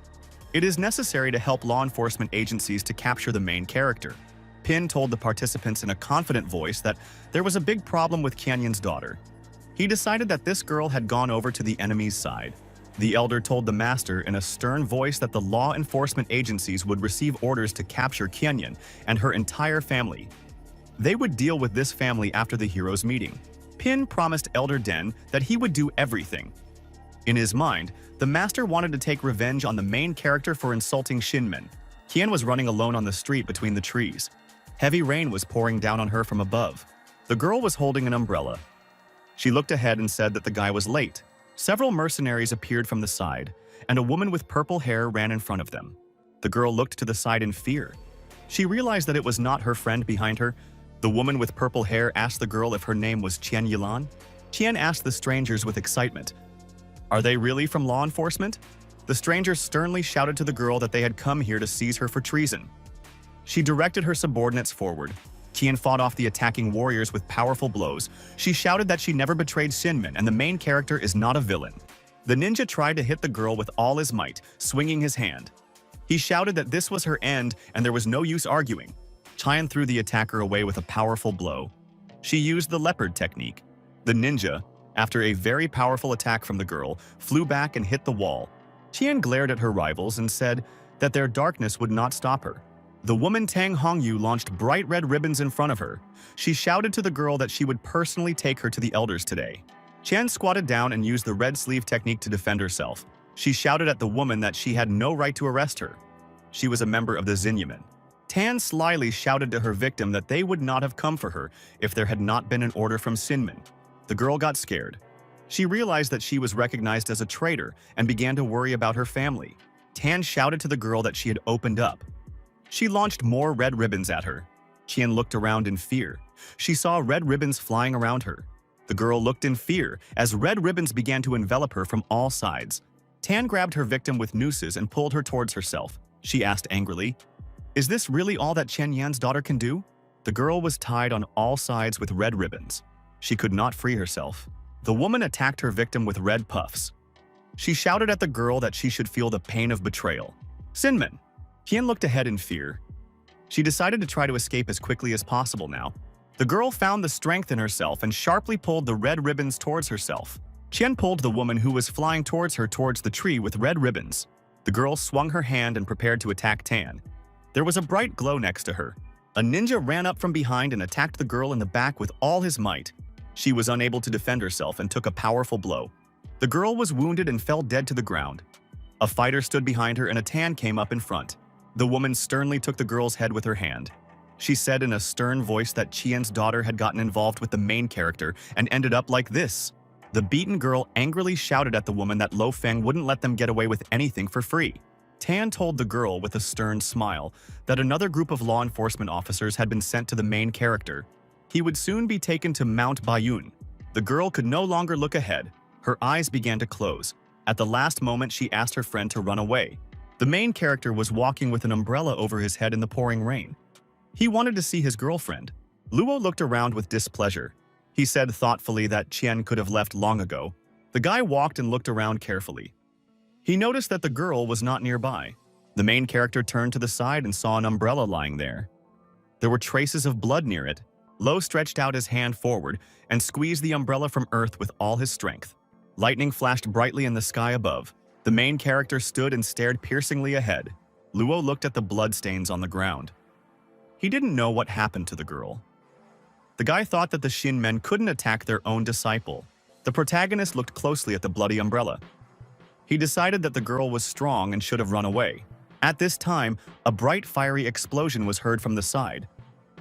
It is necessary to help law enforcement agencies to capture the main character. Pin told the participants in a confident voice that there was a big problem with Canyon's daughter. He decided that this girl had gone over to the enemy's side. The elder told the master in a stern voice that the law enforcement agencies would receive orders to capture Canyon and her entire family. They would deal with this family after the heroes' meeting. Pin promised Elder Den that he would do everything. In his mind, the master wanted to take revenge on the main character for insulting Shinmen. Kian was running alone on the street between the trees. Heavy rain was pouring down on her from above. The girl was holding an umbrella. She looked ahead and said that the guy was late. Several mercenaries appeared from the side, and a woman with purple hair ran in front of them. The girl looked to the side in fear. She realized that it was not her friend behind her. The woman with purple hair asked the girl if her name was Qian Yilan. Qian asked the strangers with excitement, "Are they really from law enforcement?" The strangers sternly shouted to the girl that they had come here to seize her for treason. She directed her subordinates forward. Qian fought off the attacking warriors with powerful blows. She shouted that she never betrayed Shinmen and the main character is not a villain. The ninja tried to hit the girl with all his might, swinging his hand. He shouted that this was her end and there was no use arguing. Qian threw the attacker away with a powerful blow. She used the leopard technique. The ninja, after a very powerful attack from the girl, flew back and hit the wall. Qian glared at her rivals and said that their darkness would not stop her. The woman Tang Hongyu launched bright red ribbons in front of her. She shouted to the girl that she would personally take her to the elders today. Qian squatted down and used the red sleeve technique to defend herself. She shouted at the woman that she had no right to arrest her. She was a member of the Xinyamen. Tan slyly shouted to her victim that they would not have come for her if there had not been an order from Xinmen. The girl got scared. She realized that she was recognized as a traitor and began to worry about her family. Tan shouted to the girl that she had opened up. She launched more red ribbons at her. Qian looked around in fear. She saw red ribbons flying around her. The girl looked in fear as red ribbons began to envelop her from all sides. Tan grabbed her victim with nooses and pulled her towards herself. She asked angrily, "Is this really all that Chen Yan's daughter can do?" The girl was tied on all sides with red ribbons. She could not free herself. The woman attacked her victim with red puffs. She shouted at the girl that she should feel the pain of betrayal. "Sinmin!" Qian looked ahead in fear. She decided to try to escape as quickly as possible now. The girl found the strength in herself and sharply pulled the red ribbons towards herself. Qian pulled the woman who was flying towards her towards the tree with red ribbons. The girl swung her hand and prepared to attack Tan. There was a bright glow next to her. A ninja ran up from behind and attacked the girl in the back with all his might. She was unable to defend herself and took a powerful blow. The girl was wounded and fell dead to the ground. A fighter stood behind her and a Tan came up in front. The woman sternly took the girl's head with her hand. She said in a stern voice that Qian's daughter had gotten involved with the main character and ended up like this. The beaten girl angrily shouted at the woman that Lo Feng wouldn't let them get away with anything for free. Tan told the girl with a stern smile that another group of law enforcement officers had been sent to the main character. He would soon be taken to Mount Bayun. The girl could no longer look ahead. Her eyes began to close. At the last moment, she asked her friend to run away. The main character was walking with an umbrella over his head in the pouring rain. He wanted to see his girlfriend. Luo looked around with displeasure. He said thoughtfully that Qian could have left long ago. The guy walked and looked around carefully. He noticed that the girl was not nearby. The main character turned to the side and saw an umbrella lying there. There were traces of blood near it. Lo stretched out his hand forward and squeezed the umbrella from earth with all his strength. Lightning flashed brightly in the sky above. The main character stood and stared piercingly ahead. Luo looked at the bloodstains on the ground. He didn't know what happened to the girl. The guy thought that the Shin men couldn't attack their own disciple. The protagonist looked closely at the bloody umbrella. He decided that the girl was strong and should have run away. At this time, a bright fiery explosion was heard from the side.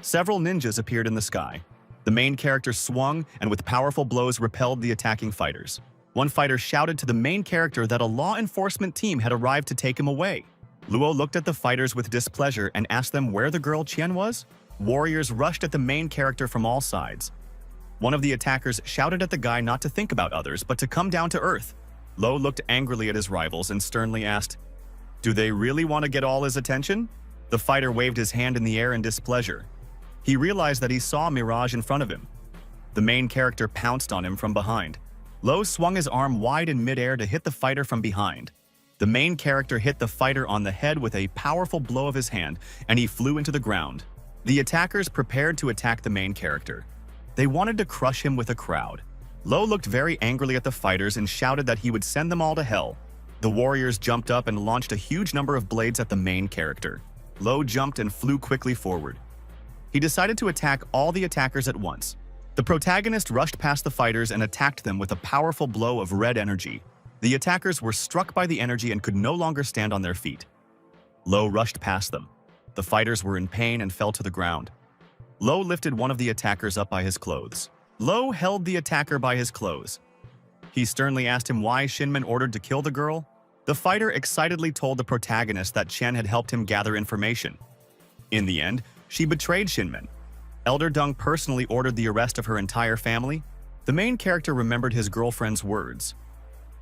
Several ninjas appeared in the sky. The main character swung and with powerful blows repelled the attacking fighters. One fighter shouted to the main character that a law enforcement team had arrived to take him away. Luo looked at the fighters with displeasure and asked them where the girl Qian was. Warriors rushed at the main character from all sides. One of the attackers shouted at the guy not to think about others but to come down to earth. Lo looked angrily at his rivals and sternly asked, "Do they really want to get all his attention?" The fighter waved his hand in the air in displeasure. He realized that he saw a mirage in front of him. The main character pounced on him from behind. Lo swung his arm wide in midair to hit the fighter from behind. The main character hit the fighter on the head with a powerful blow of his hand, and he flew into the ground. The attackers prepared to attack the main character. They wanted to crush him with a crowd. Lo looked very angrily at the fighters and shouted that he would send them all to hell. The warriors jumped up and launched a huge number of blades at the main character. Lo jumped and flew quickly forward. He decided to attack all the attackers at once. The protagonist rushed past the fighters and attacked them with a powerful blow of red energy. The attackers were struck by the energy and could no longer stand on their feet. Lo rushed past them. The fighters were in pain and fell to the ground. Lo lifted one of the attackers up by his clothes. Lo held the attacker by his clothes. He sternly asked him why Shinmen ordered to kill the girl. The fighter excitedly told the protagonist that Chen had helped him gather information. In the end, she betrayed Shinmen. Elder Dung personally ordered the arrest of her entire family. The main character remembered his girlfriend's words.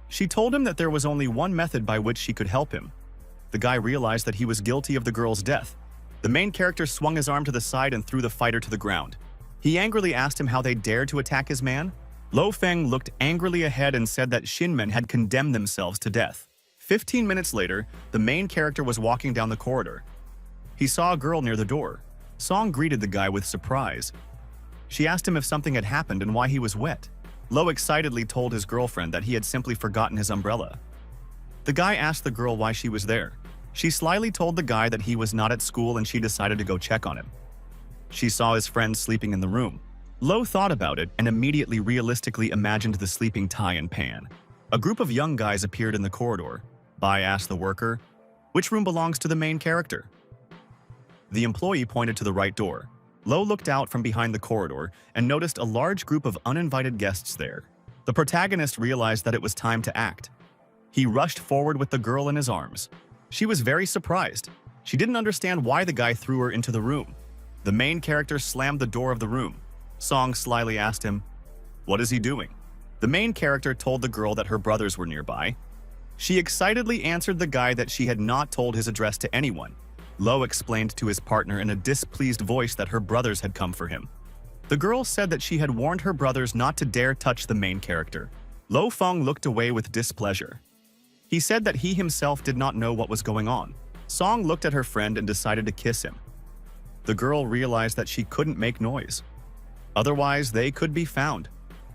She told him that there was only one method by which she could help him. The guy realized that he was guilty of the girl's death. The main character swung his arm to the side and threw the fighter to the ground. He angrily asked him how they dared to attack his man. Lo Feng looked angrily ahead and said that Shinmen had condemned themselves to death. 15 minutes later, the main character was walking down the corridor. He saw a girl near the door. Song greeted the guy with surprise. She asked him if something had happened and why he was wet. Lo excitedly told his girlfriend that he had simply forgotten his umbrella. The guy asked the girl why she was there. She slyly told the guy that he was not at school and she decided to go check on him. She saw his friend sleeping in the room. Lo thought about it and immediately realistically imagined the sleeping Tai and Pan. A group of young guys appeared in the corridor. Bai asked the worker, "Which room belongs to the main character?" The employee pointed to the right door. Lo looked out from behind the corridor and noticed a large group of uninvited guests there. The protagonist realized that it was time to act. He rushed forward with the girl in his arms. She was very surprised. She didn't understand why the guy threw her into the room. The main character slammed the door of the room. Song slyly asked him, "What is he doing?" The main character told the girl that her brothers were nearby. She excitedly answered the guy that she had not told his address to anyone. Lo explained to his partner in a displeased voice that her brothers had come for him. The girl said that she had warned her brothers not to dare touch the main character. Lo Feng looked away with displeasure. He said that he himself did not know what was going on. Song looked at her friend and decided to kiss him. The girl realized that she couldn't make noise. Otherwise, they could be found.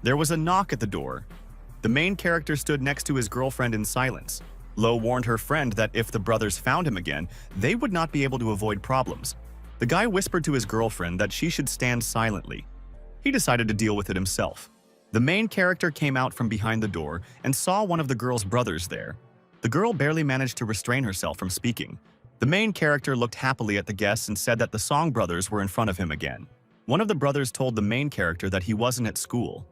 There was a knock at the door. The main character stood next to his girlfriend in silence. Lo warned her friend that if the brothers found him again, they would not be able to avoid problems. The guy whispered to his girlfriend that she should stand silently. He decided to deal with it himself. The main character came out from behind the door and saw one of the girl's brothers there. The girl barely managed to restrain herself from speaking. The main character looked happily at the guests and said that the Song brothers were in front of him again. One of the brothers told the main character that he wasn't at school.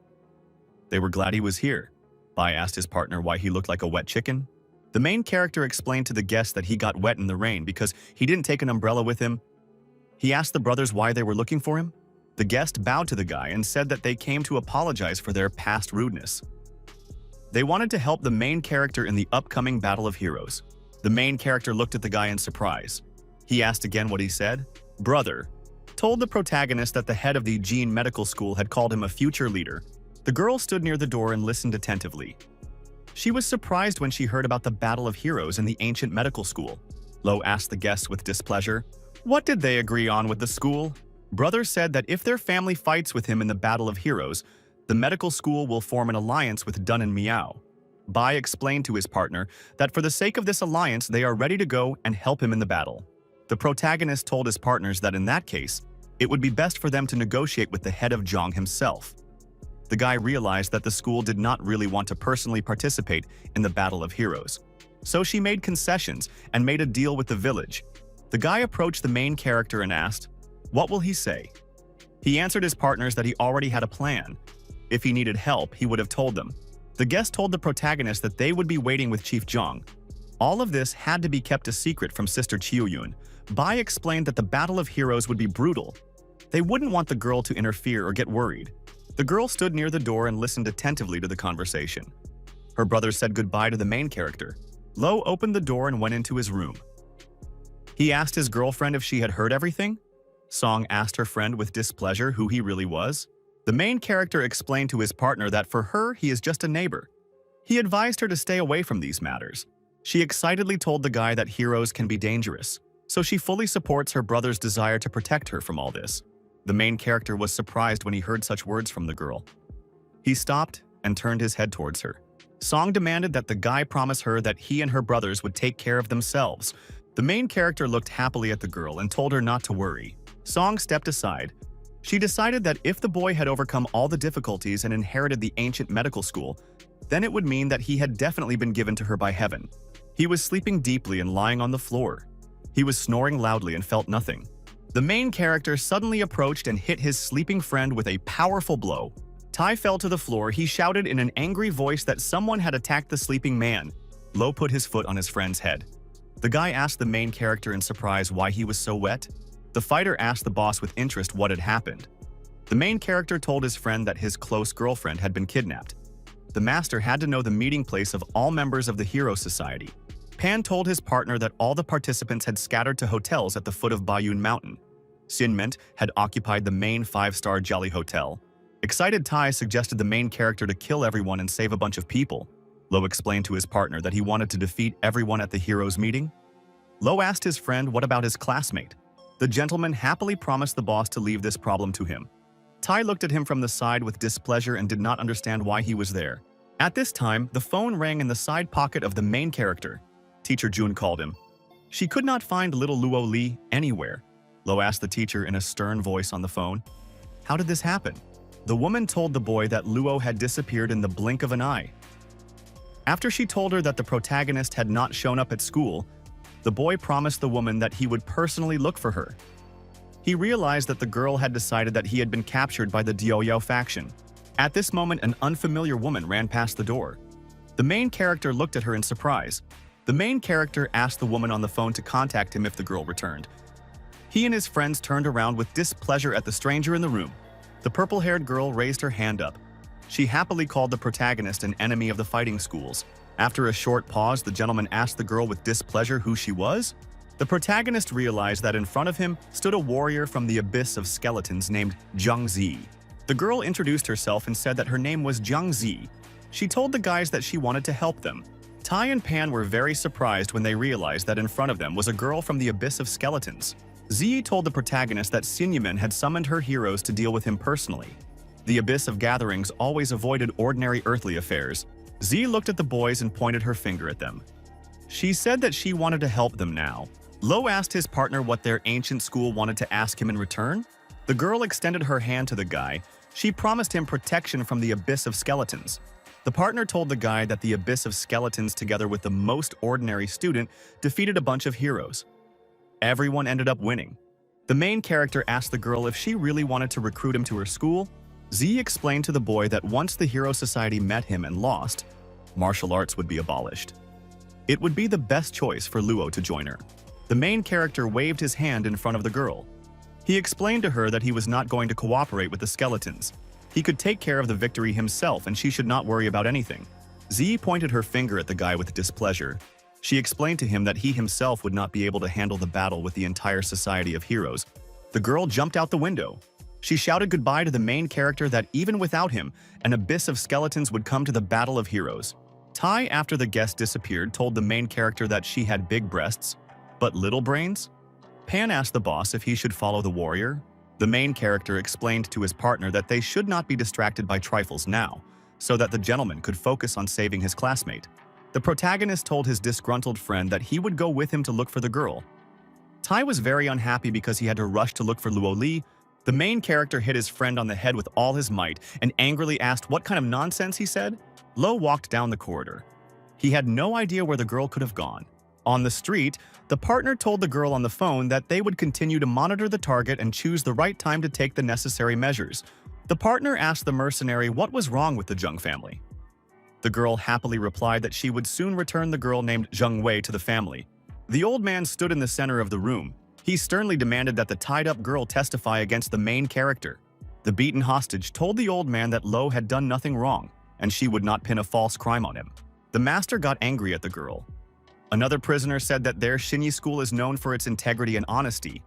They were glad he was here. Bai asked his partner why he looked like a wet chicken. The main character explained to the guests that he got wet in the rain because he didn't take an umbrella with him. He asked the brothers why they were looking for him. The guest bowed to the guy and said that they came to apologize for their past rudeness. They wanted to help the main character in the upcoming Battle of Heroes. The main character looked at the guy in surprise. He asked again what he said. Brother told the protagonist that the head of the Jean Medical School had called him a future leader. The girl stood near the door and listened attentively. She was surprised when she heard about the Battle of Heroes in the ancient medical school. Lo asked the guests with displeasure, "What did they agree on with the school?" Brother said that if their family fights with him in the Battle of Heroes, the medical school will form an alliance with Dun and Miao. Bai explained to his partner that for the sake of this alliance, they are ready to go and help him in the battle. The protagonist told his partners that in that case, it would be best for them to negotiate with the head of Zhang himself. The guy realized that the school did not really want to personally participate in the Battle of Heroes. So she made concessions and made a deal with the village. The guy approached the main character and asked, "What will he say?" He answered his partners that he already had a plan. If he needed help, he would have told them. The guest told the protagonist that they would be waiting with Chief Jong. All of this had to be kept a secret from Sister Chiu-yun. Bai explained that the Battle of Heroes would be brutal. They wouldn't want the girl to interfere or get worried. The girl stood near the door and listened attentively to the conversation. Her brothers said goodbye to the main character. Lo opened the door and went into his room. He asked his girlfriend if she had heard everything. Song asked her friend with displeasure who he really was. The main character explained to his partner that for her, he is just a neighbor. He advised her to stay away from these matters. She excitedly told the guy that heroes can be dangerous, so she fully supports her brother's desire to protect her from all this. The main character was surprised when he heard such words from the girl. He stopped and turned his head towards her. Song demanded that the guy promise her that he and her brothers would take care of themselves. The main character looked happily at the girl and told her not to worry. Song stepped aside. She decided that if the boy had overcome all the difficulties and inherited the ancient medical school, then it would mean that he had definitely been given to her by heaven. He was sleeping deeply and lying on the floor. He was snoring loudly and felt nothing. The main character suddenly approached and hit his sleeping friend with a powerful blow. Tai fell to the floor. He shouted in an angry voice that someone had attacked the sleeping man. Lo put his foot on his friend's head. The guy asked the main character in surprise why he was so wet. The fighter asked the boss with interest what had happened. The main character told his friend that his close girlfriend had been kidnapped. The master had to know the meeting place of all members of the Hero Society. Pan told his partner that all the participants had scattered to hotels at the foot of Bayun Mountain. Sinment had occupied the main 5-star Jolly Hotel. Excited Tai suggested the main character to kill everyone and save a bunch of people. Lo explained to his partner that he wanted to defeat everyone at the Heroes meeting. Lo asked his friend what about his classmate. The gentleman happily promised the boss to leave this problem to him. Tai looked at him from the side with displeasure and did not understand why he was there. At this time, the phone rang in the side pocket of the main character. Teacher Jun called him. She could not find little Luo Li anywhere. Lo asked the teacher in a stern voice on the phone, "How did this happen?" The woman told the boy that Luo had disappeared in the blink of an eye. After she told her that the protagonist had not shown up at school, the boy promised the woman that he would personally look for her. He realized that the girl had decided that he had been captured by the Dioyo faction. At this moment, an unfamiliar woman ran past the door. The main character looked at her in surprise. The main character asked the woman on the phone to contact him if the girl returned. He and his friends turned around with displeasure at the stranger in the room. The purple-haired girl raised her hand up. She happily called the protagonist an enemy of the fighting schools. After a short pause, the gentleman asked the girl with displeasure who she was. The protagonist realized that in front of him stood a warrior from the abyss of skeletons named Zhang Zi. The girl introduced herself and said that her name was Zhang Zi. She told the guys that she wanted to help them. Tai and Pan were very surprised when they realized that in front of them was a girl from the abyss of skeletons. Zi told the protagonist that Sinyamin had summoned her heroes to deal with him personally. The abyss of gatherings always avoided ordinary earthly affairs. Zi looked at the boys and pointed her finger at them. She said that she wanted to help them now. Lo asked his partner what their ancient school wanted to ask him in return. The girl extended her hand to the guy. She promised him protection from the abyss of skeletons. The partner told the guy that the abyss of skeletons, together with the most ordinary student, defeated a bunch of heroes. Everyone ended up winning. The main character asked the girl if she really wanted to recruit him to her school. Z explained to the boy that once the Hero Society met him and lost, martial arts would be abolished. It would be the best choice for Luo to join her. The main character waved his hand in front of the girl. He explained to her that he was not going to cooperate with the skeletons. He could take care of the victory himself and she should not worry about anything. Z pointed her finger at the guy with displeasure. She explained to him that he himself would not be able to handle the battle with the entire society of heroes. The girl jumped out the window. She shouted goodbye to the main character that even without him, an abyss of skeletons would come to the battle of heroes. Tai, after the guest disappeared, told the main character that she had big breasts, but little brains. Pan asked the boss if he should follow the warrior. The main character explained to his partner that they should not be distracted by trifles now, so that the gentleman could focus on saving his classmate. The protagonist told his disgruntled friend that he would go with him to look for the girl. Tai was very unhappy because he had to rush to look for Luo Li, The main character hit his friend on the head with all his might and angrily asked what kind of nonsense he said. Lo walked down the corridor. He had no idea where the girl could have gone. On the street, the partner told the girl on the phone that they would continue to monitor the target and choose the right time to take the necessary measures. The partner asked the mercenary what was wrong with the Jung family. The girl happily replied that she would soon return the girl named Jung Wei to the family. The old man stood in the center of the room. He sternly demanded that the tied-up girl testify against the main character. The beaten hostage told the old man that Lo had done nothing wrong, and she would not pin a false crime on him. The master got angry at the girl. Another prisoner said that their Shinyi school is known for its integrity and honesty.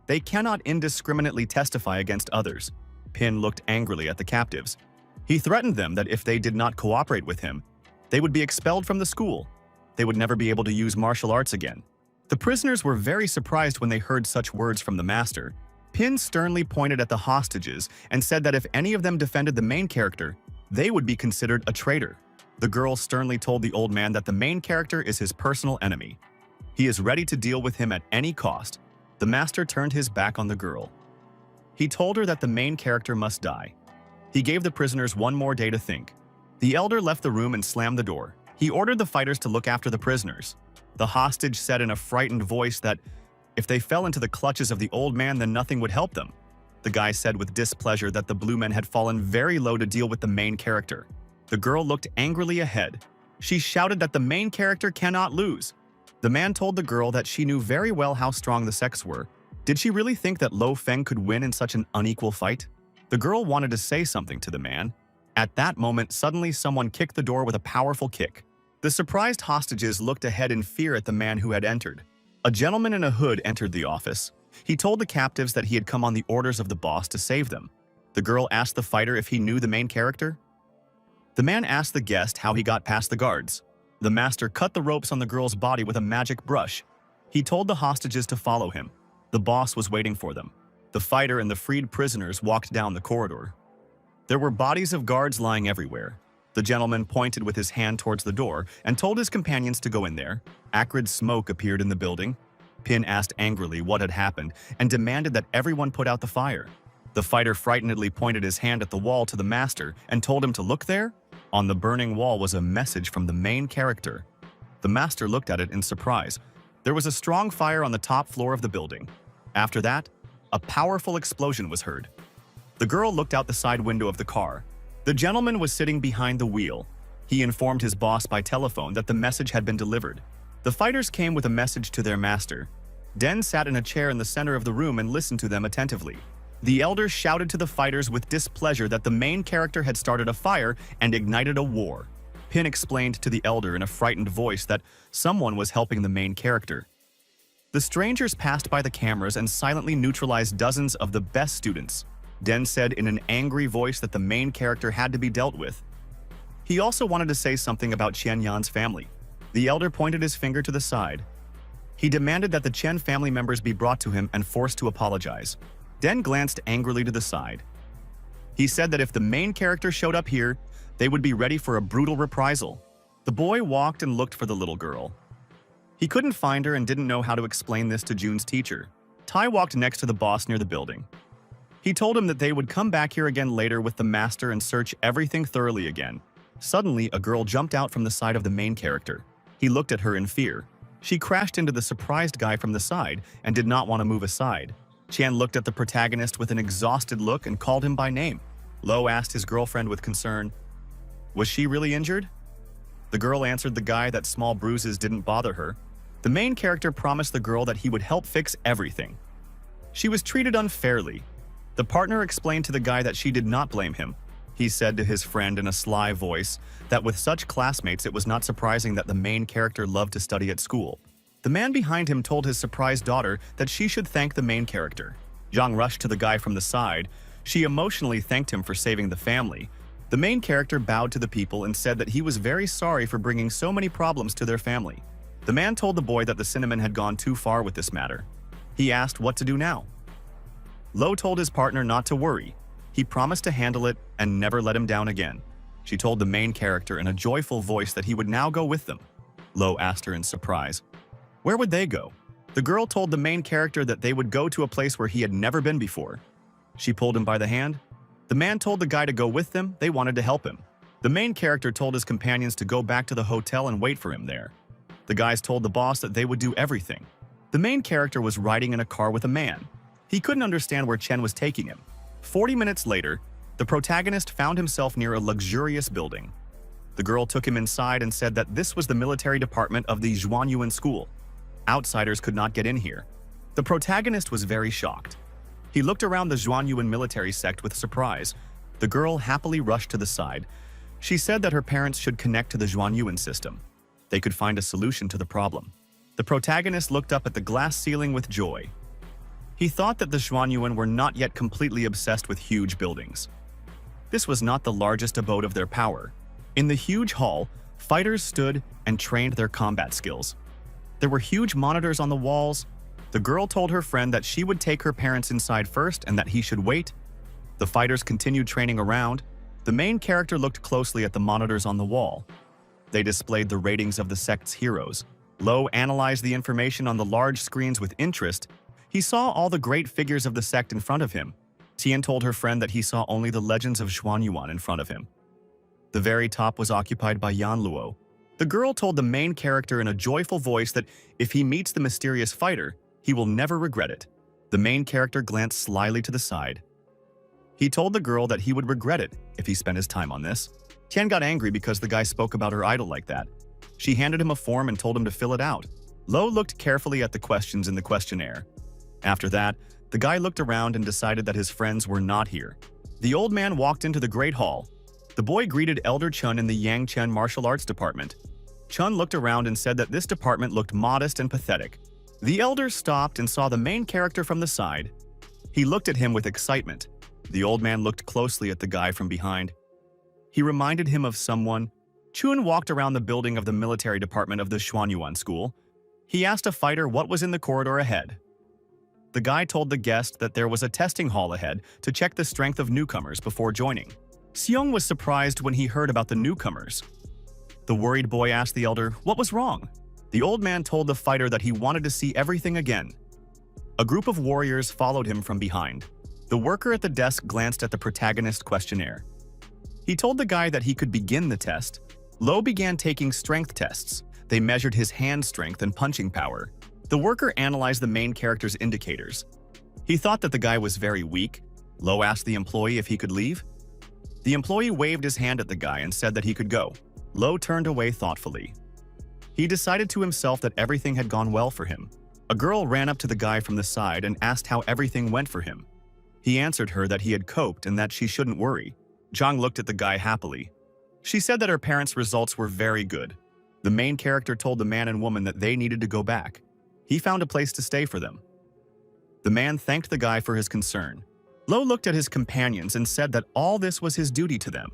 They cannot indiscriminately testify against others. Pin looked angrily at the captives. He threatened them that if they did not cooperate with him, they would be expelled from the school. They would never be able to use martial arts again. The prisoners were very surprised when they heard such words from the master. Pin sternly pointed at the hostages and said that if any of them defended the main character, they would be considered a traitor. The girl sternly told the old man that the main character is his personal enemy. He is ready to deal with him at any cost. The master turned his back on the girl. He told her that the main character must die. He gave the prisoners one more day to think. The elder left the room and slammed the door. He ordered the fighters to look after the prisoners. The hostage said in a frightened voice that if they fell into the clutches of the old man, then nothing would help them. The guy said with displeasure that the blue men had fallen very low to deal with the main character. The girl looked angrily ahead. She shouted that the main character cannot lose. The man told the girl that she knew very well how strong the sects were. Did she really think that Lo Feng could win in such an unequal fight? The girl wanted to say something to the man. At that moment, suddenly someone kicked the door with a powerful kick. The surprised hostages looked ahead in fear at the man who had entered. A gentleman in a hood entered the office. He told the captives that he had come on the orders of the boss to save them. The girl asked the fighter if he knew the main character. The man asked the guest how he got past the guards. The master cut the ropes on the girl's body with a magic brush. He told the hostages to follow him. The boss was waiting for them. The fighter and the freed prisoners walked down the corridor. There were bodies of guards lying everywhere. The gentleman pointed with his hand towards the door and told his companions to go in there. Acrid smoke appeared in the building. Pin asked angrily what had happened and demanded that everyone put out the fire. The fighter frightenedly pointed his hand at the wall to the master and told him to look there. On the burning wall was a message from the main character. The master looked at it in surprise. There was a strong fire on the top floor of the building. After that, a powerful explosion was heard. The girl looked out the side window of the car. The gentleman was sitting behind the wheel. He informed his boss by telephone that the message had been delivered. The fighters came with a message to their master. Den sat in a chair in the center of the room and listened to them attentively. The elder shouted to the fighters with displeasure that the main character had started a fire and ignited a war. Pin explained to the elder in a frightened voice that someone was helping the main character. The strangers passed by the cameras and silently neutralized dozens of the best students. Den said in an angry voice that the main character had to be dealt with. He also wanted to say something about Chen Yan's family. The elder pointed his finger to the side. He demanded that the Chen family members be brought to him and forced to apologize. Den glanced angrily to the side. He said that if the main character showed up here, they would be ready for a brutal reprisal. The boy walked and looked for the little girl. He couldn't find her and didn't know how to explain this to Jun's teacher. Tai walked next to the boss near the building. He told him that they would come back here again later with the master and search everything thoroughly again. Suddenly, a girl jumped out from the side of the main character. He looked at her in fear. She crashed into the surprised guy from the side and did not want to move aside. Chan looked at the protagonist with an exhausted look and called him by name. Lo asked his girlfriend with concern, "Was she really injured?" The girl answered the guy that small bruises didn't bother her. The main character promised the girl that he would help fix everything. She was treated unfairly. The partner explained to the guy that she did not blame him. He said to his friend in a sly voice that with such classmates it was not surprising that the main character loved to study at school. The man behind him told his surprised daughter that she should thank the main character. Zhang rushed to the guy from the side. She emotionally thanked him for saving the family. The main character bowed to the people and said that he was very sorry for bringing so many problems to their family. The man told the boy that the cinnamon had gone too far with this matter. He asked what to do now. Lo told his partner not to worry. He promised to handle it and never let him down again. She told the main character in a joyful voice that he would now go with them. Lo asked her in surprise, where would they go? The girl told the main character that they would go to a place where he had never been before. She pulled him by the hand. The man told the guy to go with them. They wanted to help him. The main character told his companions to go back to the hotel and wait for him there. The guys told the boss that they would do everything. The main character was riding in a car with a man. He couldn't understand where Chen was taking him. 40 minutes later, the protagonist found himself near a luxurious building. The girl took him inside and said that this was the military department of the Zhuanyuan school. Outsiders could not get in here. The protagonist was very shocked. He looked around the Zhuanyuan military sect with surprise. The girl happily rushed to the side. She said that her parents should connect to the Zhuanyuan system. They could find a solution to the problem. The protagonist looked up at the glass ceiling with joy. He thought that the Zhuanyuan were not yet completely obsessed with huge buildings. This was not the largest abode of their power. In the huge hall, fighters stood and trained their combat skills. There were huge monitors on the walls. The girl told her friend that she would take her parents inside first and that he should wait. The fighters continued training around. The main character looked closely at the monitors on the wall. They displayed the ratings of the sect's heroes. Lo analyzed the information on the large screens with interest. He saw all the great figures of the sect in front of him. Tian told her friend that he saw only the legends of Xuanyuan in front of him. The very top was occupied by Yan Luo. The girl told the main character in a joyful voice that if he meets the mysterious fighter, he will never regret it. The main character glanced slyly to the side. He told the girl that he would regret it if he spent his time on this. Tian got angry because the guy spoke about her idol like that. She handed him a form and told him to fill it out. Lo looked carefully at the questions in the questionnaire. After that, the guy looked around and decided that his friends were not here. The old man walked into the Great Hall. The boy greeted Elder Chun in the Yang Chen Martial Arts Department. Chun looked around and said that this department looked modest and pathetic. The elder stopped and saw the main character from the side. He looked at him with excitement. The old man looked closely at the guy from behind. He reminded him of someone. Chun walked around the building of the military department of the Xuanyuan school. He asked a fighter what was in the corridor ahead. The guy told the guest that there was a testing hall ahead to check the strength of newcomers before joining. Seong was surprised when he heard about the newcomers. The worried boy asked the elder what was wrong. The old man told the fighter that he wanted to see everything again. A group of warriors followed him from behind. The worker at the desk glanced at the protagonist questionnaire. He told the guy that he could begin the test. Lo began taking strength tests. They measured his hand strength and punching power. The worker analyzed the main character's indicators. He thought that the guy was very weak. Lo asked the employee if he could leave. The employee waved his hand at the guy and said that he could go. Lo turned away thoughtfully. He decided to himself that everything had gone well for him. A girl ran up to the guy from the side and asked how everything went for him. He answered her that he had coped and that she shouldn't worry. Zhang looked at the guy happily. She said that her parents' results were very good. The main character told the man and woman that they needed to go back. He found a place to stay for them. The man thanked the guy for his concern. Lo looked at his companions and said that all this was his duty to them.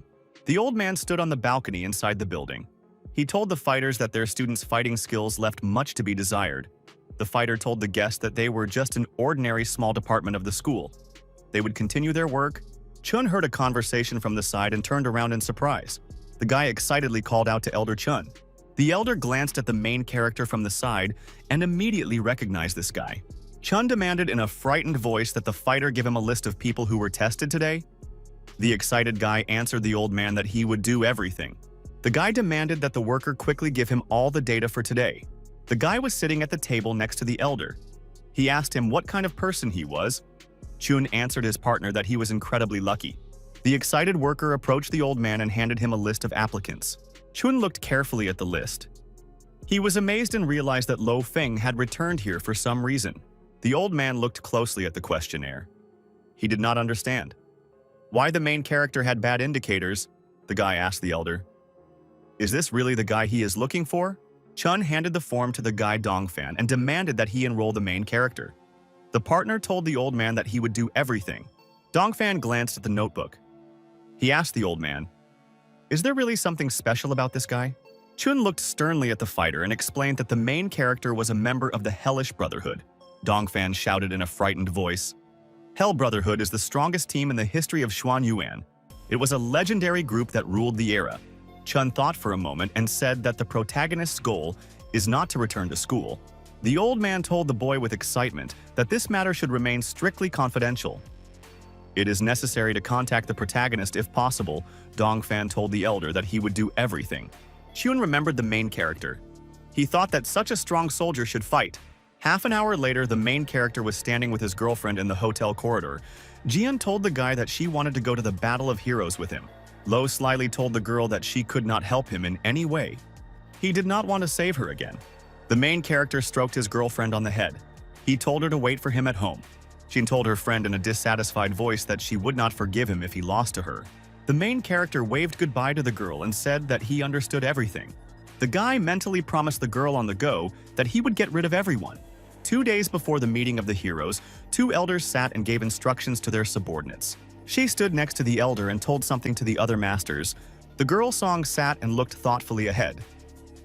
The old man stood on the balcony inside the building. He told the fighters that their students' fighting skills left much to be desired. The fighter told the guest that they were just an ordinary small department of the school. They would continue their work. Chun heard a conversation from the side and turned around in surprise. The guy excitedly called out to Elder Chun. The elder glanced at the main character from the side and immediately recognized this guy. Chun demanded in a frightened voice that the fighter give him a list of people who were tested today. The excited guy answered the old man that he would do everything. The guy demanded that the worker quickly give him all the data for today. The guy was sitting at the table next to the elder. He asked him what kind of person he was. Chun answered his partner that he was incredibly lucky. The excited worker approached the old man and handed him a list of applicants. Chun looked carefully at the list. He was amazed and realized that Lo Feng had returned here for some reason. The old man looked closely at the questionnaire. He did not understand. Why the main character had bad indicators, the guy asked the elder. Is this really the guy he is looking for? Chun handed the form to the guy Dongfan and demanded that he enroll the main character. The partner told the old man that he would do everything. Dongfan glanced at the notebook. He asked the old man, "Is there really something special about this guy?" Chun looked sternly at the fighter and explained that the main character was a member of the Hellish Brotherhood. Dongfan shouted in a frightened voice. Hell Brotherhood is the strongest team in the history of Xuanyuan. It was a legendary group that ruled the era. Chun thought for a moment and said that the protagonist's goal is not to return to school. The old man told the boy with excitement that this matter should remain strictly confidential. It is necessary to contact the protagonist if possible. Dongfan told the elder that he would do everything. Chun remembered the main character. He thought that such a strong soldier should fight. Half an hour later, the main character was standing with his girlfriend in the hotel corridor. Jian told the guy that she wanted to go to the Battle of Heroes with him. Lo slyly told the girl that she could not help him in any way. He did not want to save her again. The main character stroked his girlfriend on the head. He told her to wait for him at home. She told her friend in a dissatisfied voice that she would not forgive him if he lost to her. The main character waved goodbye to the girl and said that he understood everything. The guy mentally promised the girl on the go that he would get rid of everyone. 2 days before the meeting of the heroes, 2 elders sat and gave instructions to their subordinates. She stood next to the elder and told something to the other masters. The girl Song sat and looked thoughtfully ahead.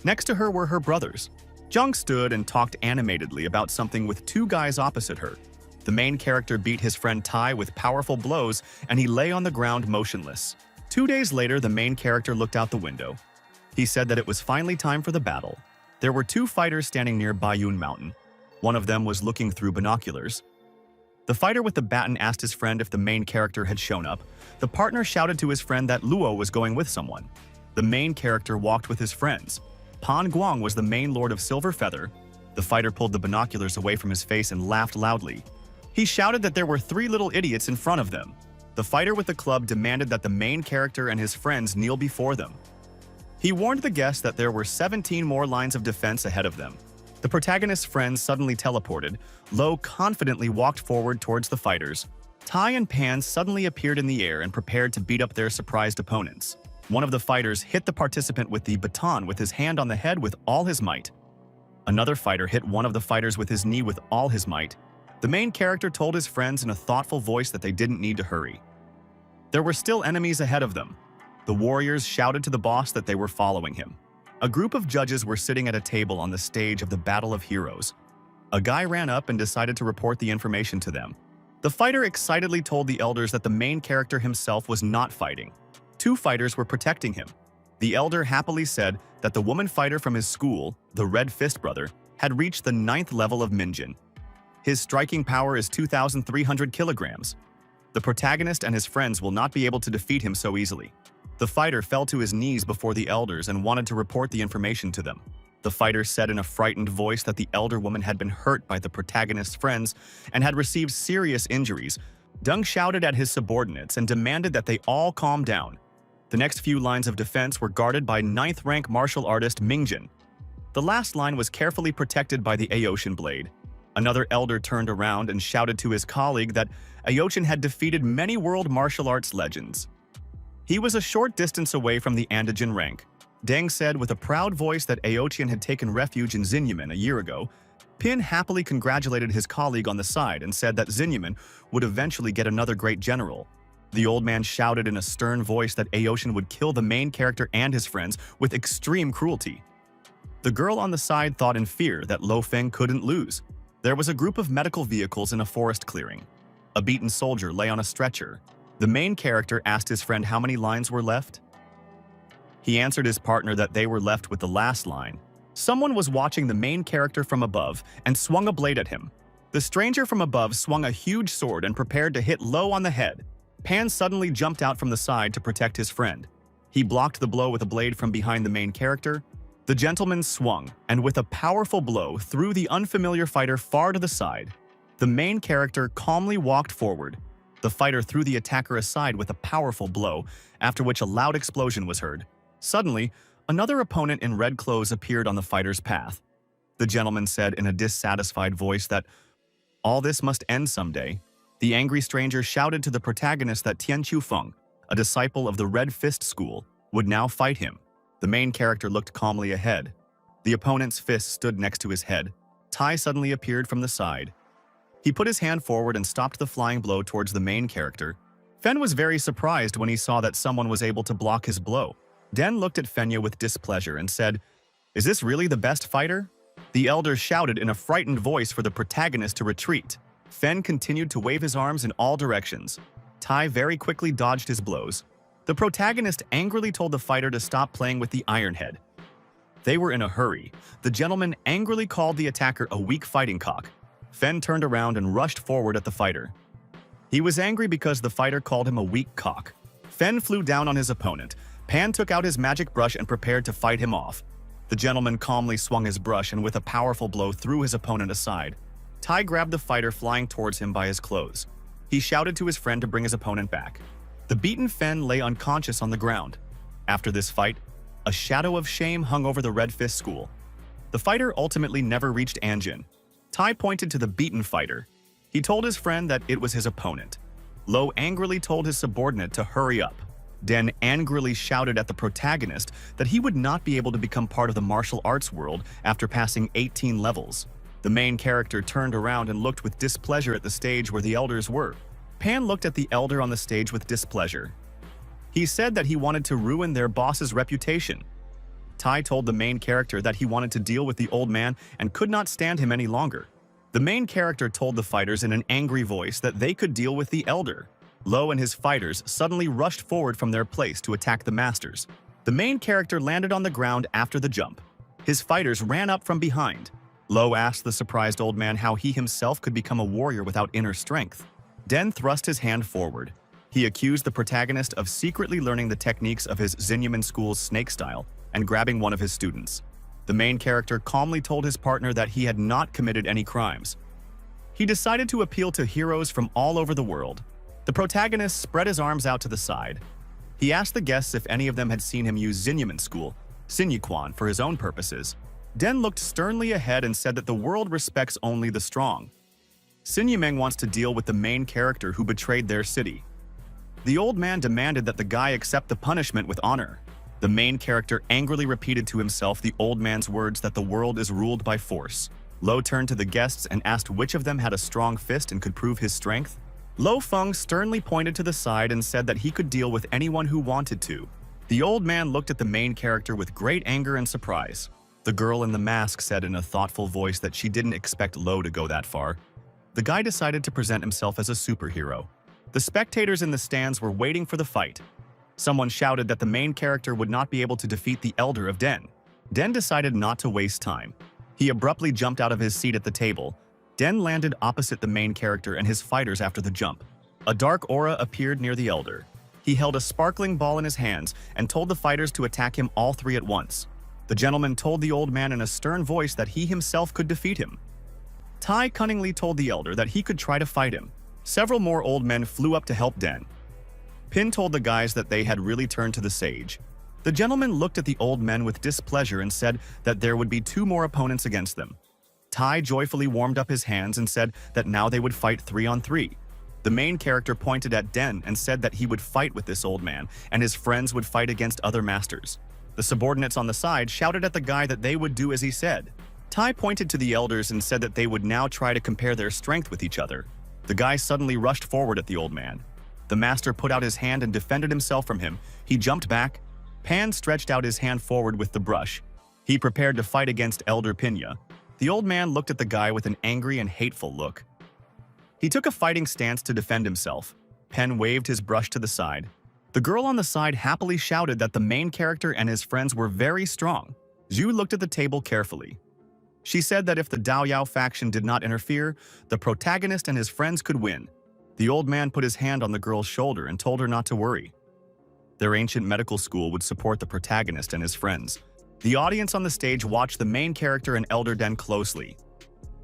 Next to her were her brothers. Jung stood and talked animatedly about something with 2 guys opposite her. The main character beat his friend Tai with powerful blows, and he lay on the ground motionless. 2 days later, the main character looked out the window. He said that it was finally time for the battle. There were 2 fighters standing near Bayun Mountain. One of them was looking through binoculars. The fighter with the baton asked his friend if the main character had shown up. The partner shouted to his friend that Luo was going with someone. The main character walked with his friends. Pan Guang was the main lord of Silver Feather. The fighter pulled the binoculars away from his face and laughed loudly. He shouted that there were 3 little idiots in front of them. The fighter with the club demanded that the main character and his friends kneel before them. He warned the guests that there were 17 more lines of defense ahead of them. The protagonist's friends suddenly teleported. Lo confidently walked forward towards the fighters. Tai and Pan suddenly appeared in the air and prepared to beat up their surprised opponents. One of the fighters hit the participant with the baton with his hand on the head with all his might. Another fighter hit one of the fighters with his knee with all his might. The main character told his friends in a thoughtful voice that they didn't need to hurry. There were still enemies ahead of them. The warriors shouted to the boss that they were following him. A group of judges were sitting at a table on the stage of the Battle of Heroes. A guy ran up and decided to report the information to them. The fighter excitedly told the elders that the main character himself was not fighting. 2 fighters were protecting him. The elder happily said that the woman fighter from his school, the Red Fist Brother, had reached the 9th level of Minjin. His striking power is 2,300 kilograms. The protagonist and his friends will not be able to defeat him so easily. The fighter fell to his knees before the elders and wanted to report the information to them. The fighter said in a frightened voice that the elder woman had been hurt by the protagonist's friends and had received serious injuries. Deng shouted at his subordinates and demanded that they all calm down. The next few lines of defense were guarded by 9th-rank martial artist Mingjin. The last line was carefully protected by the Aoshin blade. Another elder turned around and shouted to his colleague that Aoshin had defeated many world martial arts legends. He was a short distance away from the Andajan rank. Deng said with a proud voice that Aoshin had taken refuge in Xinyamen a year ago. Pin happily congratulated his colleague on the side and said that Xinyamen would eventually get another great general. The old man shouted in a stern voice that Aoshin would kill the main character and his friends with extreme cruelty. The girl on the side thought in fear that Lo Feng couldn't lose. There was a group of medical vehicles in a forest clearing. A beaten soldier lay on a stretcher. The main character asked his friend how many lines were left. He answered his partner that they were left with the last line. Someone was watching the main character from above and swung a blade at him. The stranger from above swung a huge sword and prepared to hit Lo on the head. Pan suddenly jumped out from the side to protect his friend. He blocked the blow with a blade from behind the main character. The gentleman swung, and with a powerful blow threw the unfamiliar fighter far to the side. The main character calmly walked forward. The fighter threw the attacker aside with a powerful blow, after which a loud explosion was heard. Suddenly, another opponent in red clothes appeared on the fighter's path. The gentleman said in a dissatisfied voice that all this must end someday. The angry stranger shouted to the protagonist that Tian Qufeng, a disciple of the Red Fist School, would now fight him. The main character looked calmly ahead. The opponent's fist stood next to his head. Tai suddenly appeared from the side. He put his hand forward and stopped the flying blow towards the main character. Fen was very surprised when he saw that someone was able to block his blow. Den looked at Fenya with displeasure and said, "Is this really the best fighter?" The elder shouted in a frightened voice for the protagonist to retreat. Fen continued to wave his arms in all directions. Tai very quickly dodged his blows. The protagonist angrily told the fighter to stop playing with the Iron Head. They were in a hurry. The gentleman angrily called the attacker a weak fighting cock. Fen turned around and rushed forward at the fighter. He was angry because the fighter called him a weak cock. Fen flew down on his opponent. Pan took out his magic brush and prepared to fight him off. The gentleman calmly swung his brush and with a powerful blow threw his opponent aside. Tai grabbed the fighter flying towards him by his clothes. He shouted to his friend to bring his opponent back. The beaten Fen lay unconscious on the ground. After this fight, a shadow of shame hung over the Red Fist school. The fighter ultimately never reached Anjin. Tai pointed to the beaten fighter. He told his friend that it was his opponent. Lo angrily told his subordinate to hurry up. Den angrily shouted at the protagonist that he would not be able to become part of the martial arts world after passing 18 levels. The main character turned around and looked with displeasure at the stage where the elders were. Pan looked at the elder on the stage with displeasure. He said that he wanted to ruin their boss's reputation. Tai told the main character that he wanted to deal with the old man and could not stand him any longer. The main character told the fighters in an angry voice that they could deal with the elder. Lo and his fighters suddenly rushed forward from their place to attack the masters. The main character landed on the ground after the jump. His fighters ran up from behind. Lo asked the surprised old man how he himself could become a warrior without inner strength. Den thrust his hand forward. He accused the protagonist of secretly learning the techniques of his Zinyaman school's snake style and grabbing one of his students. The main character calmly told his partner that he had not committed any crimes. He decided to appeal to heroes from all over the world. The protagonist spread his arms out to the side. He asked the guests if any of them had seen him use Zinyaman school, Sinyuquan, for his own purposes. Den looked sternly ahead and said that the world respects only the strong. Sinyumeng wants to deal with the main character who betrayed their city. The old man demanded that the guy accept the punishment with honor. The main character angrily repeated to himself the old man's words that the world is ruled by force. Lo turned to the guests and asked which of them had a strong fist and could prove his strength. Lo Feng sternly pointed to the side and said that he could deal with anyone who wanted to. The old man looked at the main character with great anger and surprise. The girl in the mask said in a thoughtful voice that she didn't expect Lo to go that far. The guy decided to present himself as a superhero. The spectators in the stands were waiting for the fight. Someone shouted that the main character would not be able to defeat the elder of Den. Den decided not to waste time. He abruptly jumped out of his seat at the table. Den landed opposite the main character and his fighters after the jump. A dark aura appeared near the elder. He held a sparkling ball in his hands and told the fighters to attack him all three at once. The gentleman told the old man in a stern voice that he himself could defeat him. Tai cunningly told the elder that he could try to fight him. Several more old men flew up to help Den. Pin told the guys that they had really turned to the sage. The gentleman looked at the old men with displeasure and said that there would be 2 more opponents against them. Tai joyfully warmed up his hands and said that now they would fight 3-on-3. The main character pointed at Den and said that he would fight with this old man and his friends would fight against other masters. The subordinates on the side shouted at the guy that they would do as he said. Tai pointed to the elders and said that they would now try to compare their strength with each other. The guy suddenly rushed forward at the old man. The master put out his hand and defended himself from him. He jumped back. Pan stretched out his hand forward with the brush. He prepared to fight against Elder Pinya. The old man looked at the guy with an angry and hateful look. He took a fighting stance to defend himself. Pen waved his brush to the side. The girl on the side happily shouted that the main character and his friends were very strong. Zhu looked at the table carefully. She said that if the Daoyao faction did not interfere, the protagonist and his friends could win. The old man put his hand on the girl's shoulder and told her not to worry. Their ancient medical school would support the protagonist and his friends. The audience on the stage watched the main character and Elder Den closely.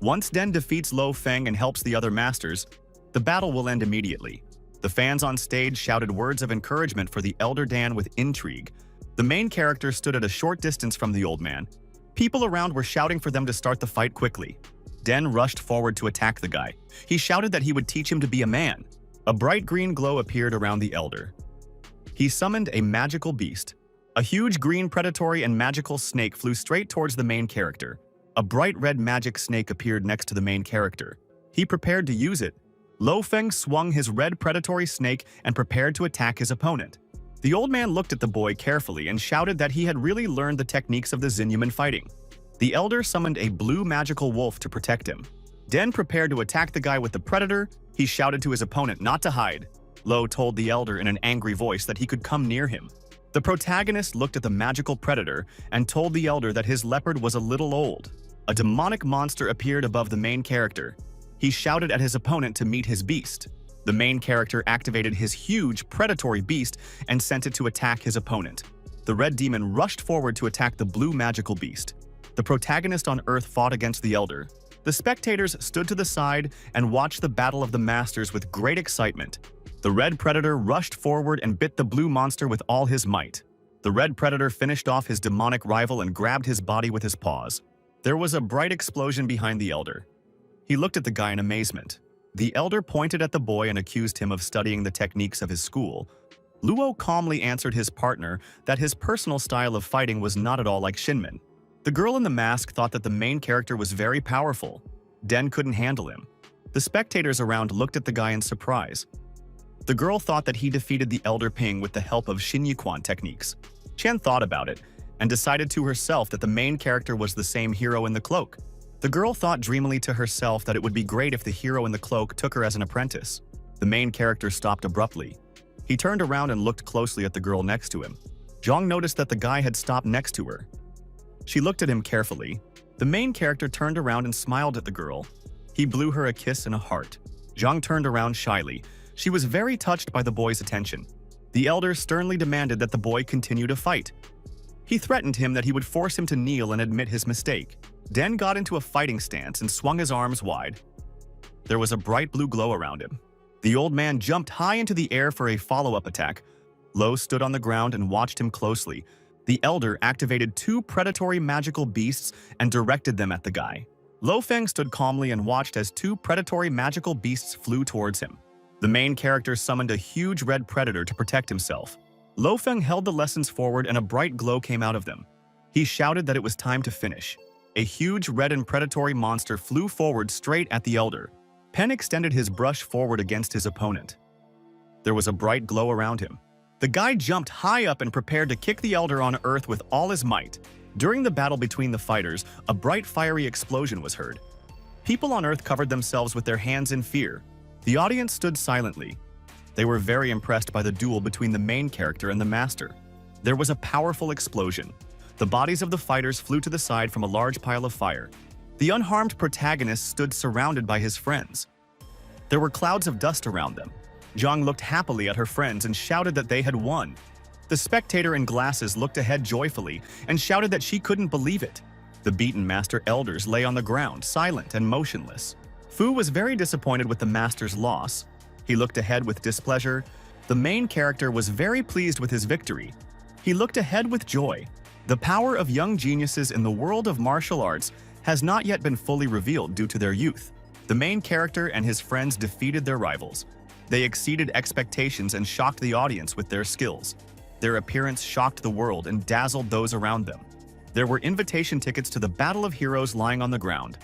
Once Den defeats Lo Feng and helps the other masters, the battle will end immediately. The fans on stage shouted words of encouragement for the Elder Dan with intrigue. The main character stood at a short distance from the old man. People around were shouting for them to start the fight quickly. Den rushed forward to attack the guy. He shouted that he would teach him to be a man. A bright green glow appeared around the elder. He summoned a magical beast. A huge green predatory and magical snake flew straight towards the main character. A bright red magic snake appeared next to the main character. He prepared to use it. Lo Feng swung his red predatory snake and prepared to attack his opponent. The old man looked at the boy carefully and shouted that he had really learned the techniques of the Zinyaman fighting. The elder summoned a blue magical wolf to protect him. Den prepared to attack the guy with the predator. He shouted to his opponent not to hide. Lo told the elder in an angry voice that he could come near him. The protagonist looked at the magical predator and told the elder that his leopard was a little old. A demonic monster appeared above the main character. He shouted at his opponent to meet his beast. The The main character activated his huge, predatory beast and sent it to attack his opponent. The red demon rushed forward to attack the blue magical beast. The protagonist on Earth fought against the Elder. The spectators stood to the side and watched the battle of the masters with great excitement. The red predator rushed forward and bit the blue monster with all his might. The red predator finished off his demonic rival and grabbed his body with his paws. There was a bright explosion behind the Elder. He looked at the guy in amazement. The Elder pointed at the boy and accused him of studying the techniques of his school. Luo calmly answered his partner that his personal style of fighting was not at all like Shinmin. The girl in the mask thought that the main character was very powerful. Den couldn't handle him. The spectators around looked at the guy in surprise. The girl thought that he defeated the Elder Ping with the help of Shinyuquan techniques. Chen thought about it and decided to herself that the main character was the same hero in the cloak. The girl thought dreamily to herself that it would be great if the hero in the cloak took her as an apprentice. The main character stopped abruptly. He turned around and looked closely at the girl next to him. Zhang noticed that the guy had stopped next to her. She looked at him carefully. The main character turned around and smiled at the girl. He blew her a kiss and a heart. Zhang turned around shyly. She was very touched by the boy's attention. The Elder sternly demanded that the boy continue to fight. He threatened him that he would force him to kneel and admit his mistake. Den got into a fighting stance and swung his arms wide. There was a bright blue glow around him. The old man jumped high into the air for a follow-up attack. Lo stood on the ground and watched him closely. The Elder activated 2 predatory magical beasts and directed them at the guy. Lo Feng stood calmly and watched as 2 predatory magical beasts flew towards him. The main character summoned a huge red predator to protect himself. Lo Feng held the lessons forward and a bright glow came out of them. He shouted that it was time to finish. A huge red and predatory monster flew forward straight at the Elder. Pen extended his brush forward against his opponent. There was a bright glow around him. The guy jumped high up and prepared to kick the Elder on Earth with all his might. During the battle between the fighters, a bright fiery explosion was heard. People on Earth covered themselves with their hands in fear. The audience stood silently. They were very impressed by the duel between the main character and the master. There was a powerful explosion. The bodies of the fighters flew to the side from a large pile of fire. The unharmed protagonist stood surrounded by his friends. There were clouds of dust around them. Zhang looked happily at her friends and shouted that they had won. The spectator in glasses looked ahead joyfully and shouted that she couldn't believe it. The beaten master elders lay on the ground, silent and motionless. Fu was very disappointed with the master's loss. He looked ahead with displeasure. The main character was very pleased with his victory. He looked ahead with joy. The power of young geniuses in the world of martial arts has not yet been fully revealed due to their youth. The main character and his friends defeated their rivals. They exceeded expectations and shocked the audience with their skills. Their appearance shocked the world and dazzled those around them. There were invitation tickets to the Battle of Heroes lying on the ground.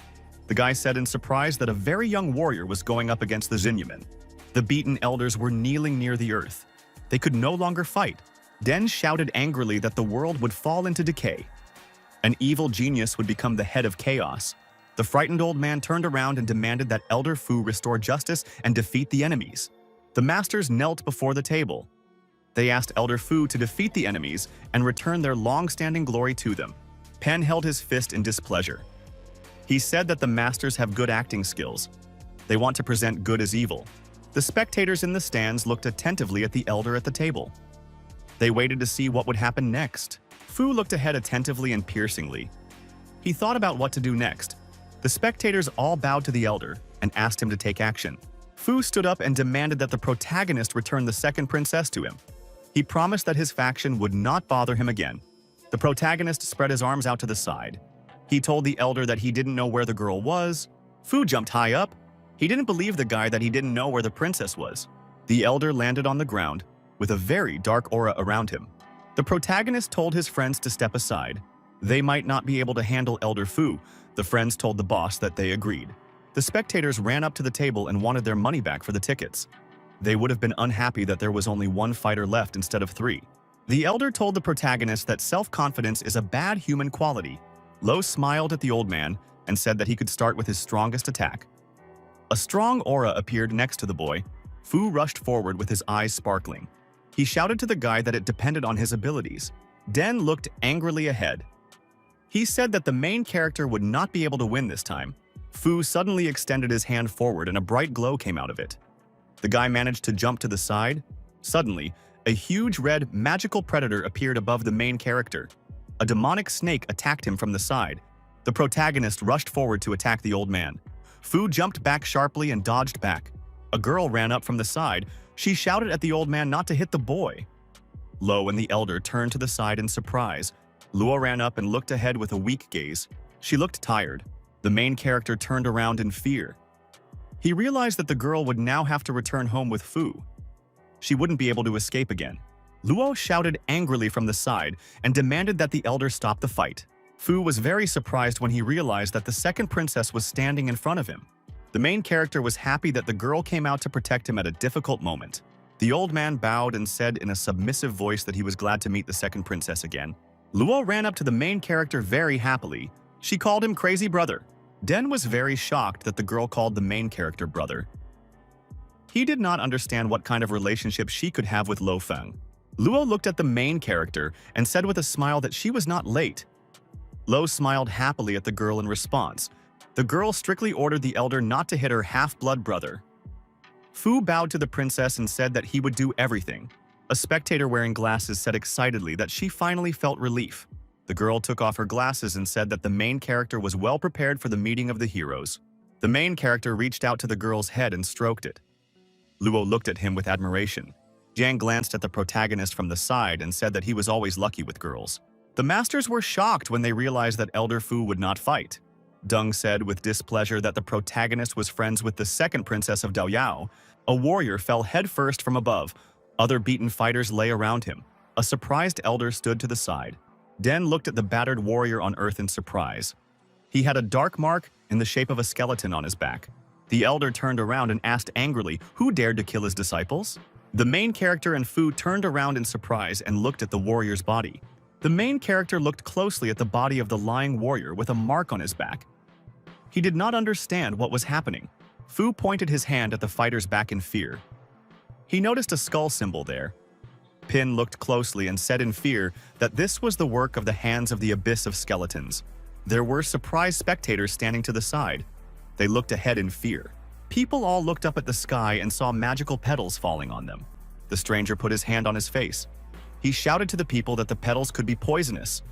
The guy said in surprise that a very young warrior was going up against the Xinyamen. The beaten elders were kneeling near the earth. They could no longer fight. Den shouted angrily that the world would fall into decay. An evil genius would become the head of chaos. The frightened old man turned around and demanded that Elder Fu restore justice and defeat the enemies. The masters knelt before the table. They asked Elder Fu to defeat the enemies and return their long-standing glory to them. Pen held his fist in displeasure. He said that the masters have good acting skills. They want to present good as evil. The spectators in the stands looked attentively at the elder at the table. They waited to see what would happen next. Fu looked ahead attentively and piercingly. He thought about what to do next. The spectators all bowed to the elder and asked him to take action. Fu stood up and demanded that the protagonist return the second princess to him. He promised that his faction would not bother him again. The protagonist spread his arms out to the side. He told the elder that he didn't know where the girl was. Fu jumped high up. He didn't believe the guy that he didn't know where the princess was. The elder landed on the ground with a very dark aura around him. The protagonist told his friends to step aside. They might not be able to handle Elder Fu. The friends told the boss that they agreed. The spectators ran up to the table and wanted their money back for the tickets. They would have been unhappy that there was only one fighter left instead of 3. The elder told the protagonist that self-confidence is a bad human quality. Lo smiled at the old man and said that he could start with his strongest attack. A strong aura appeared next to the boy. Fu rushed forward with his eyes sparkling. He shouted to the guy that it depended on his abilities. Den looked angrily ahead. He said that the main character would not be able to win this time. Fu suddenly extended his hand forward and a bright glow came out of it. The guy managed to jump to the side. Suddenly, a huge red magical predator appeared above the main character. A demonic snake attacked him from the side. The protagonist rushed forward to attack the old man. Fu jumped back sharply and dodged back. A girl ran up from the side. She shouted at the old man not to hit the boy. Lo and the elder turned to the side in surprise. Luo ran up and looked ahead with a weak gaze. She looked tired. The main character turned around in fear. He realized that the girl would now have to return home with Fu. She wouldn't be able to escape again. Luo shouted angrily from the side and demanded that the elder stop the fight. Fu was very surprised when he realized that the second princess was standing in front of him. The main character was happy that the girl came out to protect him at a difficult moment. The old man bowed and said in a submissive voice that he was glad to meet the second princess again. Luo ran up to the main character very happily. She called him crazy brother. Den was very shocked that the girl called the main character brother. He did not understand what kind of relationship she could have with Lo Feng. Luo looked at the main character and said with a smile that she was not late. Lo smiled happily at the girl in response. The girl strictly ordered the elder not to hit her half-blood brother. Fu bowed to the princess and said that he would do everything. A spectator wearing glasses said excitedly that she finally felt relief. The girl took off her glasses and said that the main character was well prepared for the meeting of the heroes. The main character reached out to the girl's head and stroked it. Luo looked at him with admiration. Jiang glanced at the protagonist from the side and said that he was always lucky with girls. The masters were shocked when they realized that Elder Fu would not fight. Deng said with displeasure that the protagonist was friends with the second princess of Daoyao. A warrior fell headfirst from above. Other beaten fighters lay around him. A surprised elder stood to the side. Den looked at the battered warrior on earth in surprise. He had a dark mark in the shape of a skeleton on his back. The elder turned around and asked angrily, who dared to kill his disciples? The main character and Fu turned around in surprise and looked at the warrior's body. The main character looked closely at the body of the lying warrior with a mark on his back. He did not understand what was happening. Fu pointed his hand at the fighter's back in fear. He noticed a skull symbol there. Pin looked closely and said in fear that this was the work of the hands of the abyss of skeletons. There were surprised spectators standing to the side. They looked ahead in fear. People all looked up at the sky and saw magical petals falling on them. The stranger put his hand on his face. He shouted to the people that the petals could be poisonous.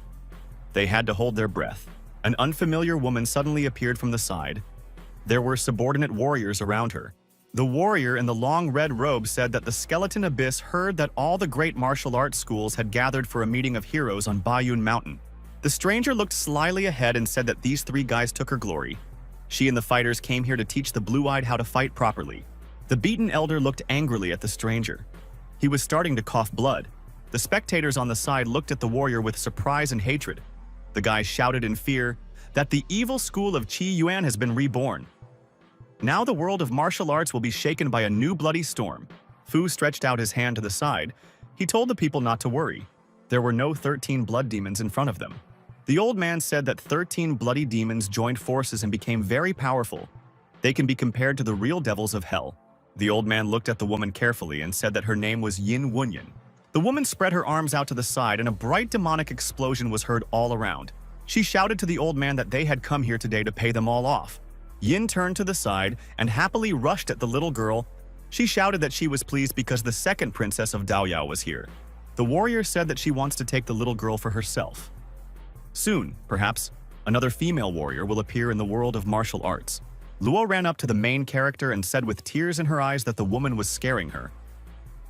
They had to hold their breath. An unfamiliar woman suddenly appeared from the side. There were subordinate warriors around her. The warrior in the long red robe said that the skeleton abyss heard that all the great martial arts schools had gathered for a meeting of heroes on Bayun Mountain. The stranger looked slyly ahead and said that these three guys took her glory. She and the fighters came here to teach the blue-eyed how to fight properly. The beaten elder looked angrily at the stranger. He was starting to cough blood. The spectators on the side looked at the warrior with surprise and hatred. The guy shouted in fear that the evil school of Qi Yuan has been reborn. Now the world of martial arts will be shaken by a new bloody storm. Fu stretched out his hand to the side. He told the people not to worry. There were no 13 blood demons in front of them. The old man said that 13 bloody demons joined forces and became very powerful. They can be compared to the real devils of hell. The old man looked at the woman carefully and said that her name was Yin Wunyan. The woman spread her arms out to the side and a bright demonic explosion was heard all around. She shouted to the old man that they had come here today to pay them all off. Yin turned to the side and happily rushed at the little girl. She shouted that she was pleased because the second princess of Daoyao was here. The warrior said that she wants to take the little girl for herself. Soon, perhaps, another female warrior will appear in the world of martial arts. Luo ran up to the main character and said with tears in her eyes that the woman was scaring her.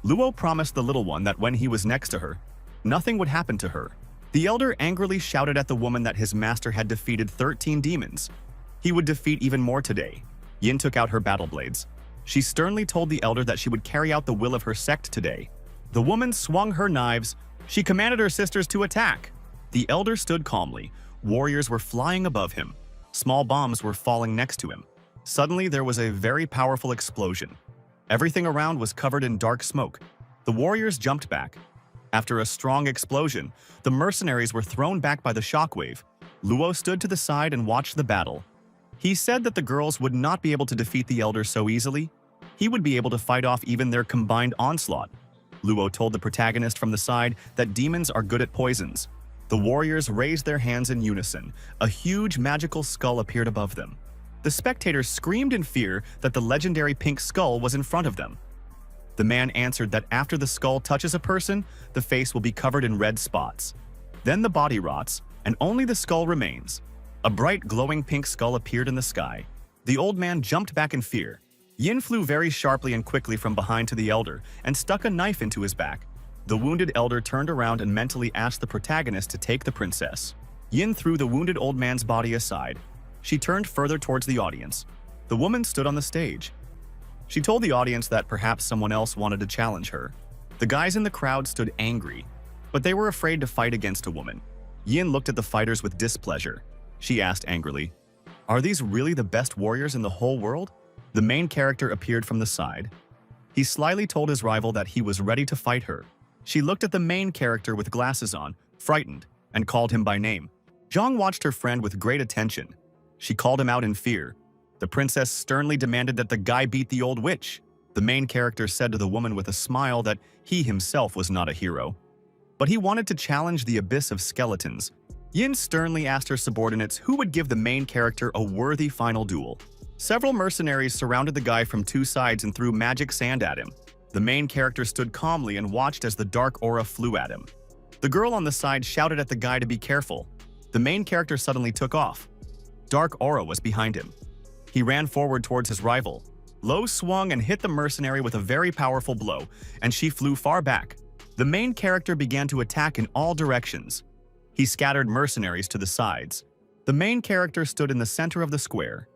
Luo promised the little one that when he was next to her, nothing would happen to her. The elder angrily shouted at the woman that his master had defeated 13 demons. He would defeat even more today. Yin took out her battle blades. She sternly told the elder that she would carry out the will of her sect today. The woman swung her knives. She commanded her sisters to attack. The elder stood calmly. Warriors were flying above him. Small bombs were falling next to him. Suddenly, there was a very powerful explosion. Everything around was covered in dark smoke. The warriors jumped back. After a strong explosion, the mercenaries were thrown back by the shockwave. Luo stood to the side and watched the battle. He said that the girls would not be able to defeat the elder so easily. He would be able to fight off even their combined onslaught. Luo told the protagonist from the side that demons are good at poisons. The warriors raised their hands in unison. A huge magical skull appeared above them. The spectators screamed in fear that the legendary pink skull was in front of them. The man answered that after the skull touches a person, the face will be covered in red spots. Then the body rots, and only the skull remains. A bright glowing pink skull appeared in the sky. The old man jumped back in fear. Yin flew very sharply and quickly from behind to the elder and stuck a knife into his back. The wounded elder turned around and mentally asked the protagonist to take the princess. Yin threw the wounded old man's body aside. She turned further towards the audience. The woman stood on the stage. She told the audience that perhaps someone else wanted to challenge her. The guys in the crowd stood angry, but they were afraid to fight against a woman. Yin looked at the fighters with displeasure. She asked angrily, "Are these really the best warriors in the whole world?" The main character appeared from the side. He slyly told his rival that he was ready to fight her. She looked at the main character with glasses on, frightened, and called him by name. Zhang watched her friend with great attention. She called him out in fear. The princess sternly demanded that the guy beat the old witch. The main character said to the woman with a smile that he himself was not a hero, but he wanted to challenge the abyss of skeletons. Yin sternly asked her subordinates who would give the main character a worthy final duel. Several mercenaries surrounded the guy from two sides and threw magic sand at him. The main character stood calmly and watched as the dark aura flew at him. The girl on the side shouted at the guy to be careful. The main character suddenly took off. Dark aura was behind him. He ran forward towards his rival. Lo swung and hit the mercenary with a very powerful blow, and she flew far back. The main character began to attack in all directions. He scattered mercenaries to the sides. The main character stood in the center of the square.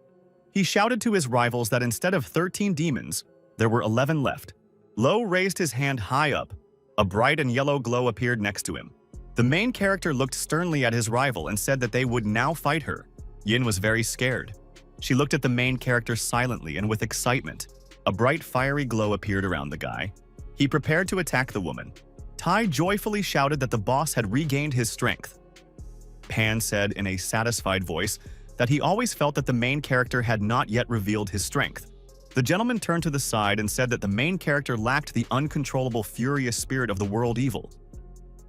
He shouted to his rivals that instead of 13 demons, there were 11 left. Lo raised his hand high up. A bright and yellow glow appeared next to him. The main character looked sternly at his rival and said that they would now fight her. Yin was very scared. She looked at the main character silently and with excitement. A bright fiery glow appeared around the guy. He prepared to attack the woman. Tai joyfully shouted that the boss had regained his strength. Pan said in a satisfied voice that he always felt that the main character had not yet revealed his strength. The gentleman turned to the side and said that the main character lacked the uncontrollable furious spirit of the world evil.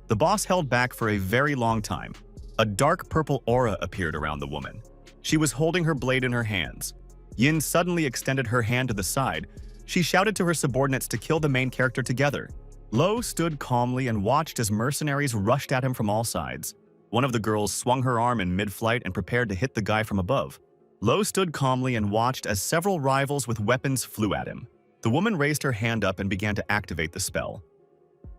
The boss held back for a very long time. A dark purple aura appeared around the woman. She was holding her blade in her hands. Yin suddenly extended her hand to the side. She shouted to her subordinates to kill the main character together. Lo stood calmly and watched as mercenaries rushed at him from all sides. One of the girls swung her arm in mid-flight and prepared to hit the guy from above. Lo stood calmly and watched as several rivals with weapons flew at him. The woman raised her hand up and began to activate the spell.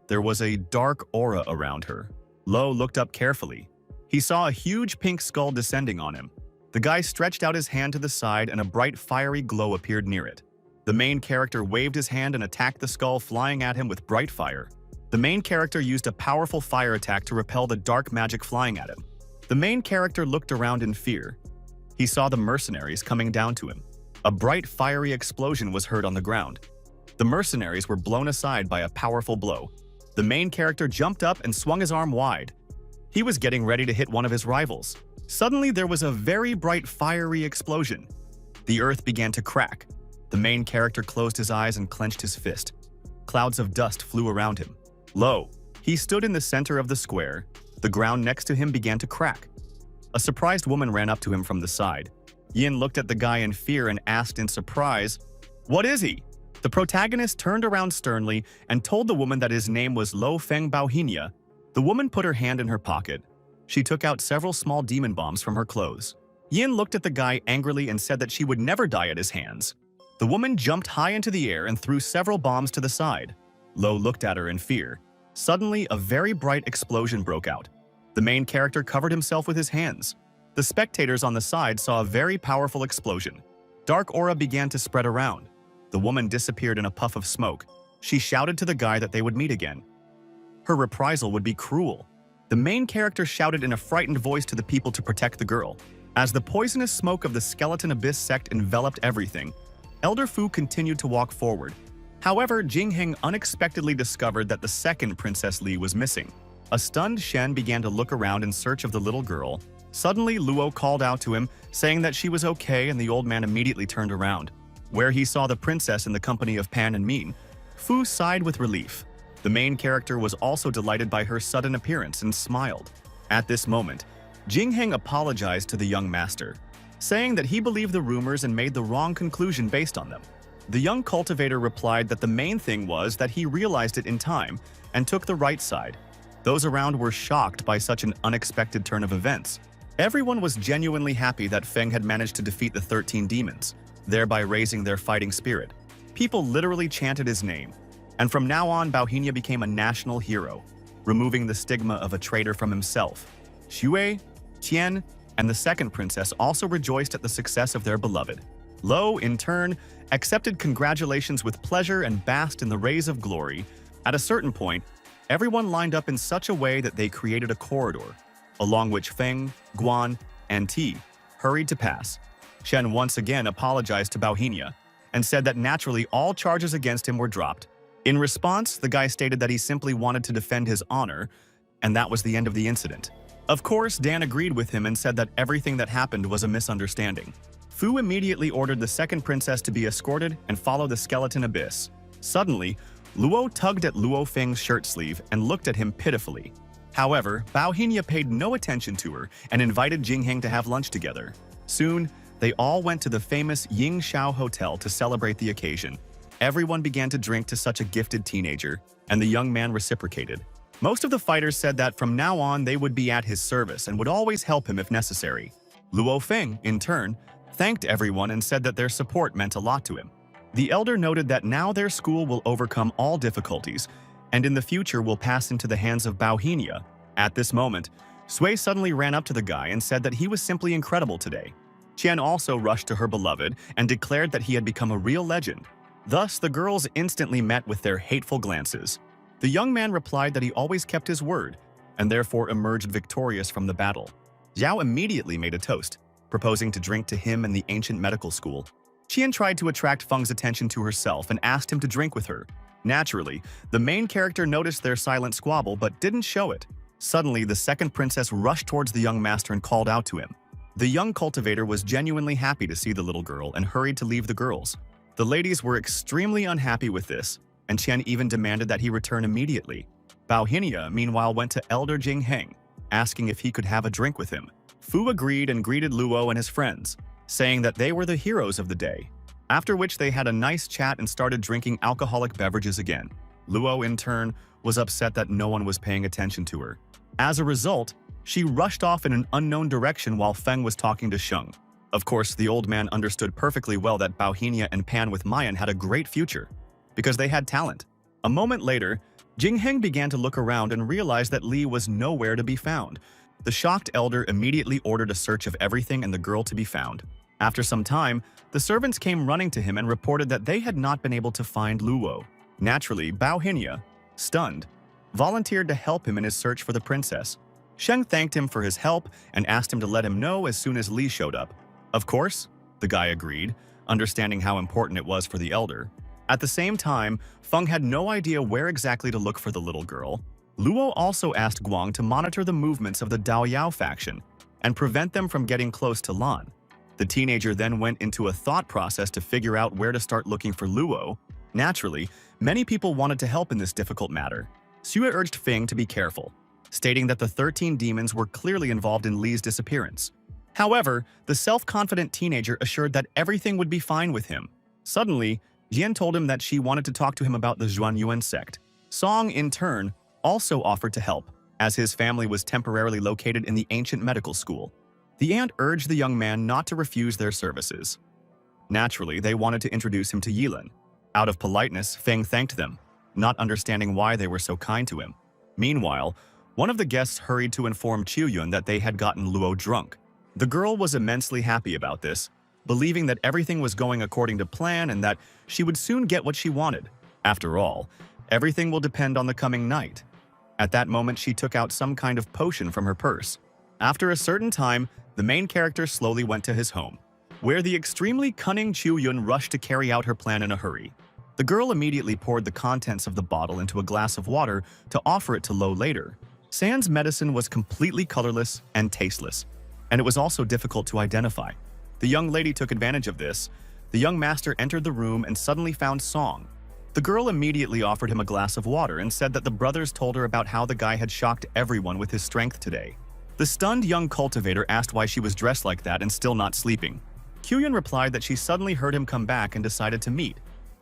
There was a dark aura around her. Lo looked up carefully. He saw a huge pink skull descending on him. The guy stretched out his hand to the side and a bright fiery glow appeared near it. The main character waved his hand and attacked the skull, flying at him with bright fire. The main character used a powerful fire attack to repel the dark magic flying at him. The main character looked around in fear. He saw the mercenaries coming down to him. A bright fiery explosion was heard on the ground. The mercenaries were blown aside by a powerful blow. The main character jumped up and swung his arm wide. He was getting ready to hit one of his rivals. Suddenly, there was a very bright fiery explosion. The earth began to crack. The main character closed his eyes and clenched his fist. Clouds of dust flew around him. Lo! He stood in the center of the square. The ground next to him began to crack. A surprised woman ran up to him from the side. Yin looked at the guy in fear and asked in surprise, "What is he?" The protagonist turned around sternly and told the woman that his name was Lo Feng Baohinia. The woman put her hand in her pocket. She took out several small demon bombs from her clothes. Yin looked at the guy angrily and said that she would never die at his hands. The woman jumped high into the air and threw several bombs to the side. Lo looked at her in fear. Suddenly, a very bright explosion broke out. The main character covered himself with his hands. The spectators on the side saw a very powerful explosion. Dark aura began to spread around. The woman disappeared in a puff of smoke. She shouted to the guy that they would meet again. Her reprisal would be cruel. The main character shouted in a frightened voice to the people to protect the girl. As the poisonous smoke of the Skeleton Abyss sect enveloped everything, Elder Fu continued to walk forward. However, Jingheng unexpectedly discovered that the second Princess Li was missing. A stunned Shen began to look around in search of the little girl. Suddenly, Luo called out to him, saying that she was okay, and the old man immediately turned around. Where he saw the princess in the company of Pan and Min, Fu sighed with relief. The main character was also delighted by her sudden appearance and smiled. At this moment, Jingheng apologized to the young master, saying that he believed the rumors and made the wrong conclusion based on them. The young cultivator replied that the main thing was that he realized it in time and took the right side. Those around were shocked by such an unexpected turn of events. Everyone was genuinely happy that Feng had managed to defeat the 13 demons, thereby raising their fighting spirit. People literally chanted his name, and from now on Bauhinia became a national hero, removing the stigma of a traitor from himself. Xue, Tian, and the second princess also rejoiced at the success of their beloved. Lo, in turn, accepted congratulations with pleasure and basked in the rays of glory. At a certain point, everyone lined up in such a way that they created a corridor, along which Feng, Guan, and Ti hurried to pass. Shen once again apologized to Bauhinia and said that naturally all charges against him were dropped. In response, the guy stated that he simply wanted to defend his honor, and that was the end of the incident. Of course, Dan agreed with him and said that everything that happened was a misunderstanding. Fu immediately ordered the second princess to be escorted and follow the skeleton abyss. Suddenly, Luo tugged at Luo Feng's shirt sleeve and looked at him pitifully. However, Bauhinia paid no attention to her and invited Jingheng to have lunch together. Soon, they all went to the famous Ying Shao Hotel to celebrate the occasion. Everyone began to drink to such a gifted teenager, and the young man reciprocated. Most of the fighters said that from now on they would be at his service and would always help him if necessary. Luo Feng, in turn, thanked everyone and said that their support meant a lot to him. The elder noted that now their school will overcome all difficulties and in the future will pass into the hands of Bauhinia. At this moment, Sui suddenly ran up to the guy and said that he was simply incredible today. Qian also rushed to her beloved and declared that he had become a real legend. Thus, the girls instantly met with their hateful glances. The young man replied that he always kept his word and therefore emerged victorious from the battle. Zhao immediately made a toast, proposing to drink to him and the ancient medical school. Qian tried to attract Feng's attention to herself and asked him to drink with her. Naturally, the main character noticed their silent squabble but didn't show it. Suddenly, the second princess rushed towards the young master and called out to him. The young cultivator was genuinely happy to see the little girl and hurried to leave the girls. The ladies were extremely unhappy with this, and Qian even demanded that he return immediately. Bauhinia, meanwhile, went to Elder Jingheng, asking if he could have a drink with him. Fu agreed and greeted Luo and his friends, saying that they were the heroes of the day, after which they had a nice chat and started drinking alcoholic beverages again. Luo, in turn, was upset that no one was paying attention to her. As a result, she rushed off in an unknown direction while Feng was talking to Sheng. Of course, the old man understood perfectly well that Bauhinia and Pan with Mayan had a great future, because they had talent. A moment later, Jingheng began to look around and realized that Li was nowhere to be found. The shocked elder immediately ordered a search of everything and the girl to be found. After some time, the servants came running to him and reported that they had not been able to find Luo. Naturally, Bauhinia, stunned, volunteered to help him in his search for the princess. Sheng thanked him for his help and asked him to let him know as soon as Li showed up. Of course, the guy agreed, understanding how important it was for the elder. At the same time, Feng had no idea where exactly to look for the little girl. Luo also asked Guang to monitor the movements of the Daoyao faction and prevent them from getting close to Lan. The teenager then went into a thought process to figure out where to start looking for Luo. Naturally, many people wanted to help in this difficult matter. Xue urged Feng to be careful, stating that the 13 demons were clearly involved in Li's disappearance. However, the self-confident teenager assured that everything would be fine with him. Suddenly, Jian told him that she wanted to talk to him about the Zhuanyuan sect. Song, in turn, also offered to help, as his family was temporarily located in the ancient medical school. The aunt urged the young man not to refuse their services. Naturally, they wanted to introduce him to Yilan. Out of politeness, Feng thanked them, not understanding why they were so kind to him. Meanwhile, one of the guests hurried to inform Qiuyun that they had gotten Luo drunk. The girl was immensely happy about this, believing that everything was going according to plan and that she would soon get what she wanted. After all, everything will depend on the coming night. At that moment, she took out some kind of potion from her purse. After a certain time, the main character slowly went to his home, where the extremely cunning Qiuyun rushed to carry out her plan in a hurry. The girl immediately poured the contents of the bottle into a glass of water to offer it to Lo later. San's medicine was completely colorless and tasteless, and it was also difficult to identify. The young lady took advantage of this. The young master entered the room and suddenly found Song. The girl immediately offered him a glass of water and said that the brothers told her about how the guy had shocked everyone with his strength today. The stunned young cultivator asked why she was dressed like that and still not sleeping. Qiuyun replied that she suddenly heard him come back and decided to meet.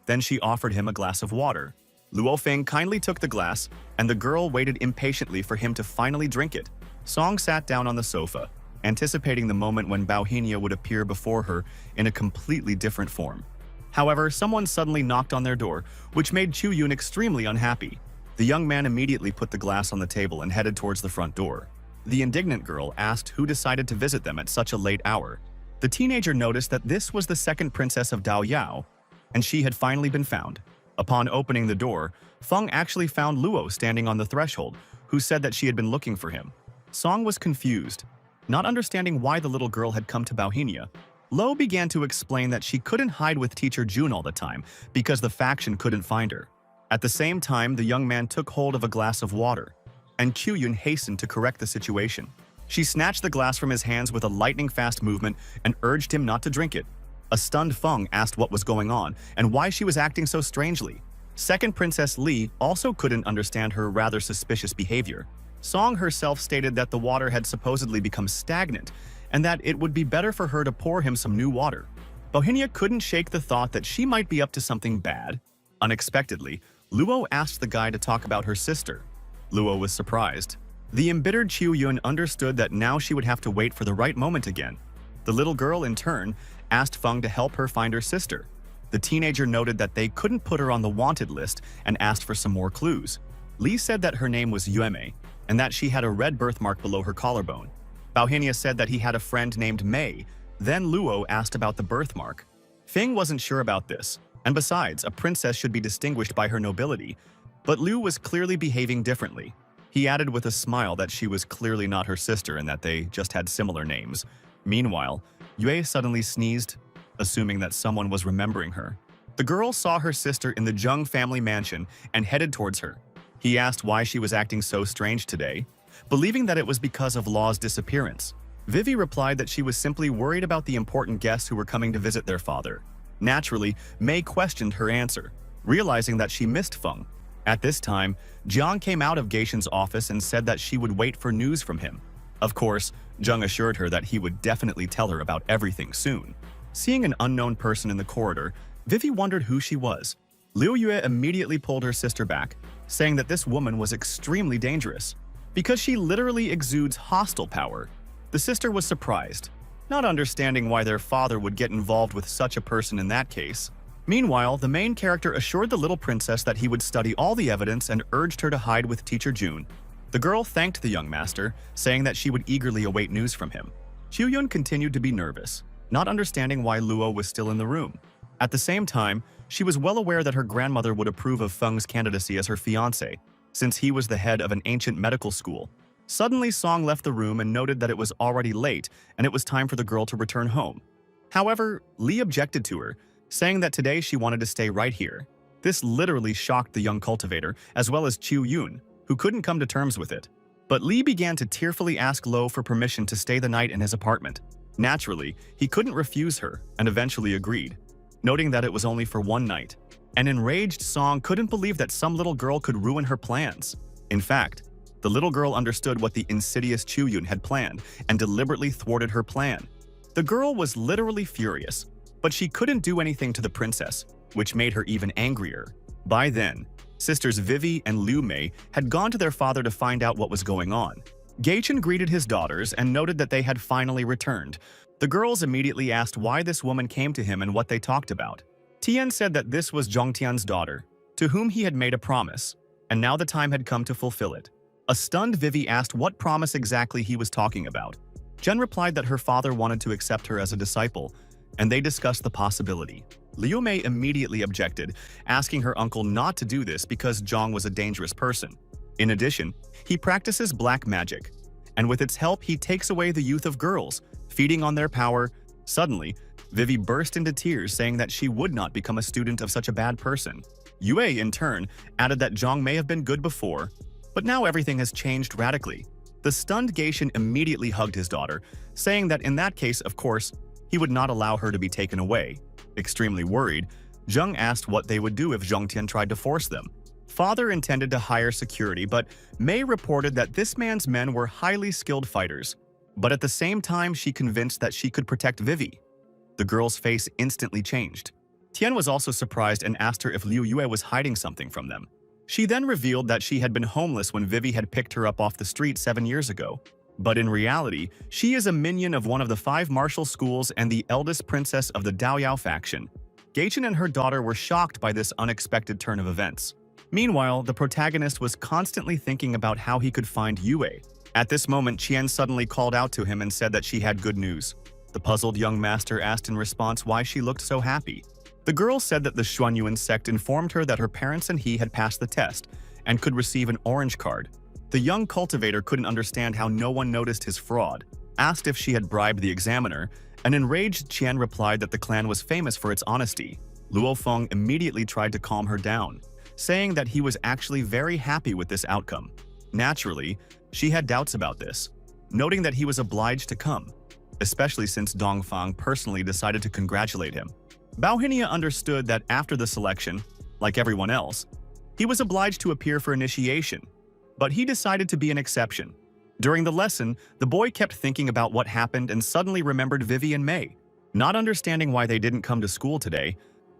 Then she offered him a glass of water. Luo Feng kindly took the glass, and the girl waited impatiently for him to finally drink it. Song sat down on the sofa, anticipating the moment when Bauhinia would appear before her in a completely different form. However, someone suddenly knocked on their door, which made Chu Yun extremely unhappy. The young man immediately put the glass on the table and headed towards the front door. The indignant girl asked who decided to visit them at such a late hour. The teenager noticed that this was the second princess of Dao Yao, and she had finally been found. Upon opening the door, Feng actually found Luo standing on the threshold, who said that she had been looking for him. Song was confused. Not understanding why the little girl had come to Bauhinia, Lo began to explain that she couldn't hide with teacher Jun all the time because the faction couldn't find her. At the same time, the young man took hold of a glass of water, and Qiuyun hastened to correct the situation. She snatched the glass from his hands with a lightning-fast movement and urged him not to drink it. A stunned Feng asked what was going on and why she was acting so strangely. Second Princess Li also couldn't understand her rather suspicious behavior. Song herself stated that the water had supposedly become stagnant and that it would be better for her to pour him some new water. Bauhinia couldn't shake the thought that she might be up to something bad. Unexpectedly, Luo asked the guy to talk about her sister. Luo was surprised. The embittered Qiuyun understood that now she would have to wait for the right moment again. The little girl, in turn, asked Feng to help her find her sister. The teenager noted that they couldn't put her on the wanted list and asked for some more clues. Li said that her name was Yueme and that she had a red birthmark below her collarbone. Bauhinia said that he had a friend named Mei. Then Luo asked about the birthmark. Feng wasn't sure about this, and besides, a princess should be distinguished by her nobility, but Liu was clearly behaving differently. He added with a smile that she was clearly not her sister and that they just had similar names. Meanwhile, Yue suddenly sneezed, assuming that someone was remembering her. The girl saw her sister in the Zheng family mansion and headed towards her. He asked why she was acting so strange today, believing that it was because of Law's disappearance. Vivi replied that she was simply worried about the important guests who were coming to visit their father. Naturally, Mei questioned her answer, realizing that she missed Feng. At this time, Jiang came out of Geishan's office and said that she would wait for news from him. Of course, Zheng assured her that he would definitely tell her about everything soon. Seeing an unknown person in the corridor, Vivi wondered who she was. Liu Yue immediately pulled her sister back, saying that this woman was extremely dangerous, because she literally exudes hostile power. The sister was surprised, not understanding why their father would get involved with such a person in that case. Meanwhile, the main character assured the little princess that he would study all the evidence and urged her to hide with teacher Jun. The girl thanked the young master, saying that she would eagerly await news from him. Qiuyun continued to be nervous, not understanding why Luo was still in the room. At the same time, she was well aware that her grandmother would approve of Feng's candidacy as her fiancé, since he was the head of an ancient medical school. Suddenly, Song left the room and noted that it was already late and it was time for the girl to return home. However, Li objected to her, saying that today she wanted to stay right here. This literally shocked the young cultivator, as well as Qiuyun, who couldn't come to terms with it. But Li began to tearfully ask Lo for permission to stay the night in his apartment. Naturally, he couldn't refuse her and eventually agreed, noting that it was only for one night. An enraged Song couldn't believe that some little girl could ruin her plans. In fact, the little girl understood what the insidious Qiuyun had planned and deliberately thwarted her plan. The girl was literally furious, but she couldn't do anything to the princess, which made her even angrier. By then, sisters Vivi and Liu Mei had gone to their father to find out what was going on. Geichin greeted his daughters and noted that they had finally returned. The girls immediately asked why this woman came to him and what they talked about. Tian said that this was Zhongtian's daughter, to whom he had made a promise, and now the time had come to fulfill it. A stunned Vivi asked what promise exactly he was talking about. Jen replied that her father wanted to accept her as a disciple, and they discussed the possibility. Liu Mei immediately objected, asking her uncle not to do this because Zhong was a dangerous person. In addition, he practices black magic, and with its help he takes away the youth of girls, feeding on their power. Suddenly, Vivi burst into tears, saying that she would not become a student of such a bad person. Yue, in turn, added that Zhong may have been good before, but now everything has changed radically. The stunned Geishan immediately hugged his daughter, saying that in that case, of course, he would not allow her to be taken away. Extremely worried, Zheng asked what they would do if Zhongtian tried to force them. Father intended to hire security, but Mei reported that this man's men were highly skilled fighters. But at the same time, she convinced that she could protect Vivi. The girl's face instantly changed. Tian was also surprised and asked her if Liu Yue was hiding something from them. She then revealed that she had been homeless when Vivi had picked her up off the street 7 years ago. But in reality, she is a minion of one of the 5 martial schools and the eldest princess of the Daoyao faction. Gaichen and her daughter were shocked by this unexpected turn of events. Meanwhile, the protagonist was constantly thinking about how he could find Yue. At this moment, Qian suddenly called out to him and said that she had good news. The puzzled young master asked in response why she looked so happy. The girl said that the Xuanyuan sect informed her that her parents and he had passed the test and could receive an orange card. The young cultivator couldn't understand how no one noticed his fraud, asked if she had bribed the examiner, and enraged Qian replied that the clan was famous for its honesty. Luo Feng immediately tried to calm her down, saying that he was actually very happy with this outcome. Naturally, she had doubts about this, noting that he was obliged to come, especially since Dongfang personally decided to congratulate him. Baohinia understood that after the selection, like everyone else, he was obliged to appear for initiation, but he decided to be an exception. During the lesson, the boy kept thinking about what happened and suddenly remembered Vivi and Mei. Not understanding why they didn't come to school today,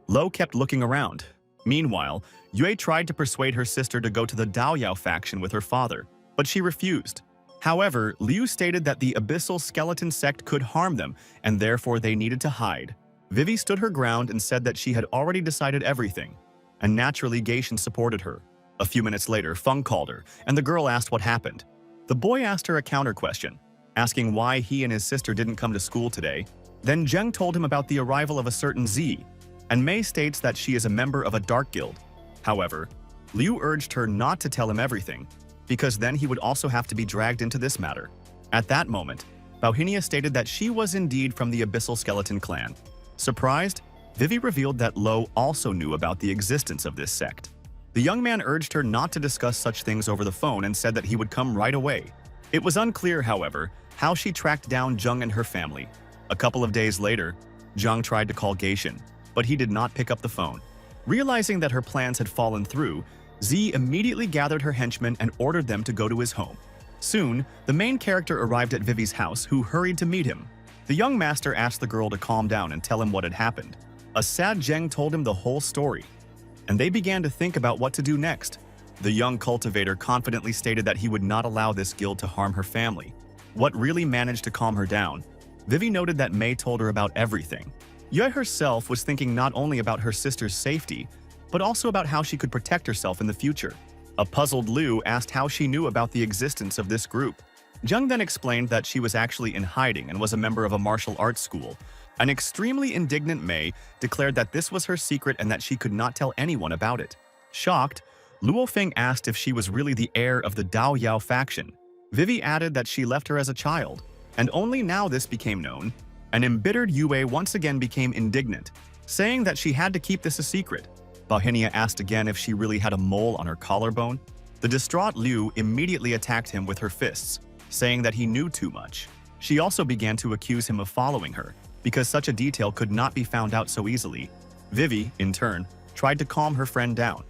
Lo kept looking around. Meanwhile, Yue tried to persuade her sister to go to the Daoyao faction with her father, but she refused. However, Liu stated that the abyssal skeleton sect could harm them, and therefore they needed to hide. Vivi stood her ground and said that she had already decided everything, and naturally Gaichen supported her. A few minutes later, Feng called her, and the girl asked what happened. The boy asked her a counter question, asking why he and his sister didn't come to school today. Then Zheng told him about the arrival of a certain Z, and Mei states that she is a member of a dark guild. However, Liu urged her not to tell him everything, because then he would also have to be dragged into this matter. At that moment, Baohinia stated that she was indeed from the Abyssal Skeleton clan. Surprised, Vivi revealed that Lo also knew about the existence of this sect. The young man urged her not to discuss such things over the phone and said that he would come right away. It was unclear, however, how she tracked down Zheng and her family. A couple of days later, Zheng tried to call Gaichen, but he did not pick up the phone. Realizing that her plans had fallen through, Z immediately gathered her henchmen and ordered them to go to his home. Soon, the main character arrived at Vivi's house, who hurried to meet him. The young master asked the girl to calm down and tell him what had happened. A sad Zheng told him the whole story, and they began to think about what to do next. The young cultivator confidently stated that he would not allow this guild to harm her family. What really managed to calm her down? Vivi noted that Mei told her about everything. Yue herself was thinking not only about her sister's safety, but also about how she could protect herself in the future. A puzzled Liu asked how she knew about the existence of this group. Zheng then explained that she was actually in hiding and was a member of a martial arts school. An extremely indignant Mei declared that this was her secret and that she could not tell anyone about it. Shocked, Luo Feng asked if she was really the heir of the Daoyao faction. Vivi added that she left her as a child, and only now this became known. An embittered Yue once again became indignant, saying that she had to keep this a secret. Baohinia asked again if she really had a mole on her collarbone. The distraught Liu immediately attacked him with her fists, saying that he knew too much. She also began to accuse him of following her, because such a detail could not be found out so easily. Vivi, in turn, tried to calm her friend down,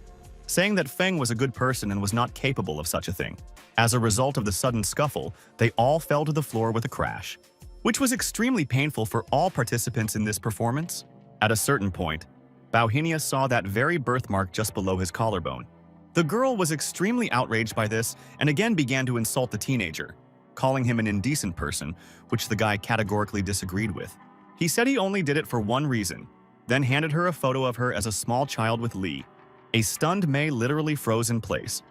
saying that Feng was a good person and was not capable of such a thing. As a result of the sudden scuffle, they all fell to the floor with a crash, which was extremely painful for all participants in this performance. At a certain point, Baohinia saw that very birthmark just below his collarbone. The girl was extremely outraged by this and again began to insult the teenager, calling him an indecent person, which the guy categorically disagreed with. He said he only did it for one reason, then handed her a photo of her as a small child with Li. A stunned Mei literally froze in place.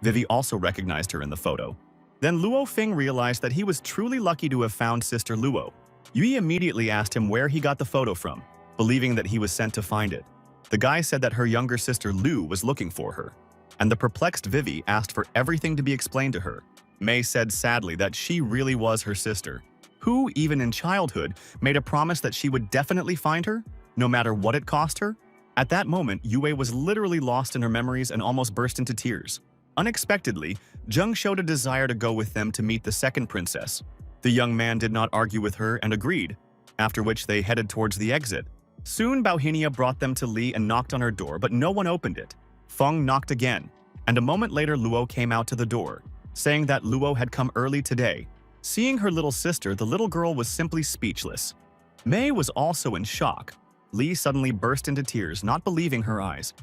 Vivi also recognized her in the photo. Then Luo Feng realized that he was truly lucky to have found Sister Luo. Yui immediately asked him where he got the photo from, believing that he was sent to find it. The guy said that her younger sister Lu was looking for her, and the perplexed Vivi asked for everything to be explained to her. Mei said sadly that she really was her sister, who, even in childhood, made a promise that she would definitely find her, no matter what it cost her. At that moment, Yue was literally lost in her memories and almost burst into tears. Unexpectedly, Zheng showed a desire to go with them to meet the second princess. The young man did not argue with her and agreed, after which they headed towards the exit. Soon, Baohinia brought them to Li and knocked on her door, but no one opened it. Feng knocked again, and a moment later Luo came out to the door, saying that Luo had come early today. Seeing her little sister, the little girl was simply speechless. Mei was also in shock, Lee suddenly burst into tears, not believing her eyes.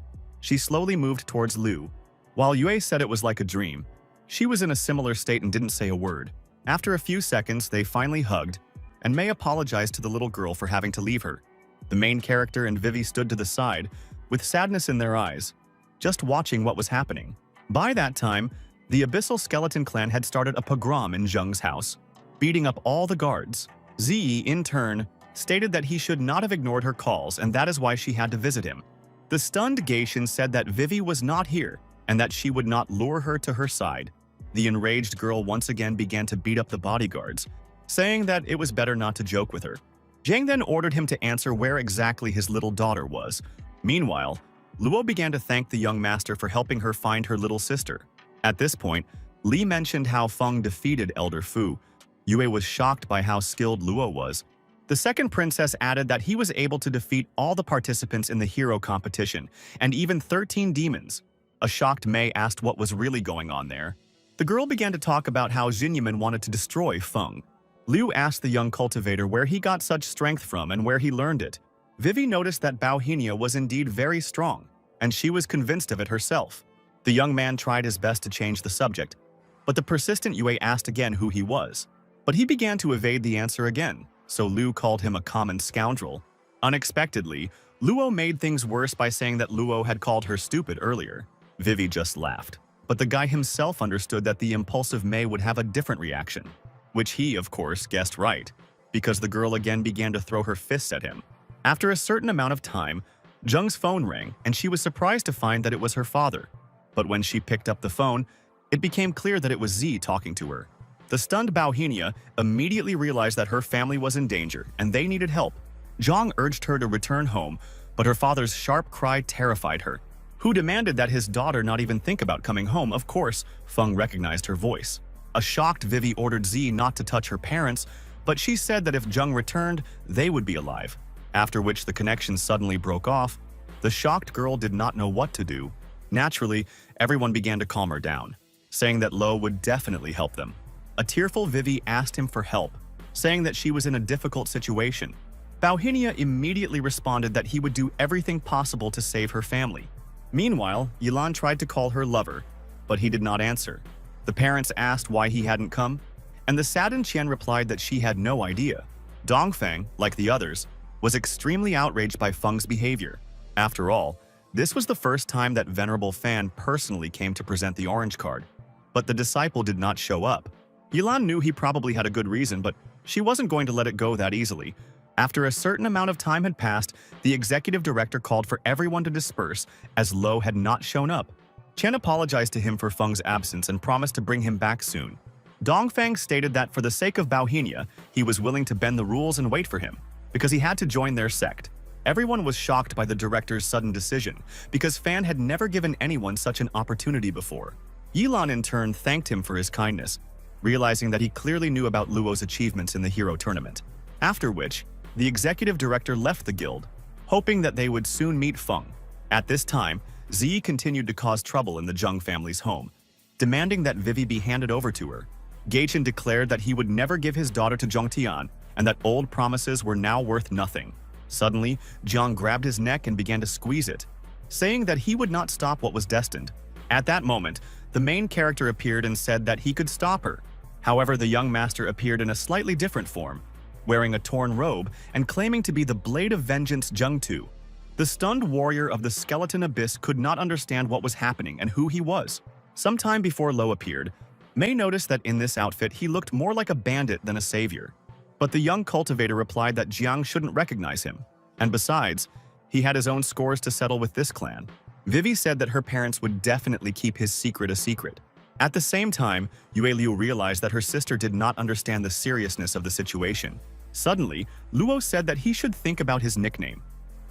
She slowly moved towards Liu. While Yue said it was like a dream, she was in a similar state and didn't say a word. After a few seconds, they finally hugged, and Mei apologized to the little girl for having to leave her. The main character and Vivi stood to the side, with sadness in their eyes, just watching what was happening. By that time, the Abyssal Skeleton Clan had started a pogrom in Zheng's house, beating up all the guards. Ziyi, in turn, stated that he should not have ignored her calls, and that is why she had to visit him. The stunned Geishan said that Vivi was not here, and that she would not lure her to her side. The enraged girl once again began to beat up the bodyguards, saying that it was better not to joke with her. Zheng then ordered him to answer where exactly his little daughter was. Meanwhile, Luo began to thank the young master for helping her find her little sister. At this point, Li mentioned how Feng defeated Elder Fu. Yue was shocked by how skilled Luo was. The second princess added that he was able to defeat all the participants in the hero competition, and even 13 demons. A shocked Mei asked what was really going on there. The girl began to talk about how Xinyaman wanted to destroy Feng. Liu asked the young cultivator where he got such strength from and where he learned it. Vivi noticed that Baohinia was indeed very strong, and she was convinced of it herself. The young man tried his best to change the subject, but the persistent Yue asked again who he was. But he began to evade the answer again, so Liu called him a common scoundrel. Unexpectedly, Luo made things worse by saying that Luo had called her stupid earlier. Vivi just laughed, but the guy himself understood that the impulsive Mei would have a different reaction, which he, of course, guessed right, because the girl again began to throw her fists at him. After a certain amount of time, Zheng's phone rang, and she was surprised to find that it was her father. But when she picked up the phone, it became clear that it was Z talking to her. The stunned Baohinia immediately realized that her family was in danger and they needed help. Zhang urged her to return home, but her father's sharp cry terrified her, who demanded that his daughter not even think about coming home. Of course, Feng recognized her voice. A shocked Vivi ordered Z not to touch her parents, but she said that if Zheng returned, they would be alive. After which the connection suddenly broke off. The shocked girl did not know what to do. Naturally, everyone began to calm her down, saying that Lo would definitely help them. A tearful Vivi asked him for help, saying that she was in a difficult situation. Baohinia immediately responded that he would do everything possible to save her family. Meanwhile, Yilan tried to call her lover, but he did not answer. The parents asked why he hadn't come, and the saddened Qian replied that she had no idea. Dongfeng, like the others, was extremely outraged by Feng's behavior. After all, this was the first time that Venerable Fan personally came to present the orange card. But the disciple did not show up. Yilan knew he probably had a good reason, but she wasn't going to let it go that easily. After a certain amount of time had passed, the executive director called for everyone to disperse as Lo had not shown up. Chen apologized to him for Feng's absence and promised to bring him back soon. Dongfeng stated that for the sake of Baohinia, he was willing to bend the rules and wait for him, because he had to join their sect. Everyone was shocked by the director's sudden decision, because Fan had never given anyone such an opportunity before. Yilan in turn thanked him for his kindness, realizing that he clearly knew about Luo's achievements in the hero tournament. After which, the executive director left the guild, hoping that they would soon meet Feng. At this time, Ziyi continued to cause trouble in the Zheng family's home, demanding that Vivi be handed over to her. Geichin declared that he would never give his daughter to Zhongtian and that old promises were now worth nothing. Suddenly, Jiang grabbed his neck and began to squeeze it, saying that he would not stop what was destined. At that moment, the main character appeared and said that he could stop her. However, the young master appeared in a slightly different form, wearing a torn robe and claiming to be the Blade of Vengeance Zhengtu. The stunned warrior of the Skeleton Abyss could not understand what was happening and who he was. Sometime before Lo appeared, Mei noticed that in this outfit he looked more like a bandit than a savior. But the young cultivator replied that Jiang shouldn't recognize him, and besides, he had his own scores to settle with this clan. Vivi said that her parents would definitely keep his secret a secret. At the same time, Yue Liu realized that her sister did not understand the seriousness of the situation. Suddenly, Luo said that he should think about his nickname.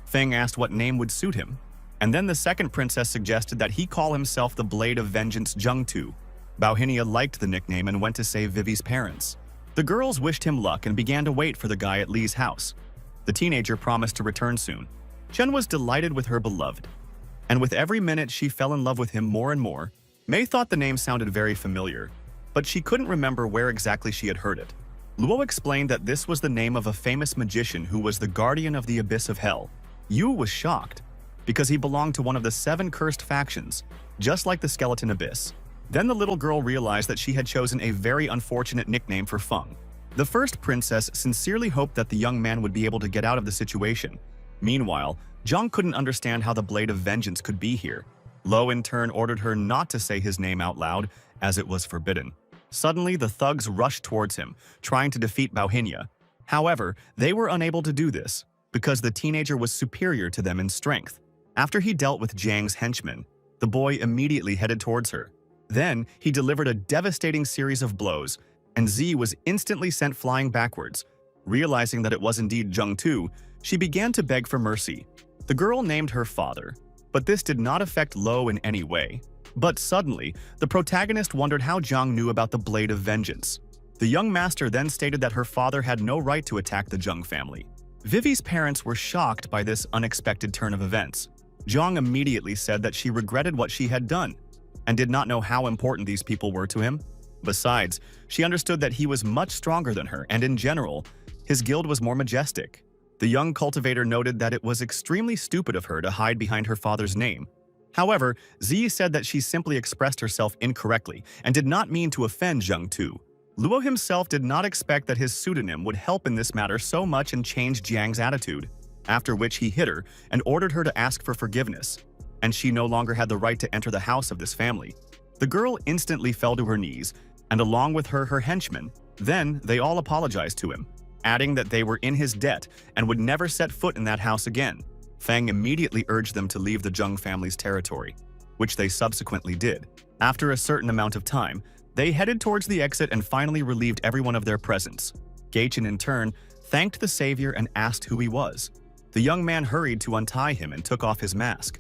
Feng asked what name would suit him, and then the second princess suggested that he call himself the Blade of Vengeance Zhengtu. Baohinia liked the nickname and went to save Vivi's parents. The girls wished him luck and began to wait for the guy at Li's house. The teenager promised to return soon. Chen was delighted with her beloved, and with every minute she fell in love with him more and more. Mei thought the name sounded very familiar, but she couldn't remember where exactly she had heard it. Luo explained that this was the name of a famous magician who was the guardian of the Abyss of Hell. Yu was shocked, because he belonged to one of the 7 cursed factions, just like the Skeleton Abyss. Then the little girl realized that she had chosen a very unfortunate nickname for Feng. The first princess sincerely hoped that the young man would be able to get out of the situation. Meanwhile, Zhang couldn't understand how the Blade of Vengeance could be here. Lo in turn ordered her not to say his name out loud, as it was forbidden. Suddenly, the thugs rushed towards him, trying to defeat Bauhinia. However, they were unable to do this, because the teenager was superior to them in strength. After he dealt with Jiang's henchmen, the boy immediately headed towards her. Then, he delivered a devastating series of blows, and Z was instantly sent flying backwards. Realizing that it was indeed Zheng Tu, she began to beg for mercy. The girl named her father, but this did not affect Lo in any way. But suddenly, the protagonist wondered how Zhang knew about the Blade of Vengeance. The young master then stated that her father had no right to attack the Zheng family. Vivi's parents were shocked by this unexpected turn of events. Zhang immediately said that she regretted what she had done, and did not know how important these people were to him. Besides, she understood that he was much stronger than her, and in general, his guild was more majestic. The young cultivator noted that it was extremely stupid of her to hide behind her father's name. However, Z said that she simply expressed herself incorrectly and did not mean to offend Zheng Tu. Luo himself did not expect that his pseudonym would help in this matter so much and change Jiang's attitude, after which he hit her and ordered her to ask for forgiveness, and she no longer had the right to enter the house of this family. The girl instantly fell to her knees, and along with her henchmen. Then they all apologized to him, adding that they were in his debt and would never set foot in that house again. Feng immediately urged them to leave the Zheng family's territory, which they subsequently did. After a certain amount of time, they headed towards the exit and finally relieved everyone of their presence. Gaichen in turn thanked the savior and asked who he was. The young man hurried to untie him and took off his mask.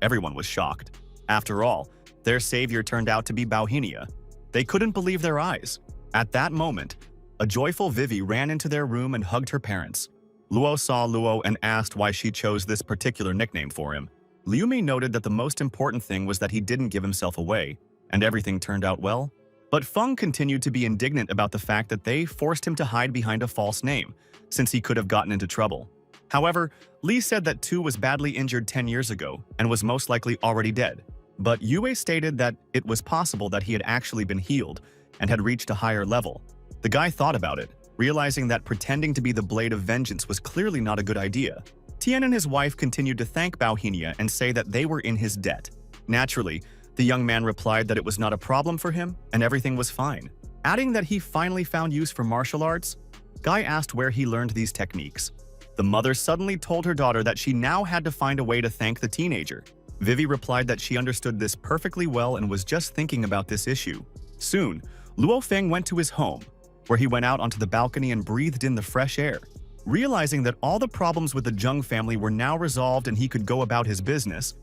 Everyone was shocked. After all, their savior turned out to be Bauhinia. They couldn't believe their eyes. At that moment, a joyful Vivi ran into their room and hugged her parents. Luo saw Luo and asked why she chose this particular nickname for him. Liumi noted that the most important thing was that he didn't give himself away, and everything turned out well. But Feng continued to be indignant about the fact that they forced him to hide behind a false name, since he could have gotten into trouble. However, Li said that Tu was badly injured 10 years ago and was most likely already dead. But Yue stated that it was possible that he had actually been healed and had reached a higher level. The guy thought about it, realizing that pretending to be the Blade of Vengeance was clearly not a good idea. Tian and his wife continued to thank Bauhinia and say that they were in his debt. Naturally, the young man replied that it was not a problem for him and everything was fine. Adding that he finally found use for martial arts, Guy asked where he learned these techniques. The mother suddenly told her daughter that she now had to find a way to thank the teenager. Vivi replied that she understood this perfectly well and was just thinking about this issue. Soon, Luo Feng went to his home, where he went out onto the balcony and breathed in the fresh air. Realizing that all the problems with the Zheng family were now resolved and he could go about his business,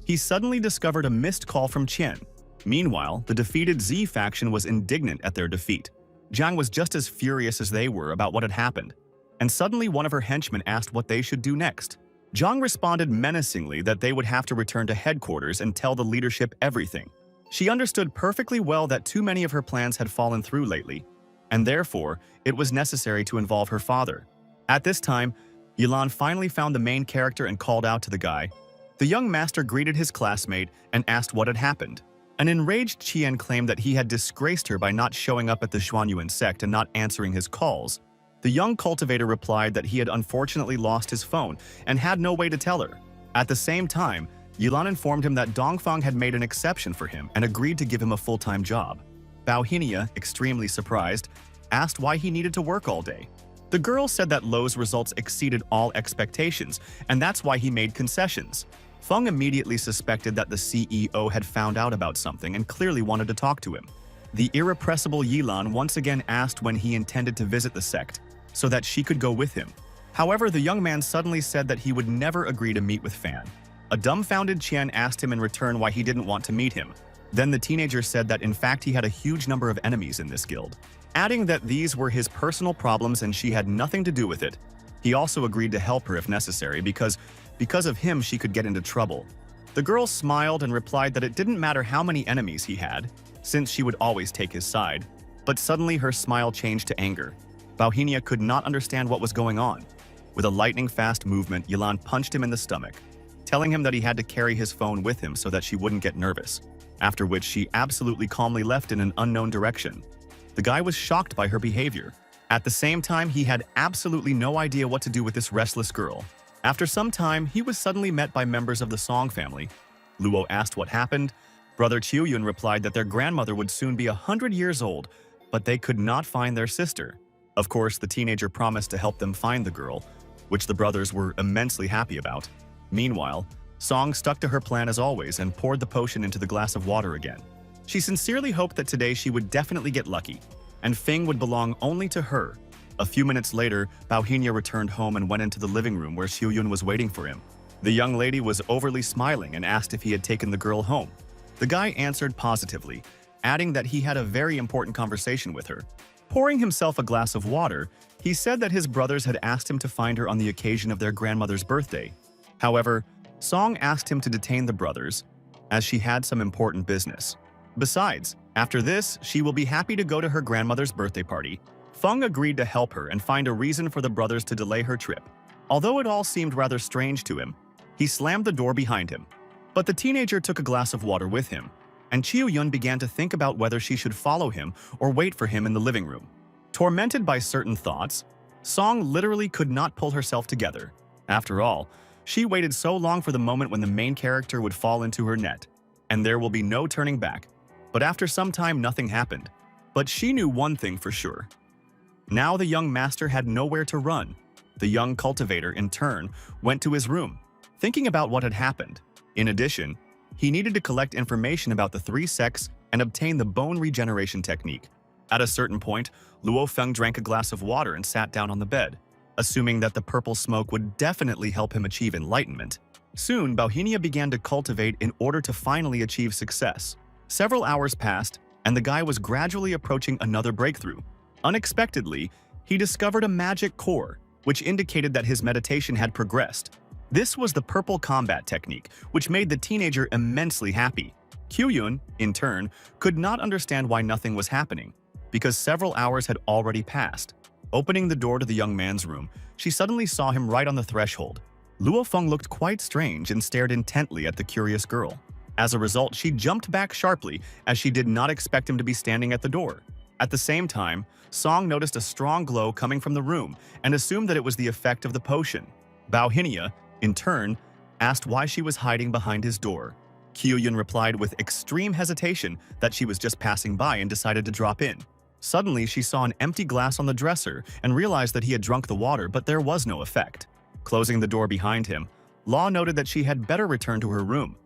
he suddenly discovered a missed call from Qian. Meanwhile, the defeated Z faction was indignant at their defeat. Jiang was just as furious as they were about what had happened, and suddenly one of her henchmen asked what they should do next. Zhang responded menacingly that they would have to return to headquarters and tell the leadership everything. She understood perfectly well that too many of her plans had fallen through lately, and therefore, it was necessary to involve her father. At this time, Yilan finally found the main character and called out to the guy. The young master greeted his classmate and asked what had happened. An enraged Qian claimed that he had disgraced her by not showing up at the Xuanyuan sect and not answering his calls. The young cultivator replied that he had unfortunately lost his phone and had no way to tell her. At the same time, Yilan informed him that Dongfang had made an exception for him and agreed to give him a full-time job. Bauhinia, extremely surprised, asked why he needed to work all day. The girl said that Lo's results exceeded all expectations, and that's why he made concessions. Feng immediately suspected that the CEO had found out about something and clearly wanted to talk to him. The irrepressible Yilan once again asked when he intended to visit the sect, so that she could go with him. However, the young man suddenly said that he would never agree to meet with Fan. A dumbfounded Qian asked him in return why he didn't want to meet him. Then the teenager said that in fact he had a huge number of enemies in this guild, adding that these were his personal problems and she had nothing to do with it. He also agreed to help her if necessary because of him she could get into trouble. The girl smiled and replied that it didn't matter how many enemies he had, since she would always take his side. But suddenly her smile changed to anger. Bauhinia could not understand what was going on. With a lightning-fast movement, Yilan punched him in the stomach, telling him that he had to carry his phone with him so that she wouldn't get nervous, after which she absolutely calmly left in an unknown direction. The guy was shocked by her behavior. At the same time, he had absolutely no idea what to do with this restless girl. After some time, he was suddenly met by members of the Song family. Luo asked what happened. Brother Chiu-yun replied that their grandmother would soon be 100 years old, but they could not find their sister. Of course, the teenager promised to help them find the girl, which the brothers were immensely happy about. Meanwhile, Song stuck to her plan as always and poured the potion into the glass of water again. She sincerely hoped that today she would definitely get lucky, and Fing would belong only to her. A few minutes later, Baohinia returned home and went into the living room where Xiuyun was waiting for him. The young lady was overly smiling and asked if he had taken the girl home. The guy answered positively, adding that he had a very important conversation with her. Pouring himself a glass of water, he said that his brothers had asked him to find her on the occasion of their grandmother's birthday. However, Song asked him to detain the brothers, as she had some important business. Besides, after this, she will be happy to go to her grandmother's birthday party. Feng agreed to help her and find a reason for the brothers to delay her trip. Although it all seemed rather strange to him, he slammed the door behind him. But the teenager took a glass of water with him, and Chiu-yun began to think about whether she should follow him or wait for him in the living room. Tormented by certain thoughts, Song literally could not pull herself together. After all, she waited so long for the moment when the main character would fall into her net, and there will be no turning back. But after some time, nothing happened. But she knew one thing for sure. Now the young master had nowhere to run. The young cultivator, in turn, went to his room, thinking about what had happened. In addition, he needed to collect information about the three sects and obtain the bone regeneration technique. At a certain point, Luo Feng drank a glass of water and sat down on the bed, assuming that the purple smoke would definitely help him achieve enlightenment. Soon, Baohinia began to cultivate in order to finally achieve success. Several hours passed, and the guy was gradually approaching another breakthrough. Unexpectedly, he discovered a magic core, which indicated that his meditation had progressed. This was the purple combat technique, which made the teenager immensely happy. Qiuyun, in turn, could not understand why nothing was happening, because several hours had already passed. Opening the door to the young man's room, she suddenly saw him right on the threshold. Luo Feng looked quite strange and stared intently at the curious girl. As a result, she jumped back sharply as she did not expect him to be standing at the door. At the same time, Song noticed a strong glow coming from the room and assumed that it was the effect of the potion. Baohinia, in turn, asked why she was hiding behind his door. Qiuyun replied with extreme hesitation that she was just passing by and decided to drop in. Suddenly, she saw an empty glass on the dresser and realized that he had drunk the water, but there was no effect. Closing the door behind him, Law noted that she had better return to her room,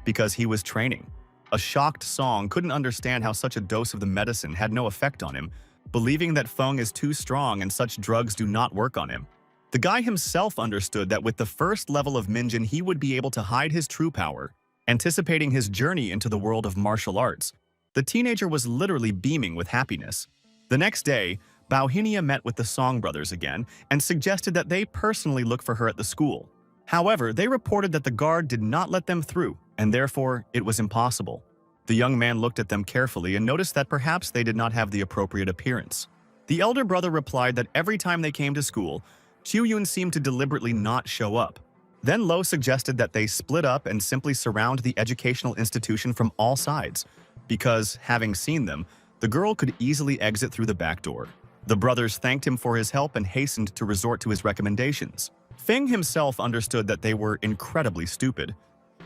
because he was training. A shocked Song couldn't understand how such a dose of the medicine had no effect on him, believing that Feng is too strong and such drugs do not work on him. The guy himself understood that with the first level of Minjin he would be able to hide his true power. Anticipating his journey into the world of martial arts, the teenager was literally beaming with happiness. The next day, Baohinia met with the Song brothers again and suggested that they personally look for her at the school. However, they reported that the guard did not let them through, and therefore it was impossible. The young man looked at them carefully and noticed that perhaps they did not have the appropriate appearance. The elder brother replied that every time they came to school, Qiuyun seemed to deliberately not show up. Then Lo suggested that they split up and simply surround the educational institution from all sides, because, having seen them, the girl could easily exit through the back door. The brothers thanked him for his help and hastened to resort to his recommendations. Feng himself understood that they were incredibly stupid,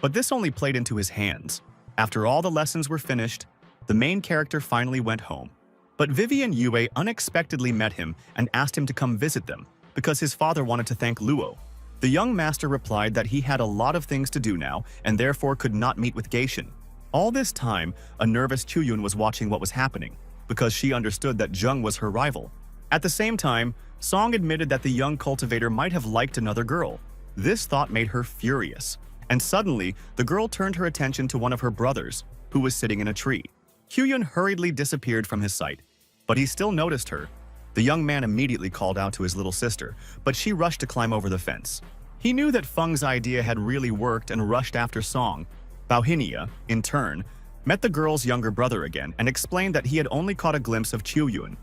but this only played into his hands. After all the lessons were finished, the main character finally went home. But Vivian Yue unexpectedly met him and asked him to come visit them, because his father wanted to thank Luo. The young master replied that he had a lot of things to do now and therefore could not meet with Geishan. All this time, a nervous Qiuyun was watching what was happening, because she understood that Zheng was her rival. At the same time, Song admitted that the young cultivator might have liked another girl. This thought made her furious, and suddenly, the girl turned her attention to one of her brothers, who was sitting in a tree. Qiuyun hurriedly disappeared from his sight, but he still noticed her. The young man immediately called out to his little sister, but she rushed to climb over the fence. He knew that Feng's idea had really worked and rushed after Song. Baohinia, in turn, met the girl's younger brother again and explained that he had only caught a glimpse of Qiuyun.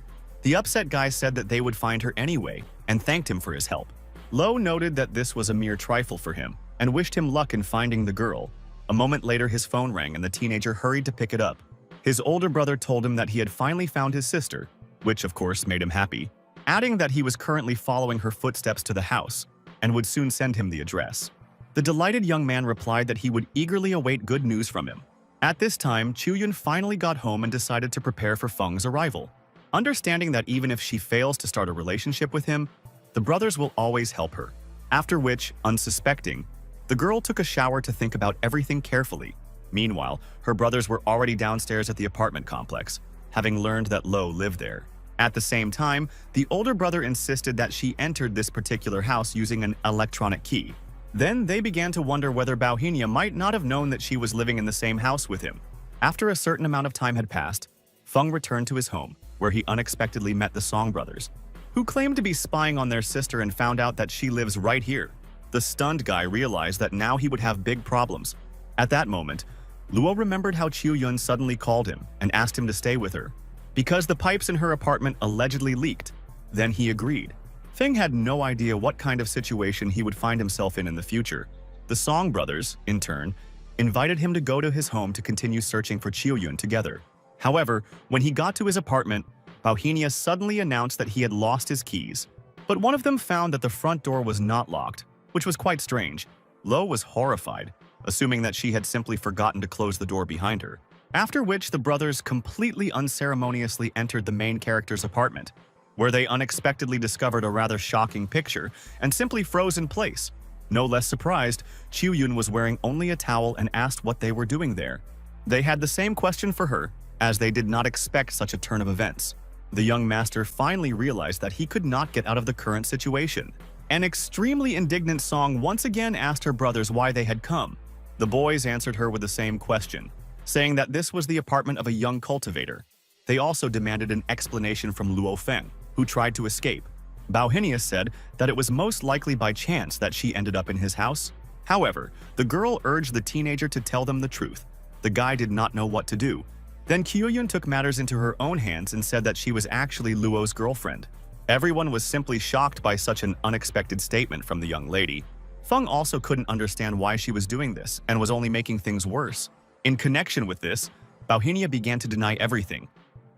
The upset guy said that they would find her anyway and thanked him for his help. Lo noted that this was a mere trifle for him and wished him luck in finding the girl. A moment later, his phone rang and the teenager hurried to pick it up. His older brother told him that he had finally found his sister, which of course made him happy, adding that he was currently following her footsteps to the house and would soon send him the address. The delighted young man replied that he would eagerly await good news from him. At this time, Chu-yun finally got home and decided to prepare for Feng's arrival. Understanding that even if she fails to start a relationship with him, the brothers will always help her. After which, unsuspecting, the girl took a shower to think about everything carefully. Meanwhile, her brothers were already downstairs at the apartment complex, having learned that Lo lived there. At the same time, the older brother insisted that she entered this particular house using an electronic key. Then they began to wonder whether Bauhinia might not have known that she was living in the same house with him. After a certain amount of time had passed, Feng returned to his home, where he unexpectedly met the Song brothers, who claimed to be spying on their sister and found out that she lives right here. The stunned guy realized that now he would have big problems. At that moment, Luo remembered how Chu-yun suddenly called him and asked him to stay with her, because the pipes in her apartment allegedly leaked. Then he agreed. Feng had no idea what kind of situation he would find himself in the future. The Song brothers, in turn, invited him to go to his home to continue searching for Chu-yun together. However, when he got to his apartment, Bauhinia suddenly announced that he had lost his keys. But one of them found that the front door was not locked, which was quite strange. Lo was horrified, assuming that she had simply forgotten to close the door behind her. After which the brothers completely unceremoniously entered the main character's apartment, where they unexpectedly discovered a rather shocking picture and simply froze in place. No less surprised, Chu-yun was wearing only a towel and asked what they were doing there. They had the same question for her, as they did not expect such a turn of events. The young master finally realized that he could not get out of the current situation. An extremely indignant Song once again asked her brothers why they had come. The boys answered her with the same question, saying that this was the apartment of a young cultivator. They also demanded an explanation from Luo Feng, who tried to escape. Bauhinia said that it was most likely by chance that she ended up in his house. However, the girl urged the teenager to tell them the truth. The guy did not know what to do. Then Chu-yun took matters into her own hands and said that she was actually Luo's girlfriend. Everyone was simply shocked by such an unexpected statement from the young lady. Feng also couldn't understand why she was doing this and was only making things worse. In connection with this, Bauhinia began to deny everything.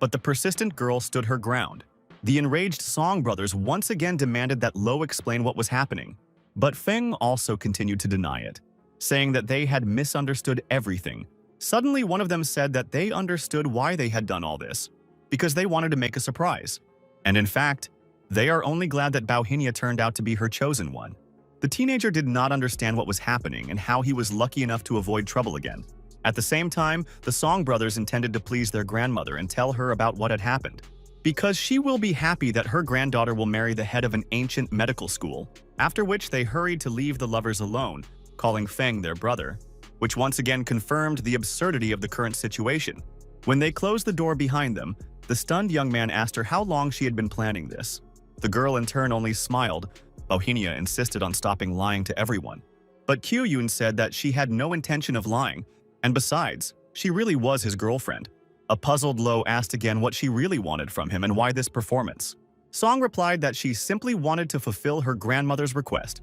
But the persistent girl stood her ground. The enraged Song brothers once again demanded that Lo explain what was happening. But Feng also continued to deny it, saying that they had misunderstood everything. Suddenly, one of them said that they understood why they had done all this, because they wanted to make a surprise. And in fact, they are only glad that Bauhinia turned out to be her chosen one. The teenager did not understand what was happening and how he was lucky enough to avoid trouble again. At the same time, the Song brothers intended to please their grandmother and tell her about what had happened, because she will be happy that her granddaughter will marry the head of an ancient medical school, after which they hurried to leave the lovers alone, calling Feng their brother, which once again confirmed the absurdity of the current situation. When they closed the door behind them, the stunned young man asked her how long she had been planning this. The girl in turn only smiled. Bauhinia insisted on stopping lying to everyone. But Chu-yun said that she had no intention of lying, and besides, she really was his girlfriend. A puzzled Lo asked again what she really wanted from him and why this performance. Song replied that she simply wanted to fulfill her grandmother's request,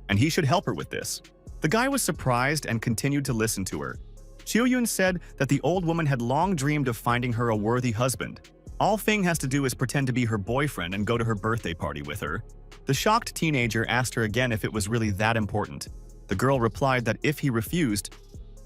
and he should help her with this. The guy was surprised and continued to listen to her. Chu-yun said that the old woman had long dreamed of finding her a worthy husband. All Feng has to do is pretend to be her boyfriend and go to her birthday party with her. The shocked teenager asked her again if it was really that important. The girl replied that if he refused,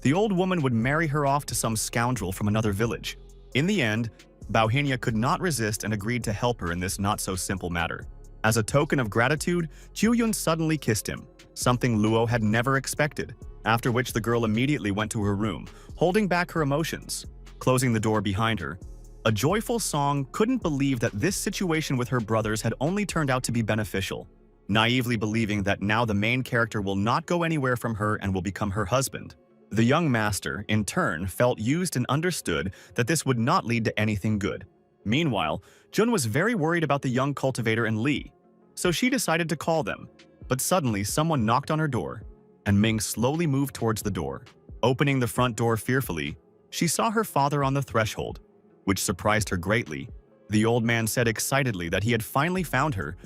the old woman would marry her off to some scoundrel from another village. In the end, Bauhinia could not resist and agreed to help her in this not-so-simple matter. As a token of gratitude, Chu-yun suddenly kissed him, something Luo had never expected, after which the girl immediately went to her room, holding back her emotions. Closing the door behind her, a joyful Song couldn't believe that this situation with her brothers had only turned out to be beneficial, naively believing that now the main character will not go anywhere from her and will become her husband. The young master, in turn, felt used and understood that this would not lead to anything good. Meanwhile, Jun was very worried about the young cultivator and Lee, so she decided to call them. But suddenly, someone knocked on her door, and Ming slowly moved towards the door. Opening the front door fearfully, she saw her father on the threshold, which surprised her greatly. The old man said excitedly that he had finally found her.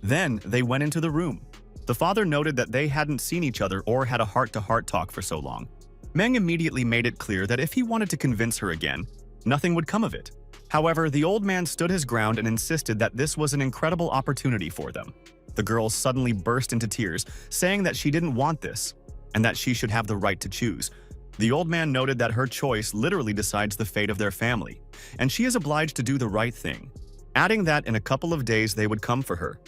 Then they went into the room. The father noted that they hadn't seen each other or had a heart-to-heart talk for so long. Meng immediately made it clear that if he wanted to convince her again, nothing would come of it. However, the old man stood his ground and insisted that this was an incredible opportunity for them. The girl suddenly burst into tears, saying that she didn't want this, and that she should have the right to choose. The old man noted that her choice literally decides the fate of their family, and she is obliged to do the right thing, adding that in a couple of days they would come for her.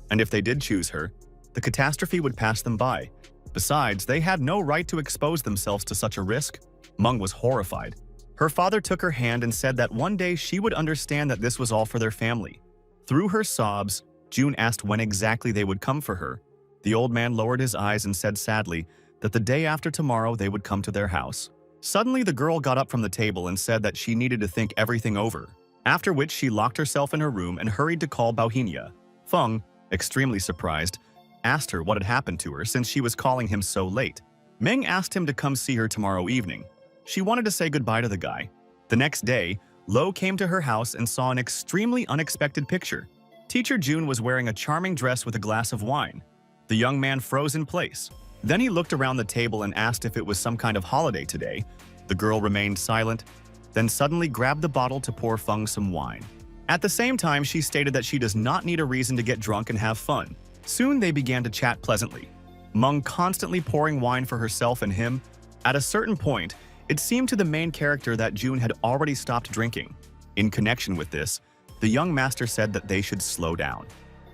And if they did choose her, the catastrophe would pass them by. Besides, they had no right to expose themselves to such a risk. Meng was horrified. Her father took her hand and said that one day she would understand that this was all for their family. Through her sobs, June asked when exactly they would come for her. The old man lowered his eyes and said sadly that the day after tomorrow they would come to their house. Suddenly, the girl got up from the table and said that she needed to think everything over, after which she locked herself in her room and hurried to call Baohinia. Feng, extremely surprised, asked her what had happened to her since she was calling him so late. Meng asked him to come see her tomorrow evening. She wanted to say goodbye to the guy. The next day, Lo came to her house and saw an extremely unexpected picture. Teacher June was wearing a charming dress with a glass of wine. The young man froze in place. Then he looked around the table and asked if it was some kind of holiday today. The girl remained silent, then suddenly grabbed the bottle to pour Feng some wine. At the same time, she stated that she does not need a reason to get drunk and have fun. Soon they began to chat pleasantly, Meng constantly pouring wine for herself and him. At a certain point, it seemed to the main character that June had already stopped drinking. In connection with this, the young master said that they should slow down.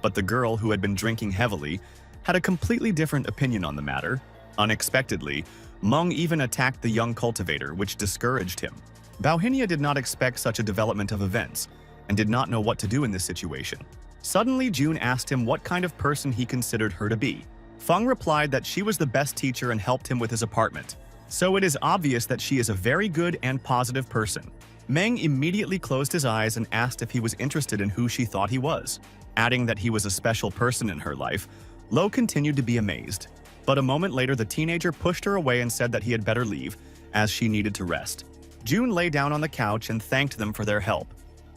But the girl, who had been drinking heavily, had a completely different opinion on the matter. Unexpectedly, Meng even attacked the young cultivator, which discouraged him. Baohinia did not expect such a development of events and did not know what to do in this situation. Suddenly, June asked him what kind of person he considered her to be. Feng replied that she was the best teacher and helped him with his apartment. So it is obvious that she is a very good and positive person. Meng immediately closed his eyes and asked if he was interested in who she thought he was. Adding that he was a special person in her life, Lo continued to be amazed. But a moment later, the teenager pushed her away and said that he had better leave, as she needed to rest. June lay down on the couch and thanked them for their help,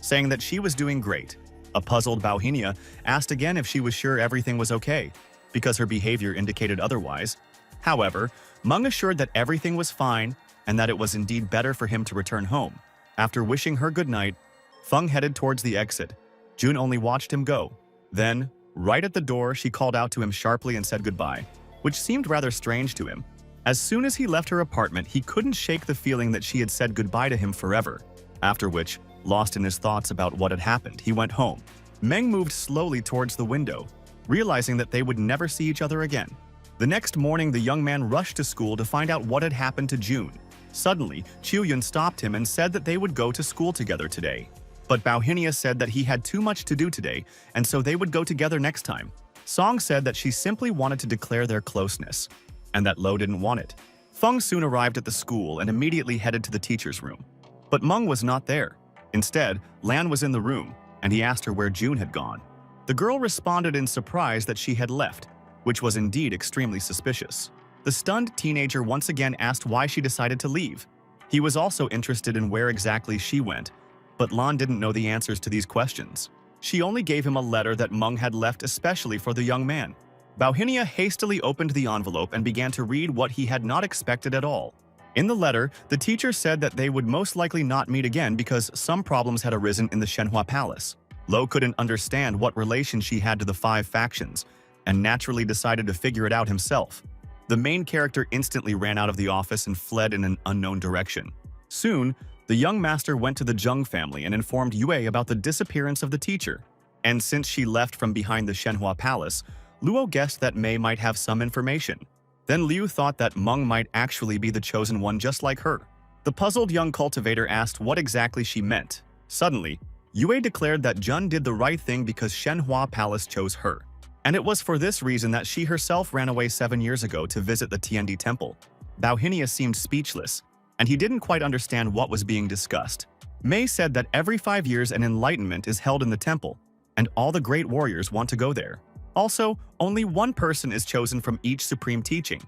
saying that she was doing great. A puzzled Baohinia asked again if she was sure everything was okay, because her behavior indicated otherwise. However, Meng assured that everything was fine and that it was indeed better for him to return home. After wishing her good night, Feng headed towards the exit. June only watched him go. Then, right at the door, she called out to him sharply and said goodbye, which seemed rather strange to him. As soon as he left her apartment, he couldn't shake the feeling that she had said goodbye to him forever. After which, lost in his thoughts about what had happened, he went home. Meng moved slowly towards the window, realizing that they would never see each other again. The next morning, the young man rushed to school to find out what had happened to June. Suddenly, Qiuyun stopped him and said that they would go to school together today. But Baohinia said that he had too much to do today, and so they would go together next time. Song said that she simply wanted to declare their closeness, and that Lo didn't want it. Feng soon arrived at the school and immediately headed to the teacher's room. But Meng was not there. Instead, Lan was in the room, and he asked her where June had gone. The girl responded in surprise that she had left, which was indeed extremely suspicious. The stunned teenager once again asked why she decided to leave. He was also interested in where exactly she went, but Lan didn't know the answers to these questions. She only gave him a letter that Meng had left especially for the young man. Baohinia hastily opened the envelope and began to read what he had not expected at all. In the letter, the teacher said that they would most likely not meet again because some problems had arisen in the Shenhua Palace. Lo couldn't understand what relation she had to the 5 factions, and naturally decided to figure it out himself. The main character instantly ran out of the office and fled in an unknown direction. Soon, the young master went to the Zheng family and informed Yue about the disappearance of the teacher. And since she left from behind the Shenhua Palace, Luo guessed that Mei might have some information. Then Liu thought that Meng might actually be the chosen one just like her. The puzzled young cultivator asked what exactly she meant. Suddenly, Yue declared that Jun did the right thing because Shenhua Palace chose her. And it was for this reason that she herself ran away 7 years ago to visit the Tiandi Temple. Baohinia seemed speechless, and he didn't quite understand what was being discussed. Mei said that every 5 years an enlightenment is held in the temple, and all the great warriors want to go there. Also, only one person is chosen from each supreme teaching.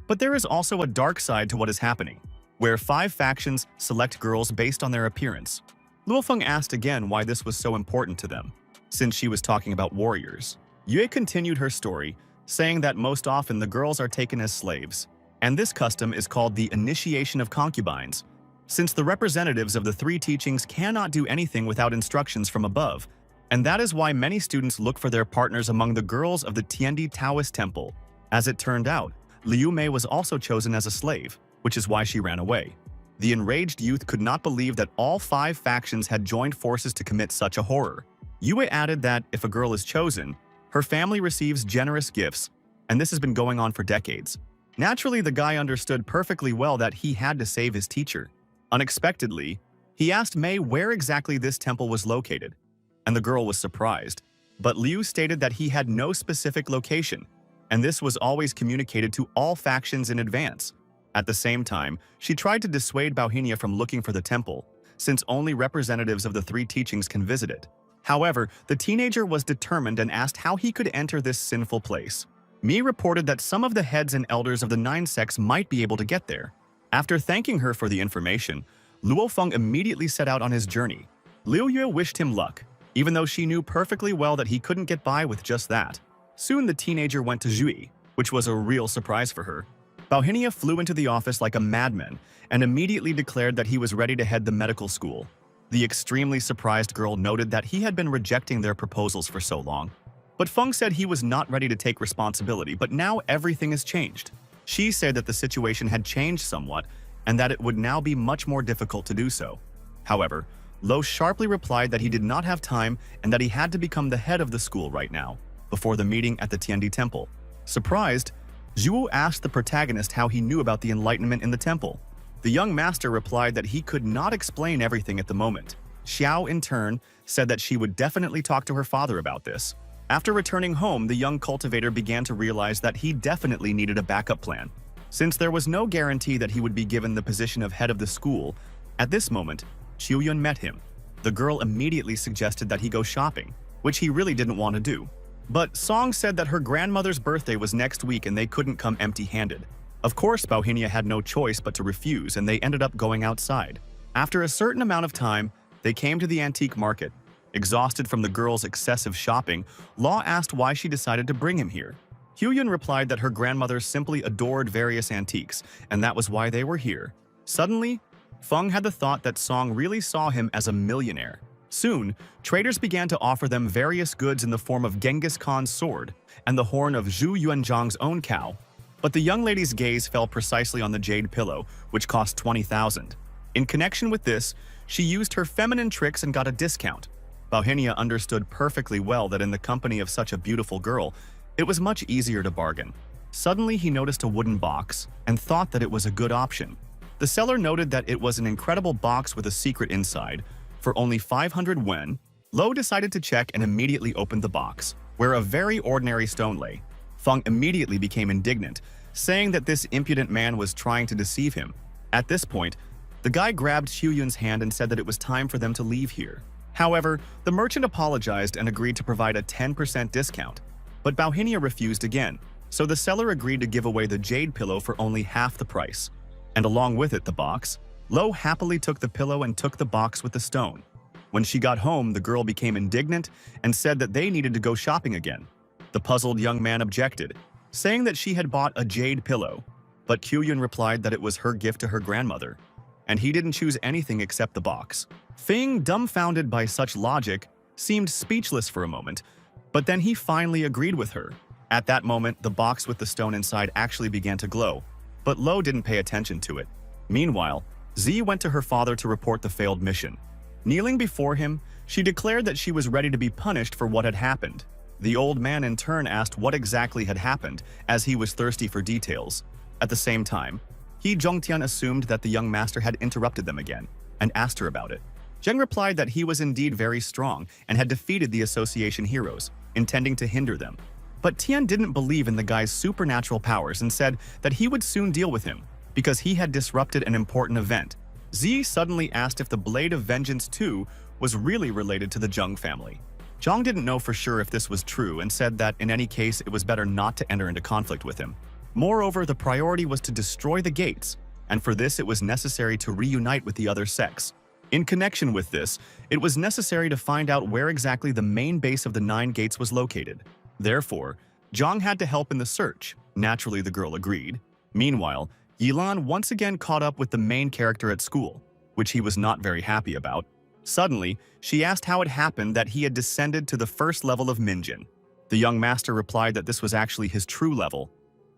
But there is also a dark side to what is happening, where 5 factions select girls based on their appearance. Luofeng asked again why this was so important to them, since she was talking about warriors. Yue continued her story, saying that most often the girls are taken as slaves. And this custom is called the initiation of concubines, since the representatives of the three teachings cannot do anything without instructions from above, and that is why many students look for their partners among the girls of the Tiandi Taoist temple. As it turned out, Liu Mei was also chosen as a slave, which is why she ran away. The enraged youth could not believe that all 5 factions had joined forces to commit such a horror. Yue added that if a girl is chosen, her family receives generous gifts, and this has been going on for decades. Naturally, the guy understood perfectly well that he had to save his teacher. Unexpectedly, he asked Mei where exactly this temple was located, and the girl was surprised. But Liu stated that he had no specific location, and this was always communicated to all factions in advance. At the same time, she tried to dissuade Bauhinia from looking for the temple, since only representatives of the 3 teachings can visit it. However, the teenager was determined and asked how he could enter this sinful place. Mi reported that some of the heads and elders of the 9 sects might be able to get there. After thanking her for the information, Luo Feng immediately set out on his journey. Liu Yue wished him luck, even though she knew perfectly well that he couldn't get by with just that. Soon the teenager went to Zhui, which was a real surprise for her. Bauhinia flew into the office like a madman and immediately declared that he was ready to head the medical school. The extremely surprised girl noted that he had been rejecting their proposals for so long. But Feng said he was not ready to take responsibility, but now everything has changed. She said that the situation had changed somewhat and that it would now be much more difficult to do so. However, Lo sharply replied that he did not have time and that he had to become the head of the school right now, before the meeting at the Tiandi temple. Surprised, Zhuo asked the protagonist how he knew about the enlightenment in the temple. The young master replied that he could not explain everything at the moment. Xiao, in turn, said that she would definitely talk to her father about this. After returning home, the young cultivator began to realize that he definitely needed a backup plan. Since there was no guarantee that he would be given the position of head of the school, at this moment, Qiuyun met him. The girl immediately suggested that he go shopping, which he really didn't want to do. But Song said that her grandmother's birthday was next week and they couldn't come empty-handed. Of course, Bauhinia had no choice but to refuse, and they ended up going outside. After a certain amount of time, they came to the antique market. Exhausted from the girl's excessive shopping, Law asked why she decided to bring him here. Huyun replied that her grandmother simply adored various antiques, and that was why they were here. Suddenly, Feng had the thought that Song really saw him as a millionaire. Soon, traders began to offer them various goods in the form of Genghis Khan's sword and the horn of Zhu Yuanzhang's own cow. But the young lady's gaze fell precisely on the jade pillow, which cost 20,000. In connection with this, she used her feminine tricks and got a discount. Bauhinia understood perfectly well that in the company of such a beautiful girl, it was much easier to bargain. Suddenly, he noticed a wooden box and thought that it was a good option. The seller noted that it was an incredible box with a secret inside. For only 500 wen, Lo decided to check and immediately opened the box, where a very ordinary stone lay. Feng immediately became indignant, saying that this impudent man was trying to deceive him. At this point, the guy grabbed Xiuyun's hand and said that it was time for them to leave here. However, the merchant apologized and agreed to provide a 10% discount. But Bauhinia refused again, so the seller agreed to give away the jade pillow for only half the price. And along with it, the box. Lo happily took the pillow and took the box with the stone. When she got home, the girl became indignant and said that they needed to go shopping again. The puzzled young man objected, saying that she had bought a jade pillow. But Qiuyun replied that it was her gift to her grandmother, and he didn't choose anything except the box. Feng, dumbfounded by such logic, seemed speechless for a moment, but then he finally agreed with her. At that moment, the box with the stone inside actually began to glow, but Lo didn't pay attention to it. Meanwhile, Z went to her father to report the failed mission. Kneeling before him, she declared that she was ready to be punished for what had happened. The old man in turn asked what exactly had happened, as he was thirsty for details. At the same time, Zhongtian assumed that the young master had interrupted them again, and asked her about it. Zheng replied that he was indeed very strong and had defeated the association heroes, intending to hinder them. But Tian didn't believe in the guy's supernatural powers and said that he would soon deal with him, because he had disrupted an important event. Z suddenly asked if the Blade of Vengeance 2 was really related to the Zheng family. Zhang didn't know for sure if this was true and said that in any case it was better not to enter into conflict with him. Moreover, the priority was to destroy the gates, and for this it was necessary to reunite with the other sects. In connection with this, it was necessary to find out where exactly the main base of the 9 gates was located. Therefore, Zhang had to help in the search. Naturally, the girl agreed. Meanwhile, Yilan once again caught up with the main character at school, which he was not very happy about. Suddenly, she asked how it happened that he had descended to the first level of Minjin. The young master replied that this was actually his true level,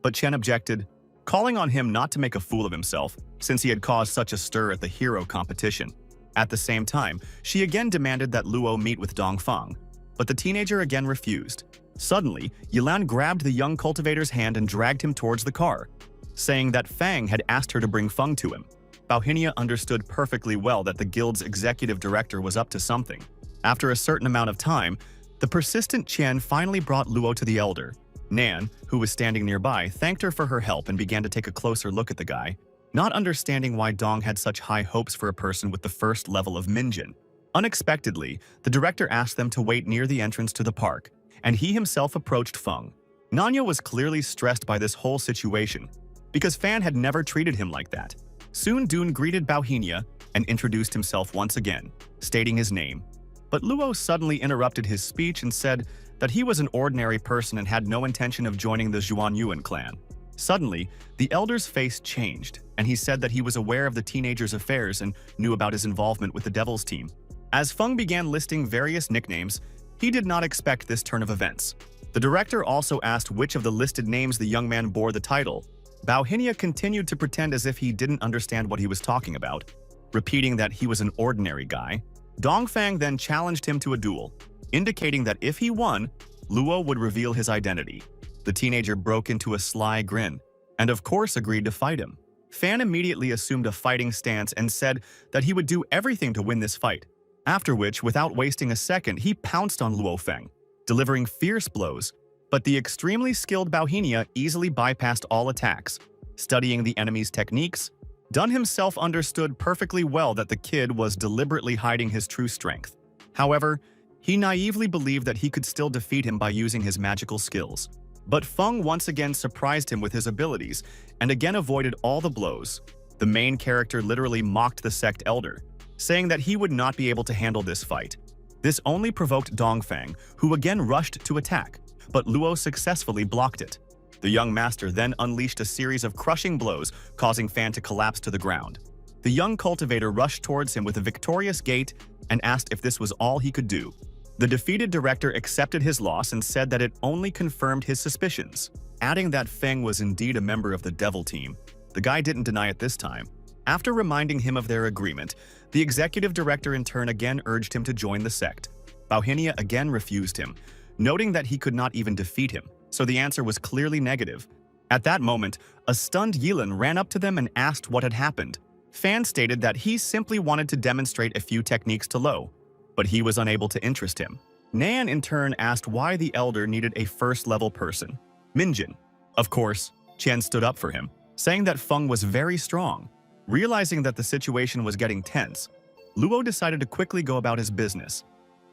but Chen objected, calling on him not to make a fool of himself since he had caused such a stir at the hero competition. At the same time, she again demanded that Luo meet with Dongfang, but the teenager again refused. Suddenly, Yilan grabbed the young cultivator's hand and dragged him towards the car, saying that Fang had asked her to bring Feng to him. Baohinia understood perfectly well that the guild's executive director was up to something. After a certain amount of time, the persistent Qian finally brought Luo to the elder. Nan, who was standing nearby, thanked her for her help and began to take a closer look at the guy, not understanding why Dong had such high hopes for a person with the first level of Minjin. Unexpectedly, the director asked them to wait near the entrance to the park, and he himself approached Feng. Nanya was clearly stressed by this whole situation, because Fan had never treated him like that. Soon Dun greeted Baohinia and introduced himself once again, stating his name. But Luo suddenly interrupted his speech and said that he was an ordinary person and had no intention of joining the Zhuanyuan clan. Suddenly, the elder's face changed, and he said that he was aware of the teenager's affairs and knew about his involvement with the Devil's team. As Feng began listing various nicknames, he did not expect this turn of events. The director also asked which of the listed names the young man bore the title. Baohinia continued to pretend as if he didn't understand what he was talking about, repeating that he was an ordinary guy. Dongfang then challenged him to a duel, indicating that if he won, Luo would reveal his identity. The teenager broke into a sly grin, and of course agreed to fight him. Fan immediately assumed a fighting stance and said that he would do everything to win this fight, after which, without wasting a second, he pounced on Luo Feng, delivering fierce blows. But the extremely skilled Baohinia easily bypassed all attacks. Studying the enemy's techniques, Dun himself understood perfectly well that the kid was deliberately hiding his true strength. However, he naively believed that he could still defeat him by using his magical skills. But Feng once again surprised him with his abilities and again avoided all the blows. The main character literally mocked the sect elder, saying that he would not be able to handle this fight. This only provoked Dongfang, who again rushed to attack, but Luo successfully blocked it. The young master then unleashed a series of crushing blows, causing Fan to collapse to the ground. The young cultivator rushed towards him with a victorious gait and asked if this was all he could do. The defeated director accepted his loss and said that it only confirmed his suspicions, adding that Feng was indeed a member of the Devil Team. The guy didn't deny it this time. After reminding him of their agreement, the executive director in turn again urged him to join the sect. Baohinia again refused him, noting that he could not even defeat him, so the answer was clearly negative. At that moment, a stunned Yilan ran up to them and asked what had happened. Fan stated that he simply wanted to demonstrate a few techniques to Lo, but he was unable to interest him. Nan in turn asked why the elder needed a first-level person. Minjin. Of course, Chen stood up for him, saying that Feng was very strong. Realizing that the situation was getting tense, Luo decided to quickly go about his business,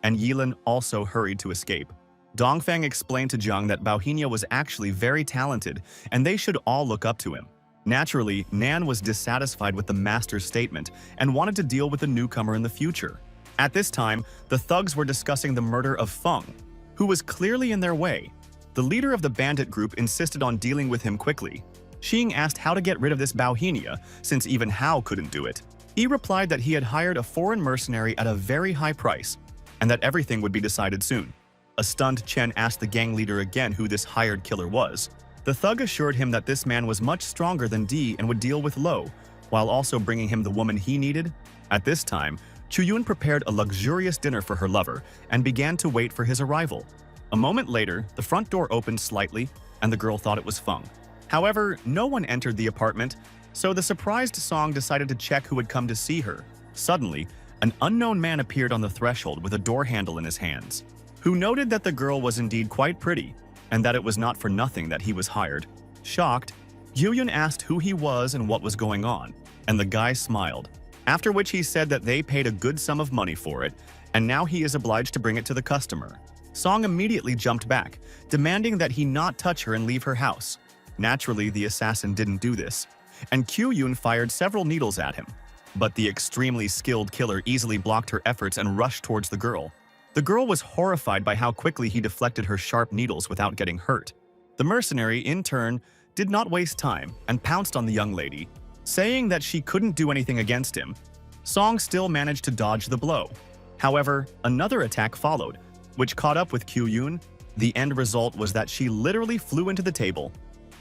and Yilan also hurried to escape. Dongfang explained to Zhang that Baohinia was actually very talented, and they should all look up to him. Naturally, Nan was dissatisfied with the master's statement and wanted to deal with the newcomer in the future. At this time, the thugs were discussing the murder of Feng, who was clearly in their way. The leader of the bandit group insisted on dealing with him quickly. Xing asked how to get rid of this Baohinia, since even Hao couldn't do it. He replied that he had hired a foreign mercenary at a very high price, and that everything would be decided soon. A stunned Chen asked the gang leader again who this hired killer was. The thug assured him that this man was much stronger than Di and would deal with Lo, while also bringing him the woman he needed. At this time, Chuyun prepared a luxurious dinner for her lover and began to wait for his arrival. A moment later, the front door opened slightly, and the girl thought it was Feng. However, no one entered the apartment, so the surprised Song decided to check who had come to see her. Suddenly, an unknown man appeared on the threshold with a door handle in his hands, who noted that the girl was indeed quite pretty, and that it was not for nothing that he was hired. Shocked, Yuyun asked who he was and what was going on, and the guy smiled, after which he said that they paid a good sum of money for it, and now he is obliged to bring it to the customer. Song immediately jumped back, demanding that he not touch her and leave her house. Naturally, the assassin didn't do this, and Kyuyun fired several needles at him. But the extremely skilled killer easily blocked her efforts and rushed towards the girl. The girl was horrified by how quickly he deflected her sharp needles without getting hurt. The mercenary, in turn, did not waste time and pounced on the young lady, saying that she couldn't do anything against him. Song still managed to dodge the blow. However, another attack followed, which caught up with Kyu-yoon. The end result was that she literally flew into the table,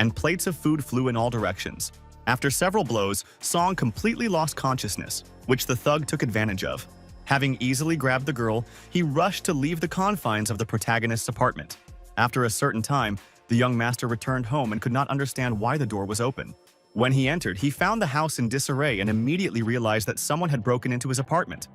and plates of food flew in all directions. After several blows, Song completely lost consciousness, which the thug took advantage of. Having easily grabbed the girl, he rushed to leave the confines of the protagonist's apartment. After a certain time, the young master returned home and could not understand why the door was open. When he entered, he found the house in disarray and immediately realized that someone had broken into his apartment.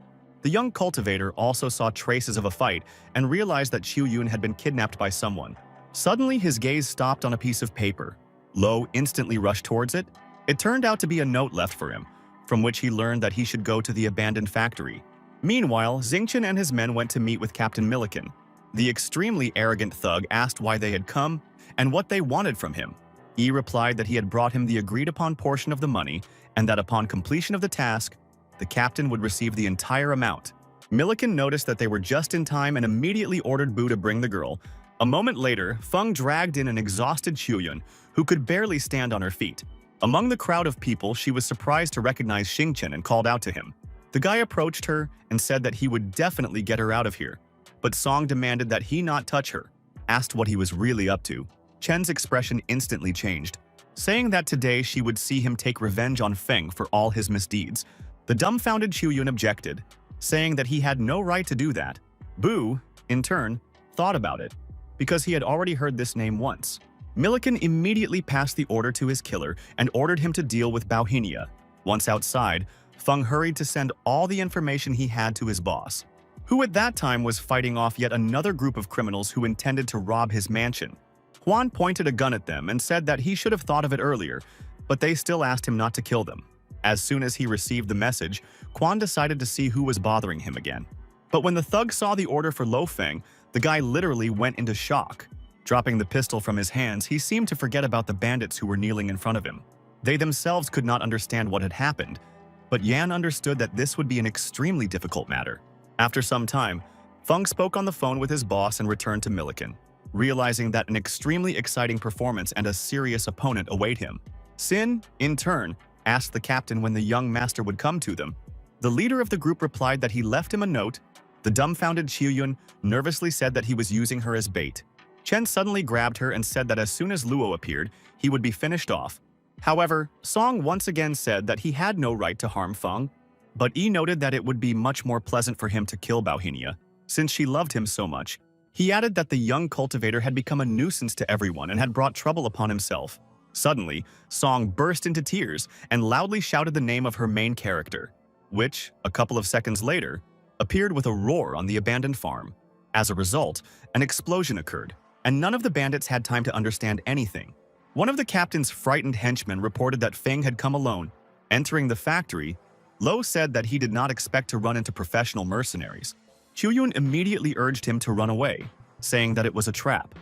The young cultivator also saw traces of a fight and realized that Kyu-yoon had been kidnapped by someone. Suddenly, his gaze stopped on a piece of paper. Lo instantly rushed towards it. It turned out to be a note left for him, from which he learned that he should go to the abandoned factory. Meanwhile, Xingchen and his men went to meet with Captain Milliken. The extremely arrogant thug asked why they had come and what they wanted from him. He replied that he had brought him the agreed-upon portion of the money and that upon completion of the task, the captain would receive the entire amount. Milliken noticed that they were just in time and immediately ordered Bu to bring the girl. A moment later, Feng dragged in an exhausted Kyu-yoon, who could barely stand on her feet. Among the crowd of people, she was surprised to recognize Xingchen and called out to him. The guy approached her and said that he would definitely get her out of here, but Song demanded that he not touch her, asked what he was really up to. Chen's expression instantly changed, saying that today she would see him take revenge on Feng for all his misdeeds. The dumbfounded Kyu-yoon objected, saying that he had no right to do that. Bu, in turn, thought about it, because he had already heard this name once. Milliken immediately passed the order to his killer and ordered him to deal with Bauhinia. Once outside, Feng hurried to send all the information he had to his boss, who at that time was fighting off yet another group of criminals who intended to rob his mansion. Huan pointed a gun at them and said that he should have thought of it earlier, but they still asked him not to kill them. As soon as he received the message, Quan decided to see who was bothering him again. But when the thug saw the order for Lo Feng, the guy literally went into shock. Dropping the pistol from his hands, he seemed to forget about the bandits who were kneeling in front of him. They themselves could not understand what had happened, but Yan understood that this would be an extremely difficult matter. After some time, Feng spoke on the phone with his boss and returned to Milliken, realizing that an extremely exciting performance and a serious opponent await him. Sin, in turn, asked the captain when the young master would come to them. The leader of the group replied that he left him a note. The dumbfounded Kyu-yoon nervously said that he was using her as bait. Chen suddenly grabbed her and said that as soon as Luo appeared, he would be finished off. However, Song once again said that he had no right to harm Feng, but Yi noted that it would be much more pleasant for him to kill Bauhinia, since she loved him so much. He added that the young cultivator had become a nuisance to everyone and had brought trouble upon himself. Suddenly, Song burst into tears and loudly shouted the name of her main character, which, a couple of seconds later, appeared with a roar on the abandoned farm. As a result, an explosion occurred, and none of the bandits had time to understand anything. One of the captain's frightened henchmen reported that Feng had come alone. Entering the factory, Lo said that he did not expect to run into professional mercenaries. Kyu-yoon immediately urged him to run away, saying that it was a trap.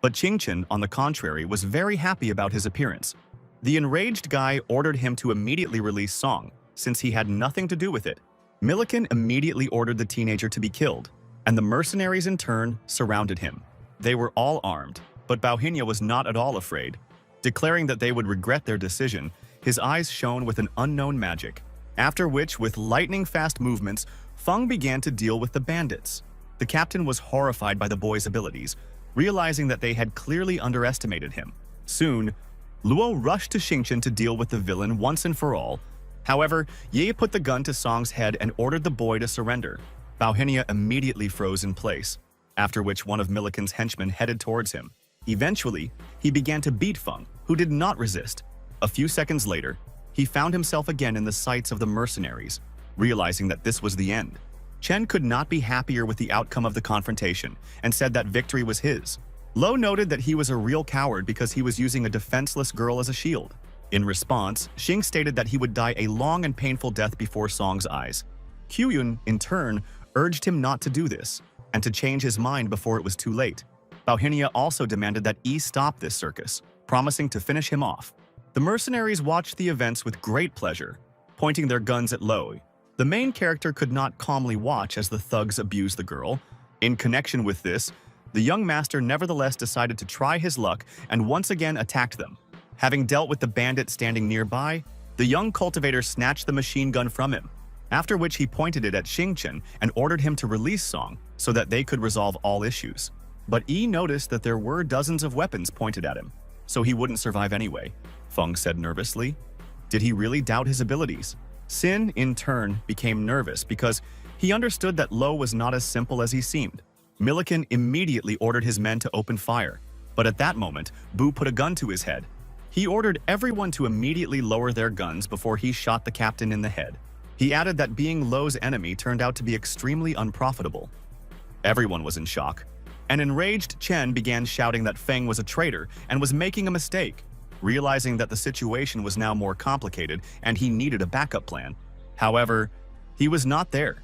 But Xingchen, on the contrary, was very happy about his appearance. The enraged guy ordered him to immediately release Song, since he had nothing to do with it. Milliken immediately ordered the teenager to be killed, and the mercenaries in turn surrounded him. They were all armed, but Bauhinia was not at all afraid. Declaring that they would regret their decision, his eyes shone with an unknown magic. After which, with lightning-fast movements, Feng began to deal with the bandits. The captain was horrified by the boy's abilities, realizing that they had clearly underestimated him. Soon, Luo rushed to Xingchen to deal with the villain once and for all. However, Ye put the gun to Song's head and ordered the boy to surrender. Bauhinia immediately froze in place, after which one of Milliken's henchmen headed towards him. Eventually, he began to beat Feng, who did not resist. A few seconds later, he found himself again in the sights of the mercenaries, realizing that this was the end. Chen could not be happier with the outcome of the confrontation and said that victory was his. Lo noted that he was a real coward because he was using a defenseless girl as a shield. In response, Xing stated that he would die a long and painful death before Song's eyes. Kyu-yoon, in turn, urged him not to do this and to change his mind before it was too late. Bauhinia also demanded that Yi stop this circus, promising to finish him off. The mercenaries watched the events with great pleasure, pointing their guns at Lo. The main character could not calmly watch as the thugs abused the girl. In connection with this, The young master nevertheless decided to try his luck and once again attacked them. Having dealt with the bandit standing nearby, the young cultivator snatched the machine gun from him, after which he pointed it at Xingchen and ordered him to release Song so that they could resolve all issues. But Yi noticed that there were dozens of weapons pointed at him, so he wouldn't survive anyway, Feng said nervously. Did he really doubt his abilities? Sin, in turn, became nervous because he understood that Lo was not as simple as he seemed. Milliken immediately ordered his men to open fire, but at that moment, Bu put a gun to his head. He ordered everyone to immediately lower their guns before he shot the captain in the head. He added that being Lo's enemy turned out to be extremely unprofitable. Everyone was in shock. An enraged Chen began shouting that Feng was a traitor and was making a mistake, realizing that the situation was now more complicated and he needed a backup plan. However, he was not there.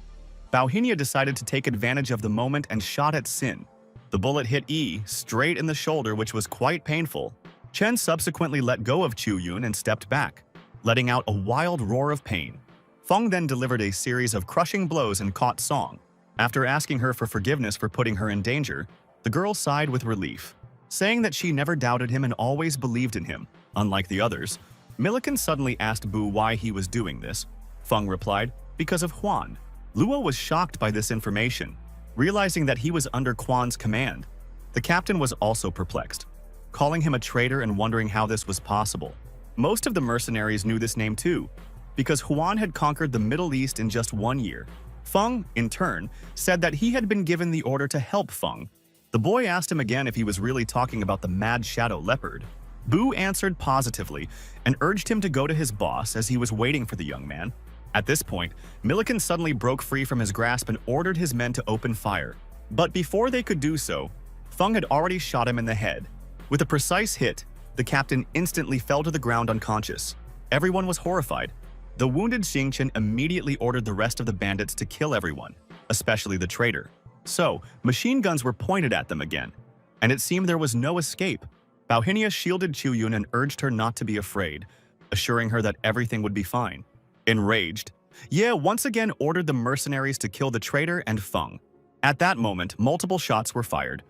Bauhinia decided to take advantage of the moment and shot at Sin. The bullet hit Yi straight in the shoulder, which was quite painful. Chen subsequently let go of Chu Yun and stepped back, letting out a wild roar of pain. Feng then delivered a series of crushing blows and caught Song. After asking her for forgiveness for putting her in danger, the girl sighed with relief, saying that she never doubted him and always believed in him. Unlike the others, Milliken suddenly asked Bu why he was doing this. Feng replied, because of Huan. Luo was shocked by this information, realizing that he was under Quan's command. The captain was also perplexed, calling him a traitor and wondering how this was possible. Most of the mercenaries knew this name too, because Huan had conquered the Middle East in just 1 year. Feng, in turn, said that he had been given the order to help Feng. The boy asked him again if he was really talking about the mad shadow leopard. Bu answered positively and urged him to go to his boss as he was waiting for the young man. At this point, Milliken suddenly broke free from his grasp and ordered his men to open fire. But before they could do so, Feng had already shot him in the head. With a precise hit, the captain instantly fell to the ground unconscious. Everyone was horrified. The wounded Xingchen immediately ordered the rest of the bandits to kill everyone, especially the traitor. So, machine guns were pointed at them again, and it seemed there was no escape. Bauhinia shielded Chu Yun and urged her not to be afraid, assuring her that everything would be fine. Enraged, Ye once again ordered the mercenaries to kill the traitor and Feng. At that moment, multiple shots were fired,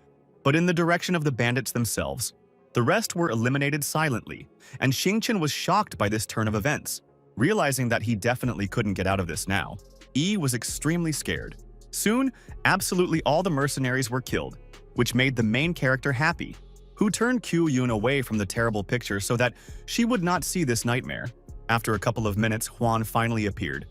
but in the direction of the bandits themselves. The rest were eliminated silently, and Xingchen was shocked by this turn of events. Realizing that he definitely couldn't get out of this now, Yi was extremely scared. Soon, absolutely all the mercenaries were killed, which made the main character happy, who turned Q Yun away from the terrible picture so that she would not see this nightmare. After a couple of minutes, Huan finally appeared.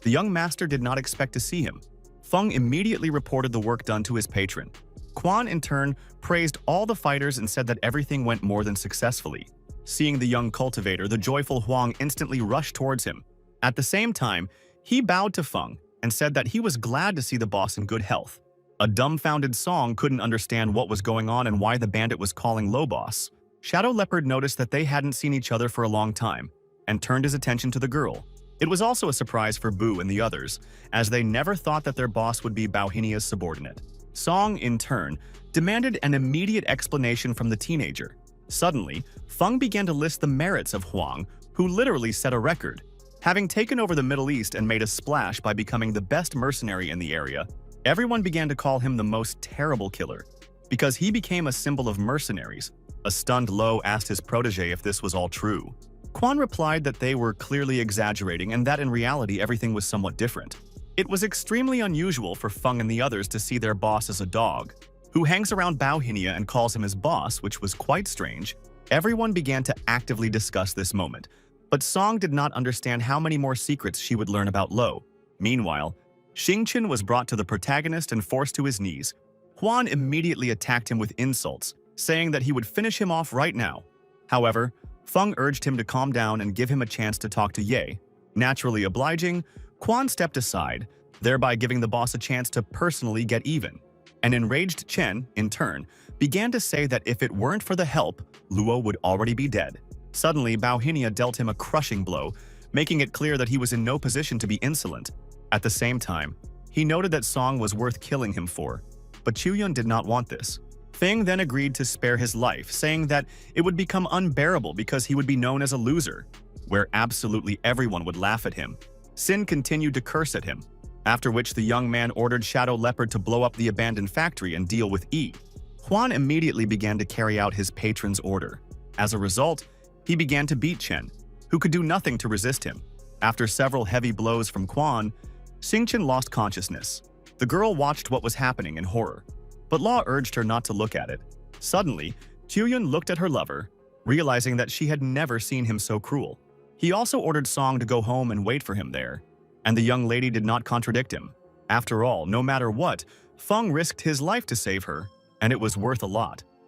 The young master did not expect to see him. Feng immediately reported the work done to his patron. Quan, in turn, praised all the fighters and said that everything went more than successfully. Seeing the young cultivator, the joyful Huang instantly rushed towards him. At the same time, he bowed to Feng and said that he was glad to see the boss in good health. A dumbfounded Song couldn't understand what was going on and why the bandit was calling Lo boss. Shadow Leopard noticed that they hadn't seen each other for a long time and turned his attention to the girl. It was also a surprise for Bu and the others, as they never thought that their boss would be Bauhinia's subordinate. Song, in turn, demanded an immediate explanation from the teenager. Suddenly, Feng began to list the merits of Huang, who literally set a record. Having taken over the Middle East and made a splash by becoming the best mercenary in the area, everyone began to call him the most terrible killer, because he became a symbol of mercenaries. A stunned Lo asked his protege if this was all true. Quan replied that they were clearly exaggerating and that in reality everything was somewhat different. It was extremely unusual for Feng and the others to see their boss as a dog, who hangs around Bauhinia and calls him his boss, which was quite strange. Everyone began to actively discuss this moment, but Song did not understand how many more secrets she would learn about Lo. Meanwhile, Xingchen was brought to the protagonist and forced to his knees. Huan immediately attacked him with insults, saying that he would finish him off right now. However, Feng urged him to calm down and give him a chance to talk to Ye. Naturally obliging, Quan stepped aside, thereby giving the boss a chance to personally get even. An enraged Chen, in turn, began to say that if it weren't for the help, Luo would already be dead. Suddenly, Bauhinia dealt him a crushing blow, making it clear that he was in no position to be insolent. At the same time, he noted that Song was worth killing him for, but Chuyun did not want this. Feng then agreed to spare his life, saying that it would become unbearable because he would be known as a loser, where absolutely everyone would laugh at him. Sin continued to curse at him, after which the young man ordered Shadow Leopard to blow up the abandoned factory and deal with Yi. Juan immediately began to carry out his patron's order. As a result, he began to beat Chen, who could do nothing to resist him. After several heavy blows from Quan, Xingchen lost consciousness. The girl watched what was happening in horror, but Law urged her not to look at it. Suddenly, Qiuyun looked at her lover, realizing that she had never seen him so cruel. He also ordered Song to go home and wait for him there, and the young lady did not contradict him. After all, no matter what, Feng risked his life to save her, and it was worth a lot.